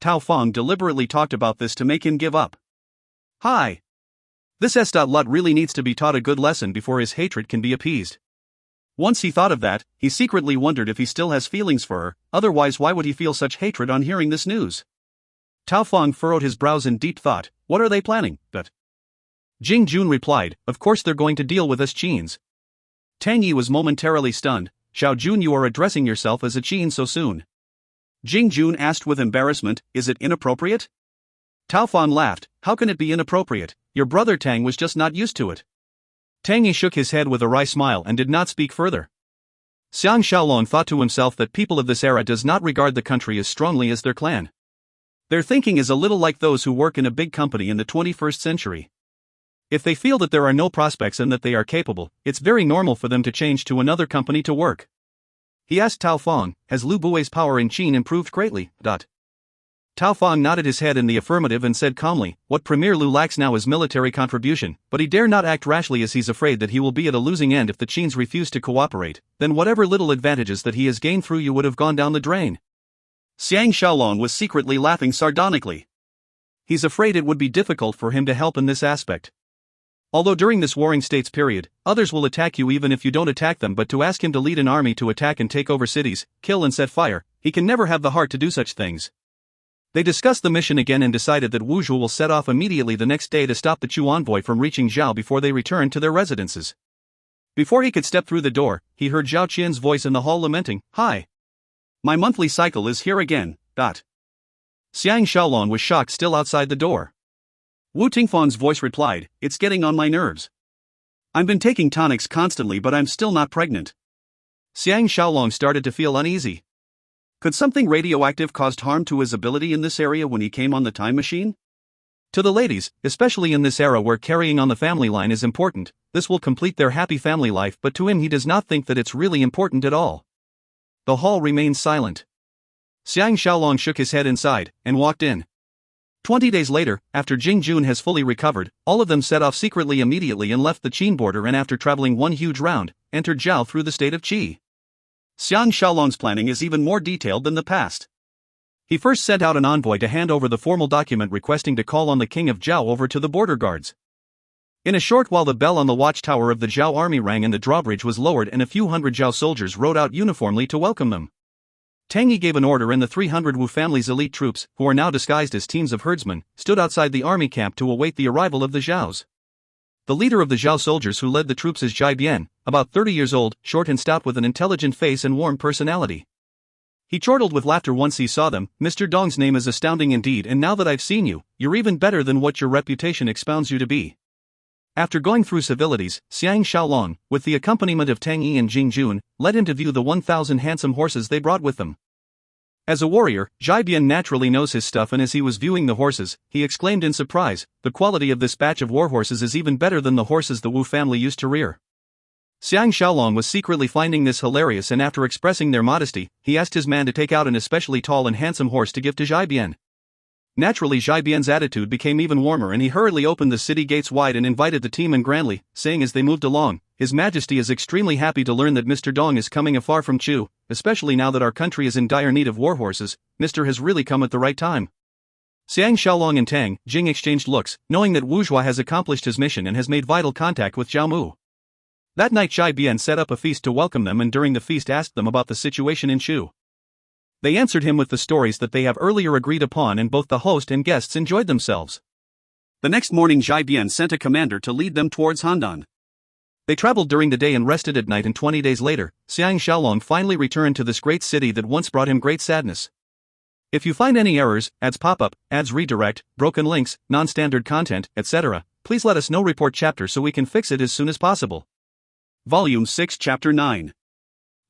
Tao Fang deliberately talked about this to make him give up. Hi. This lut really needs to be taught a good lesson before his hatred can be appeased. Once he thought of that, he secretly wondered if he still has feelings for her, otherwise why would he feel such hatred on hearing this news? Tao Fang furrowed his brows in deep thought. What are they planning? But Jing Jun replied, "Of course they're going to deal with us Qins." Tang Yi was momentarily stunned. "Xiao Jun, you are addressing yourself as a Qin so soon?" Jing Jun asked with embarrassment, "Is it inappropriate?" Tao Fang laughed, "How can it be inappropriate? Your brother Tang was just not used to it." Tang Yi shook his head with a wry smile and did not speak further. Xiang Shaolong thought to himself that people of this era does not regard the country as strongly as their clan. Their thinking is a little like those who work in a big company in the 21st century. If they feel that there are no prospects and that they are capable, it's very normal for them to change to another company to work. He asked Tao Fang, "Has Lu Bui's power in Qin improved greatly?" Tao Fang nodded his head in the affirmative and said calmly, "What Premier Lu lacks now is military contribution, but he dare not act rashly as he's afraid that he will be at a losing end if the Qins refuse to cooperate, then whatever little advantages that he has gained through you would have gone down the drain." Xiang Shaolong was secretly laughing sardonically. He's afraid it would be difficult for him to help in this aspect. Although during this warring states period, others will attack you even if you don't attack them, but to ask him to lead an army to attack and take over cities, kill and set fire, he can never have the heart to do such things. They discussed the mission again and decided that Wu Zhuo will set off immediately the next day to stop the Chu envoy from reaching Zhao before they returned to their residences. Before he could step through the door, he heard Zhao Qian's voice in the hall lamenting, "Hi. My monthly cycle is here again." Xiang Shaolong was shocked still outside the door. Wu Tingfang's voice replied, "It's getting on my nerves. I've been taking tonics constantly but I'm still not pregnant." Xiang Shaolong started to feel uneasy. Could something radioactive caused harm to his ability in this area when he came on the time machine? To the ladies, especially in this era where carrying on the family line is important, this will complete their happy family life, but to him he does not think that it's really important at all. The hall remained silent. Xiang Shaolong shook his head inside and walked in. 20 days later, after Jing Jun has fully recovered, all of them set off secretly immediately and left the Qin border, and after traveling one huge round, entered Zhao through the state of Qi. Xiang Shaolong's planning is even more detailed than the past. He first sent out an envoy to hand over the formal document requesting to call on the king of Zhao over to the border guards. In a short while the bell on the watchtower of the Zhao army rang and the drawbridge was lowered and a few hundred Zhao soldiers rode out uniformly to welcome them. Tang Yi gave an order and the 300 Wu family's elite troops, who are now disguised as teams of herdsmen, stood outside the army camp to await the arrival of the Zhaos. The leader of the Zhao soldiers who led the troops is Zhai Bian, about 30 years old, short and stout with an intelligent face and warm personality. He chortled with laughter once he saw them. "Mr. Dong's name is astounding indeed, and now that I've seen you, you're even better than what your reputation expounds you to be." After going through civilities, Xiang Shaolong, with the accompaniment of Tang Yi and Jing Jun, led him to view the 1,000 handsome horses they brought with them. As a warrior, Zhai Bian naturally knows his stuff, and as he was viewing the horses, he exclaimed in surprise, "The quality of this batch of warhorses is even better than the horses the Wu family used to rear." Xiang Shaolong was secretly finding this hilarious, and after expressing their modesty, he asked his man to take out an especially tall and handsome horse to give to Zhai Bian. Naturally, Zhai Bian's attitude became even warmer and he hurriedly opened the city gates wide and invited the team in grandly, saying as they moved along, "His Majesty is extremely happy to learn that Mr. Dong is coming afar from Chu, especially now that our country is in dire need of warhorses. Mr. has really come at the right time." Xiang Shaolong and Tang Jing exchanged looks, knowing that Wu Zhuo has accomplished his mission and has made vital contact with Zhao Mu. That night Zhai Bian set up a feast to welcome them, and during the feast asked them about the situation in Chu. They answered him with the stories that they have earlier agreed upon, and both the host and guests enjoyed themselves. The next morning Zhai Bian sent a commander to lead them towards Handan. They traveled during the day and rested at night, and 20 days later, Xiang Shaolong finally returned to this great city that once brought him great sadness. If you find any errors, ads pop up, ads redirect, broken links, non-standard content, etc., please let us know. Report chapter so we can fix it as soon as possible. Volume 6 Chapter 9.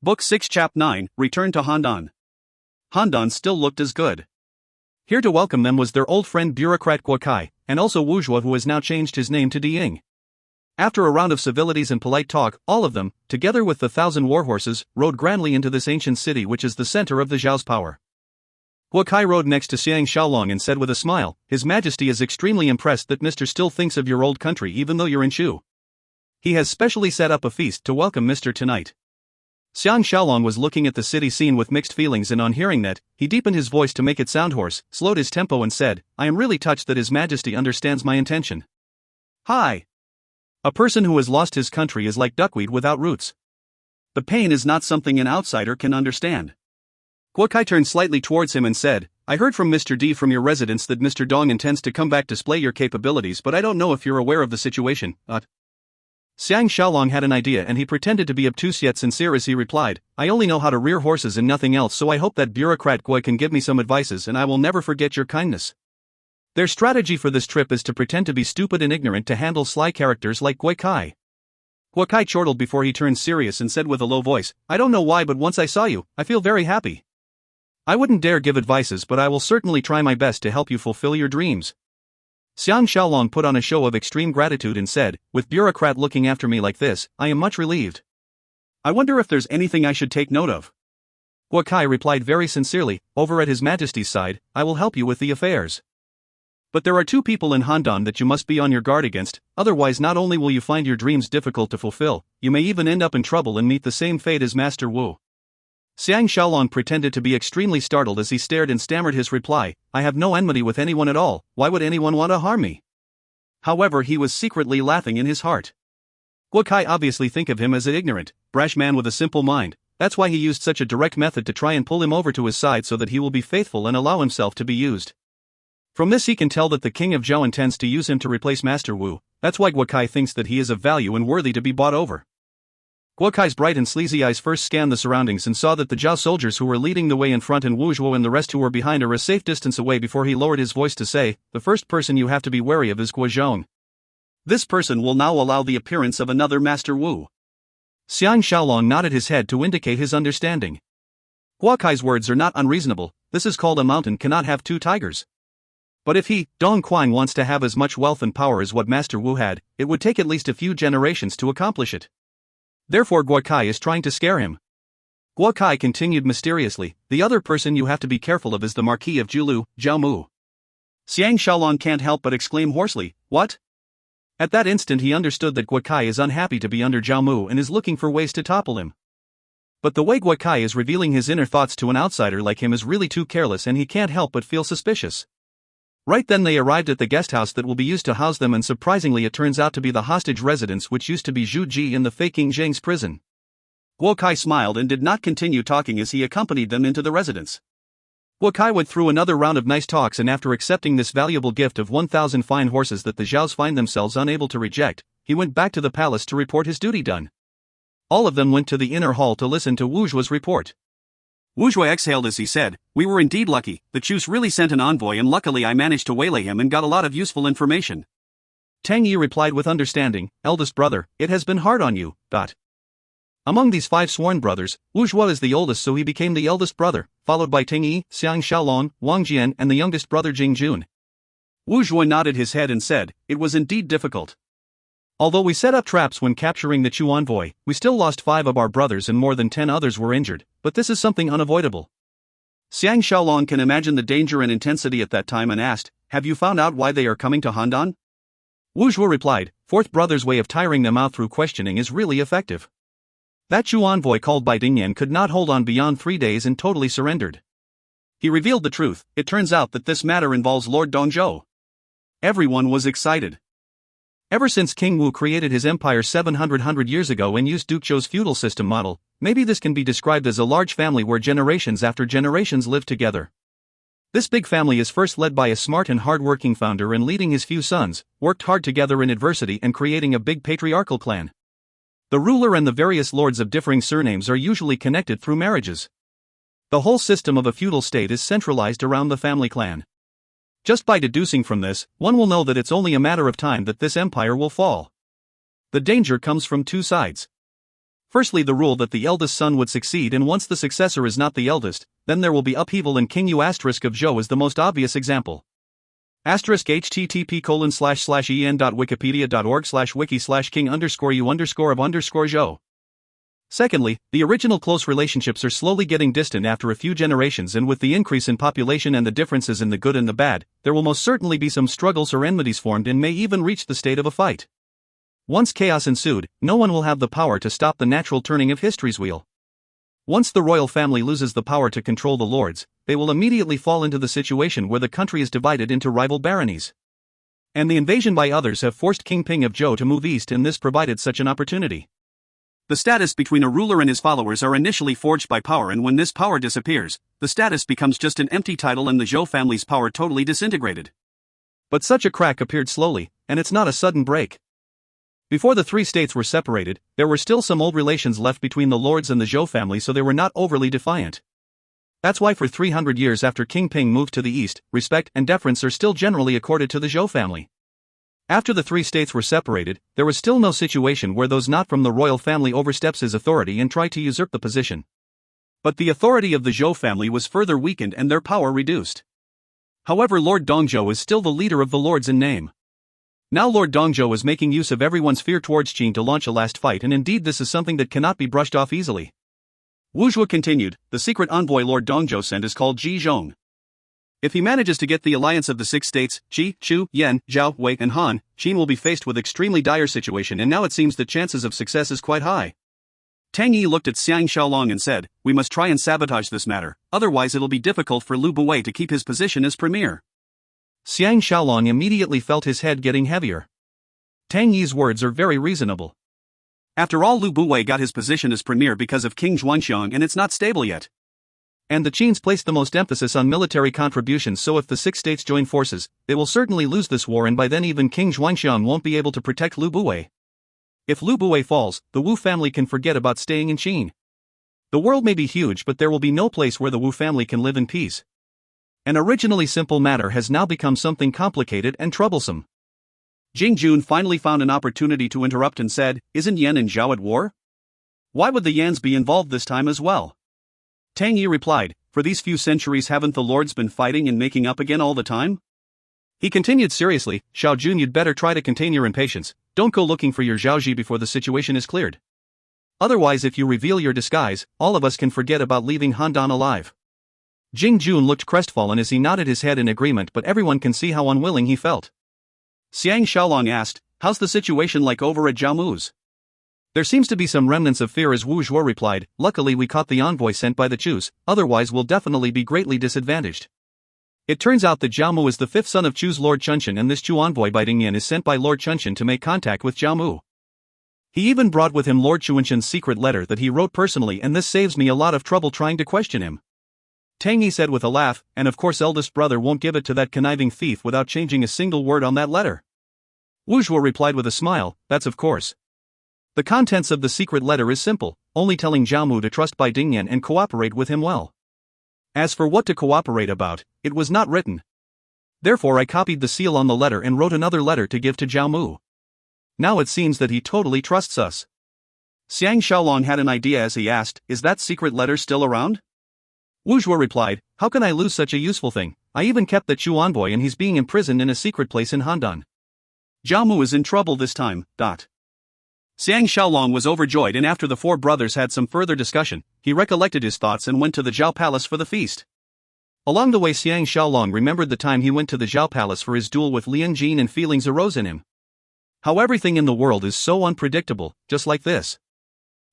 Book 6 Chap 9, Return to Handan. Handan still looked as good. Here to welcome them was their old friend bureaucrat Guo Kai, and also Wu Zhuo, who has now changed his name to Di Ying. After a round of civilities and polite talk, all of them, together with the 1,000 warhorses, rode grandly into this ancient city which is the center of the Zhao's power. Guo Kai rode next to Xiang Shaolong and said with a smile, "His Majesty is extremely impressed that Mr. still thinks of your old country even though you're in Shu. He has specially set up a feast to welcome Mr. tonight." Xiang Shaolong was looking at the city scene with mixed feelings, and on hearing that, he deepened his voice to make it sound hoarse, slowed his tempo and said, "I am really touched that His Majesty understands my intention. Hi! A person who has lost his country is like duckweed without roots. The pain is not something an outsider can understand." Guo Kai turned slightly towards him and said, "I heard from Mr. D from your residence that Mr. Dong intends to come back to display your capabilities, but I don't know if you're aware of the situation." Xiang Shaolong had an idea, and he pretended to be obtuse yet sincere as he replied, "I only know how to rear horses and nothing else, so I hope that bureaucrat Guo can give me some advices, and I will never forget your kindness." Their strategy for this trip is to pretend to be stupid and ignorant to handle sly characters like Guo Kai. Guo Kai chortled before he turned serious and said with a low voice, "I don't know why, but once I saw you, I feel very happy. I wouldn't dare give advices, but I will certainly try my best to help you fulfill your dreams." Xiang Shaolong put on a show of extreme gratitude and said, "With bureaucrat looking after me like this, I am much relieved. I wonder if there's anything I should take note of." Guo Kai replied very sincerely, "Over at His Majesty's side, I will help you with the affairs. But there are two people in Handan that you must be on your guard against, otherwise not only will you find your dreams difficult to fulfill, you may even end up in trouble and meet the same fate as Master Wu." Xiang Shaolong pretended to be extremely startled as he stared and stammered his reply, "I have no enmity with anyone at all, why would anyone want to harm me?" However, he was secretly laughing in his heart. Guo Kai obviously think of him as an ignorant, brash man with a simple mind. That's why he used such a direct method to try and pull him over to his side so that he will be faithful and allow himself to be used. From this he can tell that the king of Zhao intends to use him to replace Master Wu. That's why Guo Kai thinks that he is of value and worthy to be bought over. Guo Kai's bright and sleazy eyes first scanned the surroundings and saw that the Zhao soldiers who were leading the way in front and Wu Zhuo and the rest who were behind are a safe distance away before he lowered his voice to say, "The first person you have to be wary of is Guo Zhong. This person will now allow the appearance of another Master Wu." Xiang Shaolong nodded his head to indicate his understanding. Guo Kai's words are not unreasonable. This is called a mountain cannot have two tigers. But if he, Dong Quang, wants to have as much wealth and power as what Master Wu had, it would take at least a few generations to accomplish it. Therefore Guo Kai is trying to scare him. Guo Kai continued mysteriously, "The other person you have to be careful of is the Marquis of Julu, Zhao Mu." Xiang Shaolong can't help but exclaim hoarsely, "What?" At that instant he understood that Guo Kai is unhappy to be under Zhao Mu and is looking for ways to topple him. But the way Guo Kai is revealing his inner thoughts to an outsider like him is really too careless, and he can't help but feel suspicious. Right then they arrived at the guest house that will be used to house them, and surprisingly it turns out to be the hostage residence which used to be Zhu Ji in the fake King Zheng's prison. Guo Kai smiled and did not continue talking as he accompanied them into the residence. Guo Kai went through another round of nice talks, and after accepting this valuable gift of 1,000 fine horses that the Zhaos find themselves unable to reject, he went back to the palace to report his duty done. All of them went to the inner hall to listen to Wu Zhuo's report. Wu Zhuo exhaled as he said, "We were indeed lucky. The Chus really sent an envoy, and luckily I managed to waylay him and got a lot of useful information." Tang Yi replied with understanding, "Eldest brother, it has been hard on you." Among these 5 sworn brothers, Wu Zhuo is the oldest, so he became the eldest brother, followed by Tang Yi, Xiang Shaolong, Wang Jian and the youngest brother Jing Jun. Wu Zhuo nodded his head and said, "It was indeed difficult. Although we set up traps when capturing the Chu envoy, we still lost 5 of our brothers and more than 10 others were injured, but this is something unavoidable." Xiang Shaolong can imagine the danger and intensity at that time and asked, "Have you found out why they are coming to Handan?" Wu Zhuo replied, "Fourth brother's way of tiring them out through questioning is really effective. That Chu envoy called by Dingyan could not hold on beyond 3 days and totally surrendered. He revealed the truth. It turns out that this matter involves Lord Dongzhou." Everyone was excited. Ever since King Wu created his empire 700 years ago and used Duke Zhou's feudal system model, maybe this can be described as a large family where generations after generations live together. This big family is first led by a smart and hard-working founder, and leading his few sons, worked hard together in adversity and creating a big patriarchal clan. The ruler and the various lords of differing surnames are usually connected through marriages. The whole system of a feudal state is centralized around the family clan. Just by deducing from this, one will know that it's only a matter of time that this empire will fall. The danger comes from 2 sides. Firstly, the rule that the eldest son would succeed, and once the successor is not the eldest, then there will be upheaval, and King Yu ** of Zhou is the most obvious example. http://en.wikipedia.org/wiki/king_u_of_Zhou. Secondly, the original close relationships are slowly getting distant after a few generations, and with the increase in population and the differences in the good and the bad, there will most certainly be some struggles or enmities formed and may even reach the state of a fight. Once chaos ensued, no one will have the power to stop the natural turning of history's wheel. Once the royal family loses the power to control the lords, they will immediately fall into the situation where the country is divided into rival baronies. And the invasion by others have forced King Ping of Zhou to move east, and this provided such an opportunity. The status between a ruler and his followers are initially forged by power, and when this power disappears, the status becomes just an empty title and the Zhou family's power totally disintegrated. But such a crack appeared slowly, and it's not a sudden break. Before the three states were separated, there were still some old relations left between the lords and the Zhou family, so they were not overly defiant. That's why for 300 years after King Ping moved to the east, respect and deference are still generally accorded to the Zhou family. After the three states were separated, there was still no situation where those not from the royal family oversteps his authority and try to usurp the position. But the authority of the Zhou family was further weakened and their power reduced. However, Lord Dongzhou is still the leader of the lords in name. Now Lord Dongzhou is making use of everyone's fear towards Qin to launch a last fight, and indeed this is something that cannot be brushed off easily. Wu Zhuo continued, the secret envoy Lord Dongzhou sent is called Ji Zhong. If he manages to get the alliance of the six states, Qi, Chu, Yan, Zhao, Wei and Han, Qin will be faced with extremely dire situation, and now it seems the chances of success is quite high. Tang Yi looked at Xiang Shaolong and said, we must try and sabotage this matter, otherwise it'll be difficult for Lu Buwei to keep his position as premier. Xiang Shaolong immediately felt his head getting heavier. Tang Yi's words are very reasonable. After all, Lu Buwei got his position as premier because of King Zhuangxiang, and it's not stable yet. And the Qins placed the most emphasis on military contributions, so if the six states join forces, they will certainly lose this war, and by then even King Zhuangxiang won't be able to protect Lu Buwei. If Lu Buwei falls, the Wu family can forget about staying in Qin. The world may be huge, but there will be no place where the Wu family can live in peace. An originally simple matter has now become something complicated and troublesome. Jing Jun finally found an opportunity to interrupt and said, isn't Yan and Zhao at war? Why would the Yans be involved this time as well? Tang Yi replied, for these few centuries haven't the lords been fighting and making up again all the time? He continued seriously, Xiao Jun, you'd better try to contain your impatience, don't go looking for your Zhaoji before the situation is cleared. Otherwise, if you reveal your disguise, all of us can forget about leaving Handan alive. Jing Jun looked crestfallen as he nodded his head in agreement, but everyone can see how unwilling he felt. Xiang Shaolong asked, how's the situation like over at Jiaomu's? There seems to be some remnants of fear, as Wu Zhuo replied, luckily we caught the envoy sent by the Chus, otherwise we'll definitely be greatly disadvantaged. It turns out that Jiaomu is the fifth son of Chu's Lord Chunshan, and this Chu envoy by Dingyan is sent by Lord Chunshan to make contact with Jiaomu. He even brought with him Lord Chuanshan's secret letter that he wrote personally, and this saves me a lot of trouble trying to question him. Tang Yi said with a laugh, and of course eldest brother won't give it to that conniving thief without changing a single word on that letter. Wu Zhuo replied with a smile, that's of course. The contents of the secret letter is simple, only telling Jiaomu to trust Bai Dingyan and cooperate with him well. As for what to cooperate about, it was not written. Therefore I copied the seal on the letter and wrote another letter to give to Jiaomu. Now it seems that he totally trusts us. Xiang Shaolong had an idea as he asked, is that secret letter still around? Wu Zhuo replied, how can I lose such a useful thing? I even kept the Chu envoy and he's being imprisoned in a secret place in Handan. Jiaomu is in trouble this time. Xiang Shaolong was overjoyed, and after the four brothers had some further discussion, he recollected his thoughts and went to the Zhao Palace for the feast. Along the way, Xiang Shaolong remembered the time he went to the Zhao Palace for his duel with Lian Jin, and feelings arose in him. How everything in the world is so unpredictable, just like this.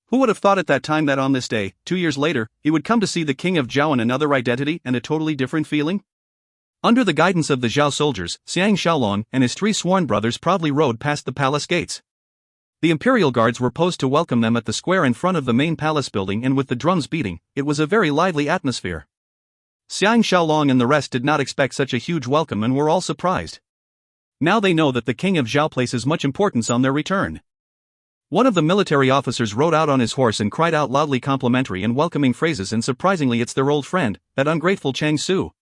Who would have thought at that time that on this day, 2 years later, he would come to see the king of Zhao in another identity and a totally different feeling? Under the guidance of the Zhao soldiers, Xiang Shaolong and his 3 sworn brothers proudly rode past the palace gates. The imperial guards were posed to welcome them at the square in front of the main palace building, and with the drums beating, it was a very lively atmosphere. Xiang Shaolong and the rest did not expect such a huge welcome and were all surprised. Now they know that the king of Zhao places much importance on their return. One of the military officers rode out on his horse and cried out loudly complimentary and welcoming phrases, and surprisingly it's their old friend, that ungrateful Chang Su.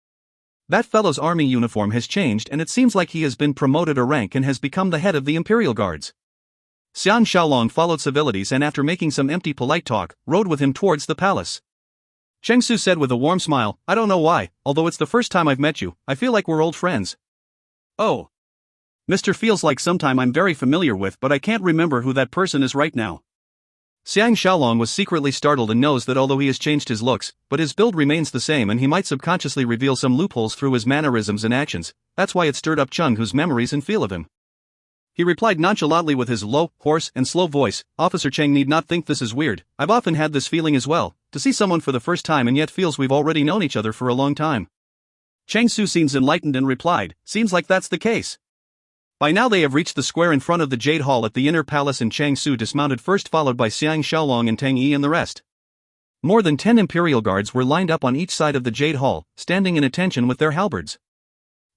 That fellow's army uniform has changed, and it seems like he has been promoted a rank and has become the head of the imperial guards. Xiang Shaolong followed civilities and after making some empty polite talk, rode with him towards the palace. Cheng Su said with a warm smile, I don't know why, although it's the first time I've met you, I feel like we're old friends. Oh. Mr. feels like sometime I'm very familiar with but I can't remember who that person is right now. Xiang Shaolong was secretly startled and knows that although he has changed his looks, but his build remains the same and he might subconsciously reveal some loopholes through his mannerisms and actions, that's why it stirred up Chung Hu's memories and feel of him. He replied nonchalantly with his low, hoarse, and slow voice, Officer Cheng need not think this is weird, I've often had this feeling as well, to see someone for the first time and yet feels we've already known each other for a long time. Cheng Su seems enlightened and replied, seems like that's the case. By now they have reached the square in front of the Jade Hall at the inner palace and Cheng Su dismounted first followed by Xiang Shaolong and Tang Yi and the rest. More than 10 imperial guards were lined up on each side of the Jade Hall, standing in attention with their halberds.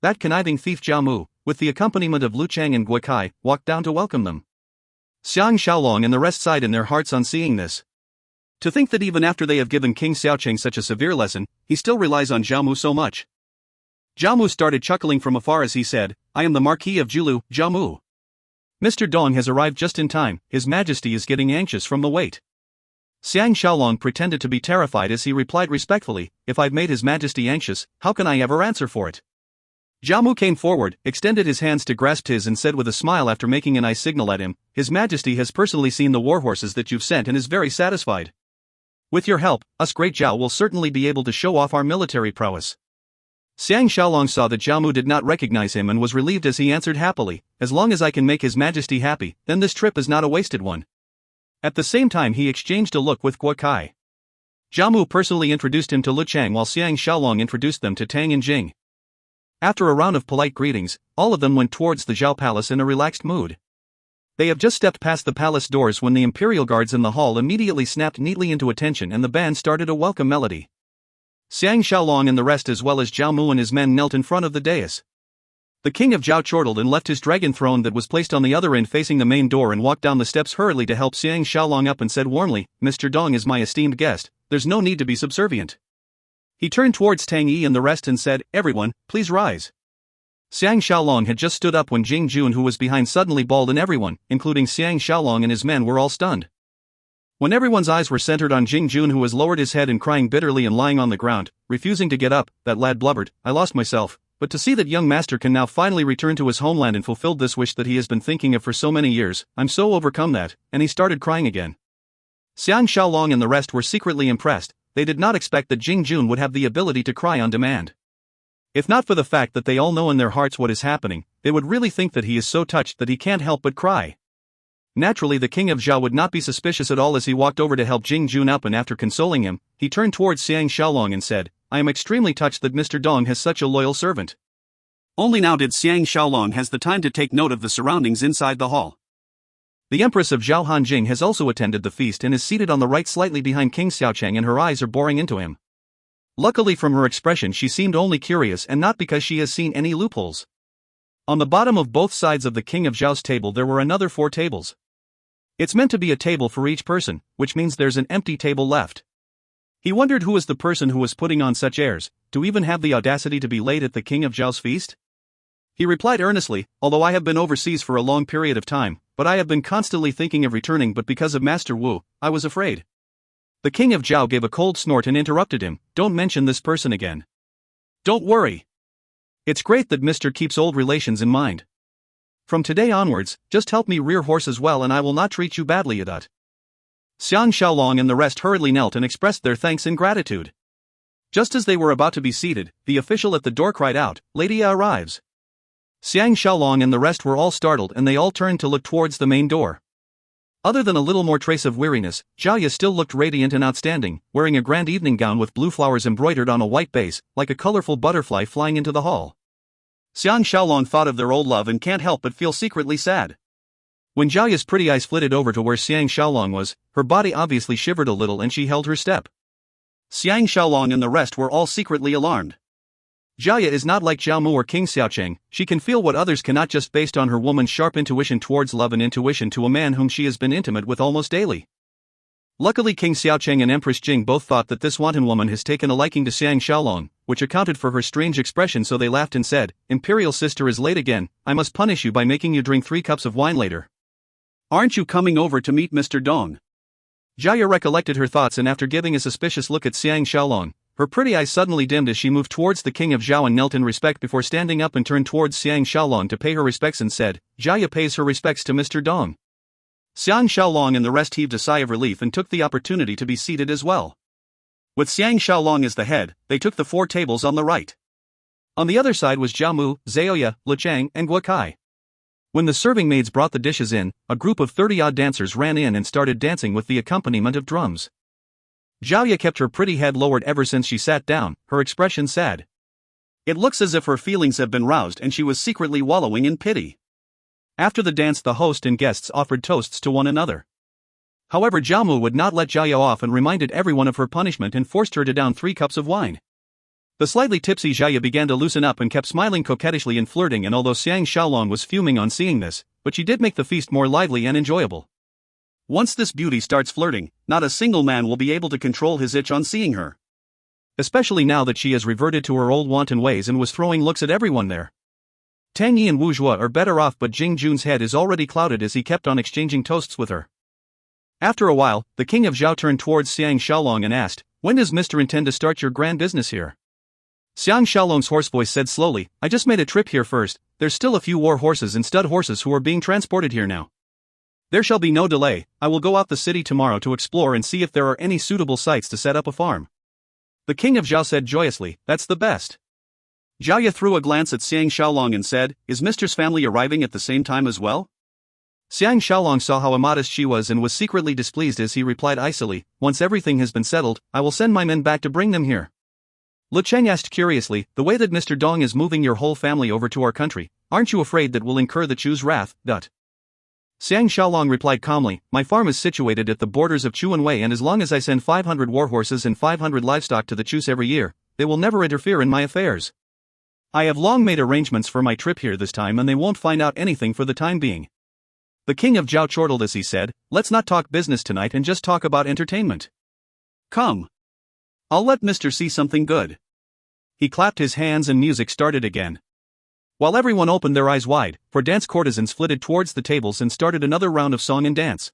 That conniving thief Jiao Mu, with the accompaniment of Lu Chang and Gui Kai, walked down to welcome them. Xiang Shaolong and the rest sighed in their hearts on seeing this. To think that even after they have given King Xiaocheng such a severe lesson, he still relies on Jiao Mu so much. Jiao Mu started chuckling from afar as he said, I am the Marquis of Julu, Jiao Mu. Mr. Dong has arrived just in time, His Majesty is getting anxious from the wait. Xiang Shaolong pretended to be terrified as he replied respectfully, if I've made His Majesty anxious, how can I ever answer for it? Jiao Mu came forward, extended his hands to grasp his and said with a smile after making an eye signal at him, His Majesty has personally seen the war horses that you've sent and is very satisfied. With your help, us great Zhao will certainly be able to show off our military prowess. Xiang Shaolong saw that Jiao Mu did not recognize him and was relieved as he answered happily, as long as I can make His Majesty happy, then this trip is not a wasted one. At the same time he exchanged a look with Gui Kai. Jiao Mu personally introduced him to Lu Chang while Xiang Shaolong introduced them to Tang and Jing. After a round of polite greetings, all of them went towards the Zhao Palace in a relaxed mood. They have just stepped past the palace doors when the imperial guards in the hall immediately snapped neatly into attention and the band started a welcome melody. Xiang Shaolong and the rest as well as Jiao Mu and his men knelt in front of the dais. The king of Zhao chortled and left his dragon throne that was placed on the other end facing the main door and walked down the steps hurriedly to help Xiang Shaolong up and said warmly, Mr. Dong is my esteemed guest, there's no need to be subservient. He turned towards Tang Yi and the rest and said, everyone, please rise. Xiang Shaolong had just stood up when Jing Jun who was behind suddenly bawled and everyone, including Xiang Shaolong and his men were all stunned. When everyone's eyes were centered on Jing Jun who was lowered his head and crying bitterly and lying on the ground, refusing to get up, that lad blubbered, I lost myself, but to see that young master can now finally return to his homeland and fulfilled this wish that he has been thinking of for so many years, I'm so overcome that, and he started crying again. Xiang Shaolong and the rest were secretly impressed, they did not expect that Jing Jun would have the ability to cry on demand. If not for the fact that they all know in their hearts what is happening, they would really think that he is so touched that he can't help but cry. Naturally the king of Zhao would not be suspicious at all as he walked over to help Jing Jun up and after consoling him, he turned towards Xiang Shaolong and said, I am extremely touched that Mr. Dong has such a loyal servant. Only now did Xiang Shaolong has the time to take note of the surroundings inside the hall. The Empress of Zhao Hanjing has also attended the feast and is seated on the right slightly behind King Xiaocheng and her eyes are boring into him. Luckily from her expression she seemed only curious and not because she has seen any loopholes. On the bottom of both sides of the King of Zhao's table there were another 4 tables. It's meant to be a table for each person, which means there's an empty table left. He wondered who was the person who was putting on such airs, to even have the audacity to be late at the King of Zhao's feast? He replied earnestly, although I have been overseas for a long period of time, but I have been constantly thinking of returning but because of Master Wu, I was afraid. The King of Zhao gave a cold snort and interrupted him, don't mention this person again. Don't worry. It's great that Mr. keeps old relations in mind. From today onwards, just help me rear horses well and I will not treat you badly at it. Xiang Shaolong and the rest hurriedly knelt and expressed their thanks and gratitude. Just as they were about to be seated, the official at the door cried out, Lady arrives. Xiang Shaolong and the rest were all startled and they all turned to look towards the main door. Other than a little more trace of weariness, Zhao still looked radiant and outstanding, wearing a grand evening gown with blue flowers embroidered on a white base, like a colorful butterfly flying into the hall. Xiang Shaolong thought of their old love and can't help but feel secretly sad. When Zhao's pretty eyes flitted over to where Xiang Shaolong was, her body obviously shivered a little and she held her step. Xiang Shaolong and the rest were all secretly alarmed. Zhao is not like Jiao Mu or King Xiaocheng, she can feel what others cannot just based on her woman's sharp intuition towards love and intuition to a man whom she has been intimate with almost daily. Luckily King Xiaocheng and Empress Jing both thought that this wanton woman has taken a liking to Xiang Shaolong, which accounted for her strange expression so they laughed and said, Imperial sister is late again, I must punish you by making you drink 3 cups of wine later. Aren't you coming over to meet Mr. Dong? Jia recollected her thoughts, and after giving a suspicious look at Xiang Shaolong, her pretty eyes suddenly dimmed as she moved towards the king of Zhao and knelt in respect before standing up and turned towards Xiang Shaolong to pay her respects and said, Jia pays her respects to Mr. Dong. Xiang Shaolong and the rest heaved a sigh of relief and took the opportunity to be seated as well. With Xiang Shaolong as the head, they took the 4 tables on the right. On the other side was Jiamu, Zhaoya, Lichang, and Guokai. When the serving maids brought the dishes in, a group of 30-odd dancers ran in and started dancing with the accompaniment of drums. Zhaoya kept her pretty head lowered ever since she sat down, her expression sad. It looks as if her feelings have been roused and she was secretly wallowing in pity. After the dance, the host and guests offered toasts to one another. However, Jiamu would not let Zhaoya off and reminded everyone of her punishment and forced her to down 3 cups of wine. The slightly tipsy Zhaoya began to loosen up and kept smiling coquettishly and flirting, and although Xiang Shaolong was fuming on seeing this, but she did make the feast more lively and enjoyable. Once this beauty starts flirting, not a single man will be able to control his itch on seeing her. Especially now that she has reverted to her old wanton ways and was throwing looks at everyone there. Tang Yi and Wu Zhuo are better off, but Jing Jun's head is already clouded as he kept on exchanging toasts with her. After a while, the king of Zhao turned towards Xiang Shaolong and asked, when does Mr. intend to start your grand business here? Xiang Shaolong's hoarse voice said slowly, I just made a trip here first, there's still a few war horses and stud horses who are being transported here now. There shall be no delay, I will go out the city tomorrow to explore and see if there are any suitable sites to set up a farm. The king of Zhao said joyously, that's the best. Zhaoya threw a glance at Xiang Shaolong and said, is Mr.'s family arriving at the same time as well? Xiang Shaolong saw how immodest she was and was secretly displeased as he replied icily, once everything has been settled, I will send my men back to bring them here. Lichang asked curiously, the way that Mr. Dong is moving your whole family over to our country, aren't you afraid that we'll incur the Chu's wrath? Xiang Shaolong replied calmly, my farm is situated at the borders of Chu and Wei, and as long as I send 500 war horses and 500 livestock to the Chus every year, they will never interfere in my affairs. I have long made arrangements for my trip here this time, and they won't find out anything for the time being. The king of Zhao chortled as he said, let's not talk business tonight and just talk about entertainment. Come. I'll let Mr. see something good. He clapped his hands and music started again. While everyone opened their eyes wide, for dance courtesans flitted towards the tables and started another round of song and dance.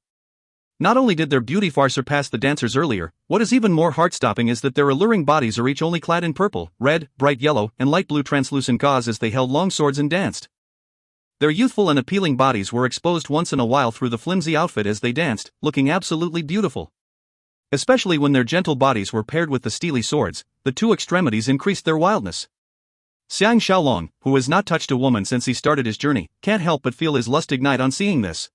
Not only did their beauty far surpass the dancers earlier, what is even more heart-stopping is that their alluring bodies are each only clad in purple, red, bright yellow, and light blue translucent gauze as they held long swords and danced. Their youthful and appealing bodies were exposed once in a while through the flimsy outfit as they danced, looking absolutely beautiful. Especially when their gentle bodies were paired with the steely swords, the 2 extremities increased their wildness. Xiang Shaolong, who has not touched a woman since he started his journey, can't help but feel his lust ignite on seeing this.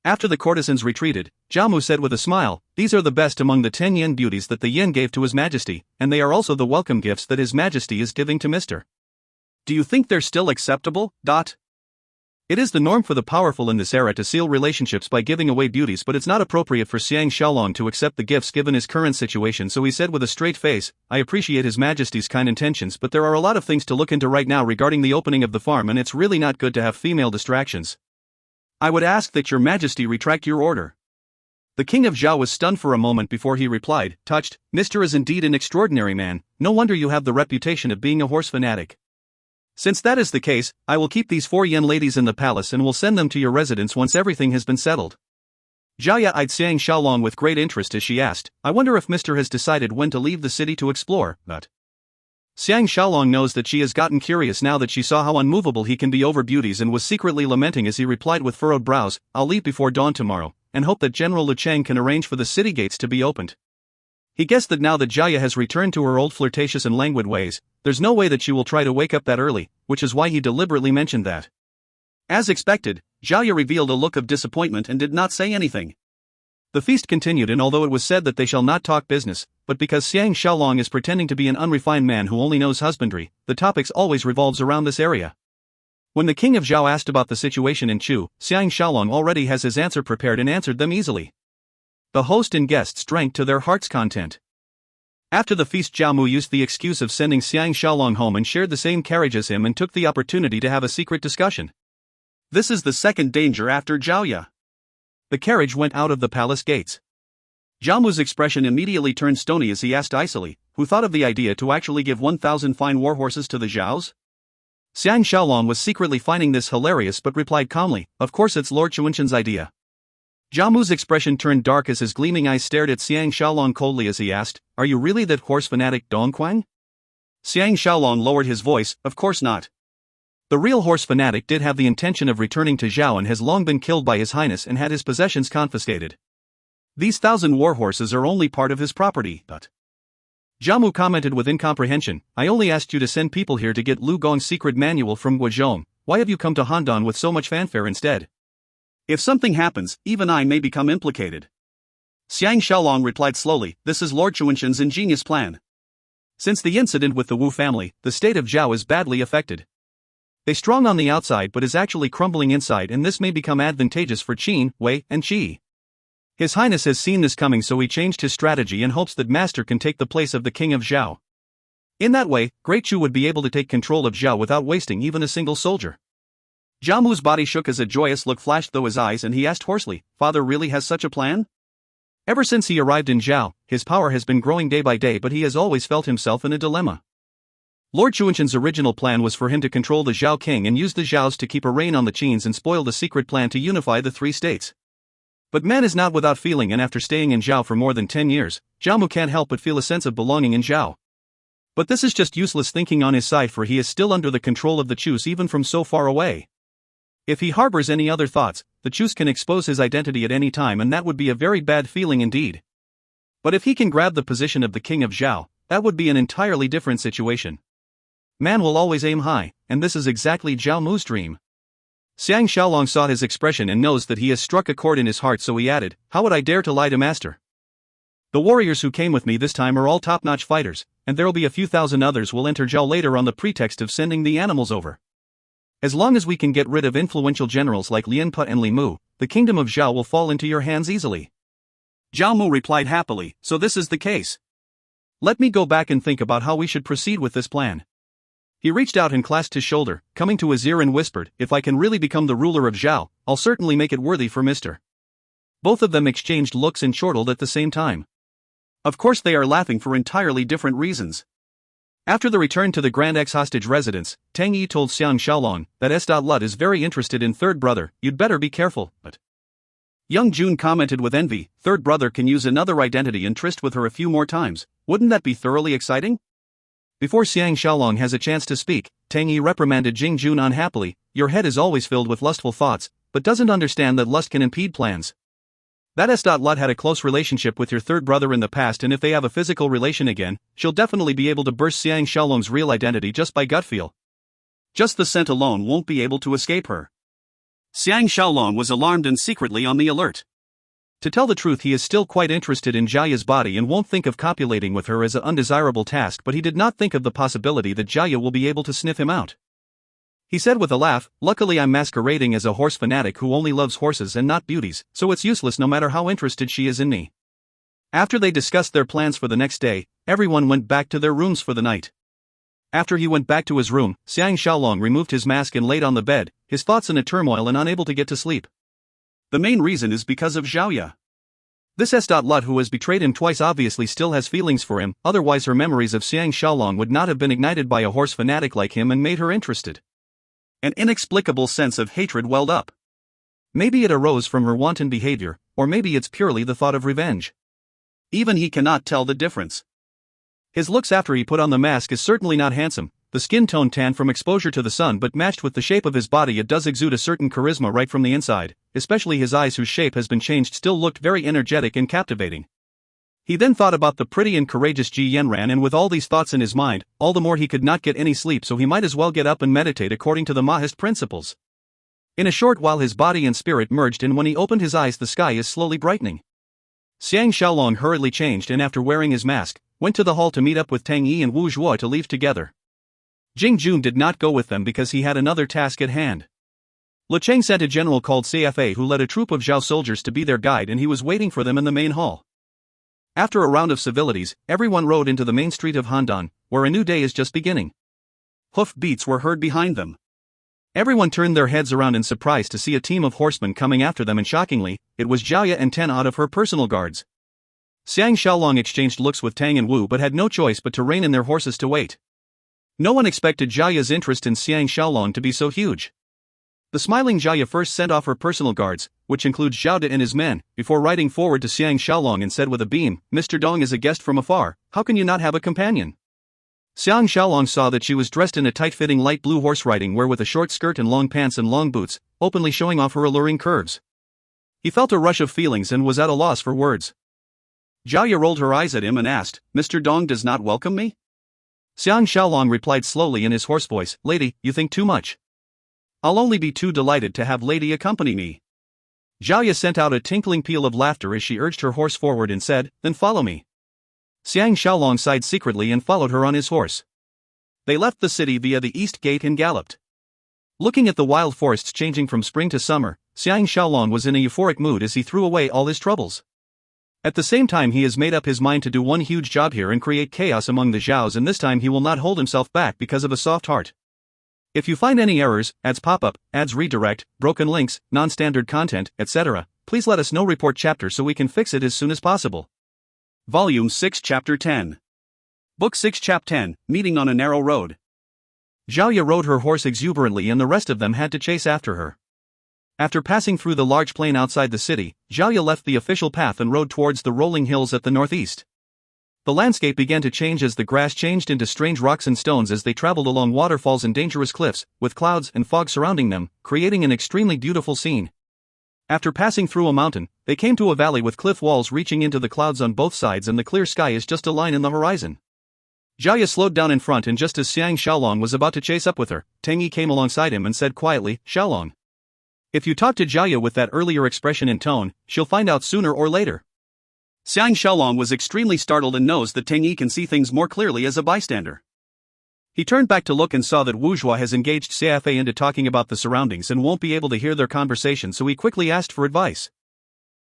After the courtesans retreated, Jiamu said with a smile, these are the best among the 10 yin beauties that the yin gave to His Majesty, and they are also the welcome gifts that His Majesty is giving to Mr. Do you think they're still acceptable? It is the norm for the powerful in this era to seal relationships by giving away beauties, but it's not appropriate for Xiang Shaolong to accept the gifts given his current situation, so he said with a straight face, I appreciate His Majesty's kind intentions, but there are a lot of things to look into right now regarding the opening of the farm, and it's really not good to have female distractions. I would ask that Your Majesty retract your order. The king of Zhao was stunned for a moment before he replied, touched, Mr. is indeed an extraordinary man, no wonder you have the reputation of being a horse fanatic. Since that is the case, I will keep these 4 yen ladies in the palace and will send them to your residence once everything has been settled. Zhaoya eyed Xiang Shaolong with great interest as she asked, I wonder if Mr. has decided when to leave the city to explore, Xiang Shaolong knows that she has gotten curious now that she saw how unmovable he can be over beauties and was secretly lamenting as he replied with furrowed brows, I'll leave before dawn tomorrow, and hope that General Lichang can arrange for the city gates to be opened. He guessed that now that Zhaoya has returned to her old flirtatious and languid ways, there's no way that she will try to wake up that early, which is why he deliberately mentioned that. As expected, Zhaoya revealed a look of disappointment and did not say anything. The feast continued, and although it was said that they shall not talk business, but because Xiang Shaolong is pretending to be an unrefined man who only knows husbandry, the topics always revolves around this area. When the king of Zhao asked about the situation in Chu, Xiang Shaolong already has his answer prepared and answered them easily. The host and guests drank to their heart's content. After the feast, Jiamu used the excuse of sending Xiang Shaolong home and shared the same carriage as him and took the opportunity to have a secret discussion. This is the second danger after Zhaoya. The carriage went out of the palace gates. Jiamu's expression immediately turned stony as he asked icily, who thought of the idea to actually give 1,000 fine war horses to the Zhaos? Xiang Shaolong was secretly finding this hilarious but replied calmly, of course it's Lord Chuanshan's idea. Jia Mu's expression turned dark as his gleaming eyes stared at Xiang Shaolong coldly as he asked, "Are you really that horse fanatic Dongquang?" Xiang Shaolong lowered his voice, "Of course not. The real horse fanatic did have the intention of returning to Zhao and has long been killed by his highness and had his possessions confiscated. These 1,000 war horses are only part of his property, but..." Jia Mu commented with incomprehension, "I only asked you to send people here to get Lu Gong's secret manual from Guozhong. Why have you come to Handan with so much fanfare instead? If something happens, even I may become implicated." Xiang Shaolong replied slowly, "This is Lord Chuanshan's ingenious plan. Since the incident with the Wu family, the state of Zhao is badly affected. They strong on the outside but is actually crumbling inside, and this may become advantageous for Qin, Wei, and Qi. His Highness has seen this coming, so he changed his strategy and hopes that Master can take the place of the King of Zhao. In that way, Great Chu would be able to take control of Zhao without wasting even a single soldier." Jia Mu's body shook as a joyous look flashed through his eyes and he asked hoarsely, "Father really has such a plan?" Ever since he arrived in Zhao, his power has been growing day by day, but he has always felt himself in a dilemma. Lord Chuanshan's original plan was for him to control the Zhao king and use the Zhaos to keep a reign on the Qins and spoil the secret plan to unify the three states. But man is not without feeling, and after staying in Zhao for more than 10 years, Jia Mu can't help but feel a sense of belonging in Zhao. But this is just useless thinking on his side, for he is still under the control of the Chus even from so far away. If he harbors any other thoughts, the Chus can expose his identity at any time, and that would be a very bad feeling indeed. But if he can grab the position of the King of Zhao, that would be an entirely different situation. Man will always aim high, and this is exactly Jia Mu's dream. Xiang Shaolong saw his expression and knows that he has struck a chord in his heart, so he added, "How would I dare to lie to Master? The warriors who came with me this time are all top-notch fighters, and there'll be a few thousand others will enter Zhao later on the pretext of sending the animals over. As long as we can get rid of influential generals like Lian Pu and Li Mu, the kingdom of Zhao will fall into your hands easily." Jia Mu replied happily, "So this is the case. Let me go back and think about how we should proceed with this plan." He reached out and clasped his shoulder, coming to his ear and whispered, "If I can really become the ruler of Zhao, I'll certainly make it worthy for Mr." Both of them exchanged looks and chortled at the same time. Of course they are laughing for entirely different reasons. After the return to the Grand Ex-Hostage residence, Tang Yi told Xiang Shaolong that S.Lut is very interested in third brother, "You'd better be careful," but Young Jun commented with envy, "Third brother can use another identity and tryst with her a few more times, wouldn't that be thoroughly exciting?" Before Xiang Shaolong has a chance to speak, Tang Yi reprimanded Jing Jun unhappily, "Your head is always filled with lustful thoughts, but doesn't understand that lust can impede plans. That S.Lut had a close relationship with your third brother in the past, and if they have a physical relation again, she'll definitely be able to burst Xiang Shaolong's real identity just by gut feel. Just the scent alone won't be able to escape her." Xiang Shaolong was alarmed and secretly on the alert. To tell the truth, he is still quite interested in Jiaya's body and won't think of copulating with her as an undesirable task, but he did not think of the possibility that Jiaya will be able to sniff him out. He said with a laugh, "Luckily I'm masquerading as a horse fanatic who only loves horses and not beauties, so it's useless no matter how interested she is in me." After they discussed their plans for the next day, everyone went back to their rooms for the night. After he went back to his room, Xiang Shaolong removed his mask and laid on the bed, his thoughts in a turmoil and unable to get to sleep. The main reason is because of Zhaoya. This S.Lut who has betrayed him twice obviously still has feelings for him, otherwise her memories of Xiang Shaolong would not have been ignited by a horse fanatic like him and made her interested. An inexplicable sense of hatred welled up. Maybe it arose from her wanton behavior, or maybe it's purely the thought of revenge. Even he cannot tell the difference. His looks after he put on the mask is certainly not handsome, the skin tone tan from exposure to the sun, but matched with the shape of his body it does exude a certain charisma right from the inside, especially his eyes whose shape has been changed still looked very energetic and captivating. He then thought about the pretty and courageous Ji Yanran, and with all these thoughts in his mind, all the more he could not get any sleep, so he might as well get up and meditate according to the Mahist principles. In a short while his body and spirit merged, and when he opened his eyes the sky is slowly brightening. Xiang Shaolong hurriedly changed and after wearing his mask, went to the hall to meet up with Tang Yi and Wu Zhuo to leave together. Jing Jun did not go with them because he had another task at hand. Le Cheng sent a general called CFA who led a troop of Zhao soldiers to be their guide, and he was waiting for them in the main hall. After a round of civilities, everyone rode into the main street of Handan, where a new day is just beginning. Hoof beats were heard behind them. Everyone turned their heads around in surprise to see a team of horsemen coming after them, and shockingly, it was Jiaya and 10 out of her personal guards. Xiang Shaolong exchanged looks with Tang and Wu but had no choice but to rein in their horses to wait. No one expected Jiaya's interest in Xiang Shaolong to be so huge. The smiling Jiaya first sent off her personal guards, which includes Zhao De and his men, before riding forward to Xiang Shaolong and said with a beam, "Mr. Dong is a guest from afar, how can you not have a companion?" Xiang Shaolong saw that she was dressed in a tight-fitting light blue horse riding wear with a short skirt and long pants and long boots, openly showing off her alluring curves. He felt a rush of feelings and was at a loss for words. Jiaya rolled her eyes at him and asked, "Mr. Dong does not welcome me?" Xiang Shaolong replied slowly in his hoarse voice, "Lady, you think too much. I'll only be too delighted to have lady accompany me." Jiaya sent out a tinkling peal of laughter as she urged her horse forward and said, "Then follow me." Xiang Shaolong sighed secretly and followed her on his horse. They left the city via the east gate and galloped. Looking at the wild forests changing from spring to summer, Xiang Shaolong was in a euphoric mood as he threw away all his troubles. At the same time, he has made up his mind to do one huge job here and create chaos among the Zhaos, and this time he will not hold himself back because of a soft heart. If you find any errors, ads pop up, ads redirect, broken links, non-standard content, etc., please let us know. Report chapter so we can fix it as soon as possible. Volume 6 Chapter 10. Book 6 Chap 10, Meeting on a Narrow Road. Jiaya rode her horse exuberantly and the rest of them had to chase after her. After passing through the large plain outside the city, Jiaya left the official path and rode towards the rolling hills at the northeast. The landscape began to change as the grass changed into strange rocks and stones as they traveled along waterfalls and dangerous cliffs, with clouds and fog surrounding them, creating an extremely beautiful scene. After passing through a mountain, they came to a valley with cliff walls reaching into the clouds on both sides, and the clear sky is just a line in the horizon. Jiaya slowed down in front, and just as Xiang Shaolong was about to chase up with her, Tang Yi came alongside him and said quietly, "Shaolong, if you talk to Jiaya with that earlier expression and tone, she'll find out sooner or later." Xiang Shaolong was extremely startled and knows that Tang Yi can see things more clearly as a bystander. He turned back to look and saw that Wu Zhuo has engaged Xiafei into talking about the surroundings and won't be able to hear their conversation, so he quickly asked for advice.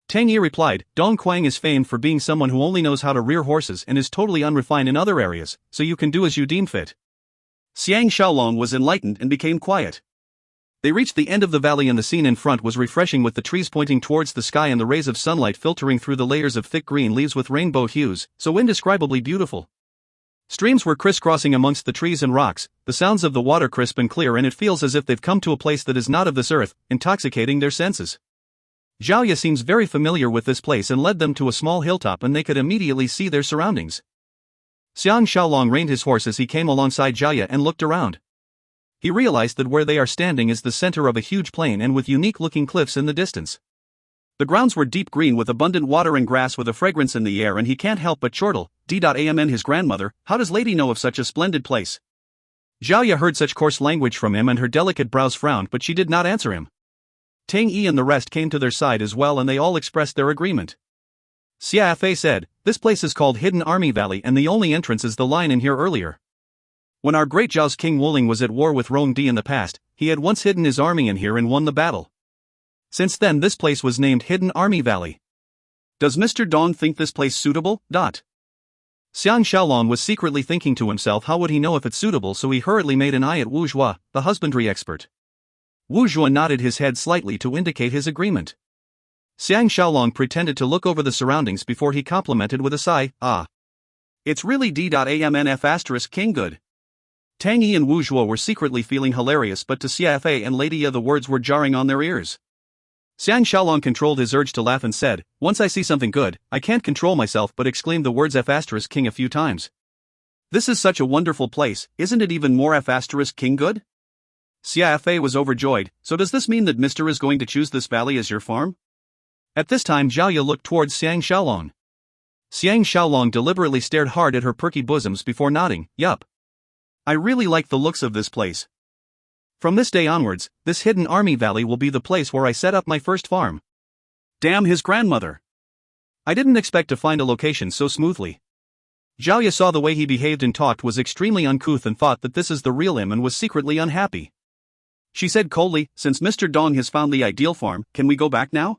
Tang Yi replied, "Dong Quang is famed for being someone who only knows how to rear horses and is totally unrefined in other areas, so you can do as you deem fit." Xiang Shaolong was enlightened and became quiet. They reached the end of the valley and the scene in front was refreshing, with the trees pointing towards the sky and the rays of sunlight filtering through the layers of thick green leaves with rainbow hues, so indescribably beautiful. Streams were crisscrossing amongst the trees and rocks, the sounds of the water crisp and clear, and it feels as if they've come to a place that is not of this earth, intoxicating their senses. Jiaya seems very familiar with this place and led them to a small hilltop, and they could immediately see their surroundings. Xiang Shaolong reined his horse as he came alongside Jiaya and looked around. He realized that where they are standing is the center of a huge plain and with unique-looking cliffs in the distance. The grounds were deep green with abundant water and grass with a fragrance in the air, and he can't help but chortle, "Damn, his grandmother, how does lady know of such a splendid place?" Jiaya heard such coarse language from him and her delicate brows frowned, but she did not answer him. Tang Yi and the rest came to their side as well, and they all expressed their agreement. Xia Fei said, "This place is called Hidden Army Valley, and the only entrance is the line in here earlier. When our great Zhao's king Wuling was at war with Rong Di in the past, he had once hidden his army in here and won the battle. Since then this place was named Hidden Army Valley. Does Mr. Dong think this place suitable?" Xiang Shaolong was secretly thinking to himself, how would he know if it's suitable, so he hurriedly made an eye at Wu Zhuo, the husbandry expert. Wu Zhuo nodded his head slightly to indicate his agreement. Xiang Shaolong pretended to look over the surroundings before he complimented with a sigh, "Ah. It's really D.AMNF** king good." Tang Yi and Wu Zhuo were secretly feeling hilarious, but to Xiafei and Lady Ya the words were jarring on their ears. Xiang Shaolong controlled his urge to laugh and said, "Once I see something good, I can't control myself but exclaim the words F** king a few times. This is such a wonderful place, isn't it even more F** king good?" Xiafei was overjoyed. "So does this mean that Mr. is going to choose this valley as your farm?" At this time Jiaya looked towards Xiang Shaolong. Xiang Shaolong deliberately stared hard at her perky bosoms before nodding, "Yup. I really like the looks of this place. From this day onwards, this Hidden Army Valley will be the place where I set up my first farm." Damn, his grandmother. I didn't expect to find a location so smoothly. Jiaya saw the way he behaved and talked was extremely uncouth and thought that this is the real him and was secretly unhappy. She said coldly, "Since Mr. Dong has found the ideal farm, can we go back now?"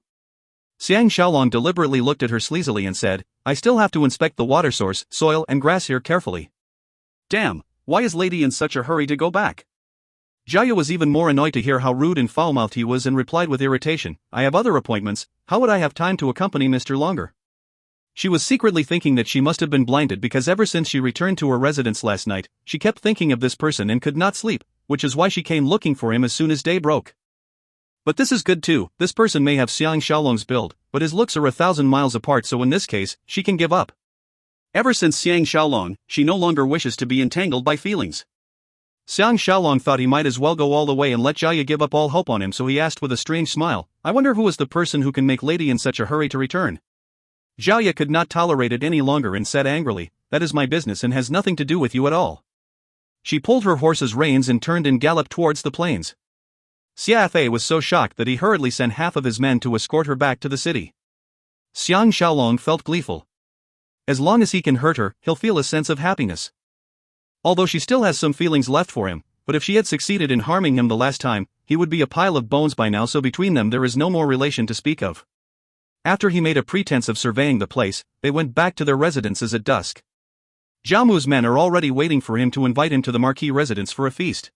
Xiang Shaolong deliberately looked at her sleazily and said, "I still have to inspect the water source, soil and grass here carefully." Damn. Why is lady in such a hurry to go back? Jiaya was even more annoyed to hear how rude and foul-mouthed he was and replied with irritation, "I have other appointments, how would I have time to accompany Mr. longer?" She was secretly thinking that she must have been blinded, because ever since she returned to her residence last night, she kept thinking of this person and could not sleep, which is why she came looking for him as soon as day broke. But this is good too. This person may have Xiang Shaolong's build, but his looks are 1,000 miles apart, so in this case, she can give up. Ever since Xiang Shaolong, she no longer wishes to be entangled by feelings. Xiang Shaolong thought he might as well go all the way and let Jiaya give up all hope on him, so he asked with a strange smile, I wonder who is the person who can make lady in such a hurry to return. Jiaya could not tolerate it any longer and said angrily, that is my business and has nothing to do with you at all. She pulled her horse's reins and turned and galloped towards the plains. Xia Fei was so shocked that he hurriedly sent half of his men to escort her back to the city. Xiang Shaolong felt gleeful. As long as he can hurt her, he'll feel a sense of happiness. Although she still has some feelings left for him, but if she had succeeded in harming him the last time, he would be a pile of bones by now, so between them there is no more relation to speak of. After he made a pretense of surveying the place, they went back to their residences at dusk. Jiamu's men are already waiting for him to invite him to the marquis residence for a feast.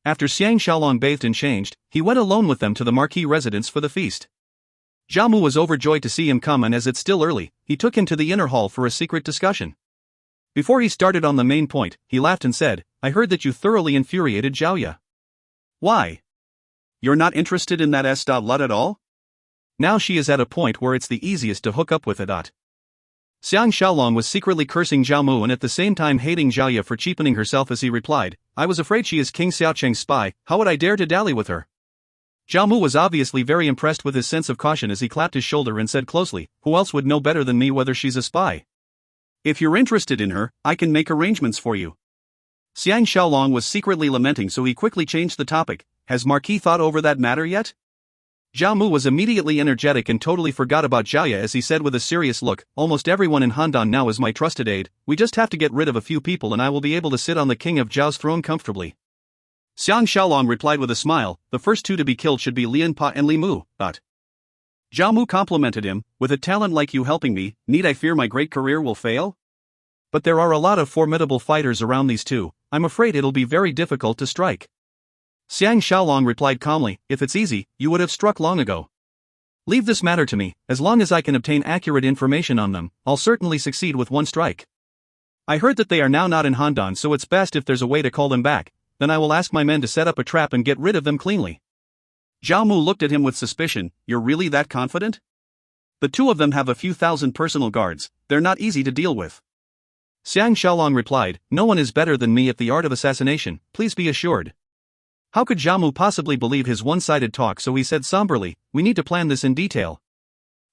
After Xiang Shaolong bathed and changed, he went alone with them to the marquis residence for the feast. Jiamu was overjoyed to see him come, and as it's still early, he took him to the inner hall for a secret discussion. Before he started on the main point, he laughed and said, I heard that you thoroughly infuriated Jiaoya. Why? You're not interested in that lot at all? Now she is at a point where it's the easiest to hook up with it. Xiang Shaolong was secretly cursing Jiamu and at the same time hating Jiaoya for cheapening herself as he replied, I was afraid she is King Xiaocheng's spy, how would I dare to dally with her? Jiamu was obviously very impressed with his sense of caution as he clapped his shoulder and said closely, who else would know better than me whether she's a spy? If you're interested in her, I can make arrangements for you. Xiang Shaolong was secretly lamenting, so he quickly changed the topic, has Marquis thought over that matter yet? Jiamu was immediately energetic and totally forgot about Jiaya as he said with a serious look, almost everyone in Handan now is my trusted aide, we just have to get rid of a few people and I will be able to sit on the king of Zhao's throne comfortably. Xiang Shaolong replied with a smile, the first two to be killed should be Lian Pa and Li Mu, Jiamu complimented him, with a talent like you helping me, need I fear my great career will fail? But there are a lot of formidable fighters around these two, I'm afraid it'll be very difficult to strike. Xiang Shaolong replied calmly, if it's easy, you would have struck long ago. Leave this matter to me, as long as I can obtain accurate information on them, I'll certainly succeed with one strike. I heard that they are now not in Handan, so it's best if there's a way to call them back, then I will ask my men to set up a trap and get rid of them cleanly. Jiamu looked at him with suspicion, you're really that confident? The two of them have a few thousand personal guards, they're not easy to deal with. Xiang Shaolong replied, no one is better than me at the art of assassination, please be assured. How could Jiamu possibly believe his one-sided talk, so he said somberly, we need to plan this in detail.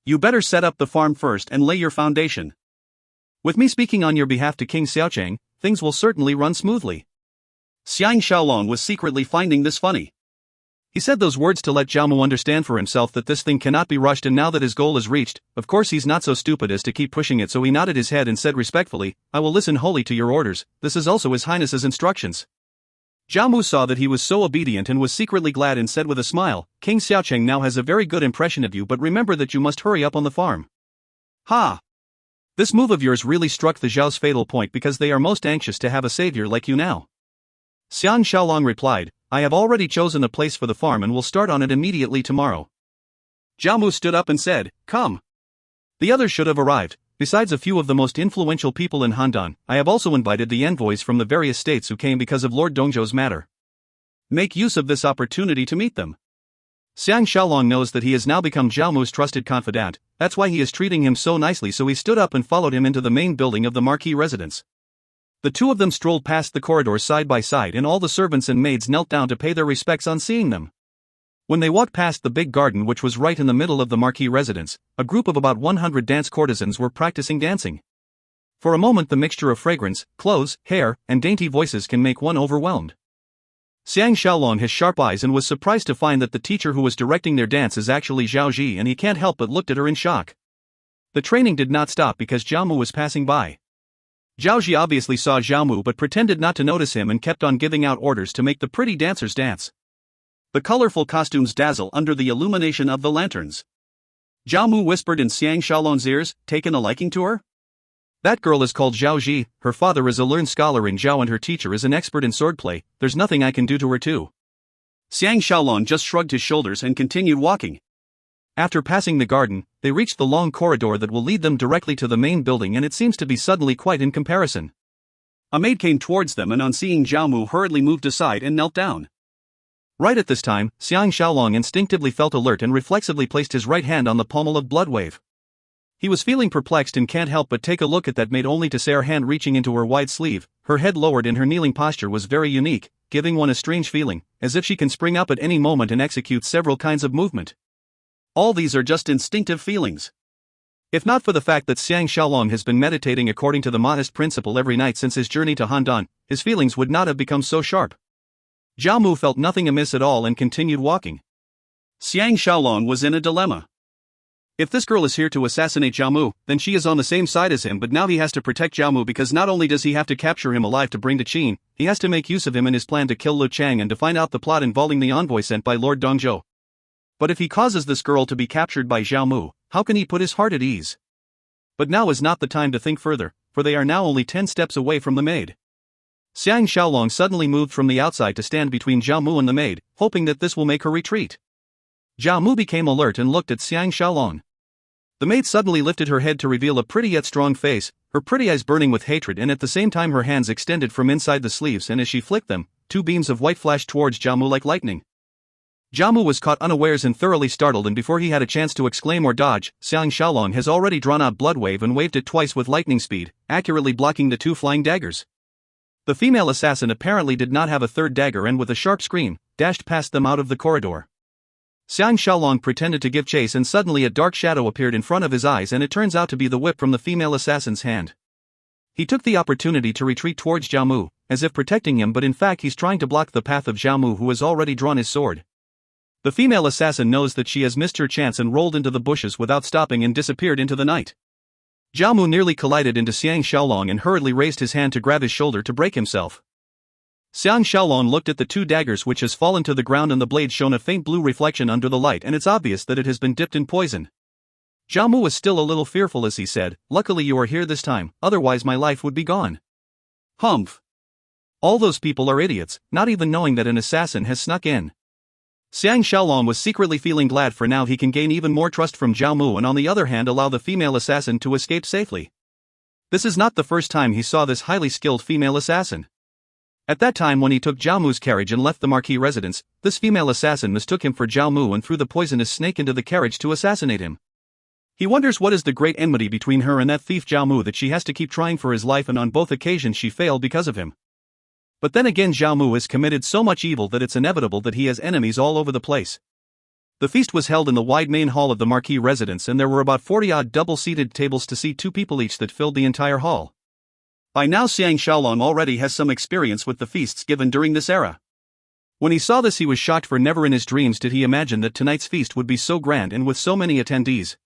You better set up the farm first and lay your foundation. With me speaking on your behalf to King Xiaocheng, things will certainly run smoothly. Xiang Shaolong was secretly finding this funny. He said those words to let Jiamu understand for himself that this thing cannot be rushed, and now that his goal is reached, of course he's not so stupid as to keep pushing it, so he nodded his head and said respectfully, I will listen wholly to your orders, this is also His Highness's instructions. Jiamu saw that he was so obedient and was secretly glad and said with a smile, King Xiaocheng now has a very good impression of you, but remember that you must hurry up on the farm. Ha! This move of yours really struck the Zhao's fatal point because they are most anxious to have a savior like you now. Xiang Shaolong replied, I have already chosen a place for the farm and will start on it immediately tomorrow. Jiamu stood up and said, come. The others should have arrived. Besides a few of the most influential people in Handan, I have also invited the envoys from the various states who came because of Lord Dongzhou's matter. Make use of this opportunity to meet them. Xiang Shaolong knows that he has now become Jiamu's trusted confidant, that's why he is treating him so nicely, so he stood up and followed him into the main building of the marquis residence. The two of them strolled past the corridors side by side, and all the servants and maids knelt down to pay their respects on seeing them. When they walked past the big garden which was right in the middle of the marquis residence, a group of about 100 dance courtesans were practicing dancing. For a moment the mixture of fragrance, clothes, hair, and dainty voices can make one overwhelmed. Xiang Shaolong has sharp eyes and was surprised to find that the teacher who was directing their dance is actually Zhao Ji, and he can't help but looked at her in shock. The training did not stop because Jiamu was passing by. Zhao Ji obviously saw Jiamu but pretended not to notice him and kept on giving out orders to make the pretty dancers dance. The colorful costumes dazzle under the illumination of the lanterns. Jiamu whispered in Xiang Shaolong's ears, taken a liking to her? That girl is called Zhao Ji, her father is a learned scholar in Zhao and her teacher is an expert in swordplay, there's nothing I can do to her too. Xiang Shaolong just shrugged his shoulders and continued walking. After passing the garden, they reached the long corridor that will lead them directly to the main building, and it seems to be suddenly quite in comparison. A maid came towards them and on seeing Jiamu hurriedly moved aside and knelt down. Right at this time, Xiang Shaolong instinctively felt alert and reflexively placed his right hand on the pommel of Bloodwave. He was feeling perplexed and can't help but take a look at that made only to see her hand reaching into her wide sleeve. Her head lowered and her kneeling posture was very unique, giving one a strange feeling, as if she can spring up at any moment and execute several kinds of movement. All these are just instinctive feelings. If not for the fact that Xiang Shaolong has been meditating according to the modest principle every night since his journey to Handan, his feelings would not have become so sharp. Zhao Mu felt nothing amiss at all and continued walking. Xiang Shaolong was in a dilemma. If this girl is here to assassinate Zhao Mu, then she is on the same side as him, but now he has to protect Zhao Mu because not only does he have to capture him alive to bring to Qin, he has to make use of him in his plan to kill Lu Chang and to find out the plot involving the envoy sent by Lord Dongzhou. But if he causes this girl to be captured by Zhao Mu, how can he put his heart at ease? But now is not the time to think further, for they are now only 10 steps away from the maid. Xiang Shaolong suddenly moved from the outside to stand between Zhao Mu and the maid, hoping that this will make her retreat. Zhao Mu became alert and looked at Xiang Shaolong. The maid suddenly lifted her head to reveal a pretty yet strong face, her pretty eyes burning with hatred, and at the same time her hands extended from inside the sleeves, and as she flicked them, 2 beams of white flashed towards Zhao Mu like lightning. Zhao Mu was caught unawares and thoroughly startled, and before he had a chance to exclaim or dodge, Xiang Shaolong has already drawn out Bloodwave and waved it twice with lightning speed, accurately blocking the 2 flying daggers. The female assassin apparently did not have a third dagger and with a sharp scream, dashed past them out of the corridor. Xiang Shaolong pretended to give chase and suddenly a dark shadow appeared in front of his eyes, and it turns out to be the whip from the female assassin's hand. He took the opportunity to retreat towards Zhao Mu, as if protecting him, but in fact he's trying to block the path of Zhao Mu, who has already drawn his sword. The female assassin knows that she has missed her chance and rolled into the bushes without stopping and disappeared into the night. Zhao Mu nearly collided into Xiang Shaolong and hurriedly raised his hand to grab his shoulder to break himself. Xiang Shaolong looked at the 2 daggers which has fallen to the ground, and the blade shone a faint blue reflection under the light, and it's obvious that it has been dipped in poison. Zhao Mu was still a little fearful as he said, "Luckily you are here this time, otherwise my life would be gone." Humph. All those people are idiots, not even knowing that an assassin has snuck in. Xiang Shaolong was secretly feeling glad, for now he can gain even more trust from Zhao Mu and on the other hand allow the female assassin to escape safely. This is not the first time he saw this highly skilled female assassin. At that time when he took Zhao Mu's carriage and left the Marquis residence, this female assassin mistook him for Zhao Mu and threw the poisonous snake into the carriage to assassinate him. He wonders what is the great enmity between her and that thief Zhao Mu that she has to keep trying for his life, and on both occasions she failed because of him. But then again, Zhao Mu has committed so much evil that it's inevitable that he has enemies all over the place. The feast was held in the wide main hall of the Marquis residence, and there were about 40-odd double-seated tables to seat 2 people each that filled the entire hall. By now Xiang Shaolong already has some experience with the feasts given during this era. When he saw this he was shocked, for never in his dreams did he imagine that tonight's feast would be so grand and with so many attendees.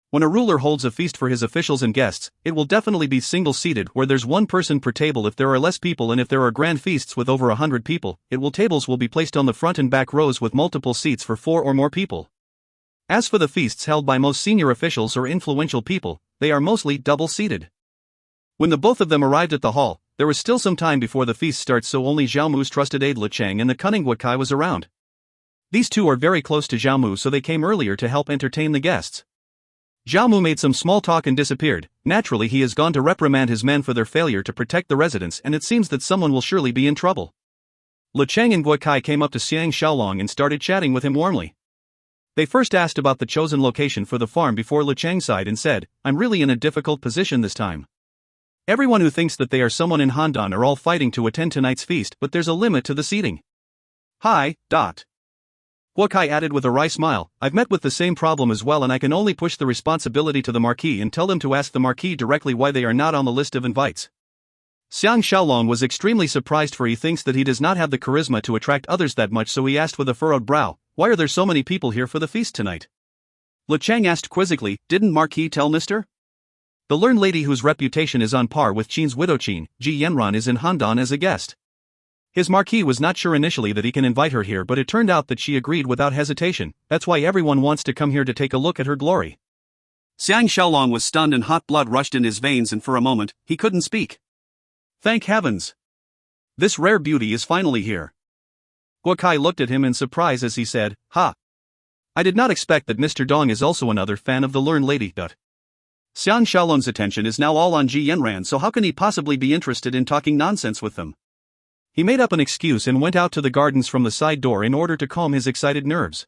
When a ruler holds a feast for his officials and guests, it will definitely be single-seated, where there's 1 person per table if there are less people, and if there are grand feasts with over 100 people, tables will be placed on the front and back rows with multiple seats for 4 or more people. As for the feasts held by most senior officials or influential people, they are mostly double-seated. When the both of them arrived at the hall, there was still some time before the feast starts, so only Zhao Mu's trusted aide Lu Chang and the cunning Guokai was around. These 2 are very close to Zhao Mu, so they came earlier to help entertain the guests. Zhao Mu made some small talk and disappeared. Naturally he has gone to reprimand his men for their failure to protect the residents, and it seems that someone will surely be in trouble. Lu Chang and Guokai came up to Xiang Shaolong and started chatting with him warmly. They first asked about the chosen location for the farm before Lu Chang sighed and said, "I'm really in a difficult position this time. Everyone who thinks that they are someone in Handan are all fighting to attend tonight's feast, but there's a limit to the seating." Hi. Guokai added with a wry smile, "I've met with the same problem as well, and I can only push the responsibility to the Marquis and tell them to ask the Marquis directly why they are not on the list of invites." Xiang Shaolong was extremely surprised, for he thinks that he does not have the charisma to attract others that much, so he asked with a furrowed brow, "Why are there so many people here for the feast tonight?" Lu Chang asked quizzically, "Didn't Marquis tell Mr.?" The learned lady whose reputation is on par with Qin's widow Qin, Ji Yanran, is in Handan as a guest. His Marquis was not sure initially that he can invite her here, but it turned out that she agreed without hesitation. That's why everyone wants to come here to take a look at her glory. Xiang Shaolong was stunned and hot blood rushed in his veins, and for a moment, he couldn't speak. Thank heavens! This rare beauty is finally here. Guokai looked at him in surprise as he said, "Ha! I did not expect that Mr. Dong is also another fan of the learned lady." Xiang Shaolong's attention is now all on Ji Yanran, so how can he possibly be interested in talking nonsense with them? He made up an excuse and went out to the gardens from the side door in order to calm his excited nerves.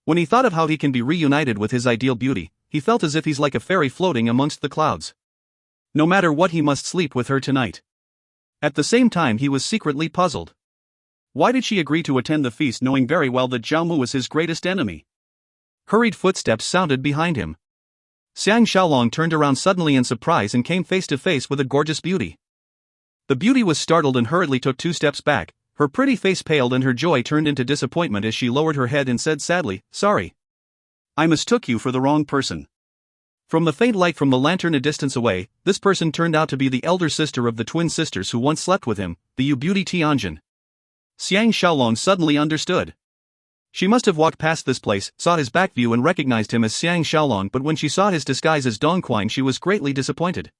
When he thought of how he can be reunited with his ideal beauty, he felt as if he's like a fairy floating amongst the clouds. No matter what, he must sleep with her tonight. At the same time, he was secretly puzzled. Why did she agree to attend the feast knowing very well that Zhao Mu was his greatest enemy? Hurried footsteps sounded behind him. Xiang Shaolong turned around suddenly in surprise and came face to face with a gorgeous beauty. The beauty was startled and hurriedly took 2 steps back. Her pretty face paled and her joy turned into disappointment as she lowered her head and said sadly, "Sorry. I mistook you for the wrong person." From the faint light from the lantern a distance away, this person turned out to be the elder sister of the twin sisters who once slept with him, the Yu beauty Tianjin. Xiang Shaolong suddenly understood. She must have walked past this place, saw his back view and recognized him as Xiang Shaolong, but when she saw his disguise as Dongquang she was greatly disappointed.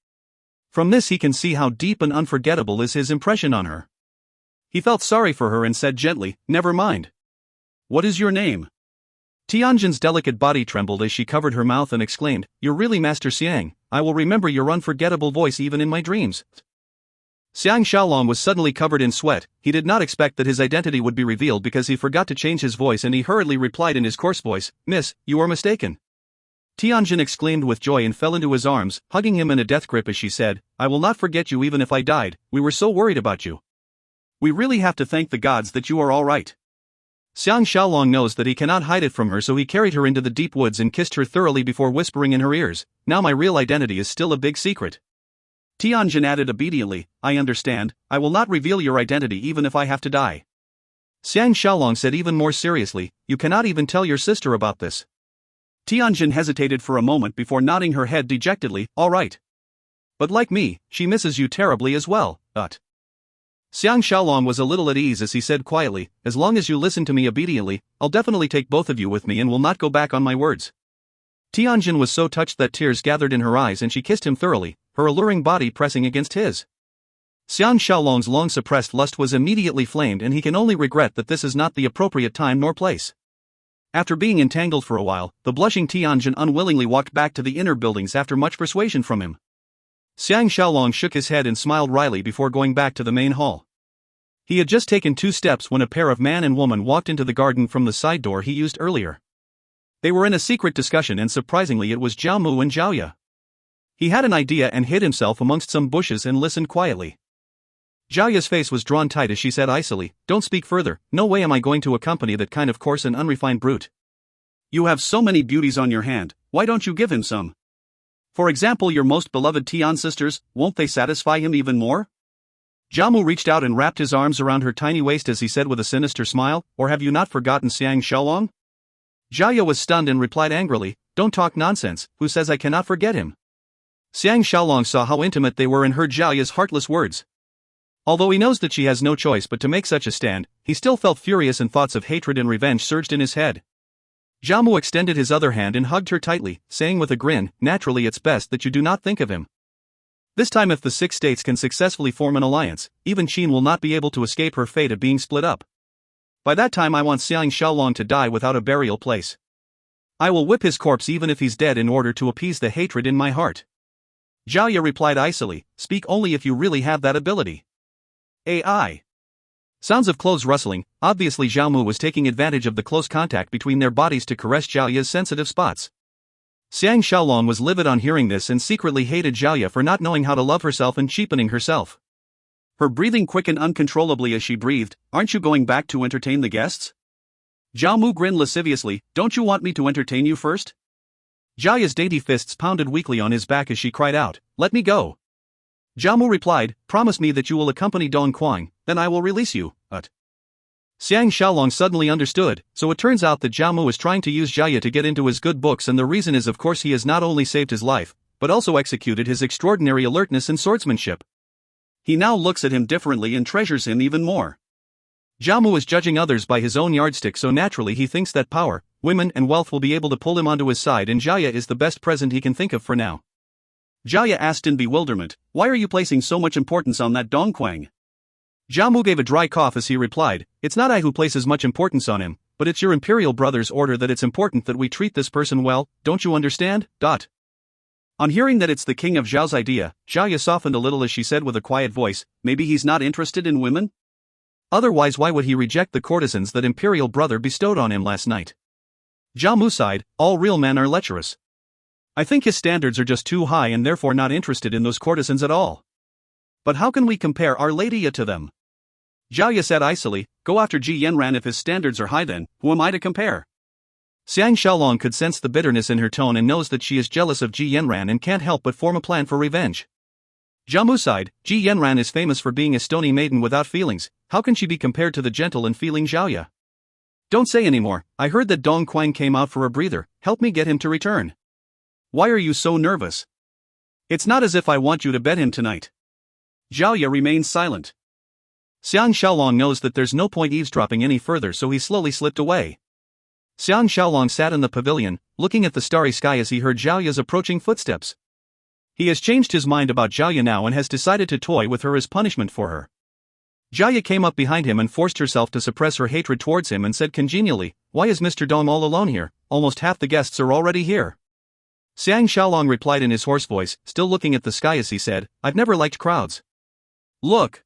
From this he can see how deep and unforgettable is his impression on her. He felt sorry for her and said gently, "Never mind. What is your name?" Tianjin's delicate body trembled as she covered her mouth and exclaimed, "You're really Master Xiang. I will remember your unforgettable voice even in my dreams." Xiang Shaolong was suddenly covered in sweat. He did not expect that his identity would be revealed because he forgot to change his voice, and he hurriedly replied in his coarse voice, "Miss, you are mistaken." Tianjin exclaimed with joy and fell into his arms, hugging him in a death grip as she said, "I will not forget you even if I died. We were so worried about you. We really have to thank the gods that you are all right." Xiang Shaolong knows that he cannot hide it from her, so he carried her into the deep woods and kissed her thoroughly before whispering in her ears, "Now my real identity is still a big secret." Tianjin added obediently, "I understand. I will not reveal your identity even if I have to die." Xiang Shaolong said even more seriously, "You cannot even tell your sister about this." Tianjin hesitated for a moment before nodding her head dejectedly, "All right. But like me, she misses you terribly as well, Xiang Shaolong was a little at ease as he said quietly, "As long as you listen to me obediently, I'll definitely take both of you with me and will not go back on my words." Tianjin was so touched that tears gathered in her eyes and she kissed him thoroughly, her alluring body pressing against his. Xiang Shaolong's long-suppressed lust was immediately flamed, and he can only regret that this is not the appropriate time nor place. After being entangled for a while, the blushing Tianjin unwillingly walked back to the inner buildings after much persuasion from him. Xiang Shaolong shook his head and smiled wryly before going back to the main hall. He had just taken 2 steps when a pair of man and woman walked into the garden from the side door he used earlier. They were in a secret discussion, and surprisingly it was Zhao Mu and Zhao Ye. He had an idea and hid himself amongst some bushes and listened quietly. Zhao Ye's face was drawn tight as she said icily, "Don't speak further. No way am I going to accompany that kind of coarse and unrefined brute. You have so many beauties on your hand, why don't you give him some? For example, your most beloved Tian sisters, won't they satisfy him even more?" Zhao Mu reached out and wrapped his arms around her tiny waist as he said with a sinister smile, "Or have you not forgotten Xiang Shaolong?" Zhao Ye was stunned and replied angrily, "Don't talk nonsense, who says I cannot forget him?" Xiang Shaolong saw how intimate they were and heard Zhao Ye's heartless words. Although he knows that she has no choice but to make such a stand, he still felt furious and thoughts of hatred and revenge surged in his head. Zhao Mu extended his other hand and hugged her tightly, saying with a grin, "Naturally it's best that you do not think of him. This time if the 6 states can successfully form an alliance, even Qin will not be able to escape her fate of being split up. By that time I want Xiang Shaolong to die without a burial place. I will whip his corpse even if he's dead in order to appease the hatred in my heart." Zhao Ye replied icily, "Speak only if you really have that ability." AI. Sounds of clothes rustling. Obviously Zhao Mu was taking advantage of the close contact between their bodies to caress Zhao Ye's sensitive spots. Xiang Shaolong was livid on hearing this and secretly hated Zhao Ye for not knowing how to love herself and cheapening herself. Her breathing quickened uncontrollably as she breathed, "Aren't you going back to entertain the guests?" Zhao Mu grinned lasciviously, "Don't you want me to entertain you first?" Zhao Ye's dainty fists pounded weakly on his back as she cried out, "Let me go." Zhao Mu replied, "Promise me that you will accompany Dong Quang, then I will release you." Xiang Shaolong suddenly understood, so it turns out that Zhao Mu is trying to use Zhao Ye to get into his good books, and the reason is of course he has not only saved his life, but also executed his extraordinary alertness and swordsmanship. He now looks at him differently and treasures him even more. Zhao Mu is judging others by his own yardstick, so naturally he thinks that power, women and wealth will be able to pull him onto his side, and Zhao Ye is the best present he can think of for now. Zhao Ye asked in bewilderment, "Why are you placing so much importance on that Dongquang?" Zhao Mu gave a dry cough as he replied, "It's not I who places much importance on him, but it's your imperial brother's order that it's important that we treat this person well, don't you understand? On hearing that it's the king of Zhao's idea, Zhao Ye softened a little as she said with a quiet voice, "Maybe he's not interested in women?" Otherwise why would he reject the courtesans that imperial brother bestowed on him last night? Zhao Mu sighed, all real men are lecherous. I think his standards are just too high and therefore not interested in those courtesans at all. But how can we compare our lady to them? Zhao Ye said icily, go after Ji Yanran if his standards are high then, who am I to compare? Xiang Shaolong could sense the bitterness in her tone and knows that she is jealous of Ji Yanran and can't help but form a plan for revenge. Zhao Mu sighed, Ji Yanran is famous for being a stony maiden without feelings, how can she be compared to the gentle and feeling Zhao Ye? Don't say anymore, I heard that Dong Quang came out for a breather, help me get him to return. Why are you so nervous? It's not as if I want you to bet him tonight. Zhao Ye remains silent. Xiang Shaolong knows that there's no point eavesdropping any further, so he slowly slipped away. Xiang Shaolong sat in the pavilion, looking at the starry sky as he heard Zhao Ye's approaching footsteps. He has changed his mind about Zhao Ye now and has decided to toy with her as punishment for her. Zhao Ye came up behind him and forced herself to suppress her hatred towards him and said congenially, why is Mr. Dong all alone here? Almost half the guests are already here. Xiang Shaolong replied in his hoarse voice, still looking at the sky as he said, I've never liked crowds. Look.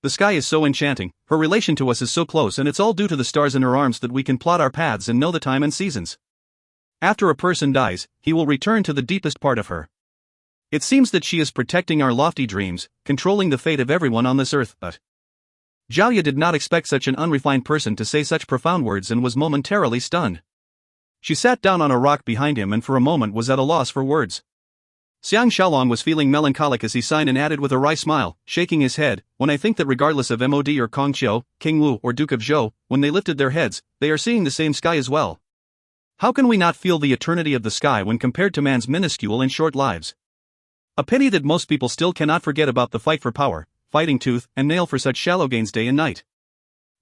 The sky is so enchanting, her relation to us is so close, and it's all due to the stars in her arms that we can plot our paths and know the time and seasons. After a person dies, he will return to the deepest part of her. It seems that she is protecting our lofty dreams, controlling the fate of everyone on this earth, but Zhao Ye did not expect such an unrefined person to say such profound words and was momentarily stunned. She sat down on a rock behind him and for a moment was at a loss for words. Xiang Shaolong was feeling melancholic as he sighed and added with a wry smile, shaking his head, when I think that regardless of MOD or Kong Qiu, King Wu or Duke of Zhou, when they lifted their heads, they are seeing the same sky as well. How can we not feel the eternity of the sky when compared to man's minuscule and short lives? A pity that most people still cannot forget about the fight for power, fighting tooth and nail for such shallow gains day and night.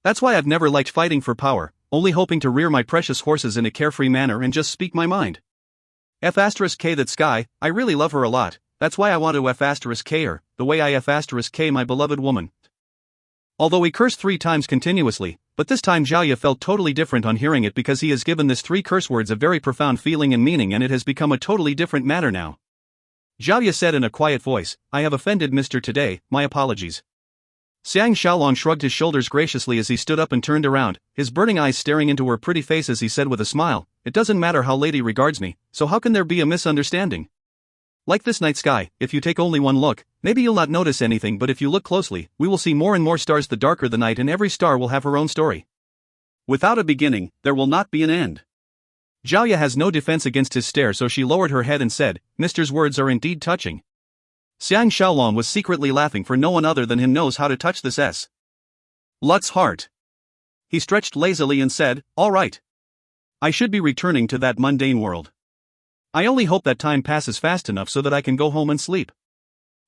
That's why I've never liked fighting for power, only hoping to rear my precious horses in a carefree manner and just speak my mind. F*K that sky, I really love her a lot, that's why I want to F*K her, the way I F*K my beloved woman. Although he cursed 3 times continuously, but this time Zhao Ye felt totally different on hearing it because he has given this 3 curse words a very profound feeling and meaning and it has become a totally different matter now. Zhao Ye said in a quiet voice, I have offended Mr. Today, my apologies. Xiang Shaolong shrugged his shoulders graciously as he stood up and turned around, his burning eyes staring into her pretty face as he said with a smile, it doesn't matter how lady regards me, so how can there be a misunderstanding? Like this night sky, if you take only one look, maybe you'll not notice anything, but if you look closely, we will see more and more stars the darker the night and every star will have her own story. Without a beginning, there will not be an end. Zhao Ye has no defense against his stare, so she lowered her head and said, Mister's words are indeed touching. Xiang Shaolong was secretly laughing, for no one other than him knows how to touch this Lut's heart. He stretched lazily and said, all right. I should be returning to that mundane world. I only hope that time passes fast enough so that I can go home and sleep.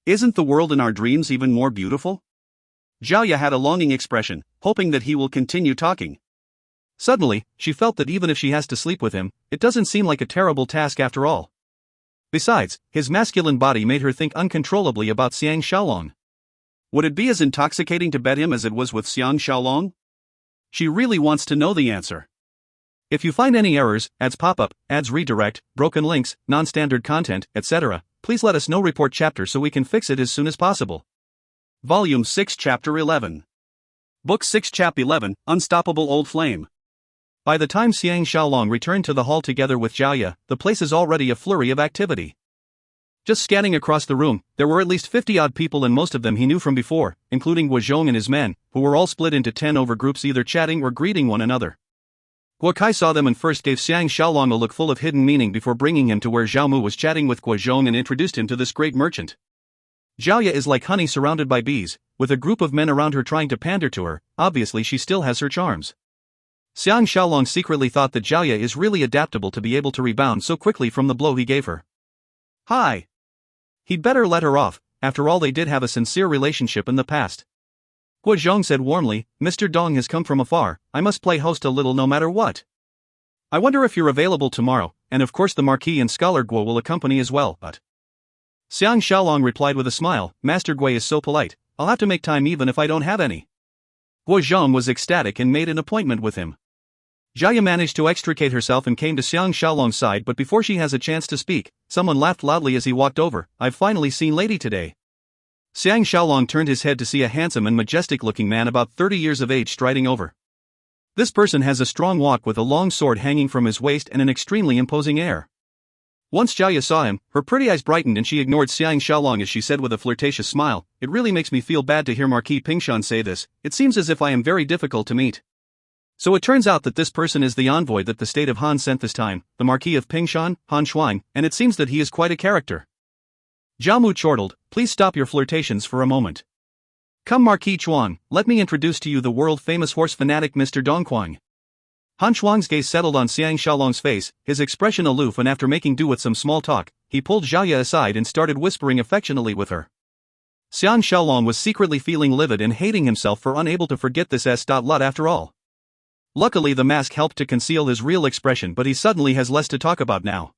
Isn't the world in our dreams even more beautiful? Zhao Ye had a longing expression, hoping that he will continue talking. Suddenly, she felt that even if she has to sleep with him, it doesn't seem like a terrible task after all. Besides, his masculine body made her think uncontrollably about Xiang Shaolong. Would it be as intoxicating to bet him as it was with Xiang Shaolong? She really wants to know the answer. If you find any errors, ads pop up, ads redirect, broken links, non-standard content, etc., please let us know. Report chapter so we can fix it as soon as possible. Volume 6 Chapter 11. Book 6 Chap 11, Unstoppable Old Flame. By the time Xiang Shaolong returned to the hall together with Zhao Ye, the place is already a flurry of activity. Just scanning across the room, there were at least 50-odd people and most of them he knew from before, including Guo Zhong and his men, who were all split into 10 over groups either chatting or greeting one another. Guo Kai saw them and first gave Xiang Shaolong a look full of hidden meaning before bringing him to where Zhao Mu was chatting with Guo Zhong and introduced him to this great merchant. Zhao Ye is like honey surrounded by bees, with a group of men around her trying to pander to her. Obviously she still has her charms. Xiang Shaolong secretly thought that Zhao Ye is really adaptable to be able to rebound so quickly from the blow he gave her. Hi. He'd better let her off, after all they did have a sincere relationship in the past. Guo Zhong said warmly, Mr. Dong has come from afar, I must play host a little no matter what. I wonder if you're available tomorrow, and of course the Marquis and Scholar Guo will accompany as well, but Xiang Shaolong replied with a smile, Master Guo is so polite, I'll have to make time even if I don't have any. Guo Zhong was ecstatic and made an appointment with him. Zhao Ye managed to extricate herself and came to Xiang Shaolong's side, but before she has a chance to speak, someone laughed loudly as he walked over, I've finally seen Lady today. Xiang Shaolong turned his head to see a handsome and majestic-looking man about 30 years of age striding over. This person has a strong walk with a long sword hanging from his waist and an extremely imposing air. Once Jiaya saw him, her pretty eyes brightened and she ignored Xiang Shaolong as she said with a flirtatious smile, "It really makes me feel bad to hear Marquis Pingshan say this. It seems as if I am very difficult to meet." So it turns out that this person is the envoy that the state of Han sent this time, the Marquis of Pingshan, Han Shuang, and it seems that he is quite a character. Zhao Mu chortled, "Please stop your flirtations for a moment. Come Marquis Chuang, let me introduce to you the world-famous horse fanatic Mr. Dongquang." Han Shuang's gaze settled on Xiang Shaolong's face, his expression aloof, and after making do with some small talk, he pulled Jiaya aside and started whispering affectionately with her. Xiang Shaolong was secretly feeling livid and hating himself for unable to forget this lot after all. Luckily the mask helped to conceal his real expression, but he suddenly has less to talk about now.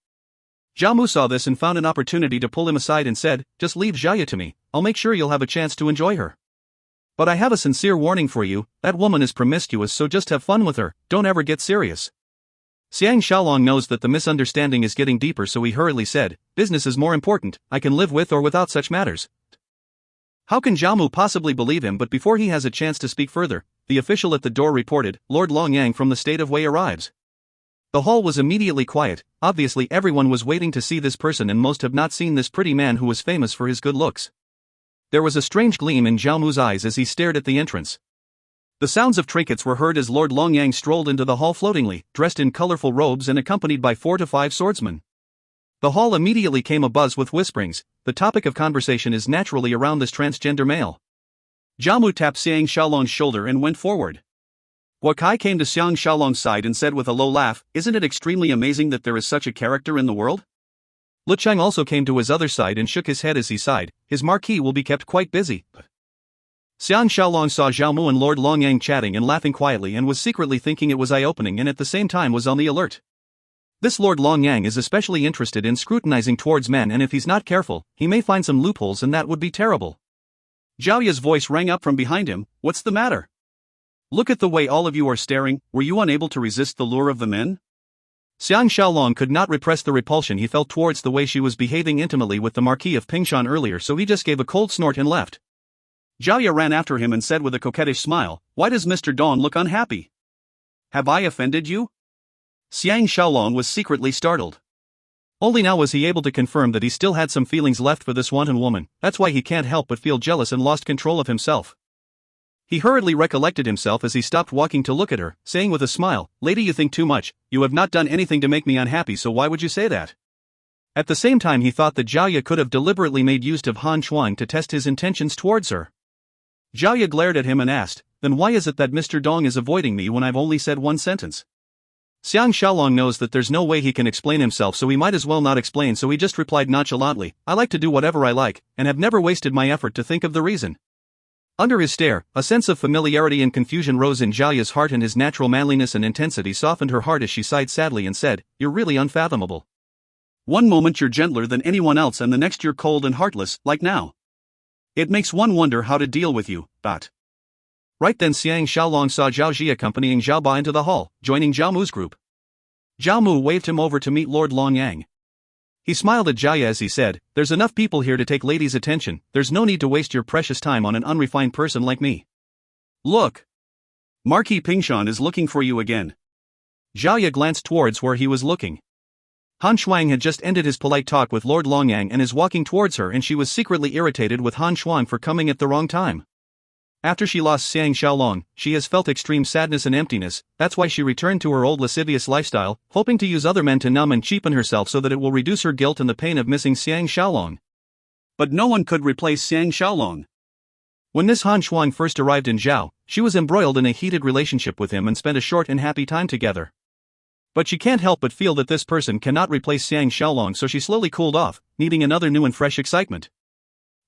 Zhao Mu saw this and found an opportunity to pull him aside and said, "Just leave Jiaya to me, I'll make sure you'll have a chance to enjoy her. But I have a sincere warning for you, that woman is promiscuous, so just have fun with her, don't ever get serious." Xiang Shaolong knows that the misunderstanding is getting deeper, so he hurriedly said, "Business is more important, I can live with or without such matters." How can Zhao Mu possibly believe him? But before he has a chance to speak further, the official at the door reported, "Lord Longyang from the state of Wei arrives." The hall was immediately quiet. Obviously everyone was waiting to see this person, and most have not seen this pretty man who was famous for his good looks. There was a strange gleam in Zhao Mu's eyes as he stared at the entrance. The sounds of trinkets were heard as Lord Longyang strolled into the hall floatingly, dressed in colorful robes and accompanied by 4 to 5 swordsmen. The hall immediately came abuzz with whisperings. The topic of conversation is naturally around this transgender male. Zhao Mu tapped Xiang Shaolong's shoulder and went forward. Guokai came to Xiang Shaolong's side and said with a low laugh, "Isn't it extremely amazing that there is such a character in the world?" Lucheng also came to his other side and shook his head as he sighed, "His marquis will be kept quite busy." Xiang Shaolong saw Zhao Mu and Lord Longyang chatting and laughing quietly and was secretly thinking it was eye-opening, and at the same time was on the alert. This Lord Longyang is especially interested in scrutinizing towards men, and if he's not careful, he may find some loopholes, and that would be terrible. Zhao Ya's voice rang up from behind him, "What's the matter? Look at the way all of you are staring, were you unable to resist the lure of the men?" Xiang Shaolong could not repress the repulsion he felt towards the way she was behaving intimately with the Marquis of Pingshan earlier, so he just gave a cold snort and left. Zhao Ya ran after him and said with a coquettish smile, "Why does Mr. Dong look unhappy? Have I offended you?" Xiang Shaolong was secretly startled. Only now was he able to confirm that he still had some feelings left for this wanton woman. That's why he can't help but feel jealous and lost control of himself. He hurriedly recollected himself as he stopped walking to look at her, saying with a smile, "Lady, you think too much. You have not done anything to make me unhappy, so why would you say that?" At the same time he thought that Zhao Ya could have deliberately made use of Han Shuang to test his intentions towards her. Zhao Ya glared at him and asked, "Then why is it that Mr. Dong is avoiding me when I've only said one sentence?" Xiang Shaolong knows that there's no way he can explain himself, so he might as well not explain, so he just replied nonchalantly, "I like to do whatever I like, and have never wasted my effort to think of the reason." Under his stare, a sense of familiarity and confusion rose in Zhao Ya's heart, and his natural manliness and intensity softened her heart as she sighed sadly and said, "You're really unfathomable. One moment you're gentler than anyone else and the next you're cold and heartless, like now. It makes one wonder how to deal with you, but..." Right then Xiang Shaolong saw Zhao Ji accompanying Zhao Ba into the hall, joining Zhao Mu's group. Zhao Mu waved him over to meet Lord Longyang. He smiled at Jiaya as he said, "There's enough people here to take ladies' attention, there's no need to waste your precious time on an unrefined person like me. Look! Marquis Pingshan is looking for you again." Zhao Ya glanced towards where he was looking. Han Shuang had just ended his polite talk with Lord Longyang and is walking towards her, and she was secretly irritated with Han Shuang for coming at the wrong time. After she lost Xiang Shaolong, she has felt extreme sadness and emptiness. That's why she returned to her old lascivious lifestyle, hoping to use other men to numb and cheapen herself so that it will reduce her guilt and the pain of missing Xiang Shaolong. But no one could replace Xiang Shaolong. When this Han Shuang first arrived in Zhao, she was embroiled in a heated relationship with him and spent a short and happy time together. But she can't help but feel that this person cannot replace Xiang Shaolong, so she slowly cooled off, needing another new and fresh excitement.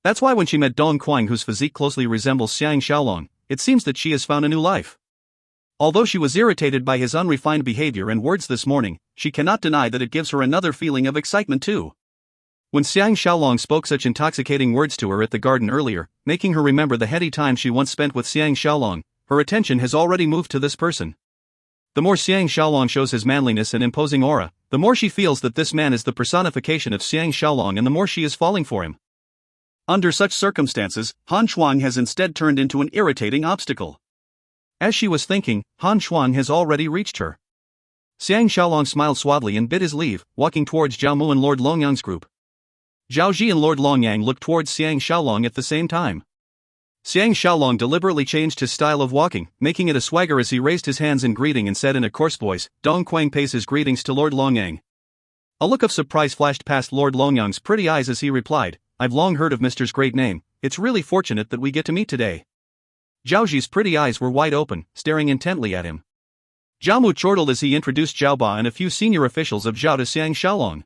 That's why when she met Dong Quang, whose physique closely resembles Xiang Shaolong, it seems that she has found a new life. Although she was irritated by his unrefined behavior and words this morning, she cannot deny that it gives her another feeling of excitement too. When Xiang Shaolong spoke such intoxicating words to her at the garden earlier, making her remember the heady time she once spent with Xiang Shaolong, her attention has already moved to this person. The more Xiang Shaolong shows his manliness and imposing aura, the more she feels that this man is the personification of Xiang Shaolong, and the more she is falling for him. Under such circumstances, Han Shuang has instead turned into an irritating obstacle. As she was thinking, Han Shuang has already reached her. Xiang Shaolong smiled suavely and bid his leave, walking towards Zhao Mu and Lord Longyang's group. Zhao Ji and Lord Longyang looked towards Xiang Shaolong at the same time. Xiang Shaolong deliberately changed his style of walking, making it a swagger as he raised his hands in greeting and said in a coarse voice, "Dong Quang pays his greetings to Lord Longyang." A look of surprise flashed past Lord Longyang's pretty eyes as he replied, "I've long heard of Mr.'s great name. It's really fortunate that we get to meet today." Zhao Ji's pretty eyes were wide open, staring intently at him. Zhao Mu chortled as he introduced Zhao Ba and a few senior officials of Zhao to Xiang Shaolong.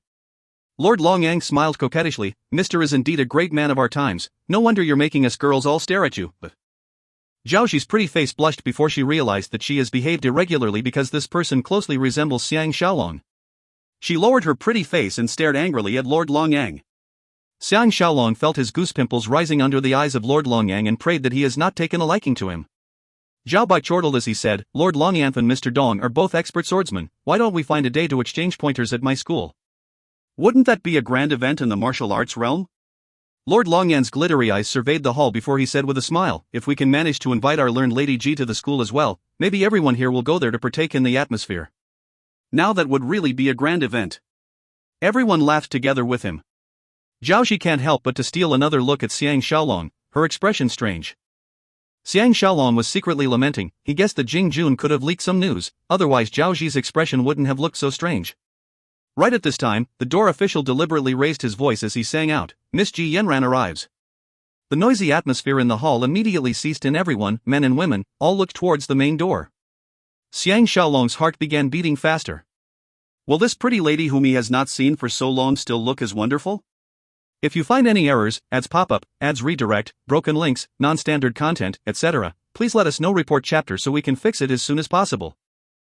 Lord Longyang smiled coquettishly, "Mr. is indeed a great man of our times, no wonder you're making us girls all stare at you." But Zhao Ji's pretty face blushed before she realized that she has behaved irregularly because this person closely resembles Xiang Shaolong. She lowered her pretty face and stared angrily at Lord Longyang. Xiang Shaolong felt his goose pimples rising under the eyes of Lord Longyang and prayed that he has not taken a liking to him. Zhao Bai chortled as he said, "Lord Longyang and Mr. Dong are both expert swordsmen, why don't we find a day to exchange pointers at my school? Wouldn't that be a grand event in the martial arts realm?" Lord Longyang's glittery eyes surveyed the hall before he said with a smile, "If we can manage to invite our learned Lady Ji to the school as well, maybe everyone here will go there to partake in the atmosphere. Now that would really be a grand event." Everyone laughed together with him. Zhao Ji can't help but to steal another look at Xiang Shaolong, her expression strange. Xiang Shaolong was secretly lamenting, he guessed that Jing Jun could have leaked some news, otherwise Zhao Ji's expression wouldn't have looked so strange. Right at this time, the door official deliberately raised his voice as he sang out, "Miss Ji Yanran arrives." The noisy atmosphere in the hall immediately ceased and everyone, men and women, all looked towards the main door. Xiang Shaolong's heart began beating faster. Will this pretty lady whom he has not seen for so long still look as wonderful? If you find any errors, ads pop-up, ads redirect, broken links, non-standard content, etc., please let us know. Report chapter so we can fix it as soon as possible.